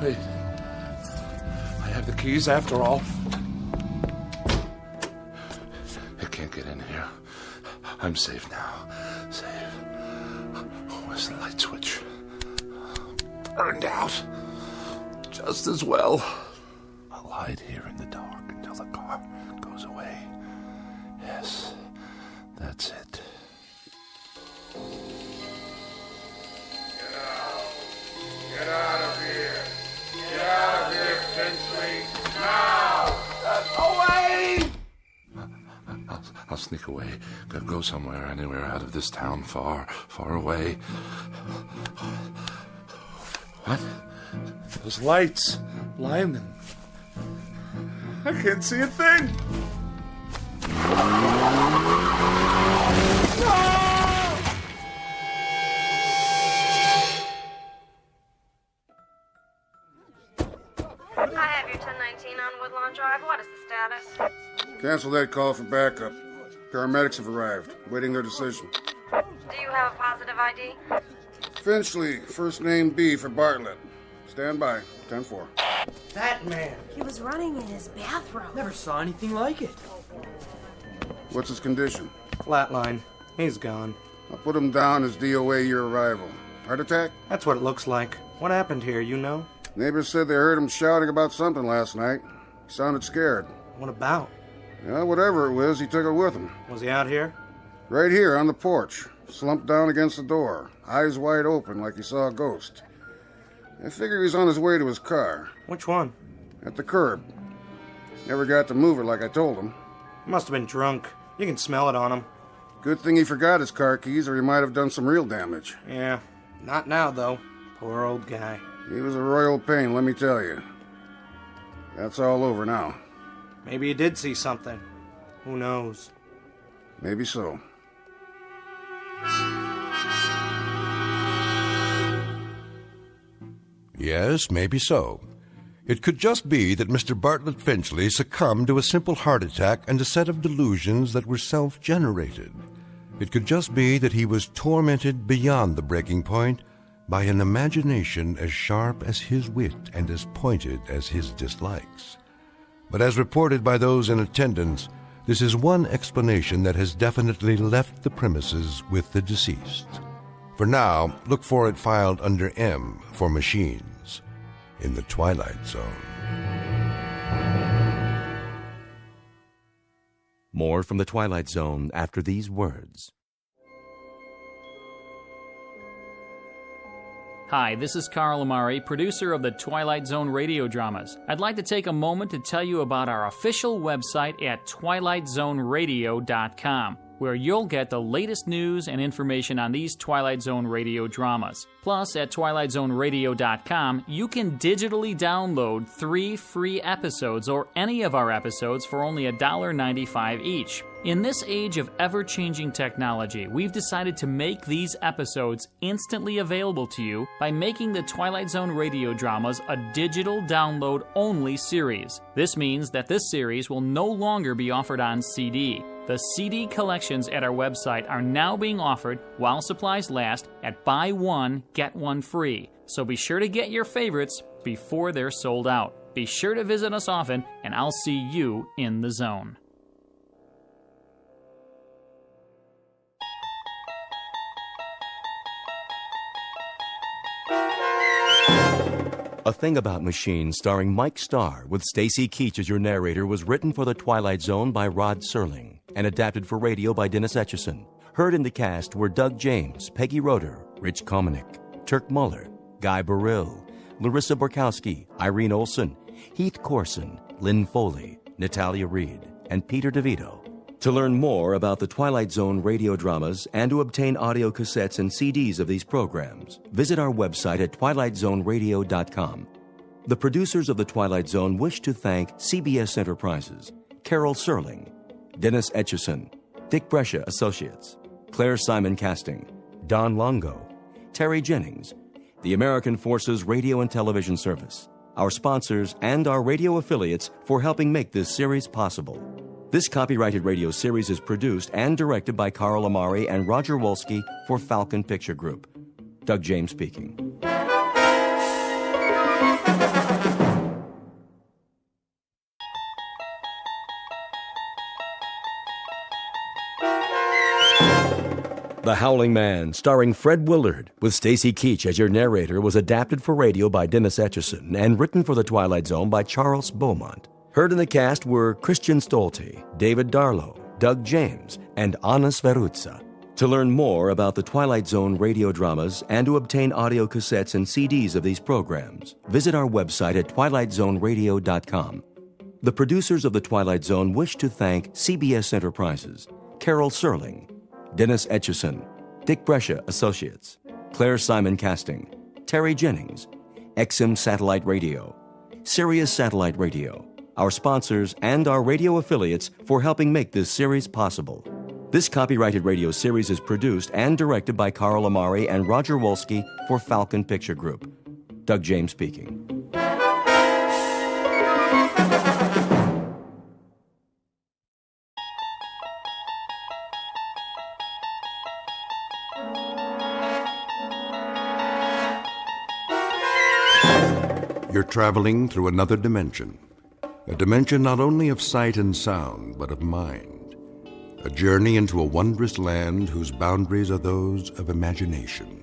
Speaker 21: Wait. I have the keys after all. It can't get in here. I'm safe now. Safe. Where's the light switch? Burned out. Just as well. I'll hide here in the dark until the car goes away. Yes, that's it.
Speaker 7: Get out of here. Get out of here, Finchley. Now!
Speaker 21: Away! I'll sneak away. Go somewhere, anywhere out of this town, far, far away. What? Those lights. Blinding. I can't see a thing.
Speaker 10: I have your 1019 on Woodlawn Drive. What is the status?
Speaker 6: Cancel that call for backup. Paramedics have arrived, waiting their decision.
Speaker 10: Do you have a positive ID?
Speaker 6: Finchley, first name B for Bartlett. Stand by, 10-4.
Speaker 13: That man.
Speaker 18: He was running in his bathroom.
Speaker 5: Never saw anything like it.
Speaker 6: What's his condition?
Speaker 13: Flatline. He's gone.
Speaker 6: I'll put him down as DOA your arrival. Heart attack?
Speaker 13: That's what it looks like. What happened here, you know?
Speaker 6: Neighbors said they heard him shouting about something last night. He sounded scared.
Speaker 13: What about?
Speaker 6: Yeah, whatever it was, he took it with him.
Speaker 13: Was he out here?
Speaker 6: Right here on the porch, slumped down against the door, eyes wide open like he saw a ghost. I figured he was on his way to his car.
Speaker 13: Which one?
Speaker 6: At the curb. Never got to move it like I told him.
Speaker 13: He must have been drunk. You can smell it on him.
Speaker 6: Good thing he forgot his car keys or he might have done some real damage.
Speaker 13: Yeah, not now, though. Poor old guy.
Speaker 6: He was a royal pain, let me tell you. That's all over now.
Speaker 13: Maybe he did see something. Who knows?
Speaker 6: Maybe so.
Speaker 2: Yes, maybe so. It could just be that Mr. Bartlett Finchley succumbed to a simple heart attack and a set of delusions that were self-generated. It could just be that he was tormented beyond the breaking point by an imagination as sharp as his wit and as pointed as his dislikes. But as reported by those in attendance, this is one explanation that has definitely left the premises with the deceased. For now, look for it filed under M for machines in the Twilight Zone.
Speaker 1: More from the Twilight Zone after these words.
Speaker 17: Hi, this is Carl Amari, producer of the Twilight Zone radio dramas. I'd like to take a moment to tell you about our official website at twilightzoneradio.com, where you'll get the latest news and information on these Twilight Zone radio dramas. Plus, at twilightzoneradio.com, you can digitally download 3 free episodes or any of our episodes for only $1.95 each. In this age of ever-changing technology, we've decided to make these episodes instantly available to you by making the Twilight Zone radio dramas a digital download-only series. This means that this series will no longer be offered on CD. The CD collections at our website are now being offered while supplies last at buy one, get one free. So be sure to get your favorites before they're sold out. Be sure to visit us often, and I'll see you in the zone.
Speaker 1: A Thing About Machines, starring Mike Starr, with Stacy Keach as your narrator, was written for The Twilight Zone by Rod Serling and adapted for radio by Dennis Etchison. Heard in the cast were Doug James, Peggy Roeder, Rich Komenick, Turk Muller, Guy Burrill, Larissa Borkowski, Irene Olson, Heath Corson, Lynn Foley, Natalia Reed, and Peter DeVito. To learn more about the Twilight Zone radio dramas and to obtain audio cassettes and CDs of these programs, visit our website at twilightzoneradio.com. The producers of The Twilight Zone wish to thank CBS Enterprises, Carol Serling, Dennis Etchison, Dick Brescia Associates, Claire Simon Casting, Don Longo, Terry Jennings, the American Forces Radio and Television Service, our sponsors, and our radio affiliates for helping make this series possible. This copyrighted radio series is produced and directed by Carl Amari and Roger Wolski for Falcon Picture Group. Doug James speaking. The Howling Man, starring Fred Willard, with Stacy Keach as your narrator, was adapted for radio by Dennis Etchison and written for The Twilight Zone by Charles Beaumont. Heard in the cast were Christian Stolte, David Darlow, Doug James, and Anna Sveruzza. To learn more about the Twilight Zone radio dramas and to obtain audio cassettes and CDs of these programs, visit our website at twilightzoneradio.com. The producers of The Twilight Zone wish to thank CBS Enterprises, Carol Serling, Dennis Etchison, Dick Brescia Associates, Claire Simon Casting, Terry Jennings, XM Satellite Radio, Sirius Satellite Radio, our sponsors, and our radio affiliates for helping make this series possible. This copyrighted radio series is produced and directed by Carl Amari and Roger Wolski for Falcon Picture Group. Doug James speaking.
Speaker 2: You're traveling through another dimension. A dimension not only of sight and sound, but of mind. A journey into a wondrous land whose boundaries are those of imagination.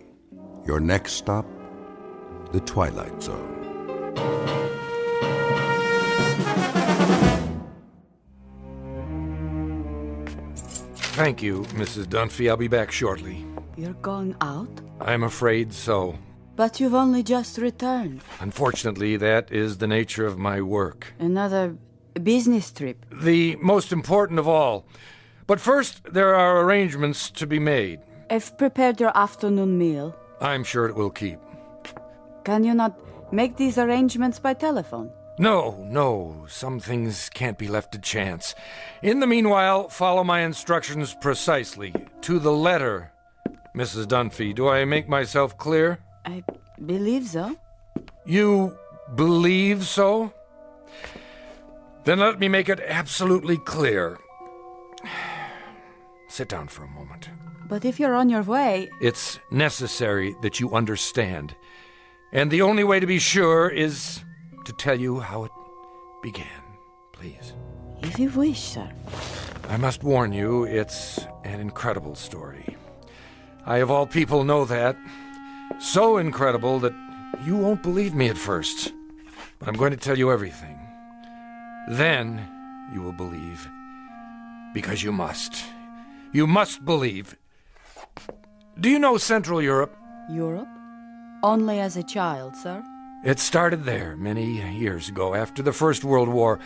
Speaker 2: Your next stop, the Twilight Zone.
Speaker 3: Thank you, Mrs. Dunphy. I'll be back shortly.
Speaker 8: You're going out?
Speaker 3: I'm afraid so.
Speaker 8: But you've only just returned.
Speaker 3: Unfortunately, that is the nature of my work.
Speaker 8: Another business trip.
Speaker 3: The most important of all. But first, there are arrangements to be made.
Speaker 8: I've prepared your afternoon meal.
Speaker 3: I'm sure it will keep.
Speaker 8: Can you not make these arrangements by telephone?
Speaker 3: No. Some things can't be left to chance. In the meanwhile, follow my instructions precisely, to the letter, Mrs. Dunphy. Do I make myself clear?
Speaker 8: I believe so.
Speaker 3: You believe so? Then let me make it absolutely clear. Sit down for a moment.
Speaker 8: But if you're on your way...
Speaker 3: It's necessary that you understand. And the only way to be sure is to tell you how it began. Please.
Speaker 8: If you wish, sir.
Speaker 3: I must warn you, it's an incredible story. I, of all people, know that. So incredible that you won't believe me at first. But I'm going to tell you everything. Then you will believe. Because you must. You must believe. Do you know Central Europe?
Speaker 8: Europe? Only as a child, sir.
Speaker 3: It started there many years ago, after the First World War.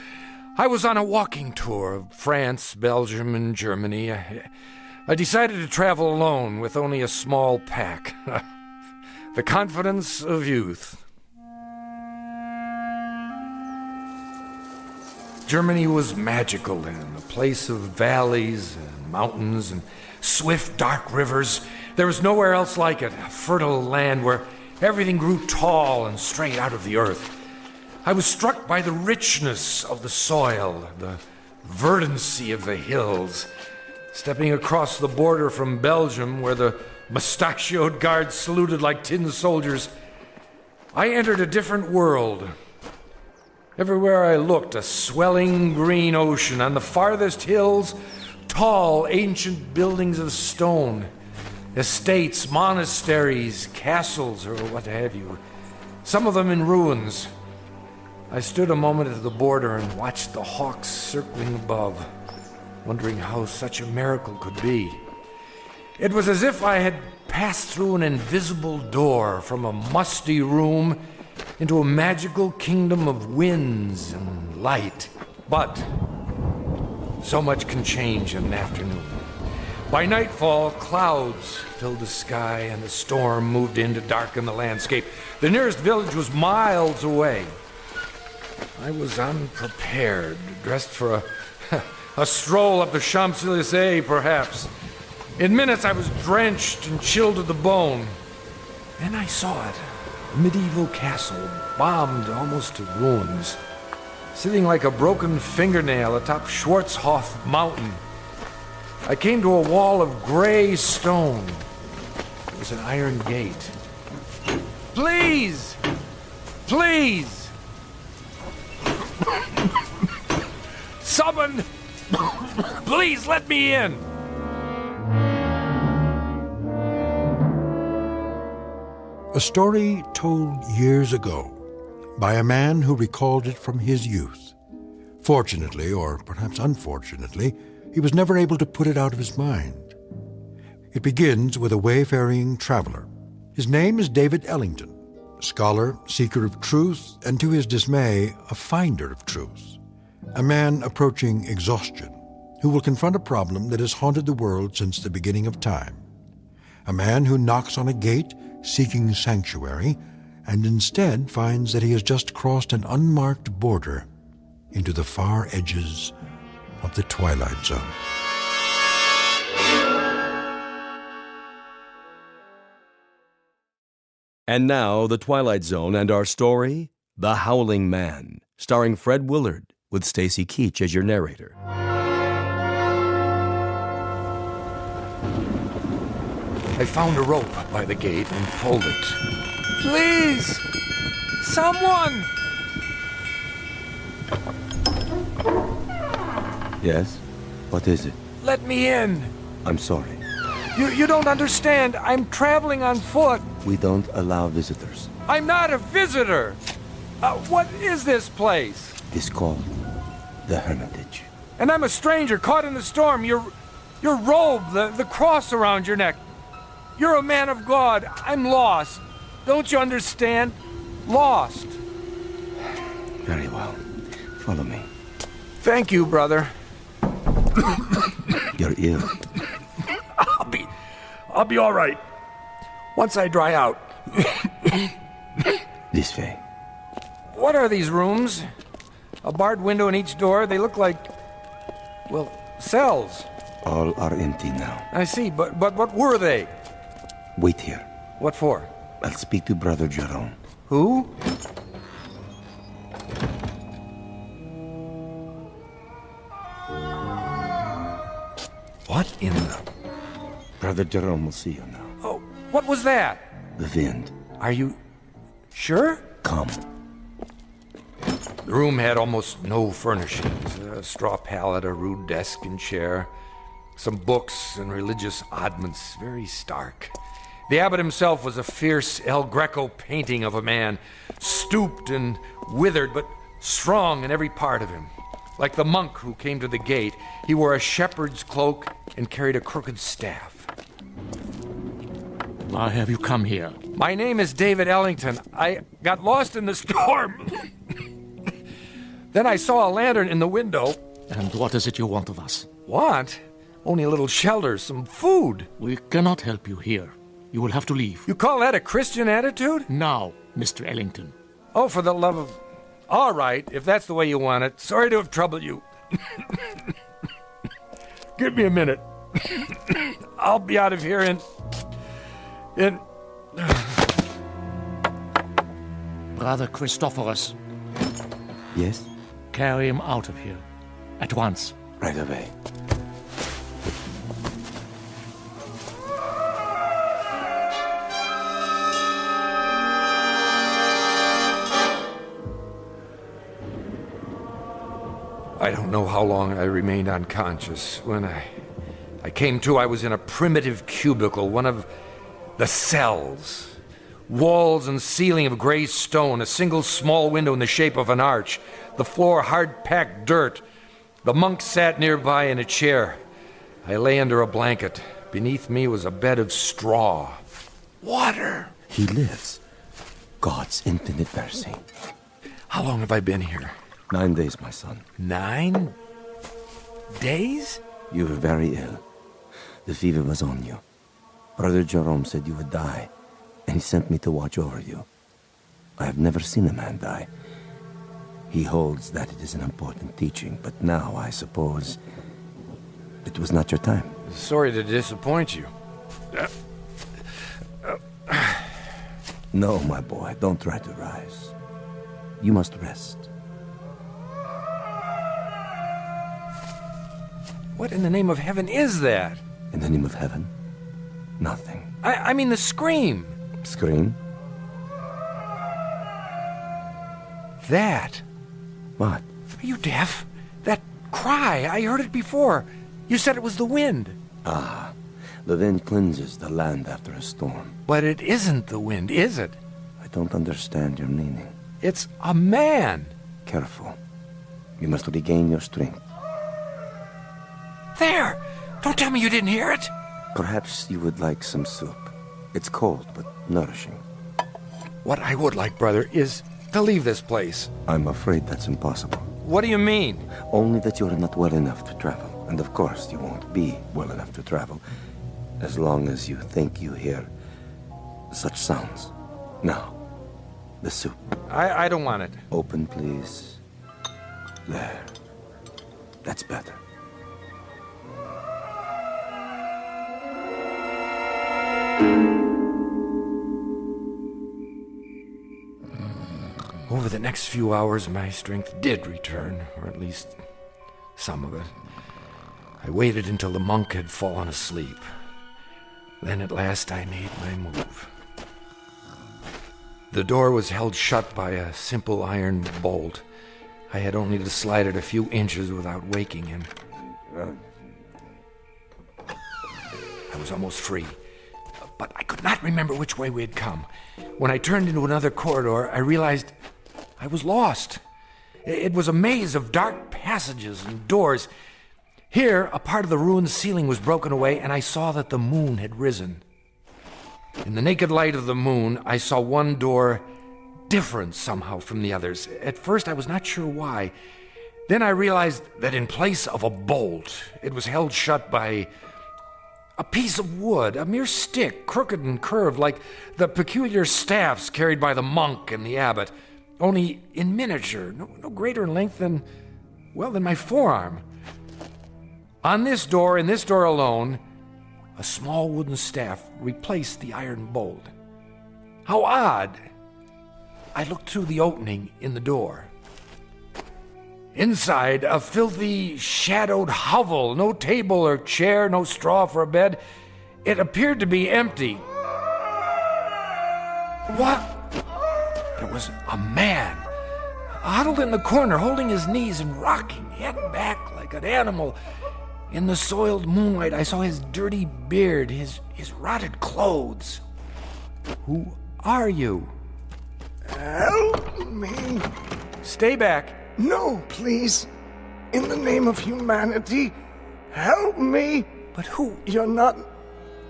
Speaker 3: I was on a walking tour of France, Belgium, and Germany. I decided to travel alone with only a small pack. The confidence of youth. Germany was magical then, a place of valleys and mountains and swift, dark rivers. There was nowhere else like it, a fertile land where everything grew tall and straight out of the earth. I was struck by the richness of the soil, the verdancy of the hills. Stepping across the border from Belgium, where the mustachioed guards saluted like tin soldiers, I entered a different world. Everywhere I looked, a swelling green ocean. On the farthest hills, tall, ancient buildings of stone. Estates, monasteries, castles, or what have you. Some of them in ruins. I stood a moment at the border and watched the hawks circling above, wondering how such a miracle could be. It was as if I had passed through an invisible door from a musty room into a magical kingdom of winds and light. But so much can change in an afternoon. By nightfall, clouds filled the sky and the storm moved in to darken the landscape. The nearest village was miles away. I was unprepared, dressed for a stroll up the Champs-Élysées, perhaps. In minutes, I was drenched and chilled to the bone. Then I saw it, a medieval castle, bombed almost to ruins, sitting like a broken fingernail atop Schwarzhof Mountain. I came to a wall of gray stone. It was an iron gate. Please! Please! Someone! Please let me in!
Speaker 2: A story told years ago by a man who recalled it from his youth. Fortunately, or perhaps unfortunately, he was never able to put it out of his mind. It begins with a wayfaring traveler. His name is David Ellington, scholar, seeker of truth, and to his dismay, a finder of truth. A man approaching exhaustion, who will confront a problem that has haunted the world since the beginning of time. A man who knocks on a gate seeking sanctuary, and instead finds that he has just crossed an unmarked border into the far edges of the Twilight Zone.
Speaker 1: And now, The Twilight Zone and our story, The Howling Man, starring Fred Willard, with Stacy Keach as your narrator.
Speaker 3: I found a rope by the gate and pulled it. Please! Someone!
Speaker 1: Yes? What is it?
Speaker 3: Let me in!
Speaker 1: I'm sorry.
Speaker 3: You don't understand. I'm traveling on foot.
Speaker 1: We don't allow visitors.
Speaker 3: I'm not a visitor. What is this place?
Speaker 1: It's called the Hermitage.
Speaker 3: And I'm a stranger caught in the storm. Your robe, the cross around your neck. You're a man of God. I'm lost. Don't you understand? Lost.
Speaker 1: Very well. Follow me.
Speaker 3: Thank you, brother.
Speaker 1: You're ill.
Speaker 3: I'll be all right. Once I dry out.
Speaker 1: This way.
Speaker 3: What are these rooms? A barred window in each door. They look like, well, cells.
Speaker 1: All are empty now.
Speaker 3: I see, but what were they?
Speaker 1: Wait here.
Speaker 3: What for?
Speaker 1: I'll speak to Brother Jerome.
Speaker 3: Who? What in the...
Speaker 1: Brother Jerome will see you now.
Speaker 3: Oh, what was that?
Speaker 1: The wind.
Speaker 3: Are you sure?
Speaker 1: Come.
Speaker 3: The room had almost no furnishings. A straw pallet, a rude desk and chair, some books and religious oddments, very stark. The abbot himself was a fierce El Greco painting of a man, stooped and withered, but strong in every part of him. Like the monk who came to the gate, he wore a shepherd's cloak and carried a crooked staff.
Speaker 14: Why have you come here?
Speaker 3: My name is David Ellington. I got lost in the storm. Then I saw a lantern in the window.
Speaker 14: And what is it you want of us?
Speaker 3: Want? Only a little shelter, some food.
Speaker 14: We cannot help you here. You will have to leave.
Speaker 3: You call that a Christian attitude?
Speaker 14: Now, Mr. Ellington.
Speaker 3: Oh, for the love of... All right, if that's the way you want it. Sorry to have troubled you. Give me a minute. I'll be out of here in...
Speaker 14: Brother Christophorus.
Speaker 1: Yes?
Speaker 14: Carry him out of here. At once.
Speaker 1: Right away.
Speaker 3: I don't know how long I remained unconscious. When I came to, I was in a primitive cubicle, one of the cells. Walls and ceiling of gray stone, a single small window in the shape of an arch, the floor hard-packed dirt. The monk sat nearby in a chair. I lay under a blanket. Beneath me was a bed of straw. Water!
Speaker 1: He lives. God's infinite mercy.
Speaker 3: How long have I been here?
Speaker 1: 9 days, my son.
Speaker 3: 9 days?
Speaker 1: You were very ill. The fever was on you. Brother Jerome said you would die, and he sent me to watch over you. I have never seen a man die. He holds that it is an important teaching, but now I suppose it was not your time.
Speaker 3: Sorry to disappoint you.
Speaker 1: No, my boy, don't try to rise. You must rest.
Speaker 3: What in the name of heaven is that?
Speaker 1: In the name of heaven? Nothing.
Speaker 3: I mean the scream.
Speaker 1: Scream?
Speaker 3: That.
Speaker 1: What?
Speaker 3: Are you deaf? That cry, I heard it before. You said it was the wind.
Speaker 1: Ah, the wind cleanses the land after a storm.
Speaker 3: But it isn't the wind, is it?
Speaker 1: I don't understand your meaning.
Speaker 3: It's a man.
Speaker 1: Careful. You must regain your strength.
Speaker 3: There! Don't tell me you didn't hear it!
Speaker 1: Perhaps you would like some soup. It's cold, but nourishing.
Speaker 3: What I would like, brother, is to leave this place.
Speaker 1: I'm afraid that's impossible.
Speaker 3: What do you mean?
Speaker 1: Only that you're not well enough to travel. And of course, you won't be well enough to travel as long as you think you hear such sounds. Now, the soup.
Speaker 3: I don't want it.
Speaker 1: Open, please. There. That's better.
Speaker 3: Over the next few hours, my strength did return, or at least some of it. I waited until the monk had fallen asleep. Then at last I made my move. The door was held shut by a simple iron bolt. I had only to slide it a few inches without waking him. I was almost free, but I could not remember which way we had come. When I turned into another corridor, I realized I was lost. It was a maze of dark passages and doors. Here, a part of the ruined ceiling was broken away, and I saw that the moon had risen. In the naked light of the moon, I saw one door different somehow from the others. At first, I was not sure why. Then I realized that in place of a bolt, it was held shut by a piece of wood, a mere stick, crooked and curved, like the peculiar staffs carried by the monk and the abbot, only in miniature, no greater in length than my forearm. On this door, in this door alone, a small wooden staff replaced the iron bolt. How odd! I looked through the opening in the door. Inside, a filthy, shadowed hovel, no table or chair, no straw for a bed. It appeared to be empty. What? There was a man, huddled in the corner, holding his knees and rocking, head back like an animal. In the soiled moonlight, I saw his dirty beard, his rotted clothes. Who are you?
Speaker 11: Help me.
Speaker 3: Stay back.
Speaker 11: No, please. In the name of humanity, help me.
Speaker 3: But who?
Speaker 11: You're not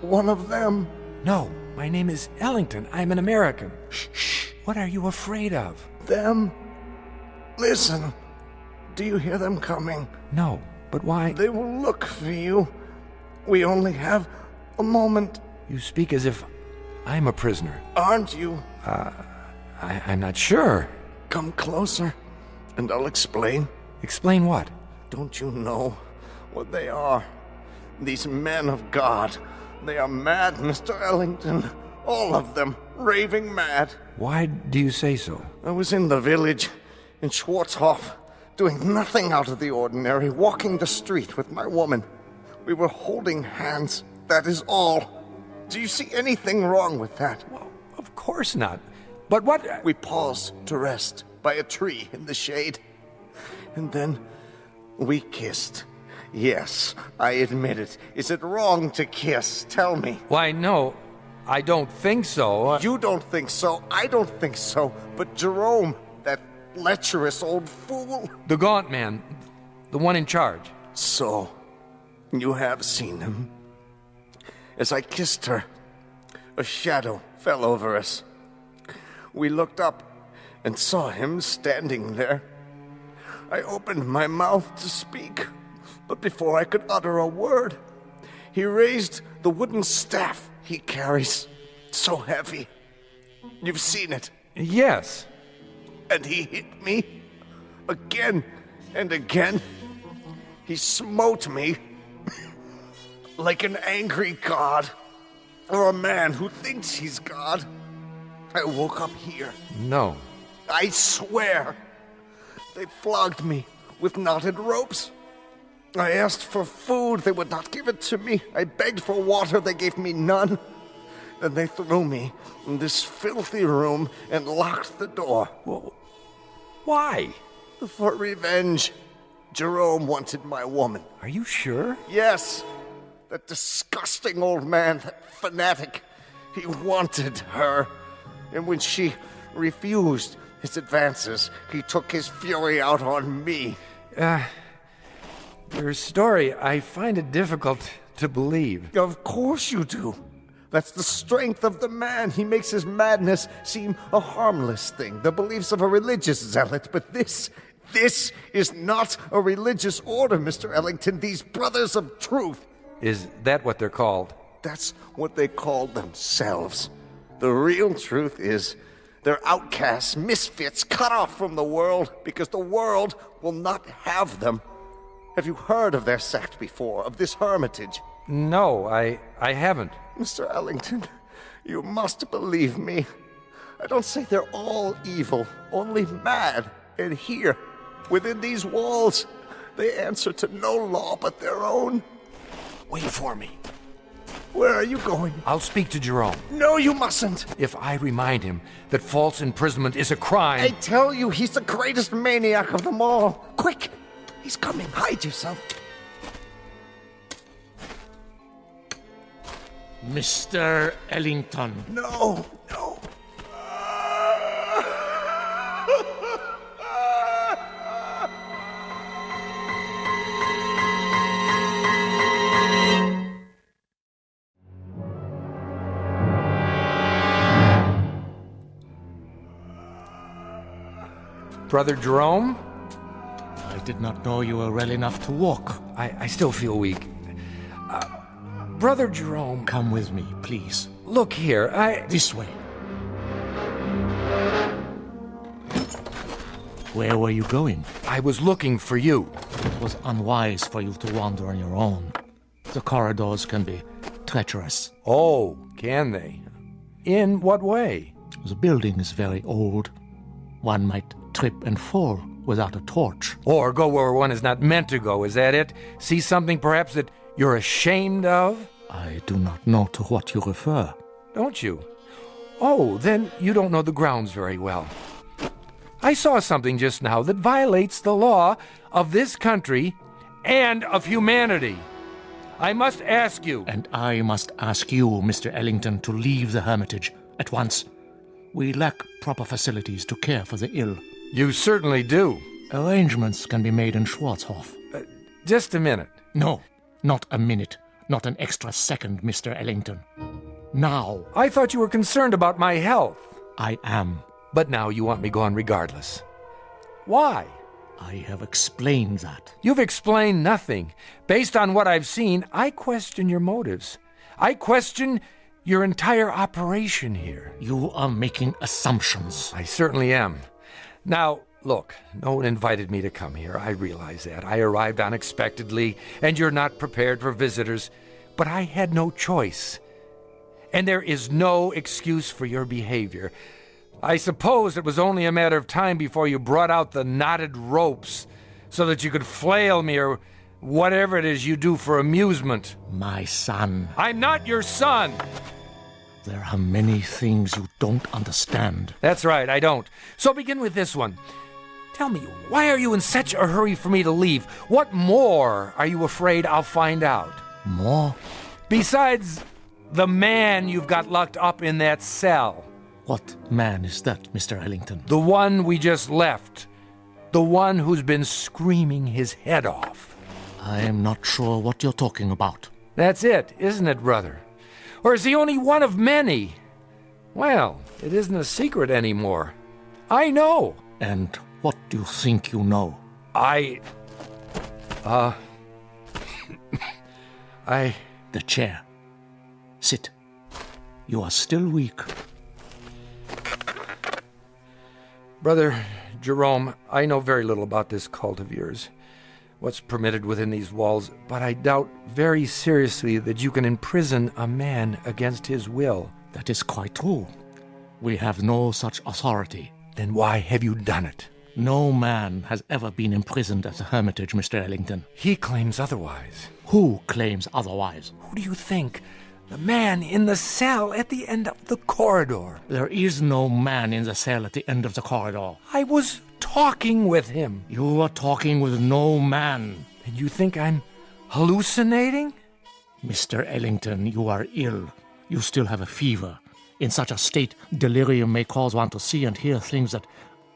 Speaker 11: one of them.
Speaker 3: No, my name is Ellington. I'm an American. Shh. What are you afraid of?
Speaker 11: Them. Listen. Do you hear them coming?
Speaker 3: No, but why?
Speaker 11: They will look for you. We only have a moment.
Speaker 3: You speak as if I'm a prisoner.
Speaker 11: Aren't you?
Speaker 3: I'm not sure.
Speaker 11: Come closer, and I'll explain.
Speaker 3: Explain what?
Speaker 11: Don't you know what they are? These men of God. They are mad, Mr. Ellington. All of them, raving mad.
Speaker 3: Why do you say so?
Speaker 11: I was in the village, in Schwarzhof, doing nothing out of the ordinary, walking the street with my woman. We were holding hands, that is all. Do you see anything wrong with that?
Speaker 3: Well, of course not. But what?
Speaker 11: We paused to rest by a tree in the shade. And then We kissed. Yes, I admit it. Is it wrong to kiss? Tell me.
Speaker 3: Why, no, I don't think so.
Speaker 11: You don't think so. I don't think so. But Jerome, that lecherous old fool.
Speaker 3: The gaunt man, the one in charge.
Speaker 11: So, you have seen him. As I kissed her, a shadow fell over us. We looked up and saw him standing there. I opened my mouth to speak, but before I could utter a word, he raised the wooden staff he carries, so heavy. You've seen it.
Speaker 3: Yes.
Speaker 11: And he hit me again and again. He smote me like an angry god, or a man who thinks he's God. I woke up here.
Speaker 3: No.
Speaker 11: I swear. They flogged me with knotted ropes. I asked for food, they would not give it to me. I begged for water, they gave me none. Then they threw me in this filthy room and locked the door.
Speaker 3: Well, why?
Speaker 11: For revenge. Jerome wanted my woman.
Speaker 3: Are you sure?
Speaker 11: Yes. That disgusting old man, that fanatic. He wanted her. And when she refused his advances, he took his fury out on me.
Speaker 3: Your story, I find it difficult to believe.
Speaker 11: Of course you do. That's the strength of the man. He makes his madness seem a harmless thing, the beliefs of a religious zealot. But this is not a religious order, Mr. Ellington. These brothers of truth.
Speaker 3: Is that what they're called?
Speaker 11: That's what they call themselves. The real truth is they're outcasts, misfits, cut off from the world because the world will not have them. Have you heard of their sect before, of this hermitage?
Speaker 3: No, I haven't.
Speaker 11: Mr. Ellington, you must believe me. I don't say they're all evil, only mad. And here, within these walls, they answer to no law but their own.
Speaker 3: Wait for me.
Speaker 11: Where are you going?
Speaker 3: I'll speak to Jerome.
Speaker 11: No, you mustn't.
Speaker 3: If I remind him that false imprisonment is a crime...
Speaker 11: I tell you, he's the greatest maniac of them all. Quick! He's coming. Hide yourself.
Speaker 14: Mr. Ellington.
Speaker 11: No.
Speaker 3: Brother Jerome?
Speaker 14: I did not know you were well enough to walk.
Speaker 3: I still feel weak. Brother Jerome...
Speaker 14: Come with me, please.
Speaker 3: Look here,
Speaker 14: This way. Where were you going?
Speaker 3: I was looking for you.
Speaker 14: It was unwise for you to wander on your own. The corridors can be treacherous.
Speaker 3: Oh, can they? In what way?
Speaker 14: The building is very old. One might trip and fall without a torch.
Speaker 3: Or go where one is not meant to go, is that it? See something perhaps that you're ashamed of?
Speaker 14: I do not know to what you refer.
Speaker 3: Don't you? Oh, then you don't know the grounds very well. I saw something just now that violates the law of this country and of humanity. I must ask you.
Speaker 14: And I must ask you, Mr. Ellington, to leave the hermitage at once. We lack proper facilities to care for the ill.
Speaker 3: You certainly do.
Speaker 14: Arrangements can be made in Schwarzhof.
Speaker 3: Just a minute.
Speaker 14: No, not a minute. Not an extra second, Mr. Ellington. Now.
Speaker 3: I thought you were concerned about my health.
Speaker 14: I am.
Speaker 3: But now you want me gone regardless. Why?
Speaker 14: I have explained that.
Speaker 3: You've explained nothing. Based on what I've seen, I question your motives. I question your entire operation here.
Speaker 14: You are making assumptions.
Speaker 3: I certainly am. Now, look, no one invited me to come here. I realize that. I arrived unexpectedly, and you're not prepared for visitors. But I had no choice. And there is no excuse for your behavior. I suppose it was only a matter of time before you brought out the knotted ropes so that you could flail me or whatever it is you do for amusement.
Speaker 14: My son.
Speaker 3: I'm not your son!
Speaker 14: There are many things you don't understand.
Speaker 3: That's right, I don't. So begin with this one. Tell me, why are you in such a hurry for me to leave? What more are you afraid I'll find out?
Speaker 14: More?
Speaker 3: Besides the man you've got locked up in that cell.
Speaker 14: What man is that, Mr. Ellington?
Speaker 3: The one we just left. The one who's been screaming his head off.
Speaker 14: I am not sure what you're talking about.
Speaker 3: That's it, isn't it, brother? Or is he only one of many? Well, it isn't a secret anymore. I know.
Speaker 14: And what do you think you know?
Speaker 3: I...
Speaker 14: The chair. Sit. You are still weak.
Speaker 3: Brother Jerome, I know very little about this cult of yours, what's permitted within these walls, but I doubt very seriously that you can imprison a man against his will.
Speaker 14: That is quite true. We have no such authority.
Speaker 3: Then why have you done it?
Speaker 14: No man has ever been imprisoned at the Hermitage, Mr. Ellington.
Speaker 3: He claims otherwise.
Speaker 14: Who claims otherwise?
Speaker 3: Who do you think? The man in the cell at the end of the corridor.
Speaker 14: There is no man in the cell at the end of the corridor.
Speaker 3: I was talking with him.
Speaker 14: You were talking with no man.
Speaker 3: And you think I'm hallucinating?
Speaker 14: Mr. Ellington, you are ill. You still have a fever. In such a state, delirium may cause one to see and hear things that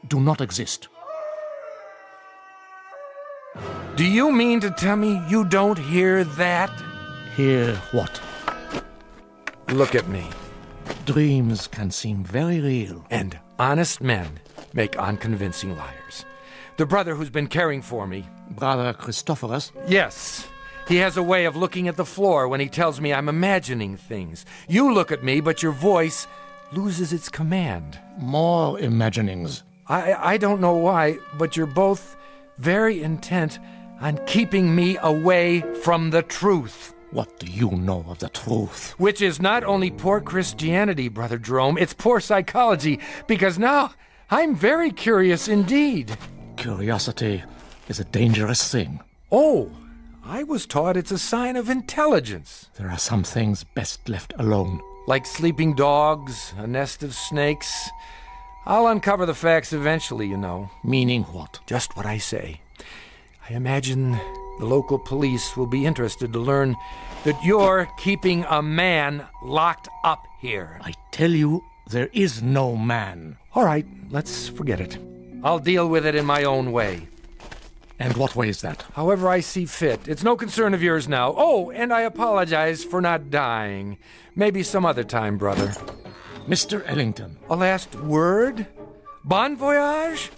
Speaker 14: do not exist.
Speaker 3: Do you mean to tell me you don't hear that?
Speaker 14: Hear what?
Speaker 3: Look at me.
Speaker 14: Dreams can seem very real.
Speaker 3: And honest men make unconvincing liars. The brother who's been caring for me.
Speaker 14: Brother Christophorus?
Speaker 3: Yes. He has a way of looking at the floor when he tells me I'm imagining things. You look at me, but your voice loses its command.
Speaker 14: More imaginings.
Speaker 3: I don't know why, but you're both very intent on keeping me away from the truth.
Speaker 14: What do you know of the truth?
Speaker 3: Which is not only poor Christianity, Brother Jerome, it's poor psychology, because now I'm very curious indeed.
Speaker 14: Curiosity is a dangerous thing.
Speaker 3: Oh, I was taught it's a sign of intelligence.
Speaker 14: There are some things best left alone.
Speaker 3: Like sleeping dogs, a nest of snakes. I'll uncover the facts eventually, you know.
Speaker 14: Meaning what?
Speaker 3: Just what I say. I imagine the local police will be interested to learn that you're keeping a man locked up here.
Speaker 14: I tell you, there is no man.
Speaker 3: All right, let's forget it. I'll deal with it in my own way.
Speaker 14: And what way is that?
Speaker 3: However I see fit. It's no concern of yours now. Oh, and I apologize for not dying. Maybe some other time, brother.
Speaker 14: Mr. Ellington.
Speaker 3: A last word? Bon voyage?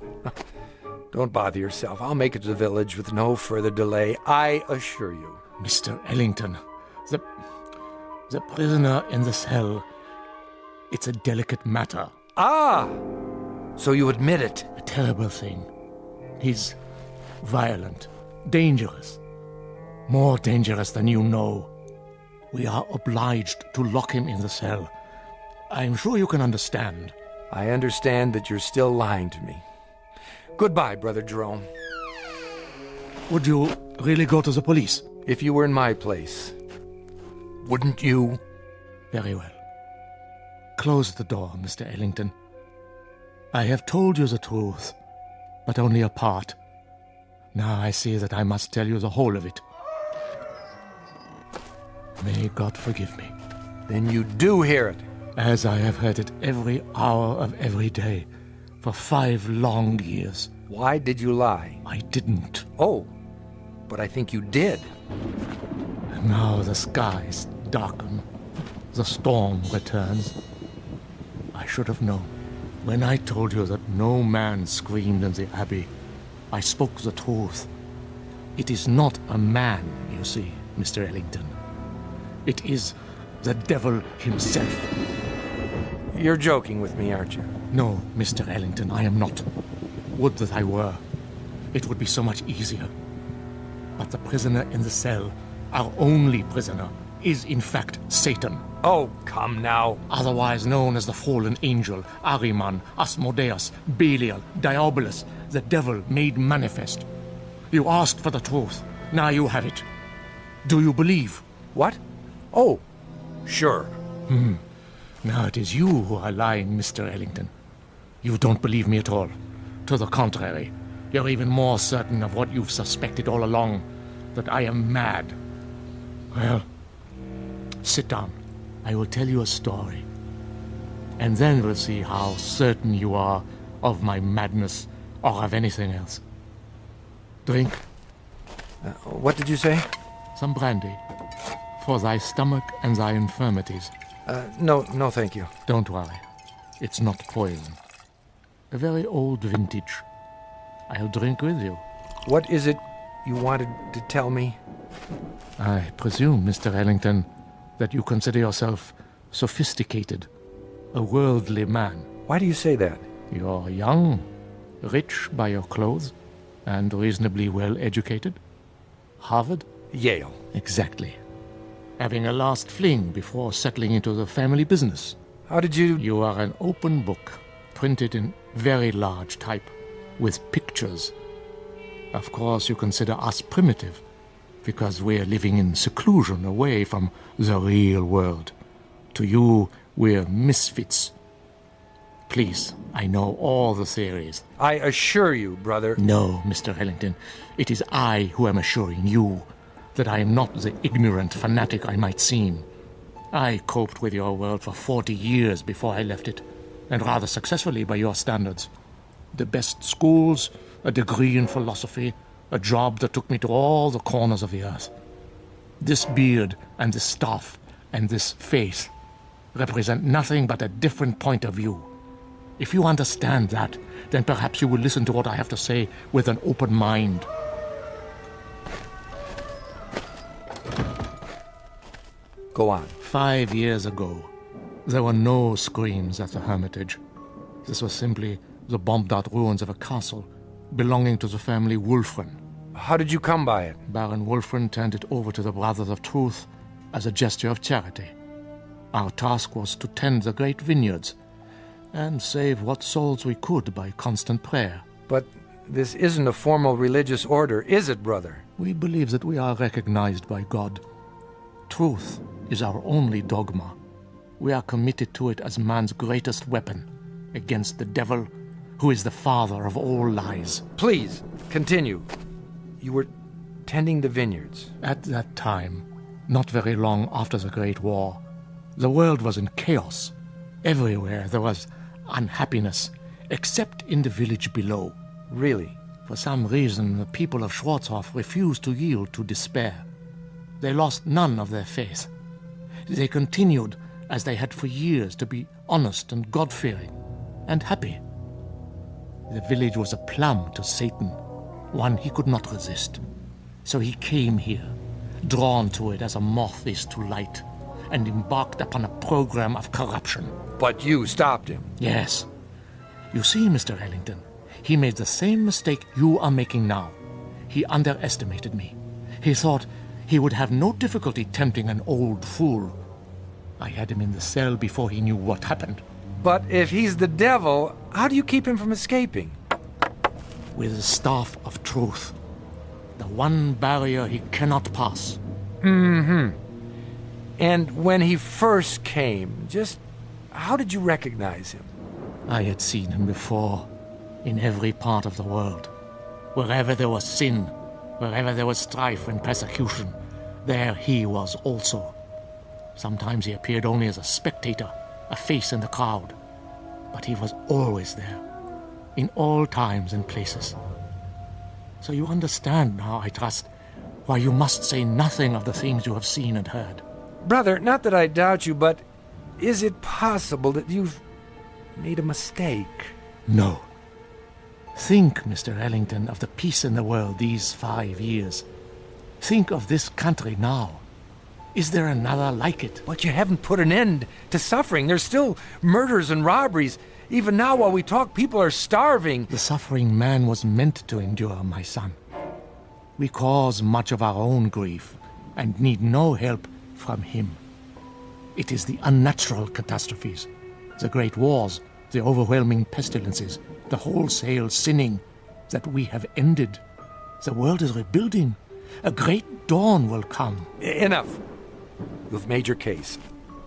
Speaker 3: Don't bother yourself. I'll make it to the village with no further delay, I assure you.
Speaker 14: Mr. Ellington, the prisoner in the cell, it's a delicate matter.
Speaker 3: Ah! So you admit it?
Speaker 14: A terrible thing. He's violent, dangerous, more dangerous than you know. We are obliged to lock him in the cell. I'm sure you can understand.
Speaker 3: I understand that you're still lying to me. Goodbye, Brother Jerome.
Speaker 14: Would you really go to the police?
Speaker 3: If you were in my place, wouldn't you?
Speaker 14: Very well. Close the door, Mr. Ellington. I have told you the truth, but only a part. Now I see that I must tell you the whole of it. May God forgive me.
Speaker 3: Then you do hear it.
Speaker 14: As I have heard it every hour of every day for 5 long years.
Speaker 3: Why did you lie?
Speaker 14: I didn't.
Speaker 3: Oh, but I think you did.
Speaker 14: And now the skies darken. The storm returns. I should have known. When I told you that no man screamed in the abbey, I spoke the truth. It is not a man, you see, Mr. Ellington. It is the devil himself.
Speaker 3: You're joking with me, aren't you?
Speaker 14: No, Mr. Ellington, I am not. Would that I were. It would be so much easier. But the prisoner in the cell, our only prisoner, is in fact Satan.
Speaker 3: Oh, come now.
Speaker 14: Otherwise known as the fallen angel, Ahriman, Asmodeus, Belial, Diabolus, the devil made manifest. You asked for the truth. Now you have it. Do you believe?
Speaker 3: What? Oh, sure.
Speaker 14: Now it is you who are lying, Mr. Ellington. You don't believe me at all. To the contrary, You're even more certain of what you've suspected all along, that I am mad. Well, sit down. I will tell you a story. And then we'll see how certain you are of my madness or of anything else. Drink.
Speaker 3: What did you say?
Speaker 14: Some brandy. For thy stomach and thy infirmities.
Speaker 3: No, thank you.
Speaker 14: Don't worry. It's not poison. A very old vintage. I'll drink with you.
Speaker 3: What is it you wanted to tell me?
Speaker 14: I presume, Mr. Ellington, that you consider yourself sophisticated, a worldly man.
Speaker 3: Why do you say that?
Speaker 14: You're young, rich by your clothes, and reasonably well educated. Harvard?
Speaker 3: Yale.
Speaker 14: Exactly. Having a last fling before settling into the family business.
Speaker 3: How did you...
Speaker 14: You are an open book, printed in very large type, with pictures. Of course, you consider us primitive, because we're living in seclusion away from the real world. To you, we're misfits. Please, I know all the theories.
Speaker 3: I assure you, brother...
Speaker 14: No, Mr. Ellington. It is I who am assuring you that I am not the ignorant fanatic I might seem. I coped with your world for 40 years before I left it, and rather successfully by your standards. The best schools, a degree in philosophy, a job that took me to all the corners of the earth. This beard and this staff and this face represent nothing but a different point of view. If you understand that, then perhaps you will listen to what I have to say with an open mind.
Speaker 3: Go on.
Speaker 14: 5 years ago, there were no screams at the Hermitage. This was simply the bombed-out ruins of a castle belonging to the family Wulfren.
Speaker 3: How did you come by it?
Speaker 14: Baron Wulfren turned it over to the Brothers of Truth as a gesture of charity. Our task was to tend the great vineyards and save what souls we could by constant prayer.
Speaker 3: But this isn't a formal religious order, is it, brother?
Speaker 14: We believe that we are recognized by God. Truth is our only dogma. We are committed to it as man's greatest weapon against the devil, who is the father of all lies.
Speaker 3: Please, continue. You were tending the vineyards.
Speaker 14: At that time, not very long after the Great War, the world was in chaos. Everywhere there was unhappiness, except in the village below.
Speaker 3: Really?
Speaker 14: For some reason, the people of Schwarzhof refused to yield to despair. They lost none of their faith. They continued, as they had for years, to be honest and God-fearing and happy. The village was a plum to Satan, one he could not resist. So he came here, drawn to it as a moth is to light, and embarked upon a program of corruption.
Speaker 3: But you stopped him.
Speaker 14: Yes. You see, Mr. Ellington, he made the same mistake you are making now. He underestimated me. He thought he would have no difficulty tempting an old fool. I had him in the cell before he knew what happened.
Speaker 3: But if he's the devil, how do you keep him from escaping?
Speaker 14: With the staff of truth. The one barrier he cannot pass.
Speaker 3: Mm-hmm. And when he first came, just how did you recognize him?
Speaker 14: I had seen him before, in every part of the world. Wherever there was sin, wherever there was strife and persecution, there he was also. Sometimes he appeared only as a spectator, a face in the crowd. But he was always there, in all times and places. So you understand now, I trust, why you must say nothing of the things you have seen and heard.
Speaker 3: Brother, not that I doubt you, but is it possible that you've made a mistake?
Speaker 14: No. Think, Mr. Ellington, of the peace in the world these 5 years. Think of this country now. Is there another like it?
Speaker 3: But you haven't put an end to suffering. There's still murders and robberies. Even now, while we talk, people are starving.
Speaker 14: The suffering man was meant to endure, my son. We cause much of our own grief and need no help from him. It is the unnatural catastrophes, the great wars, the overwhelming pestilences, the wholesale sinning that we have ended. The world is rebuilding. A great dawn will come.
Speaker 3: Enough. You've made your case.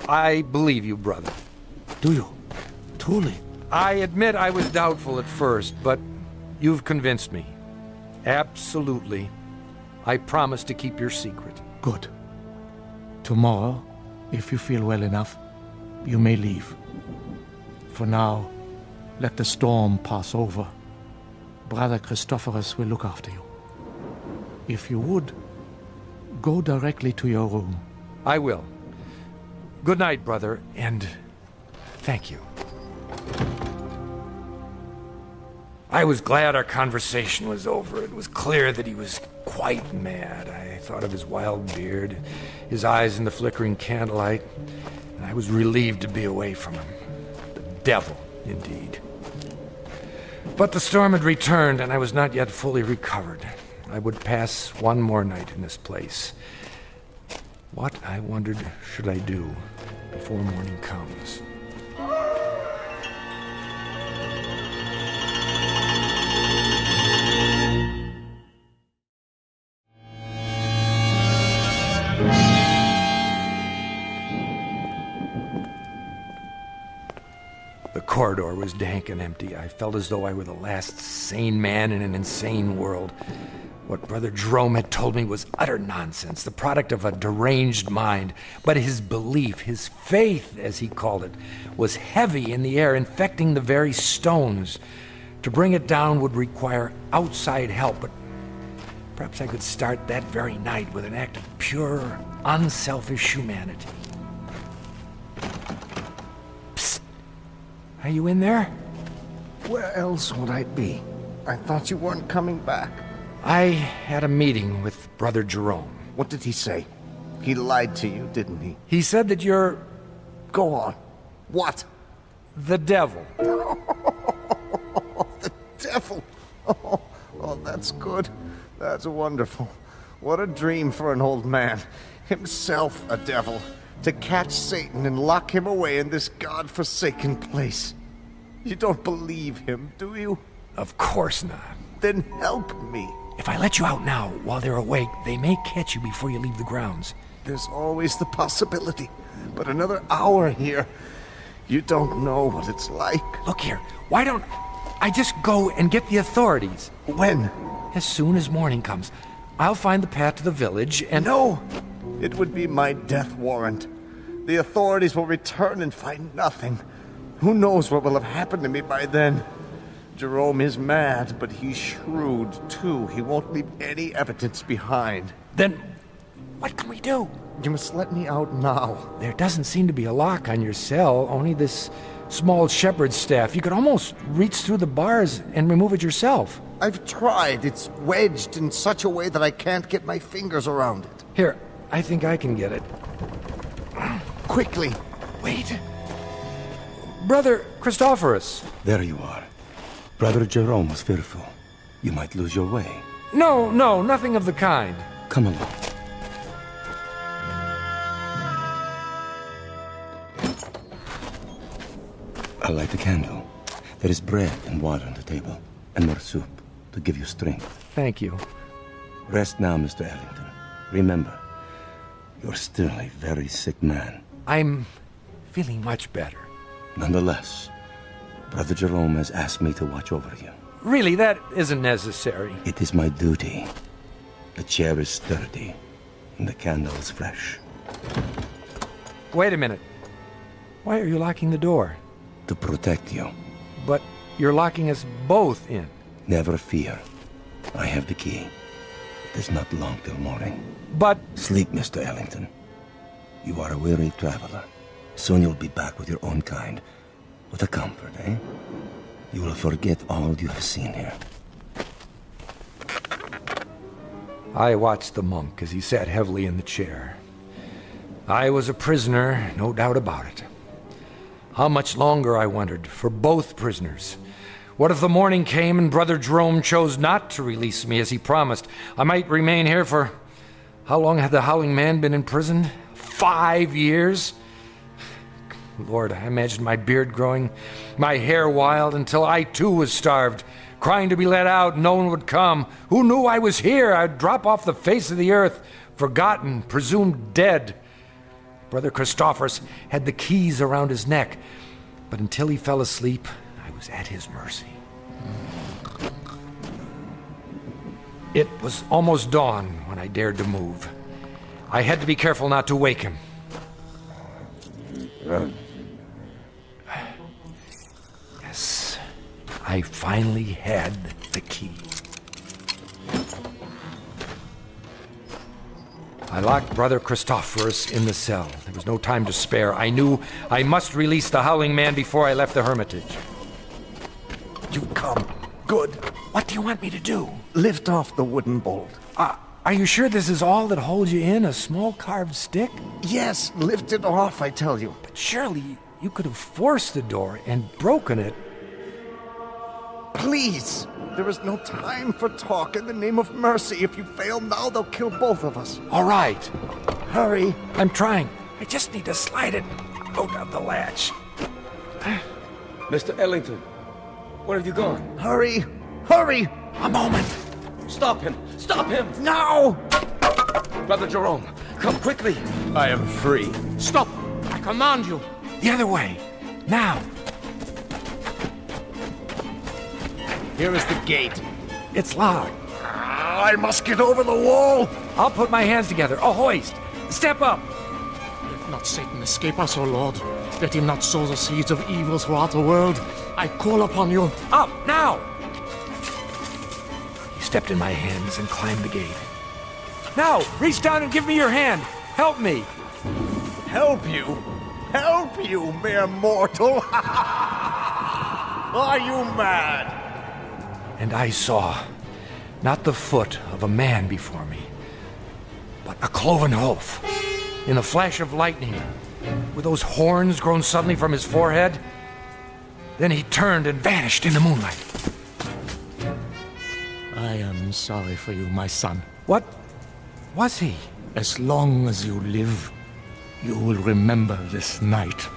Speaker 3: I believe you, brother.
Speaker 14: Do you? Truly?
Speaker 3: I admit I was doubtful at first, but you've convinced me. Absolutely. I promise to keep your secret.
Speaker 14: Good. Tomorrow, if you feel well enough, you may leave. For now, let the storm pass over. Brother Christophorus will look after you. If you would, go directly to your room.
Speaker 3: I will. Good night, brother, and thank you. I was glad our conversation was over. It was clear that he was quite mad. I thought of his wild beard, his eyes in the flickering candlelight, and I was relieved to be away from him. The devil, indeed. But the storm had returned, and I was not yet fully recovered. I would pass one more night in this place. What, I wondered, should I do before morning comes? The corridor was dank and empty. I felt as though I were the last sane man in an insane world. What Brother Jerome had told me was utter nonsense, the product of a deranged mind. But his belief, his faith, as he called it, was heavy in the air, infecting the very stones. To bring it down would require outside help, but perhaps I could start that very night with an act of pure, unselfish humanity. Psst! Are you in there?
Speaker 11: Where else would I be? I thought you weren't coming back.
Speaker 3: I had a meeting with Brother Jerome.
Speaker 11: What did he say? He lied to you, didn't he?
Speaker 3: He said that you're...
Speaker 11: Go on. What?
Speaker 3: The devil.
Speaker 11: The devil. Oh, that's good. That's wonderful. What a dream for an old man. Himself a devil. To catch Satan and lock him away in this God-forsaken place. You don't believe him, do you?
Speaker 3: Of course not.
Speaker 11: Then help me.
Speaker 3: If I let you out now, while they're awake, they may catch you before you leave the grounds.
Speaker 11: There's always the possibility. But another hour here, you don't know what it's like.
Speaker 3: Look here, why don't I just go and get the authorities?
Speaker 11: When?
Speaker 3: As soon as morning comes. I'll find the path to the village and...
Speaker 11: No! It would be my death warrant. The authorities will return and find nothing. Who knows what will have happened to me by then? Jerome is mad, but he's shrewd, too. He won't leave any evidence behind.
Speaker 3: Then, what can we do?
Speaker 11: You must let me out now.
Speaker 3: There doesn't seem to be a lock on your cell, only this small shepherd's staff. You could almost reach through the bars and remove it yourself.
Speaker 11: I've tried. It's wedged in such a way that I can't get my fingers around it.
Speaker 3: Here, I think I can get it.
Speaker 11: Quickly.
Speaker 3: Wait. Brother Christophorus.
Speaker 12: There you are. Brother Jerome was fearful. You might lose your way.
Speaker 3: No, nothing of the kind.
Speaker 12: Come along. I'll light the candle. There is bread and water on the table, and more soup to give you strength.
Speaker 3: Thank you.
Speaker 12: Rest now, Mr. Ellington. Remember, you're still a very sick man.
Speaker 3: I'm feeling much better.
Speaker 12: Nonetheless, Brother Jerome has asked me to watch over you.
Speaker 3: Really, that isn't necessary.
Speaker 12: It is my duty. The chair is sturdy, and the candle is fresh.
Speaker 3: Wait a minute. Why are you locking the door?
Speaker 12: To protect you.
Speaker 3: But you're locking us both in.
Speaker 12: Never fear. I have the key. It is not long till morning.
Speaker 3: But...
Speaker 12: Sleep, Mr. Ellington. You are a weary traveler. Soon you'll be back with your own kind. What a comfort, eh? You will forget all you have seen here.
Speaker 3: I watched the monk as he sat heavily in the chair. I was a prisoner, no doubt about it. How much longer, I wondered, for both prisoners? What if the morning came and Brother Jerome chose not to release me as he promised? I might remain here for... How long had the Howling Man been in prison? 5 years? Lord, I imagined my beard growing, my hair wild, until I too was starved, crying to be let out, and no one would come. Who knew I was here? I'd drop off the face of the earth, forgotten, presumed dead. Brother Christophorus had the keys around his neck, but until he fell asleep, I was at his mercy. It was almost dawn when I dared to move. I had to be careful not to wake him. Yes, I finally had the key. I locked Brother Christophorus in the cell. There was no time to spare. I knew I must release the Howling Man before I left the Hermitage.
Speaker 11: You've come. Good.
Speaker 3: What do you want me to do?
Speaker 11: Lift off the wooden bolt.
Speaker 3: Are you sure this is all that holds you in? A small carved stick?
Speaker 11: Yes, lift it off, I tell you.
Speaker 3: But surely you could have forced the door and broken it.
Speaker 11: Please! There is no time for talk in the name of mercy. If you fail now, they'll kill both of us.
Speaker 3: All right.
Speaker 11: Hurry.
Speaker 3: I'm trying. I just need to slide it out of the latch.
Speaker 12: Mr. Ellington, where have you gone?
Speaker 11: Hurry! Hurry!
Speaker 3: A moment.
Speaker 12: Stop him! Stop him!
Speaker 11: Now!
Speaker 12: Brother Jerome, come quickly. I am free.
Speaker 14: Stop! I command you.
Speaker 3: The other way. Now.
Speaker 11: Here is the gate.
Speaker 3: It's locked.
Speaker 11: I must get over the wall.
Speaker 3: I'll put my hands together. A hoist. Step up.
Speaker 14: Let not Satan escape us, O Lord. Let him not sow the seeds of evil throughout the world. I call upon you.
Speaker 3: Up, now! He stepped in my hands and climbed the gate. Now, reach down and give me your hand. Help me.
Speaker 11: Help you? Help you, mere mortal? Are you mad?
Speaker 3: And I saw not the foot of a man before me, but a cloven hoof. In a flash of lightning, with those horns grown suddenly from his forehead, then he turned and vanished in the moonlight.
Speaker 14: I am sorry for you, my son.
Speaker 3: What was he?
Speaker 14: As long as you live, you will remember this night.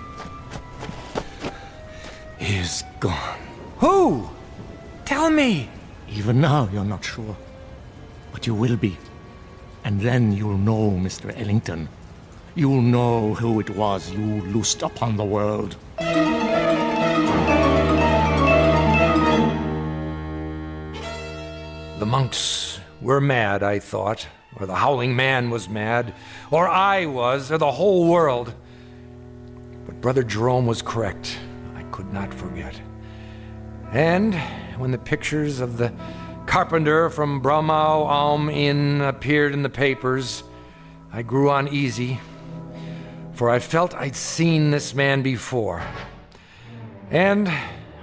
Speaker 14: He is gone.
Speaker 3: Who? Tell me.
Speaker 14: Even now, you're not sure. But you will be. And then you'll know, Mr. Ellington. You'll know who it was you loosed upon the world.
Speaker 3: The monks were mad, I thought. Or the Howling Man was mad. Or I was, or the whole world. But Brother Jerome was correct. I could not forget. And when the pictures of the carpenter from Bromau Alm Inn appeared in the papers, I grew uneasy, for I felt I'd seen this man before. And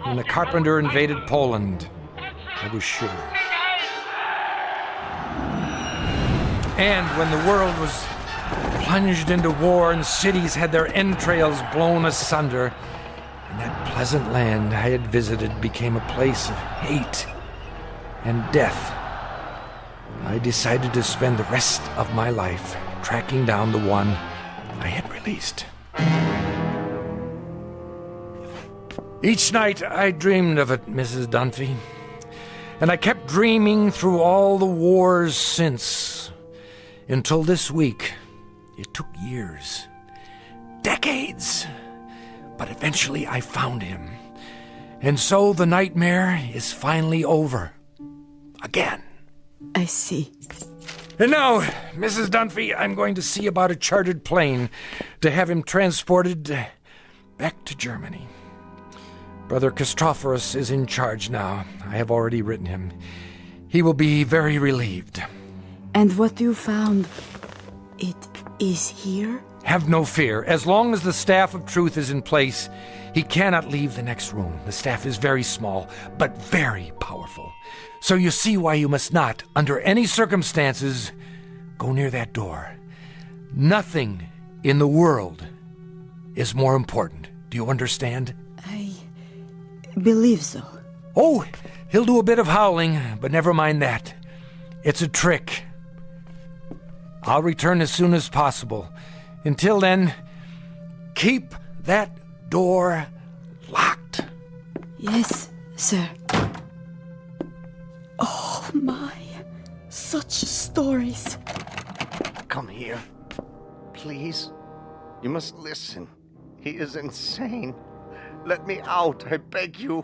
Speaker 3: when the carpenter invaded Poland, I was sure. And when the world was plunged into war and cities had their entrails blown asunder, and that pleasant land I had visited became a place of hate and death, I decided to spend the rest of my life tracking down the one I had released. Each night I dreamed of it, Mrs. Dunphy, and I kept dreaming through all the wars since, until this week. It took years, decades. But eventually I found him. And so the nightmare is finally over. Again.
Speaker 8: I see.
Speaker 3: And now, Mrs. Dunphy, I'm going to see about a chartered plane to have him transported back to Germany. Brother Christophorus is in charge now. I have already written him. He will be very relieved.
Speaker 8: And what you found, it is here?
Speaker 3: Have no fear. As long as the staff of truth is in place, he cannot leave the next room. The staff is very small, but very powerful. So you see why you must not, under any circumstances, go near that door. Nothing in the world is more important. Do you understand?
Speaker 8: I believe so.
Speaker 3: Oh, he'll do a bit of howling, but never mind that. It's a trick. I'll return as soon as possible. Until then, keep that door locked.
Speaker 8: Yes, sir. Oh my, such stories.
Speaker 11: Come here. Please. You must listen. He is insane. Let me out, I beg you.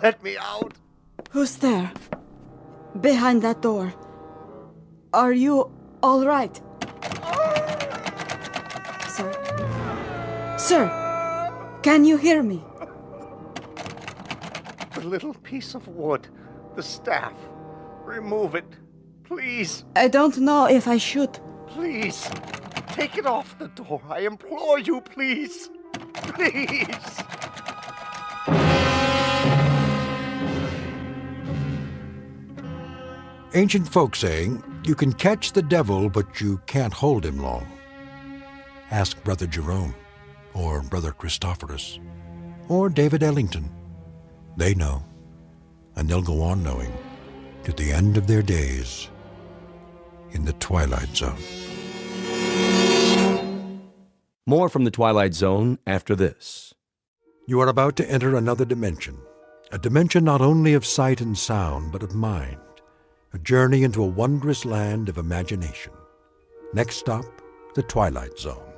Speaker 11: Let me out.
Speaker 8: Who's there? Behind that door. Are you all right? Sir? Sir, can you hear me?
Speaker 11: The little piece of wood, the staff. Remove it, please.
Speaker 8: I don't know if I should.
Speaker 11: Please, take it off the door. I implore you, please. Please.
Speaker 2: Ancient folk saying, you can catch the devil, but you can't hold him long. Ask Brother Jerome, or Brother Christophorus, or David Ellington. They know, and they'll go on knowing to the end of their days in the Twilight Zone.
Speaker 1: More from the Twilight Zone after this.
Speaker 2: You are about to enter another dimension, a dimension not only of sight and sound, but of mind, a journey into a wondrous land of imagination. Next stop, the Twilight Zone.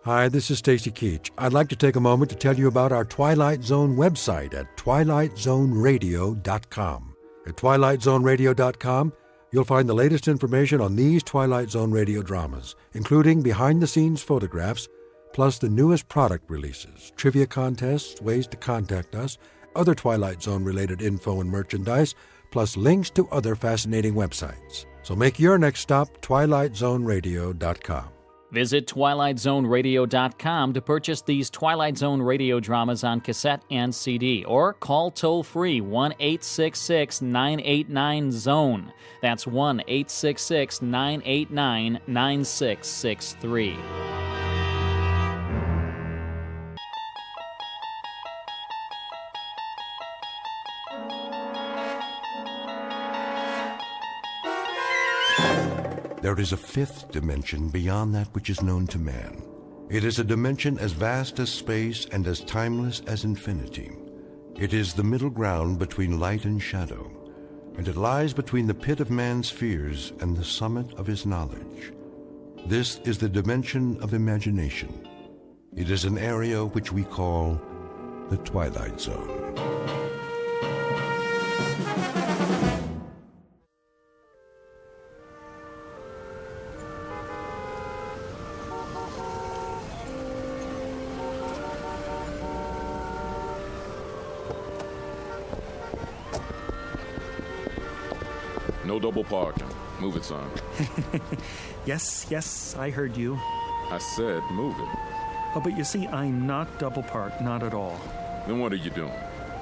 Speaker 2: Hi, this is Stacy Keach. I'd like to take a moment to tell you about our Twilight Zone website at twilightzoneradio.com. At twilightzoneradio.com, you'll find the latest information on these Twilight Zone radio dramas, including behind-the-scenes photographs, plus the newest product releases, trivia contests, ways to contact us, other Twilight Zone-related info and merchandise, plus links to other fascinating websites. So make your next stop twilightzoneradio.com.
Speaker 17: Visit twilightzoneradio.com to purchase these Twilight Zone radio dramas on cassette and CD, or call toll-free 1-866-989-ZONE. That's 1-866-989-9663.
Speaker 2: There is a fifth dimension beyond that which is known to man. It is a dimension as vast as space and as timeless as infinity. It is the middle ground between light and shadow, and it lies between the pit of man's fears and the summit of his knowledge. This is the dimension of imagination. It is an area which we call the Twilight Zone.
Speaker 19: No double parking. Move it, son.
Speaker 20: Yes, I heard you.
Speaker 19: I said move it.
Speaker 20: Oh, but you see, I'm not double parked, not at all.
Speaker 19: Then what are you doing?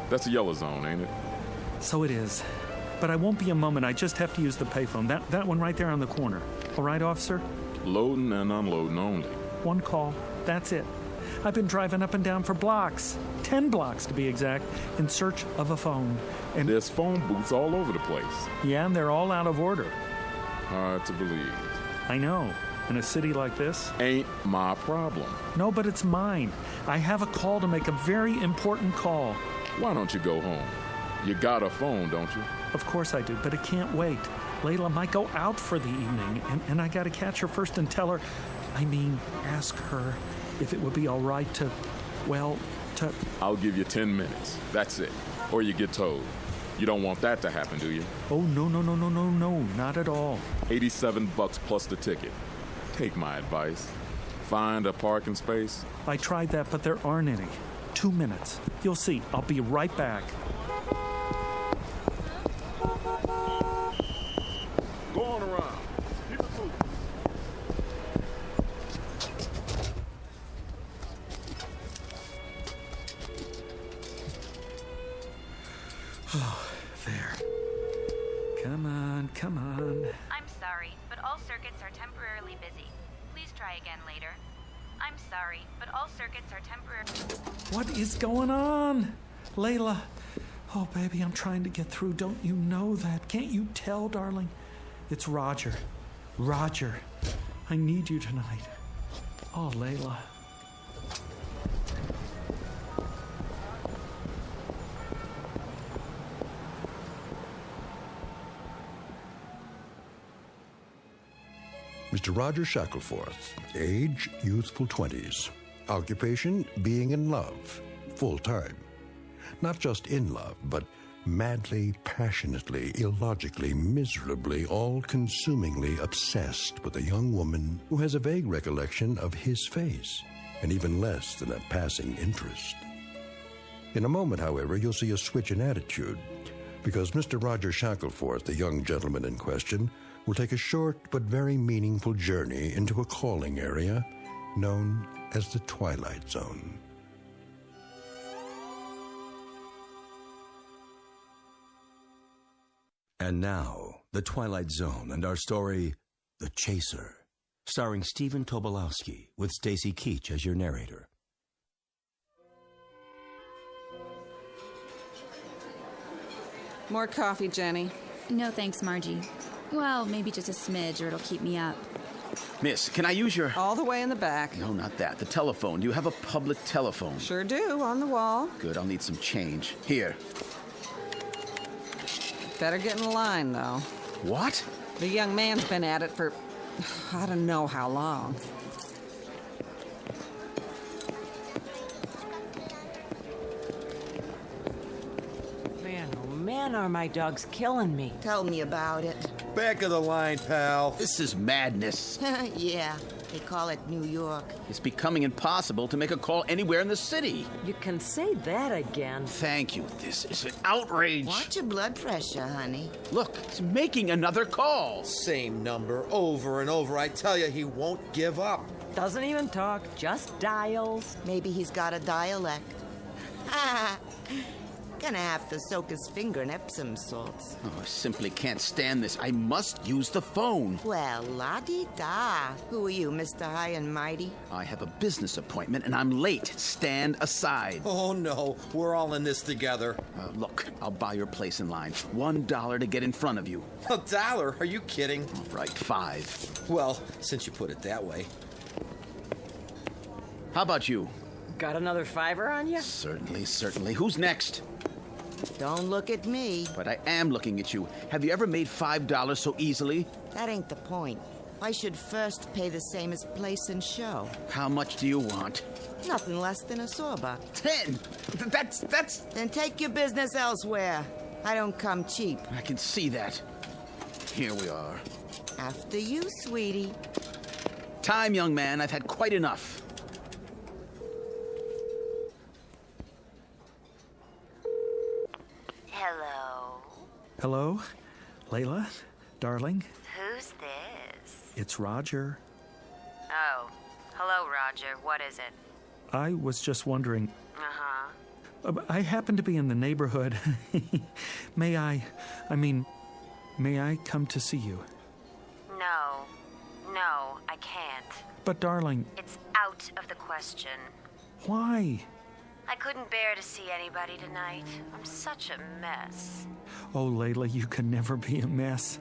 Speaker 19: That's a yellow zone, ain't it?
Speaker 20: So it is. But I won't be a moment. I just have to use the payphone. That one right there on the corner. All right, officer?
Speaker 19: Loading and unloading only.
Speaker 20: One call. That's it. I've been driving up and down for blocks, 10 blocks to be exact, in search of a phone.
Speaker 19: And there's phone booths all over the place.
Speaker 20: Yeah, and they're all out of order.
Speaker 19: Hard to believe.
Speaker 20: I know. In a city like this.
Speaker 19: Ain't my problem.
Speaker 20: No, but it's mine. I have a call to make, a very important call.
Speaker 19: Why don't you go home? You got a phone, don't you?
Speaker 20: Of course I do, but it can't wait. Layla might go out for the evening, and I gotta catch her first and tell her, ask her if it would be all right to.
Speaker 19: I'll give you 10 minutes. That's it. Or you get towed. You don't want that to happen, do you?
Speaker 20: Oh, no, not at all.
Speaker 19: $87 plus the ticket. Take my advice. Find a parking space.
Speaker 20: I tried that, but there aren't any. 2 minutes. You'll see. I'll be right back.
Speaker 19: Go on around. Keep it moving.
Speaker 20: Oh, there. Come on.
Speaker 10: I'm sorry, but all circuits are temporarily busy. Please try again later. I'm sorry, but all circuits are temporarily...
Speaker 20: What is going on? Layla. Oh, baby, I'm trying to get through. Don't you know that? Can't you tell, darling? It's Roger. Roger, I need you tonight. Oh, Layla.
Speaker 2: Mr. Roger Shackleforth, age, youthful 20s. Occupation, being in love, full-time. Not just in love, but madly, passionately, illogically, miserably, all-consumingly obsessed with a young woman who has a vague recollection of his face, and even less than a passing interest. In a moment, however, you'll see a switch in attitude, because Mr. Roger Shackelforth, the young gentleman in question, will take a short but very meaningful journey into a calling area known as the Twilight Zone.
Speaker 1: And now, The Twilight Zone and our story, The Chaser, starring Stephen Tobolowsky with Stacy Keach as your narrator.
Speaker 4: More coffee, Jenny.
Speaker 16: No thanks, Margie. Well, maybe just a smidge or it'll keep me up.
Speaker 23: Miss, can I use your...
Speaker 4: All the way in the back.
Speaker 23: No, not that. The telephone. Do you have a public telephone?
Speaker 4: Sure do, on the wall.
Speaker 23: Good, I'll need some change. Here.
Speaker 4: Better get in line, though.
Speaker 23: What?
Speaker 4: The young man's been at it for... I don't know how long.
Speaker 22: Man, are my dogs killing me.
Speaker 24: Tell me about it.
Speaker 23: Back of the line, pal. This is madness.
Speaker 24: Yeah, they call it New York.
Speaker 23: It's becoming impossible to make a call anywhere in the city.
Speaker 22: You can say that again.
Speaker 23: Thank you. This is an outrage.
Speaker 24: Watch your blood pressure, honey.
Speaker 23: Look, it's making another call.
Speaker 25: Same number over and over. I tell you, he won't give up.
Speaker 22: Doesn't even talk, just dials.
Speaker 24: Maybe he's got a dialect. Gonna have to soak his finger in Epsom salts.
Speaker 23: Oh, I simply can't stand this. I must use the phone.
Speaker 24: Well, la-di-da. Who are you, Mr. High and Mighty?
Speaker 23: I have a business appointment and I'm late. Stand aside.
Speaker 25: Oh, no. We're all in this together.
Speaker 23: Look, I'll buy your place in line. $1 to get in front of you.
Speaker 25: $1? Are you kidding?
Speaker 23: All right, $5.
Speaker 25: Well, since you put it that way.
Speaker 23: How about you?
Speaker 22: Got another $5 on you?
Speaker 23: Certainly, certainly. Who's next?
Speaker 24: Don't look at me.
Speaker 23: But I am looking at you. Have you ever made $5 so easily?
Speaker 24: That ain't the point. I should first pay the same as place and show.
Speaker 23: How much do you want?
Speaker 24: Nothing less than a $1.
Speaker 23: 10. That's...
Speaker 24: Then take your business elsewhere. I don't come cheap.
Speaker 23: I can see that. Here we are.
Speaker 24: After you, sweetie.
Speaker 23: Time, young man. I've had quite enough.
Speaker 20: Hello? Layla? Darling?
Speaker 10: Who's this?
Speaker 20: It's Roger.
Speaker 10: Oh. Hello, Roger. What is it?
Speaker 20: I was just wondering...
Speaker 10: Uh-huh.
Speaker 20: I happen to be in the neighborhood. May I come to see you?
Speaker 10: No, I can't.
Speaker 20: But, darling...
Speaker 10: It's out of the question.
Speaker 20: Why?
Speaker 10: I couldn't bear to see anybody tonight. I'm such a mess.
Speaker 20: Oh, Layla, you can never be a mess.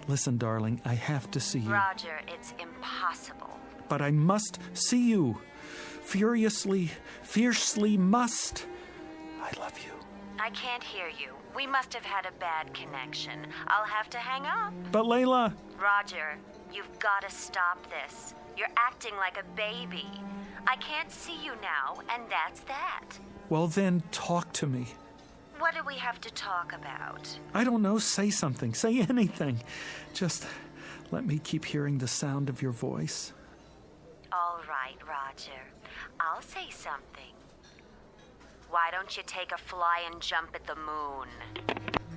Speaker 20: Listen, darling, I have to see you.
Speaker 10: Roger, it's impossible.
Speaker 20: But I must see you. Furiously, fiercely must. I love you.
Speaker 10: I can't hear you. We must have had a bad connection. I'll have to hang up.
Speaker 20: But, Layla...
Speaker 10: Roger, you've got to stop this. You're acting like a baby. I can't see you now, and that's that.
Speaker 20: Well, then, talk to me.
Speaker 10: What do we have to talk about?
Speaker 20: I don't know. Say something. Say anything. Just let me keep hearing the sound of your voice.
Speaker 10: All right, Roger. I'll say something. Why don't you take a fly and jump at the moon?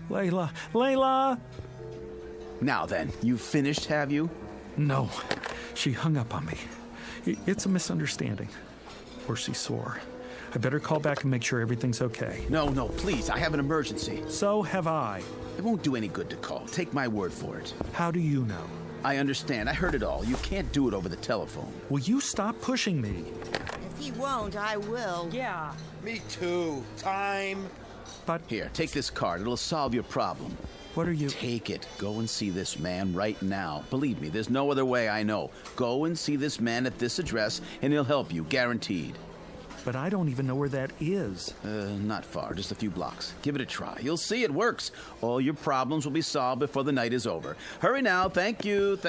Speaker 20: Layla!
Speaker 23: Now then, you finished, have you?
Speaker 20: No. She hung up on me. It's a misunderstanding. Or she's sore. I better call back and make sure everything's okay.
Speaker 23: No, please. I have an emergency.
Speaker 20: So have I.
Speaker 23: It won't do any good to call. Take my word for it.
Speaker 20: How do you know?
Speaker 23: I understand. I heard it all. You can't do it over the telephone.
Speaker 20: Will you stop pushing me?
Speaker 24: If he won't, I will.
Speaker 22: Yeah.
Speaker 25: Me too. Time.
Speaker 20: But...
Speaker 23: Here, take this card. It'll solve your problem.
Speaker 20: What are you...
Speaker 23: Take it. Go and see this man right now. Believe me, there's no other way I know. Go and see this man at this address, and he'll help you, guaranteed.
Speaker 20: But I don't even know where that is.
Speaker 23: Not far, just a few blocks. Give it a try. You'll see it works. All your problems will be solved before the night is over. Hurry now. Thank you.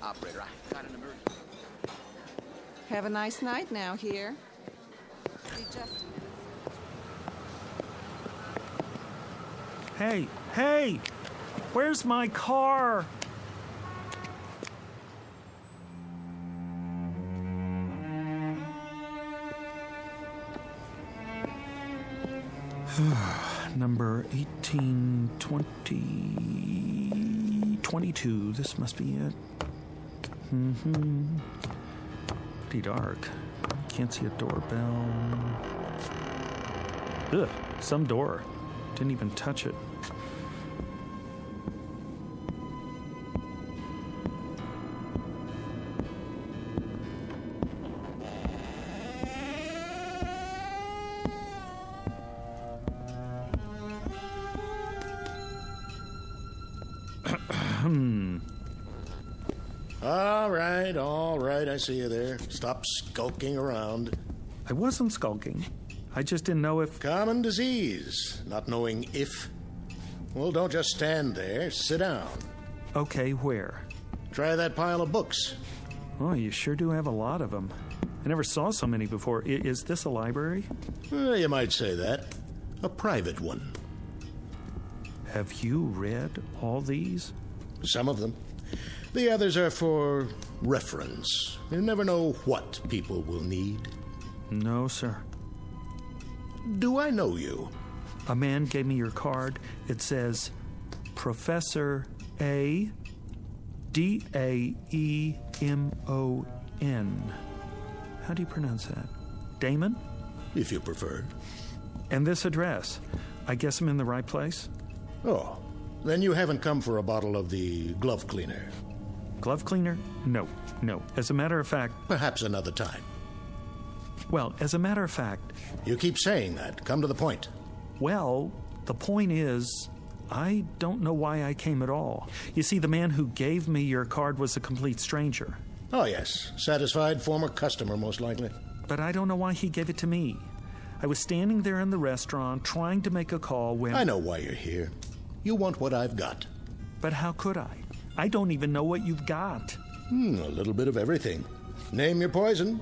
Speaker 23: Operator, I got an emergency.
Speaker 4: Have a nice night now here.
Speaker 20: Hey, hey! Where's my car? Number 1822. This must be it. Pretty dark. Can't see a doorbell. Ugh, some door. Didn't even touch it.
Speaker 7: All right, I see you there. Stop skulking around.
Speaker 20: I wasn't skulking. I just didn't know if...
Speaker 7: Common disease, not knowing if. Well, don't just stand there. Sit down.
Speaker 20: Okay, where?
Speaker 7: Try that pile of books.
Speaker 20: Oh, you sure do have a lot of them. I never saw so many before. Is this a library?
Speaker 7: You might say that. A private one.
Speaker 20: Have you read all these?
Speaker 7: Some of them. The others are for reference. You never know what people will need.
Speaker 20: No, sir.
Speaker 7: Do I know you?
Speaker 20: A man gave me your card. It says Professor A. D-A-E-M-O-N. How do you pronounce that? Damon?
Speaker 7: If you prefer.
Speaker 20: And this address. I guess I'm in the right place?
Speaker 7: Oh, then you haven't come for a bottle of the glove cleaner.
Speaker 20: Glove cleaner? No. As a matter of fact...
Speaker 7: Perhaps another time.
Speaker 20: Well, as a matter of fact...
Speaker 7: You keep saying that. Come to the point.
Speaker 20: Well, the point is, I don't know why I came at all. You see, the man who gave me your card was a complete stranger.
Speaker 7: Oh, yes. Satisfied former customer, most likely.
Speaker 20: But I don't know why he gave it to me. I was standing there in the restaurant trying to make a call when...
Speaker 7: I know why you're here. You want what I've got.
Speaker 20: But how could I? I don't even know what you've got.
Speaker 7: A little bit of everything. Name your poison.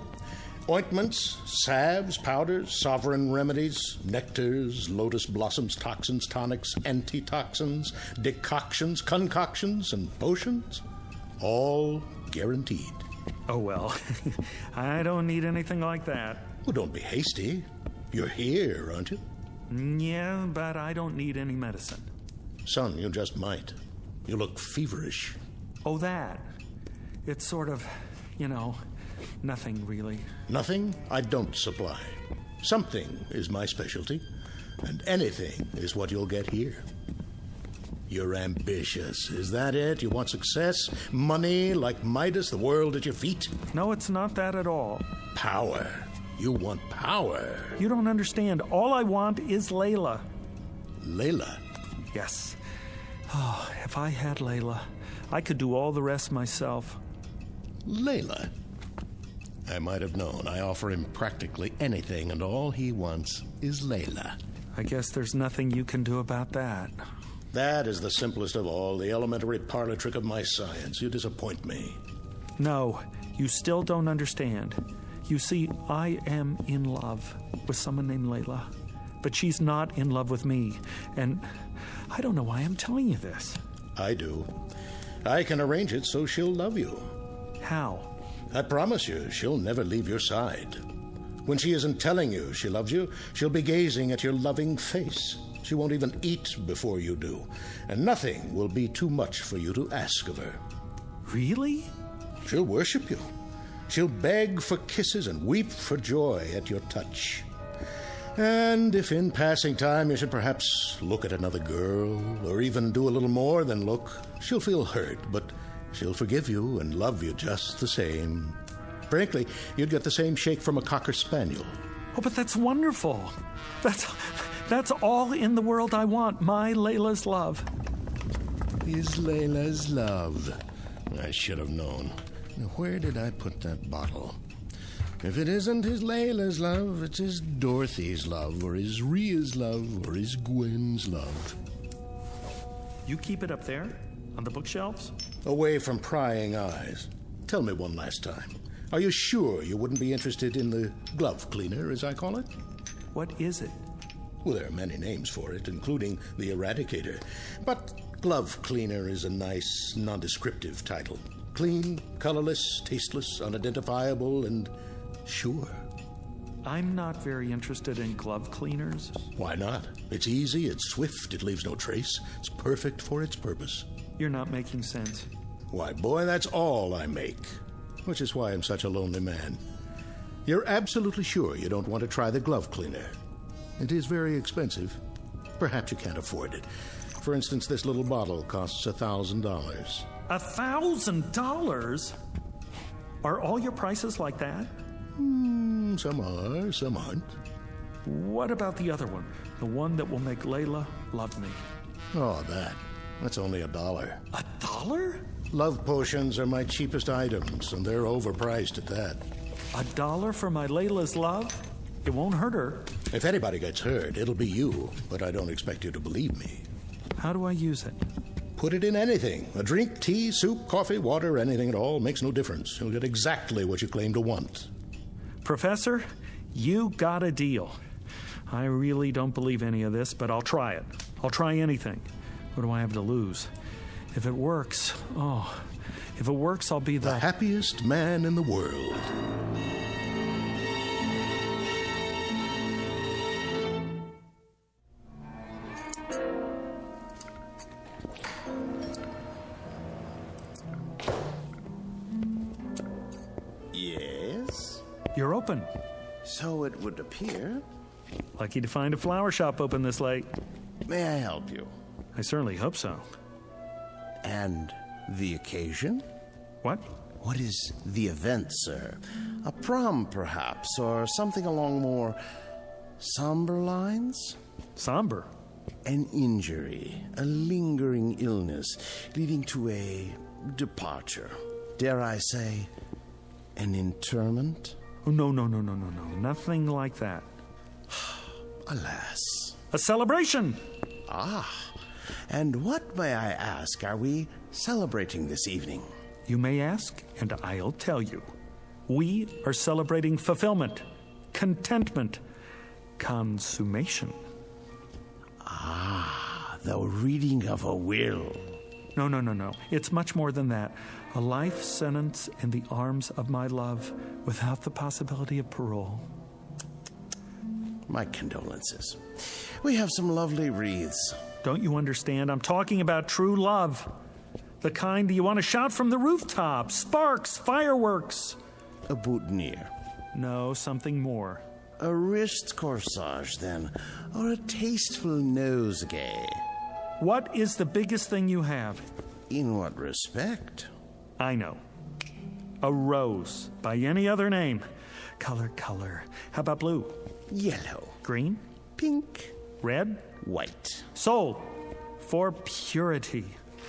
Speaker 7: Ointments, salves, powders, sovereign remedies, nectars, lotus blossoms, toxins, tonics, antitoxins, decoctions, concoctions, and potions. All guaranteed.
Speaker 20: Oh, well, I don't need anything like that.
Speaker 7: Well, don't be hasty. You're here, aren't you?
Speaker 20: Yeah, but I don't need any medicine.
Speaker 7: Son, you just might. You look feverish.
Speaker 20: Oh, that. It's sort of, nothing really.
Speaker 7: Nothing I don't supply. Something is my specialty, and anything is what you'll get here. You're ambitious, is that it? You want success? Money like Midas, the world at your feet?
Speaker 20: No, it's not that at all.
Speaker 7: Power. You want power.
Speaker 20: You don't understand. All I want is Layla.
Speaker 7: Layla?
Speaker 20: Yes. Oh, if I had Layla, I could do all the rest myself.
Speaker 7: Layla? I might have known. I offer him practically anything, and all he wants is Layla.
Speaker 20: I guess there's nothing you can do about that.
Speaker 7: That is the simplest of all, the elementary parlor trick of my science. You disappoint me.
Speaker 20: No, you still don't understand. You see, I am in love with someone named Layla, but she's not in love with me, and I don't know why I'm telling you this.
Speaker 7: I do. I can arrange it so she'll love you.
Speaker 20: How?
Speaker 7: I promise you, she'll never leave your side. When she isn't telling you she loves you, she'll be gazing at your loving face. She won't even eat before you do, and nothing will be too much for you to ask of her.
Speaker 20: Really?
Speaker 7: She'll worship you. She'll beg for kisses and weep for joy at your touch. And if in passing time you should perhaps look at another girl, or even do a little more than look, she'll feel hurt, but she'll forgive you and love you just the same. Frankly, you'd get the same shake from a Cocker Spaniel.
Speaker 20: Oh, but that's wonderful. That's all in the world I want, my Layla's love.
Speaker 7: Is Layla's love. I should have known. Where did I put that bottle? If it isn't his Layla's love, it's his Dorothy's love, or his Rhea's love, or his Gwen's love.
Speaker 20: You keep it up there, on the bookshelves?
Speaker 7: Away from prying eyes. Tell me one last time. Are you sure you wouldn't be interested in the glove cleaner, as I call it?
Speaker 20: What is it?
Speaker 7: Well, there are many names for it, including the Eradicator. But glove cleaner is a nice, nondescriptive title. Clean, colorless, tasteless, unidentifiable, and sure.
Speaker 20: I'm not very interested in glove cleaners.
Speaker 7: Why not? It's easy, it's swift, it leaves no trace. It's perfect for its purpose.
Speaker 20: You're not making sense.
Speaker 7: Why, boy, that's all I make. Which is why I'm such a lonely man. You're absolutely sure you don't want to try the glove cleaner. It is very expensive. Perhaps you can't afford it. For instance, this little bottle costs $1,000.
Speaker 20: $1,000? Are all your prices like that?
Speaker 7: Some are, some aren't.
Speaker 20: What about the other one? The one that will make Layla love me?
Speaker 7: Oh, that's only $1.
Speaker 20: $1?
Speaker 7: Love potions are my cheapest items, and they're overpriced at that.
Speaker 20: $1 for my Layla's love? It won't hurt her.
Speaker 7: If anybody gets hurt, it'll be you, but I don't expect you to believe me.
Speaker 20: How do I use it?
Speaker 7: Put it in anything. A drink, tea, soup, coffee, water, anything at all. Makes no difference. You'll get exactly what you claim to want.
Speaker 20: Professor, you got a deal. I really don't believe any of this, but I'll try it. I'll try anything. What do I have to lose? If it works, I'll be
Speaker 7: the happiest man in the world.
Speaker 11: Yes?
Speaker 20: You're open.
Speaker 11: So it would appear.
Speaker 20: Lucky to find a flower shop open this late.
Speaker 11: May I help you?
Speaker 20: I certainly hope so.
Speaker 11: And the occasion?
Speaker 20: What?
Speaker 11: What is the event, sir? A prom, perhaps, or something along more somber lines?
Speaker 20: Somber?
Speaker 11: An injury, a lingering illness, leading to a departure. Dare I say, an interment?
Speaker 20: Oh, no. Nothing like that.
Speaker 11: Alas.
Speaker 20: A celebration!
Speaker 11: Ah. And what, may I ask, are we celebrating this evening?
Speaker 20: You may ask, and I'll tell you. We are celebrating fulfillment, contentment, consummation.
Speaker 11: Ah, the reading of a will.
Speaker 20: No. It's much more than that. A life sentence in the arms of my love without the possibility of parole.
Speaker 11: My condolences. We have some lovely wreaths.
Speaker 20: Don't you understand? I'm talking about true love. The kind you want to shout from the rooftops. Sparks, fireworks.
Speaker 11: A boutonniere.
Speaker 20: No, something more.
Speaker 11: A wrist corsage, then. Or a tasteful nosegay.
Speaker 20: What is the biggest thing you have?
Speaker 11: In what respect?
Speaker 20: I know. A rose. By any other name. Color. How about blue?
Speaker 11: Yellow.
Speaker 20: Green?
Speaker 11: Pink.
Speaker 20: Red?
Speaker 11: White.
Speaker 20: Soul. For purity.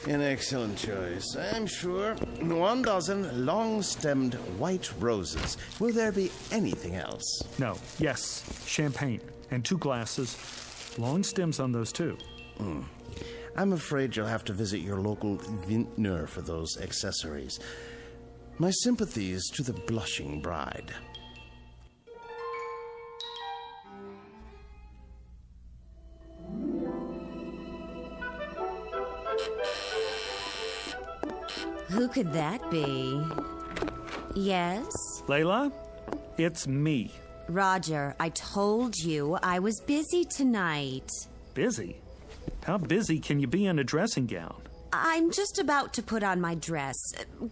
Speaker 11: An excellent choice, I'm sure. 12 long-stemmed white roses. Will there be anything else?
Speaker 20: No. Yes. Champagne. And 2 glasses. Long stems on those, too.
Speaker 11: I'm afraid you'll have to visit your local vintner for those accessories. My sympathies to the blushing bride.
Speaker 10: Who could that be? Yes?
Speaker 20: Layla, it's me.
Speaker 10: Roger, I told you I was busy tonight.
Speaker 20: Busy? How busy can you be in a dressing gown?
Speaker 10: I'm just about to put on my dress.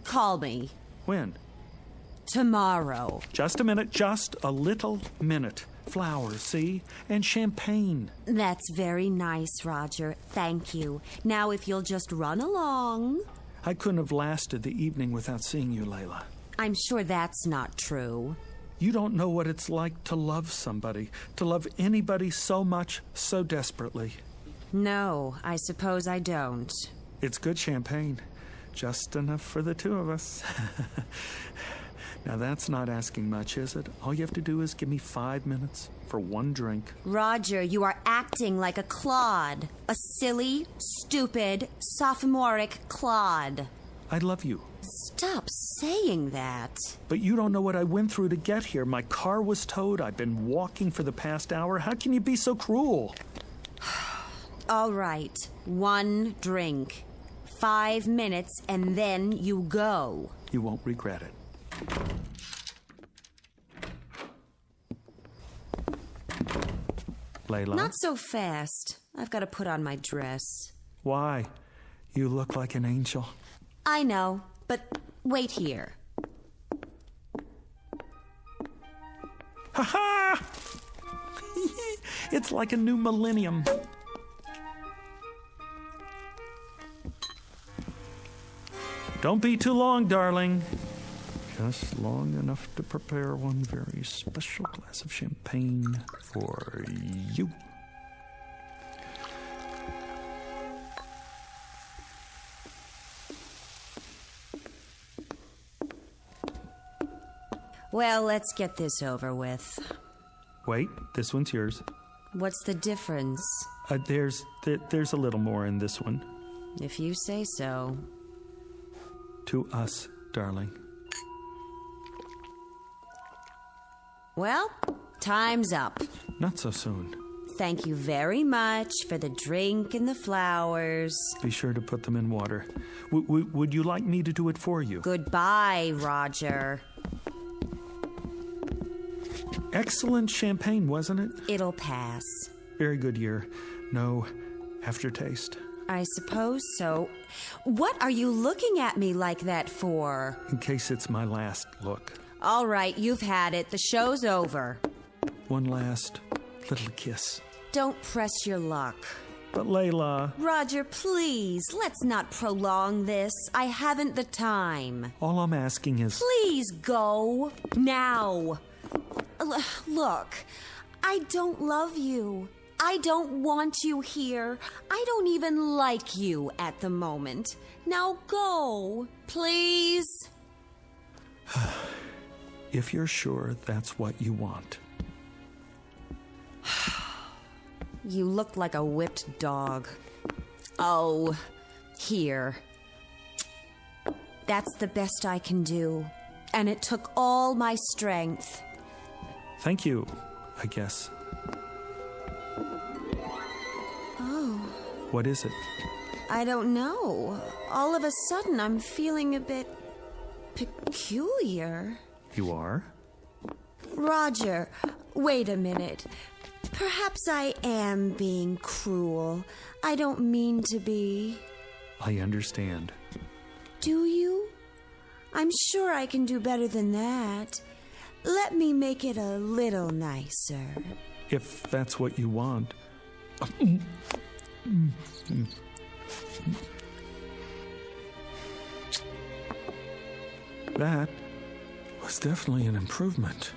Speaker 10: Call me.
Speaker 20: When?
Speaker 10: Tomorrow.
Speaker 20: Just a minute, just a little minute. Flowers, see? And champagne.
Speaker 10: That's very nice, Roger. Thank you. Now, if you'll just run along.
Speaker 20: I couldn't have lasted the evening without seeing you, Layla.
Speaker 10: I'm sure that's not true.
Speaker 20: You don't know what it's like to love somebody, to love anybody so much, so desperately.
Speaker 10: No, I suppose I don't.
Speaker 20: It's good champagne. Just enough for the 2 of us. Now, that's not asking much, is it? All you have to do is give me 5 minutes for 1 drink.
Speaker 10: Roger, you are acting like a clod. A silly, stupid, sophomoric clod.
Speaker 20: I love you.
Speaker 22: Stop saying that.
Speaker 20: But you don't know what I went through to get here. My car was towed. I've been walking for the past hour. How can you be so cruel?
Speaker 22: All right, 1 drink. 5 minutes, and then you go.
Speaker 20: You won't regret it. Layla?
Speaker 22: Not so fast. I've got to put on my dress.
Speaker 20: Why? You look like an angel.
Speaker 22: I know, but wait here.
Speaker 20: Ha-ha! It's like a new millennium. Don't be too long, darling. Just long enough to prepare one very special glass of champagne for you.
Speaker 22: Well, let's get this over with.
Speaker 20: Wait, this one's yours.
Speaker 22: What's the difference?
Speaker 20: There's a little more in this one.
Speaker 22: If you say so.
Speaker 20: To us, darling.
Speaker 22: Well, time's up.
Speaker 20: Not so soon.
Speaker 22: Thank you very much for the drink and the flowers.
Speaker 20: Be sure to put them in water. Would you like me to do it for you?
Speaker 22: Goodbye, Roger.
Speaker 20: Excellent champagne, wasn't it?
Speaker 22: It'll pass.
Speaker 20: Very good year. No aftertaste.
Speaker 22: I suppose so. What are you looking at me like that for?
Speaker 20: In case it's my last look.
Speaker 22: All right, you've had it. The show's over.
Speaker 20: One last little kiss.
Speaker 22: Don't press your luck.
Speaker 20: But Layla...
Speaker 22: Roger, please, let's not prolong this. I haven't the time.
Speaker 20: All I'm asking is...
Speaker 22: Please go. Now. Look, I don't love you. I don't want you here. I don't even like you at the moment. Now go, please.
Speaker 20: If you're sure that's what you want.
Speaker 22: You look like a whipped dog. Oh, here. That's the best I can do. And it took all my strength.
Speaker 20: Thank you, I guess.
Speaker 22: Oh.
Speaker 20: What is it?
Speaker 22: I don't know. All of a sudden, I'm feeling a bit peculiar.
Speaker 20: You are?
Speaker 22: Roger, wait a minute. Perhaps I am being cruel. I don't mean to be.
Speaker 20: I understand.
Speaker 22: Do you? I'm sure I can do better than that. Let me make it a little nicer.
Speaker 20: If that's what you want. That was definitely an improvement.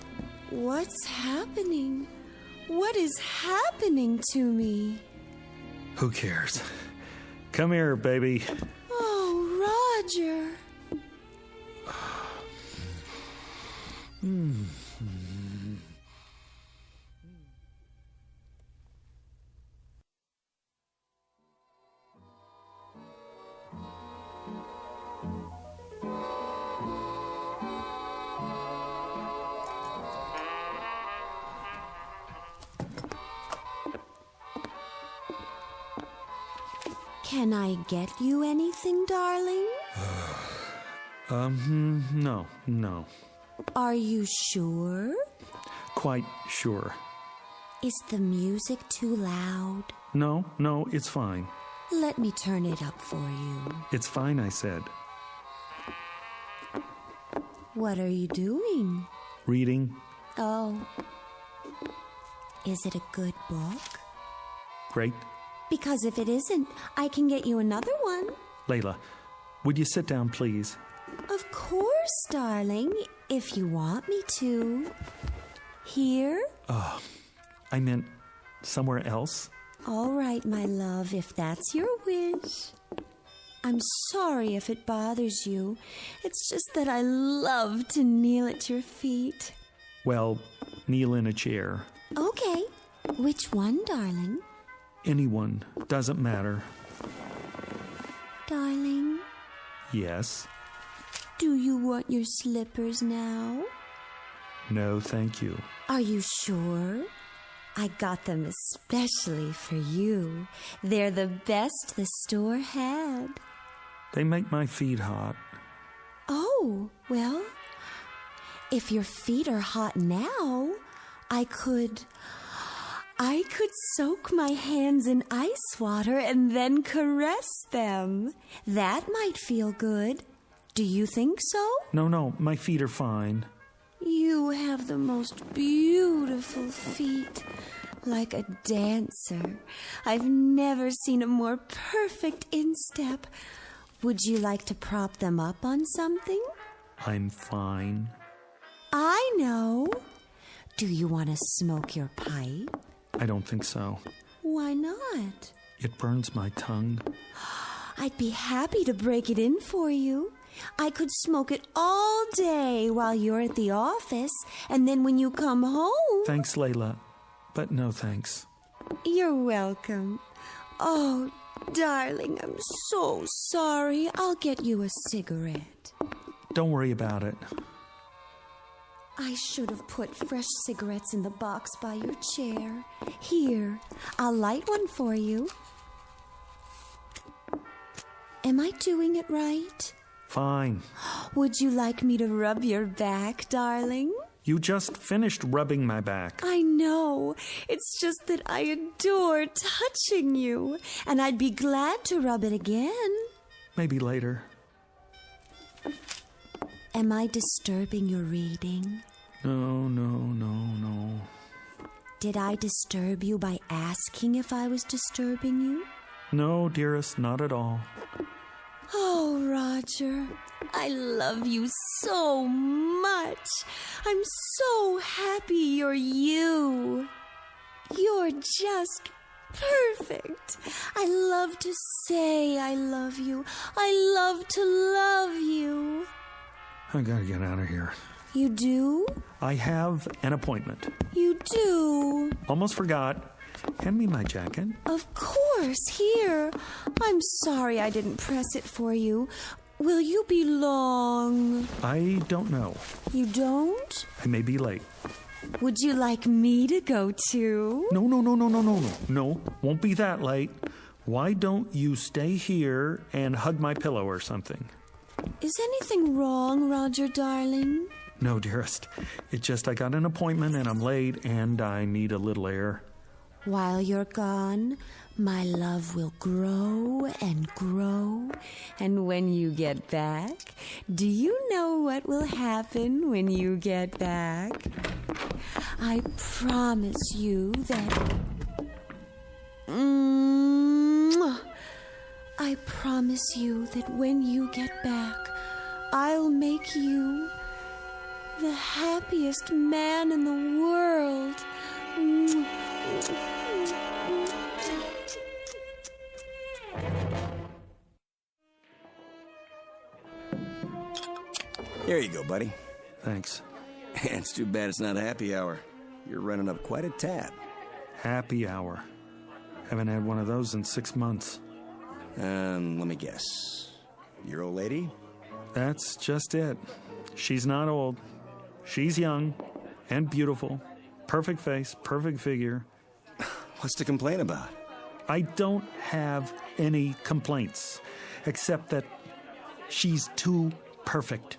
Speaker 22: What's happening? What is happening to me?
Speaker 20: Who cares? Come here, baby.
Speaker 22: Oh, Roger. Can I get you anything, darling?
Speaker 20: No.
Speaker 22: Are you sure?
Speaker 20: Quite sure.
Speaker 22: Is the music too loud?
Speaker 20: No, it's fine.
Speaker 22: Let me turn it up for you.
Speaker 20: It's fine, I said.
Speaker 22: What are you doing?
Speaker 20: Reading.
Speaker 22: Oh. Is it a good book?
Speaker 20: Great.
Speaker 22: Because if it isn't, I can get you another one.
Speaker 20: Layla, would you sit down, please?
Speaker 22: Of course, darling, if you want me to. Here?
Speaker 20: Oh, I meant somewhere else.
Speaker 22: All right, my love, if that's your wish. I'm sorry if it bothers you. It's just that I love to kneel at your feet.
Speaker 20: Well, kneel in a chair.
Speaker 22: Okay. Which one, darling?
Speaker 20: Anyone. Doesn't matter.
Speaker 22: Darling?
Speaker 20: Yes?
Speaker 8: Do you want your slippers now?
Speaker 20: No, thank you.
Speaker 8: Are you sure? I got them especially for you. They're the best the store had.
Speaker 20: They make my feet hot.
Speaker 8: Oh, well, if your feet are hot now, I could soak my hands in ice water and then caress them. That might feel good. Do you think so?
Speaker 20: No, my feet are fine.
Speaker 8: You have the most beautiful feet, like a dancer. I've never seen a more perfect instep. Would you like to prop them up on something?
Speaker 20: I'm fine.
Speaker 8: I know. Do you want to smoke your pipe?
Speaker 20: I don't think so.
Speaker 8: Why not?
Speaker 20: It burns my tongue.
Speaker 8: I'd be happy to break it in for you. I could smoke it all day while you're at the office, and then when you come home...
Speaker 20: Thanks, Layla, but no thanks.
Speaker 8: You're welcome. Oh, darling, I'm so sorry. I'll get you a cigarette.
Speaker 20: Don't worry about it.
Speaker 8: I should have put fresh cigarettes in the box by your chair. Here, I'll light one for you. Am I doing it right?
Speaker 20: Fine.
Speaker 8: Would you like me to rub your back, darling?
Speaker 20: You just finished rubbing my back.
Speaker 8: I know. It's just that I adore touching you, and I'd be glad to rub it again.
Speaker 20: Maybe later.
Speaker 8: Am I disturbing your reading?
Speaker 20: No.
Speaker 8: Did I disturb you by asking if I was disturbing you?
Speaker 20: No, dearest, not at all.
Speaker 8: Oh, Roger, I love you so much. I'm so happy you're you. You're just perfect. I love to say I love you. I love to love you.
Speaker 20: I gotta get out of here.
Speaker 8: You do?
Speaker 20: I have an appointment.
Speaker 8: You do?
Speaker 20: Almost forgot. Hand me my jacket.
Speaker 8: Of course, here. I'm sorry I didn't press it for you. Will you be long?
Speaker 20: I don't know.
Speaker 8: You don't?
Speaker 20: I may be late.
Speaker 8: Would you like me to go too?
Speaker 20: No. No, won't be that late. Why don't you stay here and hug my pillow or something?
Speaker 8: Is anything wrong, Roger, darling?
Speaker 20: No, dearest. It's just I got an appointment and I'm late and I need a little air.
Speaker 8: While you're gone, my love will grow and grow. And when you get back, do you know what will happen when you get back? I promise you that... I promise you that when you get back, I'll make you the happiest man in the world.
Speaker 12: Here you go, buddy.
Speaker 20: Thanks.
Speaker 12: It's too bad it's not a happy hour. You're running up quite a tab.
Speaker 20: Happy hour. Haven't had one of those in 6 months.
Speaker 12: Let me guess. Your old lady?
Speaker 20: That's just it. She's not old. She's young and beautiful. Perfect face, perfect figure.
Speaker 12: What's to complain about?
Speaker 20: I don't have any complaints, except that she's too perfect.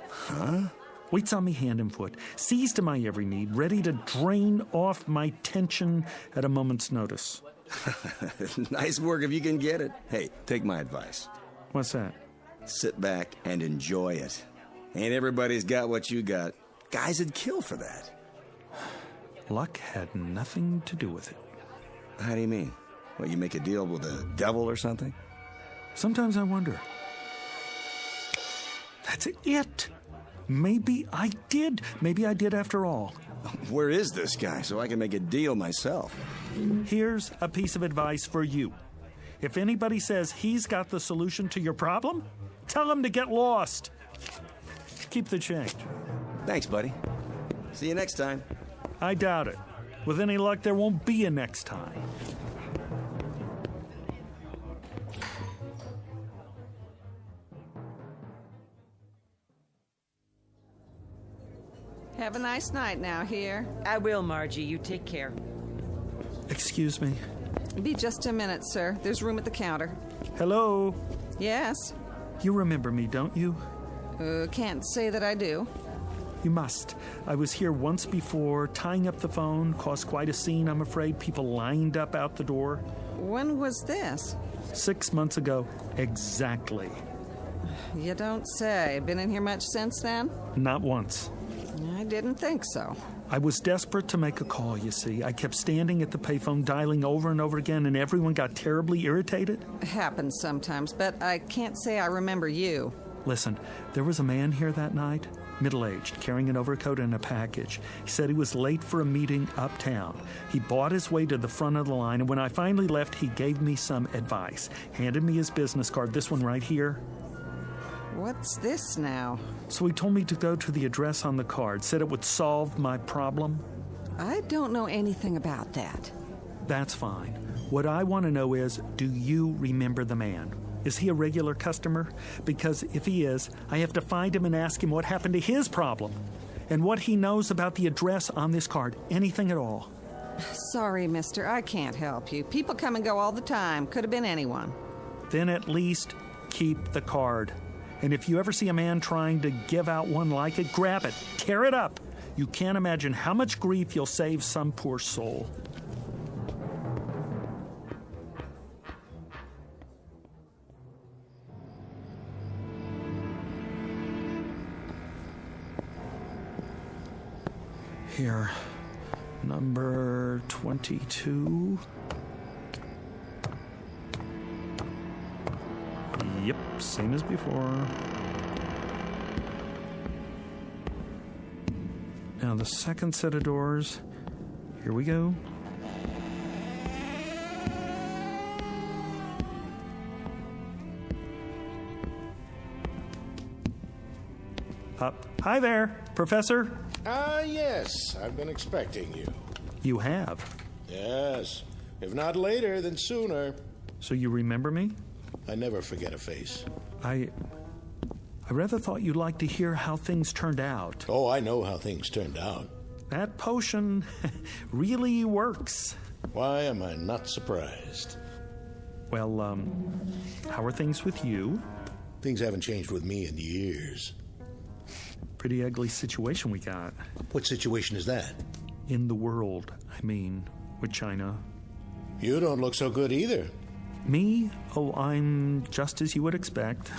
Speaker 12: Huh?
Speaker 20: Waits on me hand and foot, sees to my every need, ready to drain off my tension at a moment's notice.
Speaker 12: Nice work if you can get it. Hey, take my advice.
Speaker 20: What's that?
Speaker 12: Sit back and enjoy it. Ain't everybody's got what you got. Guys would kill for that.
Speaker 20: Luck had nothing to do with it.
Speaker 12: How do you mean? What, you make a deal with the devil or something?
Speaker 20: Sometimes I wonder. That's it. Maybe I did. Maybe I did after all.
Speaker 12: Where is this guy so I can make a deal myself?
Speaker 20: Here's a piece of advice for you. If anybody says he's got the solution to your problem, tell him to get lost. Keep the change.
Speaker 12: Thanks, buddy. See you next time.
Speaker 20: I doubt it. With any luck, there won't be a next time.
Speaker 4: Have a nice night now here.
Speaker 22: I will, Margie. You take care.
Speaker 20: Excuse me.
Speaker 4: Be just a minute, sir. There's room at the counter.
Speaker 20: Hello?
Speaker 4: Yes?
Speaker 20: You remember me, don't you?
Speaker 4: Can't say that I do.
Speaker 20: You must. I was here once before, tying up the phone, caused quite a scene, I'm afraid. People lined up out the door.
Speaker 4: When was this?
Speaker 20: 6 months ago, exactly.
Speaker 4: You don't say. Been in here much since then?
Speaker 20: Not once.
Speaker 4: I didn't think so.
Speaker 20: I was desperate to make a call, you see. I kept standing at the payphone, dialing over and over again, and everyone got terribly irritated.
Speaker 4: Happens sometimes, but I can't say I remember you.
Speaker 20: Listen, there was a man here that night, middle-aged, carrying an overcoat and a package. He said he was late for a meeting uptown. He bought his way to the front of the line, and when I finally left, he gave me some advice. Handed me his business card, this one right here.
Speaker 4: What's this now?
Speaker 20: So he told me to go to the address on the card, said it would solve my problem.
Speaker 4: I don't know anything about that.
Speaker 20: That's fine. What I want to know is, do you remember the man? Is he a regular customer? Because if he is, I have to find him and ask him what happened to his problem and what he knows about the address on this card. Anything at all.
Speaker 4: Sorry, mister. I can't help you. People come and go all the time. Could have been anyone.
Speaker 20: Then at least keep the card. And if you ever see a man trying to give out one like it, grab it, tear it up. You can't imagine how much grief you'll save some poor soul. Here, number 22. Yep, same as before. Now the second set of doors. Here we go. Hi there, Professor.
Speaker 7: Yes, I've been expecting you.
Speaker 20: You have?
Speaker 7: Yes. If not later, then sooner.
Speaker 20: So you remember me?
Speaker 7: I never forget a face.
Speaker 20: I rather thought you'd like to hear how things turned out.
Speaker 7: Oh, I know how things turned out.
Speaker 20: That potion really works.
Speaker 7: Why am I not surprised?
Speaker 20: Well, how are things with you?
Speaker 7: Things haven't changed with me in years.
Speaker 20: Pretty ugly situation we got.
Speaker 7: What situation is that?
Speaker 20: In the world, I mean, with China.
Speaker 7: You don't look so good either.
Speaker 20: Me? Oh, I'm just as you would expect.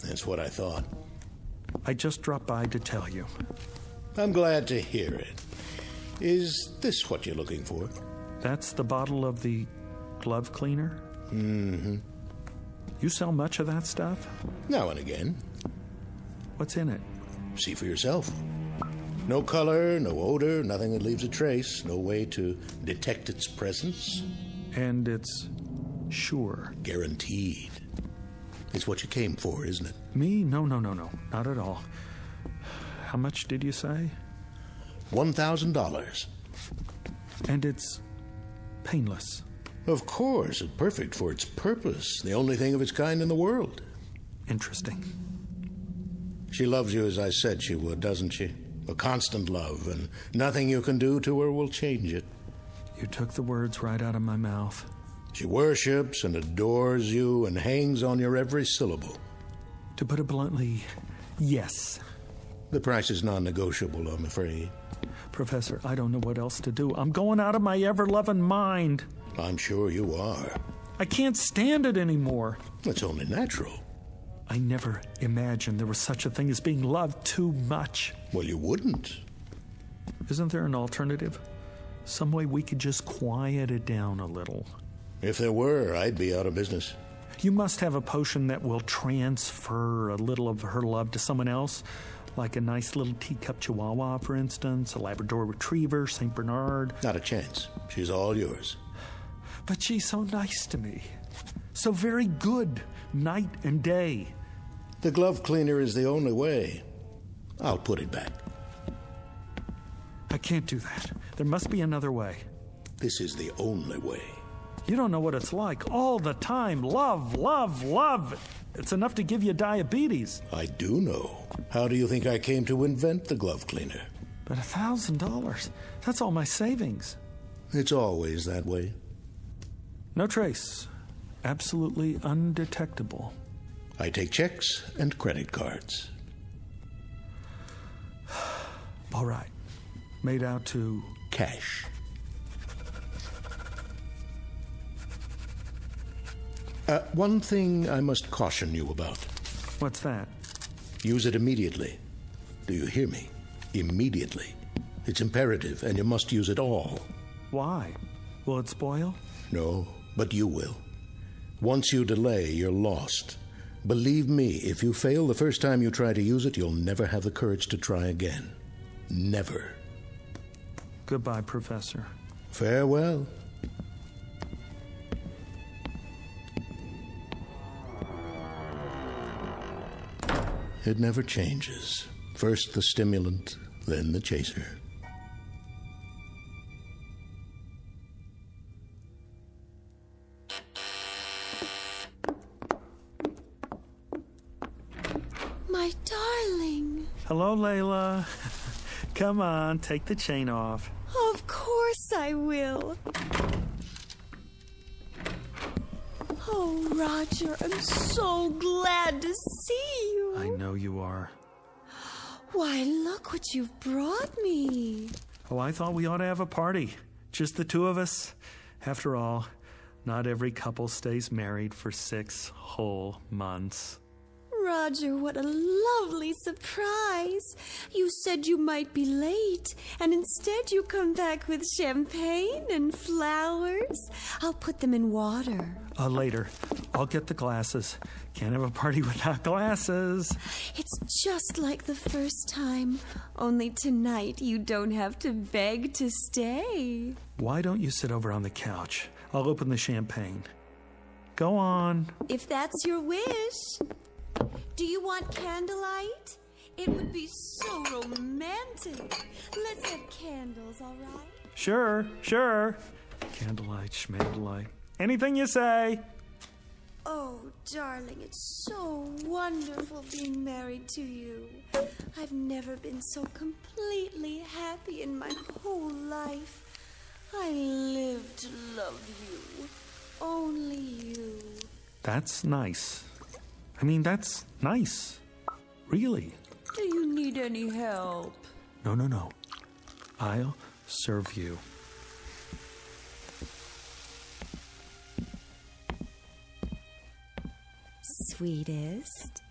Speaker 7: That's what I thought.
Speaker 20: I just dropped by to tell you.
Speaker 7: I'm glad to hear it. Is this what you're looking for?
Speaker 20: That's the bottle of the glove cleaner?
Speaker 7: Mm-hmm.
Speaker 20: You sell much of that stuff?
Speaker 7: Now and again.
Speaker 20: What's in it?
Speaker 7: See for yourself. No color, no odor, nothing that leaves a trace, no way to detect its presence.
Speaker 20: And it's sure.
Speaker 7: Guaranteed. It's what you came for, isn't it?
Speaker 20: Me? No. Not at all. How much did you say?
Speaker 7: $1,000.
Speaker 20: And it's painless.
Speaker 7: Of course, it's perfect for its purpose. The only thing of its kind in the world.
Speaker 20: Interesting.
Speaker 7: She loves you as I said she would, doesn't she? A constant love, and nothing you can do to her will change it.
Speaker 20: You took the words right out of my mouth.
Speaker 7: She worships and adores you and hangs on your every syllable.
Speaker 20: To put it bluntly, yes.
Speaker 7: The price is non-negotiable, I'm afraid.
Speaker 20: Professor, I don't know what else to do. I'm going out of my ever-loving mind.
Speaker 7: I'm sure you are.
Speaker 20: I can't stand it anymore.
Speaker 7: It's only natural.
Speaker 20: I never imagined there was such a thing as being loved too much.
Speaker 7: Well, you wouldn't.
Speaker 20: Isn't there an alternative? Some way we could just quiet it down a little.
Speaker 7: If there were, I'd be out of business.
Speaker 20: You must have a potion that will transfer a little of her love to someone else, like a nice little teacup chihuahua, for instance, a Labrador retriever, St. Bernard.
Speaker 7: Not a chance. She's all yours.
Speaker 20: But she's so nice to me. So very good, night and day.
Speaker 7: The glove cleaner is the only way. I'll put it back.
Speaker 20: I can't do that. There must be another way.
Speaker 7: This is the only way.
Speaker 20: You don't know what it's like. All the time. Love, love, love. It's enough to give you diabetes.
Speaker 7: I do know. How do you think I came to invent the glove cleaner?
Speaker 20: But $1,000, that's all my savings.
Speaker 7: It's always that way.
Speaker 20: No trace. Absolutely undetectable.
Speaker 7: I take checks and credit cards.
Speaker 20: All right. Made out to...
Speaker 7: cash. One thing I must caution you about.
Speaker 20: What's that?
Speaker 7: Use it immediately. Do you hear me? Immediately. It's imperative, and you must use it all.
Speaker 20: Why? Will it spoil?
Speaker 7: No, but you will. Once you delay, you're lost. Believe me, if you fail the first time you try to use it, you'll never have the courage to try again. Never.
Speaker 20: Goodbye, Professor.
Speaker 7: Farewell. It never changes. First the stimulant, then the chaser.
Speaker 8: My darling.
Speaker 20: Hello, Layla. Come on, take the chain off.
Speaker 8: Of course I will. Oh, Roger, I'm so glad to see you.
Speaker 20: I know you are.
Speaker 8: Why, look what you've brought me.
Speaker 20: Oh, I thought we ought to have a party. Just the two of us. After all, not every couple stays married for 6 whole months.
Speaker 8: Roger, what a lovely surprise. You said you might be late, and instead you come back with champagne and flowers. I'll put them in water.
Speaker 20: Later. I'll get the glasses. Can't have a party without glasses.
Speaker 8: It's just like the first time. Only tonight you don't have to beg to stay.
Speaker 20: Why don't you sit over on the couch? I'll open the champagne. Go on.
Speaker 8: If that's your wish. Do you want candlelight? It would be so romantic. Let's have candles, all right?
Speaker 20: Sure. Candlelight, schmandlelight. Anything you say.
Speaker 8: Oh, darling, it's so wonderful being married to you. I've never been so completely happy in my whole life. I live to love you. Only you.
Speaker 20: That's nice. That's nice. Really.
Speaker 8: Do you need any help?
Speaker 20: No. I'll serve you.
Speaker 8: Sweetest,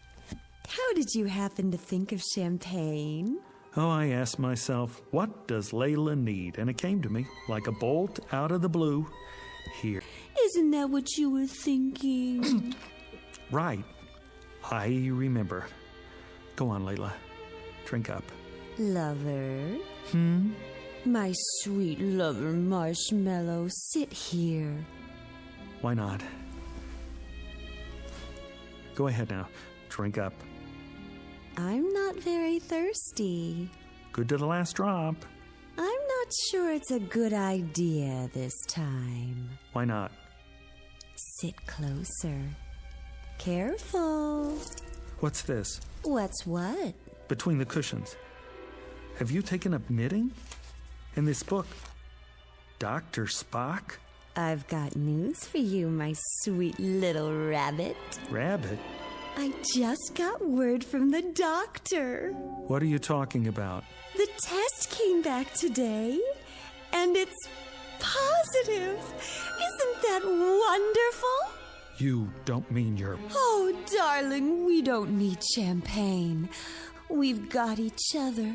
Speaker 8: how did you happen to think of champagne?
Speaker 20: Oh, I asked myself, what does Layla need? And it came to me like a bolt out of the blue. Here.
Speaker 8: Isn't that what you were thinking?
Speaker 20: Right. I remember. Go on, Layla. Drink up.
Speaker 8: Lover? My sweet lover marshmallow, sit here.
Speaker 20: Why not? Go ahead now. Drink up.
Speaker 8: I'm not very thirsty.
Speaker 20: Good to the last drop.
Speaker 8: I'm not sure it's a good idea this time.
Speaker 20: Why not?
Speaker 8: Sit closer. Careful.
Speaker 20: What's this?
Speaker 8: What's what?
Speaker 20: Between the cushions. Have you taken up knitting? In this book, Dr. Spock?
Speaker 8: I've got news for you, my sweet little rabbit.
Speaker 20: Rabbit?
Speaker 8: I just got word from the doctor.
Speaker 20: What are you talking about?
Speaker 8: The test came back today, and it's positive. Isn't that wonderful?
Speaker 20: You don't mean you're...
Speaker 8: Oh, darling, we don't need champagne. We've got each other.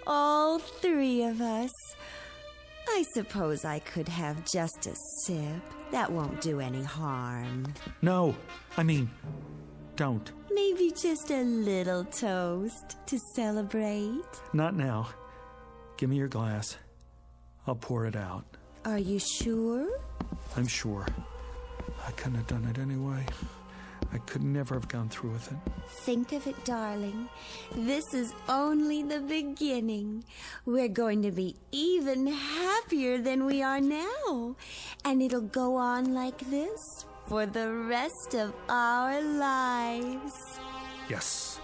Speaker 8: All 3 of us. I suppose I could have just a sip. That won't do any harm.
Speaker 20: No, don't.
Speaker 8: Maybe just a little toast to celebrate.
Speaker 20: Not now. Give me your glass. I'll pour it out.
Speaker 8: Are you sure?
Speaker 20: I'm sure. I couldn't have done it anyway. I could never have gone through with it.
Speaker 8: Think of it, darling. This is only the beginning. We're going to be even happier than we are now. And it'll go on like this for the rest of our lives.
Speaker 20: Yes.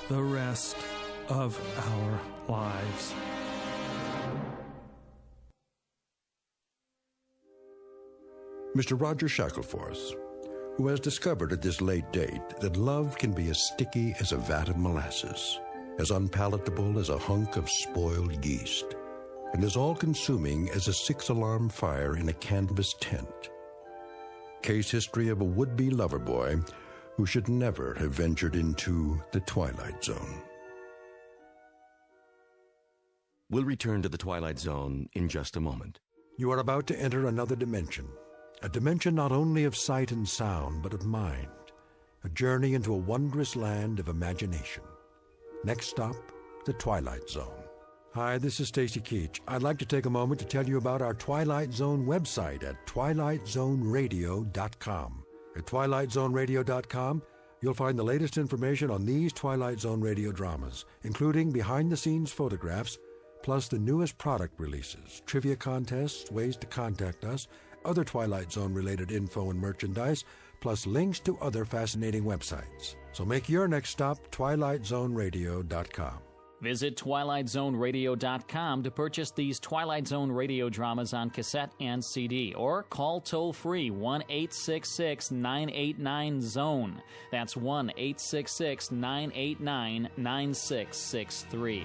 Speaker 20: The rest of our lives.
Speaker 2: Mr. Roger Shackleforth, who has discovered at this late date that love can be as sticky as a vat of molasses, as unpalatable as a hunk of spoiled yeast, and as all-consuming as a 6-alarm fire in a canvas tent. Case history of a would-be lover boy who should never have ventured into the Twilight Zone.
Speaker 1: We'll return to the Twilight Zone in just a moment.
Speaker 2: You are about to enter another dimension. A dimension not only of sight and sound, but of mind. A journey into a wondrous land of imagination. Next stop, the Twilight Zone. Hi, this is Stacy Keach. I'd like to take a moment to tell you about our Twilight Zone website at twilightzoneradio.com. At twilightzoneradio.com, you'll find the latest information on these Twilight Zone radio dramas, including behind-the-scenes photographs, plus the newest product releases, trivia contests, ways to contact us, other Twilight Zone-related info and merchandise, plus links to other fascinating websites. So make your next stop twilightzoneradio.com.
Speaker 17: Visit twilightzoneradio.com to purchase these Twilight Zone radio dramas on cassette and CD, or call toll-free 1-866-989-ZONE. That's 1-866-989-9663.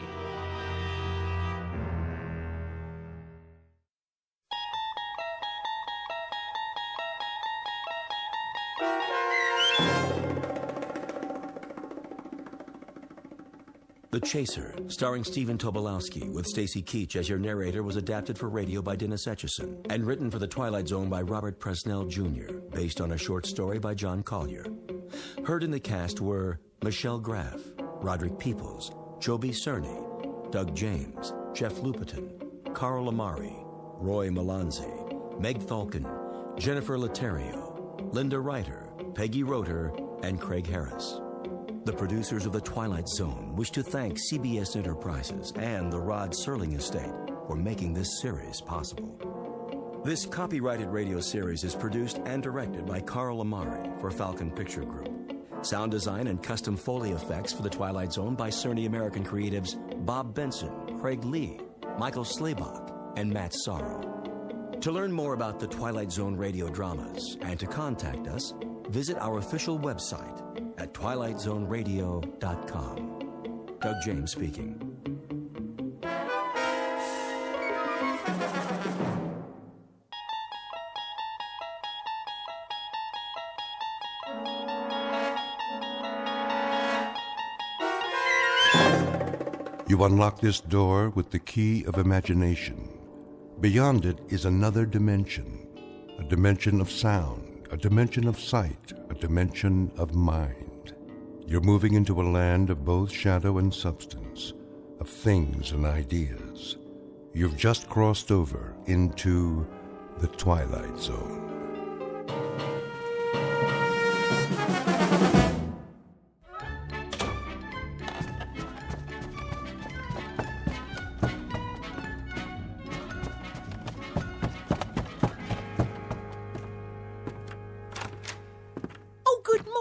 Speaker 1: The Chaser, starring Stephen Tobolowsky, with Stacy Keach as your narrator, was adapted for radio by Dennis Etchison and written for The Twilight Zone by Robert Presnell Jr., based on a short story by John Collier. Heard in the cast were Michelle Graff, Roderick Peoples, Joby Cerny, Doug James, Jeff Lupetin, Carl Amari, Roy Melanzi, Meg Falcon, Jennifer Laterio, Linda Reiter, Peggy Roeder, and Craig Harris. The producers of The Twilight Zone wish to thank CBS Enterprises and the Rod Serling Estate for making this series possible. This copyrighted radio series is produced and directed by Carl Amari for Falcon Picture Group. Sound design and custom Foley effects for The Twilight Zone by Cerny American creatives Bob Benson, Craig Lee, Michael Slaybach, and Matt Sorrow. To learn more about the Twilight Zone radio dramas and to contact us, visit our official website at twilightzoneradio.com. Doug James speaking.
Speaker 2: You unlock this door with the key of imagination. Beyond it is another dimension, a dimension of sound, a dimension of sight, a dimension of mind. You're moving into a land of both shadow and substance, of things and ideas. You've just crossed over into the Twilight Zone.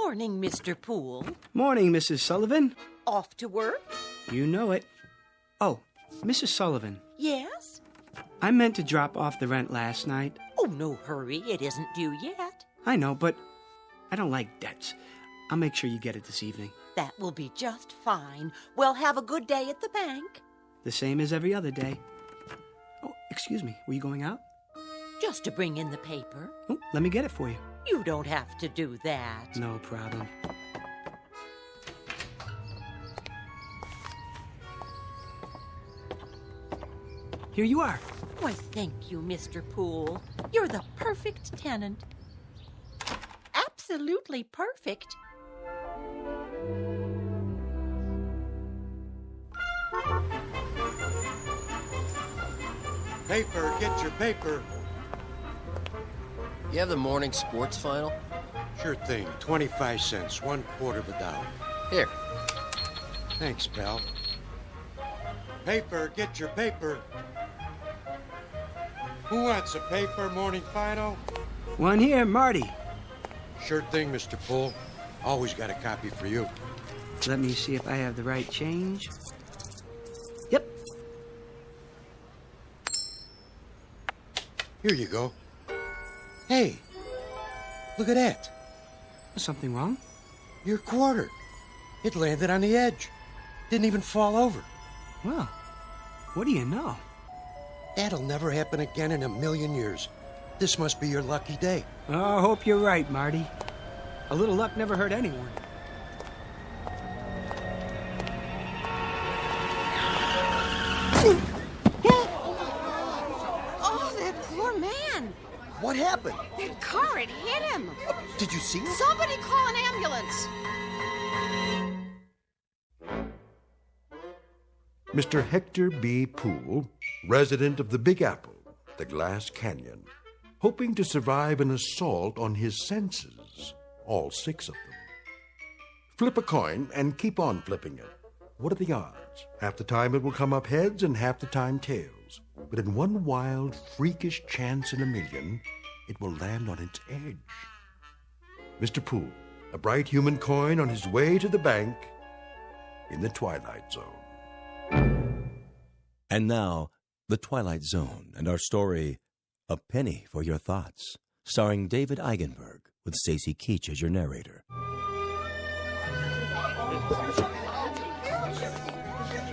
Speaker 22: Morning, Mr. Poole.
Speaker 5: Morning, Mrs. Sullivan.
Speaker 22: Off to work?
Speaker 5: You know it. Oh, Mrs. Sullivan.
Speaker 22: Yes?
Speaker 5: I meant to drop off the rent last night.
Speaker 22: Oh, no hurry. It isn't due yet.
Speaker 5: I know, but I don't like debts. I'll make sure you get it this evening.
Speaker 22: That will be just fine. Well, have a good day at the bank.
Speaker 5: The same as every other day. Oh, excuse me. Were you going out?
Speaker 22: Just to bring in the paper.
Speaker 5: Oh, let me get it for you.
Speaker 22: You don't have to do that.
Speaker 5: No problem. Here you are.
Speaker 22: Why, thank you, Mr. Poole. You're the perfect tenant. Absolutely perfect.
Speaker 9: Paper, get your paper.
Speaker 15: You have the morning sports final?
Speaker 9: Sure thing. 25 cents, 1/4 of a dollar.
Speaker 5: Here.
Speaker 9: Thanks, pal. Paper, get your paper. Who wants a paper, Morning Fido?
Speaker 5: One here, Marty.
Speaker 9: Sure thing, Mr. Poole. Always got a copy for you.
Speaker 5: Let me see if I have the right change. Yep.
Speaker 9: Here you go. Hey, look at that.
Speaker 5: Something wrong?
Speaker 9: Your quarter. It landed on the edge. Didn't even fall over.
Speaker 5: Well, what do you know?
Speaker 9: That'll never happen again in a million years. This must be your lucky day.
Speaker 5: Oh, I hope you're right, Marty. A little luck never hurt anyone.
Speaker 24: Oh, that poor man.
Speaker 13: What happened?
Speaker 24: That car had hit him.
Speaker 13: Did you see it?
Speaker 24: Somebody call an ambulance.
Speaker 2: Mr. Hector B. Poole, resident of the Big Apple, the Glass Canyon, hoping to survive an assault on his senses, all 6 of them. Flip a coin and keep on flipping it. What are the odds? Half the time it will come up heads and half the time tails. But in one wild, freakish chance in a million, it will land on its edge. Mr. Poole, a bright human coin on his way to the bank in the Twilight Zone.
Speaker 1: And now, The Twilight Zone and our story, A Penny for Your Thoughts, starring David Eigenberg with Stacy Keach as your narrator.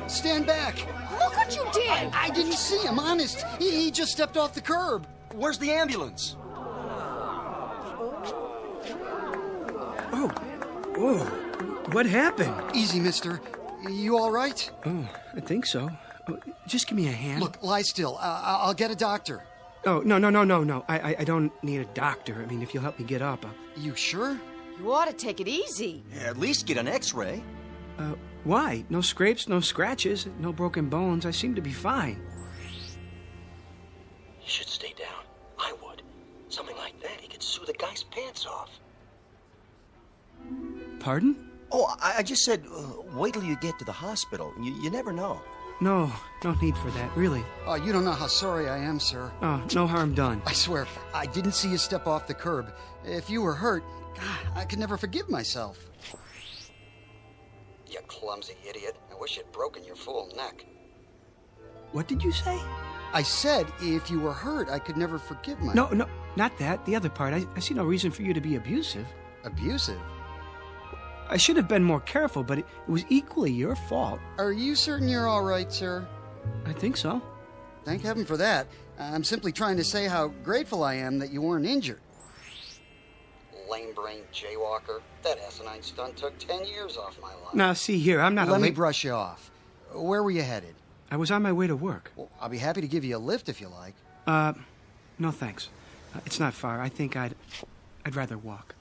Speaker 15: Stand back!
Speaker 24: Look what you did!
Speaker 15: I didn't see him, honest. He just stepped off the curb.
Speaker 13: Where's the ambulance?
Speaker 5: Oh, whoa. What happened?
Speaker 15: Easy, mister. You all right?
Speaker 5: Oh, I think so. Just give me a hand.
Speaker 15: Look, lie still. I'll get a doctor.
Speaker 5: Oh, no. I don't need a doctor. I mean, if you'll help me get up.
Speaker 15: You sure?
Speaker 24: You ought to take it easy.
Speaker 13: At least get an x-ray.
Speaker 5: Why? No scrapes, no scratches, no broken bones. I seem to be fine.
Speaker 13: You should stay down. I would. Something like that, he could sue the guy's pants off.
Speaker 5: Pardon?
Speaker 13: Oh, I just said, wait till you get to the hospital. You never know.
Speaker 5: No need for that, really.
Speaker 15: Oh, you don't know how sorry I am, sir.
Speaker 5: Oh, no harm done.
Speaker 15: I swear, I didn't see you step off the curb. If you were hurt, God, I could never forgive myself.
Speaker 18: You clumsy idiot. I wish you'd broken your fool neck.
Speaker 5: What did you say?
Speaker 15: I said, if you were hurt, I could never forgive myself.
Speaker 5: No, not that. The other part. I see no reason for you to be abusive.
Speaker 15: Abusive?
Speaker 5: I should have been more careful, but it was equally your fault.
Speaker 15: Are you certain you're all right, sir?
Speaker 5: I think so.
Speaker 15: Thank heaven for that. I'm simply trying to say how grateful I am that you weren't injured.
Speaker 18: Lame-brained jaywalker. That asinine stunt took 10 years off my life.
Speaker 5: Now, see here, I'm not
Speaker 15: Let me brush you off. Where were you headed?
Speaker 5: I was on my way to work.
Speaker 15: Well, I'll be happy to give you a lift if you like.
Speaker 5: No thanks. It's not far. I think I'd rather walk.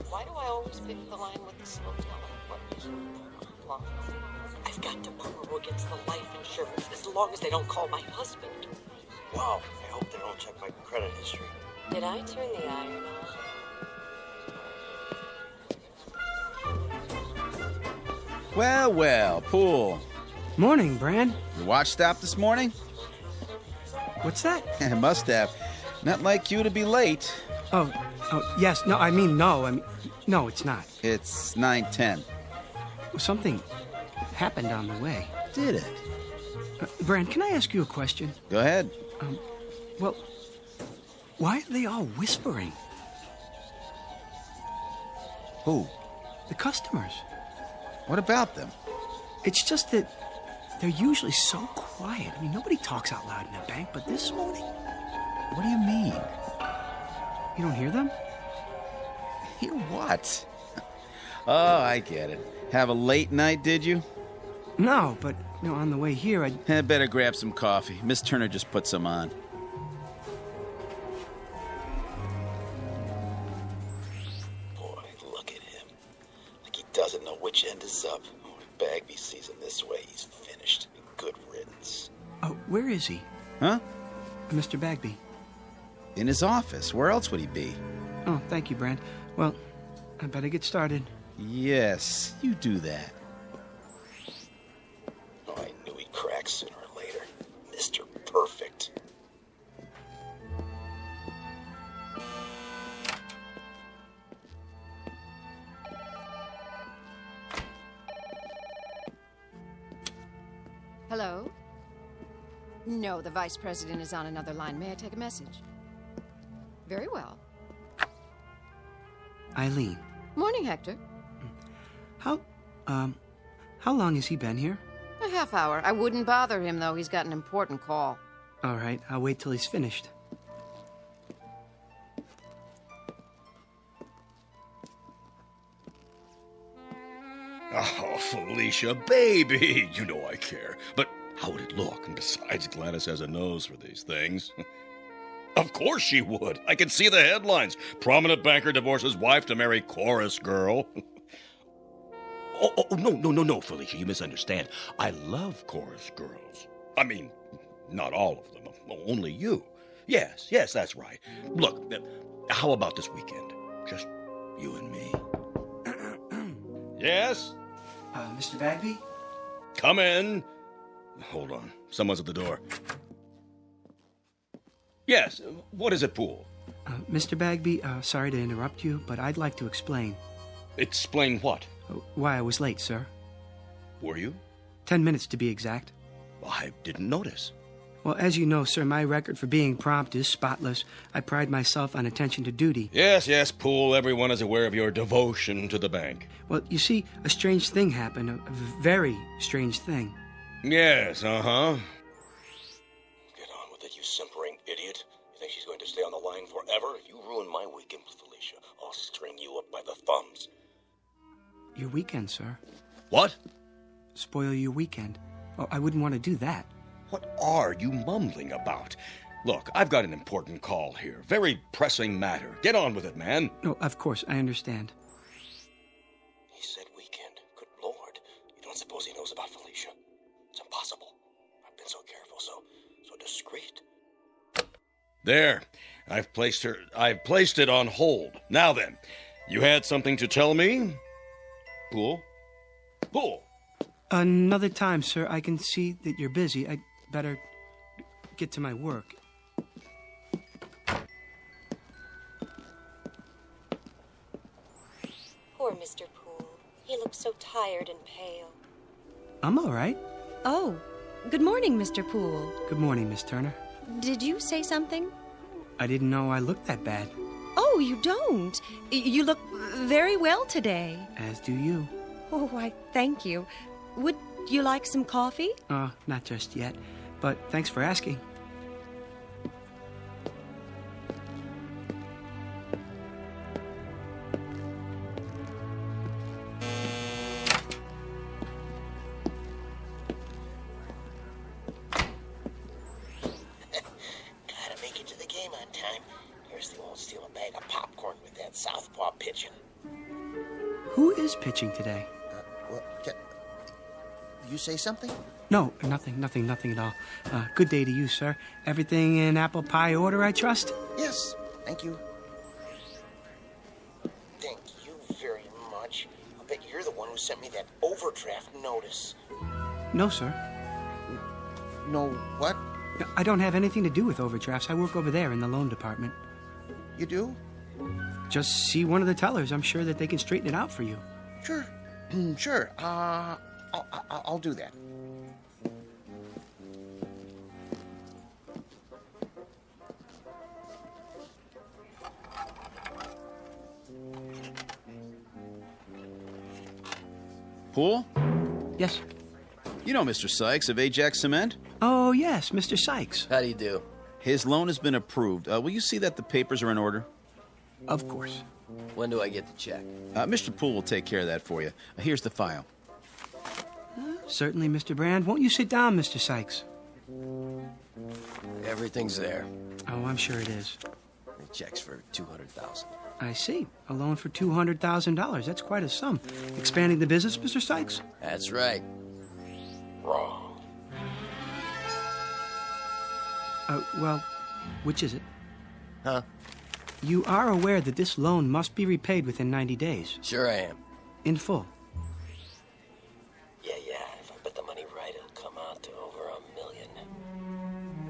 Speaker 24: Why do I always pick the line with the slow teller? I've got to borrow against the life insurance as long as they don't call my husband.
Speaker 13: Wow, I hope they don't check my credit history.
Speaker 24: Did I turn the iron on?
Speaker 23: Well, Poole.
Speaker 5: Morning, Bran.
Speaker 23: Your watch stopped this morning?
Speaker 5: What's that?
Speaker 23: Must have. Not like you to be late.
Speaker 5: Oh, yes. No, no, it's not.
Speaker 23: It's 9:10.
Speaker 5: Something happened on the way.
Speaker 23: Did it?
Speaker 5: Bran, can I ask you a question?
Speaker 23: Go ahead.
Speaker 5: Well, why are they all whispering?
Speaker 23: Who?
Speaker 5: The customers.
Speaker 23: What about them?
Speaker 5: It's just that they're usually so quiet. I mean, nobody talks out loud in a bank, but this morning...
Speaker 23: What do you mean?
Speaker 5: You don't hear them?
Speaker 23: Hear what? Oh, I get it. Have a late night, did you?
Speaker 5: No, but on the way here,
Speaker 23: I better grab some coffee. Miss Turner just put some on.
Speaker 13: Boy, look at him. Like he doesn't know which end is up. Oh, if Bagby sees him this way, he's finished. Good riddance.
Speaker 5: Oh, where is he?
Speaker 23: Huh?
Speaker 5: Mr. Bagby.
Speaker 23: In his office. Where else would he be?
Speaker 5: Oh, thank you, Brand. Well, I better get started.
Speaker 23: Yes, you do that.
Speaker 13: Oh, I knew he'd crack sooner or later. Mr. Perfect.
Speaker 3: Hello? No, the vice president is on another line. May I take a message? Very well.
Speaker 5: Eileen.
Speaker 3: Morning, Hector.
Speaker 5: How long has he been here?
Speaker 3: A half hour. I wouldn't bother him, though. He's got an important call.
Speaker 5: All right, I'll wait till he's finished.
Speaker 6: Oh, Felicia, baby, you know I care. But how would it look? And besides, Gladys has a nose for these things. Of course she would. I can see the headlines. Prominent banker divorces wife to marry chorus girl. Oh, no, Felicia, you misunderstand. I love chorus girls. I mean, not all of them. Only you. Yes, that's right. Look, how about this weekend? Just you and me. Yes?
Speaker 5: Mr. Bagby?
Speaker 6: Come in. Hold on. Someone's at the door. Yes, what is it, Poole?
Speaker 5: Mr. Bagby, sorry to interrupt you, but I'd like to explain.
Speaker 6: Explain what?
Speaker 5: Why I was late, sir.
Speaker 6: Were you?
Speaker 5: 10 minutes to be exact.
Speaker 6: I didn't notice.
Speaker 5: Well, as you know, sir, my record for being prompt is spotless. I pride myself on attention to duty.
Speaker 6: Yes, Poole, everyone is aware of your devotion to the bank.
Speaker 5: Well, you see, a strange thing happened, a very strange thing.
Speaker 6: Yes, uh-huh.
Speaker 13: Get on with it, you simpering idiot. You think she's going to stay on the line forever? If you ruin my weekend with Felicia, I'll string you up by the thumbs.
Speaker 5: Your weekend, sir.
Speaker 6: What?
Speaker 5: Spoil your weekend. Oh, I wouldn't want to do that.
Speaker 6: What are you mumbling about? Look, I've got an important call here. Very pressing matter. Get on with it, man.
Speaker 5: No, of course, I understand.
Speaker 13: He said weekend. Good Lord. You don't suppose he knows about Felicia? It's impossible. I've been so careful, so discreet.
Speaker 6: There. I've placed it on hold. Now then, you had something to tell me? Poole?
Speaker 5: Another time, sir. I can see that you're busy. I'd better get to my work.
Speaker 14: Poor Mr. Poole. He looks so tired and pale.
Speaker 5: I'm all right.
Speaker 19: Oh, good morning, Mr. Poole.
Speaker 5: Good morning, Miss Turner.
Speaker 19: Did you say something?
Speaker 5: I didn't know I looked that bad.
Speaker 19: Oh, you don't. You look very well today.
Speaker 5: As do you.
Speaker 19: Oh, why, thank you. Would you like some coffee?
Speaker 5: Not just yet, but thanks for asking.
Speaker 13: Gotta make it to the game on time. Here's the won't steal a bag of popcorn with that southpaw pitching.
Speaker 5: Who is pitching today?
Speaker 9: You say something?
Speaker 5: No, nothing at all. Good day to you, sir. Everything in apple pie order, I trust?
Speaker 9: Yes, thank you.
Speaker 13: Thank you very much. I'll bet you're the one who sent me that overdraft notice.
Speaker 5: No, sir.
Speaker 9: No what?
Speaker 5: I don't have anything to do with overdrafts. I work over there in the loan department.
Speaker 9: You do?
Speaker 5: Just see one of the tellers. I'm sure that they can straighten it out for you.
Speaker 9: Sure. Sure. I'll do that.
Speaker 23: Poole?
Speaker 5: Yes?
Speaker 23: You know Mr. Sykes of Ajax Cement?
Speaker 5: Oh, yes, Mr. Sykes.
Speaker 23: How do you do? His loan has been approved. Will you see that the papers are in order?
Speaker 5: Of course.
Speaker 10: When do I get the check?
Speaker 23: Mr. Poole will take care of that for you. Here's the file.
Speaker 5: Certainly, Mr. Brand. Won't you sit down, Mr. Sykes?
Speaker 10: Everything's there.
Speaker 5: Oh, I'm sure it is.
Speaker 10: The check's for $200,000.
Speaker 5: I see. A loan for $200,000. That's quite a sum. Expanding the business, Mr. Sykes?
Speaker 10: That's right. Wrong.
Speaker 5: Well, which is it?
Speaker 10: Huh?
Speaker 5: You are aware that this loan must be repaid within 90 days.
Speaker 10: Sure I am.
Speaker 5: In full.
Speaker 10: Yeah. If I bet the money right, it'll come out to over $1 million.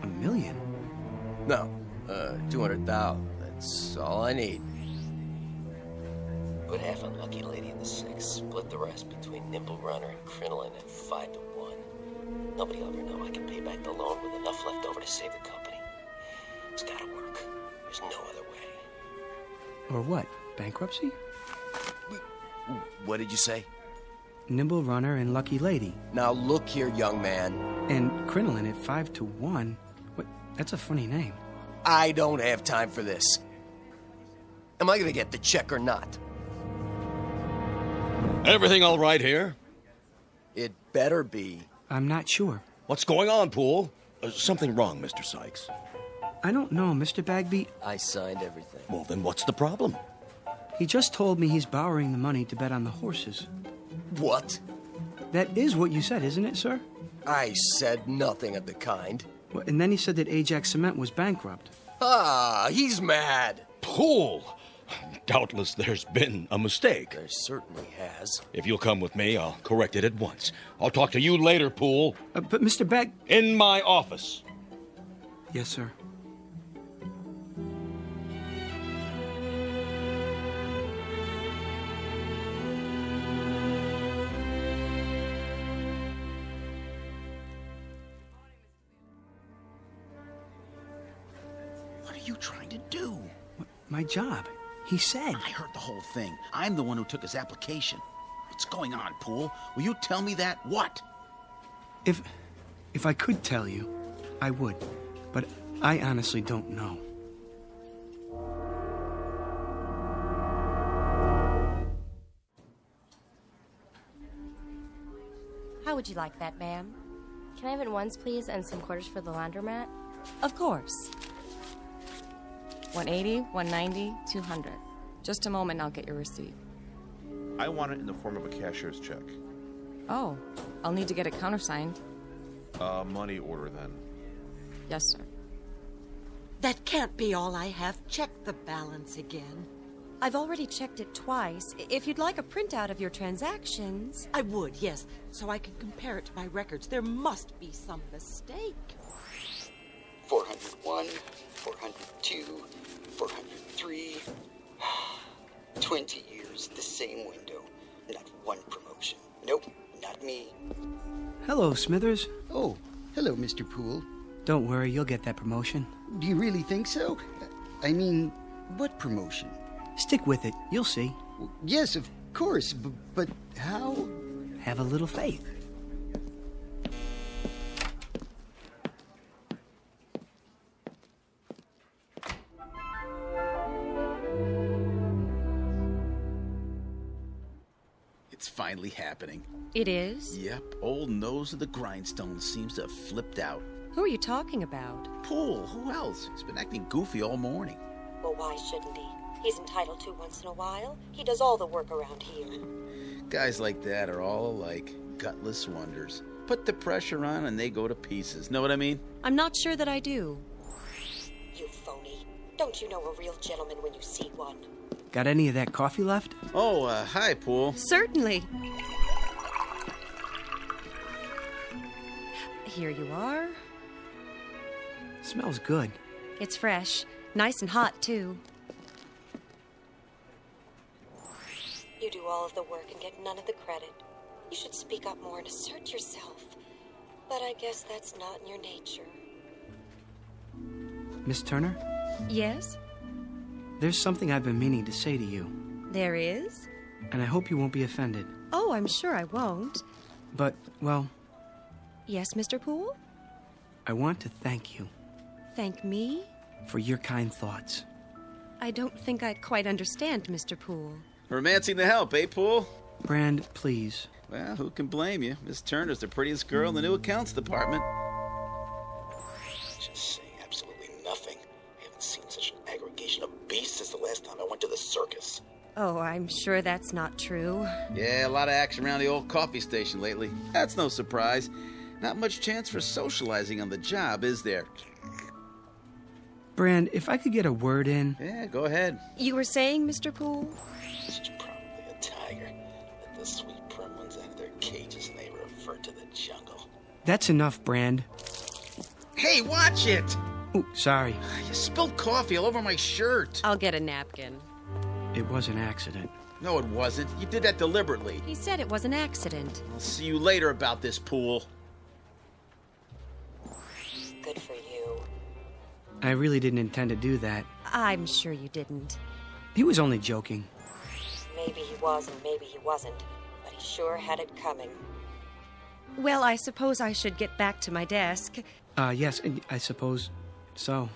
Speaker 5: $1 million?
Speaker 10: No, 200,000. That's all I need. Put half on Lucky Lady in the 6. Split the rest between Nimble Runner and Crinoline at 5 to 1. Nobody will ever know I can pay back the loan with enough left over to save the company. It's gotta work. There's no other way.
Speaker 5: Or what? Bankruptcy?
Speaker 10: What did you say?
Speaker 5: Nimble Runner and Lucky Lady.
Speaker 10: Now look here, young man.
Speaker 5: And Crinoline at 5 to 1? What? That's a funny name.
Speaker 10: I don't have time for this. Am I gonna get the check or not?
Speaker 6: Everything all right here?
Speaker 10: It better be.
Speaker 5: I'm not sure.
Speaker 6: What's going on, Poole? Something wrong, Mr. Sykes.
Speaker 5: I don't know, Mr. Bagby.
Speaker 10: I signed everything.
Speaker 6: Well, then what's the problem?
Speaker 5: He just told me he's borrowing the money to bet on the horses.
Speaker 10: What?
Speaker 5: That is what you said, isn't it, sir?
Speaker 10: I said nothing of the kind.
Speaker 5: Well, and then he said that Ajax Cement was bankrupt.
Speaker 10: Ah, he's mad.
Speaker 6: Poole! Doubtless there's been a mistake.
Speaker 10: There certainly has.
Speaker 6: If you'll come with me, I'll correct it at once. I'll talk to you later, Poole.
Speaker 5: But Mr. Bag...
Speaker 6: In my office.
Speaker 5: Yes, sir.
Speaker 23: What are you trying to do?
Speaker 5: My job. He said.
Speaker 23: I heard the whole thing. I'm the one who took his application. What's going on, Poole? Will you tell me that? What?
Speaker 5: If I could tell you, I would. But I honestly don't know.
Speaker 11: How would you like that, ma'am? Can I have it once, please, and some quarters for the laundromat?
Speaker 16: Of course. 180, 190, 200. Just a moment and I'll get your receipt.
Speaker 21: I want it in the form of a cashier's check.
Speaker 16: Oh, I'll need to get it countersigned.
Speaker 21: Money order then.
Speaker 16: Yes, sir.
Speaker 22: That can't be all I have. Check the balance again.
Speaker 11: I've already checked it twice. If you'd like a printout of your transactions...
Speaker 22: I would, yes, so I can compare it to my records. There must be some mistake.
Speaker 18: 401, 402, 403. 20 years, the same window. Not one promotion. Nope, not me.
Speaker 5: Hello, Smithers.
Speaker 15: Oh, hello, Mr. Poole.
Speaker 5: Don't worry, you'll get that promotion.
Speaker 15: Do you really think so? I mean, what promotion?
Speaker 5: Stick with it. You'll see.
Speaker 15: Yes, of course, but how?
Speaker 5: Have a little faith.
Speaker 23: It's finally happening.
Speaker 11: It is?
Speaker 23: Yep, old nose of the grindstone seems to have flipped out.
Speaker 11: Who are you talking about?
Speaker 23: Poole, who else? He's been acting goofy all morning.
Speaker 14: Well, why shouldn't he? He's entitled to once in a while. He does all the work around here.
Speaker 23: Guys like that are all alike, gutless wonders. Put the pressure on and they go to pieces. Know what I mean?
Speaker 11: I'm not sure that I do.
Speaker 14: You phony. Don't you know a real gentleman when you see one?
Speaker 5: Got any of that coffee left?
Speaker 23: Oh, hi, Poole.
Speaker 11: Certainly. Here you are.
Speaker 5: Smells good.
Speaker 11: It's fresh. Nice and hot, too.
Speaker 14: You do all of the work and get none of the credit. You should speak up more and assert yourself. But I guess that's not in your nature.
Speaker 5: Miss Turner?
Speaker 11: Yes?
Speaker 5: There's something I've been meaning to say to you.
Speaker 11: There is?
Speaker 5: And I hope you won't be offended.
Speaker 11: Oh, I'm sure I won't.
Speaker 5: But, well...
Speaker 11: Yes, Mr. Poole?
Speaker 5: I want to thank you.
Speaker 11: Thank me?
Speaker 5: For your kind thoughts.
Speaker 19: I don't think I quite understand, Mr. Poole.
Speaker 23: Romancing the help, eh, Poole?
Speaker 5: Brand, please.
Speaker 23: Well, who can blame you? Miss Turner's the prettiest girl in the new accounts department.
Speaker 13: Just saying absolutely nothing. I haven't seen such an aggregation of beasts since the last time I went to the circus.
Speaker 19: Oh, I'm sure that's not true.
Speaker 23: Yeah, a lot of action around the old coffee station lately. That's no surprise. Not much chance for socializing on the job, is there?
Speaker 5: Brand, if I could get a word in...
Speaker 23: Yeah, go ahead.
Speaker 19: You were saying, Mr. Poole?
Speaker 13: She's probably a tiger. Let the sweet prim ones out of their cages and they revert to the jungle.
Speaker 5: That's enough, Brand.
Speaker 23: Hey, watch it!
Speaker 5: Oh, sorry.
Speaker 23: You spilled coffee all over my shirt.
Speaker 19: I'll get a napkin.
Speaker 5: It was an accident.
Speaker 23: No, it wasn't. You did that deliberately.
Speaker 19: He said it was an accident.
Speaker 23: I'll see you later about this, Poole.
Speaker 14: Good for you.
Speaker 5: I really didn't intend to do that.
Speaker 19: I'm sure you didn't.
Speaker 5: He was only joking.
Speaker 14: Maybe he was and maybe he wasn't, but he sure had it coming.
Speaker 19: Well, I suppose I should get back to my desk.
Speaker 5: Yes, I suppose so.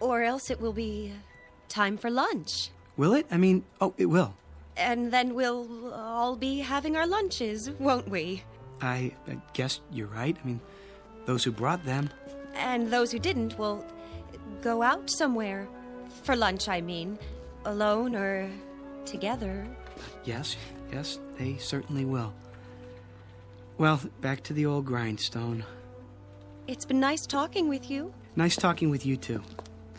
Speaker 19: Or else it will be time for lunch.
Speaker 5: Will it? I mean, oh, it will.
Speaker 19: And then we'll all be having our lunches, won't we?
Speaker 5: I guess you're right. I mean, those who brought them.
Speaker 19: And those who didn't will go out somewhere. For lunch, I mean. Alone or together.
Speaker 5: Yes, they certainly will. Well, back to the old grindstone.
Speaker 19: It's been nice talking with you.
Speaker 5: Nice talking with you, too.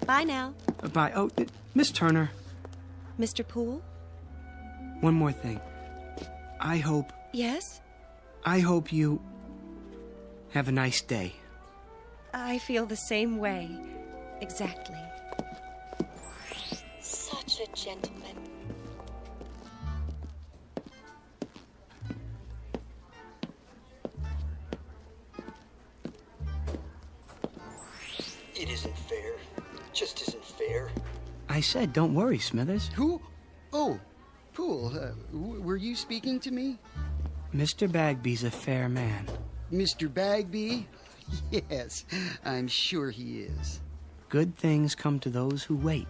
Speaker 19: Bye now.
Speaker 5: Bye. Oh, Miss Turner.
Speaker 19: Mr. Poole?
Speaker 5: One more thing. I hope
Speaker 19: Yes?
Speaker 5: you have a nice day.
Speaker 19: I feel the same way. Exactly.
Speaker 14: Such a gentleman.
Speaker 18: It isn't fair. It just isn't fair.
Speaker 5: I said, don't worry, Smithers.
Speaker 15: Who? Oh, Poole, were you speaking to me?
Speaker 5: Mr. Bagby's a fair man.
Speaker 15: Mr. Bagby? Yes, I'm sure he is.
Speaker 5: Good things come to those who wait.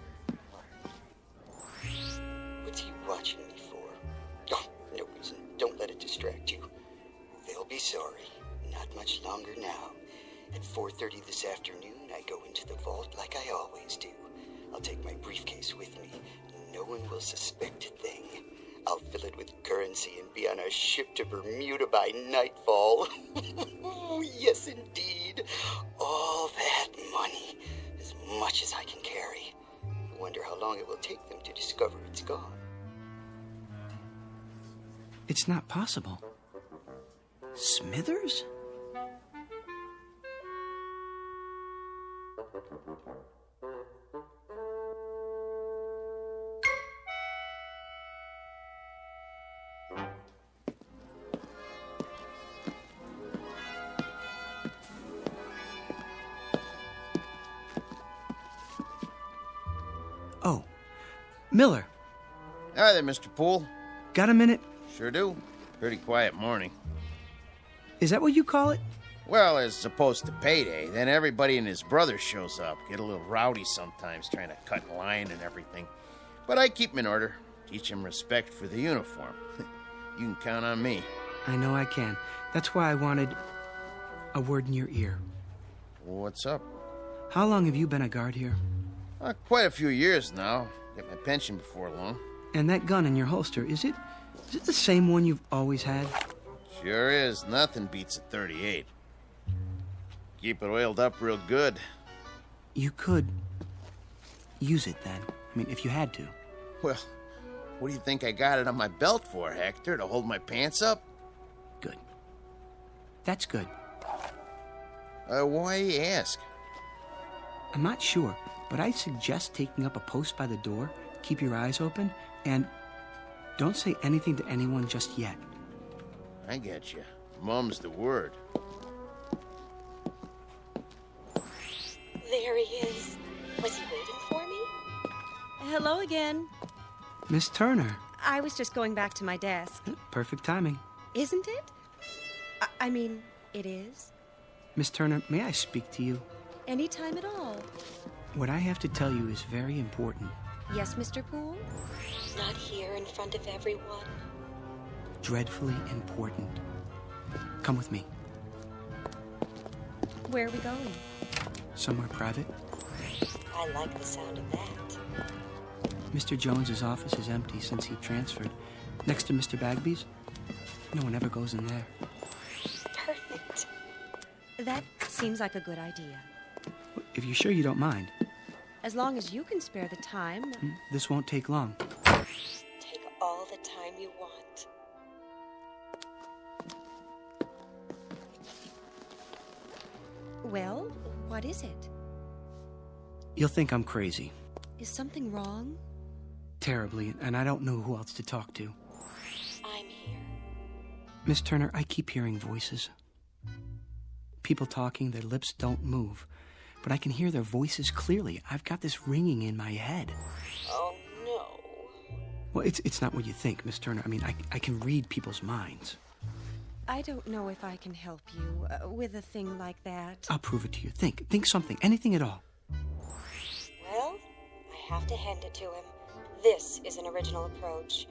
Speaker 18: What's he watching me for? Oh, no reason. Don't let it distract you. They'll be sorry. Not much longer now. At 4:30 this afternoon, I go into the vault like I always do. I'll take my briefcase with me. No one will suspect a thing. I'll fill it with currency and be on a ship to Bermuda by nightfall. Yes, indeed. All that money. As much as I can carry. I wonder how long it will take them to discover it's gone.
Speaker 5: It's not possible. Smithers? Oh, Miller.
Speaker 4: Hi there, Mr. Poole.
Speaker 5: Got a minute?
Speaker 4: Sure do. Pretty quiet morning.
Speaker 5: Is that what you call it?
Speaker 4: Well, as opposed to payday, then everybody and his brother shows up. Get a little rowdy sometimes, trying to cut in line and everything. But I keep him in order. Teach him respect for the uniform. You can count on me.
Speaker 5: I know I can. That's why I wanted a word in your ear.
Speaker 4: What's up?
Speaker 5: How long have you been a guard here?
Speaker 4: Quite a few years now. Get my pension before long.
Speaker 5: And that gun in your holster, is it the same one you've always had?
Speaker 4: Sure is. Nothing beats a .38. Keep it oiled up real good.
Speaker 5: You could use it then. I mean, if you had to.
Speaker 4: Well, what do you think I got it on my belt for, Hector? To hold my pants up?
Speaker 5: Good. That's good.
Speaker 4: Why you ask?
Speaker 5: I'm not sure, but I'd suggest taking up a post by the door, keep your eyes open, and don't say anything to anyone just yet.
Speaker 4: I get you. Mum's the word.
Speaker 14: There he is. Was he waiting for me?
Speaker 19: Hello again.
Speaker 5: Miss Turner.
Speaker 19: I was just going back to my desk.
Speaker 5: Perfect timing.
Speaker 19: Isn't it? I mean, it is.
Speaker 5: Miss Turner, may I speak to you?
Speaker 19: Any time at all.
Speaker 5: What I have to tell you is very important.
Speaker 19: Yes, Mr. Poole?
Speaker 14: Not here in front of everyone.
Speaker 5: Dreadfully important. Come with me.
Speaker 19: Where are we going?
Speaker 5: Somewhere private.
Speaker 14: I like the sound of that.
Speaker 5: Mr. Jones's office is empty since he transferred. Next to Mr. Bagby's. No one ever goes in there.
Speaker 14: Perfect.
Speaker 19: That seems like a good idea.
Speaker 5: If you're sure you don't mind.
Speaker 19: As long as you can spare the time.
Speaker 5: This won't take long.
Speaker 14: Take all the time you want.
Speaker 19: Well, what is it?
Speaker 5: You'll think I'm crazy.
Speaker 19: Is something wrong?
Speaker 5: Terribly, and I don't know who else to talk to.
Speaker 14: I'm here.
Speaker 5: Miss Turner, I keep hearing voices. People talking, their lips don't move. But I can hear their voices clearly. I've got this ringing in my head.
Speaker 14: Oh, no.
Speaker 5: Well, it's not what you think, Miss Turner. I mean, I can read people's minds.
Speaker 19: I don't know if I can help you with a thing like that.
Speaker 5: I'll prove it to you. Think something, anything at all.
Speaker 14: Well, I have to hand it to him. This is an original approach.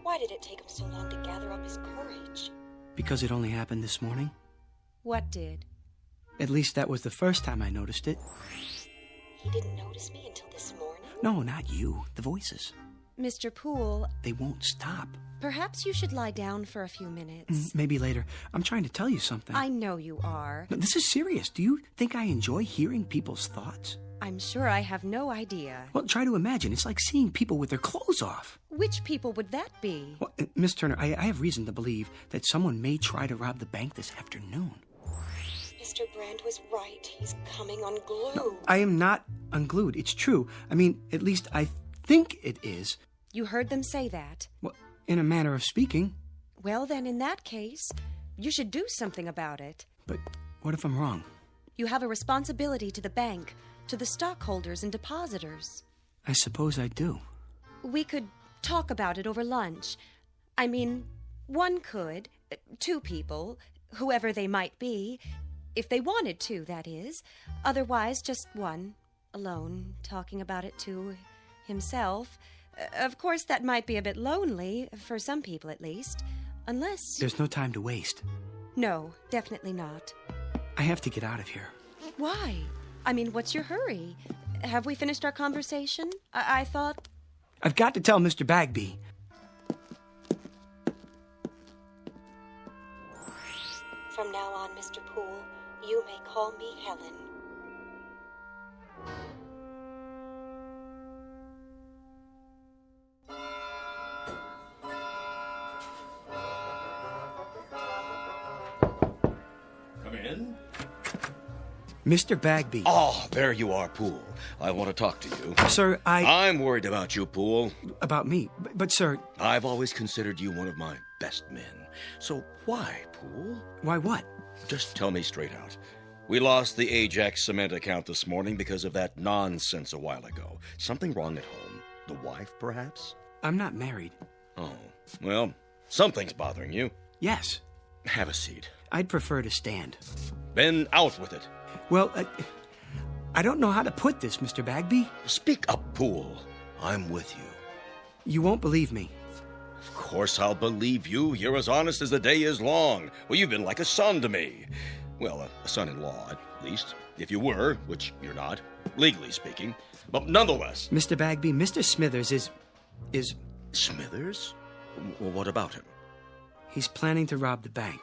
Speaker 14: Why did it take him so long to gather up his courage?
Speaker 5: Because it only happened this morning?
Speaker 19: What did?
Speaker 5: At least that was the first time I noticed it.
Speaker 14: He didn't notice me until this morning?
Speaker 5: No, not you. The voices.
Speaker 19: Mr. Poole...
Speaker 5: They won't stop.
Speaker 19: Perhaps you should lie down for a few minutes.
Speaker 5: Maybe later. I'm trying to tell you something.
Speaker 19: I know you are.
Speaker 5: No, this is serious. Do you think I enjoy hearing people's thoughts?
Speaker 19: I'm sure I have no idea.
Speaker 5: Well, try to imagine. It's like seeing people with their clothes off.
Speaker 19: Which people would that be?
Speaker 5: Well, Miss Turner, I have reason to believe that someone may try to rob the bank this afternoon.
Speaker 14: Mr. Brand was right. He's coming unglued.
Speaker 5: No, I am not unglued. It's true. I mean, at least I think it is.
Speaker 19: You heard them say that?
Speaker 5: Well, in a manner of speaking.
Speaker 19: Well, then, in that case, you should do something about it.
Speaker 5: But what if I'm wrong?
Speaker 19: You have a responsibility to the bank, to the stockholders and depositors.
Speaker 5: I suppose I do.
Speaker 19: We could talk about it over lunch. I mean, one could, two people, whoever they might be, if they wanted to, that is. Otherwise, just one, alone, talking about it to himself. Of course, that might be a bit lonely, for some people at least, unless...
Speaker 5: There's no time to waste.
Speaker 19: No, definitely not.
Speaker 5: I have to get out of here.
Speaker 19: Why? I mean, what's your hurry? Have we finished our conversation? I thought...
Speaker 5: I've got to tell Mr. Bagby.
Speaker 14: From now on, Mr. Poole, you may call me Helen.
Speaker 6: Come in.
Speaker 5: Mr. Bagby.
Speaker 6: Oh, there you are, Poole. I want to talk to you.
Speaker 5: Sir,
Speaker 6: I'm worried about you, Poole.
Speaker 5: About me? But sir...
Speaker 6: I've always considered you one of my best men. So why, Poole?
Speaker 5: Why what?
Speaker 6: Just tell me straight out. We lost the Ajax cement account this morning because of that nonsense a while ago. Something wrong at home? The wife, perhaps?
Speaker 5: I'm not married.
Speaker 6: Oh, well, something's bothering you.
Speaker 5: Yes.
Speaker 6: Have a seat.
Speaker 5: I'd prefer to stand.
Speaker 6: Then out with it.
Speaker 5: Well, I don't know how to put this, Mr. Bagby.
Speaker 6: Speak up, Poole. I'm with you.
Speaker 5: You won't believe me.
Speaker 6: Of course I'll believe you. You're as honest as the day is long. Well, you've been like a son to me. Well, a son-in-law, at least. If you were, which you're not, legally speaking. But nonetheless...
Speaker 5: Mr. Bagby, Mr. Smithers is...
Speaker 6: Smithers? Well, what about him?
Speaker 5: He's planning to rob the bank.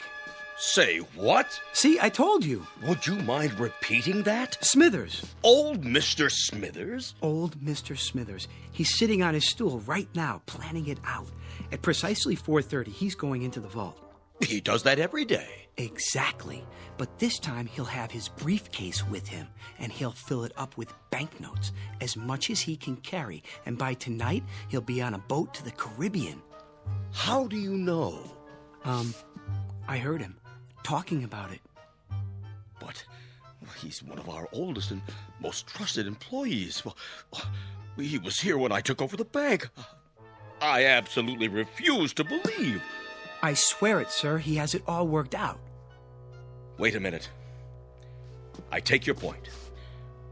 Speaker 6: Say what?
Speaker 5: See, I told you.
Speaker 6: Would you mind repeating that?
Speaker 5: Smithers.
Speaker 6: Old Mr. Smithers?
Speaker 5: Old Mr. Smithers. He's sitting on his stool right now, planning it out. At precisely 4:30, he's going into the vault.
Speaker 6: He does that every day.
Speaker 5: Exactly. But this time, he'll have his briefcase with him, and he'll fill it up with banknotes, as much as he can carry. And by tonight, he'll be on a boat to the Caribbean.
Speaker 6: How do you know?
Speaker 5: I heard him talking about it.
Speaker 6: But he's one of our oldest and most trusted employees. Well, he was here when I took over the bank. I absolutely refuse to believe.
Speaker 5: I swear it, sir. He has it all worked out.
Speaker 6: Wait a minute. I take your point.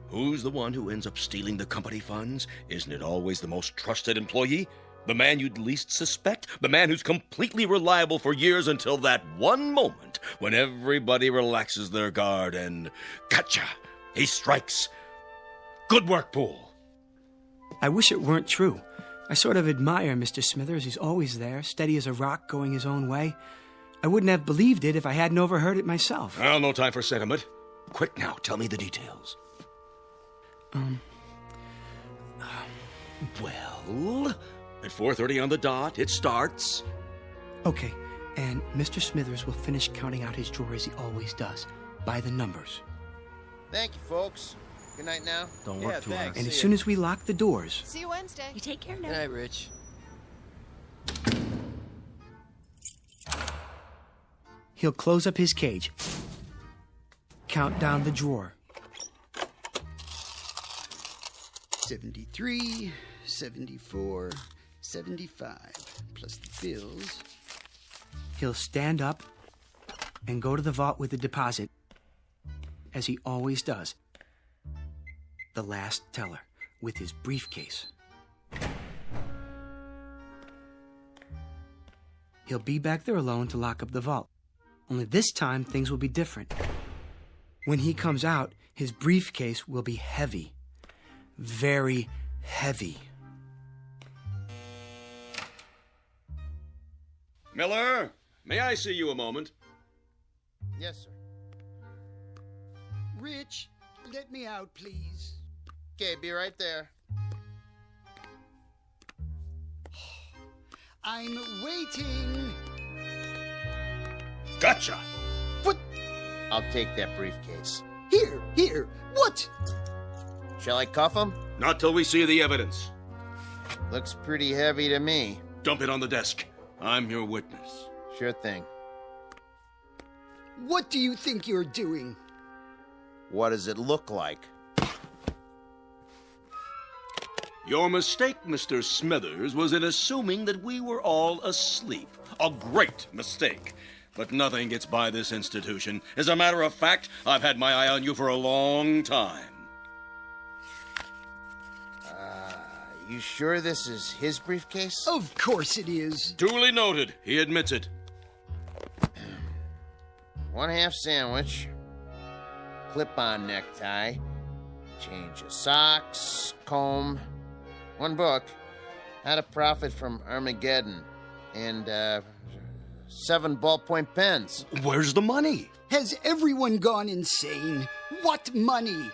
Speaker 6: Who's the one who ends up stealing the company funds? Isn't it always the most trusted employee? The man you'd least suspect? The man who's completely reliable for years until that one moment when everybody relaxes their guard and... Gotcha! He strikes. Good work, Poole.
Speaker 5: I wish it weren't true. I sort of admire Mr. Smithers. He's always there, steady as a rock, going his own way. I wouldn't have believed it if I hadn't overheard it myself.
Speaker 6: Well, no time for sentiment. Quick now, tell me the details. Well, at 4:30 on the dot, it starts.
Speaker 5: Okay, and Mr. Smithers will finish counting out his drawer as he always does, by the numbers.
Speaker 4: Thank you, folks. Good night now.
Speaker 5: Don't
Speaker 4: work too hard.
Speaker 5: And as soon as we lock the doors...
Speaker 3: See you Wednesday.
Speaker 11: You take care now.
Speaker 4: Good night, Rich.
Speaker 5: He'll close up his cage, count down the drawer.
Speaker 15: 73, 74, 75, plus the bills.
Speaker 5: He'll stand up and go to the vault with the deposit, as he always does. The last teller, with his briefcase. He'll be back there alone to lock up the vault. Only this time, things will be different. When he comes out, his briefcase will be heavy. Very heavy.
Speaker 6: Miller, may I see you a moment?
Speaker 4: Yes, sir.
Speaker 15: Rich, let me out, please.
Speaker 4: Okay, be right there.
Speaker 15: I'm waiting.
Speaker 6: Gotcha!
Speaker 15: What?
Speaker 4: I'll take that briefcase.
Speaker 15: Here. What?
Speaker 4: Shall I cuff him?
Speaker 6: Not till we see the evidence.
Speaker 4: Looks pretty heavy to me.
Speaker 6: Dump it on the desk. I'm your witness.
Speaker 4: Sure thing.
Speaker 15: What do you think you're doing?
Speaker 4: What does it look like?
Speaker 6: Your mistake, Mr. Smithers, was in assuming that we were all asleep. A great mistake. But nothing gets by this institution. As a matter of fact, I've had my eye on you for a long time.
Speaker 4: You sure this is his briefcase?
Speaker 15: Of course it is.
Speaker 6: Duly noted. He admits it.
Speaker 4: 1/2 sandwich. Clip-on necktie. Change of socks. Comb. 1 book. How to Profit from Armageddon. And, 7 ballpoint pens.
Speaker 6: Where's the money?
Speaker 15: Has everyone gone insane? What money?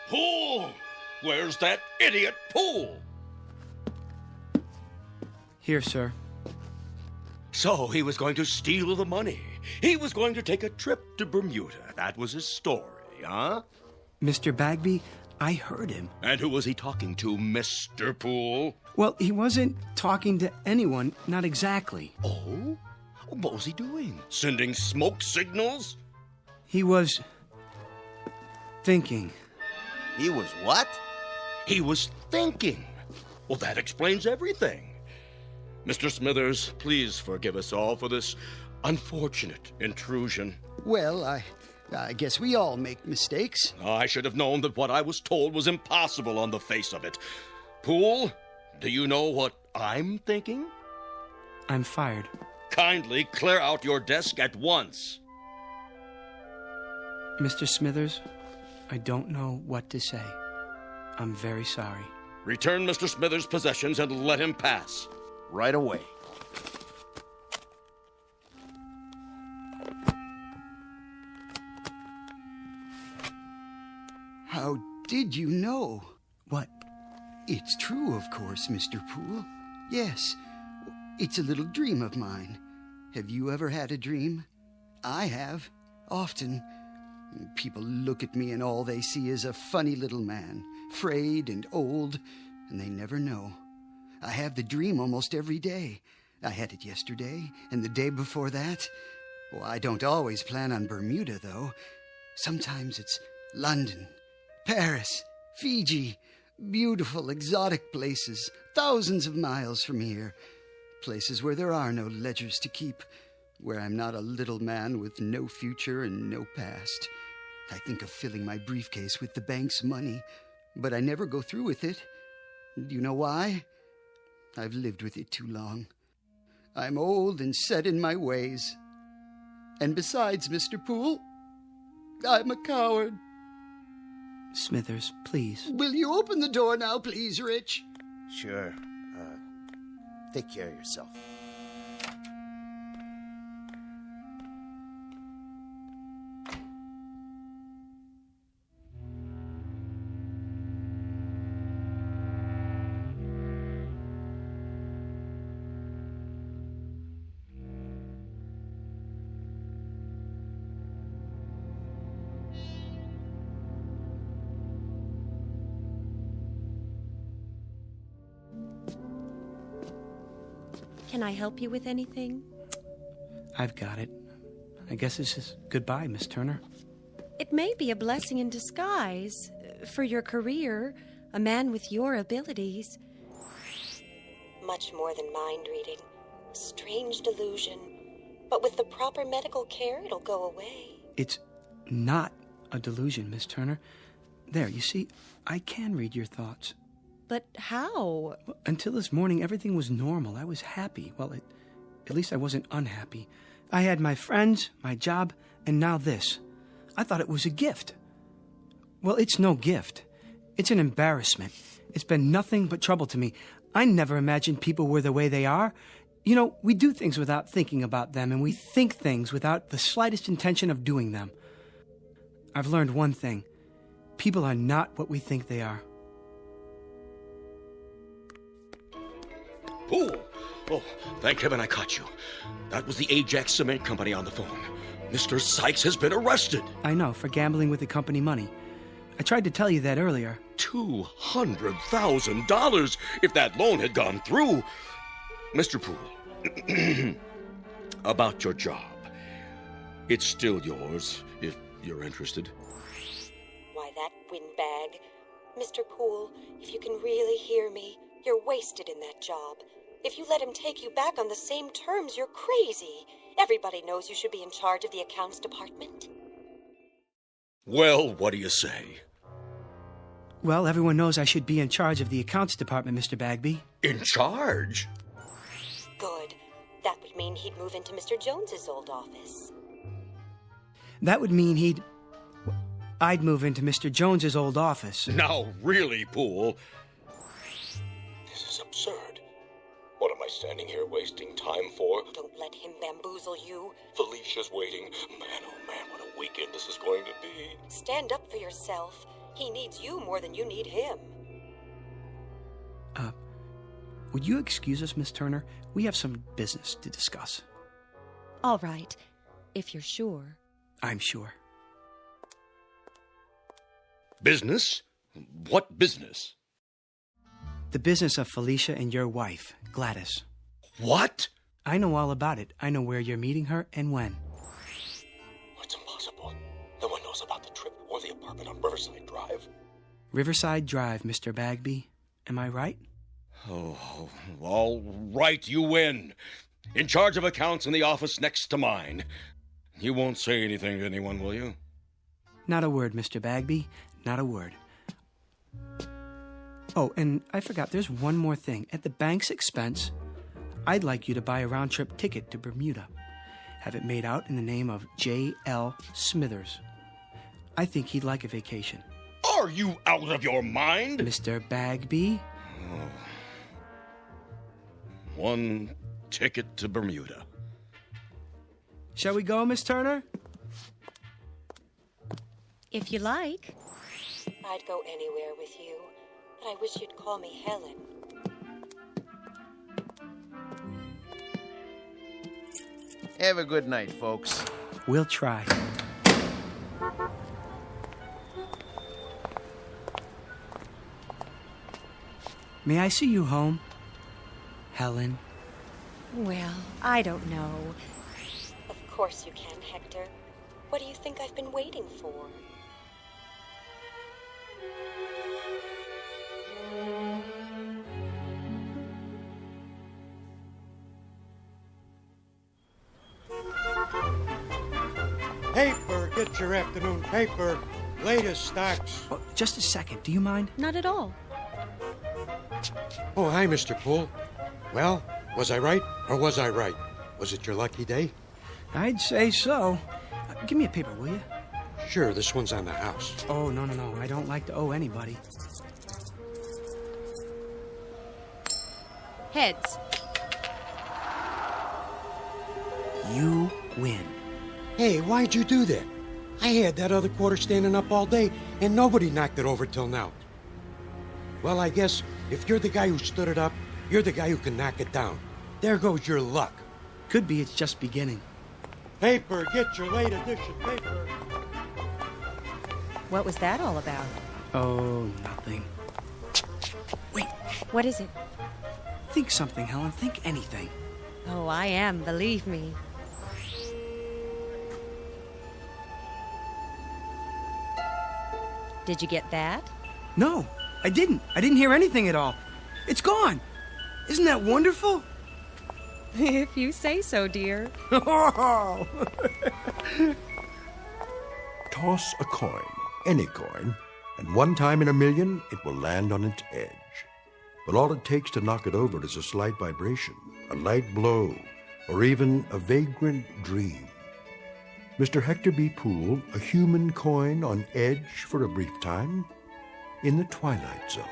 Speaker 6: Poole! Where's that idiot Poole?
Speaker 5: Here, sir.
Speaker 6: So he was going to steal the money. He was going to take a trip to Bermuda. That was his story, huh?
Speaker 5: Mr. Bagby, I heard him.
Speaker 6: And who was he talking to, Mr. Poole?
Speaker 5: Well, he wasn't talking to anyone, not exactly.
Speaker 6: Oh? What was he doing? Sending smoke signals?
Speaker 5: He was... thinking.
Speaker 4: He was what?
Speaker 6: He was thinking. Well, that explains everything. Mr. Smithers, please forgive us all for this unfortunate intrusion.
Speaker 15: Well, I guess we all make mistakes.
Speaker 6: I should have known that what I was told was impossible on the face of it. Poole, do you know what I'm thinking?
Speaker 5: I'm fired.
Speaker 6: Kindly clear out your desk at once.
Speaker 5: Mr. Smithers, I don't know what to say. I'm very sorry.
Speaker 6: Return Mr. Smithers' possessions and let him pass.
Speaker 4: Right away.
Speaker 15: How did you know?
Speaker 5: What?
Speaker 15: It's true, of course, Mr. Poole. Yes, it's a little dream of mine. Have you ever had a dream? I have, often. People look at me and all they see is a funny little man, frayed and old, and they never know. I have the dream almost every day. I had it yesterday, and the day before that. Well, I don't always plan on Bermuda, though. Sometimes it's London, Paris, Fiji, beautiful, exotic places, thousands of miles from here. Places where there are no ledgers to keep, where I'm not a little man with no future and no past. I think of filling my briefcase with the bank's money, but I never go through with it. Do you know why? I've lived with it too long. I'm old and set in my ways. And besides, Mr. Poole, I'm a coward.
Speaker 5: Smithers, please.
Speaker 15: Will you open the door now, please, Rich?
Speaker 4: Sure. Take care of yourself.
Speaker 19: Can I help you with anything?
Speaker 5: I've got it. I guess this is goodbye, Miss Turner.
Speaker 19: It may be a blessing in disguise. For your career, a man with your abilities.
Speaker 14: Much more than mind reading. A strange delusion. But with the proper medical care, it'll go away.
Speaker 5: It's not a delusion, Miss Turner. There, you see, I can read your thoughts.
Speaker 19: But how?
Speaker 5: Well, until this morning, everything was normal. I was happy. Well, at least I wasn't unhappy. I had my friends, my job, and now this. I thought it was a gift. Well, it's no gift. It's an embarrassment. It's been nothing but trouble to me. I never imagined people were the way they are. You know, we do things without thinking about them, and we think things without the slightest intention of doing them. I've learned one thing. People are not what we think they are.
Speaker 6: Poole! Oh, thank heaven I caught you. That was the Ajax Cement Company on the phone. Mr. Sykes has been arrested.
Speaker 5: I know, for gambling with the company money. I tried to tell you that earlier.
Speaker 6: $200,000 if that loan had gone through. Mr. Poole, about your job. It's still yours, if you're interested.
Speaker 14: Why, that windbag. Mr. Poole, if you can really hear me, you're wasted in that job. If you let him take you back on the same terms, you're crazy. Everybody knows you should be in charge of the accounts department.
Speaker 6: Well, what do you say?
Speaker 5: Well, everyone knows I should be in charge of the accounts department, Mr. Bagby.
Speaker 6: In charge?
Speaker 14: Good. That would mean he'd move into Mr. Jones's old office.
Speaker 5: That would mean I'd move into Mr. Jones's old office.
Speaker 6: Now, really, Poole.
Speaker 13: This is absurd. What am I standing here wasting time for?
Speaker 14: Don't let him bamboozle you.
Speaker 13: Felicia's waiting. Man, oh man, what a weekend this is going to be.
Speaker 14: Stand up for yourself. He needs you more than you need him.
Speaker 5: Would you excuse us, Miss Turner? We have some business to discuss.
Speaker 19: All right, if you're sure.
Speaker 5: I'm sure.
Speaker 6: Business? What business?
Speaker 5: The business of Felicia and your wife, Gladys.
Speaker 6: What?
Speaker 5: I know all about it. I know where you're meeting her and when.
Speaker 13: It's impossible. No one knows about the trip or the apartment on Riverside Drive.
Speaker 5: Riverside Drive, Mr. Bagby. Am I right?
Speaker 6: Oh, all right, you win. In charge of accounts in the office next to mine. You won't say anything to anyone, will you?
Speaker 5: Not a word, Mr. Bagby. Not a word. Oh, and I forgot, there's one more thing. At the bank's expense, I'd like you to buy a round-trip ticket to Bermuda. Have it made out in the name of J.L. Smithers. I think he'd like a vacation.
Speaker 6: Are you out of your mind?
Speaker 5: Mr. Bagby?
Speaker 6: Oh. One ticket to Bermuda.
Speaker 5: Shall we go, Miss Turner?
Speaker 19: If you like.
Speaker 14: I'd go anywhere with you, but I wish you'd call me Helen.
Speaker 4: Have a good night, folks.
Speaker 5: We'll try. May I see you home, Helen?
Speaker 19: Well, I don't know.
Speaker 14: Of course you can, Hector. What do you think I've been waiting for?
Speaker 9: Paper! Get your afternoon paper! Latest stocks.
Speaker 5: Oh, just a second. Do you mind?
Speaker 19: Not at all.
Speaker 9: Oh, hi, Mr. Poole. Well, was I right or was I right? Was it your lucky day?
Speaker 5: I'd say so. Give me a paper, will you?
Speaker 9: Sure, this one's on the house.
Speaker 5: Oh, no. I don't like to owe anybody.
Speaker 19: Heads.
Speaker 5: You win.
Speaker 9: Hey, why'd you do that? I had that other quarter standing up all day, and nobody knocked it over till now. Well, I guess if you're the guy who stood it up, you're the guy who can knock it down. There goes your luck.
Speaker 5: Could be it's just beginning.
Speaker 9: Paper, get your late edition paper.
Speaker 19: What was that all about?
Speaker 5: Oh, nothing. Wait.
Speaker 19: What is it?
Speaker 5: Think something, Helen. Think anything.
Speaker 19: Oh, I am, believe me. Did you get that?
Speaker 5: No, I didn't. I didn't hear anything at all. It's gone. Isn't that wonderful?
Speaker 19: If you say so, dear.
Speaker 2: Toss a coin, any coin, and one time in a million it will land on its edge. But all it takes to knock it over is a slight vibration, a light blow, or even a vagrant dream. Mr. Hector B. Poole, a human coin on edge for a brief time in the Twilight Zone.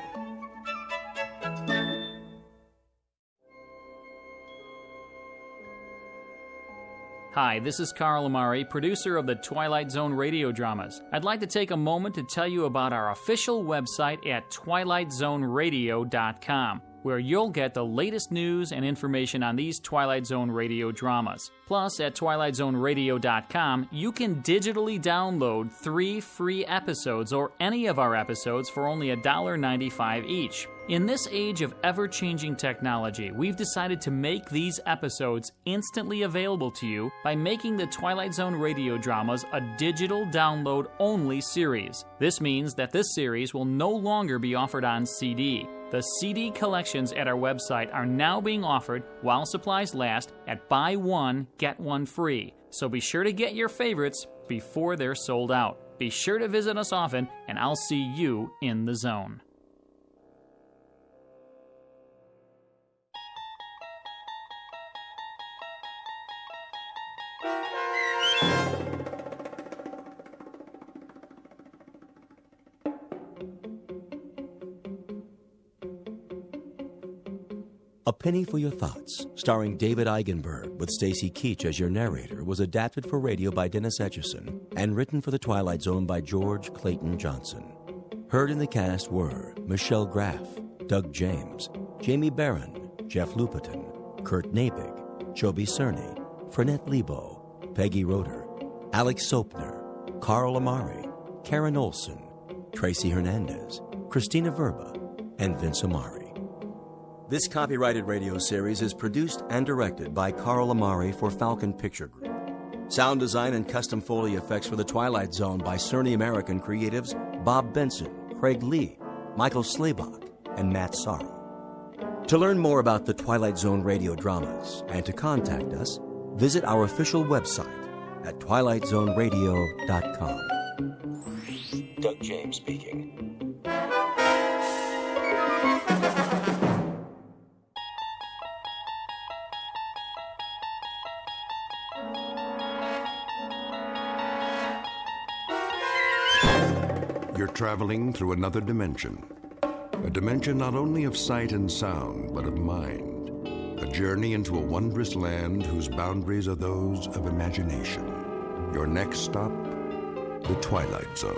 Speaker 17: Hi, this is Carl Amari, producer of the Twilight Zone radio dramas. I'd like to take a moment to tell you about our official website at twilightzoneradio.com, where you'll get the latest news and information on these Twilight Zone radio dramas. Plus, at twilightzoneradio.com, you can digitally download 3 free episodes or any of our episodes for only $1.95 each. In this age of ever-changing technology, we've decided to make these episodes instantly available to you by making the Twilight Zone radio dramas a digital download-only series. This means that this series will no longer be offered on CD. The CD collections at our website are now being offered, while supplies last, at buy one, get one free. So be sure to get your favorites before they're sold out. Be sure to visit us often, and I'll see you in the zone.
Speaker 1: A Penny for Your Thoughts, starring David Eigenberg with Stacy Keach as your narrator, was adapted for radio by Dennis Etchison and written for The Twilight Zone by George Clayton Johnson. Heard in the cast were Michelle Graff, Doug James, Jamie Barron, Jeff Lupetin, Kurt Nabig, Joby Cerny, Frenette Lebo, Peggy Roeder, Alex Sopner, Carl Amari, Karen Olson, Tracy Hernandez, Christina Verba, and Vince Amari. This copyrighted radio series is produced and directed by Carl Amari for Falcon Picture Group. Sound design and custom Foley effects for The Twilight Zone by Cerny American creatives Bob Benson, Craig Lee, Michael Slaybach, and Matt Sorrow. To learn more about the Twilight Zone radio dramas and to contact us, visit our official website at twilightzoneradio.com.
Speaker 10: Doug James speaking.
Speaker 2: You're traveling through another dimension. A dimension not only of sight and sound, but of mind. A journey into a wondrous land whose boundaries are those of imagination. Your next stop, the Twilight Zone.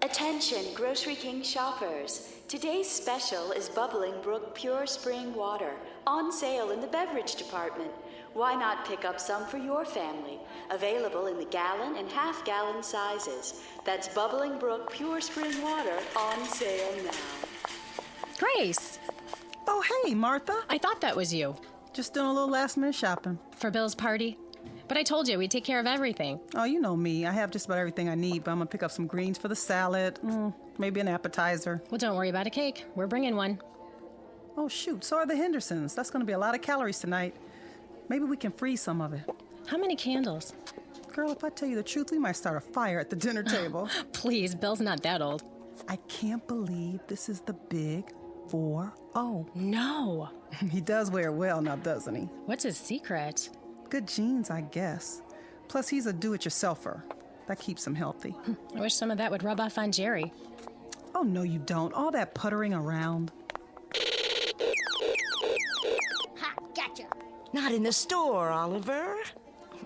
Speaker 7: Attention, Grocery King shoppers. Today's special is Bubbling Brook Pure Spring Water, on sale in the beverage department. Why not pick up some for your family? Available in the gallon and half-gallon sizes. That's Bubbling Brook Pure Spring Water, on sale now.
Speaker 8: Grace!
Speaker 12: Oh, hey, Martha.
Speaker 8: I thought that was you.
Speaker 12: Just doing a little last-minute shopping.
Speaker 8: For Bill's party? But I told you we'd take care of everything.
Speaker 12: Oh, you know me. I have just about everything I need, but I'm gonna pick up some greens for the salad. Maybe an appetizer.
Speaker 8: Well, don't worry about a cake. We're bringing one.
Speaker 12: Oh, shoot. So are the Hendersons. That's gonna be a lot of calories tonight. Maybe we can freeze some of it.
Speaker 8: How many candles?
Speaker 12: Girl, if I tell you the truth, we might start a fire at the dinner table.
Speaker 8: Please, Bill's not that old.
Speaker 12: I can't believe this is the big 4-0.
Speaker 8: No.
Speaker 12: He does wear it well now, doesn't he?
Speaker 8: What's his secret?
Speaker 12: Good genes, I guess. Plus, he's a do-it-yourselfer. That keeps him healthy.
Speaker 8: I wish some of that would rub off on Jerry.
Speaker 12: Oh, no, you don't. All that puttering around.
Speaker 16: Ha! Gotcha!
Speaker 20: Not in the store, Oliver.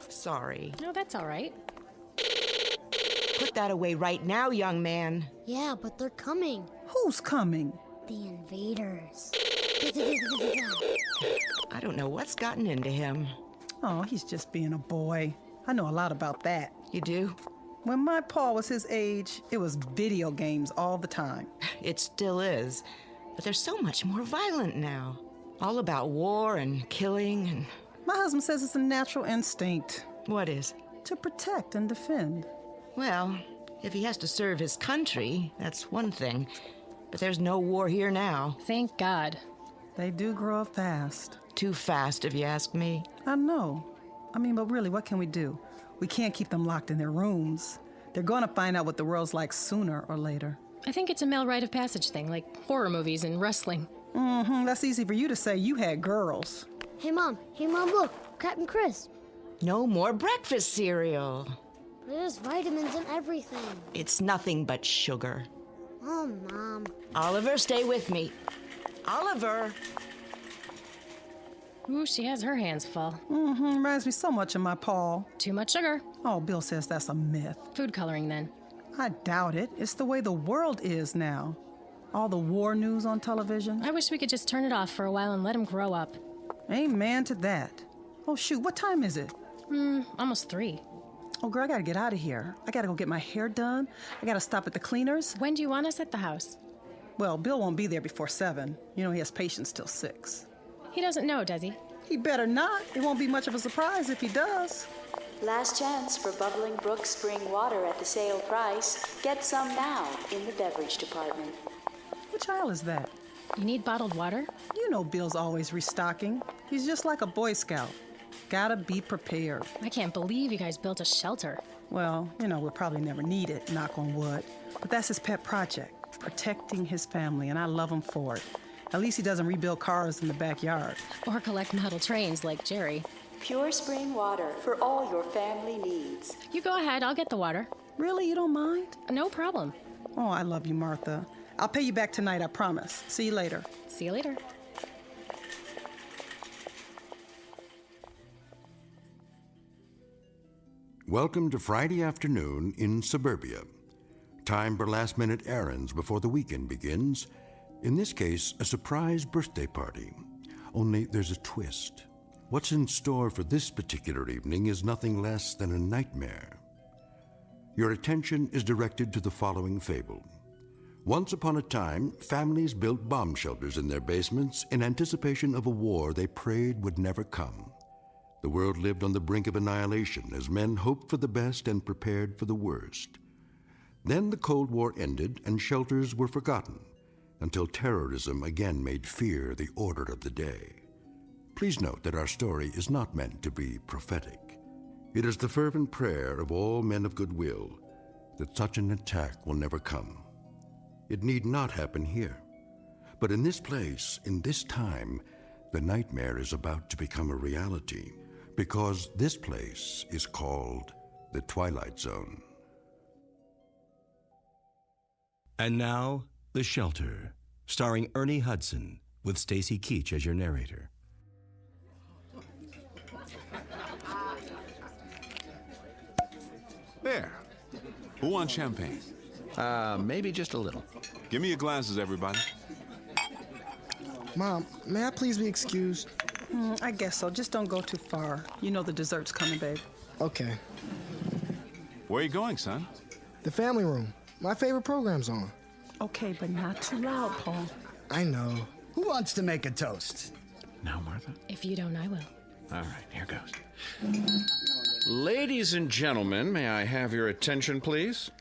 Speaker 20: Sorry.
Speaker 8: No, that's all right.
Speaker 20: Put that away right now, young man.
Speaker 16: Yeah, but they're coming.
Speaker 12: Who's coming?
Speaker 16: The invaders.
Speaker 20: I don't know what's gotten into him.
Speaker 12: Oh, he's just being a boy. I know a lot about that.
Speaker 20: You do?
Speaker 12: When my pa was his age, it was video games all the time.
Speaker 20: It still is. But they're so much more violent now. All about war and killing and...
Speaker 12: My husband says it's a natural instinct.
Speaker 20: What is?
Speaker 12: To protect and defend.
Speaker 20: Well, if he has to serve his country, that's one thing. But there's no war here now.
Speaker 8: Thank God.
Speaker 12: They do grow up fast.
Speaker 20: Too fast, if you ask me.
Speaker 12: I know. But really, what can we do? We can't keep them locked in their rooms. They're going to find out what the world's like sooner or later.
Speaker 8: I think it's a male rite of passage thing, like horror movies and wrestling.
Speaker 12: That's easy for you to say. You had girls.
Speaker 16: Hey, Mom, look. Captain Chris.
Speaker 20: No more breakfast cereal.
Speaker 16: There's vitamins in everything.
Speaker 20: It's nothing but sugar.
Speaker 16: Oh, Mom.
Speaker 20: Oliver, stay with me. Oliver!
Speaker 8: Ooh, she has her hands full.
Speaker 12: Reminds me so much of my pa.
Speaker 8: Too much sugar.
Speaker 12: Oh, Bill says that's a myth.
Speaker 8: Food coloring, then.
Speaker 12: I doubt it. It's the way the world is now. All the war news on television.
Speaker 8: I wish we could just turn it off for a while and let him grow up.
Speaker 12: Amen to that. Oh, shoot, what time is it?
Speaker 8: Almost 3.
Speaker 12: Oh, girl, I gotta get out of here. I gotta go get my hair done. I gotta stop at the cleaners.
Speaker 8: When do you want us at the house?
Speaker 12: Well, Bill won't be there before 7. You know, he has patients till 6.
Speaker 8: He doesn't know, does he?
Speaker 12: He better not. It won't be much of a surprise if he does.
Speaker 7: Last chance for Bubbling Brook Spring Water at the sale price. Get some now in the beverage department.
Speaker 12: Which aisle is that?
Speaker 8: You need bottled water?
Speaker 12: You know Bill's always restocking. He's just like a Boy Scout. Gotta be prepared.
Speaker 8: I can't believe you guys built a shelter.
Speaker 12: Well, we'll probably never need it, knock on wood. But that's his pet project, protecting his family, and I love him for it. At least he doesn't rebuild cars in the backyard.
Speaker 8: Or collect model trains like Jerry.
Speaker 7: Pure spring water for all your family needs.
Speaker 8: You go ahead, I'll get the water.
Speaker 12: Really? You don't mind?
Speaker 8: No problem.
Speaker 12: Oh, I love you, Martha. I'll pay you back tonight, I promise. See you later.
Speaker 8: See you later.
Speaker 2: Welcome to Friday afternoon in suburbia. Time for last-minute errands before the weekend begins. In this case, a surprise birthday party. Only there's a twist. What's in store for this particular evening is nothing less than a nightmare. Your attention is directed to the following fable. Once upon a time, families built bomb shelters in their basements in anticipation of a war they prayed would never come. The world lived on the brink of annihilation as men hoped for the best and prepared for the worst. Then the Cold War ended and shelters were forgotten until terrorism again made fear the order of the day. Please note that our story is not meant to be prophetic. It is the fervent prayer of all men of goodwill that such an attack will never come. It need not happen here. But in this place, in this time, the nightmare is about to become a reality because this place is called the Twilight Zone.
Speaker 1: And now, The Shelter, starring Ernie Hudson, with Stacy Keach as your narrator.
Speaker 21: There. Who wants champagne?
Speaker 24: Maybe just a little.
Speaker 21: Give me your glasses, everybody.
Speaker 25: Mom, may I please be excused?
Speaker 12: I guess so. Just don't go too far. You know the dessert's coming, babe.
Speaker 25: Okay.
Speaker 21: Where are you going, son?
Speaker 25: The family room. My favorite program's on.
Speaker 12: Okay, but not too loud, Paul.
Speaker 25: I know.
Speaker 15: Who wants to make a toast?
Speaker 24: Now, Martha?
Speaker 8: If you don't, I will.
Speaker 24: All right, here goes. Ladies and gentlemen, may I have your attention, please?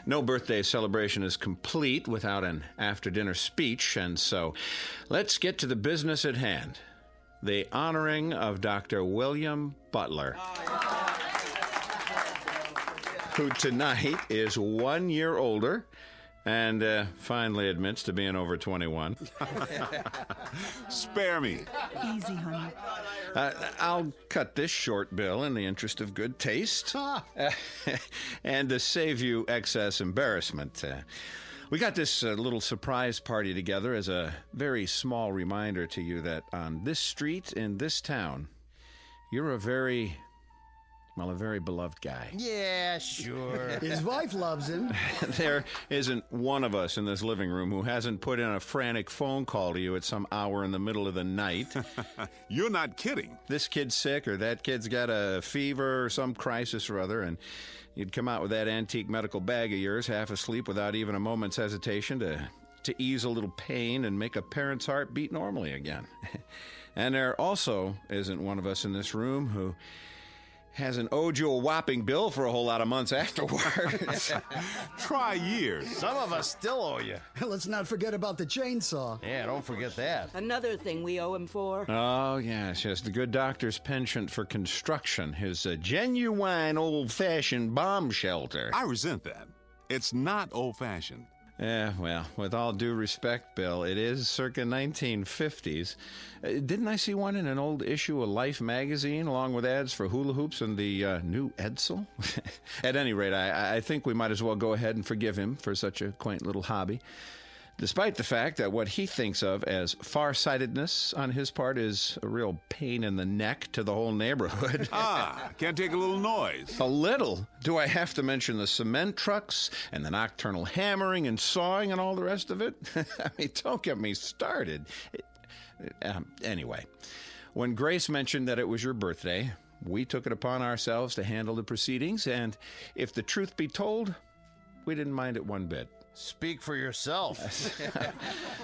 Speaker 24: No birthday celebration is complete without an after-dinner speech, and so let's get to the business at hand. the honoring of Dr. William Butler, who tonight is 1 year older and finally admits to being over 21.
Speaker 21: Spare me.
Speaker 12: Easy, honey.
Speaker 24: I'll cut this short, Bill, in the interest of good taste and to save you excess embarrassment. We got this little surprise party together as a very small reminder to you that on this street in this town, you're a very beloved guy.
Speaker 4: Yeah, sure.
Speaker 15: His wife loves him.
Speaker 24: There isn't one of us in this living room who hasn't put in a frantic phone call to you at some hour in the middle of the night.
Speaker 21: You're not kidding.
Speaker 24: This kid's sick, or that kid's got a fever or some crisis or other, and you'd come out with that antique medical bag of yours, half asleep without even a moment's hesitation to ease a little pain and make a parent's heart beat normally again. And there also isn't one of us in this room who hasn't owed you a whopping bill for a whole lot of months afterwards.
Speaker 21: Try years.
Speaker 4: Some of us still owe you.
Speaker 15: Let's not forget about the chainsaw.
Speaker 4: Yeah, don't forget that.
Speaker 20: Another thing we owe him for.
Speaker 24: Oh, yes, the good doctor's penchant for construction, his genuine old-fashioned bomb shelter.
Speaker 21: I resent that. It's not old-fashioned.
Speaker 24: Yeah, well, with all due respect, Bill, it is circa 1950s. Didn't I see one in an old issue of Life magazine, along with ads for hula hoops and the new Edsel? At any rate, I think we might as well go ahead and forgive him for such a quaint little hobby, despite the fact that what he thinks of as farsightedness on his part is a real pain in the neck to the whole neighborhood.
Speaker 21: Can't take a little noise.
Speaker 24: A little? Do I have to mention the cement trucks and the nocturnal hammering and sawing and all the rest of it? I mean, don't get me started. Anyway, when Grace mentioned that it was your birthday, we took it upon ourselves to handle the proceedings, and if the truth be told, we didn't mind it one bit.
Speaker 4: Speak for yourself.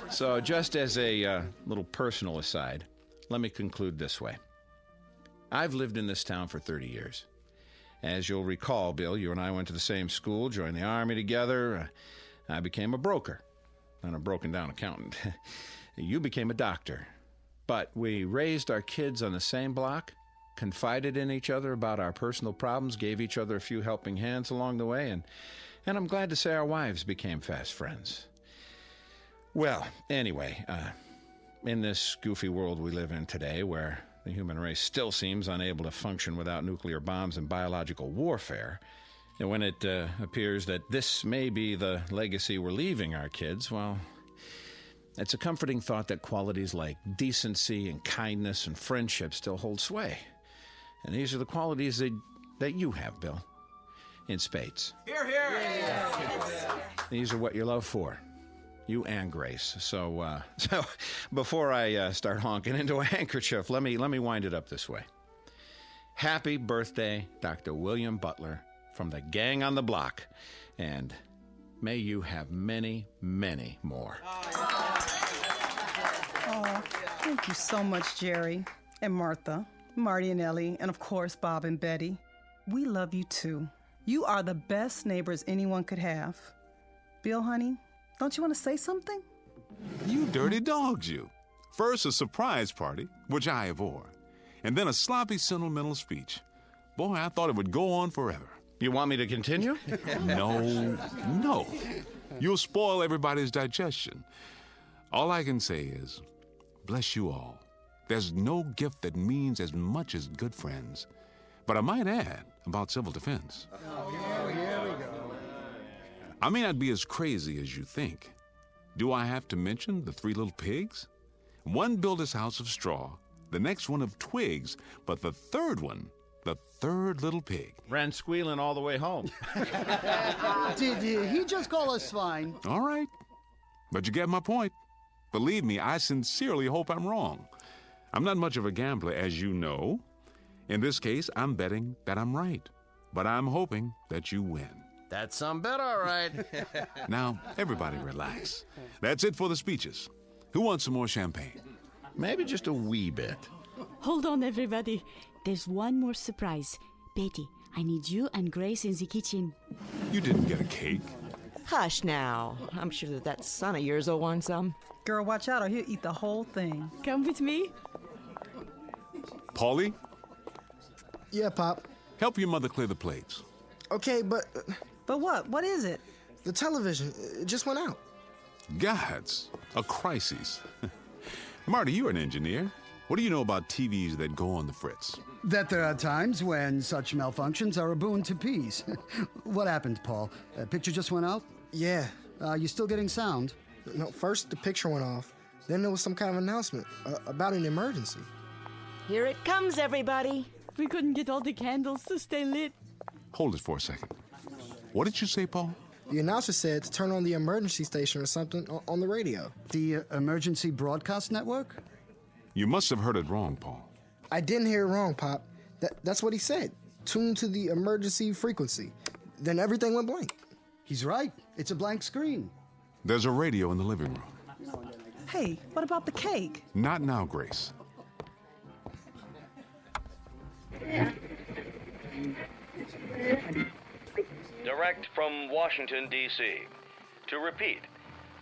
Speaker 24: So just as a little personal aside, let me conclude this way. I've lived in this town for 30 years. As you'll recall, Bill, you and I went to the same school, joined the Army together. I became a broker, and a broken-down accountant. You became a doctor. But we raised our kids on the same block, confided in each other about our personal problems, gave each other a few helping hands along the way, and I'm glad to say our wives became fast friends. Well, anyway, in this goofy world we live in today, where the human race still seems unable to function without nuclear bombs and biological warfare, and when it appears that this may be the legacy we're leaving our kids, well, it's a comforting thought that qualities like decency and kindness and friendship still hold sway. And these are the qualities that you have, Bill. In spades.
Speaker 4: Hear, hear!
Speaker 24: These are what you love for. You and Grace. So before I start honking into a handkerchief, let me wind it up this way. Happy birthday, Dr. William Butler, from the gang on the block. And may you have many, many more.
Speaker 12: Oh, thank you so much, Jerry and Martha, Marty and Ellie, and of course, Bob and Betty. We love you too. You are the best neighbors anyone could have. Bill, honey, don't you want to say something?
Speaker 21: You dirty dogs, you. First, a surprise party, which I abhor, and then a sloppy, sentimental speech. Boy, I thought it would go on forever.
Speaker 24: You want me to continue?
Speaker 21: No. You'll spoil everybody's digestion. All I can say is, bless you all. There's no gift that means as much as good friends. But I might add about civil defense.
Speaker 15: Here we go.
Speaker 21: I may not be as crazy as you think. Do I have to mention the 3 little pigs? One built his house of straw, the next one of twigs, but the third one, the third little pig,
Speaker 24: ran squealing all the way home.
Speaker 15: Did he just call us swine?
Speaker 21: All right. But you get my point. Believe me, I sincerely hope I'm wrong. I'm not much of a gambler, as you know. In this case, I'm betting that I'm right. But I'm hoping that you win.
Speaker 4: That's some bet, all right.
Speaker 21: Now, everybody relax. That's it for the speeches. Who wants some more champagne?
Speaker 24: Maybe just a wee bit.
Speaker 3: Hold on, everybody. There's one more surprise. Betty, I need you and Grace in the kitchen.
Speaker 21: You didn't get a cake.
Speaker 20: Hush now. I'm sure that son of yours will want some.
Speaker 12: Girl, watch out or he'll eat the whole thing.
Speaker 3: Come with me.
Speaker 21: Paulie,
Speaker 25: Yeah, Pop.
Speaker 21: help your mother clear the plates.
Speaker 25: Okay, but...
Speaker 12: But what? What is it?
Speaker 25: The television, it just went out.
Speaker 21: Gods, a crisis. Marty, you're an engineer. What do you know about TVs that go on the fritz?
Speaker 15: That there are times when such malfunctions are a boon to peace. What happened, Paul? Picture just went out?
Speaker 25: Yeah.
Speaker 15: You still getting sound?
Speaker 25: No, first the picture went off. Then there was some kind of announcement about an emergency.
Speaker 20: Here it comes, everybody.
Speaker 3: We couldn't get all the candles to stay lit.
Speaker 21: Hold it for a second. What did you say, Paul?
Speaker 25: The announcer said to turn on the emergency station or something on the radio.
Speaker 15: The emergency broadcast network?
Speaker 21: You must have heard it wrong, Paul.
Speaker 25: I didn't hear it wrong, Pop. That's what he said. Tune to the emergency frequency. Then everything went blank.
Speaker 15: He's right. It's a blank screen.
Speaker 21: There's a radio in the living room.
Speaker 12: Hey, what about the cake?
Speaker 21: Not now, Grace.
Speaker 11: Direct from Washington, D.C. To repeat,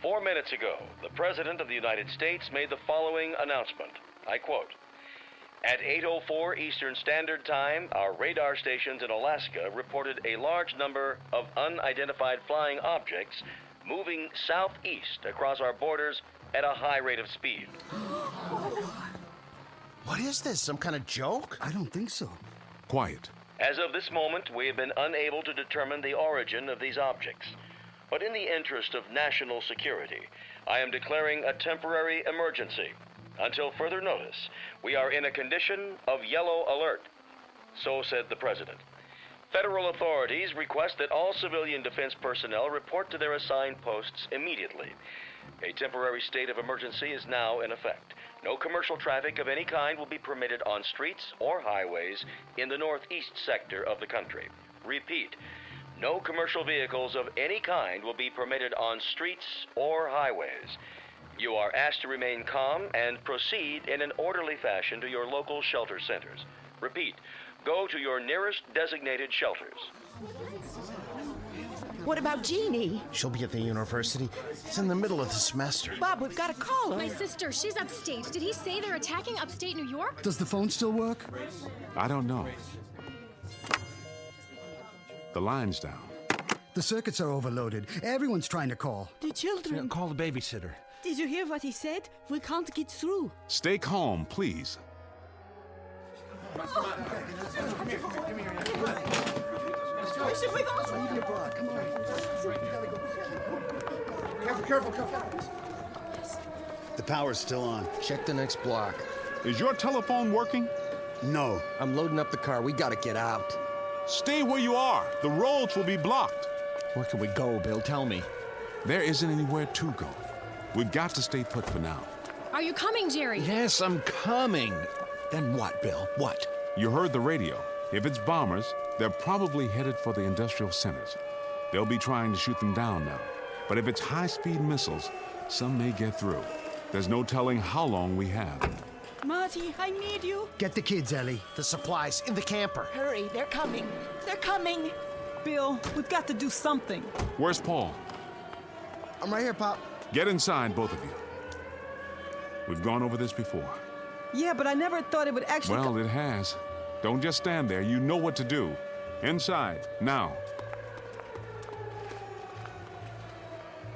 Speaker 11: 4 minutes ago, the President of the United States made the following announcement. I quote, "At 8:04 Eastern Standard Time, our radar stations in Alaska reported a large number of unidentified flying objects moving southeast across our borders at a high rate of speed."
Speaker 4: What is this, some kind of joke?
Speaker 15: I don't think so.
Speaker 21: Quiet.
Speaker 11: As of this moment, we have been unable to determine the origin of these objects. But in the interest of national security, I am declaring a temporary emergency. Until further notice, we are in a condition of yellow alert. So said the President. Federal authorities request that all civilian defense personnel report to their assigned posts immediately. A temporary state of emergency is now in effect. No commercial traffic of any kind will be permitted on streets or highways in the northeast sector of the country. Repeat, no commercial vehicles of any kind will be permitted on streets or highways. You are asked to remain calm and proceed in an orderly fashion to your local shelter centers. Repeat, go to your nearest designated shelters.
Speaker 20: What about Jeannie?
Speaker 4: She'll be at the university. It's in the middle of the semester.
Speaker 20: Bob, we've got to call her.
Speaker 8: My sister, she's upstate. Did he say they're attacking upstate New York?
Speaker 15: Does the phone still work?
Speaker 21: I don't know. The line's down.
Speaker 15: The circuits are overloaded. Everyone's trying to call.
Speaker 3: The children.
Speaker 13: Call the babysitter.
Speaker 3: Did you hear what he said? We can't get through.
Speaker 21: Stay calm, please.
Speaker 13: Careful.
Speaker 18: The power's still on.
Speaker 13: Check the next block.
Speaker 21: Is your telephone working?
Speaker 18: No.
Speaker 13: I'm loading up the car. We gotta get out.
Speaker 21: Stay where you are. The roads will be blocked.
Speaker 13: Where can we go, Bill? Tell me.
Speaker 21: There isn't anywhere to go. We've got to stay put for now.
Speaker 8: Are you coming, Jerry?
Speaker 13: Yes, I'm coming. Then what, Bill? What?
Speaker 21: You heard the radio. If it's bombers, they're probably headed for the industrial centers. They'll be trying to shoot them down now. But if it's high-speed missiles, some may get through. There's no telling how long we have.
Speaker 3: Marty, I need you.
Speaker 15: Get the kids, Ellie.
Speaker 13: The supplies in the camper.
Speaker 20: Hurry, they're coming. They're coming.
Speaker 12: Bill, we've got to do something.
Speaker 21: Where's Paul?
Speaker 25: I'm right here, Pop.
Speaker 21: Get inside, both of you. We've gone over this before.
Speaker 12: Yeah, but I never thought it would actually...
Speaker 21: Well, it has. Don't just stand there. You know what to do. Inside, now.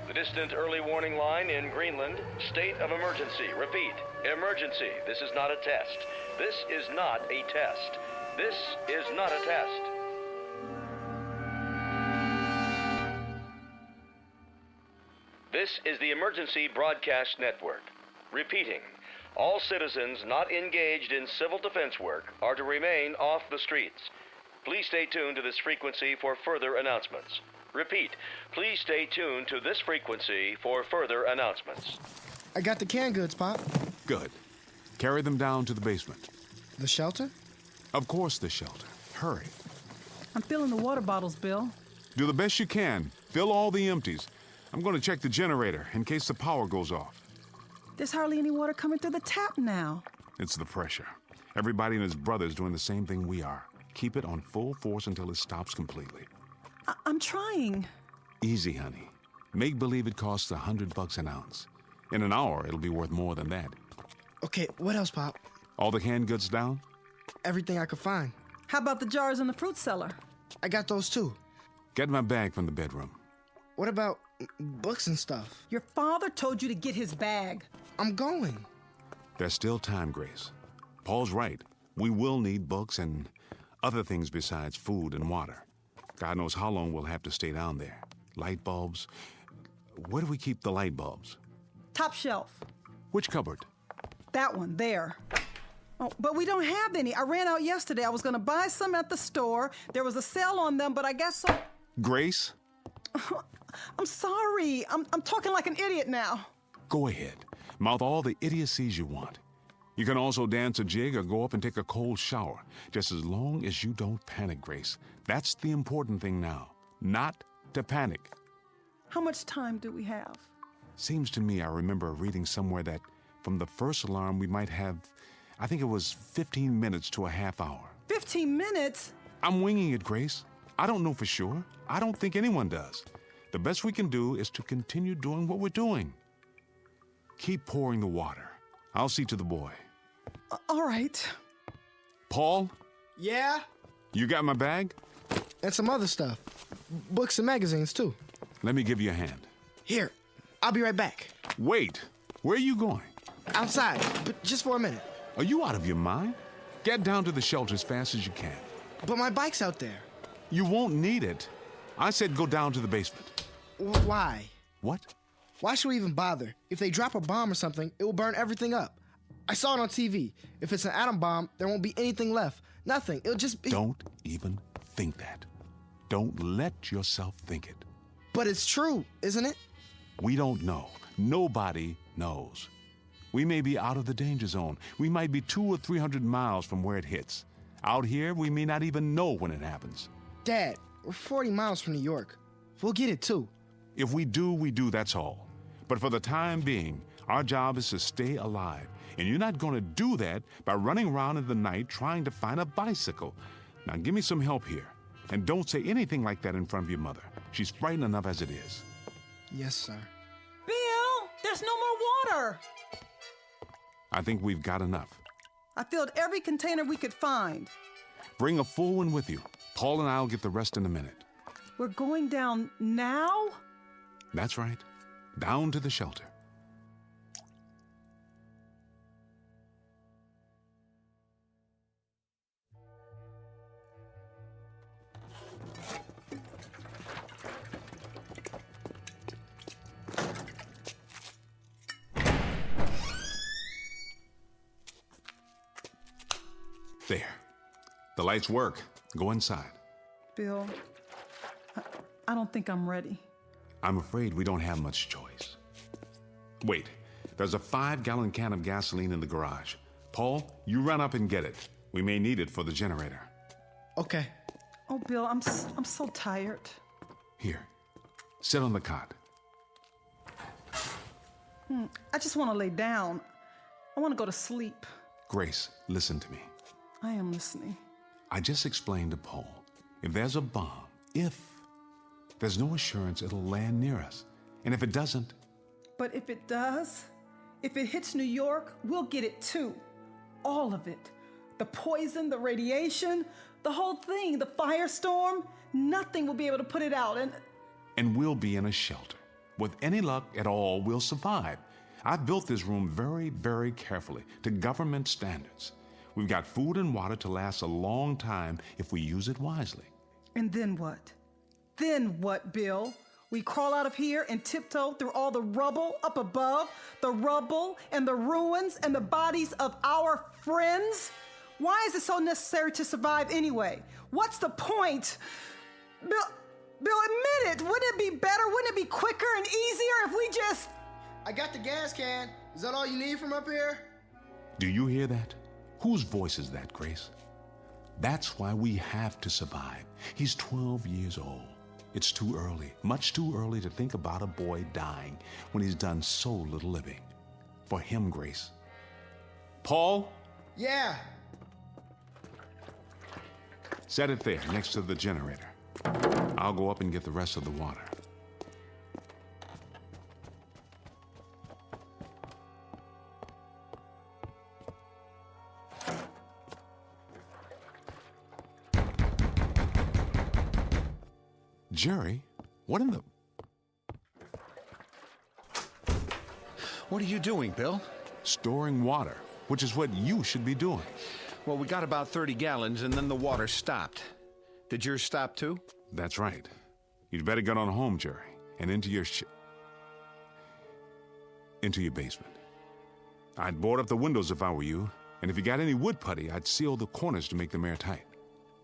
Speaker 11: The distant early warning line in Greenland, state of emergency. Repeat, emergency. This is not a test. This is not a test. This is not a test. This is the Emergency Broadcast Network. Repeating, all citizens not engaged in civil defense work are to remain off the streets. Please stay tuned to this frequency for further announcements. Repeat, please stay tuned to this frequency for further announcements.
Speaker 25: I got the canned goods, Pop.
Speaker 21: Good. Carry them down to the basement.
Speaker 25: The shelter?
Speaker 21: Of course, the shelter. Hurry.
Speaker 12: I'm filling the water bottles, Bill.
Speaker 21: Do the best you can. Fill all the empties. I'm going to check the generator in case the power goes off.
Speaker 12: There's hardly any water coming through the tap now.
Speaker 21: It's the pressure. Everybody and his brother's doing the same thing we are. Keep it on full force until it stops completely.
Speaker 12: I'm trying.
Speaker 21: Easy, honey. Make believe it costs $100 an ounce. In an hour, it'll be worth more than that.
Speaker 25: Okay, what else, Pop?
Speaker 21: All the canned goods down?
Speaker 25: Everything I could find.
Speaker 12: How about the jars in the fruit cellar?
Speaker 25: I got those too.
Speaker 21: Get my bag from the bedroom.
Speaker 25: What about books and stuff?
Speaker 12: Your father told you to get his bag.
Speaker 25: I'm going.
Speaker 21: There's still time, Grace. Paul's right. We will need books and other things besides food and water. God knows how long we'll have to stay down there. Light bulbs. Where do we keep the light bulbs?
Speaker 12: Top shelf.
Speaker 21: Which cupboard?
Speaker 12: That one, there. Oh, but we don't have any. I ran out yesterday. I was going to buy some at the store. There was a sale on them, but I guess so.
Speaker 21: Grace?
Speaker 12: I'm sorry. I'm talking like an idiot now.
Speaker 21: Go ahead. Mouth all the idiocies you want. You can also dance a jig or go up and take a cold shower, just as long as you don't panic, Grace. That's the important thing now, not to panic.
Speaker 12: How much time do we have?
Speaker 21: Seems to me I remember reading somewhere that from the first alarm we might have, I think it was 15 minutes to a half hour.
Speaker 12: 15 minutes?
Speaker 21: I'm winging it, Grace. I don't know for sure. I don't think anyone does. The best we can do is to continue doing what we're doing. Keep pouring the water. I'll see to the boy.
Speaker 12: All right.
Speaker 21: Paul?
Speaker 25: Yeah?
Speaker 21: You got my bag?
Speaker 25: And some other stuff. Books and magazines, too.
Speaker 21: Let me give you a hand.
Speaker 25: Here. I'll be right back.
Speaker 21: Wait. Where are you going?
Speaker 25: Outside, but just for a minute.
Speaker 21: Are you out of your mind? Get down to the shelter as fast as you can.
Speaker 25: But my bike's out there.
Speaker 21: You won't need it. I said go down to the basement.
Speaker 25: Why?
Speaker 21: What?
Speaker 25: Why should we even bother? If they drop a bomb or something, it will burn everything up. I saw it on TV. If it's an atom bomb, there won't be anything left. Nothing. It'll just be...
Speaker 21: Don't even think that. Don't let yourself think it.
Speaker 25: But it's true, isn't it?
Speaker 21: We don't know. Nobody knows. We may be out of the danger zone. We might be 200 or 300 miles from where it hits. Out here, we may not even know when it happens.
Speaker 25: Dad, we're 40 miles from New York. We'll get it too.
Speaker 21: If we do, we do, that's all. But for the time being, our job is to stay alive. And you're not going to do that by running around in the night trying to find a bicycle. Now, give me some help here. And don't say anything like that in front of your mother. She's frightened enough as it is.
Speaker 25: Yes, sir.
Speaker 12: Bill, there's no more water.
Speaker 21: I think we've got enough.
Speaker 12: I filled every container we could find.
Speaker 21: Bring a full one with you. Paul and I'll get the rest in a minute.
Speaker 12: We're going down now?
Speaker 21: That's right. Down to the shelter. There. The lights work. Go inside.
Speaker 12: Bill, I don't think I'm ready.
Speaker 21: I'm afraid we don't have much choice. Wait. There's a 5-gallon can of gasoline in the garage. Paul, you run up and get it. We may need it for the generator.
Speaker 25: Okay.
Speaker 12: Oh, Bill, I'm so tired.
Speaker 21: Here. Sit on the cot.
Speaker 12: I just want to lay down. I want to go to sleep.
Speaker 21: Grace, listen to me.
Speaker 12: I am listening.
Speaker 21: I just explained to Paul, if there's a bomb, there's no assurance it'll land near us. And if it doesn't...
Speaker 12: But if it does, if it hits New York, we'll get it too. All of it. The poison, the radiation, the whole thing, the firestorm, nothing will be able to put it out.
Speaker 21: And we'll be in a shelter. With any luck at all, we'll survive. I've built this room very, very carefully to government standards. We've got food and water to last a long time if we use it wisely.
Speaker 12: And then what? Then what, Bill? We crawl out of here and tiptoe through all the rubble up above, the rubble and the ruins and the bodies of our friends? Why is it so necessary to survive anyway? What's the point? Bill, admit it. Wouldn't it be better? Wouldn't it be quicker and easier if we just...
Speaker 25: I got the gas can. Is that all you need from up here?
Speaker 21: Do you hear that? Whose voice is that, Grace? That's why we have to survive. He's 12 years old. It's too early, much too early to think about a boy dying when he's done so little living. For him, Grace. Paul?
Speaker 25: Yeah.
Speaker 21: Set it there, next to the generator. I'll go up and get the rest of the water. Jerry, what in the...
Speaker 24: What are you doing, Bill?
Speaker 21: Storing water, which is what you should be doing.
Speaker 24: Well, we got about 30 gallons, and then the water stopped. Did yours stop, too?
Speaker 21: That's right. You'd better get on home, Jerry, and into your basement. I'd board up the windows if I were you, and if you got any wood putty, I'd seal the corners to make them airtight.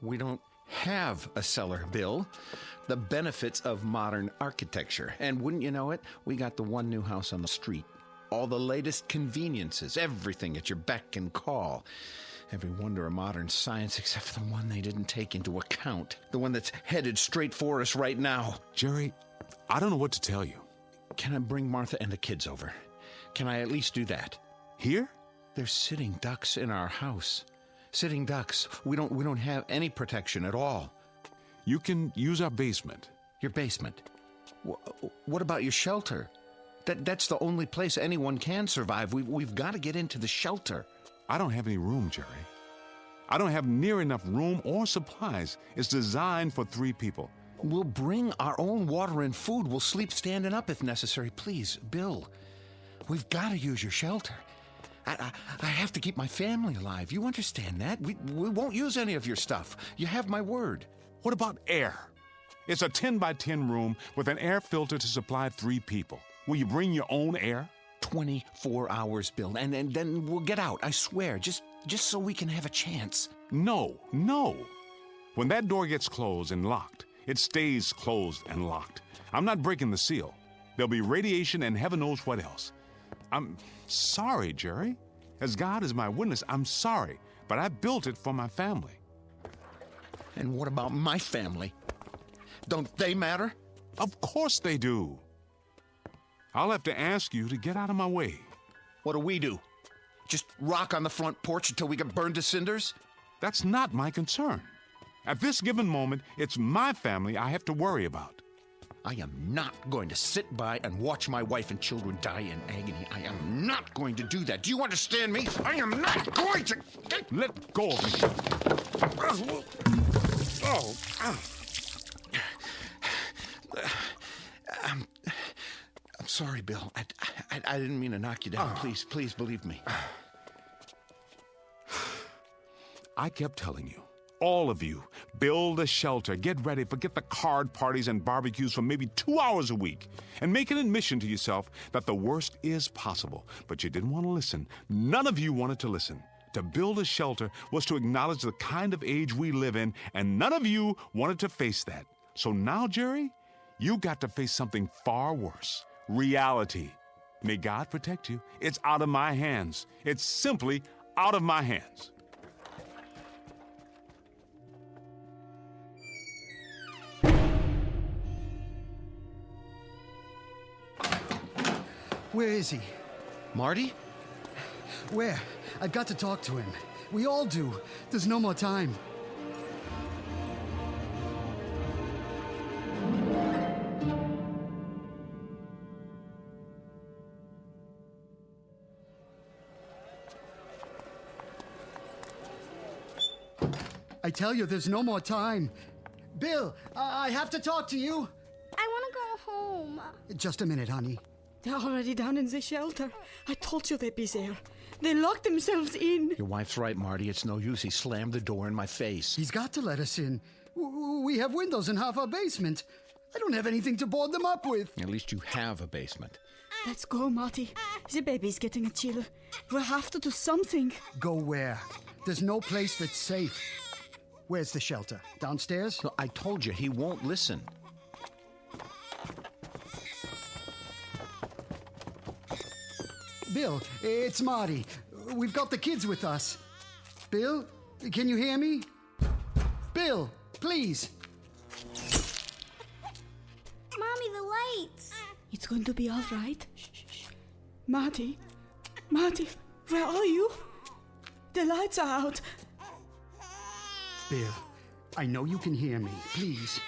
Speaker 24: We don't have a cellar, Bill. The benefits of modern architecture. And wouldn't you know it, we got the one new house on the street. All the latest conveniences, everything at your beck and call. Every wonder of modern science except for the one they didn't take into account. The one that's headed straight for us right now.
Speaker 21: Jerry, I don't know what to tell you.
Speaker 24: Can I bring Martha and the kids over? Can I at least do that?
Speaker 21: Here?
Speaker 24: There's sitting ducks in our house. Sitting ducks. We don't have any protection at all.
Speaker 21: You can use our basement.
Speaker 24: Your basement? What about your shelter? That's the only place anyone can survive. We've got to get into the shelter.
Speaker 21: I don't have any room, Jerry. I don't have near enough room or supplies. It's designed for 3 people.
Speaker 24: We'll bring our own water and food. We'll sleep standing up if necessary. Please, Bill, we've got to use your shelter. I have to keep my family alive. You understand that? We won't use any of your stuff. You have my word.
Speaker 21: What about air? It's a 10 by 10 room with an air filter to supply 3 people. Will you bring your own air?
Speaker 24: 24 hours, Bill, and then we'll get out, I swear, just so we can have a chance.
Speaker 21: No. When that door gets closed and locked, it stays closed and locked. I'm not breaking the seal. There'll be radiation and heaven knows what else. I'm sorry, Jerry. As God is my witness, I'm sorry, but I built it for my family.
Speaker 24: And what about my family? Don't they matter?
Speaker 21: Of course they do. I'll have to ask you to get out of my way.
Speaker 24: What do we do? Just rock on the front porch until we get burned to cinders?
Speaker 21: That's not my concern. At this given moment, it's my family I have to worry about.
Speaker 24: I am not going to sit by and watch my wife and children die in agony. I am not going to do that. Do you understand me? I am not going to...
Speaker 21: Let go of me.
Speaker 24: I'm sorry, Bill. I didn't mean to knock you down. Please believe me.
Speaker 21: I kept telling you, all of you, build a shelter, get ready, forget the card parties and barbecues for maybe 2 hours a week, and make an admission to yourself that the worst is possible. But you didn't want to listen. None of you wanted to listen. To build a shelter was to acknowledge the kind of age we live in, and none of you wanted to face that. So now, Jerry, you got to face something far worse. Reality. May God protect you. It's out of my hands. It's simply out of my hands.
Speaker 15: Where is he?
Speaker 24: Marty?
Speaker 15: Where? I've got to talk to him. We all do. There's no more time. I tell you, there's no more time. Bill, I have to talk to you.
Speaker 16: I want to go home.
Speaker 15: Just a minute, honey.
Speaker 3: They're already down in the shelter. I told you they'd be there. They locked themselves in.
Speaker 24: Your wife's right, Marty. It's no use. He slammed the door in my face.
Speaker 15: He's got to let us in. We have windows in half our basement. I don't have anything to board them up with.
Speaker 24: At least you have a basement.
Speaker 3: Let's go, Marty. The baby's getting a chill. We'll have to do something.
Speaker 15: Go where? There's no place that's safe. Where's the shelter? Downstairs?
Speaker 24: No, I told you, he won't listen.
Speaker 15: Bill, it's Marty. We've got the kids with us. Bill, can you hear me? Bill, please.
Speaker 16: Mommy, the lights.
Speaker 3: It's going to be all right. Shh. Marty, where are you? The lights are out.
Speaker 15: Bill, I know you can hear me. Please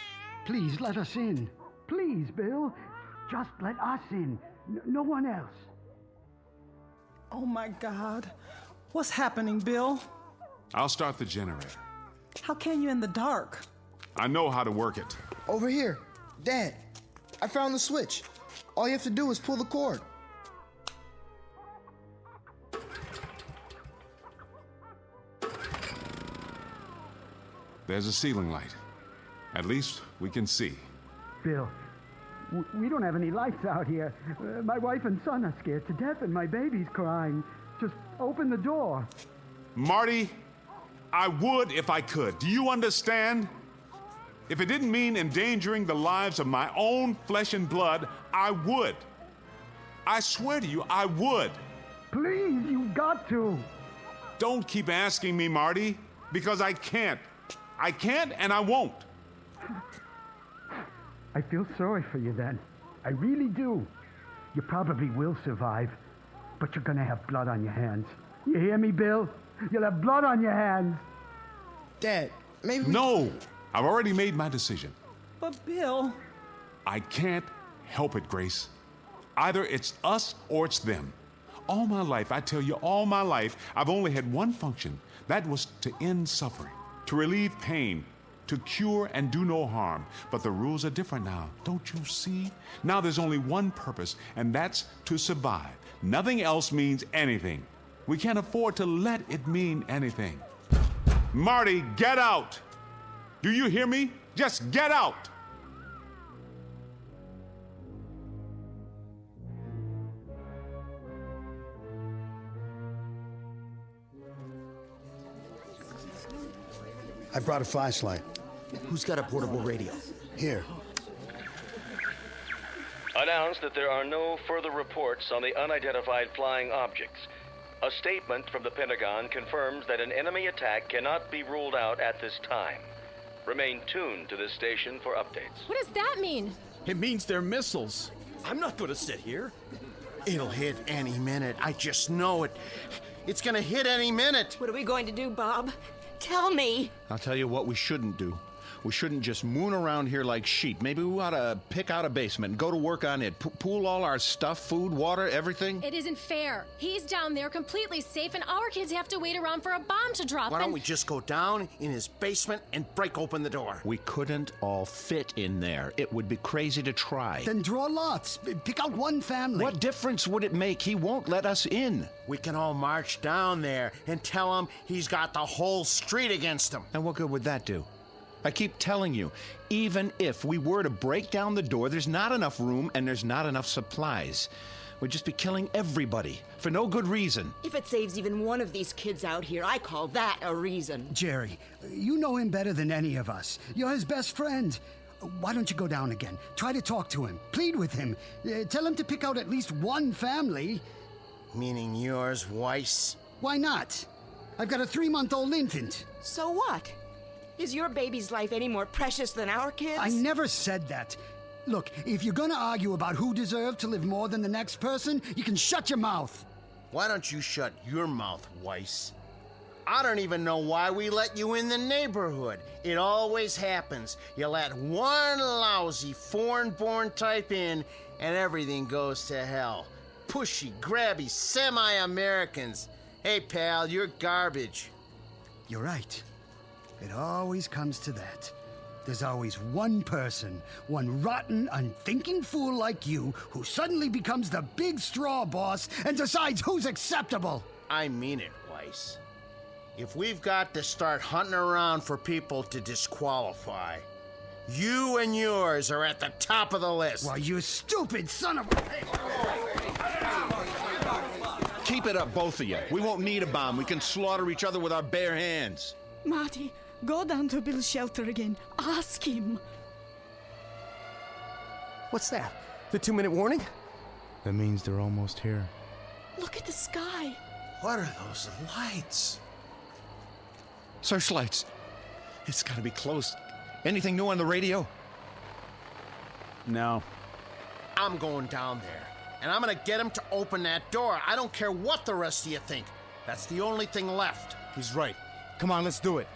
Speaker 15: let us in. Please, Bill. Just let us in. No one else.
Speaker 12: Oh, my God. What's happening, Bill?
Speaker 21: I'll start the generator.
Speaker 12: How can you in the dark?
Speaker 21: I know how to work it.
Speaker 25: Over here. Dad, I found the switch. All you have to do is pull the cord.
Speaker 21: There's a ceiling light. At least we can see.
Speaker 6: Bill, we don't have any lights out here. My wife and son are scared to death, and my baby's crying. Just open the door.
Speaker 21: Marty, I would if I could. Do you understand? If it didn't mean endangering the lives of my own flesh and blood, I would. I swear to you, I would.
Speaker 6: Please, you've got to.
Speaker 21: Don't keep asking me, Marty, because I can't. I can't and I won't.
Speaker 6: I feel sorry for you then. I really do. You probably will survive, but you're gonna have blood on your hands. You hear me, Bill? You'll have blood on your hands.
Speaker 25: Dad, maybe
Speaker 21: No! I've already made my decision.
Speaker 12: But Bill...
Speaker 21: I can't help it, Grace. Either it's us or it's them. All my life, I tell you, all my life, I've only had one function. That was to end suffering, to relieve pain, to cure and do no harm. But the rules are different now, don't you see? Now there's only one purpose, and that's to survive. Nothing else means anything. We can't afford to let it mean anything. Marty, get out! Do you hear me? Just get out!
Speaker 14: I brought a flashlight.
Speaker 13: Who's got a portable radio?
Speaker 14: Here.
Speaker 11: Announced that there are no further reports on the unidentified flying objects. A statement from the Pentagon confirms that an enemy attack cannot be ruled out at this time. Remain tuned to this station for updates.
Speaker 8: What does that mean?
Speaker 13: It means they're missiles. I'm not going to sit here.
Speaker 4: It'll hit any minute. I just know it. It's gonna hit any minute.
Speaker 20: What are we going to do, Bob? Tell me.
Speaker 24: I'll tell you what we shouldn't do. We shouldn't just moon around here like sheep. Maybe we ought to pick out a basement and go to work on it. Pool all our stuff, food, water, everything.
Speaker 8: It isn't fair. He's down there completely safe, and our kids have to wait around for a bomb to drop.
Speaker 4: Why don't we just go down in his basement and break open the door?
Speaker 24: We couldn't all fit in there. It would be crazy to try.
Speaker 14: Then draw lots. Pick out one family.
Speaker 24: What difference would it make? He won't let us in.
Speaker 4: We can all march down there and tell him he's got the whole street against him.
Speaker 24: And what good would that do? I keep telling you, even if we were to break down the door, there's not enough room and there's not enough supplies. We'd just be killing everybody for no good reason.
Speaker 20: If it saves even one of these kids out here, I call that a reason.
Speaker 14: Jerry, you know him better than any of us. You're his best friend. Why don't you go down again? Try to talk to him. Plead with him. Tell him to pick out at least one family.
Speaker 4: Meaning yours, Weiss?
Speaker 14: Why not? I've got a 3-month-old infant.
Speaker 20: So what? Is your baby's life any more precious than our kids?
Speaker 14: I never said that. Look, if you're gonna argue about who deserved to live more than the next person, you can shut your mouth.
Speaker 4: Why don't you shut your mouth, Weiss? I don't even know why we let you in the neighborhood. It always happens. You let one lousy foreign-born type in, and everything goes to hell. Pushy, grabby, semi-Americans. Hey, pal, you're garbage.
Speaker 14: You're right. It always comes to that. There's always one person, one rotten, unthinking fool like you, who suddenly becomes the big straw boss and decides who's acceptable.
Speaker 4: I mean it, Weiss. If we've got to start hunting around for people to disqualify, you and yours are at the top of the list.
Speaker 14: Well, you stupid son of...
Speaker 24: Keep it up, both of you. We won't need a bomb. We can slaughter each other with our bare hands.
Speaker 3: Marty, go down to Bill's shelter again. Ask him.
Speaker 18: What's that? The 2-minute warning?
Speaker 25: That means they're almost here.
Speaker 3: Look at the sky.
Speaker 4: What are those lights?
Speaker 24: Searchlights. It's gotta be close. Anything new on the radio?
Speaker 13: No.
Speaker 4: I'm going down there, and I'm gonna get him to open that door. I don't care what the rest of you think. That's the only thing left.
Speaker 25: He's right. Come on, let's do it.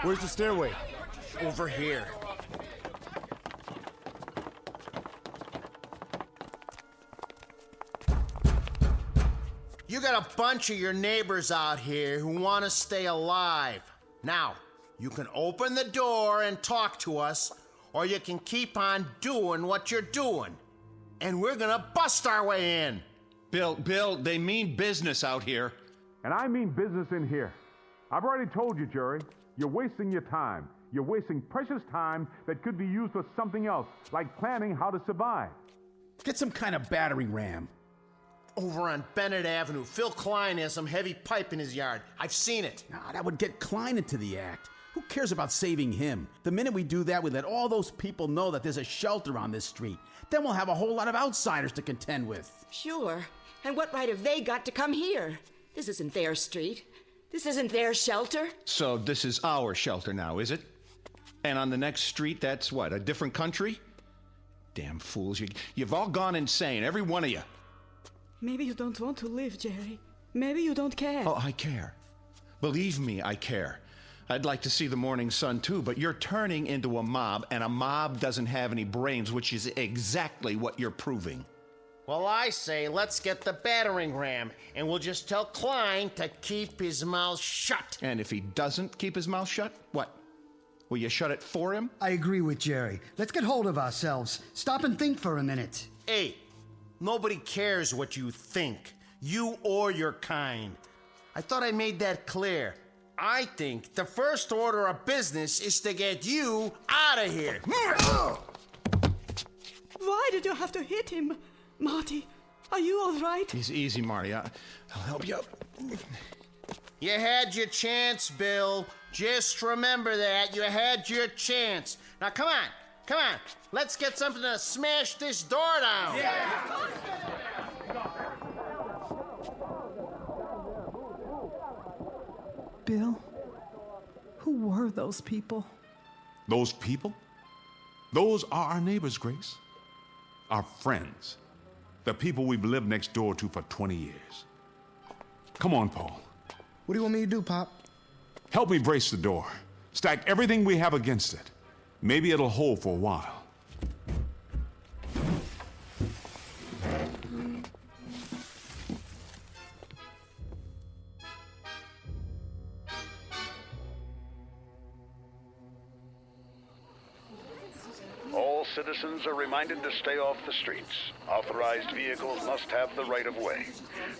Speaker 25: Where's the stairway?
Speaker 4: Over here. bunch of your neighbors out here who want to stay alive. Now, you can open the door and talk to us, or you can keep on doing what you're doing. And we're gonna bust our way in.
Speaker 24: Bill, they mean business out here.
Speaker 21: And I mean business in here. I've already told you, Jerry, you're wasting your time. You're wasting precious time that could be used for something else, like planning how to survive.
Speaker 13: Get some kind of battering ram.
Speaker 4: Over on Bennett Avenue, Phil Klein has some heavy pipe in his yard. I've seen it.
Speaker 13: Nah, that would get Klein into the act. Who cares about saving him? The minute we do that, we let all those people know that there's a shelter on this street. Then we'll have a whole lot of outsiders to contend with.
Speaker 20: Sure. And what right have they got to come here? This isn't their street. This isn't their shelter.
Speaker 24: So this is our shelter now, is it? And on the next street, that's what, a different country? Damn fools. You've all gone insane, every one of you.
Speaker 3: Maybe you don't want to live, Jerry. Maybe you don't care.
Speaker 24: Oh, I care. Believe me, I care. I'd like to see the morning sun, too, but you're turning into a mob, and a mob doesn't have any brains, which is exactly what you're proving.
Speaker 4: Well, I say let's get the battering ram, and we'll just tell Klein to keep his mouth shut.
Speaker 24: And if he doesn't keep his mouth shut, what? Will you shut it for him?
Speaker 14: I agree with Jerry. Let's get hold of ourselves. Stop and think for a minute.
Speaker 4: Hey, nobody cares what you think, you or your kind. I thought I made that clear. I think the first order of business is to get you out of here.
Speaker 3: Why did you have to hit him? Marty, are you all right?
Speaker 24: Easy, Marty. I'll help you up.
Speaker 4: You had your chance, Bill. Just remember that. You had your chance. Now, come on. Let's get something to smash this door down. Yeah.
Speaker 12: Bill, who were those people?
Speaker 21: Those people? Those are our neighbors, Grace. Our friends. The people we've lived next door to for 20 years. Come on, Paul.
Speaker 25: What do you want me to do, Pop?
Speaker 21: Help me brace the door. Stack everything we have against it. Maybe it'll hold for a while.
Speaker 5: All citizens are reminded to stay off the streets. Authorized vehicles must have the right of way.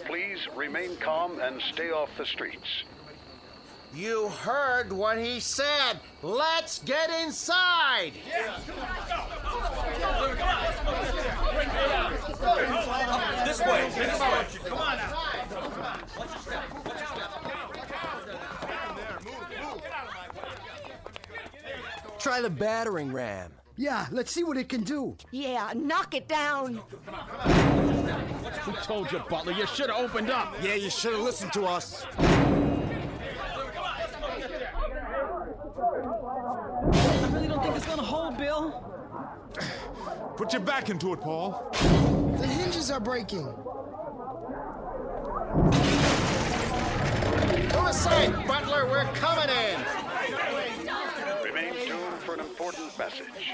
Speaker 5: Please remain calm and stay off the streets.
Speaker 4: You heard what he said. Let's get inside.
Speaker 9: This way. Come on now.
Speaker 18: Try the battering ram.
Speaker 14: Yeah, let's see what it can do.
Speaker 20: Yeah, knock it down.
Speaker 13: We told you, Butler, you should have opened up.
Speaker 18: Yeah, you should have listened to us.
Speaker 12: I really don't think it's gonna hold, Bill.
Speaker 21: Put your back into it, Paul.
Speaker 25: The hinges are breaking.
Speaker 4: Go aside, Butler. We're coming in.
Speaker 5: Remain tuned for an important message.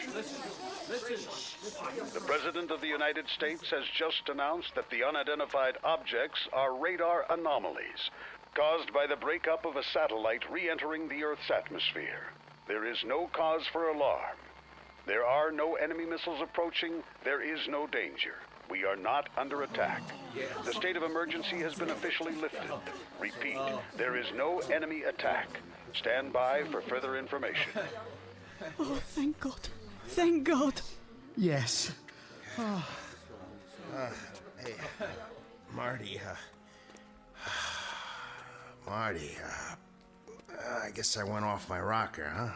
Speaker 5: The President of the United States has just announced that the unidentified objects are radar anomalies caused by the breakup of a satellite re-entering the Earth's atmosphere. There is no cause for alarm. There are no enemy missiles approaching. There is no danger. We are not under attack. The state of emergency has been officially lifted. Repeat, there is no enemy attack. Stand by for further information.
Speaker 3: Oh, thank God. Thank God.
Speaker 14: Yes.
Speaker 4: Oh. Hey, Marty, I guess I went off my rocker, huh?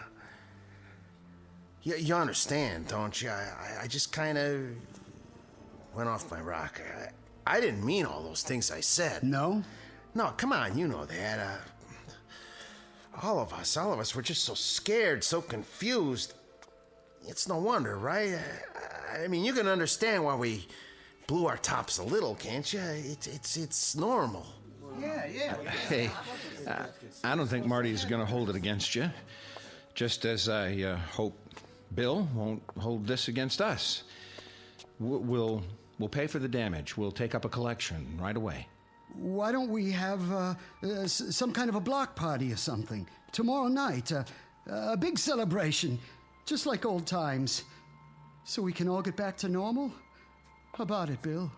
Speaker 4: You understand, don't you? I just kind of went off my rocker. I didn't mean all those things I said.
Speaker 14: No?
Speaker 4: No, come on, you know that. All of us were just so scared, so confused. It's no wonder, right? I mean, you can understand why we blew our tops a little, can't you? It's normal.
Speaker 25: Yeah.
Speaker 24: Hey, I don't think Marty's going to hold it against you. Just as I hope Bill won't hold this against us. We'll pay for the damage. We'll take up a collection right away.
Speaker 14: why don't we have some kind of a block party or something? Tomorrow night, a big celebration, just like old times. So we can all get back to normal? How about it, Bill?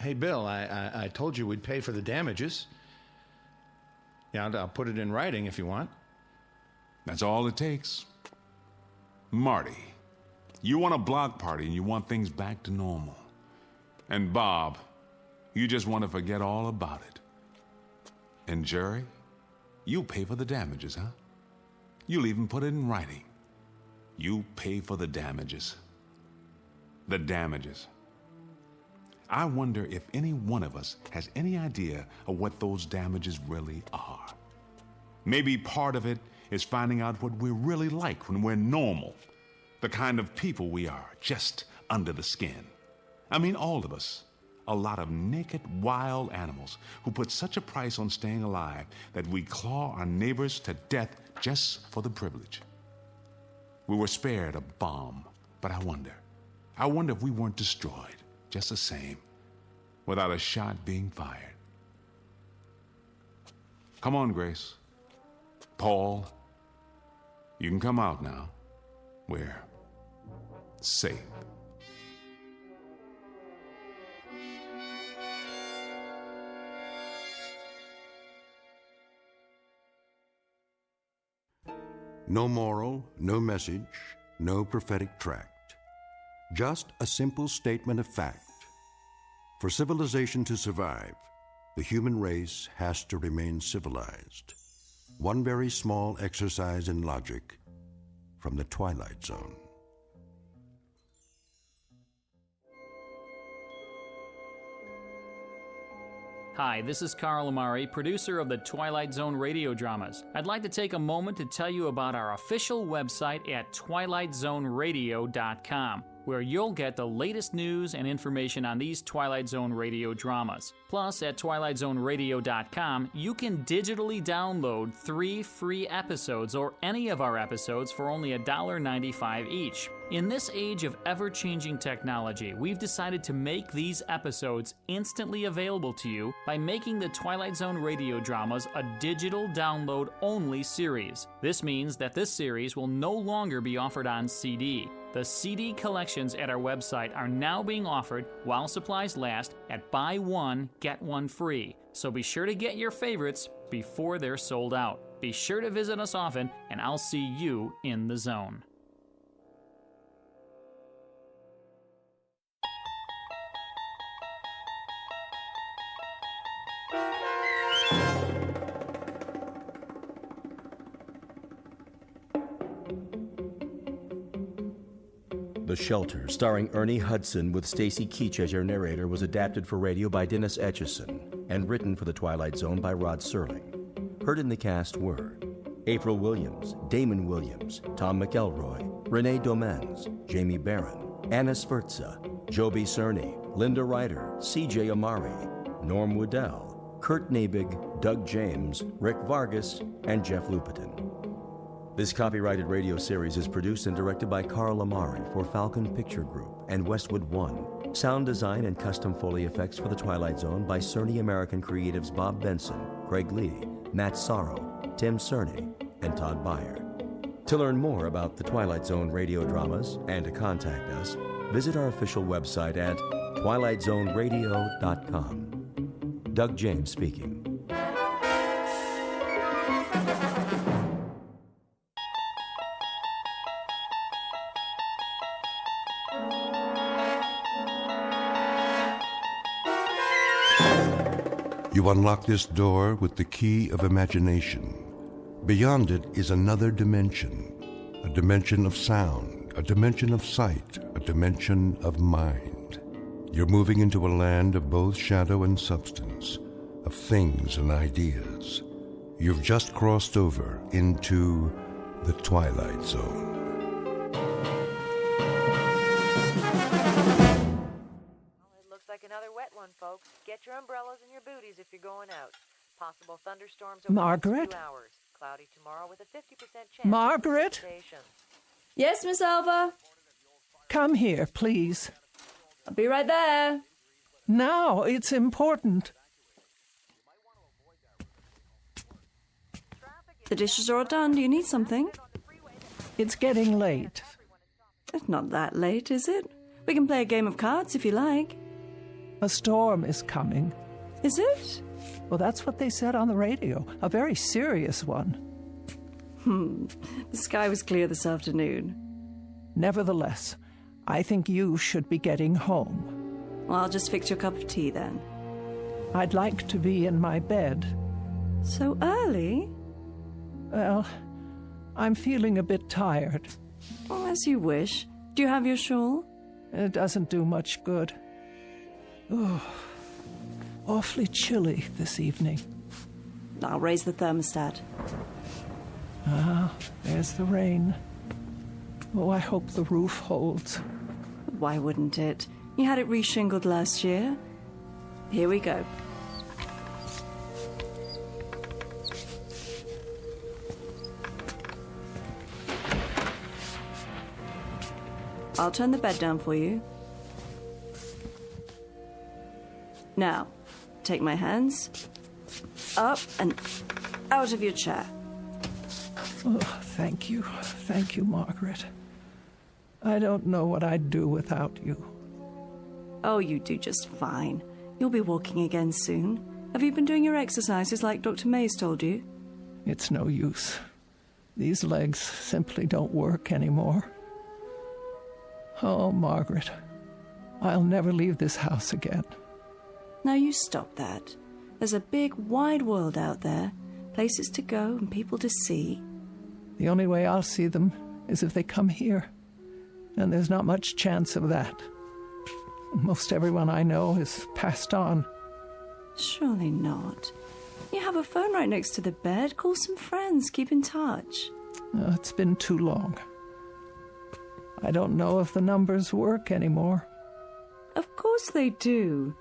Speaker 10: Hey, Bill, I told you we'd pay for the damages. Yeah, I'll put it in writing if you want.
Speaker 21: That's all it takes. Marty, you want a block party and you want things back to normal. And Bob, you just want to forget all about it. And Jerry, you pay for the damages, huh? You'll even put it in writing. You pay for the damages. The damages. I wonder if any one of us has any idea of what those damages really are. Maybe part of it is finding out what we're really like when we're normal. The kind of people we are, just under the skin. I mean, all of us. A lot of naked, wild animals who put such a price on staying alive that we claw our neighbors to death just for the privilege. We were spared a bomb, but I wonder if we weren't destroyed just the same, without a shot being fired. Come on, Grace. Paul, you can come out now. We're safe.
Speaker 2: No moral, no message, no prophetic tract. Just a simple statement of fact. For civilization to survive, the human race has to remain civilized. One very small exercise in logic from the Twilight Zone.
Speaker 17: Hi, this is Carl Amari, producer of the Twilight Zone radio dramas. I'd like to take a moment to tell you about our official website at twilightzoneradio.com, where you'll get the latest news and information on these Twilight Zone radio dramas. Plus, at twilightzoneradio.com, you can digitally download 3 free episodes or any of our episodes for only $1.95 each. In this age of ever-changing technology, we've decided to make these episodes instantly available to you by making the Twilight Zone radio dramas a digital download-only series. This means that this series will no longer be offered on CD. The CD collections at our website are now being offered while supplies last at buy one, get one free. So be sure to get your favorites before they're sold out. Be sure to visit us often, and I'll see you in the zone.
Speaker 1: The Shelter, starring Ernie Hudson with Stacy Keach as your narrator, was adapted for radio by Dennis Etchison and written for The Twilight Zone by Rod Serling. Heard in the cast were April Williams, Damon Williams, Tom McElroy, Renee Domenz, Jamie Barron, Anna Sferza, Joby Cerny, Linda Ryder, C.J. Amari, Norm Woodell, Kurt Nabig, Doug James, Rick Vargas, and Jeff Lupetin. This copyrighted radio series is produced and directed by Carl Amari for Falcon Picture Group and Westwood One. Sound design and custom Foley effects for The Twilight Zone by Cerny American creatives Bob Benson, Craig Lee, Matt Sorrow, Tim Cerny, and Todd Beyer. To learn more about The Twilight Zone radio dramas and to contact us, visit our official website at twilightzoneradio.com. Doug James speaking.
Speaker 2: You unlock this door with the key of imagination. Beyond it is another dimension, a dimension of sound, a dimension of sight, a dimension of mind. You're moving into a land of both shadow and substance, of things and ideas. You've just crossed over into the Twilight Zone.
Speaker 19: Like another wet one, folks. Get your umbrellas and your booties if you're going out. Possible thunderstorms over
Speaker 22: Margaret?
Speaker 19: 2 hours. Cloudy tomorrow with a 50% chance.
Speaker 22: Margaret?
Speaker 23: Yes, Miss Alva?
Speaker 22: Come here, please.
Speaker 23: I'll be right there.
Speaker 7: Now, it's important.
Speaker 15: The dishes are all done. Do you need something?
Speaker 7: It's getting late.
Speaker 15: It's not that late, is it? We can play a game of cards if you like.
Speaker 7: A storm is coming.
Speaker 15: Is it?
Speaker 7: Well, that's what they said on the radio. A very serious one.
Speaker 15: The sky was clear this afternoon.
Speaker 7: Nevertheless, I think you should be getting home.
Speaker 15: Well, I'll just fix your cup of tea then.
Speaker 7: I'd like to be in my bed.
Speaker 15: So early?
Speaker 7: Well, I'm feeling a bit tired.
Speaker 15: Oh, as you wish. Do you have your shawl?
Speaker 7: It doesn't do much good. Oh, awfully chilly this evening.
Speaker 15: I'll raise the thermostat.
Speaker 7: Ah, there's the rain. Oh, I hope the roof holds.
Speaker 15: Why wouldn't it? You had it reshingled last year. Here we go. I'll turn the bed down for you. Now, take my hands up and out of your chair.
Speaker 7: Oh, thank you. Thank you, Margaret. I don't know what I'd do without you.
Speaker 15: Oh, you do just fine. You'll be walking again soon. Have you been doing your exercises like Dr. Mays told you?
Speaker 7: It's no use. These legs simply don't work anymore. Oh, Margaret, I'll never leave this house again.
Speaker 15: Now you stop that. There's a big, wide world out there. Places to go and people to see.
Speaker 7: The only way I'll see them is if they come here. And there's not much chance of that. Most everyone I know is passed on.
Speaker 15: Surely not. You have a phone right next to the bed. Call some friends. Keep in touch.
Speaker 7: It's been too long. I don't know if the numbers work anymore.
Speaker 15: Of course they do.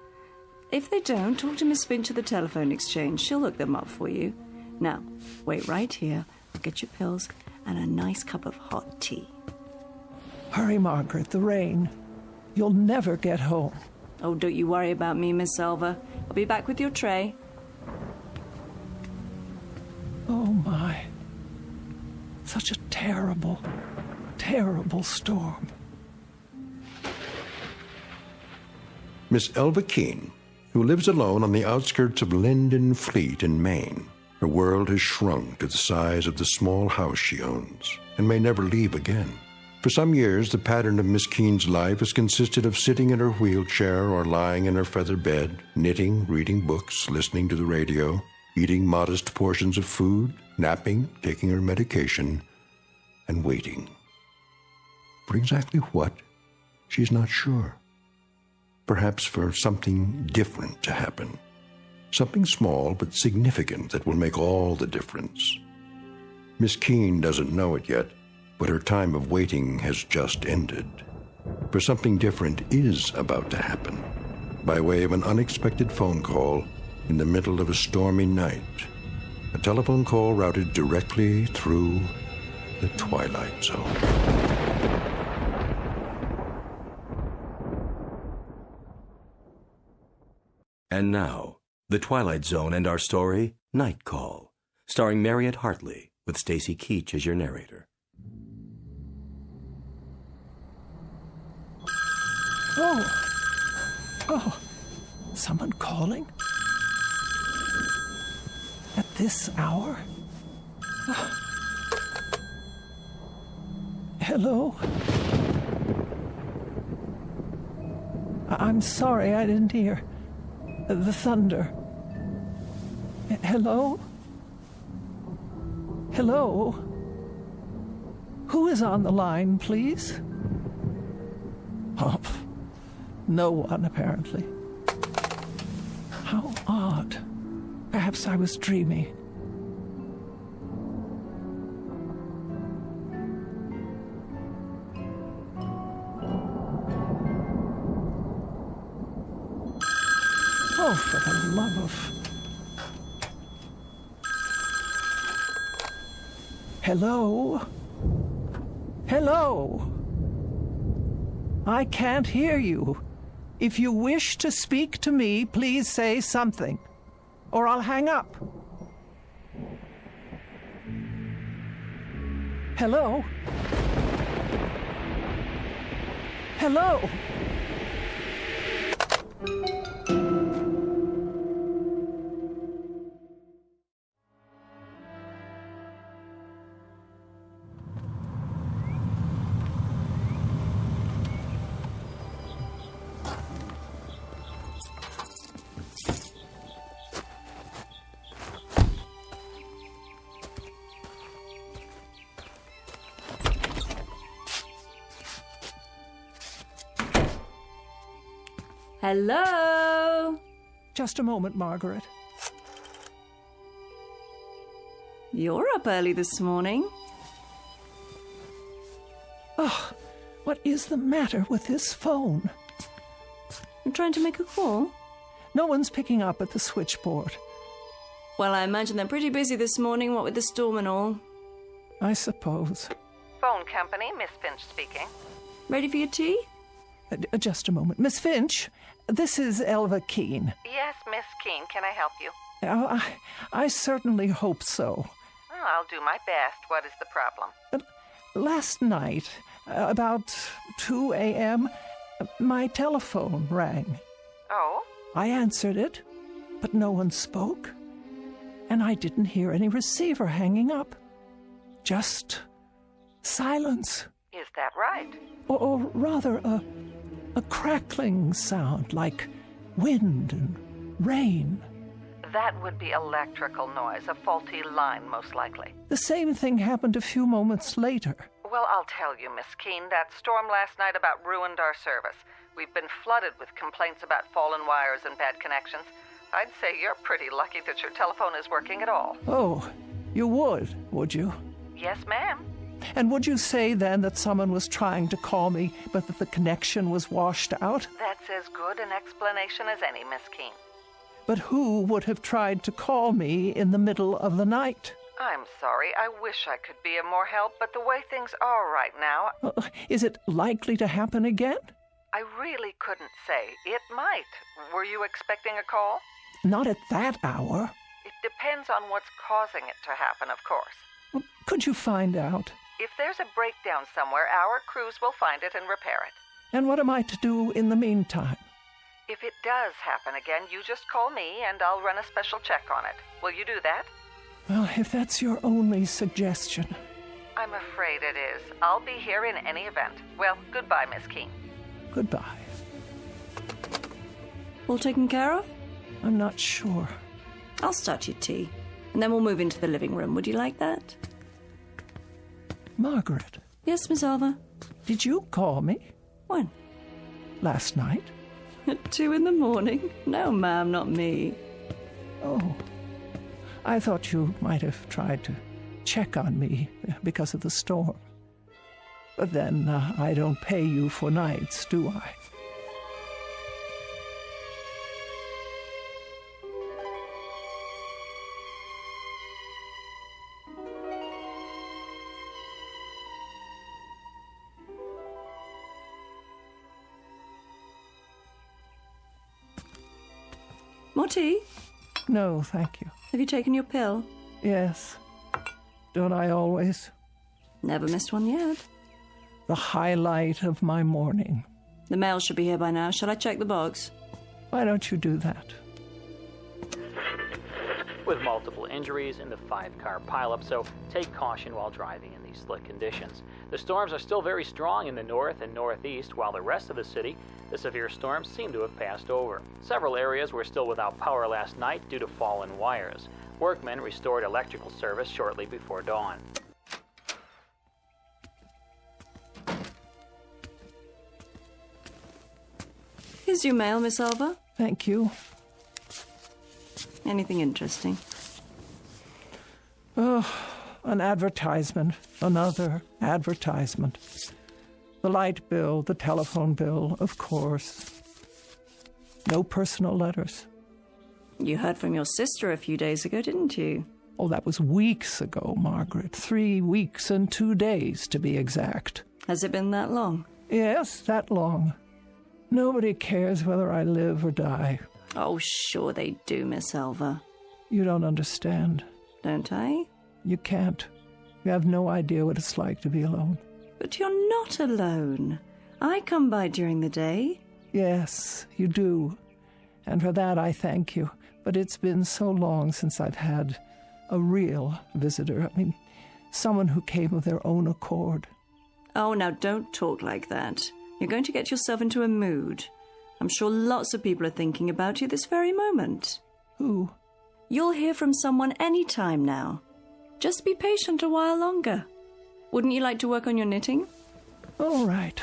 Speaker 15: If they don't, talk to Miss Finch at the telephone exchange. She'll look them up for you. Now, wait right here. I'll get your pills and a nice cup of hot tea.
Speaker 7: Hurry, Margaret, the rain. You'll never get home.
Speaker 15: Oh, don't you worry about me, Miss Selva. I'll be back with your tray.
Speaker 7: Oh, my. Such a terrible, terrible storm.
Speaker 2: Miss Elva Keene, who lives alone on the outskirts of Linden Fleet in Maine. Her world has shrunk to the size of the small house she owns and may never leave again. For some years, the pattern of Miss Keene's life has consisted of sitting in her wheelchair or lying in her feather bed, knitting, reading books, listening to the radio, eating modest portions of food, napping, taking her medication, and waiting. For exactly what? She's not sure. Perhaps for something different to happen. Something small but significant that will make all the difference. Miss Keene doesn't know it yet, but her time of waiting has just ended. For something different is about to happen, by way of an unexpected phone call in the middle of a stormy night. A telephone call routed directly through the Twilight Zone.
Speaker 1: And now, The Twilight Zone and our story, Night Call, starring Mariette Hartley, with Stacy Keach as your narrator.
Speaker 7: Oh, someone calling? At this hour? Hello? I'm sorry, I didn't hear. The thunder. Hello? Hello? Who is on the line, please? Oh, no one, apparently. How odd. Perhaps I was dreaming. Oh, for the love of... Hello? Hello? I can't hear you. If you wish to speak to me, please say something, or I'll hang up. Hello? Hello?
Speaker 15: Hello?
Speaker 7: Just a moment, Margaret.
Speaker 15: You're up early this morning.
Speaker 7: Oh, what is the matter with this phone?
Speaker 15: I'm trying to make a call.
Speaker 7: No one's picking up at the switchboard.
Speaker 15: Well, I imagine they're pretty busy this morning, what with the storm and all.
Speaker 7: I suppose.
Speaker 6: Phone company, Miss Finch speaking.
Speaker 15: Ready for your tea?
Speaker 7: Just a moment. Miss Finch, this is Elva Keene.
Speaker 6: Yes, Miss Keene, can I help you?
Speaker 7: Oh, I certainly hope so.
Speaker 6: Oh, I'll do my best. What is the problem?
Speaker 7: Last night, about 2 a.m., my telephone rang.
Speaker 6: Oh?
Speaker 7: I answered it, but no one spoke, and I didn't hear any receiver hanging up. Just silence.
Speaker 6: Is that right?
Speaker 7: Or rather, a crackling sound like wind and rain.
Speaker 6: That would be electrical noise, a faulty line, most likely.
Speaker 7: The same thing happened a few moments later.
Speaker 6: Well, I'll tell you, Miss Keene, that storm last night about ruined our service. We've been flooded with complaints about fallen wires and bad connections. I'd say you're pretty lucky that your telephone is working at all.
Speaker 7: Oh, you would you?
Speaker 6: Yes, ma'am.
Speaker 7: And would you say then that someone was trying to call me, but that the connection was washed out?
Speaker 6: That's as good an explanation as any, Miss Keene.
Speaker 7: But who would have tried to call me in the middle of the night?
Speaker 6: I'm sorry. I wish I could be of more help, but the way things are right now...
Speaker 7: Is it likely to happen again?
Speaker 6: I really couldn't say. It might. Were you expecting a call?
Speaker 7: Not at that hour.
Speaker 6: It depends on what's causing it to happen, of course.
Speaker 7: Could you find out?
Speaker 6: If there's a breakdown somewhere, our crews will find it and repair it.
Speaker 7: And what am I to do in the meantime?
Speaker 6: If it does happen again, you just call me and I'll run a special check on it. Will you do that?
Speaker 7: Well, if that's your only suggestion.
Speaker 6: I'm afraid it is. I'll be here in any event. Well, goodbye, Miss Keene.
Speaker 7: Goodbye.
Speaker 15: All taken care of?
Speaker 7: I'm not sure.
Speaker 15: I'll start your tea, and then we'll move into the living room. Would you like that?
Speaker 7: Margaret.
Speaker 15: Yes, Miss Alva?
Speaker 7: Did you call me?
Speaker 15: When?
Speaker 7: Last night.
Speaker 15: At 2 a.m? No, ma'am, not me.
Speaker 7: Oh. I thought you might have tried to check on me because of the storm. But then I don't pay you for nights, do I?
Speaker 15: More tea?
Speaker 7: No, thank you.
Speaker 15: Have you taken your pill?
Speaker 7: Yes. Don't I always?
Speaker 15: Never missed one yet.
Speaker 7: The highlight of my morning.
Speaker 15: The mail should be here by now. Shall I check the box?
Speaker 7: Why don't you do that?
Speaker 17: With multiple injuries in the 5-car pileup, so take caution while driving in these slick conditions. The storms are still very strong in the north and northeast, while the rest of the city, the severe storms seem to have passed over. Several areas were still without power last night due to fallen wires. Workmen restored electrical service shortly before dawn.
Speaker 15: Here's your mail, Miss Alva.
Speaker 7: Thank you.
Speaker 15: Anything interesting?
Speaker 7: Oh, an advertisement. Another advertisement. The light bill, the telephone bill, of course. No personal letters.
Speaker 15: You heard from your sister a few days ago, didn't you?
Speaker 7: Oh, that was weeks ago, Margaret. 3 weeks and 2 days, to be exact.
Speaker 15: Has it been that long?
Speaker 7: Yes, that long. Nobody cares whether I live or die.
Speaker 15: Oh, sure they do, Miss Elva.
Speaker 7: You don't understand.
Speaker 15: Don't I?
Speaker 7: You can't. You have no idea what it's like to be alone.
Speaker 15: But you're not alone. I come by during the day.
Speaker 7: Yes, you do. And for that I thank you. But it's been so long since I've had a real visitor. I mean, someone who came of their own accord.
Speaker 15: Oh, now don't talk like that. You're going to get yourself into a mood. I'm sure lots of people are thinking about you this very moment.
Speaker 7: Who?
Speaker 15: You'll hear from someone any time now. Just be patient a while longer. Wouldn't you like to work on your knitting?
Speaker 7: All right.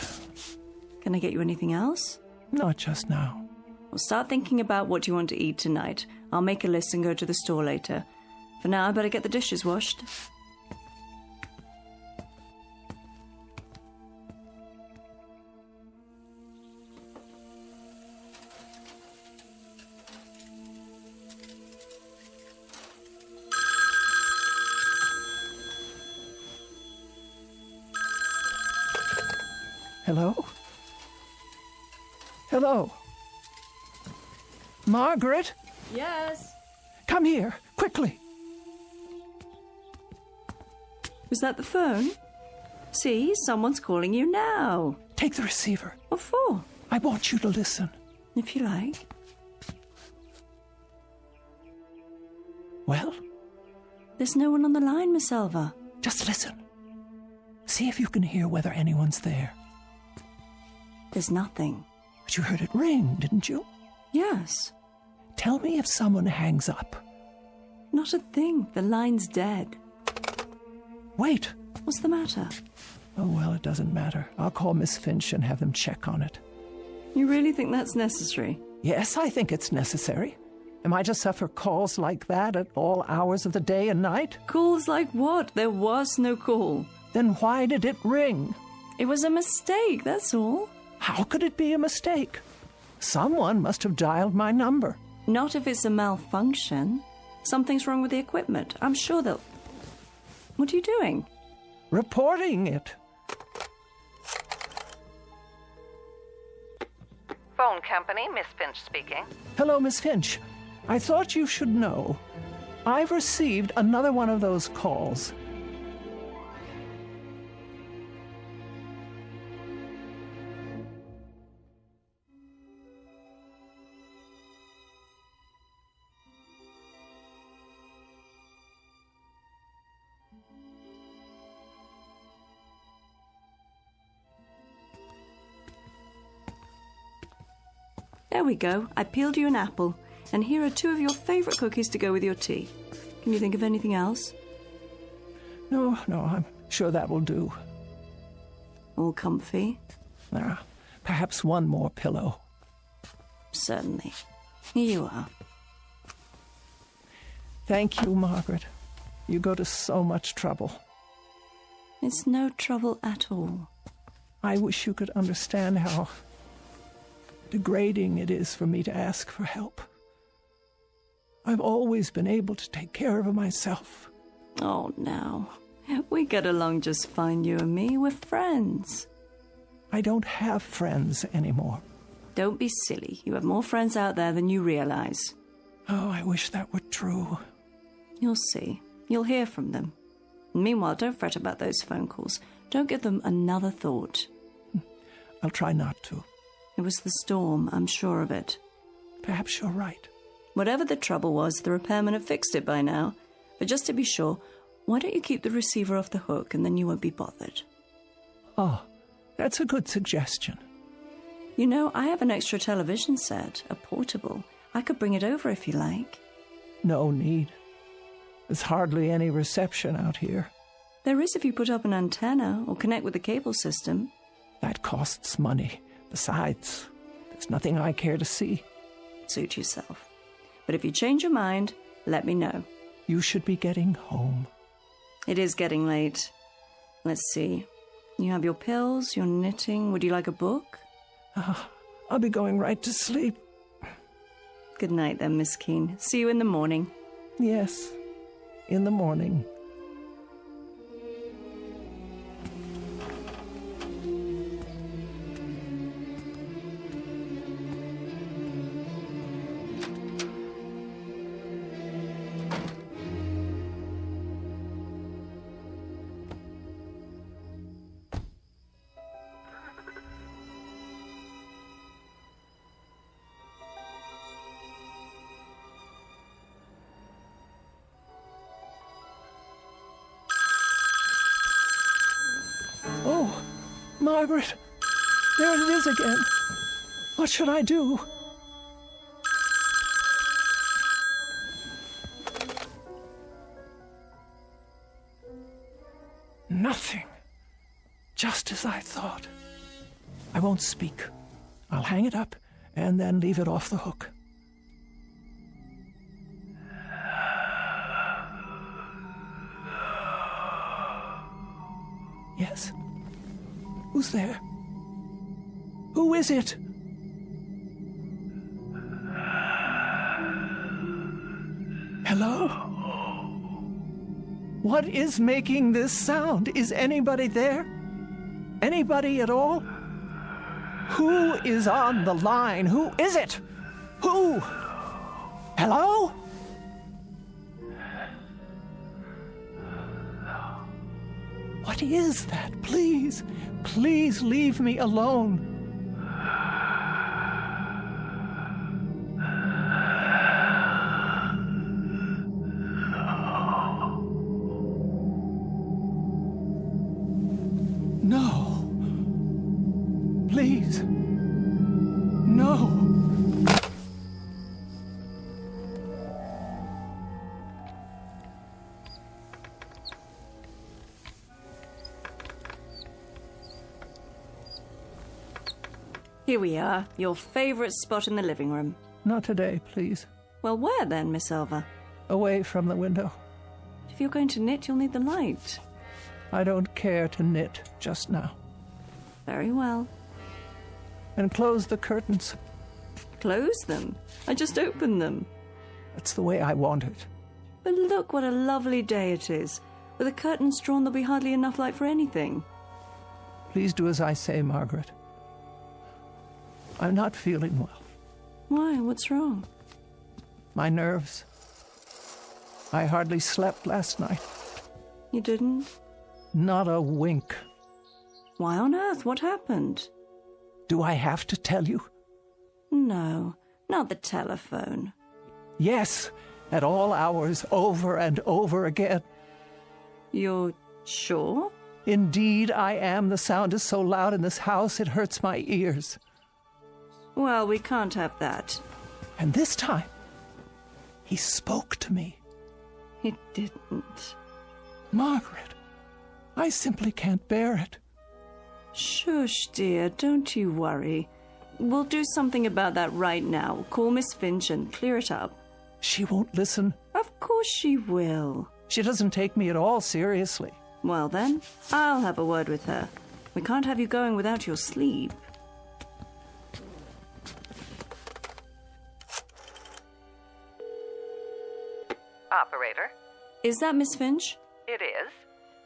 Speaker 15: Can I get you anything else?
Speaker 7: Not just now.
Speaker 15: Well, start thinking about what you want to eat tonight. I'll make a list and go to the store later. For now, I better get the dishes washed.
Speaker 7: Hello? Hello? Margaret?
Speaker 15: Yes?
Speaker 7: Come here, quickly.
Speaker 15: Was that the phone? See, someone's calling you now.
Speaker 7: Take the receiver.
Speaker 15: What for?
Speaker 7: I want you to listen.
Speaker 15: If you like.
Speaker 7: Well?
Speaker 15: There's no one on the line, Miss Elva.
Speaker 7: Just listen. See if you can hear whether anyone's there.
Speaker 15: There's nothing.
Speaker 7: But you heard it ring, didn't you?
Speaker 15: Yes.
Speaker 7: Tell me if someone hangs up.
Speaker 15: Not a thing. The line's dead.
Speaker 7: Wait.
Speaker 15: What's the matter?
Speaker 7: Oh, well, it doesn't matter. I'll call Miss Finch and have them check on it.
Speaker 15: You really think that's necessary?
Speaker 7: Yes, I think it's necessary. Am I to suffer calls like that at all hours of the day and night?
Speaker 15: Calls like what? There was no call.
Speaker 7: Then why did it ring?
Speaker 15: It was a mistake, that's all.
Speaker 7: How could it be a mistake? Someone must have dialed my number.
Speaker 15: Not if it's a malfunction. Something's wrong with the equipment. I'm sure they'll... What are you doing?
Speaker 7: Reporting it.
Speaker 6: Phone company, Miss Finch speaking.
Speaker 7: Hello, Miss Finch. I thought you should know. I've received another one of those calls.
Speaker 15: There we go. I peeled you an apple. And here are 2 of your favorite cookies to go with your tea. Can you think of anything else?
Speaker 7: No, I'm sure that will do.
Speaker 15: All comfy?
Speaker 7: Perhaps one more pillow.
Speaker 15: Certainly. Here you are.
Speaker 7: Thank you, Margaret. You go to so much trouble.
Speaker 15: It's no trouble at all.
Speaker 7: I wish you could understand how degrading it is for me to ask for help. I've always been able to take care of myself.
Speaker 15: Oh, now. We get along just fine, you and me. We're friends.
Speaker 7: I don't have friends anymore.
Speaker 15: Don't be silly. You have more friends out there than you realize.
Speaker 7: Oh, I wish that were true.
Speaker 15: You'll see. You'll hear from them. Meanwhile, don't fret about those phone calls. Don't give them another thought.
Speaker 7: I'll try not to.
Speaker 15: It was the storm, I'm sure of it.
Speaker 7: Perhaps you're right.
Speaker 15: Whatever the trouble was, the repairman have fixed it by now. But just to be sure, why don't you keep the receiver off the hook and then you won't be bothered?
Speaker 7: Oh, that's a good suggestion.
Speaker 15: You know, I have an extra television set, a portable. I could bring it over if you like.
Speaker 7: No need. There's hardly any reception out here.
Speaker 15: There is if you put up an antenna or connect with the cable system.
Speaker 7: That costs money. Besides, there's nothing I care to see.
Speaker 15: Suit yourself. But if you change your mind, let me know.
Speaker 7: You should be getting home.
Speaker 15: It is getting late. Let's see. You have your pills, your knitting. Would you like a book?
Speaker 7: I'll be going right to sleep.
Speaker 15: Good night then, Miss Keene. See you in the morning.
Speaker 7: Yes, in the morning. Margaret, there it is again. What should I do? Nothing. Just as I thought. I won't speak. I'll hang it up and then leave it off the hook. Yes? Who's there? Who is it? Hello? What is making this sound? Is anybody there? Anybody at all? Who is on the line? Who is it? Who? Hello? What is that? Please, please leave me alone. No. Please. No.
Speaker 15: Here we are, your favorite spot in the living room.
Speaker 7: Not today, please.
Speaker 15: Well, where then, Miss Elva?
Speaker 7: Away from the window.
Speaker 15: If you're going to knit, you'll need the light.
Speaker 7: I don't care to knit just now.
Speaker 15: Very well.
Speaker 7: And close the curtains.
Speaker 15: Close them? I just opened them.
Speaker 7: That's the way I want it.
Speaker 15: But look what a lovely day it is. With the curtains drawn, there'll be hardly enough light for anything.
Speaker 7: Please do as I say, Margaret. I'm not feeling well.
Speaker 15: Why? What's wrong?
Speaker 7: My nerves. I hardly slept last night.
Speaker 15: You didn't?
Speaker 7: Not a wink.
Speaker 15: Why on earth? What happened?
Speaker 7: Do I have to tell you?
Speaker 15: No, not the telephone.
Speaker 7: Yes, at all hours, over and over again.
Speaker 15: You're sure?
Speaker 7: Indeed, I am. The sound is so loud in this house, it hurts my ears.
Speaker 15: Well, we can't have that.
Speaker 7: And this time, he spoke to me.
Speaker 15: He didn't.
Speaker 7: Margaret, I simply can't bear it.
Speaker 15: Shush, dear, don't you worry. We'll do something about that right now. Call Miss Finch and clear it up.
Speaker 7: She won't listen.
Speaker 15: Of course she will.
Speaker 7: She doesn't take me at all seriously.
Speaker 15: Well then, I'll have a word with her. We can't have you going without your sleep.
Speaker 6: Operator.
Speaker 15: Is that Miss Finch?
Speaker 6: It is.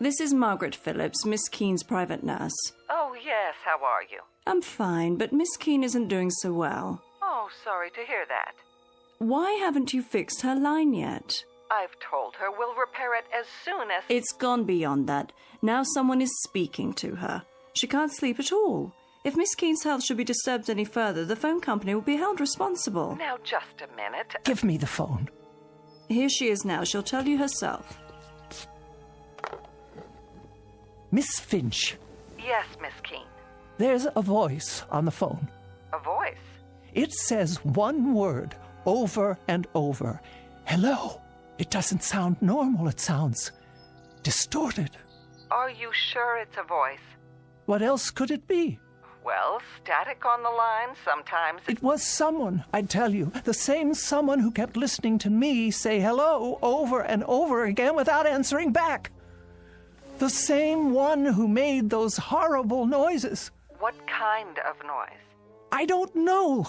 Speaker 15: This is Margaret Phillips, Miss Keene's private nurse.
Speaker 6: Oh, yes, how are you?
Speaker 15: I'm fine, but Miss Keene isn't doing so well.
Speaker 6: Oh, sorry to hear that.
Speaker 15: Why haven't you fixed her line yet?
Speaker 6: I've told her we'll repair it as soon as...
Speaker 15: It's gone beyond that. Now someone is speaking to her. She can't sleep at all. If Miss Keene's health should be disturbed any further, the phone company will be held responsible.
Speaker 6: Now, just a minute.
Speaker 7: Give me the phone.
Speaker 15: Here she is now. She'll tell you herself.
Speaker 7: Miss Finch.
Speaker 6: Yes, Miss Keene.
Speaker 7: There's a voice on the phone.
Speaker 6: A voice?
Speaker 7: It says one word over and over. Hello. It doesn't sound normal. It sounds distorted.
Speaker 6: Are you sure it's a voice?
Speaker 7: What else could it be?
Speaker 6: Well, static on the line sometimes.
Speaker 7: It was someone, I tell you, the same someone who kept listening to me say hello over and over again without answering back. The same one who made those horrible noises.
Speaker 6: What kind of noise?
Speaker 7: I don't know.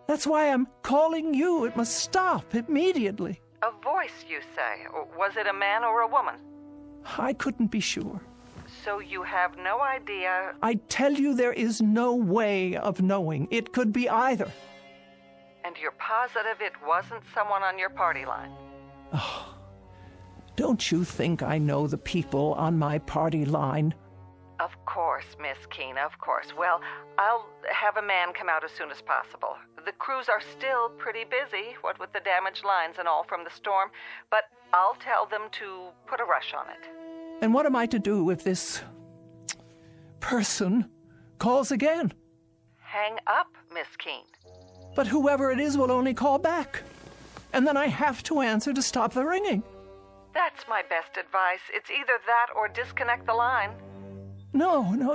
Speaker 7: That's why I'm calling you. It must stop immediately.
Speaker 6: A voice, you say? Was it a man or a woman?
Speaker 7: I couldn't be sure.
Speaker 6: So you have no idea?
Speaker 7: I tell you, there is no way of knowing. It could be either.
Speaker 6: And you're positive it wasn't someone on your party line?
Speaker 7: Oh, don't you think I know the people on my party line?
Speaker 6: Of course, Miss Keene, of course. Well, I'll have a man come out as soon as possible. The crews are still pretty busy, what with the damaged lines and all from the storm, but I'll tell them to put a rush on it.
Speaker 7: And what am I to do if this person calls again.
Speaker 6: Hang up, Miss Keene.
Speaker 7: But whoever it is will only call back. And then I have to answer to stop the ringing.
Speaker 6: That's my best advice. It's either that or disconnect the line.
Speaker 7: No,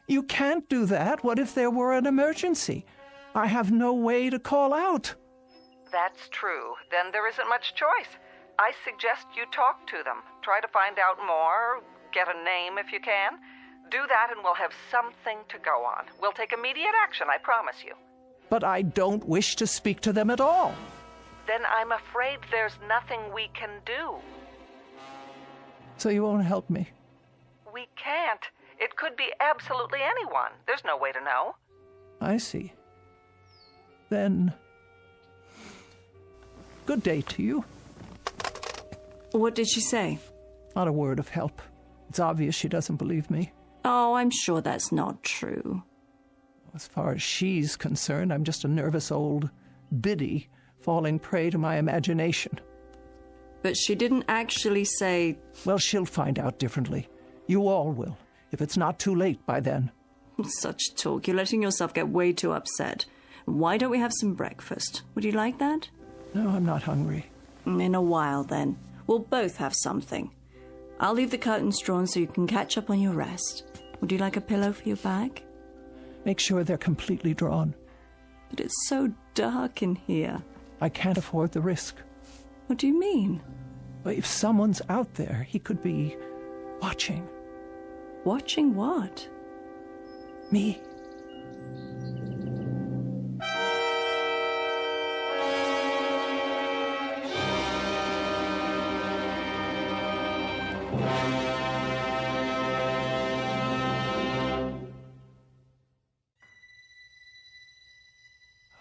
Speaker 7: you can't do that. What if there were an emergency? I have no way to call out.
Speaker 6: That's true. Then there isn't much choice. I suggest you talk to them. Try to find out more. Get a name if you can. Do that and we'll have something to go on. We'll take immediate action, I promise you.
Speaker 7: But I don't wish to speak to them at all.
Speaker 6: Then I'm afraid there's nothing we can do.
Speaker 7: So you won't help me?
Speaker 6: We can't. It could be absolutely anyone. There's no way to know.
Speaker 7: I see. Then, good day to you.
Speaker 15: What did she say?
Speaker 7: Not a word of help. It's obvious she doesn't believe me.
Speaker 15: Oh, I'm sure that's not true.
Speaker 7: As far as she's concerned, I'm just a nervous old biddy falling prey to my imagination.
Speaker 15: But she didn't actually say...
Speaker 7: Well, she'll find out differently. You all will, if it's not too late by then.
Speaker 15: Such talk. You're letting yourself get way too upset. Why don't we have some breakfast? Would you like that?
Speaker 7: No, I'm not hungry.
Speaker 15: In a while, then. We'll both have something. I'll leave the curtains drawn so you can catch up on your rest. Would you like a pillow for your back?
Speaker 7: Make sure they're completely drawn.
Speaker 15: But it's so dark in here.
Speaker 7: I can't afford the risk.
Speaker 15: What do you mean?
Speaker 7: Well, if someone's out there, he could be watching.
Speaker 15: Watching what?
Speaker 7: Me.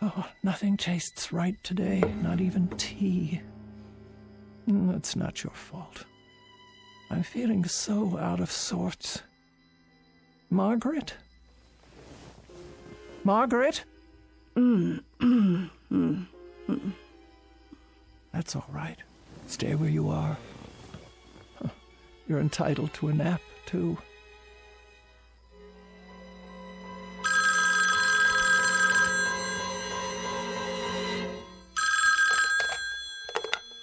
Speaker 7: Oh, nothing tastes right today, not even tea. It's not your fault. I'm feeling so out of sorts. Margaret? Margaret? That's all right. Stay where you are. You're entitled to a nap, too.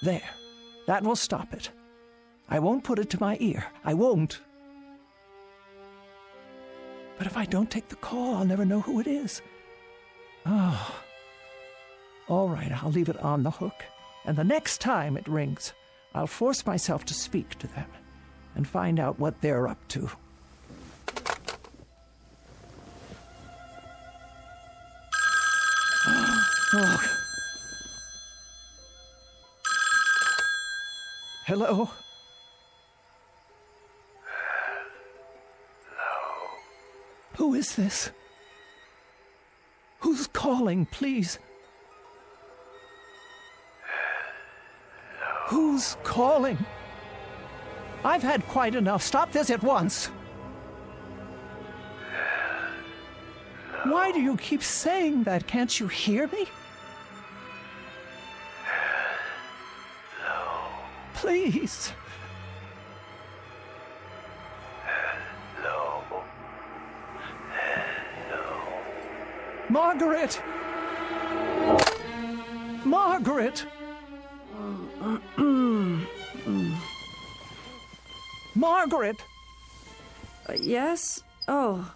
Speaker 7: There. That will stop it. I won't put it to my ear. I won't. But if I don't take the call, I'll never know who it is. Oh. All right, I'll leave it on the hook. And the next time it rings, I'll force myself to speak to them and find out what they're up to. Oh. Hello?
Speaker 8: Hello?
Speaker 7: Who is this? Who's calling, please?
Speaker 8: Hello?
Speaker 7: Who's calling? I've had quite enough. Stop this at once.
Speaker 8: Hello?
Speaker 7: Why do you keep saying that? Can't you hear me? Please.
Speaker 8: Hello. Hello.
Speaker 7: Margaret! Margaret! Margaret!
Speaker 15: Yes? Oh,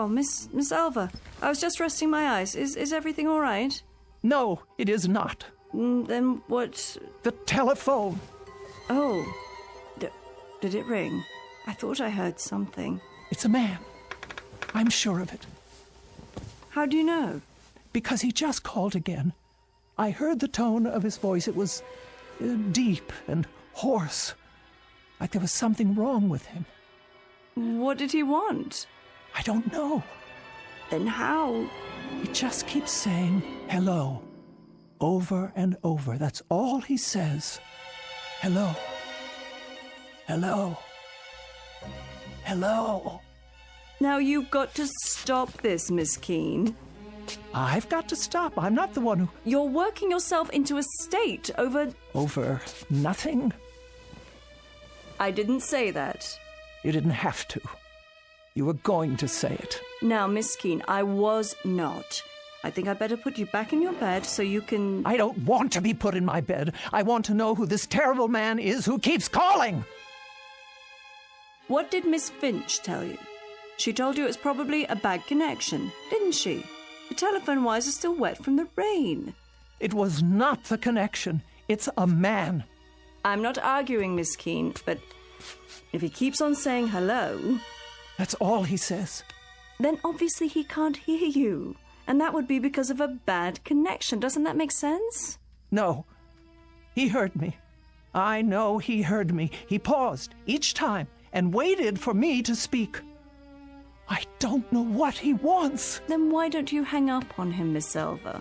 Speaker 15: Miss Alva. I was just resting my eyes. Is everything all right?
Speaker 7: No, it is not.
Speaker 15: Then what?
Speaker 7: The telephone.
Speaker 15: Oh. Did it ring? I thought I heard something.
Speaker 7: It's a man. I'm sure of it.
Speaker 15: How do you know?
Speaker 7: Because he just called again. I heard the tone of his voice. It was deep and hoarse. Like there was something wrong with him.
Speaker 15: What did he want?
Speaker 7: I don't know.
Speaker 15: Then how?
Speaker 7: He just keeps saying hello. Over and over. That's all he says. Hello. Hello. Hello.
Speaker 15: Now you've got to stop this, Miss Keene.
Speaker 7: I've got to stop. I'm not the one who...
Speaker 15: You're working yourself into a state over...
Speaker 7: Over nothing?
Speaker 15: I didn't say that.
Speaker 7: You didn't have to. You were going to say it.
Speaker 15: Now, Miss Keene, I was not. I think I'd better put you back in your bed so you can...
Speaker 7: I don't want to be put in my bed. I want to know who this terrible man is who keeps calling.
Speaker 15: What did Miss Finch tell you? She told you it was probably a bad connection, didn't she? The telephone wires are still wet from the rain.
Speaker 7: It was not the connection. It's a man.
Speaker 15: I'm not arguing, Miss Keene, but if he keeps on saying hello...
Speaker 7: That's all he says.
Speaker 15: Then obviously he can't hear you. And that would be because of a bad connection. Doesn't that make sense?
Speaker 7: No. He heard me. I know he heard me. He paused each time and waited for me to speak. I don't know what he wants.
Speaker 15: Then why don't you hang up on him, Miss Silver?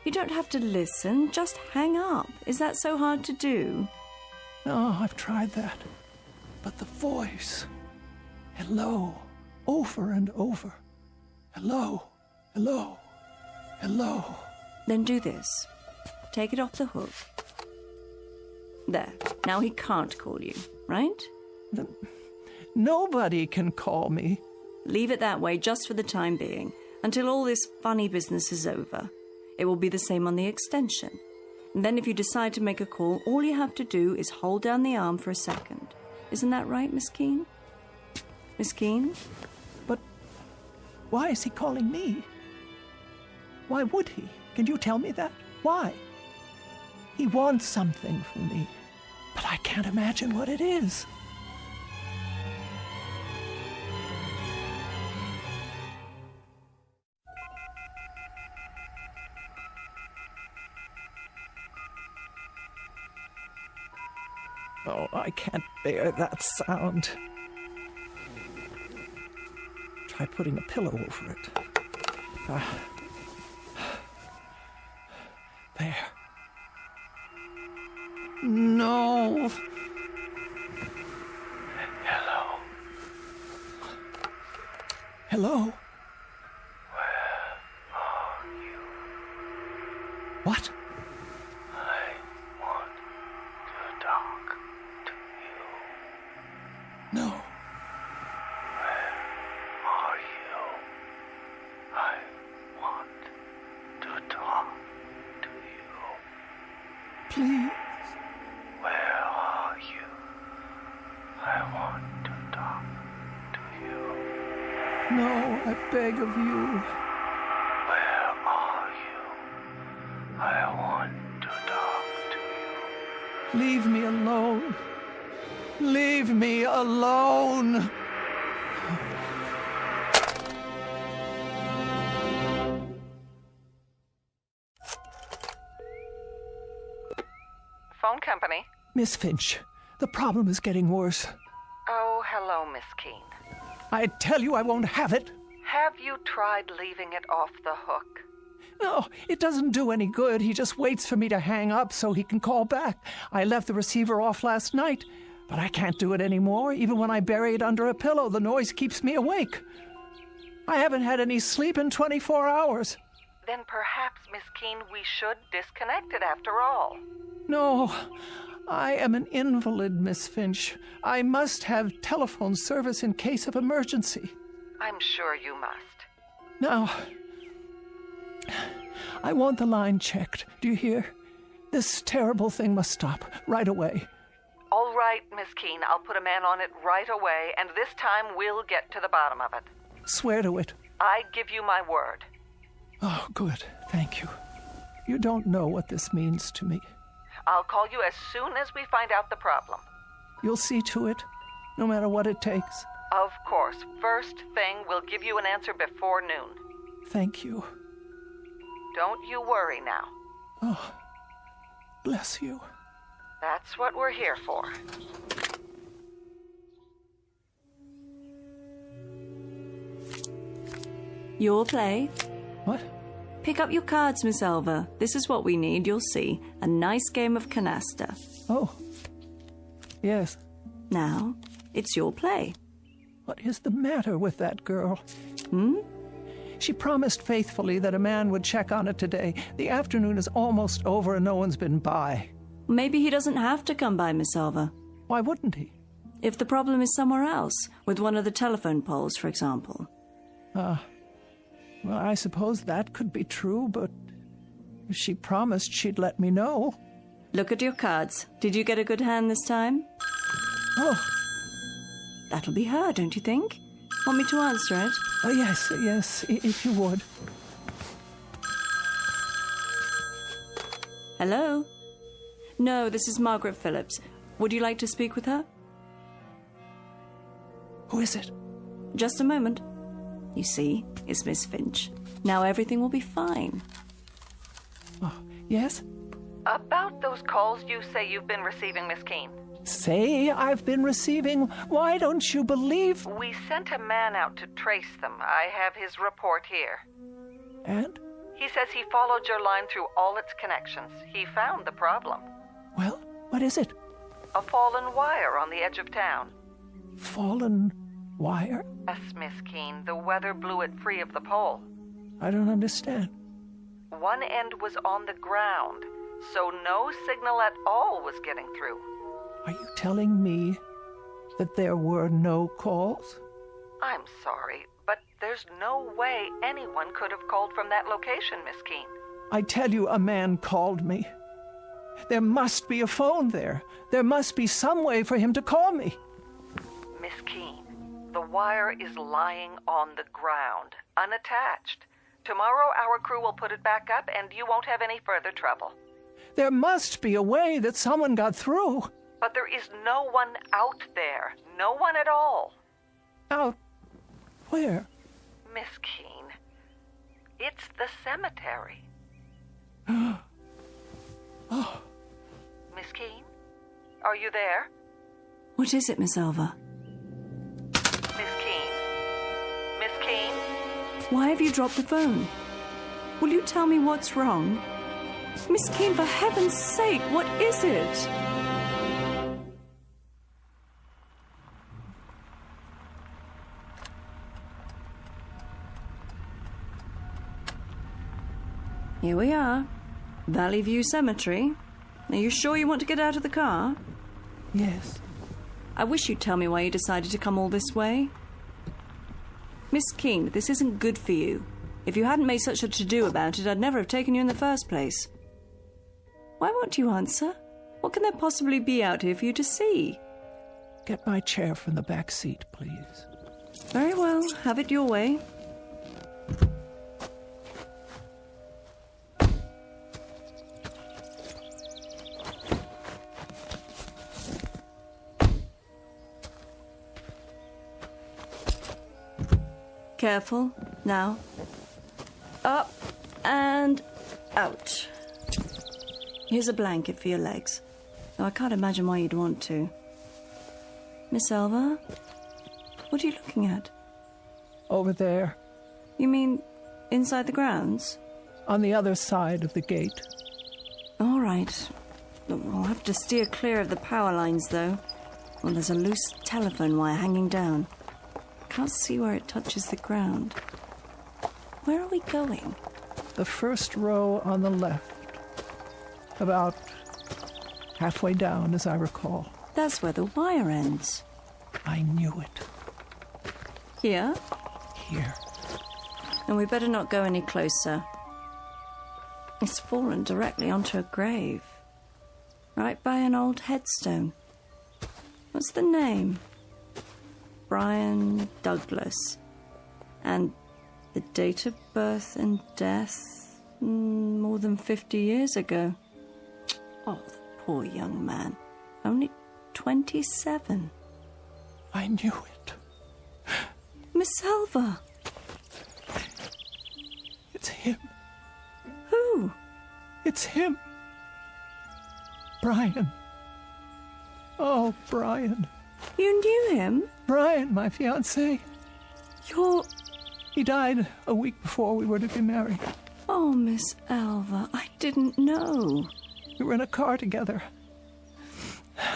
Speaker 15: You don't have to listen, just hang up. Is that so hard to do?
Speaker 7: No, I've tried that. But the voice... Hello, over and over. Hello, hello, hello.
Speaker 15: Then do this. Take it off the hook. There. Now he can't call you, right?
Speaker 7: Nobody can call me.
Speaker 15: Leave it that way just for the time being, until all this funny business is over. It will be the same on the extension. And then if you decide to make a call, all you have to do is hold down the arm for a second. Isn't that right, Miss Keene? Miss Keene?
Speaker 7: But why is he calling me? Why would he? Can you tell me that? Why? He wants something from me, but I can't imagine what it is. Oh, I can't bear that sound. Try putting a pillow over it. There. No.
Speaker 8: Hello.
Speaker 7: Hello?
Speaker 8: Where are you?
Speaker 7: What?
Speaker 8: I want to talk to you.
Speaker 7: No.
Speaker 8: Where are you? I want to talk to you.
Speaker 7: Please.
Speaker 8: Where are you? I want to talk to you.
Speaker 7: No, I beg of you.
Speaker 8: Where are you? I want to talk to you.
Speaker 7: Leave me alone. Leave me alone.
Speaker 6: Phone company.
Speaker 7: Miss Finch, the problem is getting worse.
Speaker 6: Oh, hello, Miss Keene.
Speaker 7: I tell you I won't have it.
Speaker 6: Have you tried leaving it off the hook?
Speaker 7: No, it doesn't do any good. He just waits for me to hang up so he can call back. I left the receiver off last night, but I can't do it anymore. Even when I bury it under a pillow, the noise keeps me awake. I haven't had any sleep in 24 hours.
Speaker 6: Then perhaps, Miss Keene, we should disconnect it after all.
Speaker 7: No, I am an invalid, Miss Finch. I must have telephone service in case of emergency.
Speaker 6: I'm sure you must.
Speaker 7: Now, I want the line checked. Do you hear? This terrible thing must stop right away.
Speaker 6: All right, Miss Keene, I'll put a man on it right away, and this time we'll get to the bottom of it.
Speaker 7: Swear to it.
Speaker 6: I give you my word.
Speaker 7: Oh, good. Thank you. You don't know what this means to me.
Speaker 6: I'll call you as soon as we find out the problem.
Speaker 7: You'll see to it, no matter what it takes.
Speaker 6: Of course. First thing, we'll give you an answer before noon.
Speaker 7: Thank you.
Speaker 6: Don't you worry now.
Speaker 7: Oh, bless you.
Speaker 6: That's what we're here for.
Speaker 15: Your play.
Speaker 7: What?
Speaker 15: Pick up your cards, Miss Elva. This is what we need, you'll see. A nice game of canasta.
Speaker 7: Oh. Yes.
Speaker 15: Now, it's your play.
Speaker 7: What is the matter with that girl?
Speaker 15: Hmm?
Speaker 7: She promised faithfully that a man would check on it today. The afternoon is almost over and no one's been by.
Speaker 15: Maybe he doesn't have to come by, Miss Elva.
Speaker 7: Why wouldn't he?
Speaker 15: If the problem is somewhere else, with one of the telephone poles, for example.
Speaker 7: Well, I suppose that could be true, but she promised she'd let me know.
Speaker 15: Look at your cards. Did you get a good hand this time?
Speaker 7: Oh.
Speaker 15: That'll be her, don't you think? Want me to answer it?
Speaker 7: Oh, yes, if you would.
Speaker 15: Hello? No, this is Margaret Phillips. Would you like to speak with her?
Speaker 7: Who is it?
Speaker 15: Just a moment. You see, it's Miss Finch. Now everything will be fine.
Speaker 7: Oh, yes?
Speaker 6: About those calls you say you've been receiving, Miss Keene.
Speaker 7: Say I've been receiving? Why don't you believe?
Speaker 6: We sent a man out to trace them. I have his report here.
Speaker 7: And?
Speaker 6: He says he followed your line through all its connections. He found the problem.
Speaker 7: Well, what is it?
Speaker 6: A fallen wire on the edge of town.
Speaker 7: Fallen wire?
Speaker 6: Yes, Miss Keene. The weather blew it free of the pole.
Speaker 7: I don't understand.
Speaker 6: One end was on the ground, so no signal at all was getting through.
Speaker 7: Are you telling me that there were no calls?
Speaker 6: I'm sorry, but there's no way anyone could have called from that location, Miss Keene.
Speaker 7: I tell you, a man called me. There must be a phone there. There must be some way for him to call me.
Speaker 6: Miss Keene, the wire is lying on the ground, unattached. Tomorrow our crew will put it back up and you won't have any further trouble.
Speaker 7: There must be a way that someone got through.
Speaker 6: But there is no one out there. No one at all.
Speaker 7: Out where?
Speaker 6: Miss Keene, it's the cemetery.
Speaker 7: Oh.
Speaker 6: Miss Keene, are you there?
Speaker 15: What is it, Miss Elva?
Speaker 6: Miss Keene? Miss Keene?
Speaker 15: Why have you dropped the phone? Will you tell me what's wrong? Miss Keene, for heaven's sake, what is it? Here we are. Valley View Cemetery. Are you sure you want to get out of the car?
Speaker 7: Yes.
Speaker 15: I wish you'd tell me why you decided to come all this way. Miss Keene, this isn't good for you. If you hadn't made such a to-do about it, I'd never have taken you in the first place. Why won't you answer? What can there possibly be out here for you to see?
Speaker 7: Get my chair from the back seat, please.
Speaker 15: Very well. Have it your way. Careful. Now. Up and out. Here's a blanket for your legs. Though I can't imagine why you'd want to. Miss Elva? What are you looking at?
Speaker 7: Over there.
Speaker 15: You mean inside the grounds?
Speaker 7: On the other side of the gate.
Speaker 15: All right. We'll have to steer clear of the power lines, though. Well, there's a loose telephone wire hanging down. Can't see where it touches the ground. Where are we going?
Speaker 7: The first row on the left. About halfway down, as I recall.
Speaker 15: That's where the wire ends.
Speaker 7: I knew it.
Speaker 15: Here?
Speaker 7: Here.
Speaker 15: And we better not go any closer. It's fallen directly onto a grave. Right by an old headstone. What's the name? Brian Douglas. And the date of birth and death, more than 50 years ago. Oh, the poor young man. Only 27.
Speaker 7: I knew it.
Speaker 15: Miss Elva.
Speaker 7: It's him.
Speaker 15: Who?
Speaker 7: It's him. Brian. Oh, Brian.
Speaker 15: You knew him?
Speaker 7: Brian, my fiancé.
Speaker 15: He
Speaker 7: died a week before we were to be married.
Speaker 15: Oh, Miss Elva, I didn't know.
Speaker 7: We were in a car together.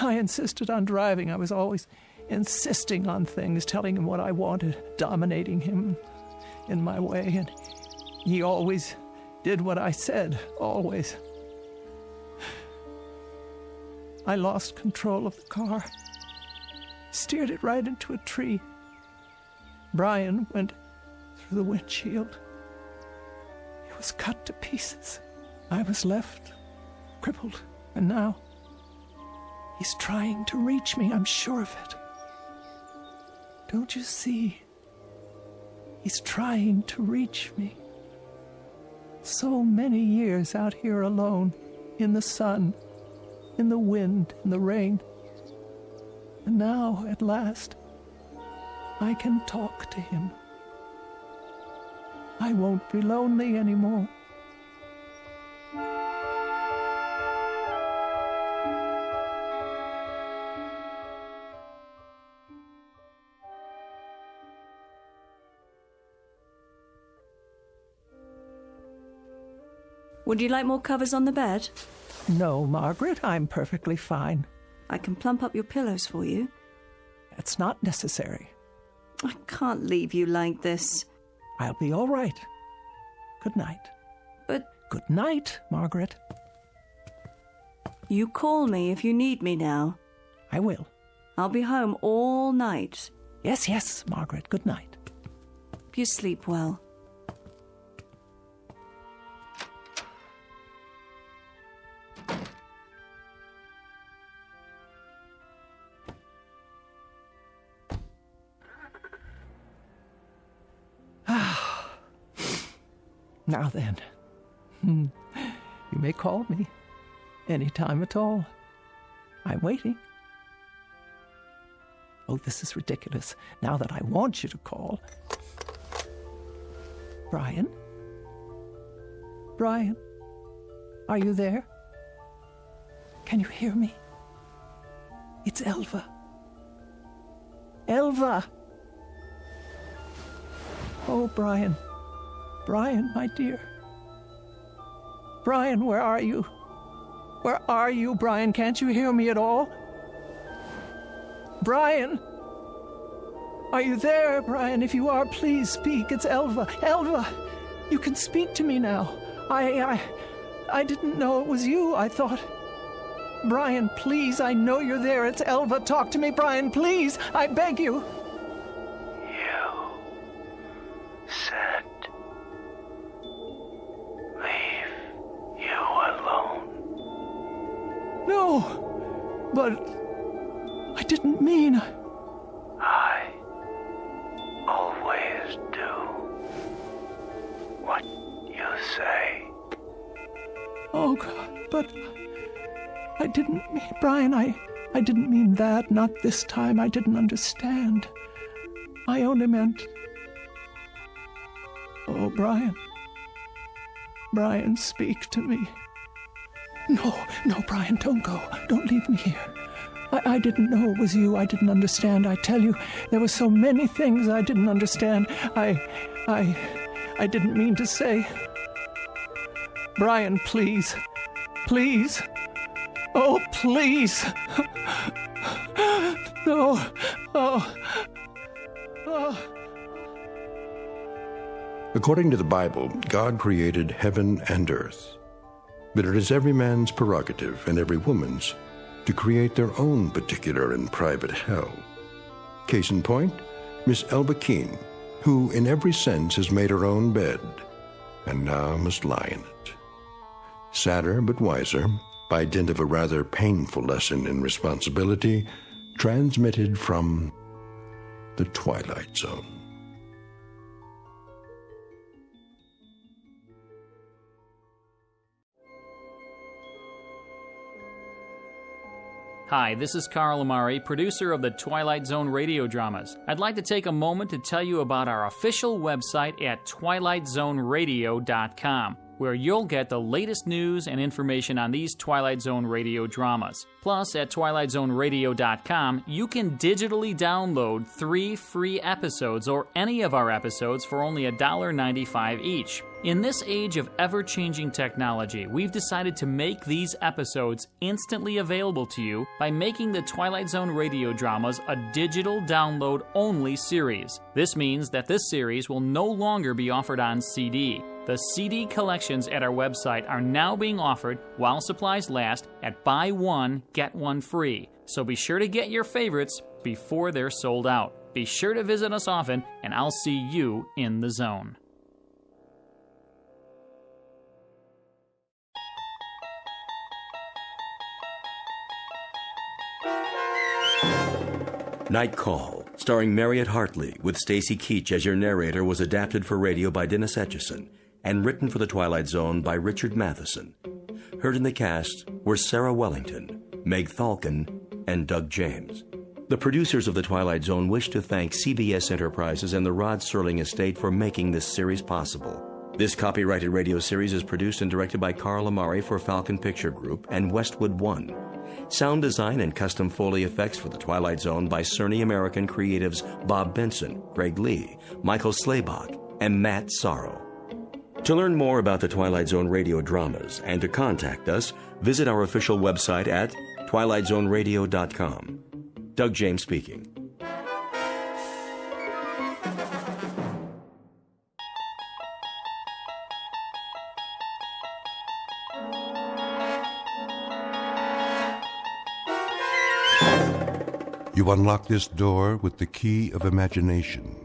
Speaker 7: I insisted on driving. I was always insisting on things, telling him what I wanted, dominating him in my way, and he always did what I said, always. I lost control of the car. steered it right into a tree. Brian went through the windshield. He was cut to pieces. I was left crippled, and now he's trying to reach me, I'm sure of it. Don't you see? He's trying to reach me. So many years out here alone, in the sun, in the wind, in the rain. And now, at last, I can talk to him. I won't be lonely anymore.
Speaker 15: Would you like more covers on the bed?
Speaker 7: No, Margaret, I'm perfectly fine.
Speaker 15: I can plump up your pillows for you.
Speaker 7: That's not necessary.
Speaker 15: I can't leave you like this.
Speaker 7: I'll be all right. Good night.
Speaker 15: But...
Speaker 7: Good night, Margaret.
Speaker 15: You call me if you need me now.
Speaker 7: I will.
Speaker 15: I'll be home all night.
Speaker 7: Yes, Margaret. Good night.
Speaker 15: You sleep well.
Speaker 7: Now then, you may call me any time at all. I'm waiting. Oh, this is ridiculous. Now that I want you to call. Brian? Brian? Are you there? Can you hear me? It's Elva. Elva! Oh, Brian. Brian, my dear. Brian, where are you? Where are you, Brian? Can't you hear me at all? Brian! Are you there, Brian? If you are, please speak. It's Elva. Elva! You can speak to me now. I didn't know it was you. I thought... Brian, please, I know you're there. It's Elva. Talk to me, Brian, please. I beg you.
Speaker 8: You said leave you alone.
Speaker 7: No, but I didn't mean...
Speaker 8: I always do what you say.
Speaker 7: Oh, God, but I didn't mean... Brian, I didn't mean that. Not this time. I didn't understand. I only meant... Oh, Brian. Brian, speak to me. No, Brian, don't go. Don't leave me here. I didn't know it was you. I didn't understand. I tell you, there were so many things I didn't understand. I didn't mean to say. Brian, please. Please. Oh, please. No. Oh.
Speaker 2: According to the Bible, God created heaven and earth. But it is every man's prerogative and every woman's to create their own particular and private hell. Case in point, Miss Elba Keene, who in every sense has made her own bed, and now must lie in it. Sadder but wiser, by dint of a rather painful lesson in responsibility, transmitted from the Twilight Zone.
Speaker 17: Hi, this is Carl Amari, producer of the Twilight Zone radio dramas. I'd like to take a moment to tell you about our official website at twilightzoneradio.com, where you'll get the latest news and information on these Twilight Zone radio dramas. Plus, at twilightzoneradio.com, you can digitally download 3 free episodes or any of our episodes for only $1.95 each. In this age of ever-changing technology, we've decided to make these episodes instantly available to you by making the Twilight Zone radio dramas a digital download-only series. This means that this series will no longer be offered on CD. The CD collections at our website are now being offered while supplies last at buy one, get one free. So be sure to get your favorites before they're sold out. Be sure to visit us often, and I'll see you in the zone.
Speaker 1: Night Call, starring Marriott Hartley with Stacy Keach as your narrator, was adapted for radio by Dennis Etchison and written for The Twilight Zone by Richard Matheson. Heard in the cast were Sarah Wellington, Meg Thalken, and Doug James. The producers of The Twilight Zone wish to thank CBS Enterprises and the Rod Serling estate for making this series possible. This copyrighted radio series is produced and directed by Carl Amari for Falcon Picture Group and Westwood One. Sound design and custom Foley effects for The Twilight Zone by Cerny American creatives Bob Benson, Greg Lee, Michael Slaybach, and Matt Sorrow. To learn more about the Twilight Zone radio dramas and to contact us, visit our official website at twilightzoneradio.com. Doug James speaking.
Speaker 2: You unlock this door with the key of imagination.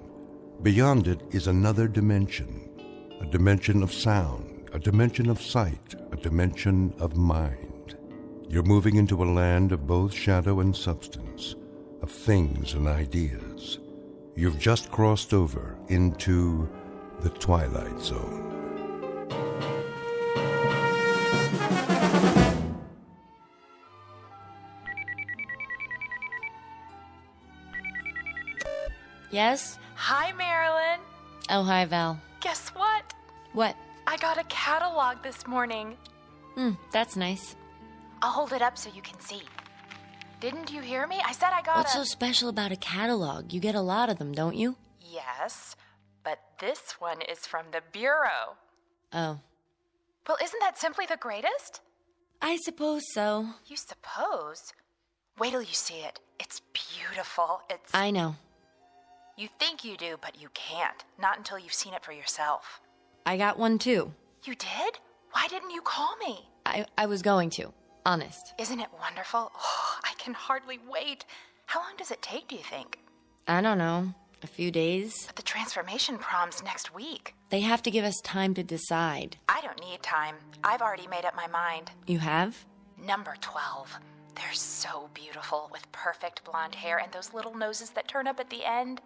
Speaker 2: Beyond it is another dimension, a dimension of sound, a dimension of sight, a dimension of mind. You're moving into a land of both shadow and substance, of things and ideas. You've just crossed over into the Twilight Zone.
Speaker 9: Yes?
Speaker 11: Hi, Marilyn.
Speaker 9: Oh, hi, Val.
Speaker 11: Guess what?
Speaker 9: What?
Speaker 11: I got a catalog this morning.
Speaker 9: That's nice.
Speaker 11: I'll hold it up so you can see. Didn't you hear me? I said I got
Speaker 9: What's so special about a catalog? You get a lot of them, don't you?
Speaker 11: Yes, but this one is from the Bureau.
Speaker 9: Oh.
Speaker 11: Well, isn't that simply the greatest?
Speaker 9: I suppose so.
Speaker 11: You suppose? Wait till you see it. It's beautiful.
Speaker 9: I know.
Speaker 11: You think you do, but you can't. Not until you've seen it for yourself.
Speaker 9: I got one, too.
Speaker 11: You did? Why didn't you call me?
Speaker 9: I was going to. Honest.
Speaker 11: Isn't it wonderful? Oh, I can hardly wait. How long does it take, do you think?
Speaker 9: I don't know. A few days.
Speaker 11: But the transformation prom's next week.
Speaker 9: They have to give us time to decide.
Speaker 11: I don't need time. I've already made up my mind.
Speaker 9: You have?
Speaker 11: Number 12. They're so beautiful, with perfect blonde hair and those little noses that turn up at the end.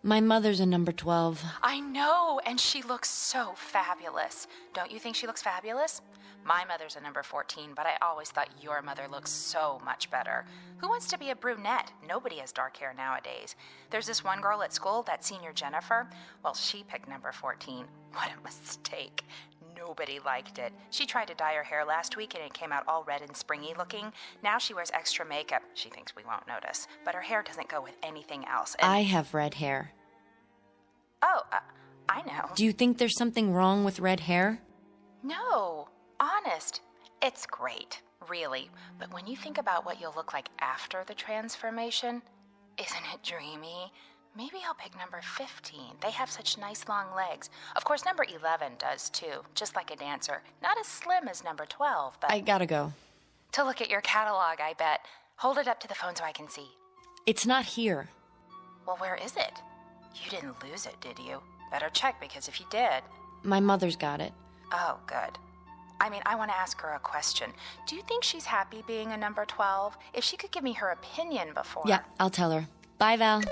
Speaker 9: My mother's a number 12.
Speaker 11: I know, and she looks so fabulous. Don't you think she looks fabulous? My mother's a number 14, but I always thought your mother looks so much better. Who wants to be a brunette? Nobody has dark hair nowadays. There's this one girl at school, that senior Jennifer. Well, she picked number 14. What a mistake. Nobody liked it. She tried to dye her hair last week and it came out all red and springy looking. Now she wears extra makeup. She thinks we won't notice. But her hair doesn't go with anything else.
Speaker 9: I have red hair.
Speaker 11: Oh, I know.
Speaker 9: Do you think there's something wrong with red hair?
Speaker 11: No. Honest. It's great, really. But when you think about what you'll look like after the transformation, isn't it dreamy? Maybe I'll pick number 15. They have such nice long legs. Of course, number 11 does too, just like a dancer. Not as slim as number 12, but...
Speaker 9: I gotta go.
Speaker 11: To look at your catalog, I bet. Hold it up to the phone so I can see.
Speaker 9: It's not here.
Speaker 11: Well, where is it? You didn't lose it, did you? Better check, because if you did...
Speaker 9: My mother's got it.
Speaker 11: Oh, good. I mean, I want to ask her a question. Do you think she's happy being a number 12? If she could give me her opinion before...
Speaker 9: Yeah, I'll tell her. Bye, Val.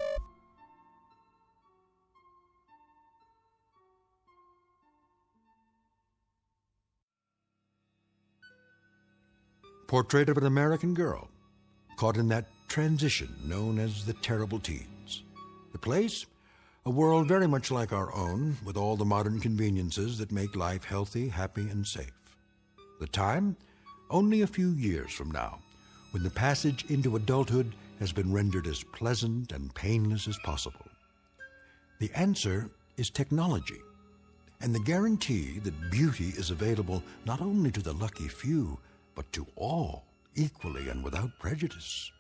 Speaker 2: Portrait of an American girl caught in that transition known as the terrible teens. The place? A world very much like our own, with all the modern conveniences that make life healthy, happy, and safe. The time? Only a few years from now, when the passage into adulthood has been rendered as pleasant and painless as possible. The answer is technology. and the guarantee that beauty is available not only to the lucky few, but to all, equally and without prejudice.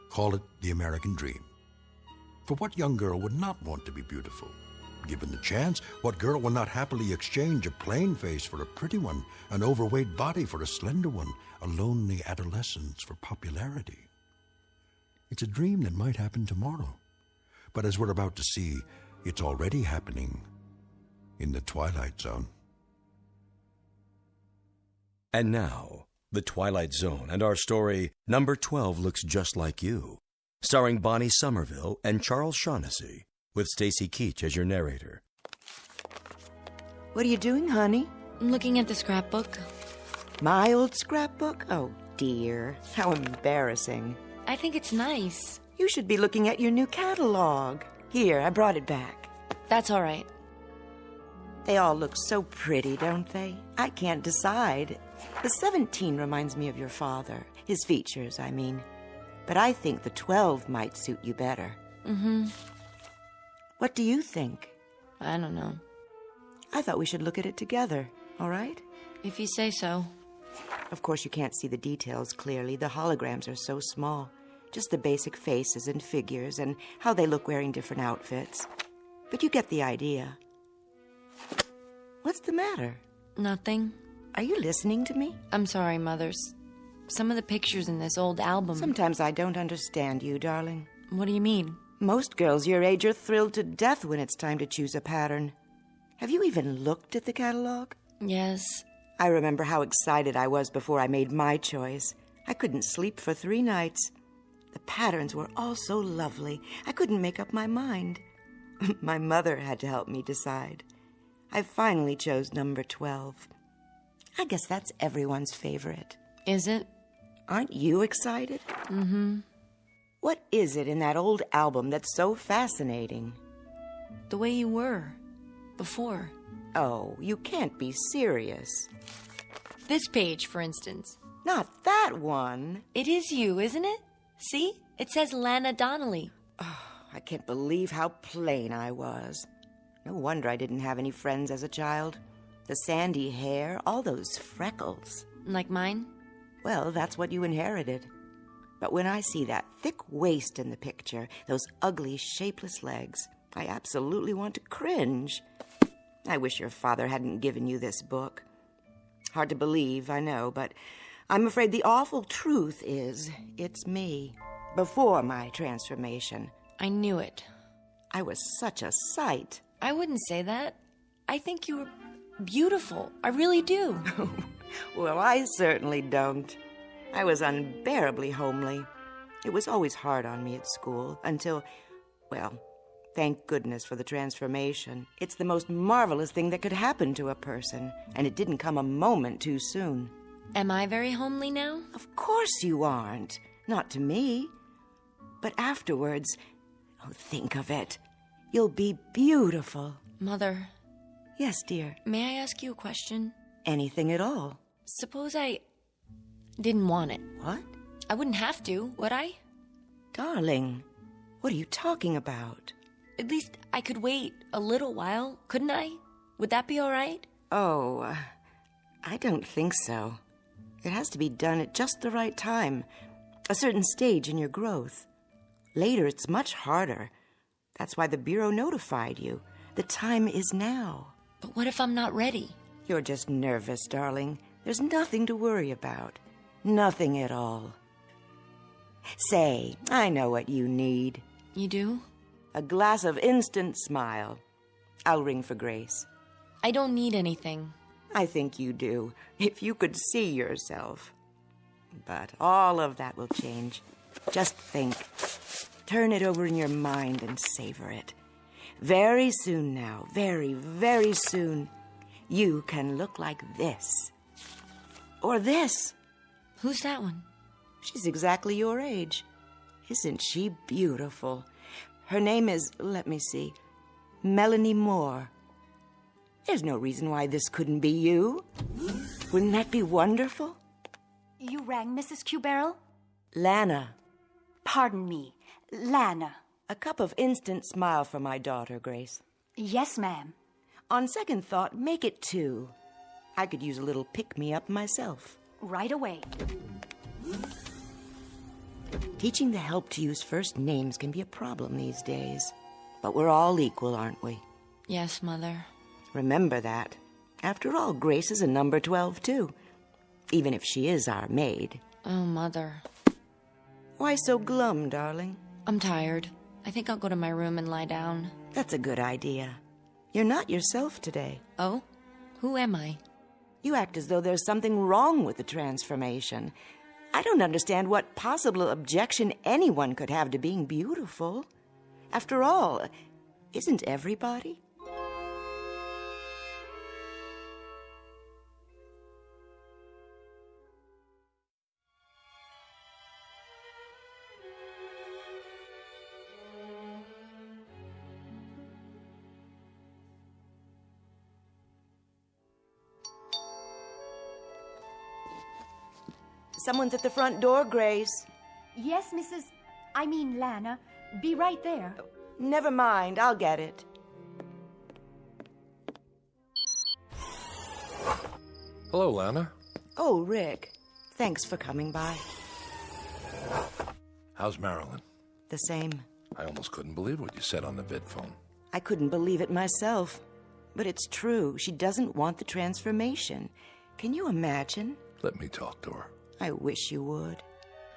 Speaker 2: Call it the American dream. For what young girl would not want to be beautiful? Given the chance, what girl will not happily exchange a plain face for a pretty one, an overweight body for a slender one, a lonely adolescence for popularity? It's a dream that might happen tomorrow. But as we're about to see, it's already happening in the Twilight Zone.
Speaker 1: And now, The Twilight Zone and our story, Number 12 Looks Just Like You, starring Bonnie Somerville and Charles Shaughnessy, with Stacy Keach as your narrator.
Speaker 13: What are you doing, honey?
Speaker 9: I'm looking at the scrapbook.
Speaker 13: My old scrapbook? Oh, dear. How embarrassing.
Speaker 9: I think it's nice.
Speaker 13: You should be looking at your new catalog. Here, I brought it back.
Speaker 9: That's all right.
Speaker 13: They all look so pretty, don't they? I can't decide. The 17 reminds me of your father. His features, I mean. But I think the 12 might suit you better.
Speaker 9: Mm-hmm.
Speaker 13: What do you think?
Speaker 9: I don't know.
Speaker 13: I thought we should look at it together, all right?
Speaker 9: If you say so.
Speaker 13: Of course, you can't see the details clearly. The holograms are so small. Just the basic faces and figures and how they look wearing different outfits. But you get the idea. What's the matter?
Speaker 9: Nothing.
Speaker 13: Are you listening to me?
Speaker 9: I'm sorry, Mothers. Some of the pictures in this old album...
Speaker 13: Sometimes I don't understand you, darling.
Speaker 9: What do you mean?
Speaker 13: Most girls your age are thrilled to death when it's time to choose a pattern. Have you even looked at the catalog?
Speaker 9: Yes.
Speaker 13: I remember how excited I was before I made my choice. I couldn't sleep for 3 nights. The patterns were all so lovely, I couldn't make up my mind. My mother had to help me decide. I finally chose number 12. I guess that's everyone's favorite.
Speaker 9: Is it?
Speaker 13: Aren't you excited?
Speaker 9: Mm-hmm.
Speaker 13: What is it in that old album that's so fascinating?
Speaker 9: The way you were. Before.
Speaker 13: Oh, you can't be serious.
Speaker 9: This page, for instance.
Speaker 13: Not that one.
Speaker 9: It is you, isn't it? See? It says Lana Donnelly.
Speaker 13: Oh, I can't believe how plain I was. No wonder I didn't have any friends as a child. The sandy hair, all those freckles.
Speaker 9: Like mine?
Speaker 13: Well, that's what you inherited. But when I see that thick waist in the picture, those ugly, shapeless legs, I absolutely want to cringe. I wish your father hadn't given you this book. Hard to believe, I know, but I'm afraid the awful truth is it's me, before my transformation.
Speaker 9: I knew it.
Speaker 13: I was such a sight.
Speaker 9: I wouldn't say that. I think you were beautiful. I really do.
Speaker 13: Well, I certainly don't. I was unbearably homely. It was always hard on me at school until, well, thank goodness for the transformation. It's the most marvelous thing that could happen to a person, and it didn't come a moment too soon.
Speaker 9: Am I very homely now?
Speaker 13: Of course you aren't. Not to me. But afterwards, oh, think of it. You'll be beautiful.
Speaker 9: Mother.
Speaker 13: Yes, dear.
Speaker 9: May I ask you a question?
Speaker 13: Anything at all.
Speaker 9: Suppose I didn't want it.
Speaker 13: What?
Speaker 9: I wouldn't have to, would I?
Speaker 13: Darling, what are you talking about?
Speaker 9: At least I could wait a little while, couldn't I? Would that be all right?
Speaker 13: Oh, I don't think so. It has to be done at just the right time, a certain stage in your growth. Later, it's much harder. That's why the Bureau notified you. The time is now.
Speaker 9: But what if I'm not ready?
Speaker 13: You're just nervous, darling. There's nothing to worry about. Nothing at all. Say, I know what you need.
Speaker 9: You do?
Speaker 13: A glass of instant smile. I'll ring for Grace.
Speaker 9: I don't need anything.
Speaker 13: I think you do, if you could see yourself. But all of that will change. Just think. Turn it over in your mind and savor it. Very soon now, very, very soon, you can look like this. Or this.
Speaker 9: Who's that one?
Speaker 13: She's exactly your age. Isn't she beautiful? Her name is, let me see, Melanie Moore. There's no reason why this couldn't be you. Wouldn't that be wonderful?
Speaker 16: You rang, Mrs. Q-Barrel?
Speaker 13: Lana.
Speaker 16: Pardon me, Lana.
Speaker 13: A cup of instant smile for my daughter, Grace.
Speaker 16: Yes, ma'am.
Speaker 13: On second thought, make it 2. I could use a little pick-me-up myself.
Speaker 16: Right away.
Speaker 13: Teaching the help to use first names can be a problem these days. But we're all equal, aren't we?
Speaker 9: Yes, Mother.
Speaker 13: Remember that. After all, Grace is a number 12, too. Even if she is our maid.
Speaker 9: Oh, Mother.
Speaker 13: Why so glum, darling?
Speaker 9: I'm tired. I think I'll go to my room and lie down.
Speaker 13: That's a good idea. You're not yourself today.
Speaker 9: Oh? Who am I?
Speaker 13: You act as though there's something wrong with the transformation. I don't understand what possible objection anyone could have to being beautiful. After all, isn't everybody? Someone's at the front door, Grace.
Speaker 16: Yes, Lana. Be right there.
Speaker 13: Never mind, I'll get it.
Speaker 12: Hello, Lana.
Speaker 13: Oh, Rick. Thanks for coming by.
Speaker 12: How's Marilyn?
Speaker 13: The same.
Speaker 12: I almost couldn't believe what you said on the vidphone.
Speaker 13: I couldn't believe it myself. But it's true. She doesn't want the transformation. Can you imagine?
Speaker 12: Let me talk to her.
Speaker 13: I wish you would.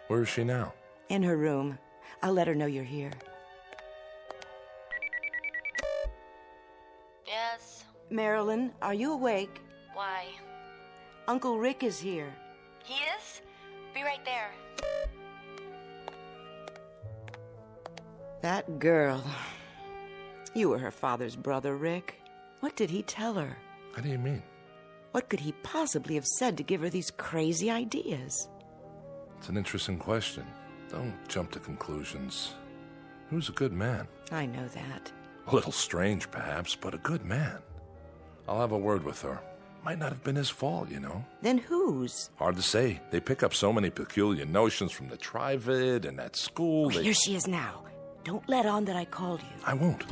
Speaker 12: Where is she now?
Speaker 13: In her room. I'll let her know you're here.
Speaker 9: Yes.
Speaker 13: Marilyn, are you awake?
Speaker 9: Why?
Speaker 13: Uncle Rick is here.
Speaker 9: He is? Be right there.
Speaker 13: That girl. You were her father's brother, Rick. What did he tell her?
Speaker 12: How do you mean?
Speaker 13: What could he possibly have said to give her these crazy ideas?
Speaker 12: It's an interesting question. Don't jump to conclusions. He was a good man.
Speaker 13: I know that.
Speaker 12: A little strange, perhaps, but a good man. I'll have a word with her. Might not have been his fault, you know.
Speaker 13: Then whose?
Speaker 12: Hard to say. They pick up so many peculiar notions from the Trivid and at school.
Speaker 13: Here she is now. Don't let on that I called you.
Speaker 12: I won't.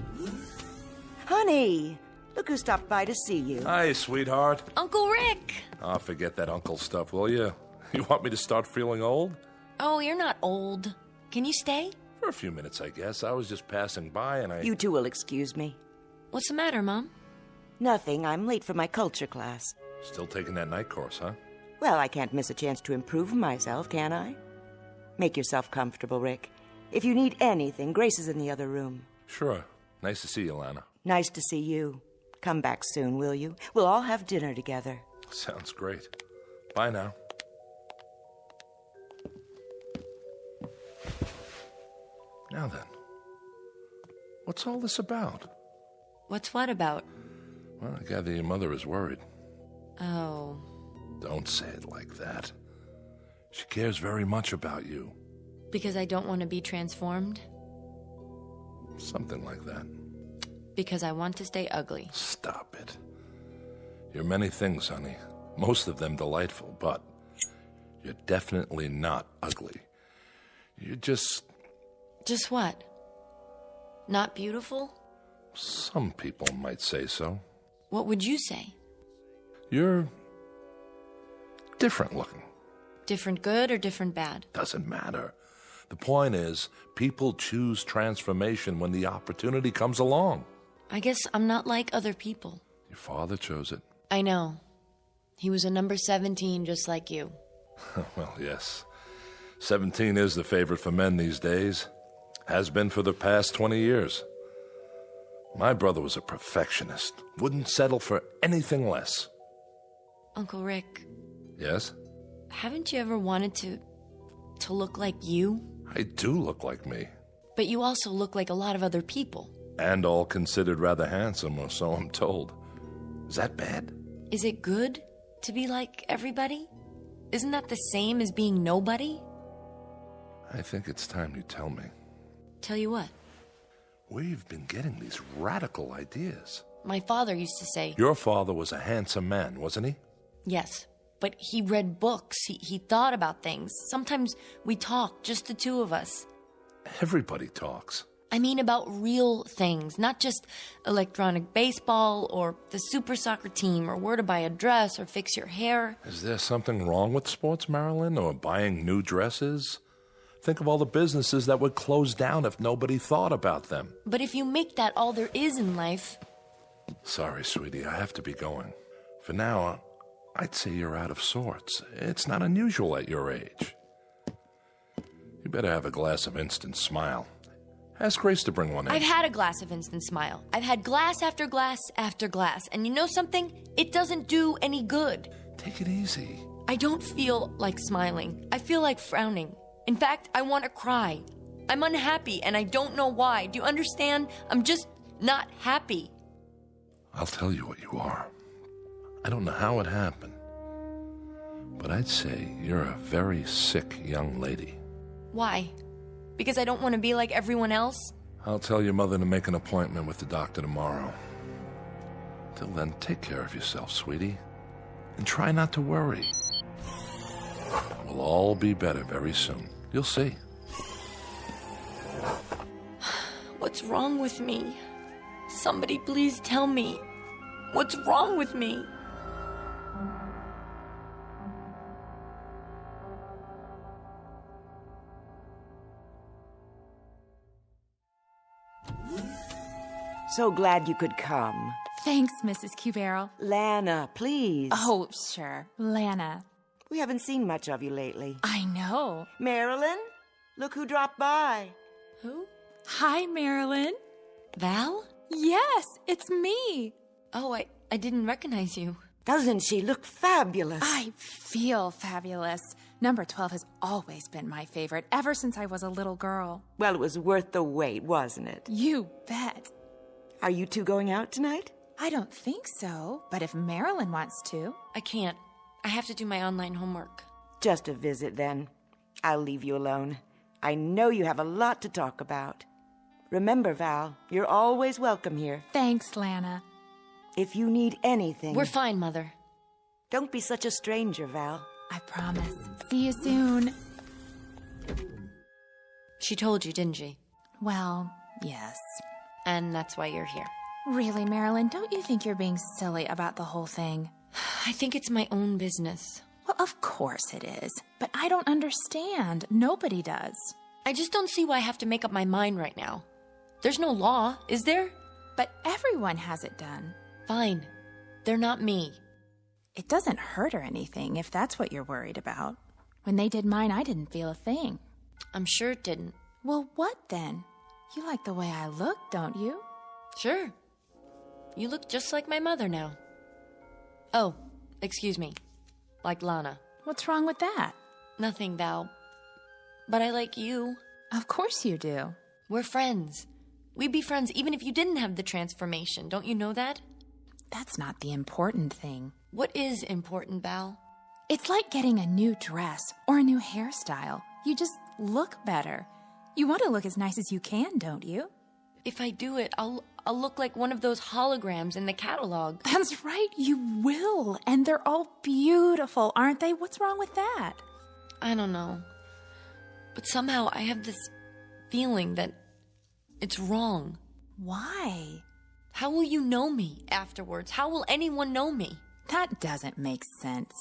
Speaker 13: Honey! Look who stopped by to see you.
Speaker 12: Hi, sweetheart.
Speaker 9: Uncle Rick!
Speaker 12: Oh, forget that uncle stuff, will you? You want me to start feeling old?
Speaker 9: Oh, you're not old. Can you stay?
Speaker 12: For a few minutes, I guess. I was just passing by and I...
Speaker 13: You two will excuse me.
Speaker 9: What's the matter, Mom?
Speaker 13: Nothing. I'm late for my culture class.
Speaker 12: Still taking that night course, huh?
Speaker 13: Well, I can't miss a chance to improve myself, can I? Make yourself comfortable, Rick. If you need anything, Grace is in the other room.
Speaker 12: Sure. Nice to see you, Lana.
Speaker 13: Nice to see you. Come back soon, will you? We'll all have dinner together.
Speaker 12: Sounds great. Bye now. Now then, what's all this about?
Speaker 9: What's what about?
Speaker 12: Well, I gather your mother is worried.
Speaker 9: Oh.
Speaker 12: Don't say it like that. She cares very much about you.
Speaker 9: Because I don't want to be transformed?
Speaker 12: Something like that.
Speaker 9: Because I want to stay ugly.
Speaker 12: Stop it. You're many things, honey. Most of them delightful, but you're definitely not ugly. You're just...
Speaker 9: Just what? Not beautiful?
Speaker 12: Some people might say so.
Speaker 9: What would you say?
Speaker 12: You're different looking.
Speaker 9: Different good or different bad?
Speaker 12: Doesn't matter. The point is, people choose transformation when the opportunity comes along.
Speaker 9: I guess I'm not like other people.
Speaker 12: Your father chose it.
Speaker 9: I know. He was a number 17 just like you.
Speaker 12: Well, yes. 17 is the favorite for men these days. Has been for the past 20 years. My brother was a perfectionist. Wouldn't settle for anything less.
Speaker 9: Uncle Rick.
Speaker 12: Yes?
Speaker 9: Haven't you ever wanted to look like you?
Speaker 12: I do look like me.
Speaker 9: But you also look like a lot of other people.
Speaker 12: And all considered rather handsome, or so I'm told. Is that bad?
Speaker 9: Is it good to be like everybody? Isn't that the same as being nobody?
Speaker 12: I think it's time you tell me.
Speaker 9: Tell you what?
Speaker 12: Where you've been getting these radical ideas.
Speaker 9: My father used to say...
Speaker 12: Your father was a handsome man, wasn't he?
Speaker 9: Yes, but he read books. He thought about things. Sometimes we talk, just the two of us.
Speaker 12: Everybody talks.
Speaker 9: I mean about real things, not just electronic baseball or the super soccer team or where to buy a dress or fix your hair.
Speaker 12: Is there something wrong with sports, Marilyn, or buying new dresses? Think of all the businesses that would close down if nobody thought about them.
Speaker 9: But if you make that all there is in life...
Speaker 12: Sorry, sweetie, I have to be going. For now, I'd say you're out of sorts. It's not unusual at your age. You better have a glass of Instant Smile. Ask Grace to bring one in.
Speaker 9: I've had a glass of Instant Smile. I've had glass after glass after glass. And you know something? It doesn't do any good.
Speaker 12: Take it easy.
Speaker 9: I don't feel like smiling. I feel like frowning. In fact, I want to cry. I'm unhappy, and I don't know why. Do you understand? I'm just not happy.
Speaker 12: I'll tell you what you are. I don't know how it happened, but I'd say you're a very sick young lady.
Speaker 9: Why? Because I don't want to be like everyone else?
Speaker 12: I'll tell your mother to make an appointment with the doctor tomorrow. Till then, take care of yourself, sweetie. And try not to worry. We'll all be better very soon. You'll see.
Speaker 9: What's wrong with me? Somebody please tell me. What's wrong with me?
Speaker 13: So glad you could come.
Speaker 11: Thanks, Mrs. Q-Barrel.
Speaker 13: Lana, please.
Speaker 11: Oh, sure. Lana.
Speaker 13: We haven't seen much of you lately.
Speaker 11: I know.
Speaker 13: Marilyn, look who dropped by.
Speaker 9: Who?
Speaker 11: Hi, Marilyn.
Speaker 9: Val?
Speaker 11: Yes, it's me.
Speaker 9: Oh, I didn't recognize you.
Speaker 13: Doesn't she look fabulous?
Speaker 11: I feel fabulous. Number 12 has always been my favorite, ever since I was a little girl.
Speaker 13: Well, it was worth the wait, wasn't it?
Speaker 11: You bet.
Speaker 13: Are you two going out tonight?
Speaker 11: I don't think so, but if Marilyn wants to.
Speaker 9: I can't. I have to do my online homework.
Speaker 13: Just a visit, then. I'll leave you alone. I know you have a lot to talk about. Remember, Val, you're always welcome here.
Speaker 11: Thanks, Lana.
Speaker 13: If you need anything...
Speaker 9: We're fine, Mother.
Speaker 13: Don't be such a stranger, Val.
Speaker 11: I promise. See you soon.
Speaker 9: She told you, didn't she?
Speaker 11: Well, yes.
Speaker 9: And that's why you're here.
Speaker 11: Really, Marilyn, don't you think you're being silly about the whole thing?
Speaker 9: I think it's my own business.
Speaker 11: Well, of course it is. But I don't understand. Nobody does.
Speaker 9: I just don't see why I have to make up my mind right now. There's no law, is there?
Speaker 11: But everyone has it done.
Speaker 9: Fine. They're not me.
Speaker 11: It doesn't hurt or anything, if that's what you're worried about. When they did mine, I didn't feel a thing.
Speaker 9: I'm sure it didn't.
Speaker 11: Well, what then? You like the way I look, don't you?
Speaker 9: Sure. You look just like my mother now. Oh, excuse me. Like Lana.
Speaker 11: What's wrong with that?
Speaker 9: Nothing, Val. But I like you.
Speaker 11: Of course you do.
Speaker 9: We're friends. We'd be friends even if you didn't have the transformation. Don't you know that?
Speaker 11: That's not the important thing.
Speaker 9: What is important, Val?
Speaker 11: It's like getting a new dress or a new hairstyle. You just look better. You want to look as nice as you can, don't you?
Speaker 9: If I do it, I'll look like one of those holograms in the catalog.
Speaker 11: That's right, you will. And they're all beautiful, aren't they? What's wrong with that?
Speaker 9: I don't know. But somehow I have this feeling that it's wrong.
Speaker 11: Why?
Speaker 9: How will you know me afterwards? How will anyone know me?
Speaker 11: That doesn't make sense.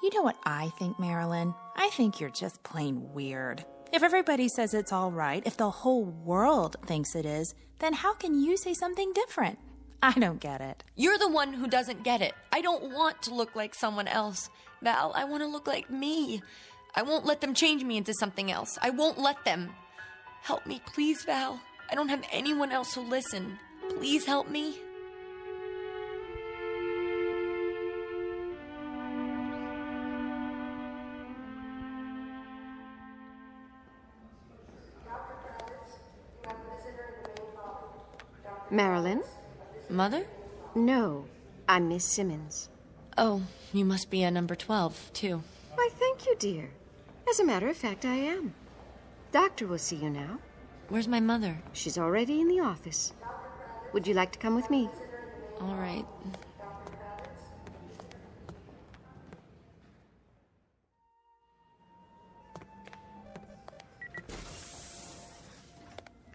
Speaker 11: You know what I think, Marilyn? I think you're just plain weird. If everybody says it's all right, if the whole world thinks it is, then how can you say something different? I don't get it.
Speaker 9: You're the one who doesn't get it. I don't want to look like someone else. Val, I want to look like me. I won't let them change me into something else. I won't let them. Help me, please, Val. I don't have anyone else who'll listen. Please help me.
Speaker 16: Marilyn?
Speaker 9: Mother?
Speaker 16: No, I'm Miss Simmons.
Speaker 9: Oh, you must be a number 12, too.
Speaker 16: Why, thank you, dear. As a matter of fact, I am. Doctor will see you now.
Speaker 9: Where's my mother?
Speaker 16: She's already in the office. Would you like to come with me?
Speaker 9: All right.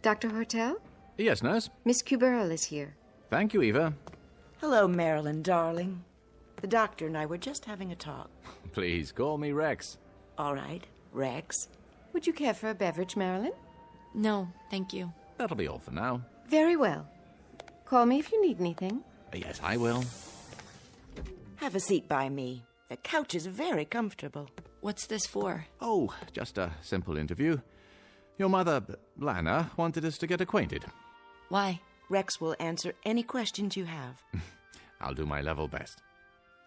Speaker 16: Dr. Hortel?
Speaker 5: Yes, nurse.
Speaker 16: Miss Cuberl is here.
Speaker 5: Thank you, Eva.
Speaker 13: Hello, Marilyn, darling. The doctor and I were just having a talk.
Speaker 5: Please, call me Rex.
Speaker 13: All right, Rex.
Speaker 16: Would you care for a beverage, Marilyn?
Speaker 9: No, thank you.
Speaker 5: That'll be all for now.
Speaker 16: Very well. Call me if you need anything.
Speaker 5: Yes, I will.
Speaker 13: Have a seat by me. The couch is very comfortable.
Speaker 9: What's this for?
Speaker 5: Oh, just a simple interview. Your mother, Lana, wanted us to get acquainted.
Speaker 9: Why?
Speaker 13: Rex will answer any questions you have.
Speaker 5: I'll do my level best.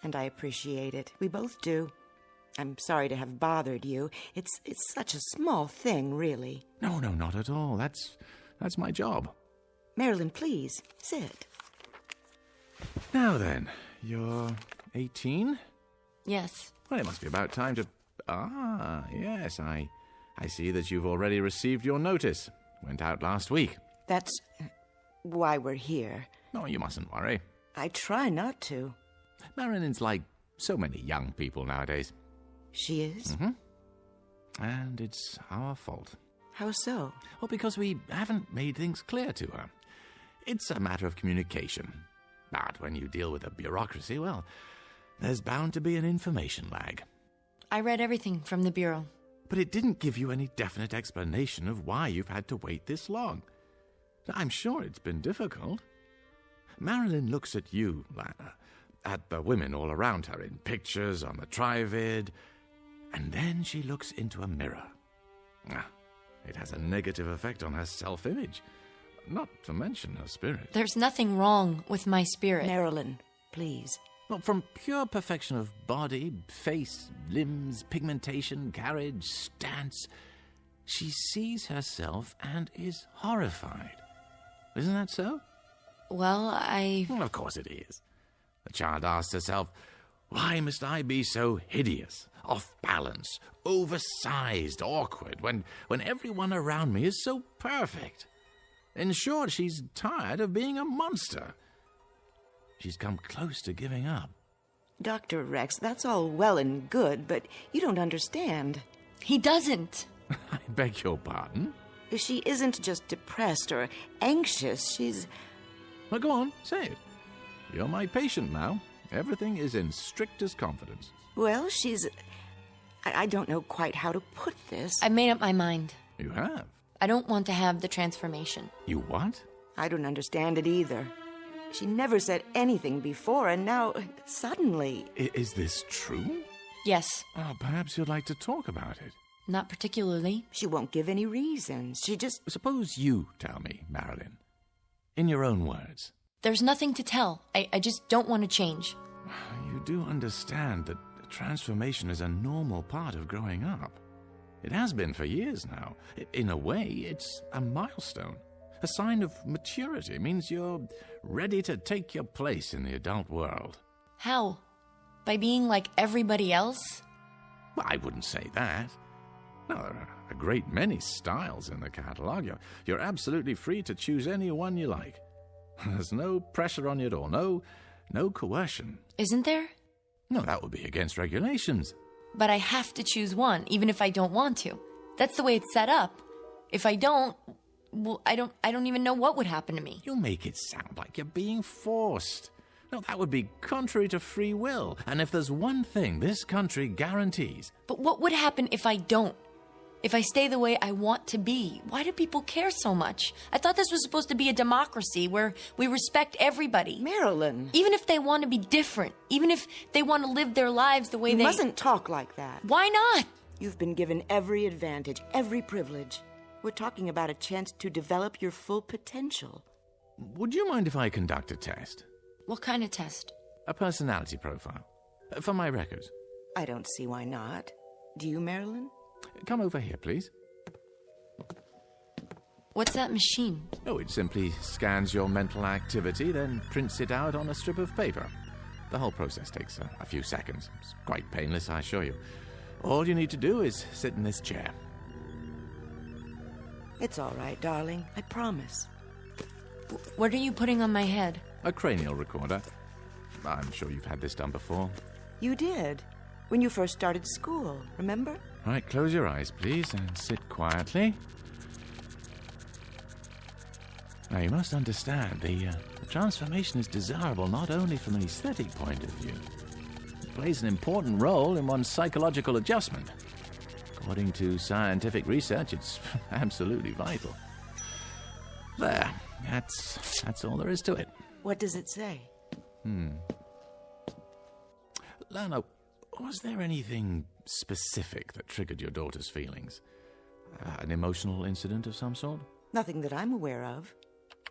Speaker 13: And I appreciate it. We both do. I'm sorry to have bothered you. It's such a small thing, really.
Speaker 5: No, not at all. That's my job.
Speaker 13: Marilyn, please, sit.
Speaker 5: Now then, you're 18?
Speaker 9: Yes.
Speaker 5: Well, it must be about time to... Ah, yes, I see that you've already received your notice. Went out last week.
Speaker 13: That's why we're here.
Speaker 5: No, you mustn't worry.
Speaker 13: I try not to.
Speaker 5: Marilyn's like so many young people nowadays.
Speaker 13: She is?
Speaker 5: Mm-hmm. And it's our fault.
Speaker 13: How so?
Speaker 5: Well, because we haven't made things clear to her. It's a matter of communication. But when you deal with a bureaucracy, well, there's bound to be an information lag.
Speaker 9: I read everything from the Bureau.
Speaker 5: But it didn't give you any definite explanation of why you've had to wait this long. I'm sure it's been difficult. Marilyn looks at you, Lana, at the women all around her in pictures on the Trivid, and then she looks into a mirror. It has a negative effect on her self-image, not to mention her spirit.
Speaker 9: There's nothing wrong with my spirit.
Speaker 13: Marilyn, please.
Speaker 5: Well, from pure perfection of body, face, limbs, pigmentation, carriage, stance, she sees herself and is horrified. Isn't that so?
Speaker 9: Well,
Speaker 5: Well, of course it is. The child asks herself, why must I be so hideous, off balance, oversized, awkward, when everyone around me is so perfect? In short, she's tired of being a monster. She's come close to giving up.
Speaker 13: Dr. Rex, that's all well and good, but you don't understand.
Speaker 9: He doesn't.
Speaker 5: I beg your pardon?
Speaker 13: She isn't just depressed or anxious, she's...
Speaker 5: Well, go on, say it. You're my patient now. Everything is in strictest confidence.
Speaker 13: Well, she's... I don't know quite how to put this.
Speaker 9: I've made up my mind.
Speaker 5: You have?
Speaker 9: I don't want to have the transformation.
Speaker 5: You what?
Speaker 13: I don't understand it either. She never said anything before, and now, suddenly...
Speaker 5: Is this true?
Speaker 9: Yes.
Speaker 5: Oh, perhaps you'd like to talk about it.
Speaker 9: Not particularly.
Speaker 13: She won't give any reasons. She just...
Speaker 5: Suppose you tell me, Marilyn. In your own words.
Speaker 9: There's nothing to tell. I just don't want to change.
Speaker 5: You do understand that transformation is a normal part of growing up. It has been for years now. In a way, it's a milestone. A sign of maturity. It means you're ready to take your place in the adult world.
Speaker 9: How? By being like everybody else?
Speaker 5: Well, I wouldn't say that. No, there are a great many styles in the catalogue. You're absolutely free to choose any one you like. There's no pressure on you at all. No coercion.
Speaker 9: Isn't there?
Speaker 5: No, that would be against regulations.
Speaker 9: But I have to choose one, even if I don't want to. That's the way it's set up. If I don't, well, I don't even know what would happen to me.
Speaker 5: You make it sound like you're being forced. No, that would be contrary to free will. And if there's one thing this country guarantees...
Speaker 9: But what would happen if I don't? If I stay the way I want to be? Why do people care so much? I thought this was supposed to be a democracy where we respect everybody.
Speaker 13: Marilyn.
Speaker 9: Even if they want to be different. Even if they want to live their lives the way
Speaker 13: You
Speaker 9: they...
Speaker 13: mustn't talk like that.
Speaker 9: Why not?
Speaker 13: You've been given every advantage, every privilege. We're talking about a chance to develop your full potential.
Speaker 5: Would you mind if I conduct a test?
Speaker 9: What kind of test?
Speaker 5: A personality profile. For my records.
Speaker 13: I don't see why not. Do you, Marilyn?
Speaker 5: Come over here, please.
Speaker 9: What's that machine?
Speaker 5: Oh, it simply scans your mental activity, then prints it out on a strip of paper. The whole process takes a few seconds. It's quite painless, I assure you. All you need to do is sit in this chair.
Speaker 13: It's all right, darling. I promise.
Speaker 9: What are you putting on my head?
Speaker 5: A cranial recorder. I'm sure you've had this done before.
Speaker 13: You did. When you first started school, remember?
Speaker 5: Right, close your eyes, please, and sit quietly. Now, you must understand, the transformation is desirable not only from an aesthetic point of view. It plays an important role in one's psychological adjustment. According to scientific research, it's absolutely vital. There, that's all there is to it.
Speaker 13: What does it say?
Speaker 5: Lana, was there anything specific that triggered your daughter's feelings? An emotional incident of some sort?
Speaker 13: Nothing that I'm aware of.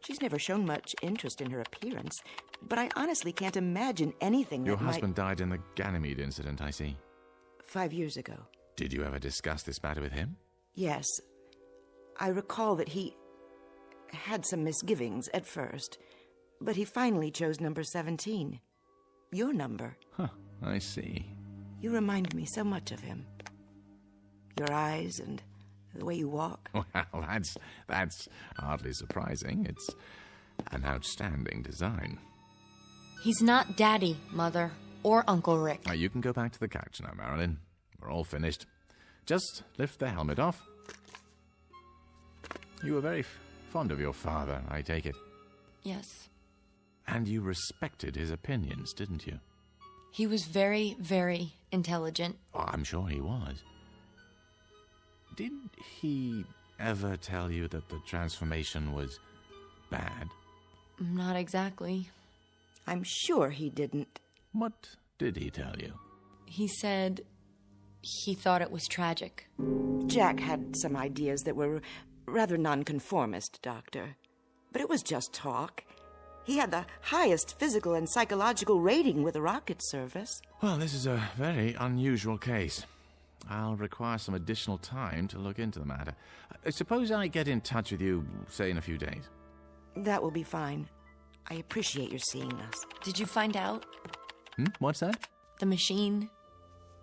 Speaker 13: She's never shown much interest in her appearance, but I honestly can't imagine anything that
Speaker 5: Your husband died in the Ganymede incident, I see.
Speaker 13: 5 years ago.
Speaker 5: Did you ever discuss this matter with him?
Speaker 13: Yes. I recall that he had some misgivings at first, but he finally chose number 17. Your number.
Speaker 5: Huh, I see.
Speaker 13: You remind me so much of him. Your eyes and the way you walk.
Speaker 5: Well, that's hardly surprising. It's an outstanding design.
Speaker 9: He's not Daddy, Mother, or Uncle Rick.
Speaker 5: Now, you can go back to the couch now, Marilyn. We're all finished. Just lift the helmet off. You were very fond of your father, I take it.
Speaker 9: Yes.
Speaker 5: And you respected his opinions, didn't you?
Speaker 9: He was very, very intelligent.
Speaker 5: Oh, I'm sure he was. Did he ever tell you that the transformation was bad?
Speaker 9: Not exactly.
Speaker 13: I'm sure he didn't.
Speaker 5: What did he tell you?
Speaker 9: He said he thought it was tragic.
Speaker 13: Jack had some ideas that were rather nonconformist, Doctor. But it was just talk. He had the highest physical and psychological rating with the rocket service.
Speaker 5: Well, this is a very unusual case. I'll require some additional time to look into the matter. Suppose I get in touch with you, say, in a few days.
Speaker 13: That will be fine. I appreciate your seeing us.
Speaker 9: Did you find out?
Speaker 5: What's that?
Speaker 9: The machine.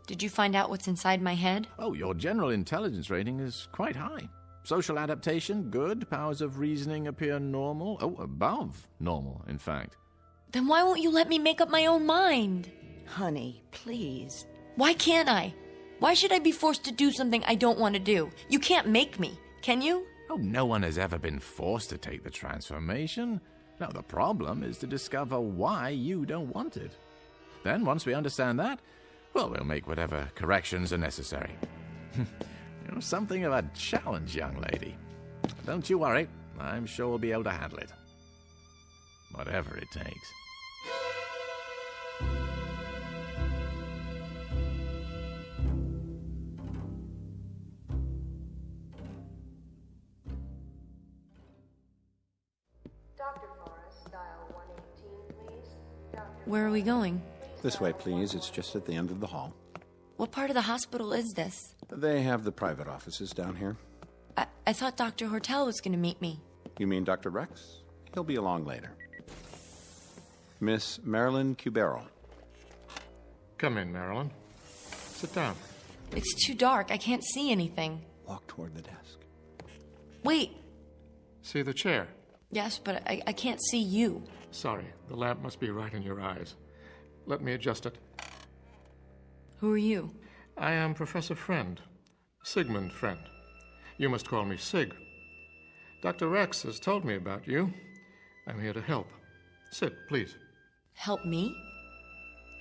Speaker 9: Did you find out what's inside my head?
Speaker 5: Oh, your general intelligence rating is quite high. Social adaptation, good. Powers of reasoning appear normal. Oh, above normal, in fact.
Speaker 9: Then why won't you let me make up my own mind?
Speaker 13: Honey, please.
Speaker 9: Why can't I? Why should I be forced to do something I don't want to do? You can't make me, can you?
Speaker 5: Oh, no one has ever been forced to take the transformation. Now, the problem is to discover why you don't want it. Then, once we understand that, well, we'll make whatever corrections are necessary. You're something of a challenge, young lady. Don't you worry. I'm sure we'll be able to handle it. Whatever it takes.
Speaker 9: Where are we going?
Speaker 3: This way, please. It's just at the end of the hall.
Speaker 9: What part of the hospital is this?
Speaker 3: They have the private offices down here.
Speaker 9: I thought Dr. Hortel was going to meet me.
Speaker 3: You mean Dr. Rex? He'll be along later. Miss Marilyn Cubero.
Speaker 10: Come in, Marilyn. Sit down.
Speaker 9: It's too dark. I can't see anything.
Speaker 3: Walk toward the desk.
Speaker 9: Wait.
Speaker 10: See the chair?
Speaker 9: Yes, but I can't see you.
Speaker 10: Sorry, the lamp must be right in your eyes. Let me adjust it.
Speaker 9: Who are you?
Speaker 10: I am Professor Friend. Sigmund Friend. You must call me Sig. Dr. Rex has told me about you. I'm here to help. Sit, please.
Speaker 9: Help me?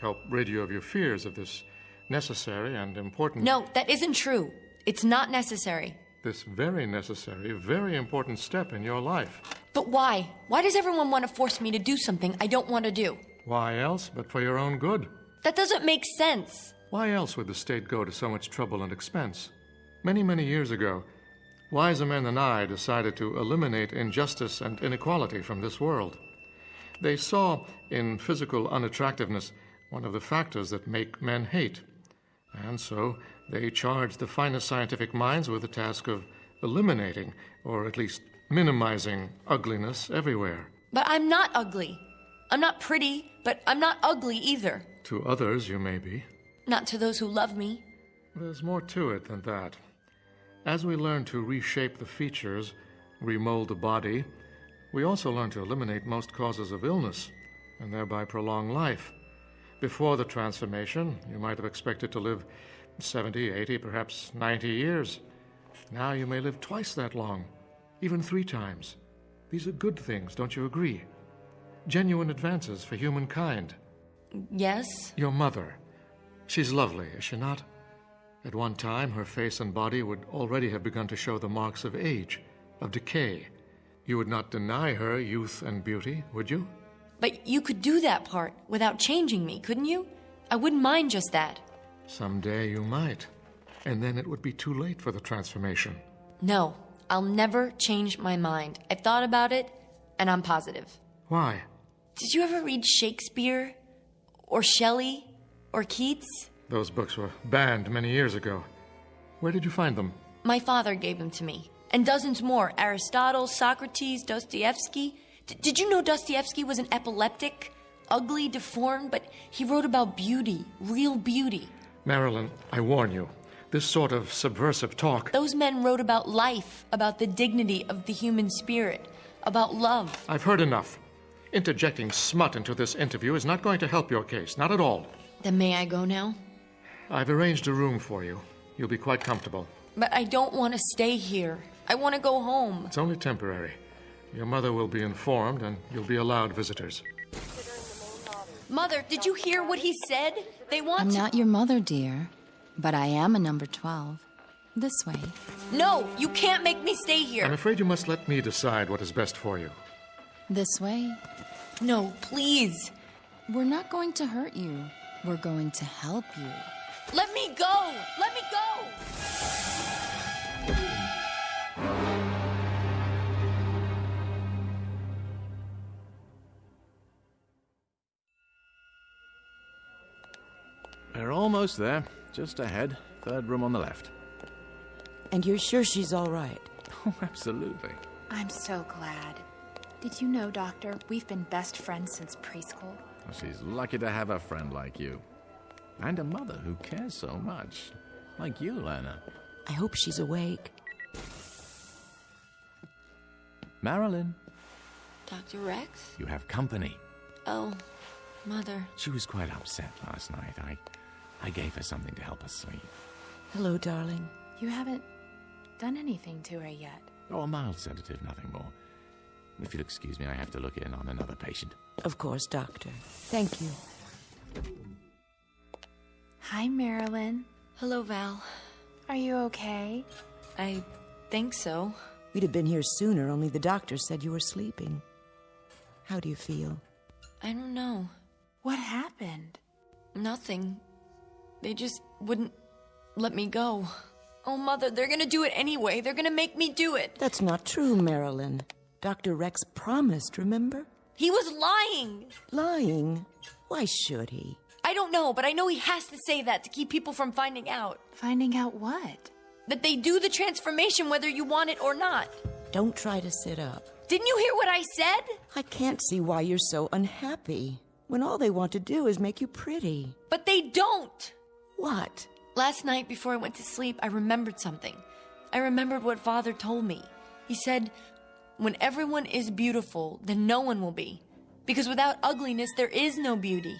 Speaker 10: Help rid you of your fears of this necessary and important...
Speaker 9: No, that isn't true. It's not necessary.
Speaker 10: This very necessary, very important step in your life.
Speaker 9: But why? Why does everyone want to force me to do something I don't want to do?
Speaker 10: Why else but for your own good?
Speaker 9: That doesn't make sense.
Speaker 10: Why else would the state go to so much trouble and expense? Many, many years ago, wiser men than I decided to eliminate injustice and inequality from this world. They saw in physical unattractiveness one of the factors that make men hate. And so they charged the finest scientific minds with the task of eliminating, or at least minimizing, ugliness everywhere.
Speaker 9: But I'm not ugly. I'm not pretty, but I'm not ugly either.
Speaker 10: To others, you may be.
Speaker 9: Not to those who love me.
Speaker 10: There's more to it than that. As we learn to reshape the features, remold the body, we also learn to eliminate most causes of illness, and thereby prolong life. Before the transformation, you might have expected to live 70, 80, perhaps 90 years. Now you may live twice that long, even 3 times. These are good things, don't you agree? Genuine advances for humankind.
Speaker 9: Yes?
Speaker 10: Your mother. She's lovely, is she not? At one time, her face and body would already have begun to show the marks of age, of decay. You would not deny her youth and beauty, would you?
Speaker 9: But you could do that part without changing me, couldn't you? I wouldn't mind just that.
Speaker 10: Someday you might. And then it would be too late for the transformation.
Speaker 9: No, I'll never change my mind. I've thought about it, and I'm positive.
Speaker 10: Why?
Speaker 9: Did you ever read Shakespeare? Or Shelley? Or Keats?
Speaker 10: Those books were banned many years ago. Where did you find them?
Speaker 9: My father gave them to me. And dozens more. Aristotle, Socrates, Dostoevsky. Did you know Dostoevsky was an epileptic? Ugly, deformed, but he wrote about beauty. Real beauty.
Speaker 10: Marilyn, I warn you. This sort of subversive talk...
Speaker 9: Those men wrote about life, about the dignity of the human spirit, about love.
Speaker 10: I've heard enough. Interjecting smut into this interview is not going to help your case, not at all.
Speaker 9: Then may I go now?
Speaker 10: I've arranged a room for you. You'll be quite comfortable.
Speaker 9: But I don't want to stay here. I want to go home.
Speaker 10: It's only temporary. Your mother will be informed, and you'll be allowed visitors.
Speaker 9: Mother, did you hear what he said? They want
Speaker 4: I'm not your mother, dear, but I am a number 12. This way.
Speaker 9: No, you can't make me stay here.
Speaker 10: I'm afraid you must let me decide what is best for you.
Speaker 4: This way.
Speaker 9: No, please.
Speaker 4: We're not going to hurt you. We're going to help you.
Speaker 9: Let me go! Let me go!
Speaker 5: We're almost there. Just ahead. Third room on the left.
Speaker 13: And you're sure she's all right?
Speaker 5: Oh, absolutely.
Speaker 11: I'm so glad. Did you know, Doctor, we've been best friends since preschool?
Speaker 5: Well, she's lucky to have a friend like you. And a mother who cares so much. Like you, Lana.
Speaker 13: I hope she's awake.
Speaker 5: Marilyn.
Speaker 9: Dr. Rex?
Speaker 5: You have company.
Speaker 9: Oh, Mother.
Speaker 5: She was quite upset last night. I gave her something to help her sleep.
Speaker 13: Hello, darling.
Speaker 11: You haven't done anything to her yet.
Speaker 5: Oh, a mild sedative, nothing more. If you'll excuse me, I have to look in on another patient.
Speaker 13: Of course, Doctor. Thank you.
Speaker 11: Hi, Marilyn.
Speaker 9: Hello, Val.
Speaker 11: Are you okay?
Speaker 9: I think so.
Speaker 13: We'd have been here sooner, only the doctor said you were sleeping. How do you feel?
Speaker 9: I don't know.
Speaker 11: What happened?
Speaker 9: Nothing. They just wouldn't let me go. Oh, Mother, they're gonna do it anyway. They're gonna make me do it.
Speaker 13: That's not true, Marilyn. Dr. Rex promised, remember?
Speaker 9: He was lying.
Speaker 13: Lying? Why should he?
Speaker 9: I don't know, but I know he has to say that to keep people from finding out.
Speaker 11: Finding out what?
Speaker 9: That they do the transformation whether you want it or not.
Speaker 13: Don't try to sit up.
Speaker 9: Didn't you hear what I said?
Speaker 13: I can't see why you're so unhappy, when all they want to do is make you pretty.
Speaker 9: But they don't.
Speaker 13: What?
Speaker 9: Last night before I went to sleep, I remembered something. I remembered what Father told me. He said, when everyone is beautiful, then no one will be. Because without ugliness, there is no beauty.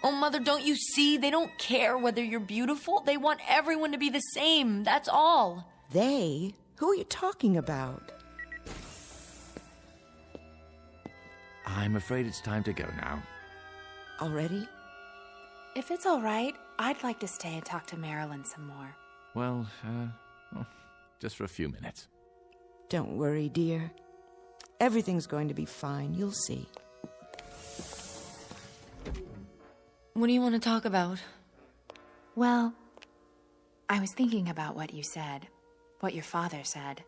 Speaker 9: Oh, Mother, don't you see? They don't care whether you're beautiful. They want everyone to be the same. That's all.
Speaker 13: They? Who are you talking about?
Speaker 5: I'm afraid it's time to go now.
Speaker 13: Already?
Speaker 11: If it's all right, I'd like to stay and talk to Marilyn some more.
Speaker 5: Well, just for a few minutes.
Speaker 13: Don't worry, dear. Everything's going to be fine. You'll see.
Speaker 9: What do you want to talk about?
Speaker 11: Well, I was thinking about what you said, what your father said.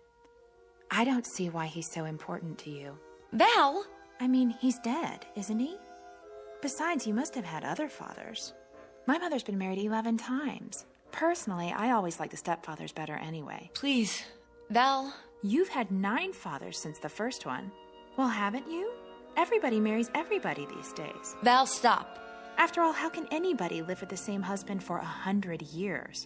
Speaker 11: I don't see why he's so important to you.
Speaker 9: Val!
Speaker 11: I mean, he's dead, isn't he? Besides, you must have had other fathers. My mother's been married 11 times. Personally, I always like the stepfathers better anyway.
Speaker 9: Please, Val.
Speaker 11: You've had 9 fathers since the first one. Well, haven't you? Everybody marries everybody these days.
Speaker 9: Val, stop.
Speaker 11: After all, how can anybody live with the same husband for 100 years?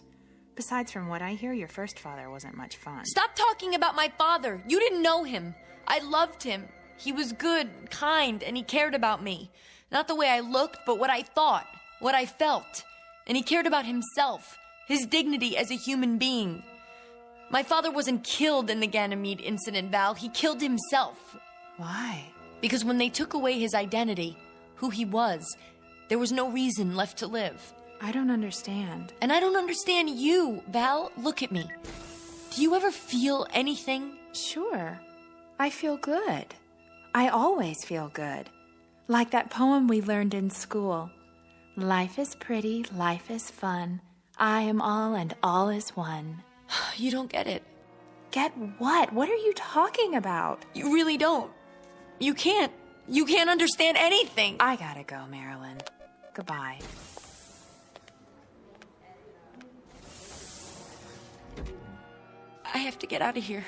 Speaker 11: Besides, from what I hear, your first father wasn't much fun.
Speaker 9: Stop talking about my father. You didn't know him. I loved him. He was good, kind, and he cared about me. Not the way I looked, but what I thought, what I felt. And he cared about himself, his dignity as a human being. My father wasn't killed in the Ganymede incident, Val. He killed himself. Why? Because when they took away his identity, who he was, there was no reason left to live.
Speaker 18: I don't understand.
Speaker 9: And I don't understand you, Val. Look at me. Do you ever feel anything?
Speaker 18: Sure. I feel good. I always feel good. Like that poem we learned in school. Life is pretty, life is fun. I am all and all is one.
Speaker 9: You don't get it.
Speaker 18: Get what? What are you talking about?
Speaker 9: You really don't. You can't. You can't understand anything.
Speaker 18: I gotta go, Marilyn. Goodbye.
Speaker 9: I have to get out of here.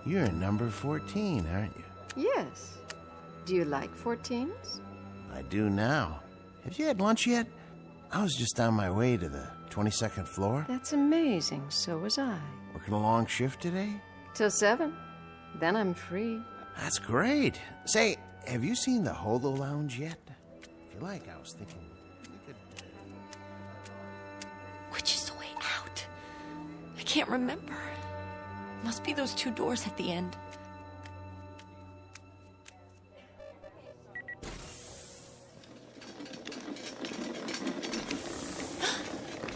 Speaker 20: You're number 14, aren't you?
Speaker 16: Yes. Do you like 14s?
Speaker 20: I do now. Have you had lunch yet? I was just on my way to the 22nd floor.
Speaker 16: That's amazing. So was I.
Speaker 20: Working a long shift today?
Speaker 16: Till 7. Then I'm free.
Speaker 20: That's great. Say, have you seen the Holo Lounge yet? If you like, I was thinking we could...
Speaker 9: Which is the way out? I can't remember. Must be those 2 doors at the end.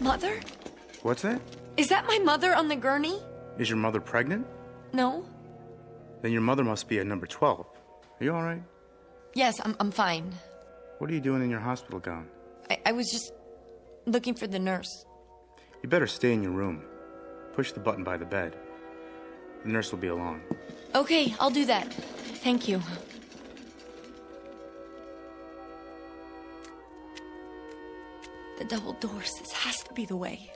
Speaker 9: Mother?
Speaker 22: What's that?
Speaker 9: Is that my mother on the gurney?
Speaker 22: Is your mother pregnant?
Speaker 9: No.
Speaker 22: Then your mother must be at number 12. Are you all right?
Speaker 9: Yes, I'm fine.
Speaker 22: What are you doing in your hospital gown?
Speaker 9: I was just looking for the nurse.
Speaker 22: You better stay in your room. Push the button by the bed. The nurse will be along.
Speaker 9: Okay, I'll do that. Thank you. The double doors, this has to be the way.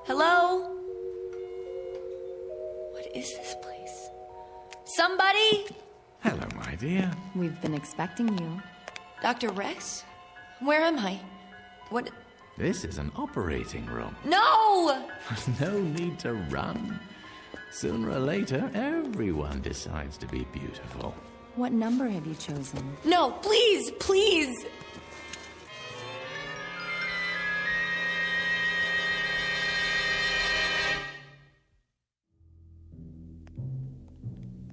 Speaker 9: Hello? What is this place? Somebody?
Speaker 5: Hello, my dear.
Speaker 4: We've been expecting you.
Speaker 9: Dr. Rex? Where am I? What?
Speaker 5: This is an operating room.
Speaker 9: No!
Speaker 5: No need to run. Sooner or later, everyone decides to be beautiful.
Speaker 4: What number have you chosen?
Speaker 9: No, please, please!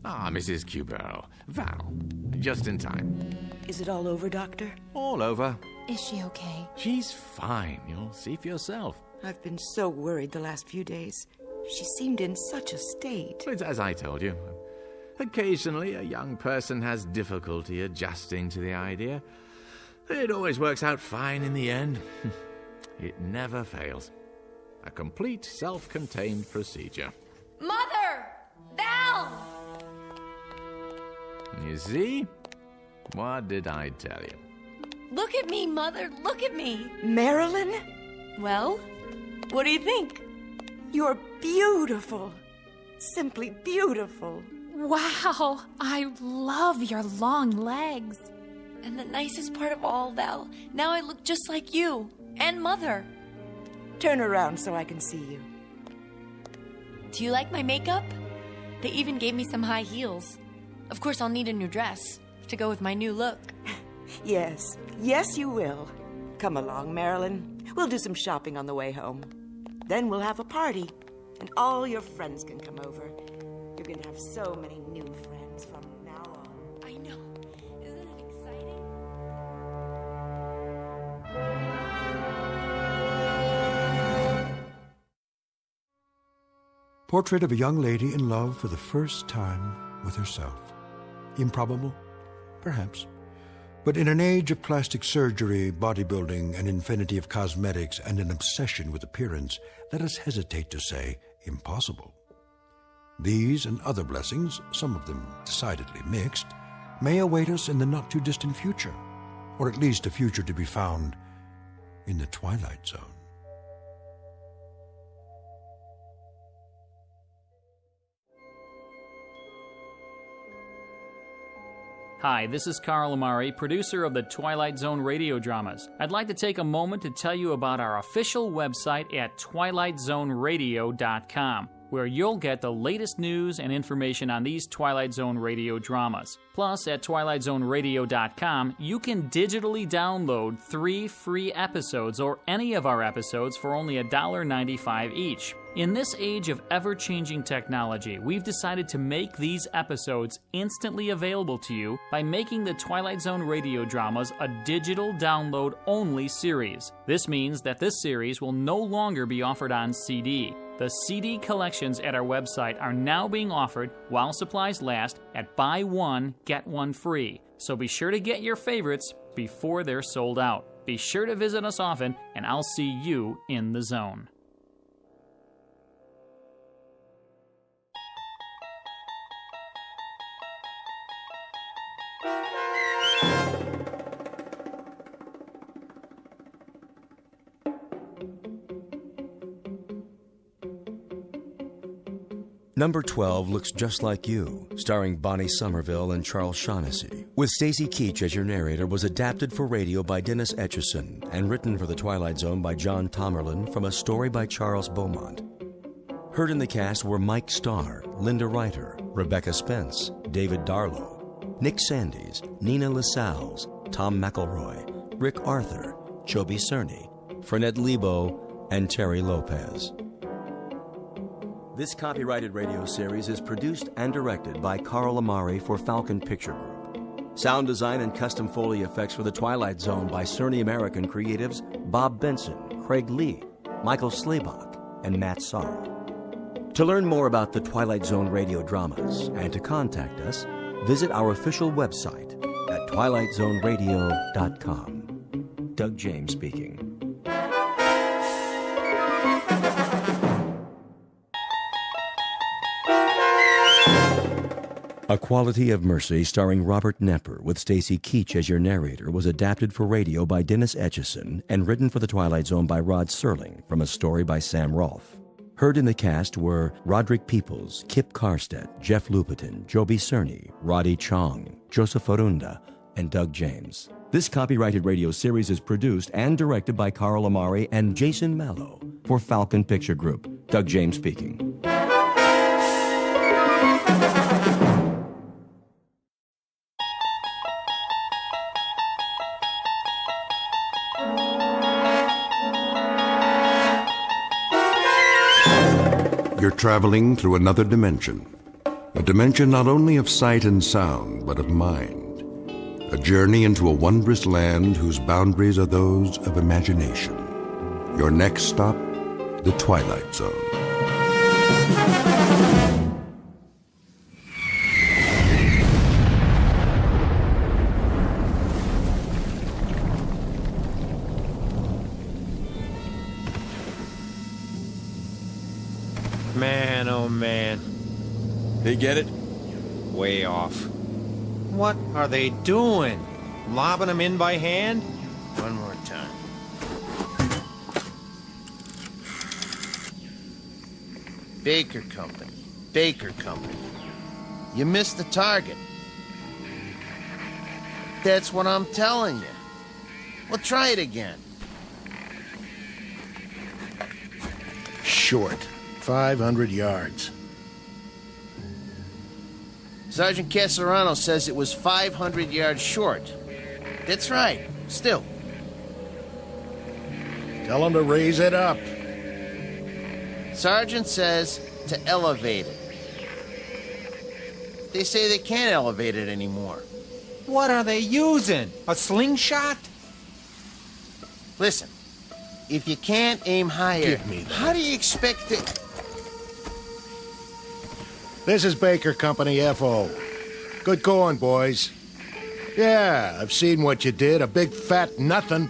Speaker 5: Ah, Mrs. Cubero. Val, just in time.
Speaker 13: Is it all over, Doctor?
Speaker 5: All over.
Speaker 4: Is she okay?
Speaker 5: She's fine. You'll see for yourself.
Speaker 13: I've been so worried the last few days. She seemed in such a state.
Speaker 5: It's as I told you. Occasionally, a young person has difficulty adjusting to the idea. It always works out fine in the end. It never fails. A complete self-contained procedure.
Speaker 9: Mother! Val!
Speaker 5: You see? What did I tell you?
Speaker 9: Look at me, Mother, look at me!
Speaker 13: Marilyn?
Speaker 9: Well, what do you think?
Speaker 13: You're beautiful. Simply beautiful.
Speaker 18: Wow, I love your long legs.
Speaker 9: And the nicest part of all, Val, now I look just like you and Mother.
Speaker 13: Turn around so I can see you.
Speaker 9: Do you like my makeup? They even gave me some high heels. Of course, I'll need a new dress to go with my new look.
Speaker 13: Yes, yes you will. Come along, Marilyn. We'll do some shopping on the way home. Then we'll have a party, and all your friends can come over. You're going to have so many new friends from now on.
Speaker 9: I know. Isn't it exciting?
Speaker 2: Portrait of a young lady in love for the first time with herself. Improbable? Perhaps. But in an age of plastic surgery, bodybuilding, an infinity of cosmetics, and an obsession with appearance, let us hesitate to say impossible. These and other blessings, some of them decidedly mixed, may await us in the not-too-distant future, or at least a future to be found in the Twilight Zone.
Speaker 17: Hi, this is Carl Amari, producer of the Twilight Zone radio dramas. I'd like to take a moment to tell you about our official website at twilightzoneradio.com, where you'll get the latest news and information on these Twilight Zone radio dramas. Plus, at twilightzoneradio.com, you can digitally download 3 free episodes or any of our episodes for only $1.95 each. In this age of ever-changing technology, we've decided to make these episodes instantly available to you by making the Twilight Zone radio dramas a digital download-only series. This means that this series will no longer be offered on CD. The CD collections at our website are now being offered while supplies last at buy one, get one free. So be sure to get your favorites before they're sold out. Be sure to visit us often, and I'll see you in the zone.
Speaker 1: Number 12 Looks Just Like You, starring Bonnie Somerville and Charles Shaughnessy, with Stacy Keach as your narrator, was adapted for radio by Dennis Etchison and written for The Twilight Zone by John Tomerlin from a story by Charles Beaumont. Heard in the cast were Mike Starr, Linda Reiter, Rebecca Spence, David Darlow, Nick Sandys, Nina Lascelles, Tom McElroy, Rick Arthur, Chobe Cerny, Frenette Lebo, and Terry Lopez. This copyrighted radio series is produced and directed by Carl Amari for Falcon Picture Group. Sound design and custom Foley effects for The Twilight Zone by Cerny American creatives Bob Benson, Craig Lee, Michael Slaybach, and Matt Sorrell. To learn more about the Twilight Zone radio dramas and to contact us, visit our official website at twilightzoneradio.com. Doug James speaking. A Quality of Mercy, starring Robert Knepper, with Stacy Keach as your narrator, was adapted for radio by Dennis Etchison and written for The Twilight Zone by Rod Serling from a story by Sam Rolfe. Heard in the cast were Roderick Peoples, Kip Karstedt, Jeff Lupetin, Joby Cerny, Roddy Chong, Joseph Orunda, and Doug James. This copyrighted radio series is produced and directed by Carl Amari and Jason Mallow for Falcon Picture Group. Doug James speaking.
Speaker 2: You're traveling through another dimension. A dimension not only of sight and sound, but of mind. A journey into a wondrous land whose boundaries are those of imagination. Your next stop, the Twilight Zone.
Speaker 14: Man, oh man.
Speaker 20: They get it?
Speaker 14: Way off. What are they doing? Lobbing them in by hand?
Speaker 20: One more time. Baker Company. Baker Company. You missed the target. That's what I'm telling you. Well, try it again.
Speaker 21: Short. 500 yards.
Speaker 20: Sergeant Casarano says it was 500 yards short. That's right. Still.
Speaker 21: Tell him to raise it up.
Speaker 20: Sergeant says to elevate it. They say they can't elevate it anymore.
Speaker 14: What are they using? A slingshot?
Speaker 20: Listen, if you can't aim higher,
Speaker 21: Give me that.
Speaker 20: how do you expect it?
Speaker 21: This is Baker Company FO. Good going, boys. Yeah, I've seen what you did. A big fat nothing.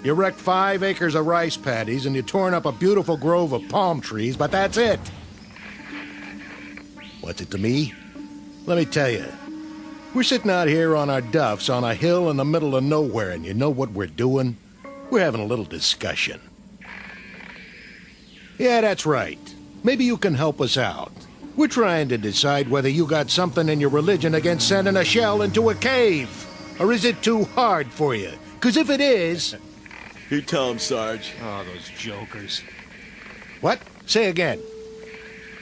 Speaker 21: You wrecked 5 acres of rice paddies and you torn up a beautiful grove of palm trees, but that's it. What's it to me? Let me tell you. We're sitting out here on our duffs on a hill in the middle of nowhere, and you know what we're doing? We're having a little discussion. Yeah, that's right. Maybe you can help us out. We're trying to decide whether you got something in your religion against sending a shell into a cave. Or is it too hard for you? Because if it is...
Speaker 6: You tell him, Sarge.
Speaker 21: Oh, those jokers. What? Say again.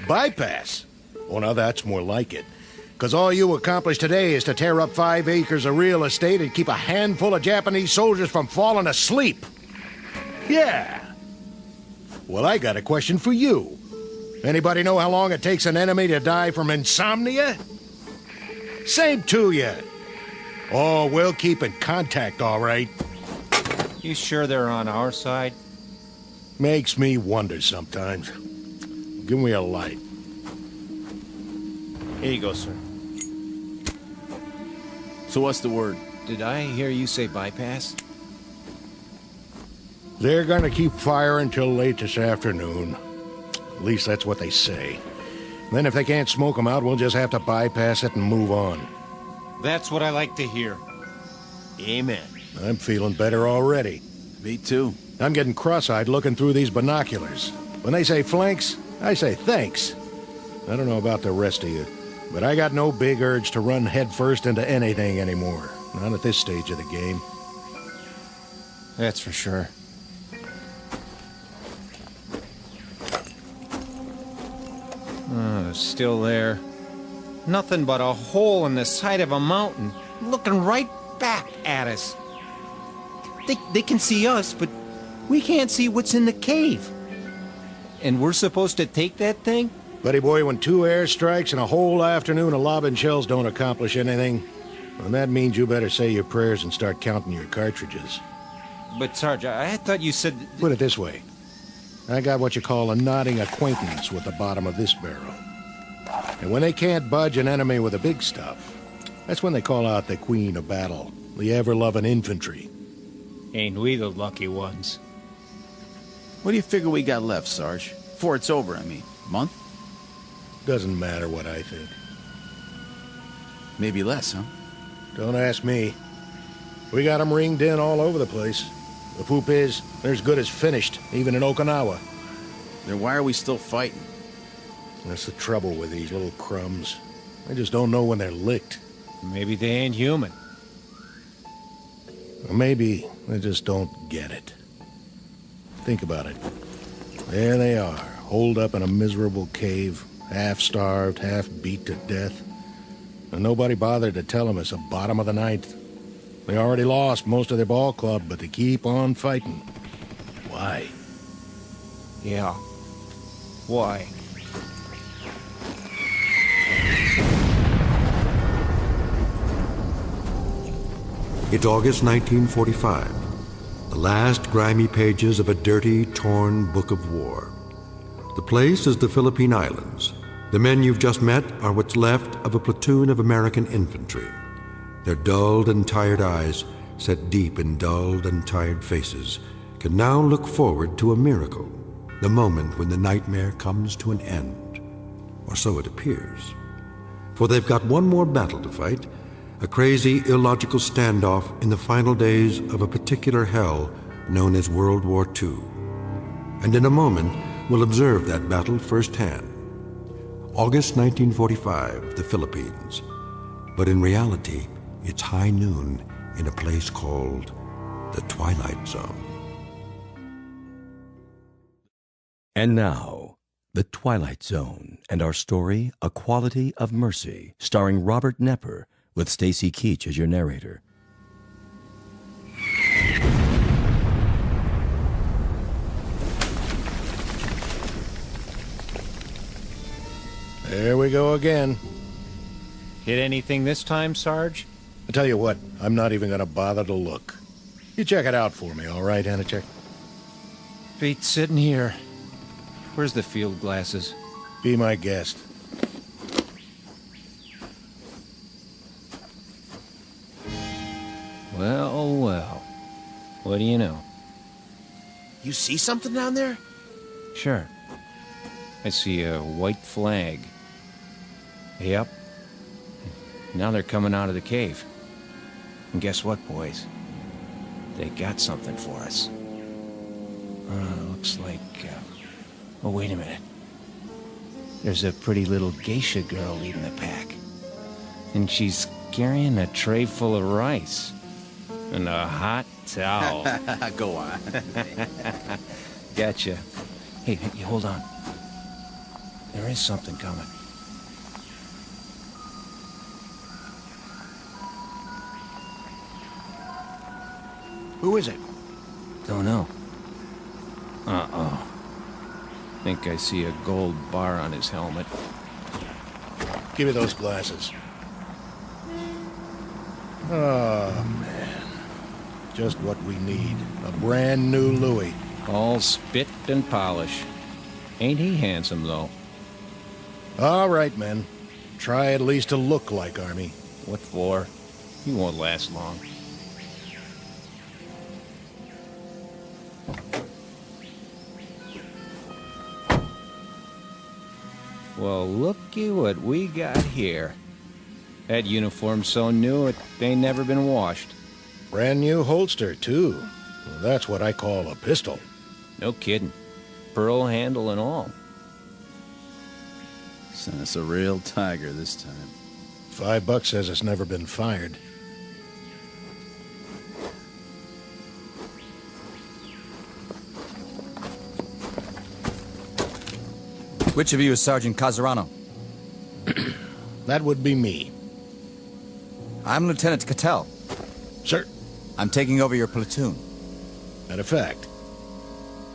Speaker 21: Bypass? Oh, now that's more like it. Because all you accomplished today is to tear up 5 acres of real estate and keep a handful of Japanese soldiers from falling asleep. Yeah. Well, I got a question for you. Anybody know how long it takes an enemy to die from insomnia? Same to you. Oh, we'll keep in contact, all right.
Speaker 14: You sure they're on our side?
Speaker 21: Makes me wonder sometimes. Give me a light.
Speaker 6: Here you go, sir. So what's the word?
Speaker 20: Did I hear you say bypass?
Speaker 21: They're gonna keep firing till late this afternoon. At least that's what they say. Then if they can't smoke them out, we'll just have to bypass it and move on.
Speaker 14: That's what I like to hear.
Speaker 6: Amen.
Speaker 21: I'm feeling better already.
Speaker 6: Me too.
Speaker 21: I'm getting cross-eyed looking through these binoculars. When they say flanks, I say thanks. I don't know about the rest of you, but I got no big urge to run headfirst into anything anymore. Not at this stage of the game.
Speaker 14: That's for sure. Still there. Nothing but a hole in the side of a mountain, looking right back at us. They can see us, but we can't see what's in the cave. And we're supposed to take that thing?
Speaker 21: Buddy boy, when 2 airstrikes and a whole afternoon of lobbing shells don't accomplish anything, then that means you better say your prayers and start counting your cartridges.
Speaker 14: But Sarge, I thought you said...
Speaker 21: Put it this way. I got what you call a nodding acquaintance with the bottom of this barrel. And when they can't budge an enemy with the big stuff, that's when they call out the queen of battle, the ever-loving infantry.
Speaker 14: Ain't we the lucky ones?
Speaker 6: What do you figure we got left, Sarge? Before it's over, I mean. Month?
Speaker 21: Doesn't matter what I think.
Speaker 6: Maybe less, huh?
Speaker 21: Don't ask me. We got 'em ringed in all over the place. The poop is, they're as good as finished, even in Okinawa.
Speaker 6: Then why are we still fighting?
Speaker 21: That's the trouble with these little crumbs. They just don't know when they're licked.
Speaker 14: Maybe they ain't human.
Speaker 21: Or maybe they just don't get it. Think about it. There they are, holed up in a miserable cave, half-starved, half-beat to death. And nobody bothered to tell them it's the bottom of the ninth. They already lost most of their ball club, but they keep on fighting. Why?
Speaker 14: Yeah. Why?
Speaker 2: It's August 1945, the last grimy pages of a dirty, torn book of war. The place is the Philippine Islands. The men you've just met are what's left of a platoon of American infantry. Their dulled and tired eyes, set deep in dulled and tired faces, can now look forward to a miracle, the moment when the nightmare comes to an end. Or so it appears. For they've got one more battle to fight, a crazy, illogical standoff in the final days of a particular hell known as World War II. And in a moment, we'll observe that battle firsthand. August 1945, the Philippines. But in reality, it's high noon in a place called the Twilight Zone.
Speaker 1: And now, The Twilight Zone and our story, A Quality of Mercy, starring Robert Nepper, with Stacy Keach as your narrator.
Speaker 21: There we go again.
Speaker 14: Hit anything this time, Sarge?
Speaker 21: I tell you what, I'm not even gonna bother to look. You check it out for me, all right, Anachek?
Speaker 14: Beat sitting here. Where's the field glasses?
Speaker 21: Be my guest.
Speaker 14: Well, well. What do you know?
Speaker 20: You see something down there?
Speaker 14: Sure. I see a white flag. Yep. Now they're coming out of the cave. And guess what, boys? They got something for us. Looks like... oh, wait a minute. There's a pretty little geisha girl leading the pack. And she's carrying a tray full of rice. And a hot towel.
Speaker 6: Go on.
Speaker 14: Gotcha. Hey, hold on. There is something coming.
Speaker 21: Who is it?
Speaker 14: Don't know. Uh-oh. Think I see a gold bar on his helmet.
Speaker 21: Give me those glasses. Oh, man. Just what we need. A brand new Louis.
Speaker 14: All spit and polish. Ain't he handsome, though?
Speaker 21: All right, men. Try at least to look like Army.
Speaker 14: What for? He won't last long. Well, looky what we got here. That uniform's so new it ain't never been washed.
Speaker 21: Brand new holster, too. Well, that's what I call a pistol.
Speaker 14: No kidding. Pearl handle and all.
Speaker 6: So it's a real tiger this time.
Speaker 21: $5 says it's never been fired.
Speaker 15: Which of you is Sergeant Casarano?
Speaker 21: That would be me.
Speaker 15: I'm Lieutenant Cattell.
Speaker 21: Sir?
Speaker 15: I'm taking over your platoon.
Speaker 21: Matter of fact.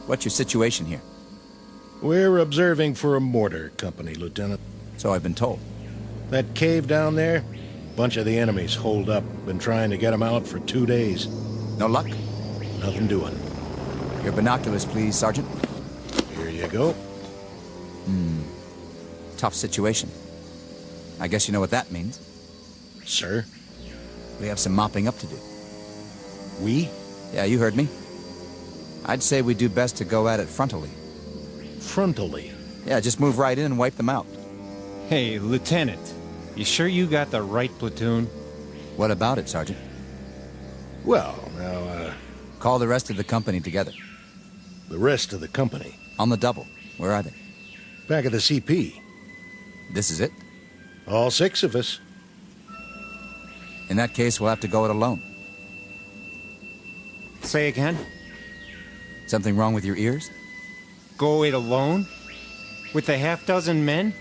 Speaker 15: What's your situation here?
Speaker 21: We're observing for a mortar company, Lieutenant.
Speaker 15: So I've been told.
Speaker 21: That cave down there, bunch of the enemies holed up. Been trying to get them out for 2 days.
Speaker 15: No luck?
Speaker 21: Nothing doing.
Speaker 15: Your binoculars, please, Sergeant.
Speaker 21: Here you go.
Speaker 15: Tough situation. I guess you know what that means.
Speaker 21: Sir?
Speaker 15: We have some mopping up to do.
Speaker 21: We?
Speaker 15: Yeah, you heard me. I'd say we do best to go at it frontally.
Speaker 21: Frontally?
Speaker 15: Yeah, just move right in and wipe them out.
Speaker 14: Hey, Lieutenant, you sure you got the right platoon?
Speaker 15: What about it, Sergeant?
Speaker 21: Well, now,
Speaker 15: Call the rest of the company together.
Speaker 21: The rest of the company?
Speaker 15: On the double. Where are they?
Speaker 21: Back at the CP.
Speaker 15: This is it?
Speaker 21: All 6 of us.
Speaker 15: In that case, we'll have to go it alone.
Speaker 14: Say again?
Speaker 15: Something wrong with your ears?
Speaker 14: Go it alone? With a half-dozen men?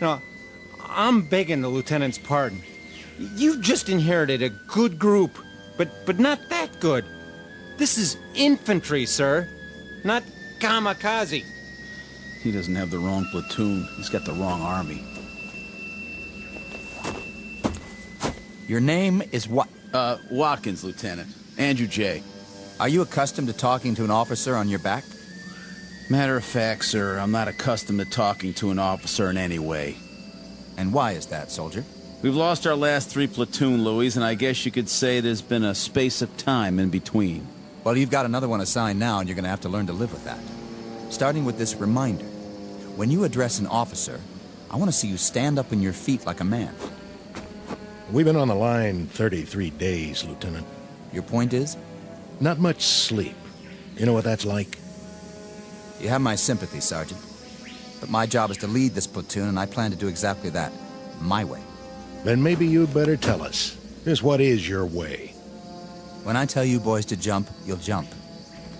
Speaker 14: No, I'm begging the lieutenant's pardon. You've just inherited a good group, but not that good. This is infantry, sir, not kamikaze.
Speaker 6: He doesn't have the wrong platoon. He's got the wrong army.
Speaker 15: Your name is what?
Speaker 6: Watkins, Lieutenant. Andrew J.
Speaker 15: Are you accustomed to talking to an officer on your back?
Speaker 6: Matter of fact, sir, I'm not accustomed to talking to an officer in any way.
Speaker 15: And why is that, soldier?
Speaker 6: We've lost our last 3 platoon, Louis, and I guess you could say there's been a space of time in between.
Speaker 15: Well, you've got another one assigned now, and you're going to have to learn to live with that. Starting with this reminder. When you address an officer, I want to see you stand up on your feet like a man.
Speaker 21: We've been on the line 33 days, Lieutenant.
Speaker 15: Your point is?
Speaker 21: Not much sleep. You know what that's like?
Speaker 15: You have my sympathy, Sergeant. But my job is to lead this platoon, and I plan to do exactly that. My way.
Speaker 21: Then maybe you'd better tell us. Just what is your way?
Speaker 15: When I tell you boys to jump, you'll jump.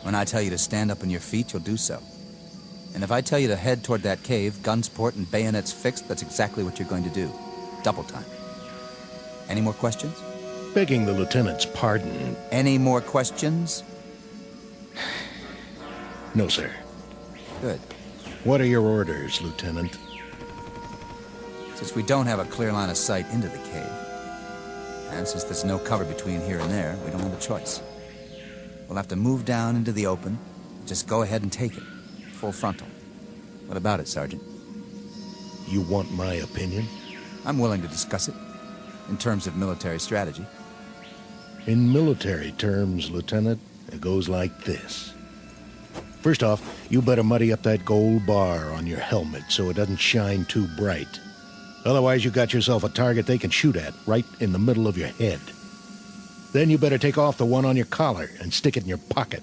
Speaker 15: When I tell you to stand up on your feet, you'll do so. And if I tell you to head toward that cave, guns port and bayonets fixed, that's exactly what you're going to do. Double time. Any more questions?
Speaker 21: Begging the lieutenant's pardon.
Speaker 15: Any more questions?
Speaker 21: No, sir.
Speaker 15: Good.
Speaker 21: What are your orders, Lieutenant?
Speaker 15: Since we don't have a clear line of sight into the cave, and since there's no cover between here and there, we don't have a choice. We'll have to move down into the open. Just go ahead and take it. Full frontal. What about it, Sergeant?
Speaker 21: You want my opinion?
Speaker 15: I'm willing to discuss it. In terms of military strategy.
Speaker 21: In military terms, Lieutenant, it goes like this. First off, you better muddy up that gold bar on your helmet so it doesn't shine too bright. Otherwise, you got yourself a target they can shoot at right in the middle of your head. Then you better take off the one on your collar and stick it in your pocket.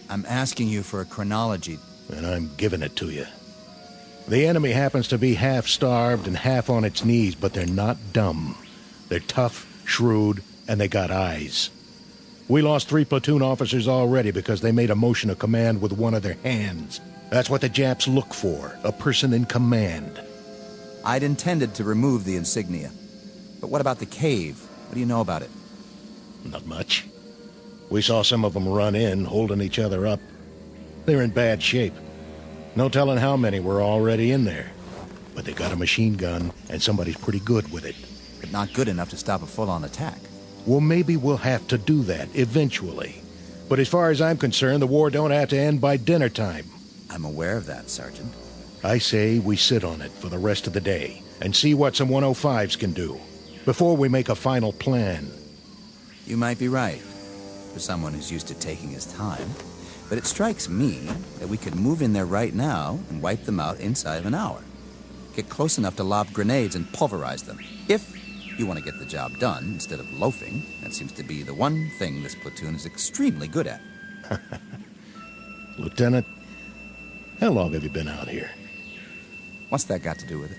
Speaker 15: I'm asking you for a chronology.
Speaker 21: And I'm giving it to you. The enemy happens to be half starved and half on its knees, but they're not dumb. They're tough, shrewd, and they got eyes. We lost 3 platoon officers already because they made a motion of command with one of their hands. That's what the Japs look for, a person in command.
Speaker 15: I'd intended to remove the insignia. But what about the cave? What do you know about it?
Speaker 21: Not much. We saw some of them run in, holding each other up. They're in bad shape. No telling how many were already in there. But they got a machine gun, and somebody's pretty good with it.
Speaker 15: But not good enough to stop a full-on attack.
Speaker 21: Well, maybe we'll have to do that, eventually. But as far as I'm concerned, the war don't have to end by dinner time.
Speaker 15: I'm aware of that, Sergeant.
Speaker 21: I say we sit on it for the rest of the day, and see what some 105s can do, before we make a final plan.
Speaker 15: You might be right, for someone who's used to taking his time. But it strikes me that we could move in there right now and wipe them out inside of an hour. Get close enough to lob grenades and pulverize them. If you want to get the job done instead of loafing, that seems to be the one thing this platoon is extremely good at.
Speaker 21: Lieutenant, how long have you been out here?
Speaker 15: What's that got to do with it?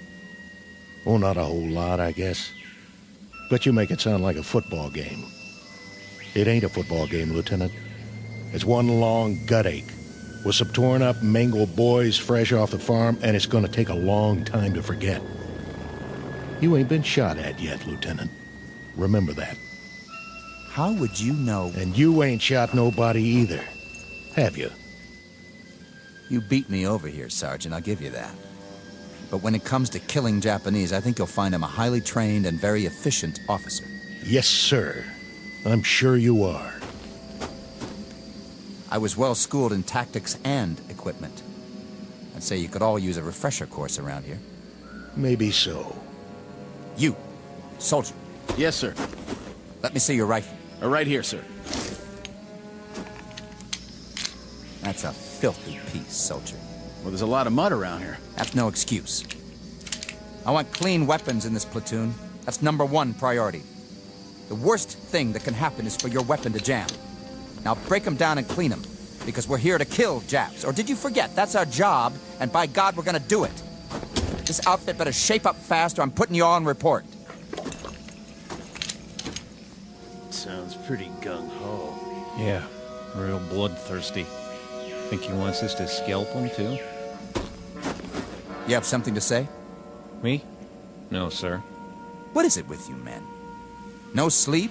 Speaker 21: Oh, not a whole lot, I guess. But you make it sound like a football game. It ain't a football game, Lieutenant. It's one long gut ache with some torn up, mangled boys fresh off the farm, and it's going to take a long time to forget. You ain't been shot at yet, Lieutenant. Remember that.
Speaker 15: How would you know?
Speaker 21: And you ain't shot nobody either, have you?
Speaker 15: You beat me over here, Sergeant, I'll give you that. But when it comes to killing Japanese, I think you'll find him a highly trained and very efficient officer.
Speaker 21: Yes, sir. I'm sure you are.
Speaker 15: I was well schooled in tactics and equipment. I'd say you could all use a refresher course around here.
Speaker 21: Maybe so.
Speaker 15: You, soldier.
Speaker 6: Yes, sir.
Speaker 15: Let me see your rifle.
Speaker 6: Right here, sir.
Speaker 15: That's a filthy piece, soldier.
Speaker 6: Well, there's a lot of mud around here.
Speaker 15: That's no excuse. I want clean weapons in this platoon. That's #1 priority. The worst thing that can happen is for your weapon to jam. Now break them down and clean them, because we're here to kill Japs. Or did you forget? That's our job, and by God, we're gonna do it. This outfit better shape up fast, or I'm putting you all on report.
Speaker 8: Sounds pretty gung-ho.
Speaker 14: Yeah, real bloodthirsty. Think he wants us to scalp him, too?
Speaker 15: You have something to say?
Speaker 14: Me? No, sir.
Speaker 15: What is it with you, men? No sleep?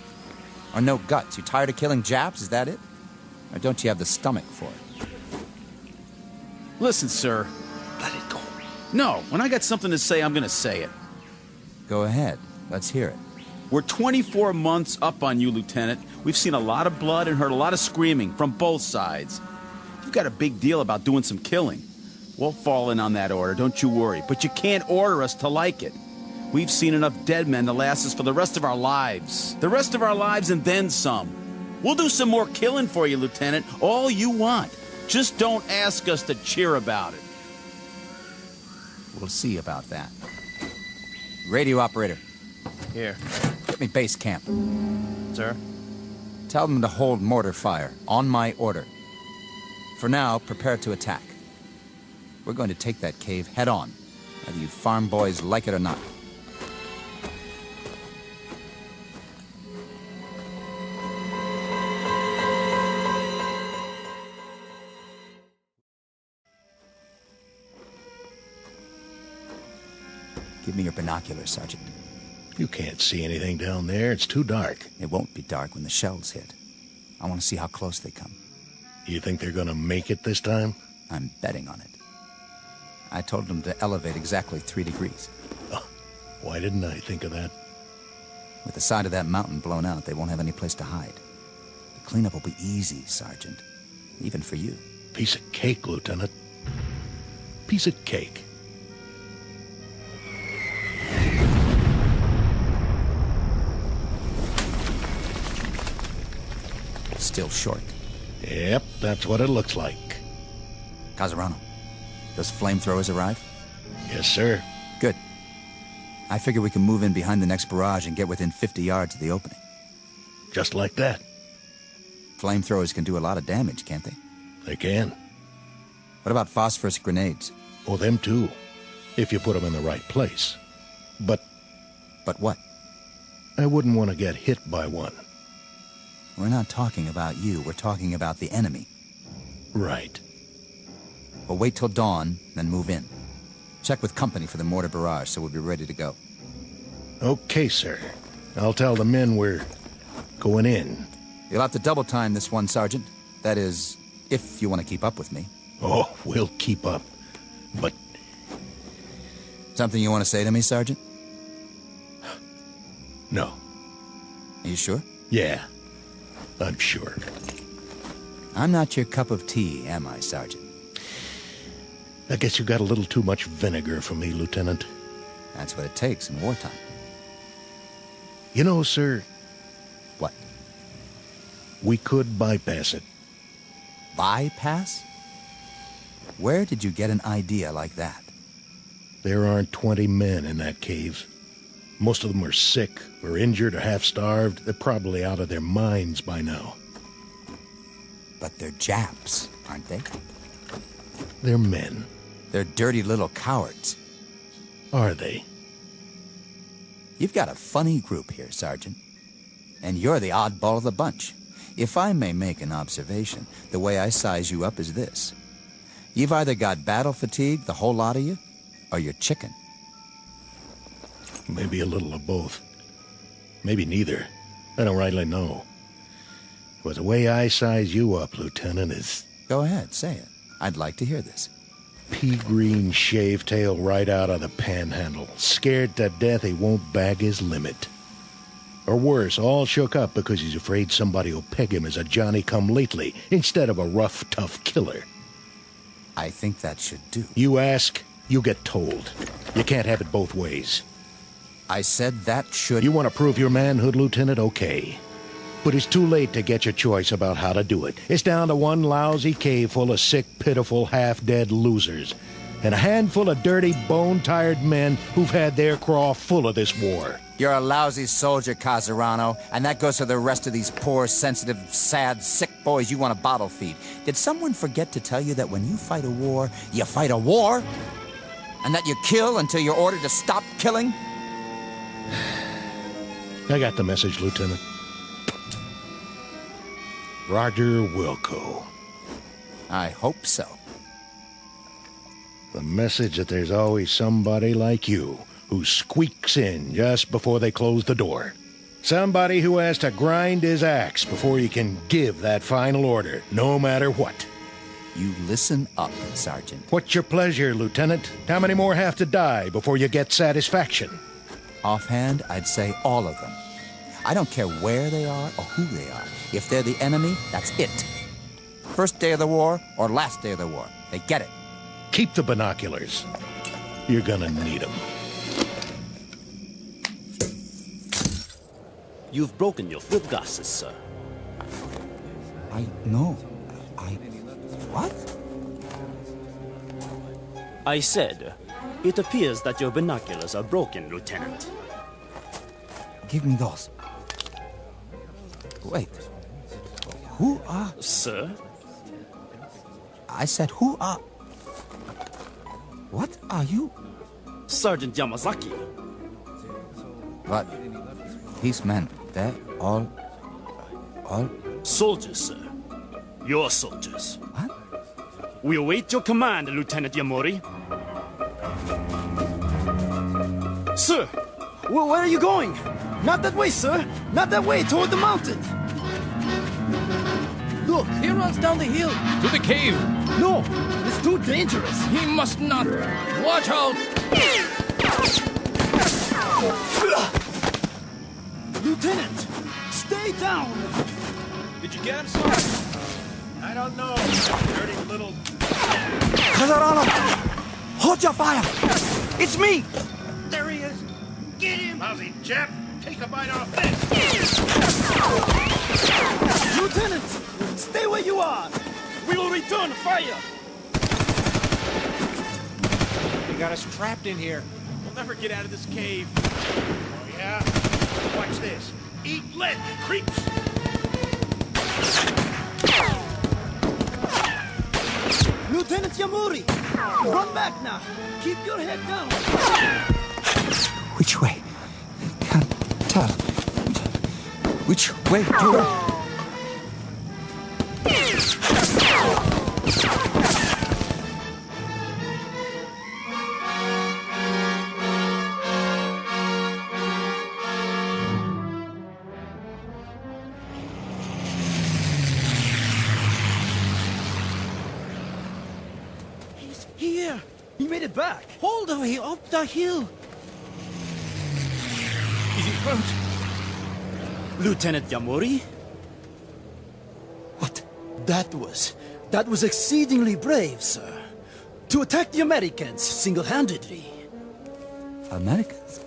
Speaker 15: Or no guts? You tired of killing Japs, is that it? Or don't you have the stomach for it?
Speaker 6: Listen, sir.
Speaker 8: Let it go.
Speaker 6: No, when I got something to say, I'm gonna say it.
Speaker 15: Go ahead. Let's hear it.
Speaker 6: We're 24 months up on you, Lieutenant. We've seen a lot of blood and heard a lot of screaming from both sides. You've got a big deal about doing some killing. We'll fall in on that order, don't you worry. But you can't order us to like it. We've seen enough dead men to last us for the rest of our lives. The rest of our lives and then some. We'll do some more killing for you, Lieutenant. All you want. Just don't ask us to cheer about it.
Speaker 15: We'll see about that. Radio operator.
Speaker 8: Here.
Speaker 15: Get me base camp.
Speaker 8: Sir?
Speaker 15: Tell them to hold mortar fire, on my order. For now, prepare to attack. We're going to take that cave head on, whether you farm boys like it or not. Give me your binoculars, Sergeant.
Speaker 21: You can't see anything down there. It's too dark.
Speaker 15: It won't be dark when the shells hit. I want to see how close they come.
Speaker 21: You think they're gonna make it this time?
Speaker 15: I'm betting on it. I told them to elevate exactly 3 degrees.
Speaker 21: Oh, why didn't I think of that?
Speaker 15: With the side of that mountain blown out, they won't have any place to hide. The cleanup will be easy, Sergeant. Even for you.
Speaker 21: Piece of cake, Lieutenant. Piece of cake.
Speaker 15: Still short.
Speaker 21: Yep, that's what it looks like.
Speaker 15: Casarano, those flamethrowers arrive?
Speaker 21: Yes, sir.
Speaker 15: Good. I figure we can move in behind the next barrage and get within 50 yards of the opening.
Speaker 21: Just like that.
Speaker 15: Flamethrowers can do a lot of damage, can't they?
Speaker 21: They can.
Speaker 15: What about phosphorus grenades?
Speaker 21: Oh, them too. if you put them in the right place. But
Speaker 15: what?
Speaker 21: I wouldn't want to get hit by one.
Speaker 15: We're not talking about you. We're talking about the enemy.
Speaker 21: Right.
Speaker 15: Well, wait till dawn, then move in. Check with company for the mortar barrage so we'll be ready to go.
Speaker 21: Okay, sir. I'll tell the men we're going in.
Speaker 15: You'll have to double time this one, Sergeant. That is, if you want to keep up with me.
Speaker 21: Oh, we'll keep up. But...
Speaker 15: Something you want to say to me, Sergeant?
Speaker 21: No.
Speaker 15: Are you sure?
Speaker 21: Yeah, I'm sure.
Speaker 15: I'm not your cup of tea, am I, Sergeant?
Speaker 21: I guess you got a little too much vinegar for me, Lieutenant.
Speaker 15: That's what it takes in wartime.
Speaker 21: You know, sir...
Speaker 15: What?
Speaker 21: We could bypass it.
Speaker 15: Bypass? Where did you get an idea like that?
Speaker 21: There aren't 20 men in that cave. Most of them are sick, or injured, or half-starved. They're probably out of their minds by now.
Speaker 15: But they're Japs, aren't they?
Speaker 21: They're men.
Speaker 15: They're dirty little cowards.
Speaker 21: Are they?
Speaker 15: You've got a funny group here, Sergeant. And you're the oddball of the bunch. If I may make an observation, the way I size you up is this. You've either got battle fatigue, the whole lot of you, or you're chicken.
Speaker 21: Maybe a little of both. Maybe neither. I don't rightly know. But the way I size you up, Lieutenant, is...
Speaker 15: Go ahead, say it. I'd like to hear this.
Speaker 21: Pea-green shave-tail right out of the panhandle. Scared to death he won't bag his limit. Or worse, all shook up because he's afraid somebody will peg him as a Johnny-come-lately instead of a rough, tough killer.
Speaker 15: I think that should do.
Speaker 21: You ask, you get told. You can't have it both ways.
Speaker 15: I said that should...
Speaker 21: You want to prove your manhood, Lieutenant? Okay. But it's too late to get your choice about how to do it. It's down to one lousy cave full of sick, pitiful, half-dead losers. And a handful of dirty, bone-tired men who've had their craw full of this war.
Speaker 15: You're a lousy soldier, Casarano, and that goes for the rest of these poor, sensitive, sad, sick boys you want to bottle feed. Did someone forget to tell you that when you fight a war, you fight a war? And that you kill until you're ordered to stop killing?
Speaker 21: I got the message, Lieutenant. Roger Wilco.
Speaker 15: I hope so.
Speaker 21: The message that there's always somebody like you who squeaks in just before they close the door. Somebody who has to grind his axe before he can give that final order, no matter what.
Speaker 15: You listen up, Sergeant.
Speaker 21: What's your pleasure, Lieutenant? How many more have to die before you get satisfaction?
Speaker 15: Offhand, I'd say all of them. I don't care where they are or who they are. If they're the enemy, that's it. First day of the war or last day of the war. They get it.
Speaker 21: Keep the binoculars. You're gonna need them.
Speaker 7: You've broken your field glasses, sir.
Speaker 15: What?
Speaker 7: I said, it appears that your binoculars are broken, Lieutenant.
Speaker 15: Give me those. Wait. Who are...
Speaker 7: Sir?
Speaker 15: I said, who are... What are you?
Speaker 7: Sergeant Yamazaki.
Speaker 15: But these men, they're all...
Speaker 7: Soldiers, sir. Your soldiers.
Speaker 15: What?
Speaker 7: We await your command, Lieutenant Yamori. Sir, where are you going? Not that way, sir. Not that way, toward the mountain.
Speaker 19: Look, he runs down the hill. To the cave.
Speaker 7: No, it's too dangerous.
Speaker 19: He must not. Watch out.
Speaker 7: Lieutenant, stay down.
Speaker 19: Did you get him, sir?
Speaker 21: I don't know, dirty little...
Speaker 15: Casarano! Hold your fire! It's me!
Speaker 21: There he is! Get him! Lousy Jap! Take a bite off this!
Speaker 7: Lieutenant, stay where you are! We will return fire!
Speaker 21: You got us trapped in here.
Speaker 19: We'll never get out of this cave.
Speaker 21: Oh, yeah? Watch this. Eat lead, creeps!
Speaker 7: Lieutenant Yamuri! Run back now! Keep your head down!
Speaker 15: Which way? Can't tell. Which way to...
Speaker 7: He's here! He made it back!
Speaker 14: All the way up the hill.
Speaker 7: Is he hurt? Lieutenant Yamuri? What? That was exceedingly brave, sir. To attack the Americans single-handedly.
Speaker 15: Americans?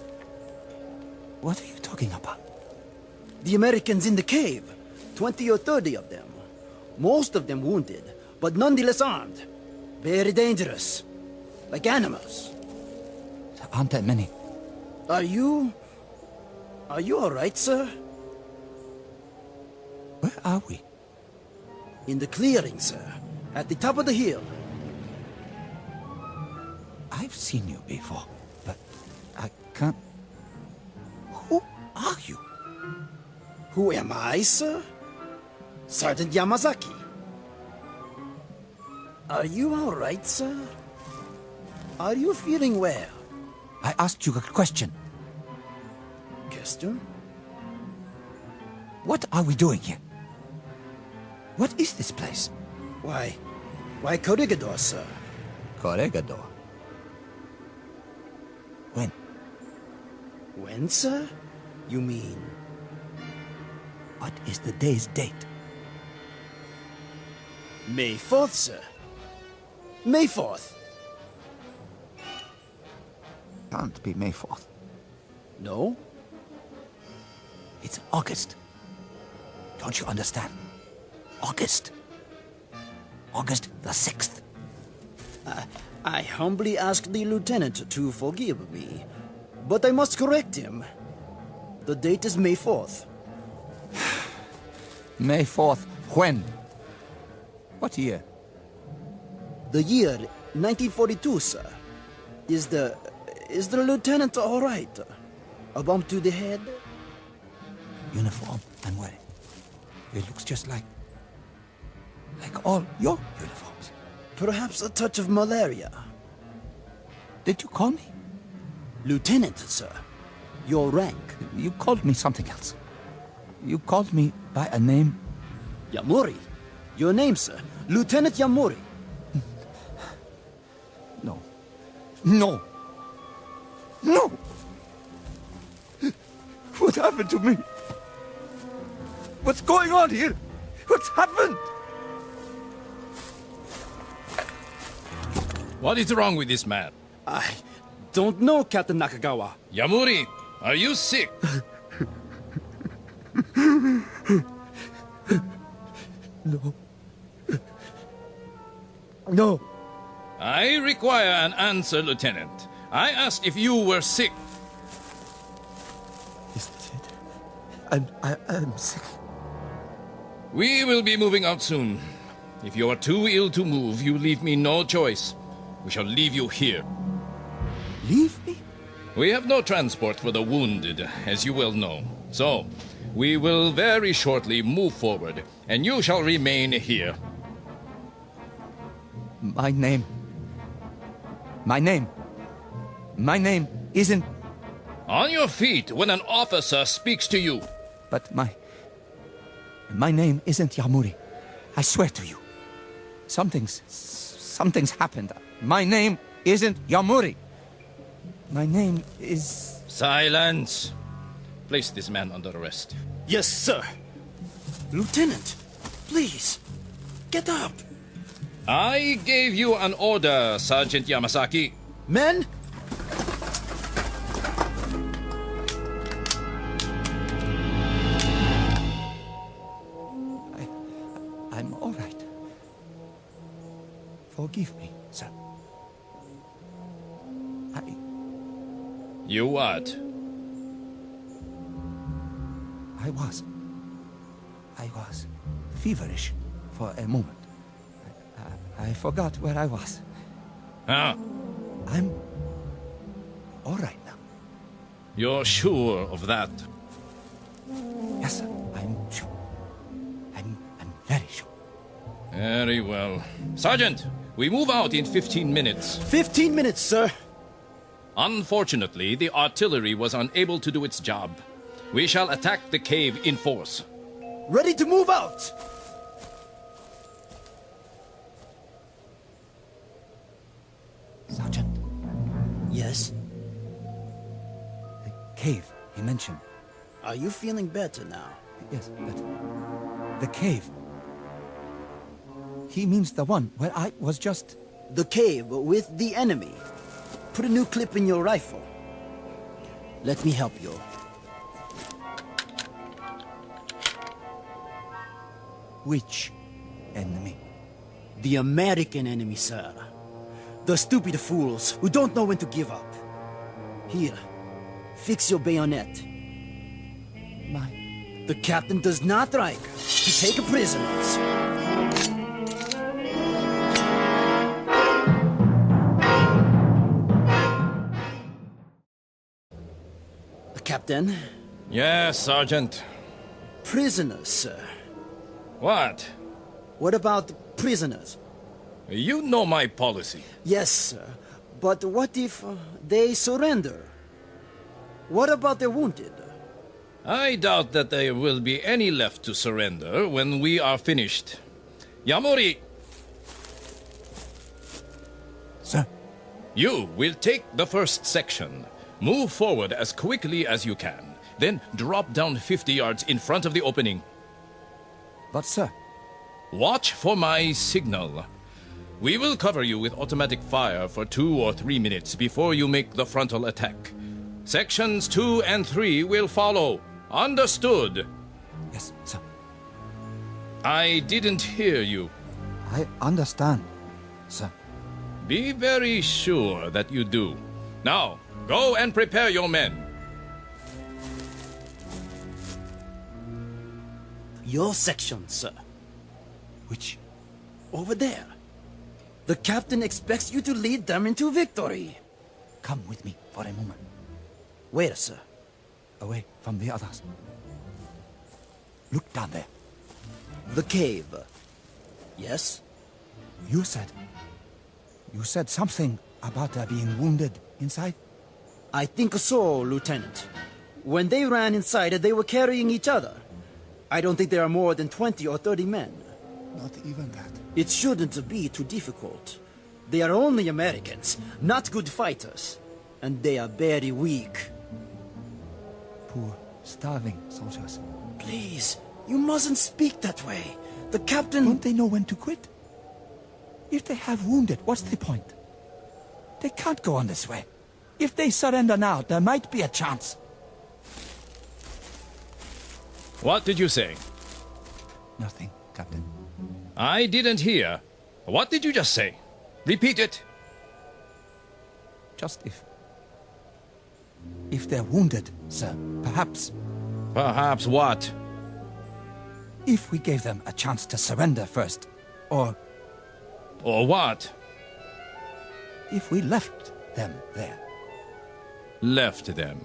Speaker 15: What are you talking about?
Speaker 7: The Americans in the cave. 20 or 30 of them. Most of them wounded, but nonetheless armed. Very dangerous. Like animals.
Speaker 15: There aren't that many.
Speaker 7: Are you all right, sir?
Speaker 15: Where are we?
Speaker 7: In the clearing, sir. At the top of the hill.
Speaker 15: I've seen you before, but I can't... Who are you?
Speaker 7: Who am I, sir? Sergeant Yamazaki. Are you all right, sir? Are you feeling well?
Speaker 15: I asked you a question.
Speaker 7: Question?
Speaker 15: What are we doing here? What is this place?
Speaker 7: Why Corregidor, sir?
Speaker 15: Corregidor? When?
Speaker 7: When, sir? You mean...
Speaker 15: What is the day's date?
Speaker 7: May 4th, sir. May 4th.
Speaker 15: Can't be May 4th.
Speaker 7: No?
Speaker 15: It's August. Don't you understand? August. August the 6th.
Speaker 7: I humbly ask the lieutenant to forgive me, but I must correct him. The date is May 4th.
Speaker 15: May 4th. When? What year?
Speaker 7: The year 1942, sir. Is the lieutenant all right? A bump to the head?
Speaker 15: Uniform I'm wearing. It looks just like all your uniforms.
Speaker 7: Perhaps a touch of malaria.
Speaker 15: Did you call me?
Speaker 7: Lieutenant, sir. Your rank.
Speaker 15: You called me something else. You called me by a name.
Speaker 7: Yamuri. Your name, sir. Lieutenant Yamuri.
Speaker 15: No. No. No! What happened to me? What's going on here? What's happened?
Speaker 19: What is wrong with this man?
Speaker 7: I don't know, Captain Nakagawa.
Speaker 19: Yamuri, are you sick?
Speaker 7: No. No.
Speaker 19: I require an answer, Lieutenant. I asked if you were sick.
Speaker 15: Is this it? I'm sick.
Speaker 19: We will be moving out soon. If you are too ill to move, you leave me no choice. We shall leave you here.
Speaker 15: Leave me?
Speaker 19: We have no transport for the wounded, as you well know. So, we will very shortly move forward, and you shall remain here.
Speaker 15: My name isn't...
Speaker 19: On your feet when an officer speaks to you.
Speaker 15: But my name isn't Yamuri. I swear to you. Something's happened. My name isn't Yamuri. My name is...
Speaker 19: Silence. Place this man under arrest.
Speaker 7: Yes, sir. Lieutenant, please, get up.
Speaker 19: I gave you an order, Sergeant Yamasaki.
Speaker 7: Men!
Speaker 15: I'm all right. Forgive me, sir.
Speaker 19: You what?
Speaker 15: I was feverish for a moment. I forgot where I was.
Speaker 19: Huh?
Speaker 15: I'm all right now.
Speaker 19: You're sure of that?
Speaker 15: Yes, sir. I'm sure. I'm very sure.
Speaker 19: Very well. Sergeant, we move out in 15 minutes.
Speaker 7: 15 minutes, sir.
Speaker 19: Unfortunately, the artillery was unable to do its job. We shall attack the cave in force.
Speaker 7: Ready to move out.
Speaker 15: Sergeant.
Speaker 7: Yes?
Speaker 15: The cave he mentioned.
Speaker 7: Are you feeling better now?
Speaker 15: Yes, but the cave. He means the one where I was just...
Speaker 7: The cave with the enemy. Put a new clip in your rifle. Let me help you.
Speaker 15: Which enemy?
Speaker 7: The American enemy, sir. The stupid fools who don't know when to give up. Here, fix your bayonet. The captain does not like to take prisoners. Captain?
Speaker 19: Yes, Sergeant.
Speaker 7: Prisoners, sir.
Speaker 19: What?
Speaker 7: What about prisoners?
Speaker 19: You know my policy.
Speaker 7: Yes, sir. But what if they surrender? What about the wounded?
Speaker 19: I doubt that there will be any left to surrender when we are finished. Yamori!
Speaker 15: Sir?
Speaker 19: You will take the first section. Move forward as quickly as you can. Then drop down 50 yards in front of the opening.
Speaker 15: But, sir...
Speaker 19: Watch for my signal. We will cover you with automatic fire for 2 or 3 minutes before you make the frontal attack. Sections 2 and 3 will follow. Understood?
Speaker 15: Yes, sir.
Speaker 19: I didn't hear you.
Speaker 15: I understand, sir.
Speaker 19: Be very sure that you do. Now, go and prepare your men.
Speaker 7: Your section, sir.
Speaker 15: Which?
Speaker 7: Over there. The captain expects you to lead them into victory.
Speaker 15: Come with me for a moment.
Speaker 7: Where, sir?
Speaker 15: Away from the others. Look down there.
Speaker 7: The cave. Yes?
Speaker 15: You said something about there being wounded inside?
Speaker 7: I think so, Lieutenant. When they ran inside, they were carrying each other. I don't think there are more than 20 or 30 men.
Speaker 15: Not even that.
Speaker 7: It shouldn't be too difficult. They are only Americans, not good fighters. And they are very weak.
Speaker 15: Poor, starving soldiers.
Speaker 7: Please, you mustn't speak that way. The captain...
Speaker 15: Don't they know when to quit? If they have wounded, what's the point? They can't go on this way. If they surrender now, there might be a chance.
Speaker 19: What did you say?
Speaker 15: Nothing, Captain.
Speaker 19: I didn't hear. What did you just say? Repeat it.
Speaker 15: Just if... If they're wounded, sir, perhaps...
Speaker 19: Perhaps what?
Speaker 15: If we gave them a chance to surrender first, or...
Speaker 19: Or what?
Speaker 15: If we left them there.
Speaker 19: Left them?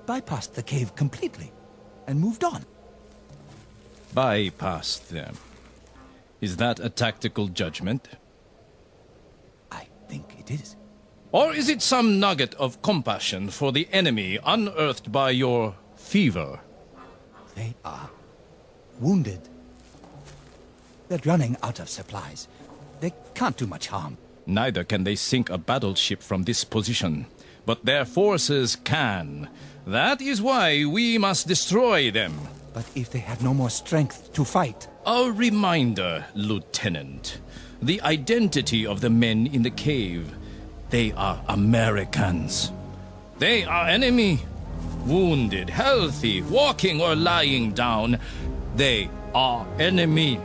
Speaker 15: Bypassed the cave completely, and moved on.
Speaker 19: Bypassed them? Is that a tactical judgment?
Speaker 15: I think it is.
Speaker 19: Or is it some nugget of compassion for the enemy unearthed by your fever?
Speaker 15: They are wounded. They're running out of supplies. They can't do much harm.
Speaker 19: Neither can they sink a battleship from this position. But their forces can. That is why we must destroy them.
Speaker 15: But if they have no more strength to fight...
Speaker 19: A reminder, Lieutenant. The identity of the men in the cave. They are Americans. They are enemy. Wounded, healthy, walking or lying down. They are enemy.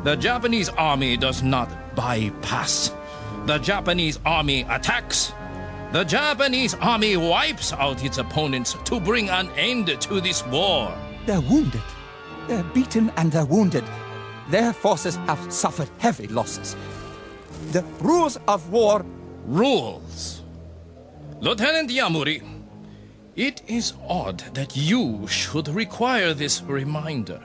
Speaker 19: The Japanese army does not bypass. The Japanese army attacks. The Japanese army wipes out its opponents to bring an end to this war.
Speaker 15: They're wounded. They're beaten and they're wounded. Their forces have suffered heavy losses.
Speaker 3: The rules of war.
Speaker 19: Rules. Lieutenant Yamuri, it is odd that you should require this reminder,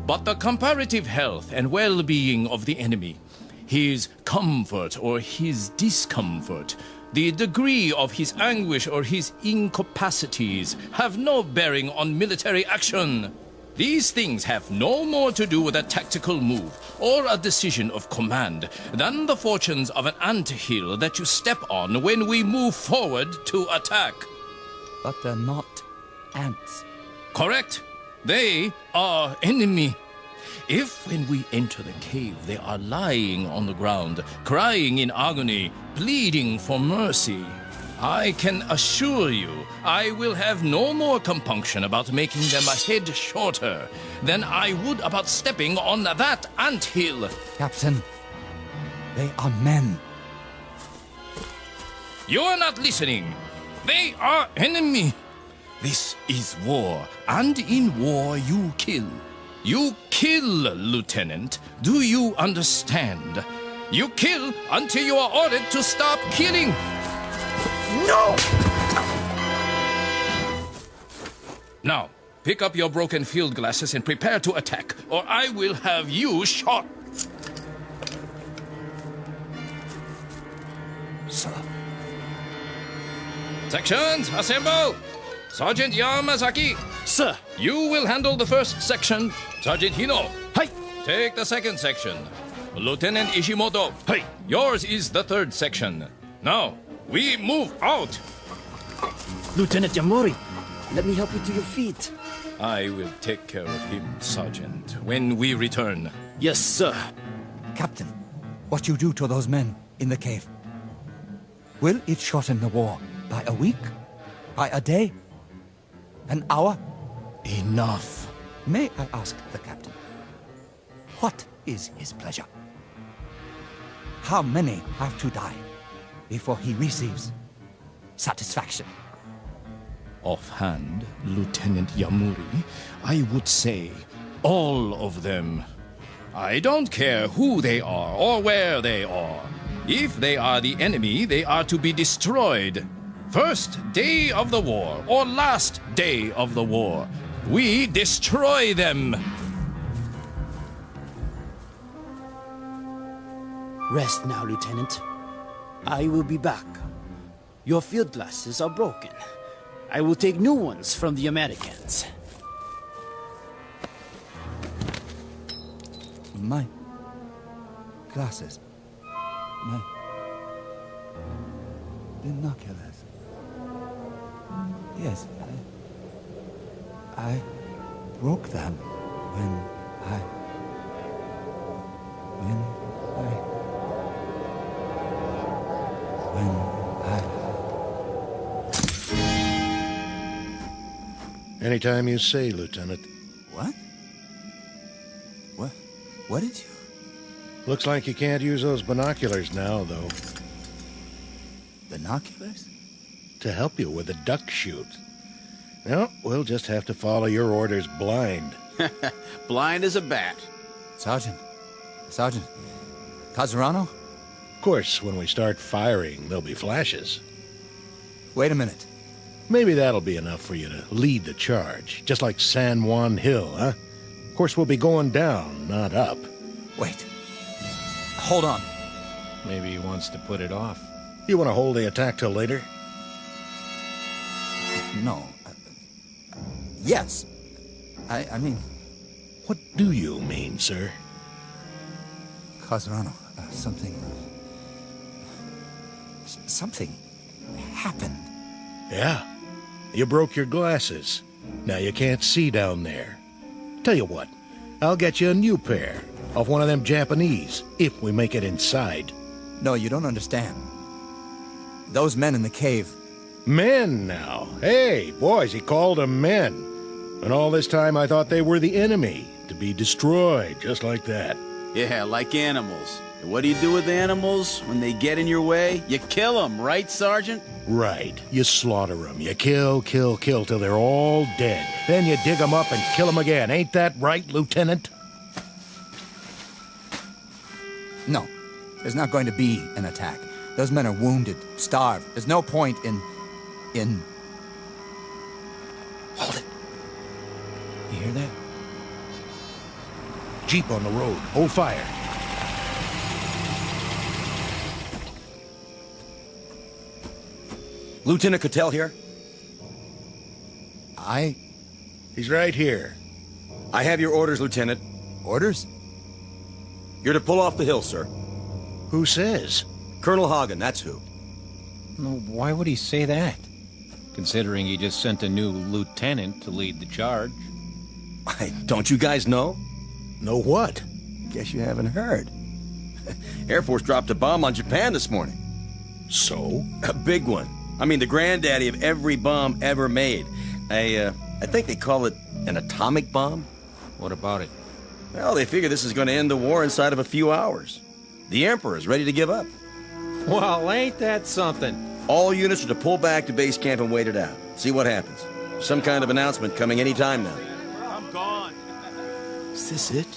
Speaker 19: but the comparative health and well-being of the enemy, his comfort or his discomfort, the degree of his anguish or his incapacities have no bearing on military action. These things have no more to do with a tactical move or a decision of command than the fortunes of an anthill that you step on when we move forward to attack.
Speaker 3: But they're not ants.
Speaker 19: Correct. They are enemy. If when we enter the cave they are lying on the ground, crying in agony, pleading for mercy, I can assure you I will have no more compunction about making them a head shorter than I would about stepping on that anthill.
Speaker 3: Captain, they are men.
Speaker 19: You are not listening. They are enemy. This is war, and in war you kill. You kill, Lieutenant. Do you understand? You kill until you are ordered to stop killing.
Speaker 7: No!
Speaker 19: Now, pick up your broken field glasses and prepare to attack, or I will have you shot.
Speaker 3: Sir.
Speaker 19: Sections, assemble! Sergeant Yamazaki.
Speaker 7: Sir.
Speaker 19: You will handle the first section. Sergeant Hino.
Speaker 7: Hi.
Speaker 19: Take the second section. Lieutenant Ishimoto.
Speaker 7: Hi.
Speaker 19: Yours is the third section. Now, we move out.
Speaker 7: Lieutenant Yamori, let me help you to your feet.
Speaker 19: I will take care of him, Sergeant, when we return.
Speaker 7: Yes, sir.
Speaker 3: Captain, what you do to those men in the cave, will it shorten the war by a week? By a day? An hour?
Speaker 19: Enough.
Speaker 3: May I ask the captain, what is his pleasure? How many have to die before he receives satisfaction?
Speaker 19: Offhand, Lieutenant Yamuri, I would say all of them. I don't care who they are or where they are. If they are the enemy, they are to be destroyed. First day of the war or last day of the war, we destroy them.
Speaker 7: Rest now, Lieutenant. I will be back. Your field glasses are broken. I will take new ones from the Americans.
Speaker 3: My glasses. My binoculars. Yes, I broke them when I
Speaker 21: Anytime you say, Lieutenant.
Speaker 3: What? What did you?
Speaker 21: Looks like you can't use those binoculars now, though.
Speaker 3: Binoculars?
Speaker 21: To help you with the duck shoot. No, we'll just have to follow your orders blind.
Speaker 6: Blind as a bat.
Speaker 3: Sergeant. Kazurano?
Speaker 21: Of course, when we start firing, there'll be flashes.
Speaker 3: Wait a minute.
Speaker 21: Maybe that'll be enough for you to lead the charge, just like San Juan Hill, huh? Of course, we'll be going down, not up.
Speaker 3: Wait. Hold on.
Speaker 8: Maybe he wants to put it off.
Speaker 21: You want to hold the attack till later?
Speaker 3: No. Yes. I mean...
Speaker 21: What do you mean, sir?
Speaker 3: Kazurano, something happened.
Speaker 21: Yeah. You broke your glasses. Now you can't see down there. Tell you what, I'll get you a new pair of one of them Japanese, if we make it inside.
Speaker 3: No, you don't understand. Those men in the cave...
Speaker 21: Men now? Hey, boys, he called them men. And all this time I thought they were the enemy, to be destroyed, just like that.
Speaker 6: Yeah, like animals. And what do you do with animals when they get in your way? You kill them, right, Sergeant?
Speaker 21: Right. You slaughter them. You kill till they're all dead. Then you dig them up and kill them again. Ain't that right, Lieutenant?
Speaker 3: No. There's not going to be an attack. Those men are wounded, starved. There's no point in... Hold it.
Speaker 21: You hear that? Jeep on the road. Hold fire.
Speaker 1: Lieutenant Cattell here?
Speaker 21: He's right here.
Speaker 1: I have your orders, Lieutenant.
Speaker 3: Orders?
Speaker 1: You're to pull off the hill, sir.
Speaker 21: Who says?
Speaker 1: Colonel Hagen, that's who.
Speaker 8: No, why would he say that? Considering he just sent a new lieutenant to lead the charge.
Speaker 1: Don't you guys know?
Speaker 21: Know what?
Speaker 1: Guess you haven't heard. Air Force dropped a bomb on Japan this morning.
Speaker 21: So?
Speaker 1: A big one. I mean, the granddaddy of every bomb ever made. I think they call it an atomic bomb.
Speaker 8: What about it?
Speaker 1: Well, they figure this is going to end the war inside of a few hours. The Emperor is ready to give up.
Speaker 14: Well, ain't that something?
Speaker 1: All units are to pull back to base camp and wait it out. See what happens. Some kind of announcement coming any time now.
Speaker 6: I'm gone.
Speaker 3: Is this it?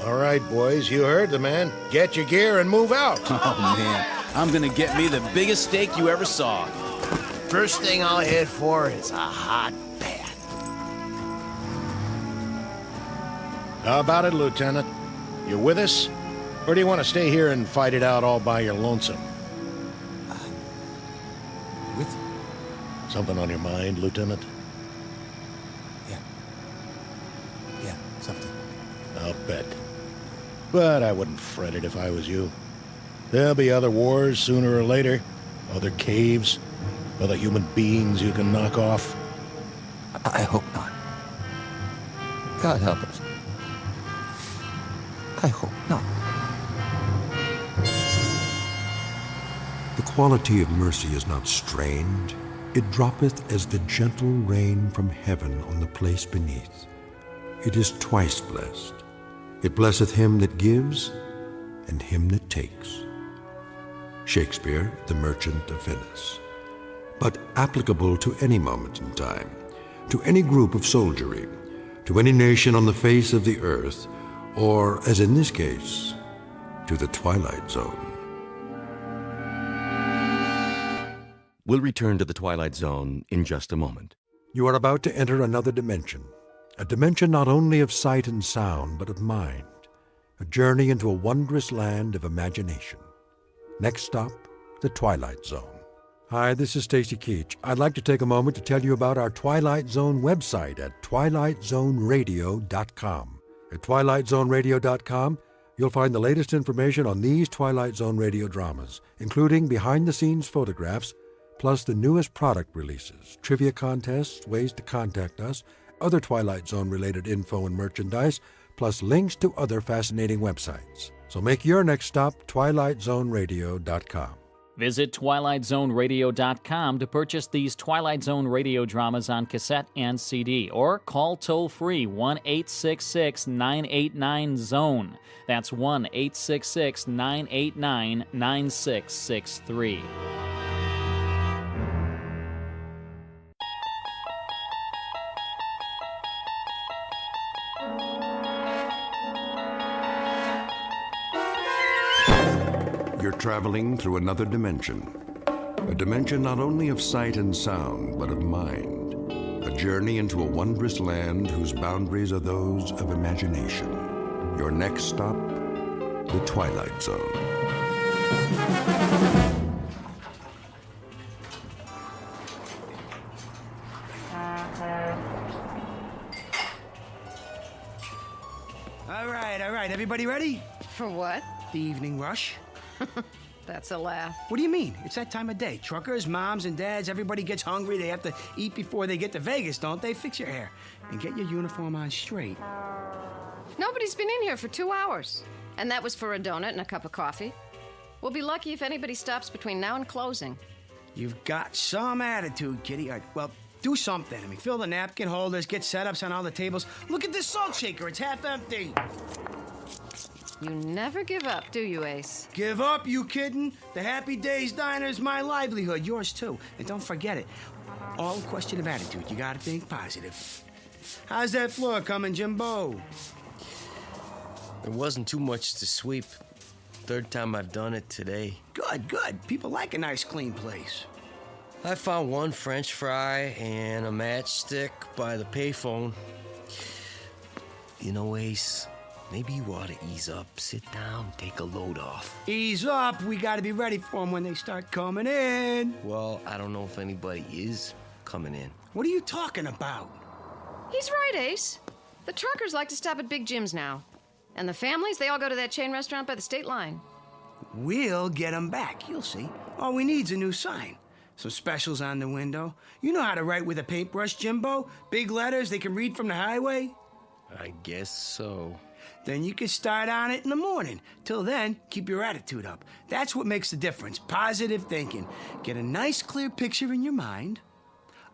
Speaker 21: All right, boys, you heard the man. Get your gear and move out.
Speaker 6: Oh, man. I'm gonna get me the biggest steak you ever saw.
Speaker 20: First thing I'll head for is a hot bath.
Speaker 21: How about it, Lieutenant? You with us? Or do you want to stay here and fight it out all by your lonesome?
Speaker 3: With?
Speaker 21: Something on your mind, Lieutenant?
Speaker 3: Yeah, something.
Speaker 21: I'll bet. But I wouldn't fret it if I was you. There'll be other wars sooner or later. Other caves. Other human beings you can knock off.
Speaker 3: I hope not. God help us. I hope not.
Speaker 2: The quality of mercy is not strained. It droppeth as the gentle rain from heaven on the place beneath. It is twice blessed. It blesseth him that gives and him that takes. Shakespeare, The Merchant of Venice. But applicable to any moment in time, to any group of soldiery, to any nation on the face of the earth, or, as in this case, to the Twilight Zone.
Speaker 1: We'll return to the Twilight Zone in just a moment.
Speaker 2: You are about to enter another dimension, a dimension not only of sight and sound, but of mind, a journey into a wondrous land of imagination. Next stop, the Twilight Zone. Hi, this is Stacy Keach. I'd like to take a moment to tell you about our Twilight Zone website at twilightzoneradio.com. At twilightzoneradio.com, you'll find the latest information on these Twilight Zone radio dramas, including behind-the-scenes photographs, plus the newest product releases, trivia contests, ways to contact us, other Twilight Zone-related info and merchandise, plus links to other fascinating websites. So make your next stop twilightzoneradio.com.
Speaker 17: Visit twilightzoneradio.com to purchase these Twilight Zone radio dramas on cassette and CD, or call toll-free 1-866-989-ZONE. That's 1-866-989-9663.
Speaker 2: You're traveling through another dimension. A dimension not only of sight and sound, but of mind. A journey into a wondrous land whose boundaries are those of imagination. Your next stop, the Twilight Zone.
Speaker 7: All right. Everybody ready?
Speaker 16: For what?
Speaker 7: The evening rush.
Speaker 16: That's a laugh.
Speaker 7: What do you mean? It's that time of day. Truckers, moms, and dads, everybody gets hungry. They have to eat before they get to Vegas, don't they? Fix your hair and get your uniform on straight.
Speaker 16: Nobody's been in here for 2 hours. And that was for a donut and a cup of coffee. We'll be lucky if anybody stops between now and closing.
Speaker 7: You've got some attitude, Kitty. Well, do something. I mean, fill the napkin holders, get setups on all the tables. Look at this salt shaker. It's half empty.
Speaker 16: You never give up, do you, Ace?
Speaker 7: Give up? You kidding? The Happy Days Diner is my livelihood. Yours, too. And don't forget it. All a question of attitude. You gotta think positive. How's that floor coming, Jimbo?
Speaker 20: There wasn't too much to sweep.
Speaker 10: Third time I've done it today.
Speaker 20: Good, good. People like a nice, clean place.
Speaker 10: I found one French fry and a matchstick by the payphone. You know, Ace, maybe you ought to ease up, sit down, take a load off.
Speaker 20: Ease up. We gotta be ready for them when they start coming in.
Speaker 10: Well, I don't know if anybody is coming in.
Speaker 20: What are you talking about?
Speaker 16: He's right, Ace. The truckers like to stop at big gyms now. And the families, they all go to that chain restaurant by the state line.
Speaker 20: We'll get them back. You'll see. All we need's a new sign. Some specials on the window. You know how to write with a paintbrush, Jimbo? Big letters they can read from the highway?
Speaker 10: I guess so.
Speaker 20: Then you can start on it in the morning. Till then, keep your attitude up. That's what makes the difference. Positive thinking. Get a nice, clear picture in your mind.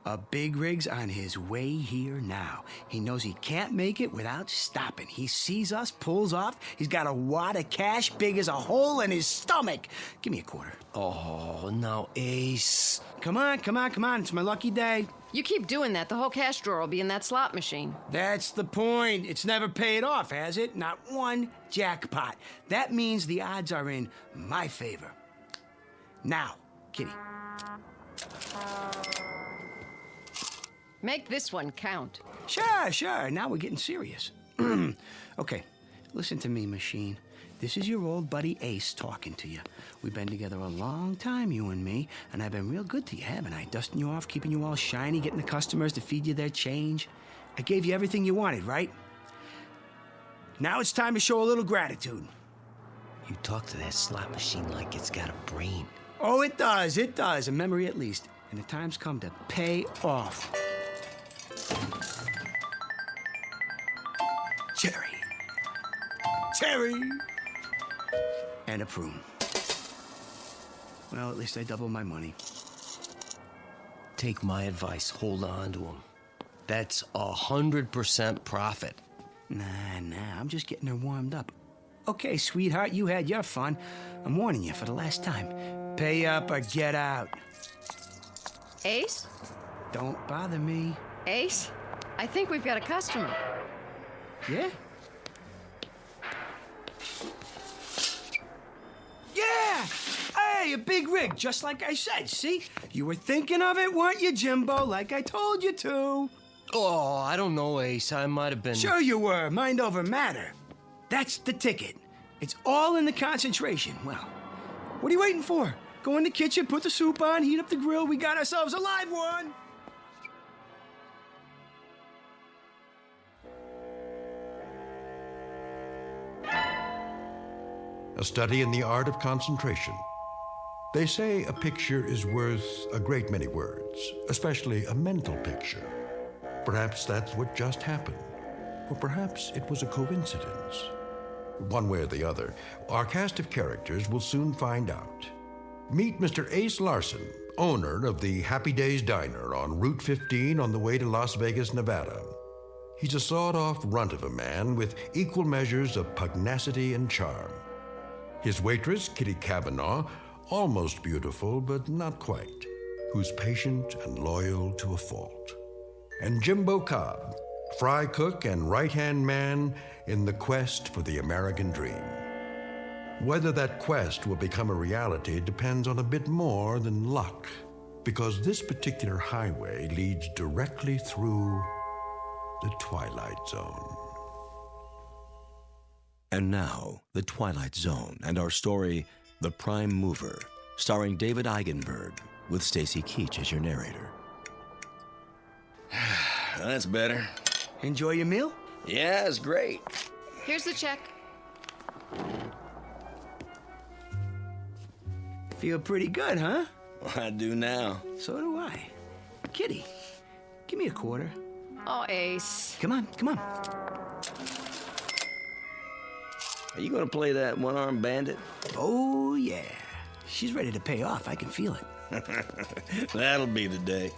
Speaker 20: A big rig's on his way here now. He knows he can't make it without stopping. He sees us, pulls off. He's got a wad of cash big as a hole in his stomach. Give me a quarter.
Speaker 10: Oh, now, Ace.
Speaker 20: Come on, come on, come on. It's my lucky day.
Speaker 16: You keep doing that, the whole cash drawer will be in that slot machine.
Speaker 20: That's the point. It's never paid off, has it? Not one jackpot. That means the odds are in my favor. Now, Kitty.
Speaker 16: Make this one count.
Speaker 20: Sure, sure. Now we're getting serious. Okay, listen to me, machine. This is your old buddy Ace talking to you. We've been together a long time, you and me, and I've been real good to you, haven't I? Dusting you off, keeping you all shiny, getting the customers to feed you their change. I gave you everything you wanted, right? Now it's time to show a little gratitude.
Speaker 10: You talk to that slot machine like it's got a brain.
Speaker 20: Oh, it does, a memory at least. And the time's come to pay off. Cherry. And a prune. Well, at least I doubled my money.
Speaker 10: Take my advice, hold on to them. That's 100% profit.
Speaker 20: Nah, I'm just getting her warmed up. Okay, sweetheart, you had your fun. I'm warning you for the last time. Pay up or get out.
Speaker 16: Ace?
Speaker 20: Don't bother me.
Speaker 16: Ace, I think we've got a customer.
Speaker 20: Yeah? Yeah! Hey, a big rig, just like I said, see? You were thinking of it, weren't you, Jimbo? Like I told you to.
Speaker 10: Oh, I don't know, Ace. I might have been...
Speaker 20: Sure you were. Mind over matter. That's the ticket. It's all in the concentration. Well, what are you waiting for? Go in the kitchen, put the soup on, heat up the grill. We got ourselves a live one.
Speaker 2: A study in the art of concentration. They say a picture is worth a great many words, especially a mental picture. Perhaps that's what just happened. Or perhaps it was a coincidence. One way or the other, our cast of characters will soon find out. Meet Mr. Ace Larson, owner of the Happy Days Diner on Route 15 on the way to Las Vegas, Nevada. He's a sawed-off runt of a man with equal measures of pugnacity and charm. His waitress, Kitty Cavanaugh, almost beautiful, but not quite, who's patient and loyal to a fault. And Jimbo Cobb, fry cook and right-hand man in the quest for the American dream. Whether that quest will become a reality depends on a bit more than luck, because this particular highway leads directly through the Twilight Zone.
Speaker 1: And now, The Twilight Zone and our story, The Prime Mover, starring David Eigenberg, with Stacy Keach as your narrator.
Speaker 10: That's better.
Speaker 20: Enjoy your meal?
Speaker 10: Yeah, it's great.
Speaker 16: Here's the check.
Speaker 20: Feel pretty good, huh?
Speaker 10: Well, I do now.
Speaker 20: So do I. Kitty, give me a quarter.
Speaker 16: Oh, Ace.
Speaker 20: Come on, come on.
Speaker 10: Are you gonna play that one-armed bandit?
Speaker 20: Oh, yeah. She's ready to pay off. I can feel it.
Speaker 10: That'll be the day.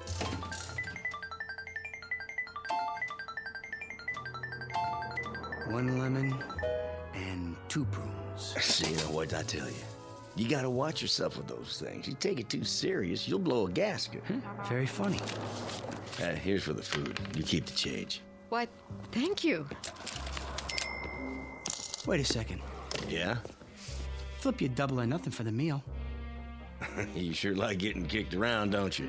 Speaker 20: One lemon and 2 prunes.
Speaker 10: See, you know what I tell you? You gotta watch yourself with those things. You take it too serious, you'll blow a gasket.
Speaker 20: Very funny.
Speaker 10: Here's for the food. You keep the change.
Speaker 16: What? Thank you.
Speaker 20: Wait a second.
Speaker 10: Yeah?
Speaker 20: flip you double or nothing for the meal.
Speaker 10: You sure like getting kicked around, don't you?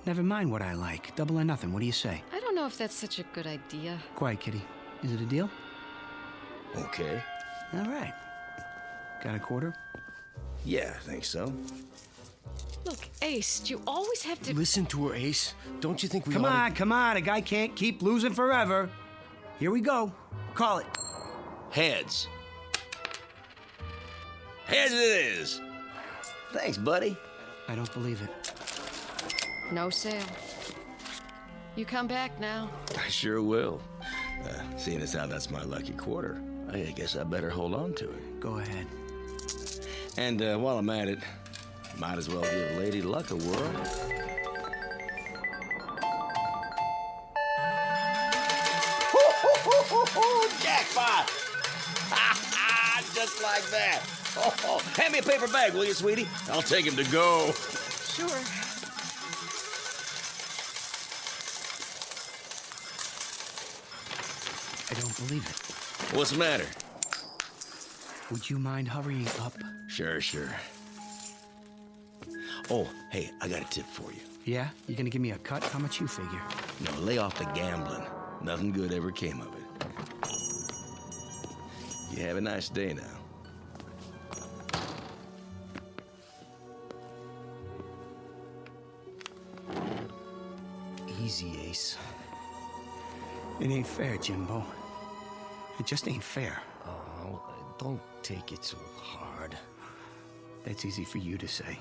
Speaker 20: Never mind what I like. Double or nothing. What do you say?
Speaker 16: I don't know if that's such a good idea.
Speaker 20: Quiet, kitty. Is it a deal?
Speaker 10: Okay.
Speaker 20: All right. Got a quarter?
Speaker 10: Yeah, I think so.
Speaker 16: Look, Ace, you always have to...
Speaker 10: Listen to her, Ace. Don't you think we
Speaker 20: Come
Speaker 10: oughta-
Speaker 20: on, come on. A guy can't keep losing forever. Here we go. Call it.
Speaker 10: Heads. Heads it is. Thanks, buddy.
Speaker 20: I don't believe it.
Speaker 16: No sale. You come back now.
Speaker 10: I sure will. Seeing as how that's my lucky quarter, I guess I better hold on to it.
Speaker 20: Go ahead.
Speaker 10: And while I'm at it, might as well give Lady Luck a whirl. Jackpot! Just like that. Oh, hand me a paper bag, will you, sweetie? I'll take him to go.
Speaker 16: Sure.
Speaker 20: I don't believe it.
Speaker 10: What's the matter?
Speaker 20: Would you mind hurrying up?
Speaker 10: Sure. Oh, hey, I got a tip for you.
Speaker 20: Yeah? You gonna give me a cut? How much you figure?
Speaker 10: No, lay off the gambling. Nothing good ever came of it. You have a nice day now. Easy, Ace.
Speaker 20: It ain't fair, Jimbo. It just ain't fair.
Speaker 10: Oh, don't take it so hard.
Speaker 20: That's easy for you to say.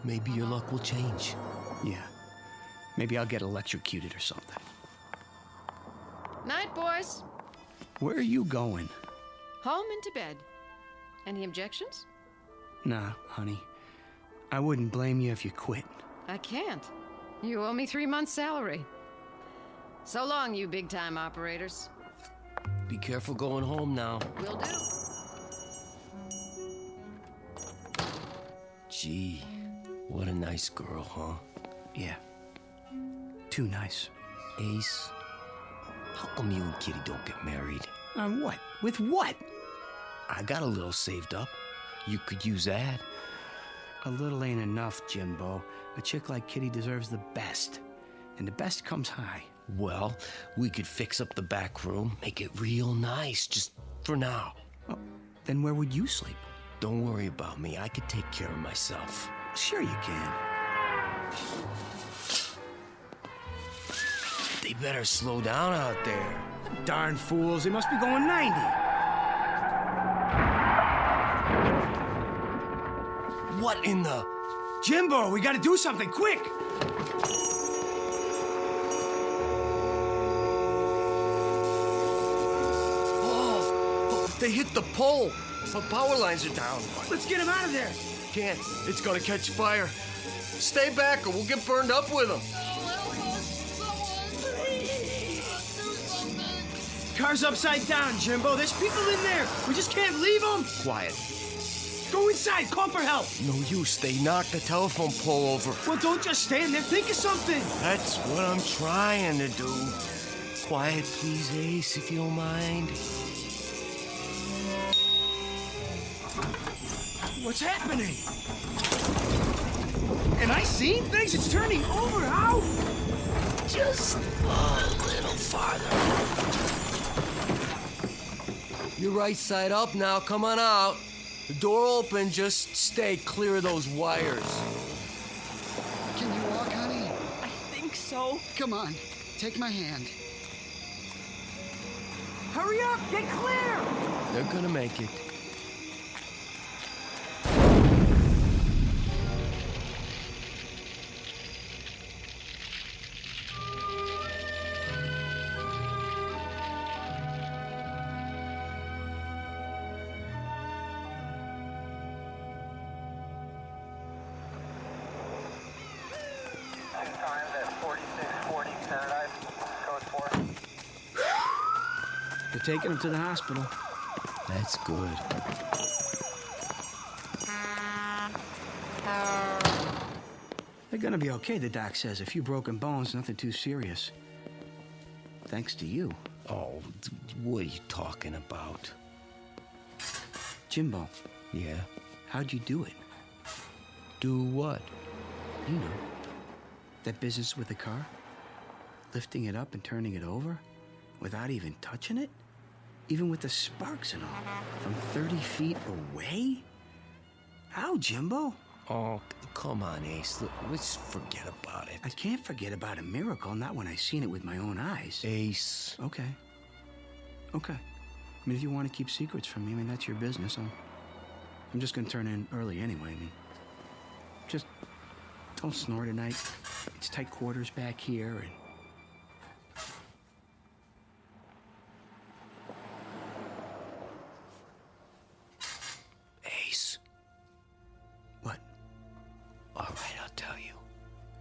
Speaker 10: Maybe your luck will change.
Speaker 20: Yeah. Maybe I'll get electrocuted or something.
Speaker 16: Night, boys.
Speaker 20: Where are you going?
Speaker 16: Home and to bed. Any objections?
Speaker 20: Nah, honey. I wouldn't blame you if you quit.
Speaker 16: I can't. You owe me 3 months' salary. So long, you big-time operators.
Speaker 10: Be careful going home now.
Speaker 16: Will do.
Speaker 10: Gee, what a nice girl, huh?
Speaker 20: Yeah. Too nice.
Speaker 10: Ace, how come you and Kitty don't get married?
Speaker 20: On what? With what?
Speaker 10: I got a little saved up. You could use that.
Speaker 20: A little ain't enough, Jimbo. A chick like Kitty deserves the best. And the best comes high.
Speaker 10: Well, we could fix up the back room, make it real nice, just for now.
Speaker 20: Oh, then where would you sleep?
Speaker 10: Don't worry about me. I could take care of myself.
Speaker 20: Sure you can.
Speaker 10: They better slow down out there.
Speaker 20: Darn fools, they must be going 90.
Speaker 10: What in the...
Speaker 20: Jimbo, we gotta do something, quick!
Speaker 10: Oh, they hit the pole. The power lines are down.
Speaker 20: Let's get him out of there.
Speaker 10: Can't. It's gonna catch fire. Stay back or we'll get burned up with them.
Speaker 20: Car's upside down, Jimbo. There's people in there. We just can't leave them.
Speaker 10: Quiet.
Speaker 20: Go inside. Call for help.
Speaker 10: No use. They knocked the telephone pole over.
Speaker 20: Well, don't just stand there. Think of something.
Speaker 10: That's what I'm trying to do. Quiet, please, Ace, if you don't mind.
Speaker 20: What's happening? Am I seeing things? It's turning over. How?
Speaker 10: Just a little farther. You're right side up now. Come on out. The door open. Just stay clear of those wires.
Speaker 11: Can you walk, honey?
Speaker 9: I think so.
Speaker 11: Come on. Take my hand.
Speaker 20: Hurry up. Get clear.
Speaker 10: They're gonna make it.
Speaker 20: They're taking him to the hospital.
Speaker 10: That's good.
Speaker 20: They're gonna be okay, the doc says. A few broken bones, nothing too serious. Thanks to you.
Speaker 10: Oh, what are you talking about?
Speaker 20: Jimbo.
Speaker 10: Yeah?
Speaker 20: How'd you do it?
Speaker 10: Do what?
Speaker 20: You know, that business with the car? Lifting it up and turning it over without even touching it? Even with the sparks and all? From 30 feet away? How, Jimbo?
Speaker 10: Oh, come on, Ace. Let's forget about it.
Speaker 20: I can't forget about a miracle, not when I seen it with my own eyes.
Speaker 10: Ace.
Speaker 20: Okay. Okay. I mean, if you want to keep secrets from me, I mean, that's your business. I'm just going to turn in early anyway. I mean, just don't snore tonight. It's tight quarters back here, and...
Speaker 10: Ace.
Speaker 20: What?
Speaker 10: All right, I'll tell you.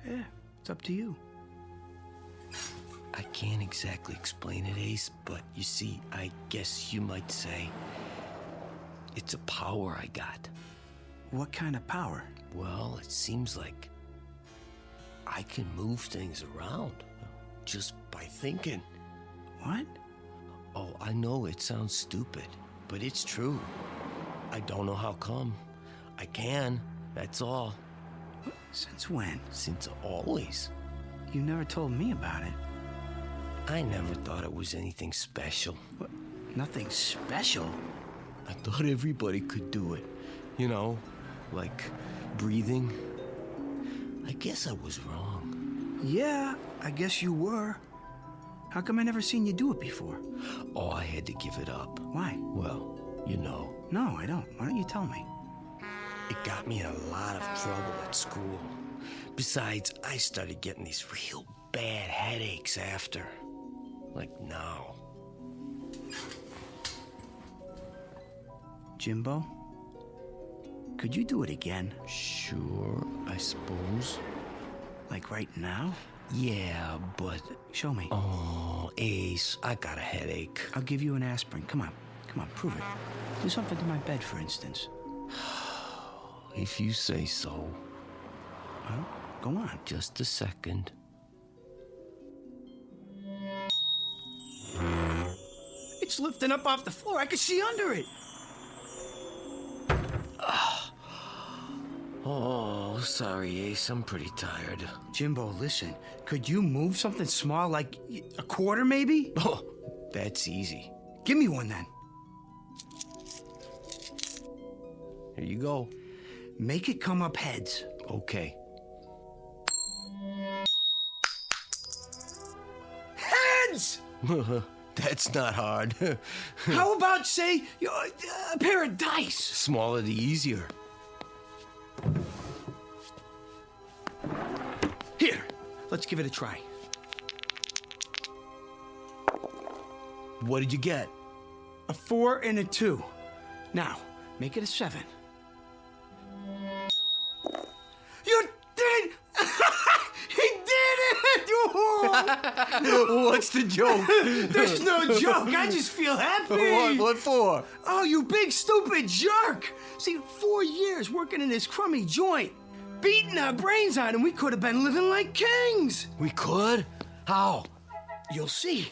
Speaker 20: Yeah, it's up to you.
Speaker 10: I can't exactly explain it, Ace, but you see, I guess you might say it's a power I got.
Speaker 20: What kind of power?
Speaker 10: Well, it seems like I can move things around just by thinking.
Speaker 20: What?
Speaker 10: Oh, I know it sounds stupid, but it's true. I don't know how come. I can, that's all.
Speaker 20: Since when?
Speaker 10: Since always.
Speaker 20: You never told me about it.
Speaker 10: I never thought it was anything special.
Speaker 20: What? Nothing special?
Speaker 10: I thought everybody could do it. You know, like breathing. I guess I was wrong.
Speaker 20: Yeah, I guess you were. How come I never seen you do it before?
Speaker 10: Oh, I had to give it up.
Speaker 20: Why?
Speaker 10: Well, you know.
Speaker 20: No, I don't. Why don't you tell me?
Speaker 10: It got me in a lot of trouble at school. Besides, I started getting these real bad headaches after. Like now.
Speaker 20: Jimbo? Could you do it again?
Speaker 10: Sure, I suppose.
Speaker 20: Like right now?
Speaker 10: Yeah, but...
Speaker 20: Show me.
Speaker 10: Oh, Ace, I got a headache.
Speaker 20: I'll give you an aspirin. Come on. Come on, prove it. Do something to my bed, for instance.
Speaker 10: If you say so.
Speaker 20: Well, go on.
Speaker 10: Just a second.
Speaker 20: It's lifting up off the floor. I can see under it.
Speaker 10: Oh, sorry, Ace. I'm pretty tired.
Speaker 20: Jimbo, listen. Could you move something small, like a quarter, maybe?
Speaker 10: Oh, that's easy.
Speaker 20: Give me one, then.
Speaker 10: Here you go.
Speaker 20: Make it come up heads.
Speaker 10: Okay.
Speaker 20: Heads!
Speaker 10: That's not hard.
Speaker 20: How about, say, a pair of dice?
Speaker 10: Smaller the easier.
Speaker 20: Here, let's give it a try.
Speaker 10: What did you get?
Speaker 20: A 4 and a 2. Now, make it a 7. You did! He did it!
Speaker 10: What's the joke?
Speaker 20: There's no joke. I just feel happy.
Speaker 10: What for?
Speaker 20: Oh, you big stupid jerk! See, 4 years working in this crummy joint, beating our brains out, and we could have been living like kings.
Speaker 10: We could? How?
Speaker 20: You'll see.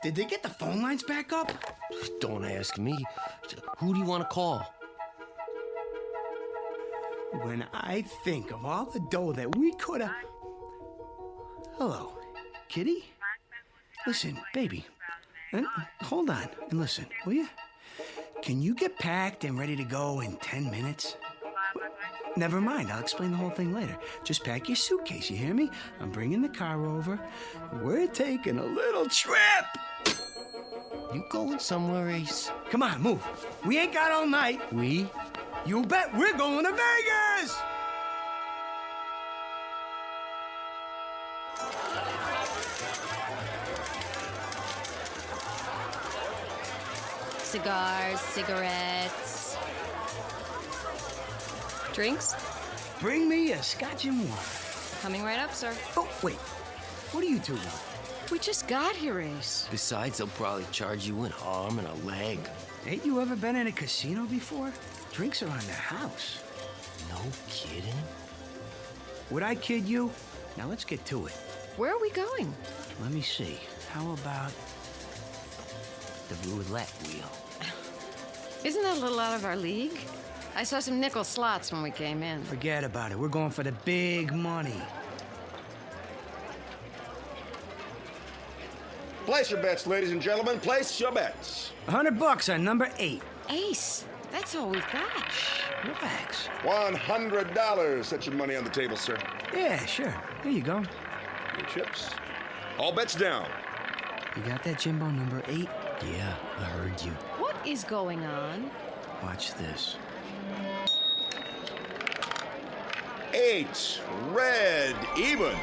Speaker 20: Did they get the phone lines back up?
Speaker 10: Don't ask me. Who do you want to call?
Speaker 20: When I think of all the dough that we could have... Hello, kitty? Listen, baby. Hold on and listen, will you? Can you get packed and ready to go in 10 minutes? Never mind, I'll explain the whole thing later. Just pack your suitcase, you hear me? I'm bringing the car over. We're taking a little trip.
Speaker 10: You going somewhere, Ace?
Speaker 20: Come on, move. We ain't got all night.
Speaker 10: We?
Speaker 20: You bet we're going to Vegas!
Speaker 16: Cigars, cigarettes. Drinks?
Speaker 20: Bring me a scotch and water.
Speaker 16: Coming right up, sir.
Speaker 20: Oh, wait. What do you two want?
Speaker 16: We just got here, Ace.
Speaker 10: Besides, they'll probably charge you an arm and a leg.
Speaker 20: Ain't you ever been in a casino before? Drinks are on the house.
Speaker 10: No kidding?
Speaker 20: Would I kid you? Now let's get to it.
Speaker 16: Where are we going?
Speaker 20: Let me see. How about the roulette wheel?
Speaker 16: Isn't that a little out of our league? I saw some nickel slots when we came in.
Speaker 20: Forget about it. We're going for the big money.
Speaker 12: Place your bets, ladies and gentlemen. Place your bets.
Speaker 20: $100 on number 8.
Speaker 16: Ace, that's all we've got.
Speaker 20: Relax.
Speaker 12: $100. Set your money on the table, sir.
Speaker 20: Yeah, sure. Here you go.
Speaker 12: Your chips. All bets down.
Speaker 20: You got that, Jimbo, number 8?
Speaker 10: Yeah, I heard you.
Speaker 16: What is going on?
Speaker 20: Watch this.
Speaker 12: 8. Red. Even.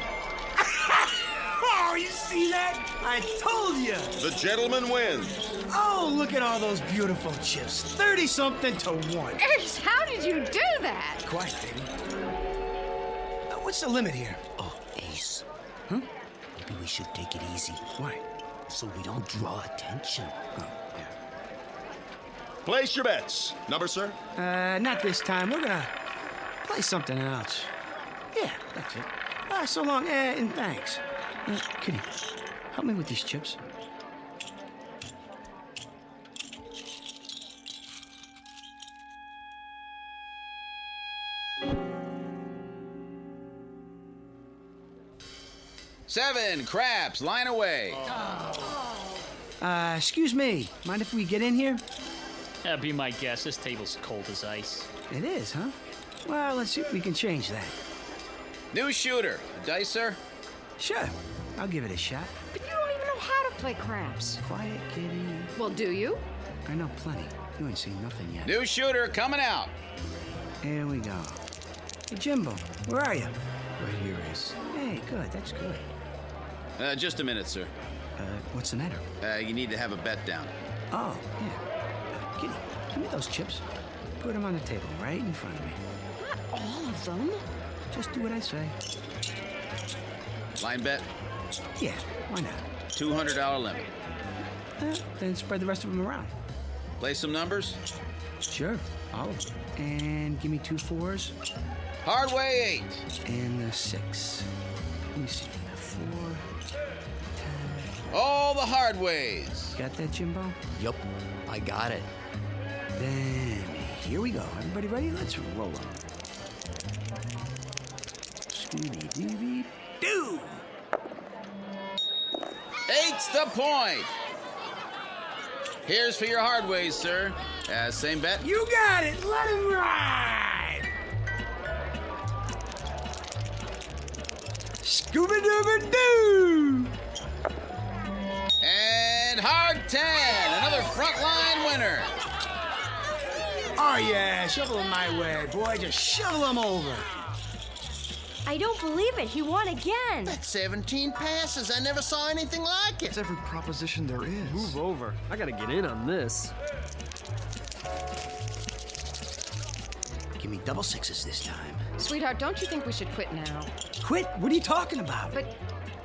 Speaker 20: Oh, you see that? I told you.
Speaker 12: The gentleman wins.
Speaker 20: Oh, look at all those beautiful chips. 30-something to 1.
Speaker 16: Ace, how did you do that?
Speaker 20: Quiet, baby. What's the limit here?
Speaker 10: Oh, Ace.
Speaker 20: Huh?
Speaker 10: Maybe we should take it easy.
Speaker 20: Why?
Speaker 10: So we don't draw attention.
Speaker 20: Oh, yeah.
Speaker 12: Place your bets. Number, sir?
Speaker 20: Not this time. We're gonna play something else. Yeah, that's it. So long, and thanks. Kitty, help me with these chips.
Speaker 6: Seven craps, line away.
Speaker 20: Excuse me. Mind if we get in here?
Speaker 17: That'd be my guess. This table's cold as ice.
Speaker 20: It is, huh? Well, let's see if we can change that.
Speaker 6: New shooter. Dice, sir?
Speaker 20: Sure. I'll give it a shot.
Speaker 16: But you don't even know how to play craps.
Speaker 20: Quiet, kitty.
Speaker 16: Well, do you?
Speaker 20: I know plenty. You ain't seen nothing yet.
Speaker 6: New shooter coming out.
Speaker 20: Here we go. Hey, Jimbo, where are you?
Speaker 10: Right here, Ace.
Speaker 20: Hey, good. That's good.
Speaker 6: Just a minute, sir.
Speaker 20: What's the matter?
Speaker 6: You need to have a bet down.
Speaker 20: Oh, yeah. Kitty, give me those chips. Put them on the table right in front of me.
Speaker 16: Not all of them.
Speaker 20: Just do what I say.
Speaker 6: Line bet?
Speaker 20: Yeah, why not?
Speaker 6: $200 limit.
Speaker 20: Then spread the rest of them around.
Speaker 6: Play some numbers?
Speaker 20: Sure, all of them. And give me 2 4s.
Speaker 6: Hard way 8.
Speaker 20: And 6. Let me see. 4.
Speaker 6: All the hard ways.
Speaker 20: Got that, Jimbo?
Speaker 10: Yup, I got it.
Speaker 20: Then here we go. Everybody ready? Let's roll on. Scooby-Dooby-Doo!
Speaker 6: 8's the point. Here's for your hard ways, sir. Same bet?
Speaker 20: You got it! Let him ride! Scooby-Dooby-Doo!
Speaker 6: And hard 10. Another frontline winner.
Speaker 20: Oh, yeah. Shovel them my way, boy. Just shovel them over.
Speaker 22: I don't believe it. He won again.
Speaker 10: That's 17 passes. I never saw anything like it.
Speaker 23: It's every proposition there is.
Speaker 24: Move over. I gotta get in on this.
Speaker 20: Give me double 6s this time.
Speaker 16: Sweetheart, don't you think we should quit now?
Speaker 20: Quit? What are you talking about?
Speaker 16: But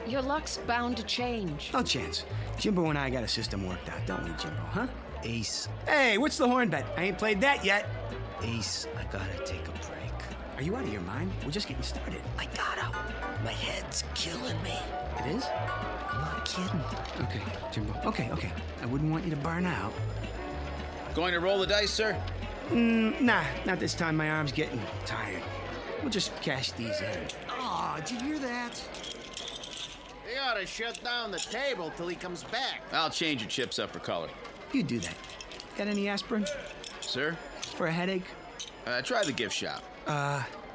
Speaker 16: your luck's bound to change.
Speaker 20: No chance. Jimbo and I got a system worked out, don't we, Jimbo, huh?
Speaker 10: Ace.
Speaker 20: Hey, what's the horn bet? I ain't played that yet.
Speaker 10: Ace, I gotta take a break.
Speaker 20: Are you out of your mind? We're just getting started.
Speaker 10: I gotta. My head's killing me.
Speaker 20: It is?
Speaker 10: I'm not kidding.
Speaker 20: Okay, Jimbo. Okay. I wouldn't want you to burn out.
Speaker 6: Going to roll the dice, sir?
Speaker 20: Nah, not this time. My arm's getting tired. We'll just cash these in.
Speaker 23: Oh, did you hear that?
Speaker 10: They ought to shut down the table till he comes back.
Speaker 6: I'll change your chips up for color.
Speaker 20: You do that. Got any aspirin?
Speaker 6: Sir?
Speaker 20: For a headache?
Speaker 6: Try the gift shop.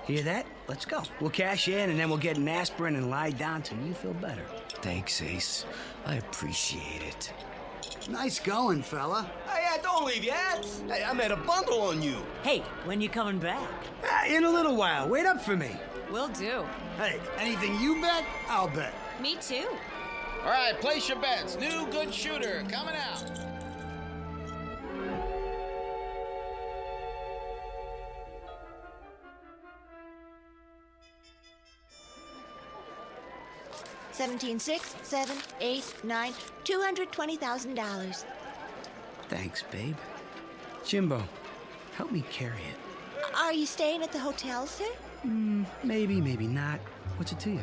Speaker 20: Hear that? Let's go. We'll cash in and then we'll get an aspirin and lie down till you feel better.
Speaker 10: Thanks, Ace. I appreciate it.
Speaker 23: Nice going, fella.
Speaker 10: Hey, don't leave yet. Hey, I made a bundle on you.
Speaker 25: Hey, when you coming back?
Speaker 20: In a little while. Wait up for me.
Speaker 25: Will do.
Speaker 23: Hey, anything you bet, I'll bet.
Speaker 25: Me too.
Speaker 6: All right, place your bets. New good shooter coming out.
Speaker 22: $17,600, $7,000, $8,000, $9,000, $220,000.
Speaker 20: Thanks, babe. Jimbo, help me carry it.
Speaker 22: Are you staying at the hotel, sir?
Speaker 20: Maybe, maybe not. What's it to you?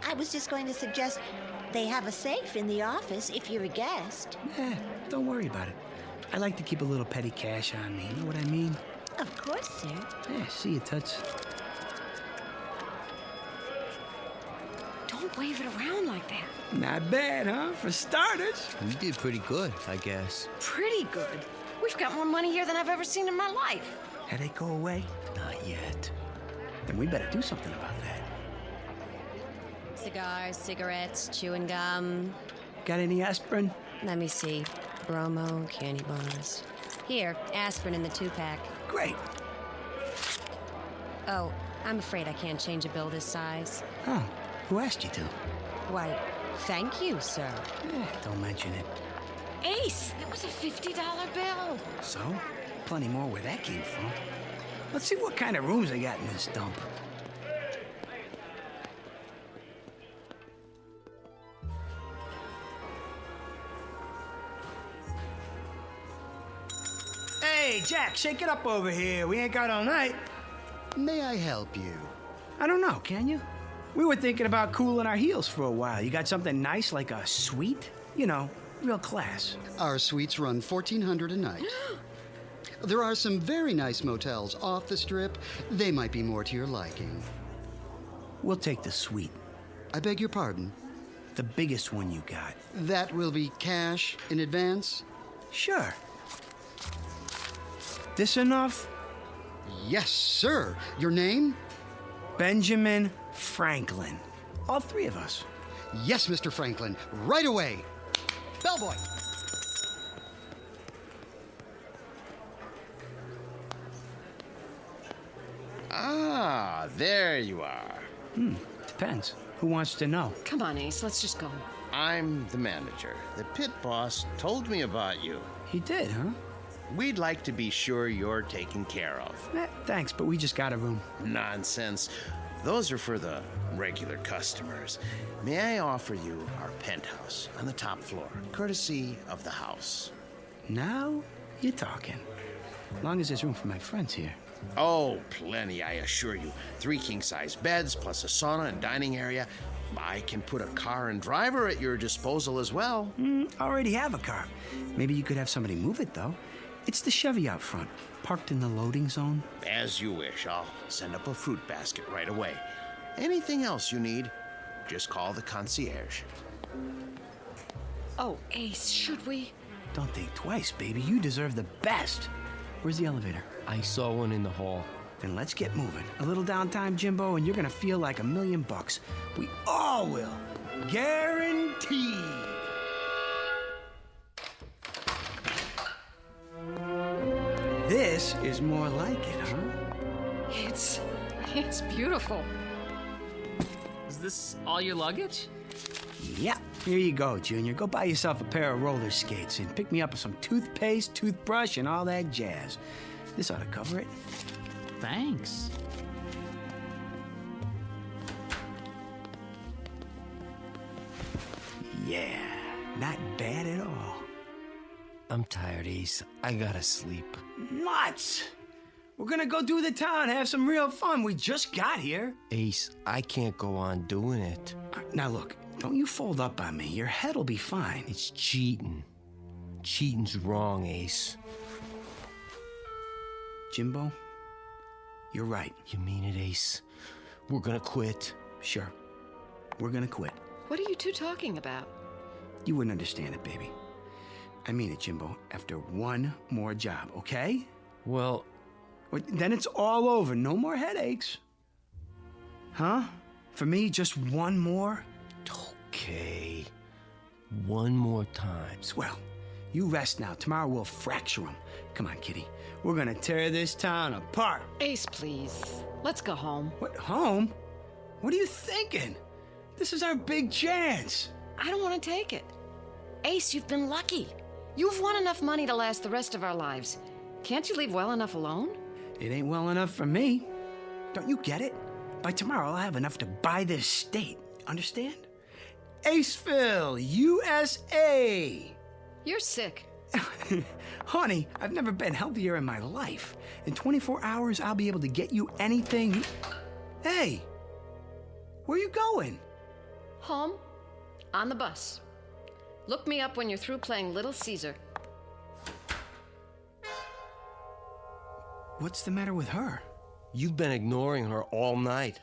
Speaker 22: I was just going to suggest they have a safe in the office if you're a guest.
Speaker 20: Don't worry about it. I like to keep a little petty cash on me. You know what I mean?
Speaker 22: Of course, sir.
Speaker 20: Yeah, see you, Toots.
Speaker 16: Don't wave it around like that.
Speaker 20: Not bad, huh? For starters.
Speaker 10: You did pretty good, I guess.
Speaker 16: Pretty good. We've got more money here than I've ever seen in my life.
Speaker 20: Headache go away?
Speaker 10: Not yet.
Speaker 20: Then we better do something about that.
Speaker 4: Cigars, cigarettes, chewing gum.
Speaker 20: Got any aspirin?
Speaker 4: Let me see. Bromo, candy bars. Here, aspirin in the 2-pack.
Speaker 20: Great.
Speaker 4: Oh, I'm afraid I can't change a bill this size.
Speaker 20: Huh. Who asked you to?
Speaker 4: Why, thank you, sir.
Speaker 20: Don't mention it.
Speaker 16: Ace, that was a $50 bill.
Speaker 20: So? Plenty more where that came from. Let's see what kind of rooms they got in this dump. Hey, Jack, shake it up over here. We ain't got all night.
Speaker 11: May I help you?
Speaker 20: I don't know, can you? We were thinking about cooling our heels for a while. You got something nice like a suite? You know, real class.
Speaker 11: Our suites run $1,400 a night. There are some very nice motels off the strip. They might be more to your liking.
Speaker 20: We'll take the suite.
Speaker 11: I beg your pardon?
Speaker 20: The biggest one you got.
Speaker 11: That will be cash in advance?
Speaker 20: Sure. This enough?
Speaker 11: Yes, sir. Your name?
Speaker 20: Benjamin Franklin. All three of us.
Speaker 11: Yes, Mr. Franklin. Right away. Bellboy.
Speaker 5: Ah, there you are.
Speaker 20: Depends. Who wants to know?
Speaker 16: Come on, Ace, let's just go.
Speaker 5: I'm the manager. The pit boss told me about you.
Speaker 20: He did, huh?
Speaker 5: We'd like to be sure you're taken care of.
Speaker 20: Thanks, but we just got a room.
Speaker 5: Nonsense. Those are for the regular customers. May I offer you our penthouse on the top floor, courtesy of the house?
Speaker 20: Now you're talking. As long as there's room for my friends here.
Speaker 5: Oh, plenty, I assure you. 3 king-size beds, plus a sauna and dining area. I can put a car and driver at your disposal as well.
Speaker 20: Already have a car. Maybe you could have somebody move it, though. It's the Chevy out front, parked in the loading zone.
Speaker 5: As you wish. I'll send up a fruit basket right away. Anything else you need, just call the concierge.
Speaker 16: Oh, Ace, should we?
Speaker 20: Don't think twice, baby. You deserve the best. Where's the elevator?
Speaker 10: I saw one in the hall.
Speaker 20: Then let's get moving. A little downtime, Jimbo, and you're gonna feel like $1 million. We all will. Guaranteed. This is more like it, huh?
Speaker 16: It's beautiful.
Speaker 17: Is this all your luggage?
Speaker 20: Yeah. Here you go, Junior. Go buy yourself a pair of roller skates and pick me up some toothpaste, toothbrush, and all that jazz. This ought to cover it.
Speaker 17: Thanks.
Speaker 20: Yeah, not bad at all.
Speaker 10: I'm tired, Ace. I gotta sleep.
Speaker 20: Nuts! We're gonna go do the town, have some real fun. We just got here.
Speaker 10: Ace, I can't go on doing it.
Speaker 20: Now look, don't you fold up on me. Your head'll be fine.
Speaker 10: It's cheating. Cheating's wrong, Ace.
Speaker 20: Jimbo, you're right.
Speaker 10: You mean it, Ace? We're gonna quit.
Speaker 20: Sure. We're gonna quit.
Speaker 16: What are you two talking about?
Speaker 20: You wouldn't understand it, baby. I mean it, Jimbo. After one more job, okay?
Speaker 10: Well,
Speaker 20: then it's all over. No more headaches. Huh? For me, just one more?
Speaker 10: Okay. One more time.
Speaker 20: Swell. You rest now. Tomorrow we'll fracture them. Come on, kitty. We're gonna tear this town apart.
Speaker 16: Ace, please. Let's go home.
Speaker 20: What, home? What are you thinking? This is our big chance.
Speaker 16: I don't want to take it. Ace, you've been lucky. You've won enough money to last the rest of our lives. Can't you leave well enough alone?
Speaker 20: It ain't well enough for me. Don't you get it? By tomorrow, I'll have enough to buy this state. Understand? Aceville, USA.
Speaker 16: You're sick.
Speaker 20: Honey, I've never been healthier in my life. In 24 hours, I'll be able to get you anything. Hey, where you going?
Speaker 16: Home. On the bus. Look me up when you're through playing Little Caesar.
Speaker 20: What's the matter with her?
Speaker 10: You've been ignoring her all night.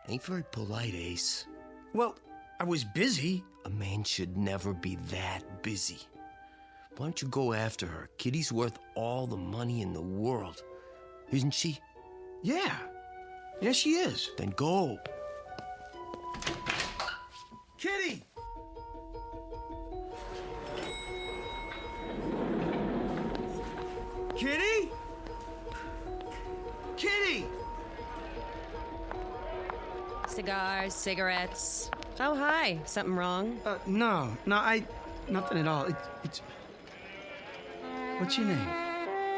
Speaker 10: Ain't very polite, Ace.
Speaker 20: Well, I was busy.
Speaker 10: A man should never be that busy. Why don't you go after her? Kitty's worth all the money in the world. Isn't she?
Speaker 20: Yeah. Yes, she is.
Speaker 10: Then go.
Speaker 20: Kitty! Kitty? Kitty!
Speaker 4: Cigars, cigarettes. Oh, hi. Something wrong?
Speaker 20: No, nothing at all. It's. What's your name?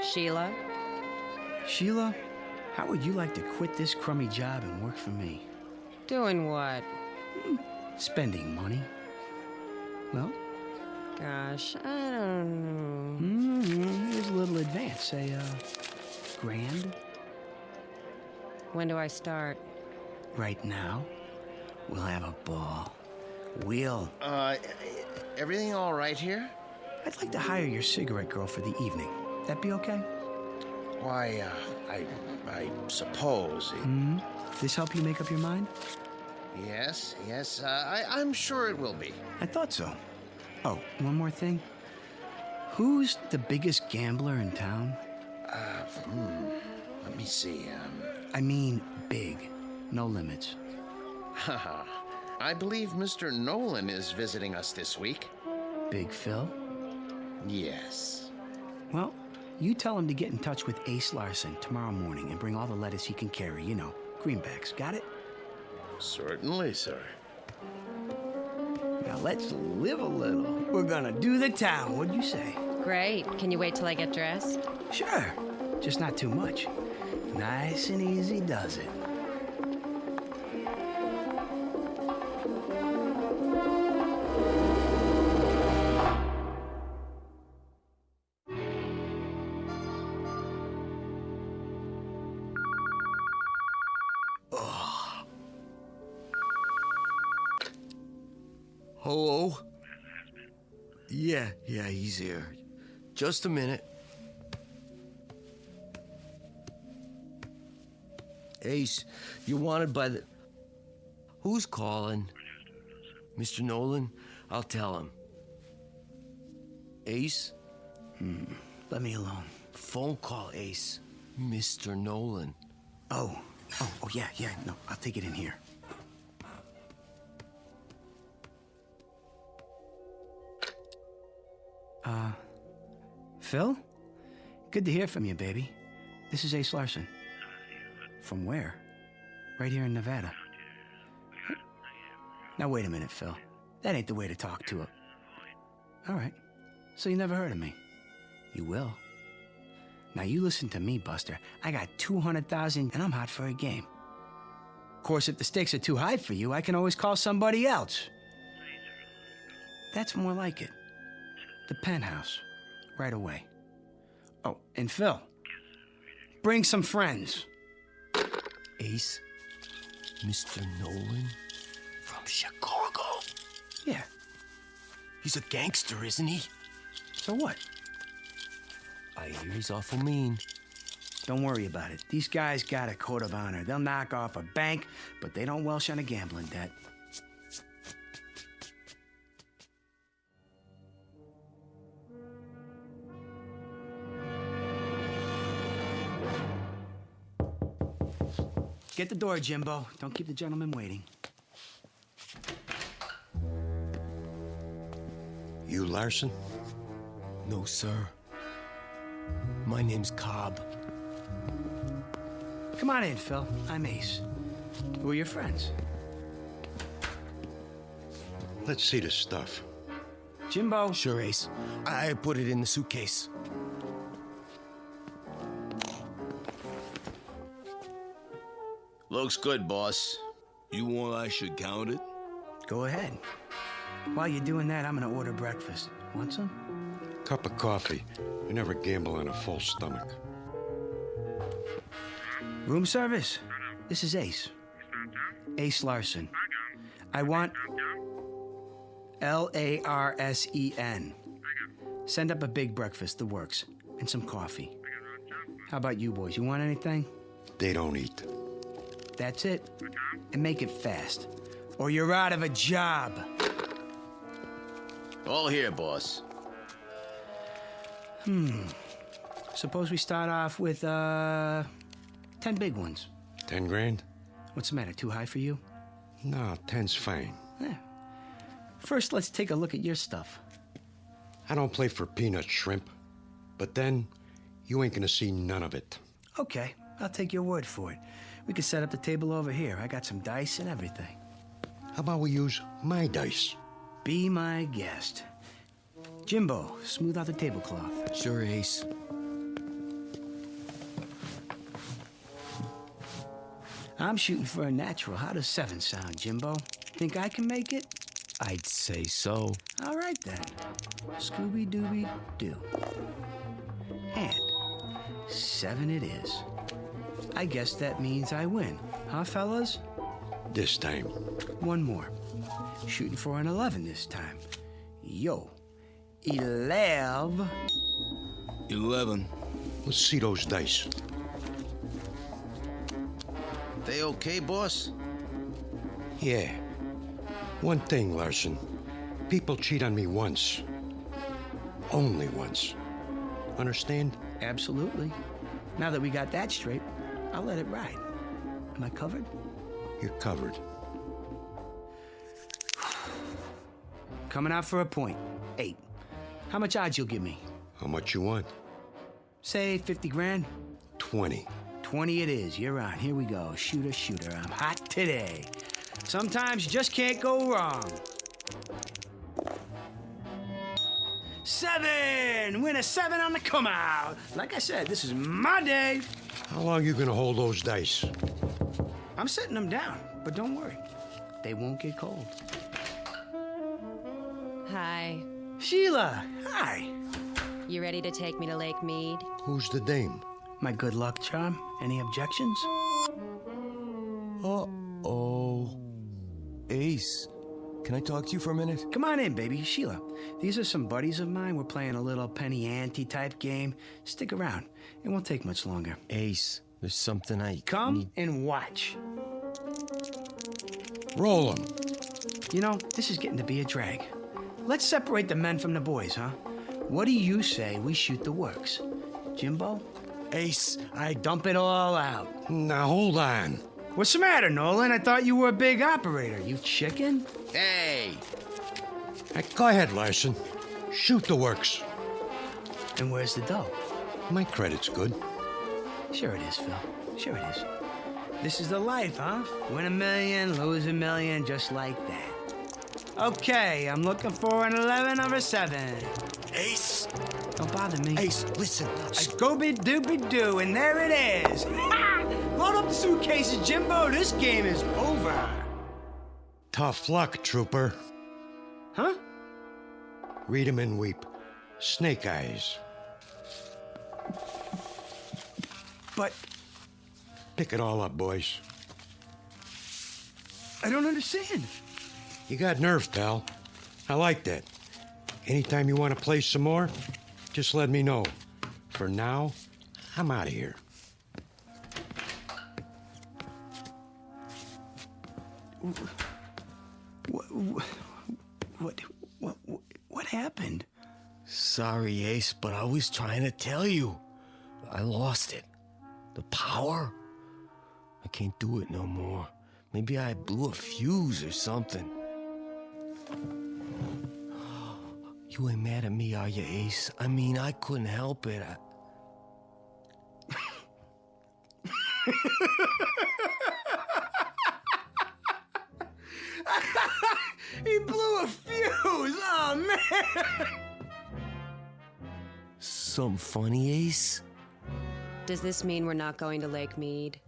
Speaker 4: Sheila.
Speaker 20: Sheila, how would you like to quit this crummy job and work for me?
Speaker 4: Doing what?
Speaker 20: Spending money. Well?
Speaker 4: Gosh, I don't know.
Speaker 20: Here's a little advance. Say, $1,000?
Speaker 4: When do I start?
Speaker 20: Right now. We'll have a ball. We'll.
Speaker 5: Everything all right here?
Speaker 20: I'd like to hire your cigarette girl for the evening. That be okay?
Speaker 5: Why, I suppose.
Speaker 20: This help you make up your mind?
Speaker 5: Yes, I'm sure it will be.
Speaker 20: I thought so. Oh, one more thing. Who's the biggest gambler in town?
Speaker 5: Let me see.
Speaker 20: I mean big. No limits.
Speaker 5: I believe Mr. Nolan is visiting us this week.
Speaker 20: Big Phil?
Speaker 5: Yes.
Speaker 20: Well, you tell him to get in touch with Ace Larson tomorrow morning and bring all the lettuce he can carry. You know, greenbacks. Got it?
Speaker 5: Certainly, sir.
Speaker 20: Now let's live a little. We're gonna do the town. What'd you say?
Speaker 4: Great. Can you wait till I get dressed?
Speaker 20: Sure. Just not too much. Nice and easy does it.
Speaker 10: Hello? Yeah, he's here. Just a minute. Ace, you're wanted by the... Who's calling? Mr. Nolan? I'll tell him. Ace?
Speaker 20: Let me alone.
Speaker 10: Phone call, Ace. Mr. Nolan.
Speaker 20: Oh, yeah. No, I'll take it in here. Phil? Good to hear from you, baby. This is Ace Larson. From where? Right here in Nevada. Now, wait a minute, Phil. That ain't the way to talk to a... All right. So you never heard of me? You will. Now, you listen to me, Buster. I got 200,000 and I'm hot for a game. Of course, if the stakes are too high for you, I can always call somebody else. That's more like it. The penthouse. Right away. Oh, and Phil, bring some friends.
Speaker 10: Ace? Mr. Nolan? From Chicago?
Speaker 20: Yeah.
Speaker 10: He's a gangster, isn't he?
Speaker 20: So what?
Speaker 10: I hear he's awful mean.
Speaker 20: Don't worry about it. These guys got a code of honor. They'll knock off a bank, but they don't welsh on a gambling debt. Get the door, Jimbo. Don't keep the gentleman waiting.
Speaker 10: You Larson? No, sir. My name's Cobb.
Speaker 20: Come on in, Phil. I'm Ace. Who are your friends?
Speaker 2: Let's see the stuff.
Speaker 20: Jimbo.
Speaker 10: Sure, Ace. I put it in the suitcase.
Speaker 5: Looks good, boss.
Speaker 10: You want I should count it?
Speaker 20: Go ahead. While you're doing that, I'm gonna order breakfast. Want some?
Speaker 2: Cup of coffee. You never gamble on a full stomach.
Speaker 20: Room service. This is Ace. Ace Larson. I want Larsen. Send up a big breakfast, the works, and some coffee. How about you boys? You want anything?
Speaker 21: They don't eat.
Speaker 20: That's it. And make it fast, or you're out of a job.
Speaker 5: All here, boss.
Speaker 20: Suppose we start off with, 10 big ones.
Speaker 21: 10 grand?
Speaker 20: What's the matter, too high for you?
Speaker 21: No, 10's fine.
Speaker 20: Yeah. First, let's take a look at your stuff.
Speaker 21: I don't play for peanut shrimp. But then, you ain't gonna see none of it.
Speaker 20: Okay, I'll take your word for it. We can set up the table over here. I got some dice and everything.
Speaker 21: How about we use my dice?
Speaker 20: Be my guest. Jimbo, smooth out the tablecloth.
Speaker 10: Sure, Ace.
Speaker 20: I'm shooting for a natural. How does 7 sound, Jimbo? Think I can make it?
Speaker 10: I'd say so.
Speaker 20: All right, then. Scooby-Dooby-Doo. And 7 it is. I guess that means I win. Huh, fellas?
Speaker 21: This time.
Speaker 20: One more. Shooting for an 11 this time. Yo. 11.
Speaker 10: 11.
Speaker 21: Let's see those dice.
Speaker 5: They okay, boss?
Speaker 21: Yeah. One thing, Larson. People cheat on me once. Only once. Understand?
Speaker 20: Absolutely. Now that we got that straight, I'll let it ride. Am I covered?
Speaker 21: You're covered.
Speaker 20: Coming out for a point. 8. How much odds you'll give me?
Speaker 21: How much you want?
Speaker 20: Say 50 grand.
Speaker 21: 20.
Speaker 20: 20 it is. You're on. Here we go. Shooter, shooter. I'm hot today. Sometimes you just can't go wrong. 7! Win a 7 on the come out. Like I said, this is my day.
Speaker 21: How long you gonna hold those dice?
Speaker 20: I'm setting them down, but don't worry. They won't get cold.
Speaker 4: Hi.
Speaker 20: Sheila, hi.
Speaker 4: You ready to take me to Lake Mead?
Speaker 21: Who's the dame?
Speaker 20: My good luck charm. Any objections?
Speaker 10: Uh-oh. Ace, can I talk to you for a minute?
Speaker 20: Come on in, baby. Sheila, these are some buddies of mine. We're playing a little penny ante type game. Stick around. It won't take much longer.
Speaker 10: Ace, there's something I
Speaker 20: Come
Speaker 10: need...
Speaker 20: and watch.
Speaker 21: Roll them.
Speaker 20: You know, this is getting to be a drag. Let's separate the men from the boys, huh? What do you say we shoot the works? Jimbo?
Speaker 10: Ace,
Speaker 20: I dump it all out.
Speaker 21: Now, hold on.
Speaker 20: What's the matter, Nolan? I thought you were a big operator. You chicken?
Speaker 5: Hey!
Speaker 21: Hey, go ahead, Larson. Shoot the works.
Speaker 20: And where's the dough?
Speaker 21: My credit's good.
Speaker 20: Sure it is, Phil. Sure it is. This is the life, huh? Win $1 million, lose $1 million, just like that. Okay, I'm looking for an 11 or a 7.
Speaker 10: Ace!
Speaker 20: Don't bother me.
Speaker 10: Ace, listen.
Speaker 20: Scooby-Dooby-Doo, and there it is. Ha! Load up the suitcases, Jimbo. This game is over.
Speaker 21: Tough luck, trooper.
Speaker 20: Huh?
Speaker 21: Read 'em and weep. Snake eyes.
Speaker 20: But...
Speaker 21: Pick it all up, boys.
Speaker 20: I don't understand.
Speaker 21: You got nerve, pal. I like that. Anytime you want to play some more, just let me know. For now, I'm out of here.
Speaker 20: What happened?
Speaker 10: Sorry, Ace, but I was trying to tell you. I lost it. The power. I can't do it no more. Maybe I blew a fuse or something. You ain't mad at me, are you, Ace? I mean, I couldn't help it.
Speaker 20: He blew a fuse! Oh, man!
Speaker 10: Something funny, Ace?
Speaker 4: Does this mean we're not going to Lake Mead?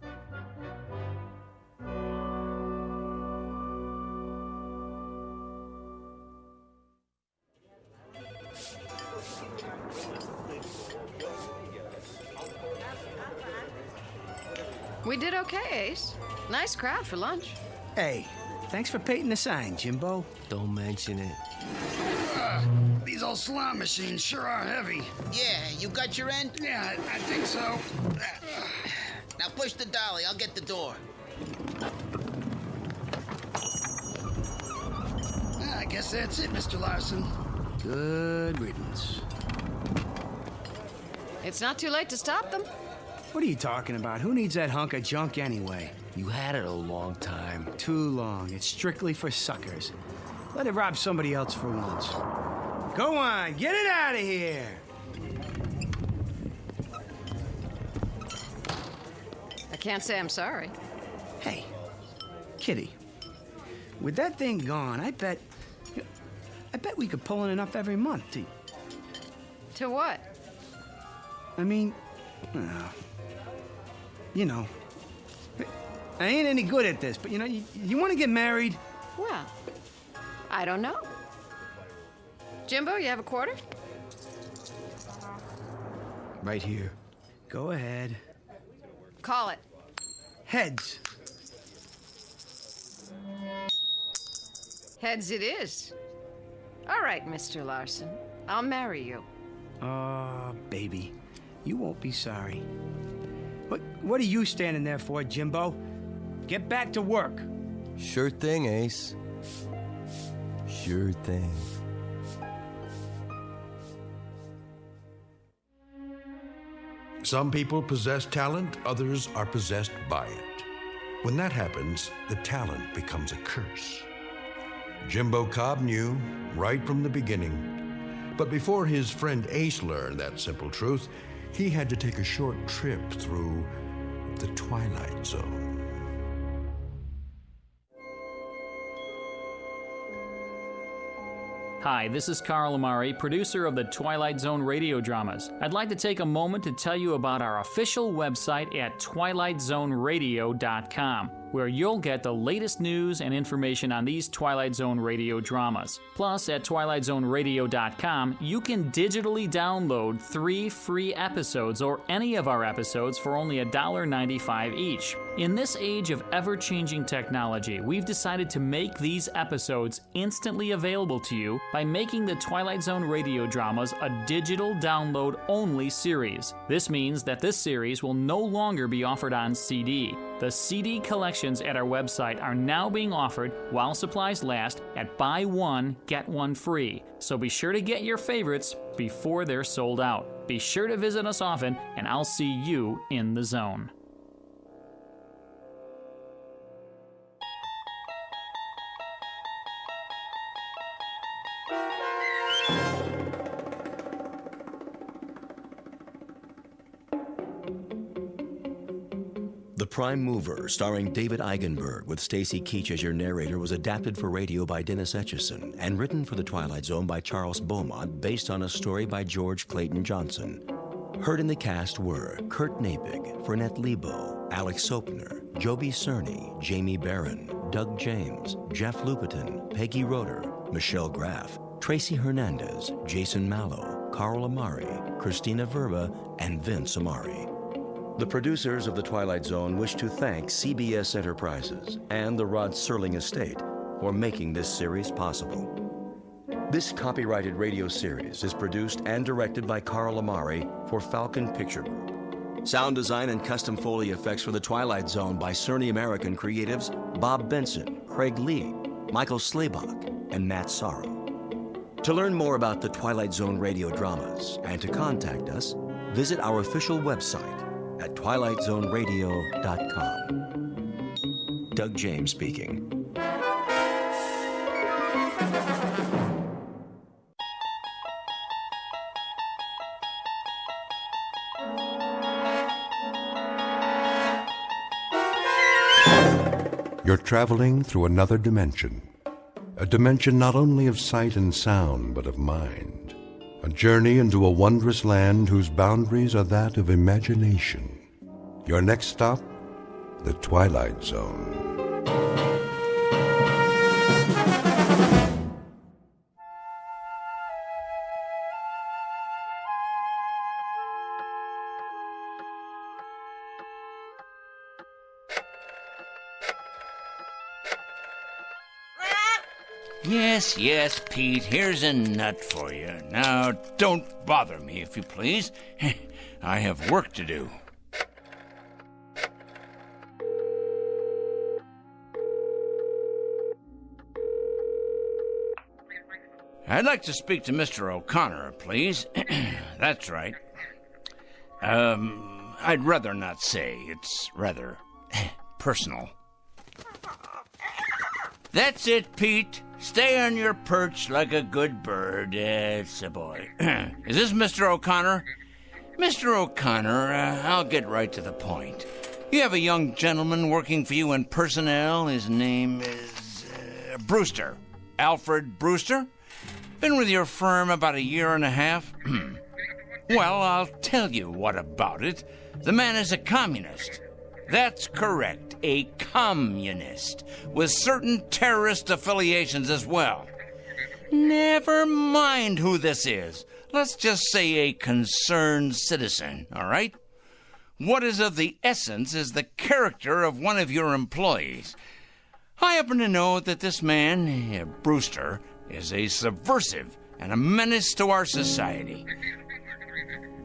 Speaker 16: We did okay, Ace. Nice crowd for lunch.
Speaker 20: Hey, thanks for painting the sign, Jimbo.
Speaker 10: Don't mention it.
Speaker 23: These old slot machines sure are heavy.
Speaker 5: Yeah, you got your end?
Speaker 23: Yeah, I think so.
Speaker 5: Now push the dolly, I'll get the door.
Speaker 23: I guess that's it, Mr. Larson.
Speaker 20: Good riddance.
Speaker 16: It's not too late to stop them.
Speaker 20: What are you talking about? Who needs that hunk of junk anyway?
Speaker 10: You had it a long time.
Speaker 20: Too long. It's strictly for suckers. Let it rob somebody else for once. Go on, get it out of here!
Speaker 16: I can't say I'm sorry.
Speaker 20: Hey, Kitty, with that thing gone, I bet we could pull in enough every month to...
Speaker 16: To what?
Speaker 20: I mean, you know, I ain't any good at this, but you know, you want to get married?
Speaker 16: Well, I don't know. Jimbo, you have a quarter?
Speaker 10: Right here.
Speaker 20: Go ahead.
Speaker 16: Call it.
Speaker 20: Heads.
Speaker 16: Heads it is. All right, Mr. Larson. I'll marry you.
Speaker 20: Oh, baby. You won't be sorry. What are you standing there for, Jimbo? Get back to work.
Speaker 1: Sure thing, Ace. Sure thing.
Speaker 2: Some people possess talent, others are possessed by it. When that happens, the talent becomes a curse. Jimbo Cobb knew right from the beginning. But before his friend Ace learned that simple truth, he had to take a short trip through the Twilight Zone.
Speaker 17: Hi, this is Carl Amari, producer of the Twilight Zone radio dramas. I'd like to take a moment to tell you about our official website at twilightzoneradio.com, where you'll get the latest news and information on these Twilight Zone radio dramas. Plus, at twilightzoneradio.com, you can digitally download 3 free episodes or any of our episodes for only $1.95 each. In this age of ever-changing technology, we've decided to make these episodes instantly available to you by making the Twilight Zone radio dramas a digital download-only series. This means that this series will no longer be offered on CD. The CD collections at our website are now being offered while supplies last at buy one, get one free. So be sure to get your favorites before they're sold out. Be sure to visit us often, and I'll see you in the zone.
Speaker 1: The Prime Mover, starring David Eigenberg with Stacy Keach as your narrator, was adapted for radio by Dennis Etchison and written for The Twilight Zone by Charles Beaumont, based on a story by George Clayton Johnson. Heard in the cast were Kurt Nabig, Fernette Lebo, Alex Sopner, Joby Cerny, Jamie Barron, Doug James, Jeff Lupiton, Peggy Roeder, Michelle Graff, Tracy Hernandez, Jason Mallow, Carl Amari, Christina Verba, and Vince Amari. The producers of The Twilight Zone wish to thank CBS Enterprises and the Rod Serling Estate for making this series possible. This copyrighted radio series is produced and directed by Carl Amari for Falcon Picture Group. Sound design and custom Foley effects for The Twilight Zone by Cerny American creatives Bob Benson, Craig Lee, Michael Slaybach, and Matt Sorrow. To learn more about the Twilight Zone radio dramas and to contact us, visit our official website at twilightzoneradio.com. Doug James speaking.
Speaker 2: You're traveling through another dimension. A dimension not only of sight and sound, but of mind. A journey into a wondrous land whose boundaries are that of imagination. Your next stop, the Twilight Zone.
Speaker 8: Yes, yes, Pete, here's a nut for you. Now, don't bother me, if you please. I have work to do. I'd like to speak to Mr. O'Connor, please. That's right. I'd rather not say. It's rather personal. That's it, Pete. Stay on your perch like a good bird. It's a boy. Is this Mr. O'Connor? Mr. O'Connor, I'll get right to the point. You have a young gentleman working for you in personnel. His name is Brewster. Alfred Brewster? Been with your firm about 1.5 years? Well, I'll tell you what about it. The man is a communist. That's correct, a communist, with certain terrorist affiliations as well. Never mind who this is. Let's just say a concerned citizen, all right? What is of the essence is the character of one of your employees. I happen to know that this man, Brewster, is a subversive and a menace to our society.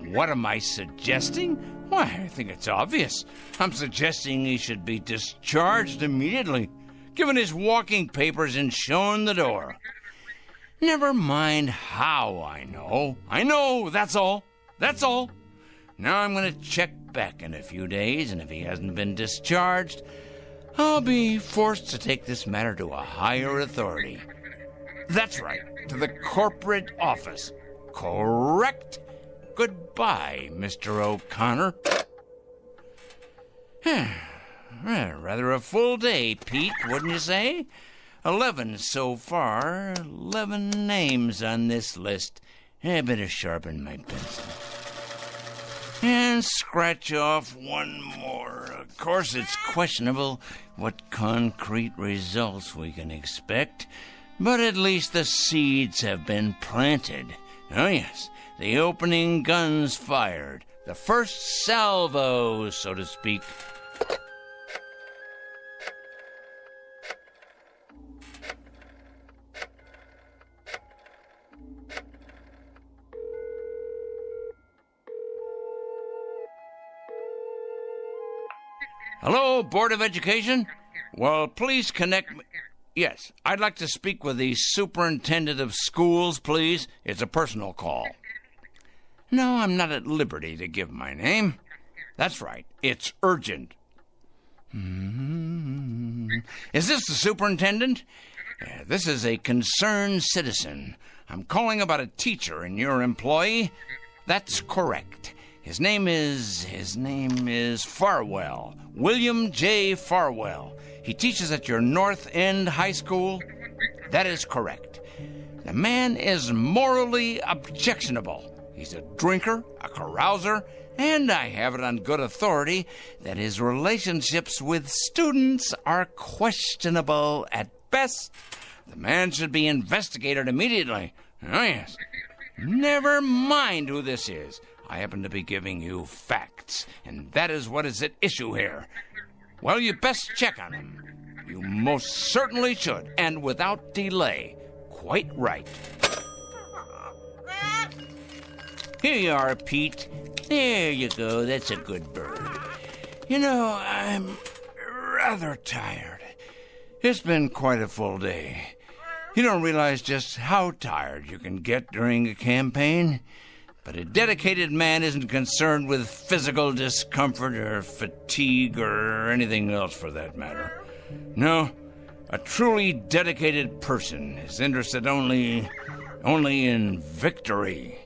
Speaker 8: What am I suggesting? Why, I think it's obvious. I'm suggesting he should be discharged immediately, given his walking papers and shown the door. Never mind how I know. I know, that's all. That's all. Now I'm going to check back in a few days, and if he hasn't been discharged, I'll be forced to take this matter to a higher authority. That's right, to the corporate office. Correct? Goodbye, Mr. O'Connor. Rather a full day, Pete, wouldn't you say? 11 so far. 11 names on this list. I better sharpen my pencil. And scratch off one more. Of course, it's questionable what concrete results we can expect, but at least the seeds have been planted. Oh, yes, the opening guns fired. The first salvo, so to speak. Hello, Board of Education? Well, please connect me. Yes, I'd like to speak with the Superintendent of Schools, please. It's a personal call. No, I'm not at liberty to give my name. That's right, it's urgent. Is this the superintendent? This is a concerned citizen. I'm calling about a teacher and your employee. That's correct. His name is Farwell. William J. Farwell. He teaches at your North End High School. That is correct. The man is morally objectionable. He's a drinker, a carouser, and I have it on good authority that his relationships with students are questionable at best. The man should be investigated immediately. Oh, yes. Never mind who this is. I happen to be giving you facts, and that is what is at issue here. Well, you best check on him. You most certainly should, and without delay. Quite right. Here you are, Pete. There you go. That's a good bird. You know, I'm rather tired. It's been quite a full day. You don't realize just how tired you can get during a campaign. But a dedicated man isn't concerned with physical discomfort or fatigue or anything else for that matter. No, a truly dedicated person is interested only in victory,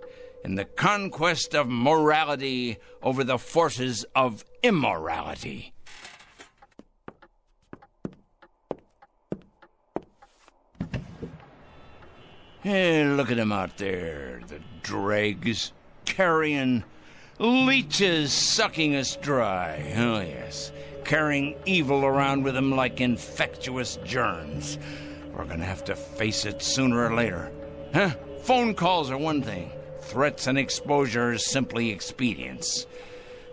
Speaker 8: in the conquest of morality over the forces of immorality. Hey, look at them out there, the dregs, carrion, leeches sucking us dry. Oh, yes, carrying evil around with them like infectious germs. We're gonna have to face it sooner or later. Huh? Phone calls are one thing. Threats and exposure is simply expedience.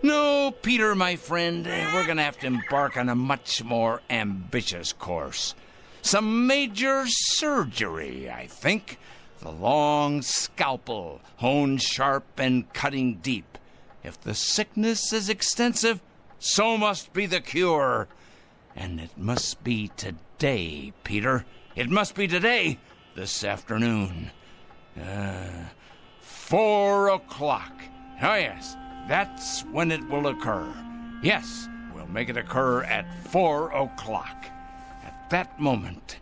Speaker 8: No, Peter, my friend, we're gonna have to embark on a much more ambitious course. Some major surgery, I think. The long scalpel, honed sharp and cutting deep. If the sickness is extensive, so must be the cure. And it must be today, Peter. It must be today, this afternoon. 4 o'clock. Oh, yes, that's when it will occur. Yes, we'll make it occur at 4 o'clock. At that moment,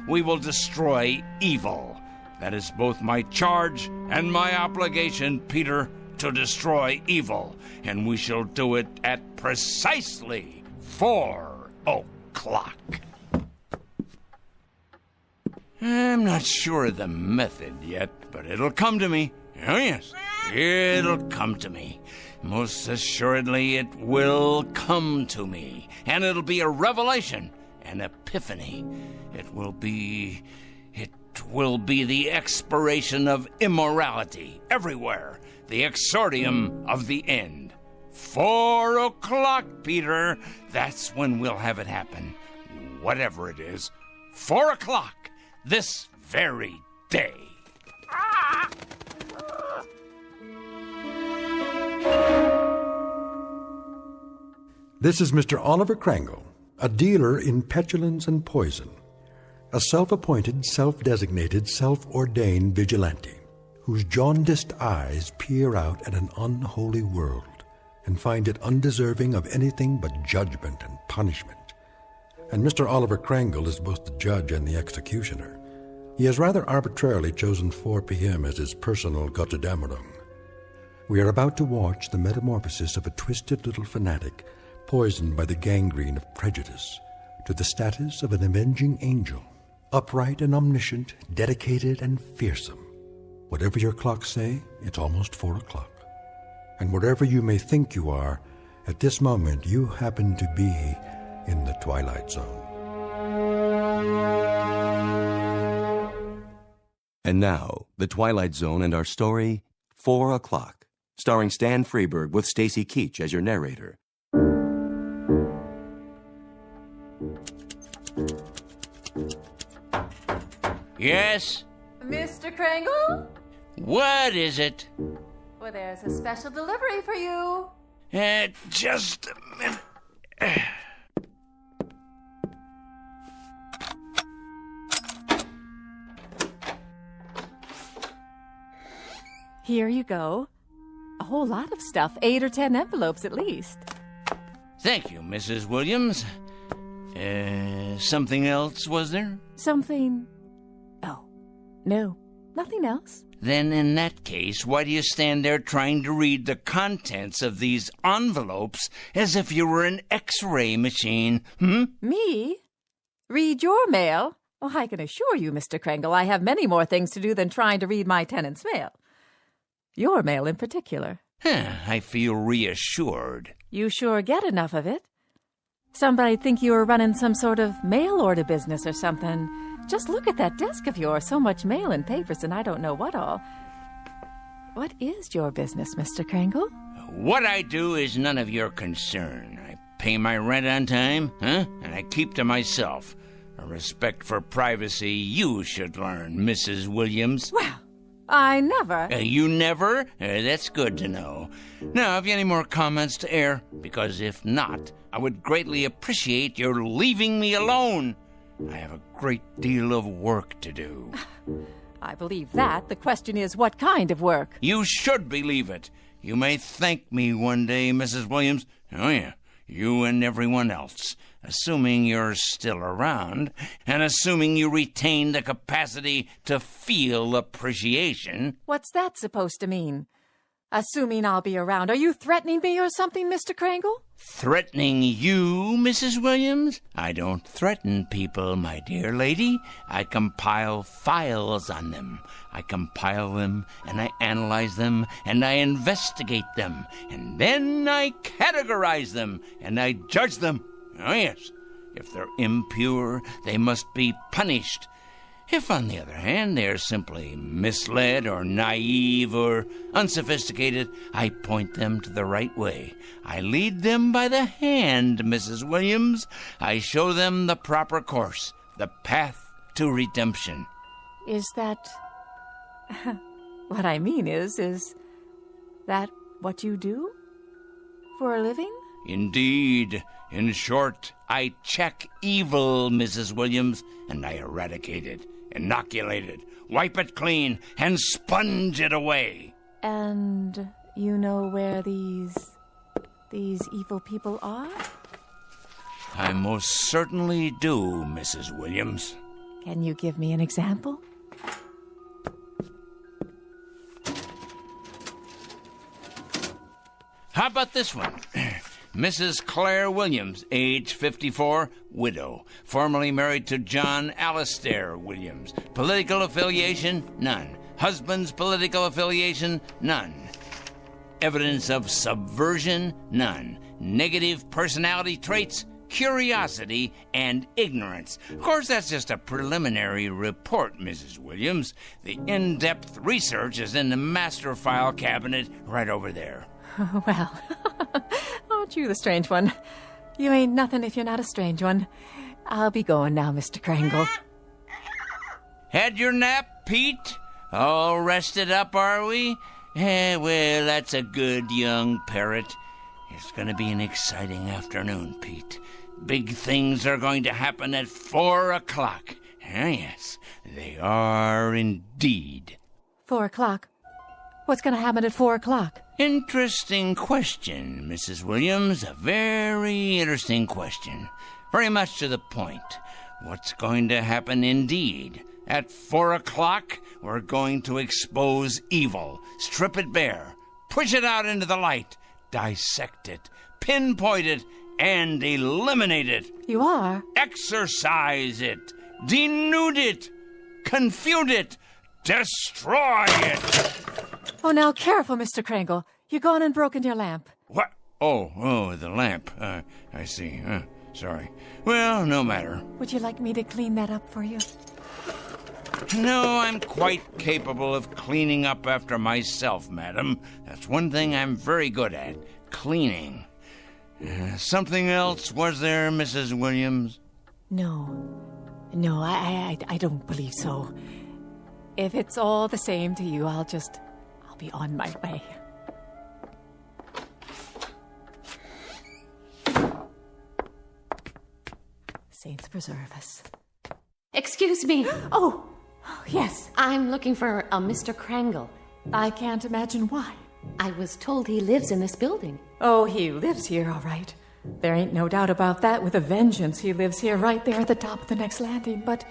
Speaker 8: we will destroy evil. That is both my charge and my obligation, Peter, to destroy evil. And we shall do it at precisely 4 o'clock. I'm not sure of the method yet, but it'll come to me. Oh, yes, it'll come to me. Most assuredly, it will come to me. And it'll be a revelation, an epiphany. It will be the expiration of immorality everywhere, the exordium of the end. 4 o'clock, Peter. That's when we'll have it happen. Whatever it is. 4 o'clock. This very day.
Speaker 2: This is Mr. Oliver Krangle, a dealer in petulance and poison, a self-appointed, self-designated, self-ordained vigilante whose jaundiced eyes peer out at an unholy world and find it undeserving of anything but judgment and punishment. And Mr. Oliver Krangle is both the judge and the executioner. He has rather arbitrarily chosen 4 p.m. as his personal Gotterdammerung. We are about to watch the metamorphosis of a twisted little fanatic poisoned by the gangrene of prejudice to the status of an avenging angel, upright and omniscient, dedicated and fearsome. Whatever your clocks say, it's almost 4 o'clock. And wherever you may think you are, at this moment you happen to be in the Twilight Zone.
Speaker 1: And now, The Twilight Zone and our story, 4 o'clock, starring Stan Freberg with Stacy Keach as your narrator.
Speaker 8: Yes?
Speaker 13: Mr. Krangle?
Speaker 8: What is it?
Speaker 13: Well, there's a special delivery for you.
Speaker 8: Just a minute.
Speaker 13: Here you go. A whole lot of stuff, 8 or 10 envelopes at least.
Speaker 8: Thank you, Mrs. Williams. Something else, was there?
Speaker 13: Something... Oh, no, nothing else.
Speaker 8: Then in that case, why do you stand there trying to read the contents of these envelopes as if you were an X-ray machine,
Speaker 13: Me? Read your mail? Oh, I can assure you, Mr. Krangle, I have many more things to do than trying to read my tenant's mail. Your mail in particular.
Speaker 8: I feel reassured.
Speaker 13: You sure get enough of it. Somebody'd think you were running some sort of mail order business or something. Just look at that desk of yours. So much mail and papers and I don't know what all. What is your business, Mr. Krangle?
Speaker 8: What I do is none of your concern. I pay my rent on time, and I keep to myself. A respect for privacy you should learn, Mrs. Williams.
Speaker 13: Well, I never...
Speaker 8: You never? That's good to know. Now, have you any more comments to air? Because if not, I would greatly appreciate your leaving me alone. I have a great deal of work to do.
Speaker 13: I believe that. The question is, what kind of work?
Speaker 8: You should believe it. You may thank me one day, Mrs. Williams. Oh, yeah, you and everyone else. Assuming you're still around, and assuming you retain the capacity to feel appreciation.
Speaker 13: What's that supposed to mean? Assuming I'll be around. Are you threatening me or something, Mr. Krangle?
Speaker 8: Threatening you, Mrs. Williams? I don't threaten people, my dear lady. I compile files on them. I compile them, and I analyze them, and I investigate them, and then I categorize them, and I judge them. Oh, yes. If they're impure, they must be punished. If, on the other hand, they are simply misled or naive or unsophisticated, I point them to the right way. I lead them by the hand, Mrs. Williams. I show them the proper course, the path to redemption.
Speaker 13: Is that... what I mean is that what you do? For a living?
Speaker 8: Indeed. In short, I check evil, Mrs. Williams, and I eradicate it, inoculate it, wipe it clean, and sponge it away.
Speaker 13: And you know where these evil people are?
Speaker 8: I most certainly do, Mrs. Williams.
Speaker 13: Can you give me an example?
Speaker 8: How about this one? Mrs. Claire Williams, age 54, widow, formerly married to John Alistair Williams. Political affiliation, none. Husband's political affiliation, none. Evidence of subversion, none. Negative personality traits, curiosity, and ignorance. Of course, that's just a preliminary report, Mrs. Williams. The in-depth research is in the master file cabinet right over there.
Speaker 13: Well, aren't you the strange one? You ain't nothing if you're not a strange one. I'll be going now, Mr. Kringle.
Speaker 8: Had your nap, Pete? All rested up, are we? Well, that's a good young parrot. It's going to be an exciting afternoon, Pete. Big things are going to happen at 4 o'clock. Yes, they are indeed.
Speaker 13: 4 o'clock? What's going to happen at 4 o'clock?
Speaker 8: Interesting question, Mrs. Williams. A very interesting question. Very much to the point. What's going to happen indeed? At 4 o'clock, we're going to expose evil, strip it bare, push it out into the light, dissect it, pinpoint it, and eliminate it.
Speaker 13: You are?
Speaker 8: Exorcise it, denude it, confute it, destroy it.
Speaker 13: Oh, now careful, Mr. Kringle. You're gone and broken your lamp.
Speaker 8: What? Oh, the lamp. I see. Sorry. Well, no matter.
Speaker 13: Would you like me to clean that up for you?
Speaker 8: No, I'm quite capable of cleaning up after myself, madam. That's one thing I'm very good at, cleaning. Something else, was there, Mrs. Williams?
Speaker 13: No, I don't believe so. If it's all the same to you, I'll be on my way. Saints preserve us.
Speaker 16: Excuse me.
Speaker 13: Oh, yes.
Speaker 16: I'm looking for a Mr. Kringle.
Speaker 13: I can't imagine why.
Speaker 16: I was told he lives in this building.
Speaker 13: Oh, he lives here, all right. There ain't no doubt about that. With a vengeance, he lives here right there at the top of the next landing. But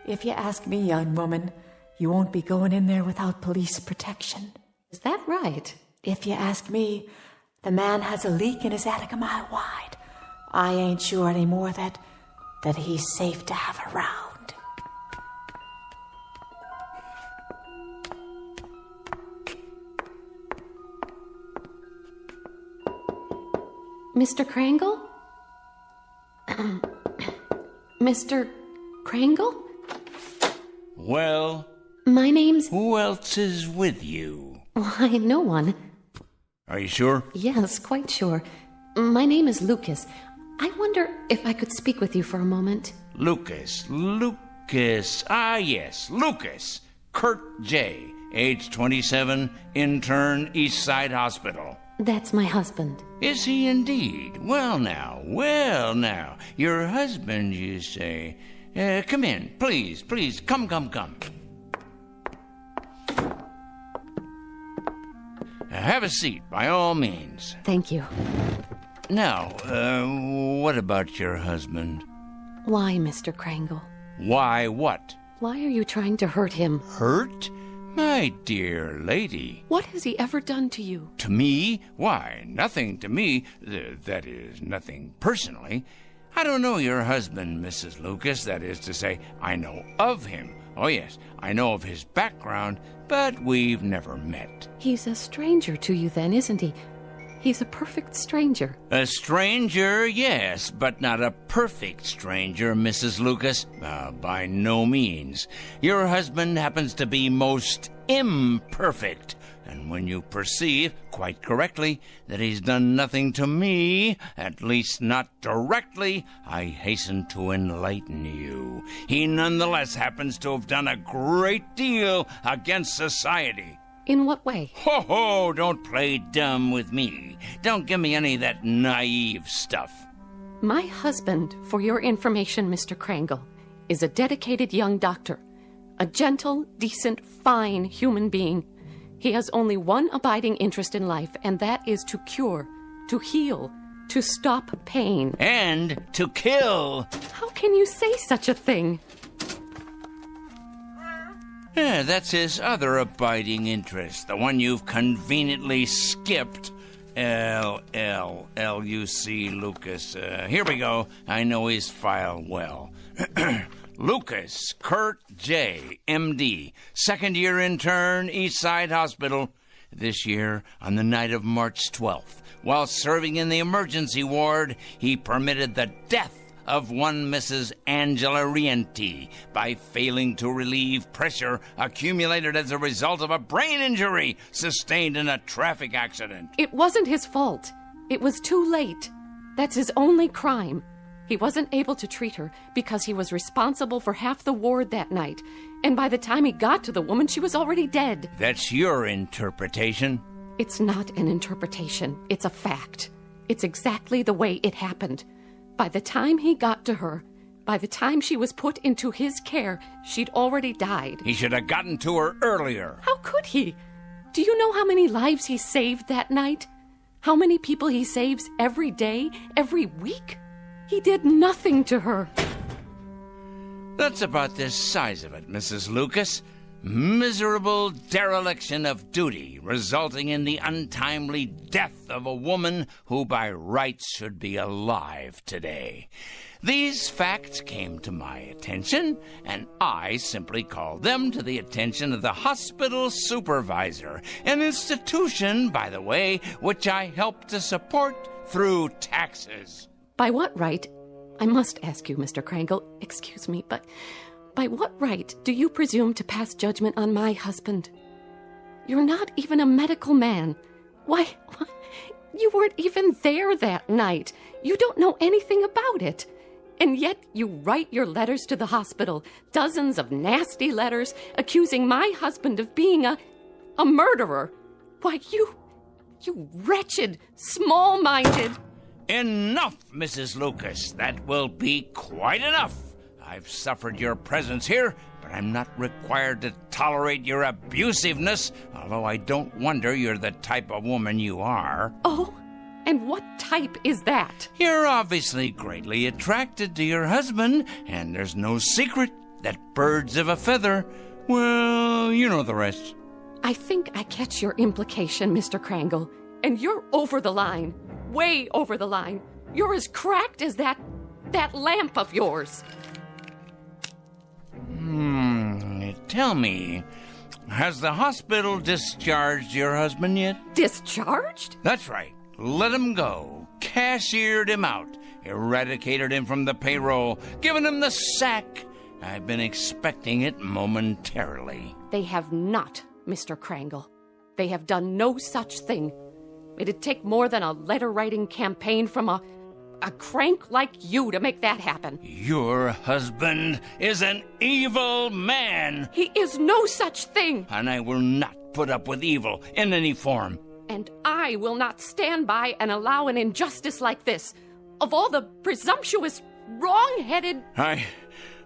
Speaker 13: if you ask me, young woman, you won't be going in there without police protection.
Speaker 16: Is that right?
Speaker 13: If you ask me, the man has a leak in his attic a mile wide. I ain't sure anymore that he's safe to have around.
Speaker 16: Mr. Kringle? Mr. Kringle?
Speaker 8: Well?
Speaker 16: My name's...
Speaker 8: Who else is with you?
Speaker 16: Why, no one.
Speaker 8: Are you sure?
Speaker 16: Yes, quite sure. My name is Lucas. I wonder if I could speak with you for a moment.
Speaker 8: Lucas. Ah, yes, Lucas. Kurt J., age 27, intern, East Side Hospital.
Speaker 16: That's my husband.
Speaker 8: Is he indeed? Well now. Your husband, you say. Come in, please. Come. Have a seat, by all means.
Speaker 16: Thank you.
Speaker 8: Now, what about your husband?
Speaker 16: Why, Mr. Kringle?
Speaker 8: Why what?
Speaker 16: Why are you trying to hurt him?
Speaker 8: Hurt? My dear lady.
Speaker 16: What has he ever done to you?
Speaker 8: To me? Why, nothing to me. That is, nothing personally. I don't know your husband, Mrs. Lucas. That is to say, I know of him. Oh, yes, I know of his background, but we've never met.
Speaker 16: He's a stranger to you then, isn't he?
Speaker 3: He's a perfect stranger.
Speaker 8: A stranger, yes, but not a perfect stranger, Mrs. Lucas. By no means. Your husband happens to be most imperfect. And when you perceive, quite correctly, that he's done nothing to me, at least not directly, I hasten to enlighten you. He nonetheless happens to have done a great deal against society.
Speaker 3: In what way?
Speaker 8: Ho ho, don't play dumb with me. Don't give me any of that naive stuff.
Speaker 3: My husband, for your information, Mr. Krangle, is a dedicated young doctor. A gentle, decent, fine human being. He has only one abiding interest in life, and that is to cure, to heal, to stop pain.
Speaker 8: And to kill.
Speaker 3: How can you say such a thing?
Speaker 8: Yeah, that's his other abiding interest, the one you've conveniently skipped. L-L-L-U-C Lucas. Here we go. I know his file well. Lucas Kurt J., M.D., second-year intern, Eastside Hospital. This year, on the night of March 12th, while serving in the emergency ward, he permitted the death of one Mrs. Angela Rienti by failing to relieve pressure accumulated as a result of a brain injury sustained in a traffic accident.
Speaker 3: It wasn't his fault. It was too late. That's his only crime. He wasn't able to treat her because he was responsible for half the ward that night. And by the time he got to the woman, she was already dead.
Speaker 8: That's your interpretation.
Speaker 3: It's not an interpretation. It's a fact. It's exactly the way it happened. By the time he got to her, by the time she was put into his care, she'd already died.
Speaker 8: He should have gotten to her earlier.
Speaker 3: How could he? Do you know how many lives he saved that night? How many people he saves every day, every week? He did nothing to her.
Speaker 8: That's about the size of it, Mrs. Lucas. Miserable dereliction of duty, resulting in the untimely death of a woman who by rights should be alive today. These facts came to my attention, and I simply called them to the attention of the hospital supervisor, an institution, by the way, which I help to support through taxes.
Speaker 3: By what right? I must ask you, Mr. Krangle, excuse me, but by what right do you presume to pass judgment on my husband? You're not even a medical man. Why, you weren't even there that night. You don't know anything about it. And yet you write your letters to the hospital, dozens of nasty letters accusing my husband of being a murderer. Why, you wretched, small-minded...
Speaker 8: Enough, Mrs. Lucas. That will be quite enough. I've suffered your presence here, but I'm not required to tolerate your abusiveness, although I don't wonder you're the type of woman you are.
Speaker 3: Oh, and what type is that?
Speaker 8: You're obviously greatly attracted to your husband, and there's no secret that birds of a feather, well, you know the rest.
Speaker 3: I think I catch your implication, Mr. Krangle, and you're over the line. Way over the line. You're as cracked as that lamp of yours.
Speaker 8: Tell me, has the hospital discharged your husband yet?
Speaker 3: Discharged?
Speaker 8: That's right. Let him go. Cashiered him out. Eradicated him from the payroll. Given him the sack. I've been expecting it momentarily.
Speaker 3: They have not, Mr. Krangle. They have done no such thing. It'd take more than a letter-writing campaign from a crank like you to make that happen.
Speaker 8: Your husband is an evil man.
Speaker 3: He is no such thing.
Speaker 8: And I will not put up with evil in any form.
Speaker 3: And I will not stand by and allow an injustice like this. Of all the presumptuous, wrong-headed...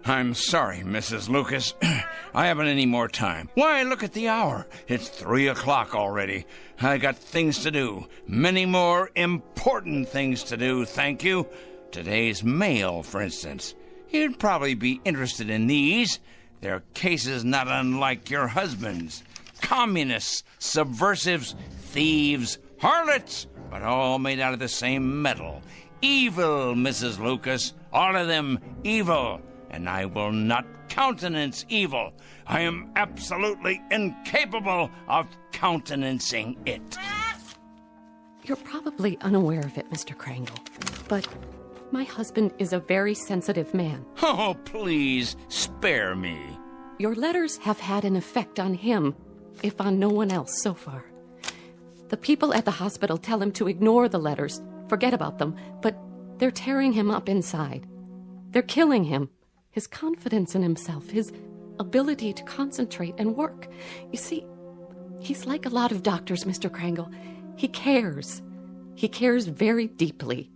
Speaker 8: I'm sorry, Mrs. Lucas. I haven't any more time. Why, look at the hour. It's 3 o'clock already. I got things to do. Many more important things to do, thank you. Today's mail, for instance. You'd probably be interested in these. They're cases not unlike your husband's. Communists, subversives, thieves, harlots, but all made out of the same metal. Evil, Mrs. Lucas. All of them evil. And I will not countenance evil. I am absolutely incapable of countenancing it.
Speaker 3: You're probably unaware of it, Mr. Krangle, but my husband is a very sensitive man.
Speaker 8: Oh, please, spare me.
Speaker 3: Your letters have had an effect on him, if on no one else so far. The people at the hospital tell him to ignore the letters, forget about them, but they're tearing him up inside. They're killing him, his confidence in himself, his ability to concentrate and work. You see, he's like a lot of doctors, Mr. Krangle. He cares. He cares very deeply.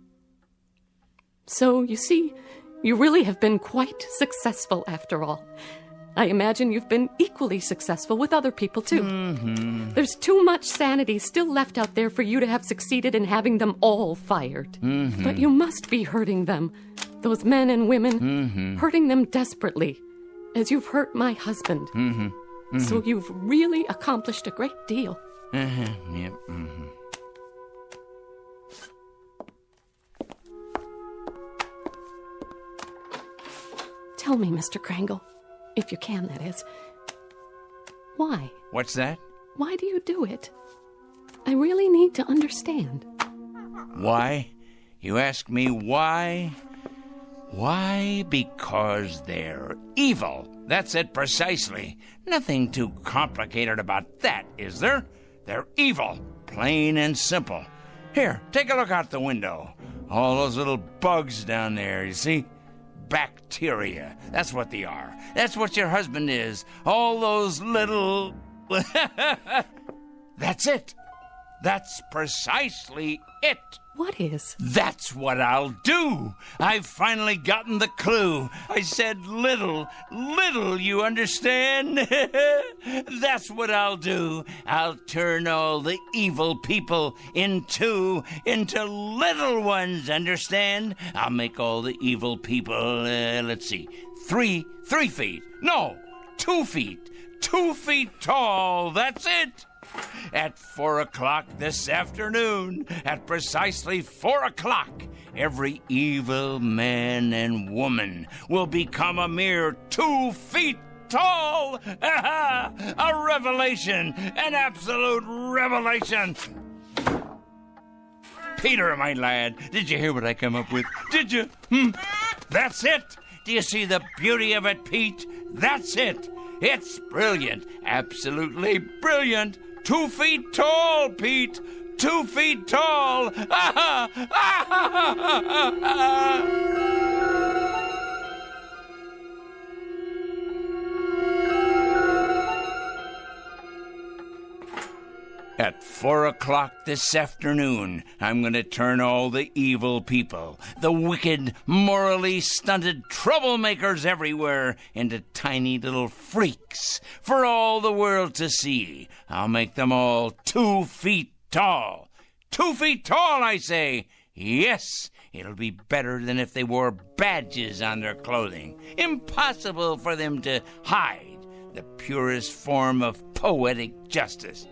Speaker 3: So, you see, you really have been quite successful after all. I imagine you've been equally successful with other people, too.
Speaker 8: Mm-hmm.
Speaker 3: There's too much sanity still left out there for you to have succeeded in having them all fired.
Speaker 8: Mm-hmm.
Speaker 3: But you must be hurting them, those men and women, hurting them desperately, as you've hurt my husband. So you've really accomplished a great deal.
Speaker 8: Yep.
Speaker 3: Tell me, Mr. Krangle, if you can, that is. Why?
Speaker 8: What's that?
Speaker 3: Why do you do it? I really need to understand.
Speaker 8: Why? You ask me why? Why? Because they're evil. That's it precisely. Nothing too complicated about that, is there? They're evil, plain and simple. Here, take a look out the window. All those little bugs down there, you see? Bacteria. That's what they are. That's what your husband is. All those little... That's it. That's precisely it.
Speaker 3: What is?
Speaker 8: That's what I'll do. I've finally gotten the clue. I said little, you understand? That's what I'll do. I'll turn all the evil people into little ones, understand? I'll make all the evil people, let's see, 3 feet. No, 2 feet. 2 feet tall. That's it. At 4 o'clock this afternoon, at precisely 4 o'clock, every evil man and woman will become a mere 2 feet tall. A revelation, an absolute revelation. Peter, my lad, did you hear what I come up with? Did you? That's it. Do you see the beauty of it, Pete? That's it. It's brilliant, absolutely brilliant. 2 feet tall, Pete. 2 feet tall. At 4 o'clock this afternoon, I'm going to turn all the evil people, the wicked, morally stunted troublemakers everywhere, into tiny little freaks for all the world to see. I'll make them all 2 feet tall. 2 feet tall, I say. Yes, it'll be better than if they wore badges on their clothing. Impossible for them to hide the purest form of poetic justice.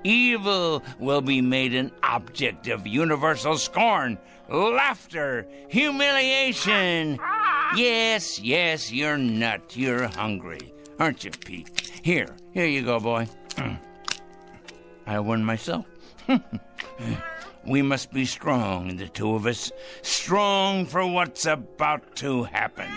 Speaker 8: Evil will be made an object of universal scorn, laughter, humiliation. Yes, you're not. You're hungry, aren't you, Pete? Here you go, boy. I won myself. We must be strong, the two of us. Strong for what's about to happen.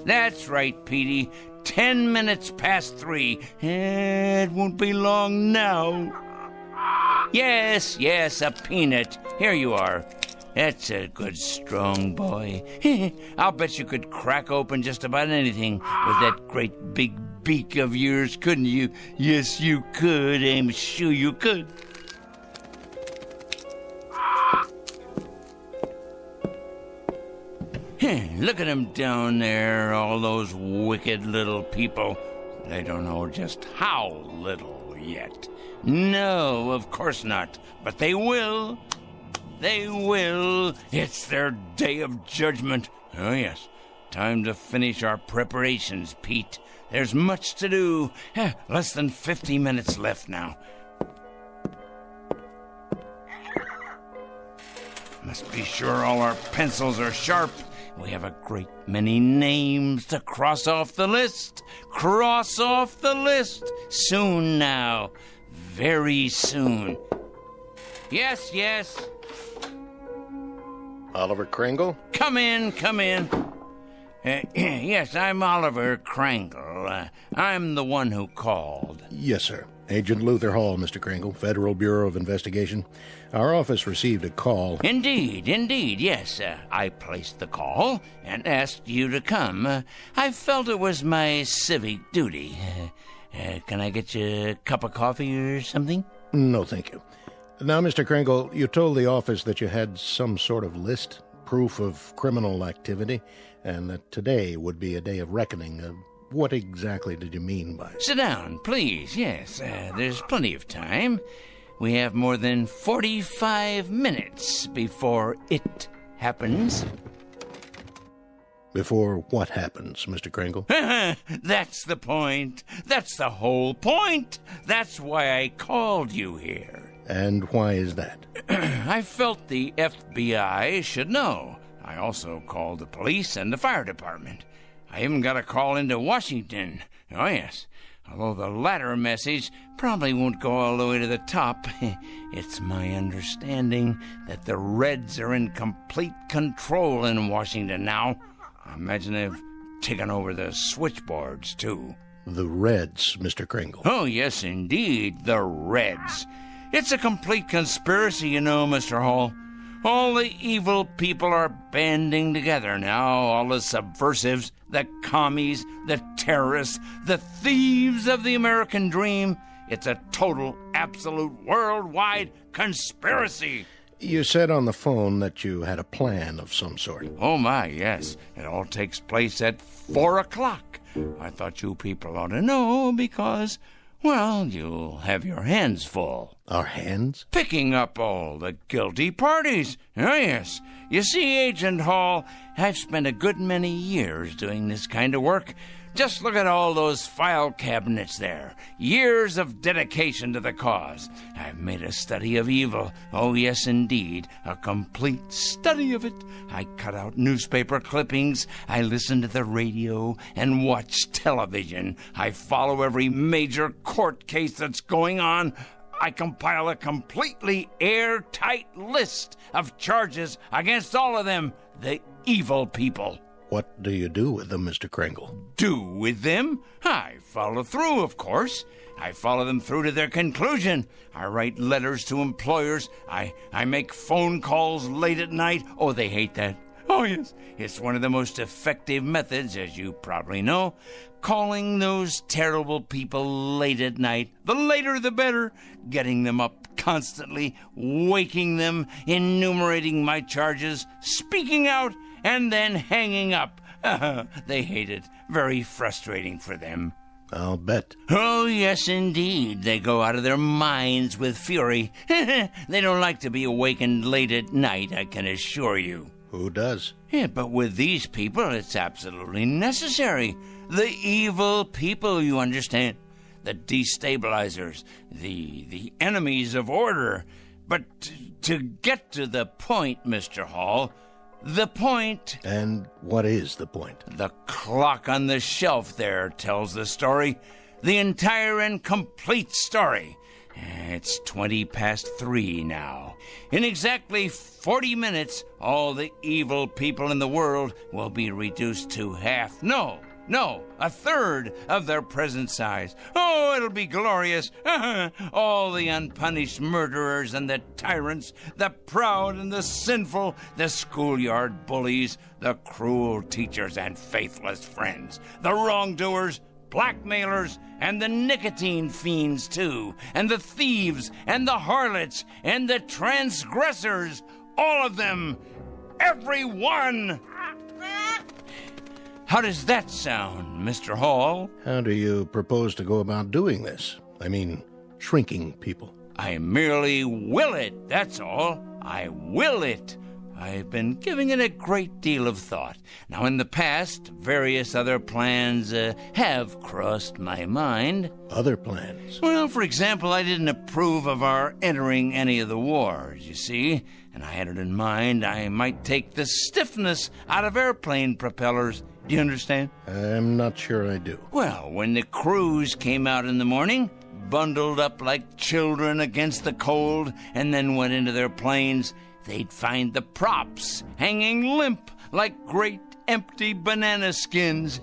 Speaker 8: That's right, Petey. 10 minutes past 3. It won't be long now. Yes, a peanut. Here you are. That's a good, strong boy. I'll bet you could crack open just about anything with that great big beak of yours, couldn't you? Yes, you could. I'm sure you could. Look at them down there, all those wicked little people. They don't know just how little yet. No, of course not. But they will. They will. It's their day of judgment. Oh, yes. Time to finish our preparations, Pete. There's much to do. Less than 50 minutes left now. Must be sure all our pencils are sharp. We have a great many names to cross off the list. Cross off the list. Soon now. Very soon. Yes, yes.
Speaker 21: Oliver Kringle?
Speaker 8: Come in, come in. Yes, I'm Oliver Kringle. I'm the one who called.
Speaker 21: Yes, sir. Agent Luther Hall, Mr. Kringle, Federal Bureau of Investigation. Our office received a call.
Speaker 8: Indeed, yes. I placed the call and asked you to come. I felt it was my civic duty. Can I get you a cup of coffee or something?
Speaker 21: No, thank you. Now, Mr. Kringle, you told the office that you had some sort of list, proof of criminal activity, and that today would be a day of reckoning. What exactly did you mean by it?
Speaker 8: Sit down, please. Yes, there's plenty of time. We have more than 45 minutes before it happens.
Speaker 21: Before what happens, Mr. Kringle?
Speaker 8: That's the point. That's the whole point. That's why I called you here.
Speaker 21: And why is that?
Speaker 8: I felt the FBI should know. I also called the police and the fire department. I even got a call into Washington. Oh, yes. Although the latter message probably won't go all the way to the top. It's my understanding that the Reds are in complete control in Washington now. I imagine they've taken over the switchboards, too.
Speaker 21: The Reds, Mr. Kringle.
Speaker 8: Oh, yes, indeed, the Reds. It's a complete conspiracy, you know, Mr. Hall. All the evil people are banding together now, all the subversives, the commies, the terrorists, the thieves of the American dream. It's a total, absolute, worldwide conspiracy.
Speaker 21: You said on the phone that you had a plan of some sort.
Speaker 8: Oh, my, yes. It all takes place at 4 o'clock. I thought you people ought to know because, well, you'll have your hands full.
Speaker 21: Our hands?
Speaker 8: Picking up all the guilty parties. Oh, yes. You see, Agent Hall, I've spent a good many years doing this kind of work. Just look at all those file cabinets there. Years of dedication to the cause. I've made a study of evil. Oh, yes, indeed. A complete study of it. I cut out newspaper clippings. I listen to the radio and watch television. I follow every major court case that's going on. I compile a completely airtight list of charges against all of them, the evil people.
Speaker 21: What do you do with them, Mr. Kringle?
Speaker 8: Do with them? I follow through, of course. I follow them through to their conclusion. I write letters to employers. I make phone calls late at night. Oh, they hate that. Oh, yes. It's one of the most effective methods, as you probably know. Calling those terrible people late at night. The later, the better. Getting them up constantly, waking them, enumerating my charges, speaking out, and then hanging up. They hate it. Very frustrating for them.
Speaker 21: I'll bet.
Speaker 8: Oh, yes, indeed. They go out of their minds with fury. They don't like to be awakened late at night, I can assure you.
Speaker 21: Who does?
Speaker 8: Yeah, but with these people, it's absolutely necessary. The evil people, you understand. The destabilizers. The enemies of order. But to get to the point, Mr. Hall, the point...
Speaker 21: And what is the point?
Speaker 8: The clock on the shelf there tells the story. The entire and complete story. It's 3:20 now. In exactly 40 minutes, all the evil people in the world will be reduced to half. No, a third of their present size. Oh, it'll be glorious. All the unpunished murderers and the tyrants, the proud and the sinful, the schoolyard bullies, the cruel teachers and faithless friends, the wrongdoers, blackmailers, and the nicotine fiends, too, and the thieves, and the harlots, and the transgressors, all of them, every one. How does that sound, Mr. Hall?
Speaker 21: How do you propose to go about doing this? I mean, shrinking people.
Speaker 8: I merely will it, that's all. I will it. I've been giving it a great deal of thought. Now, in the past, various other plans have crossed my mind.
Speaker 21: Other plans?
Speaker 8: Well, for example, I didn't approve of our entering any of the wars, you see, and I had it in mind I might take the stiffness out of airplane propellers. Do you understand?
Speaker 21: I'm not sure I do.
Speaker 8: Well, when the crews came out in the morning, bundled up like children against the cold, and then went into their planes, they'd find the props hanging limp like great empty banana skins.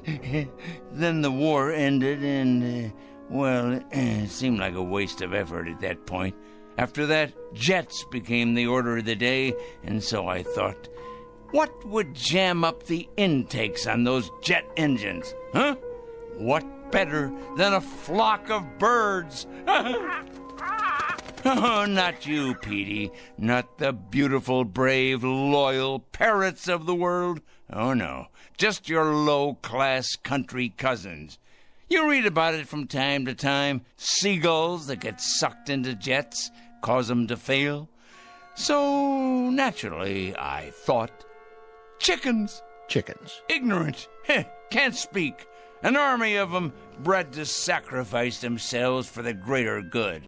Speaker 8: Then the war ended and, it seemed like a waste of effort at that point. After that, jets became the order of the day, and so I thought, what would jam up the intakes on those jet engines, huh? What better than a flock of birds? Oh, not you, Petey. Not the beautiful, brave, loyal parrots of the world. Oh, no. Just your low-class country cousins. You read about it from time to time. Seagulls that get sucked into jets, cause them to fail. So, naturally, I thought, chickens.
Speaker 21: Chickens.
Speaker 8: Ignorant. Can't speak. An army of them bred to sacrifice themselves for the greater good.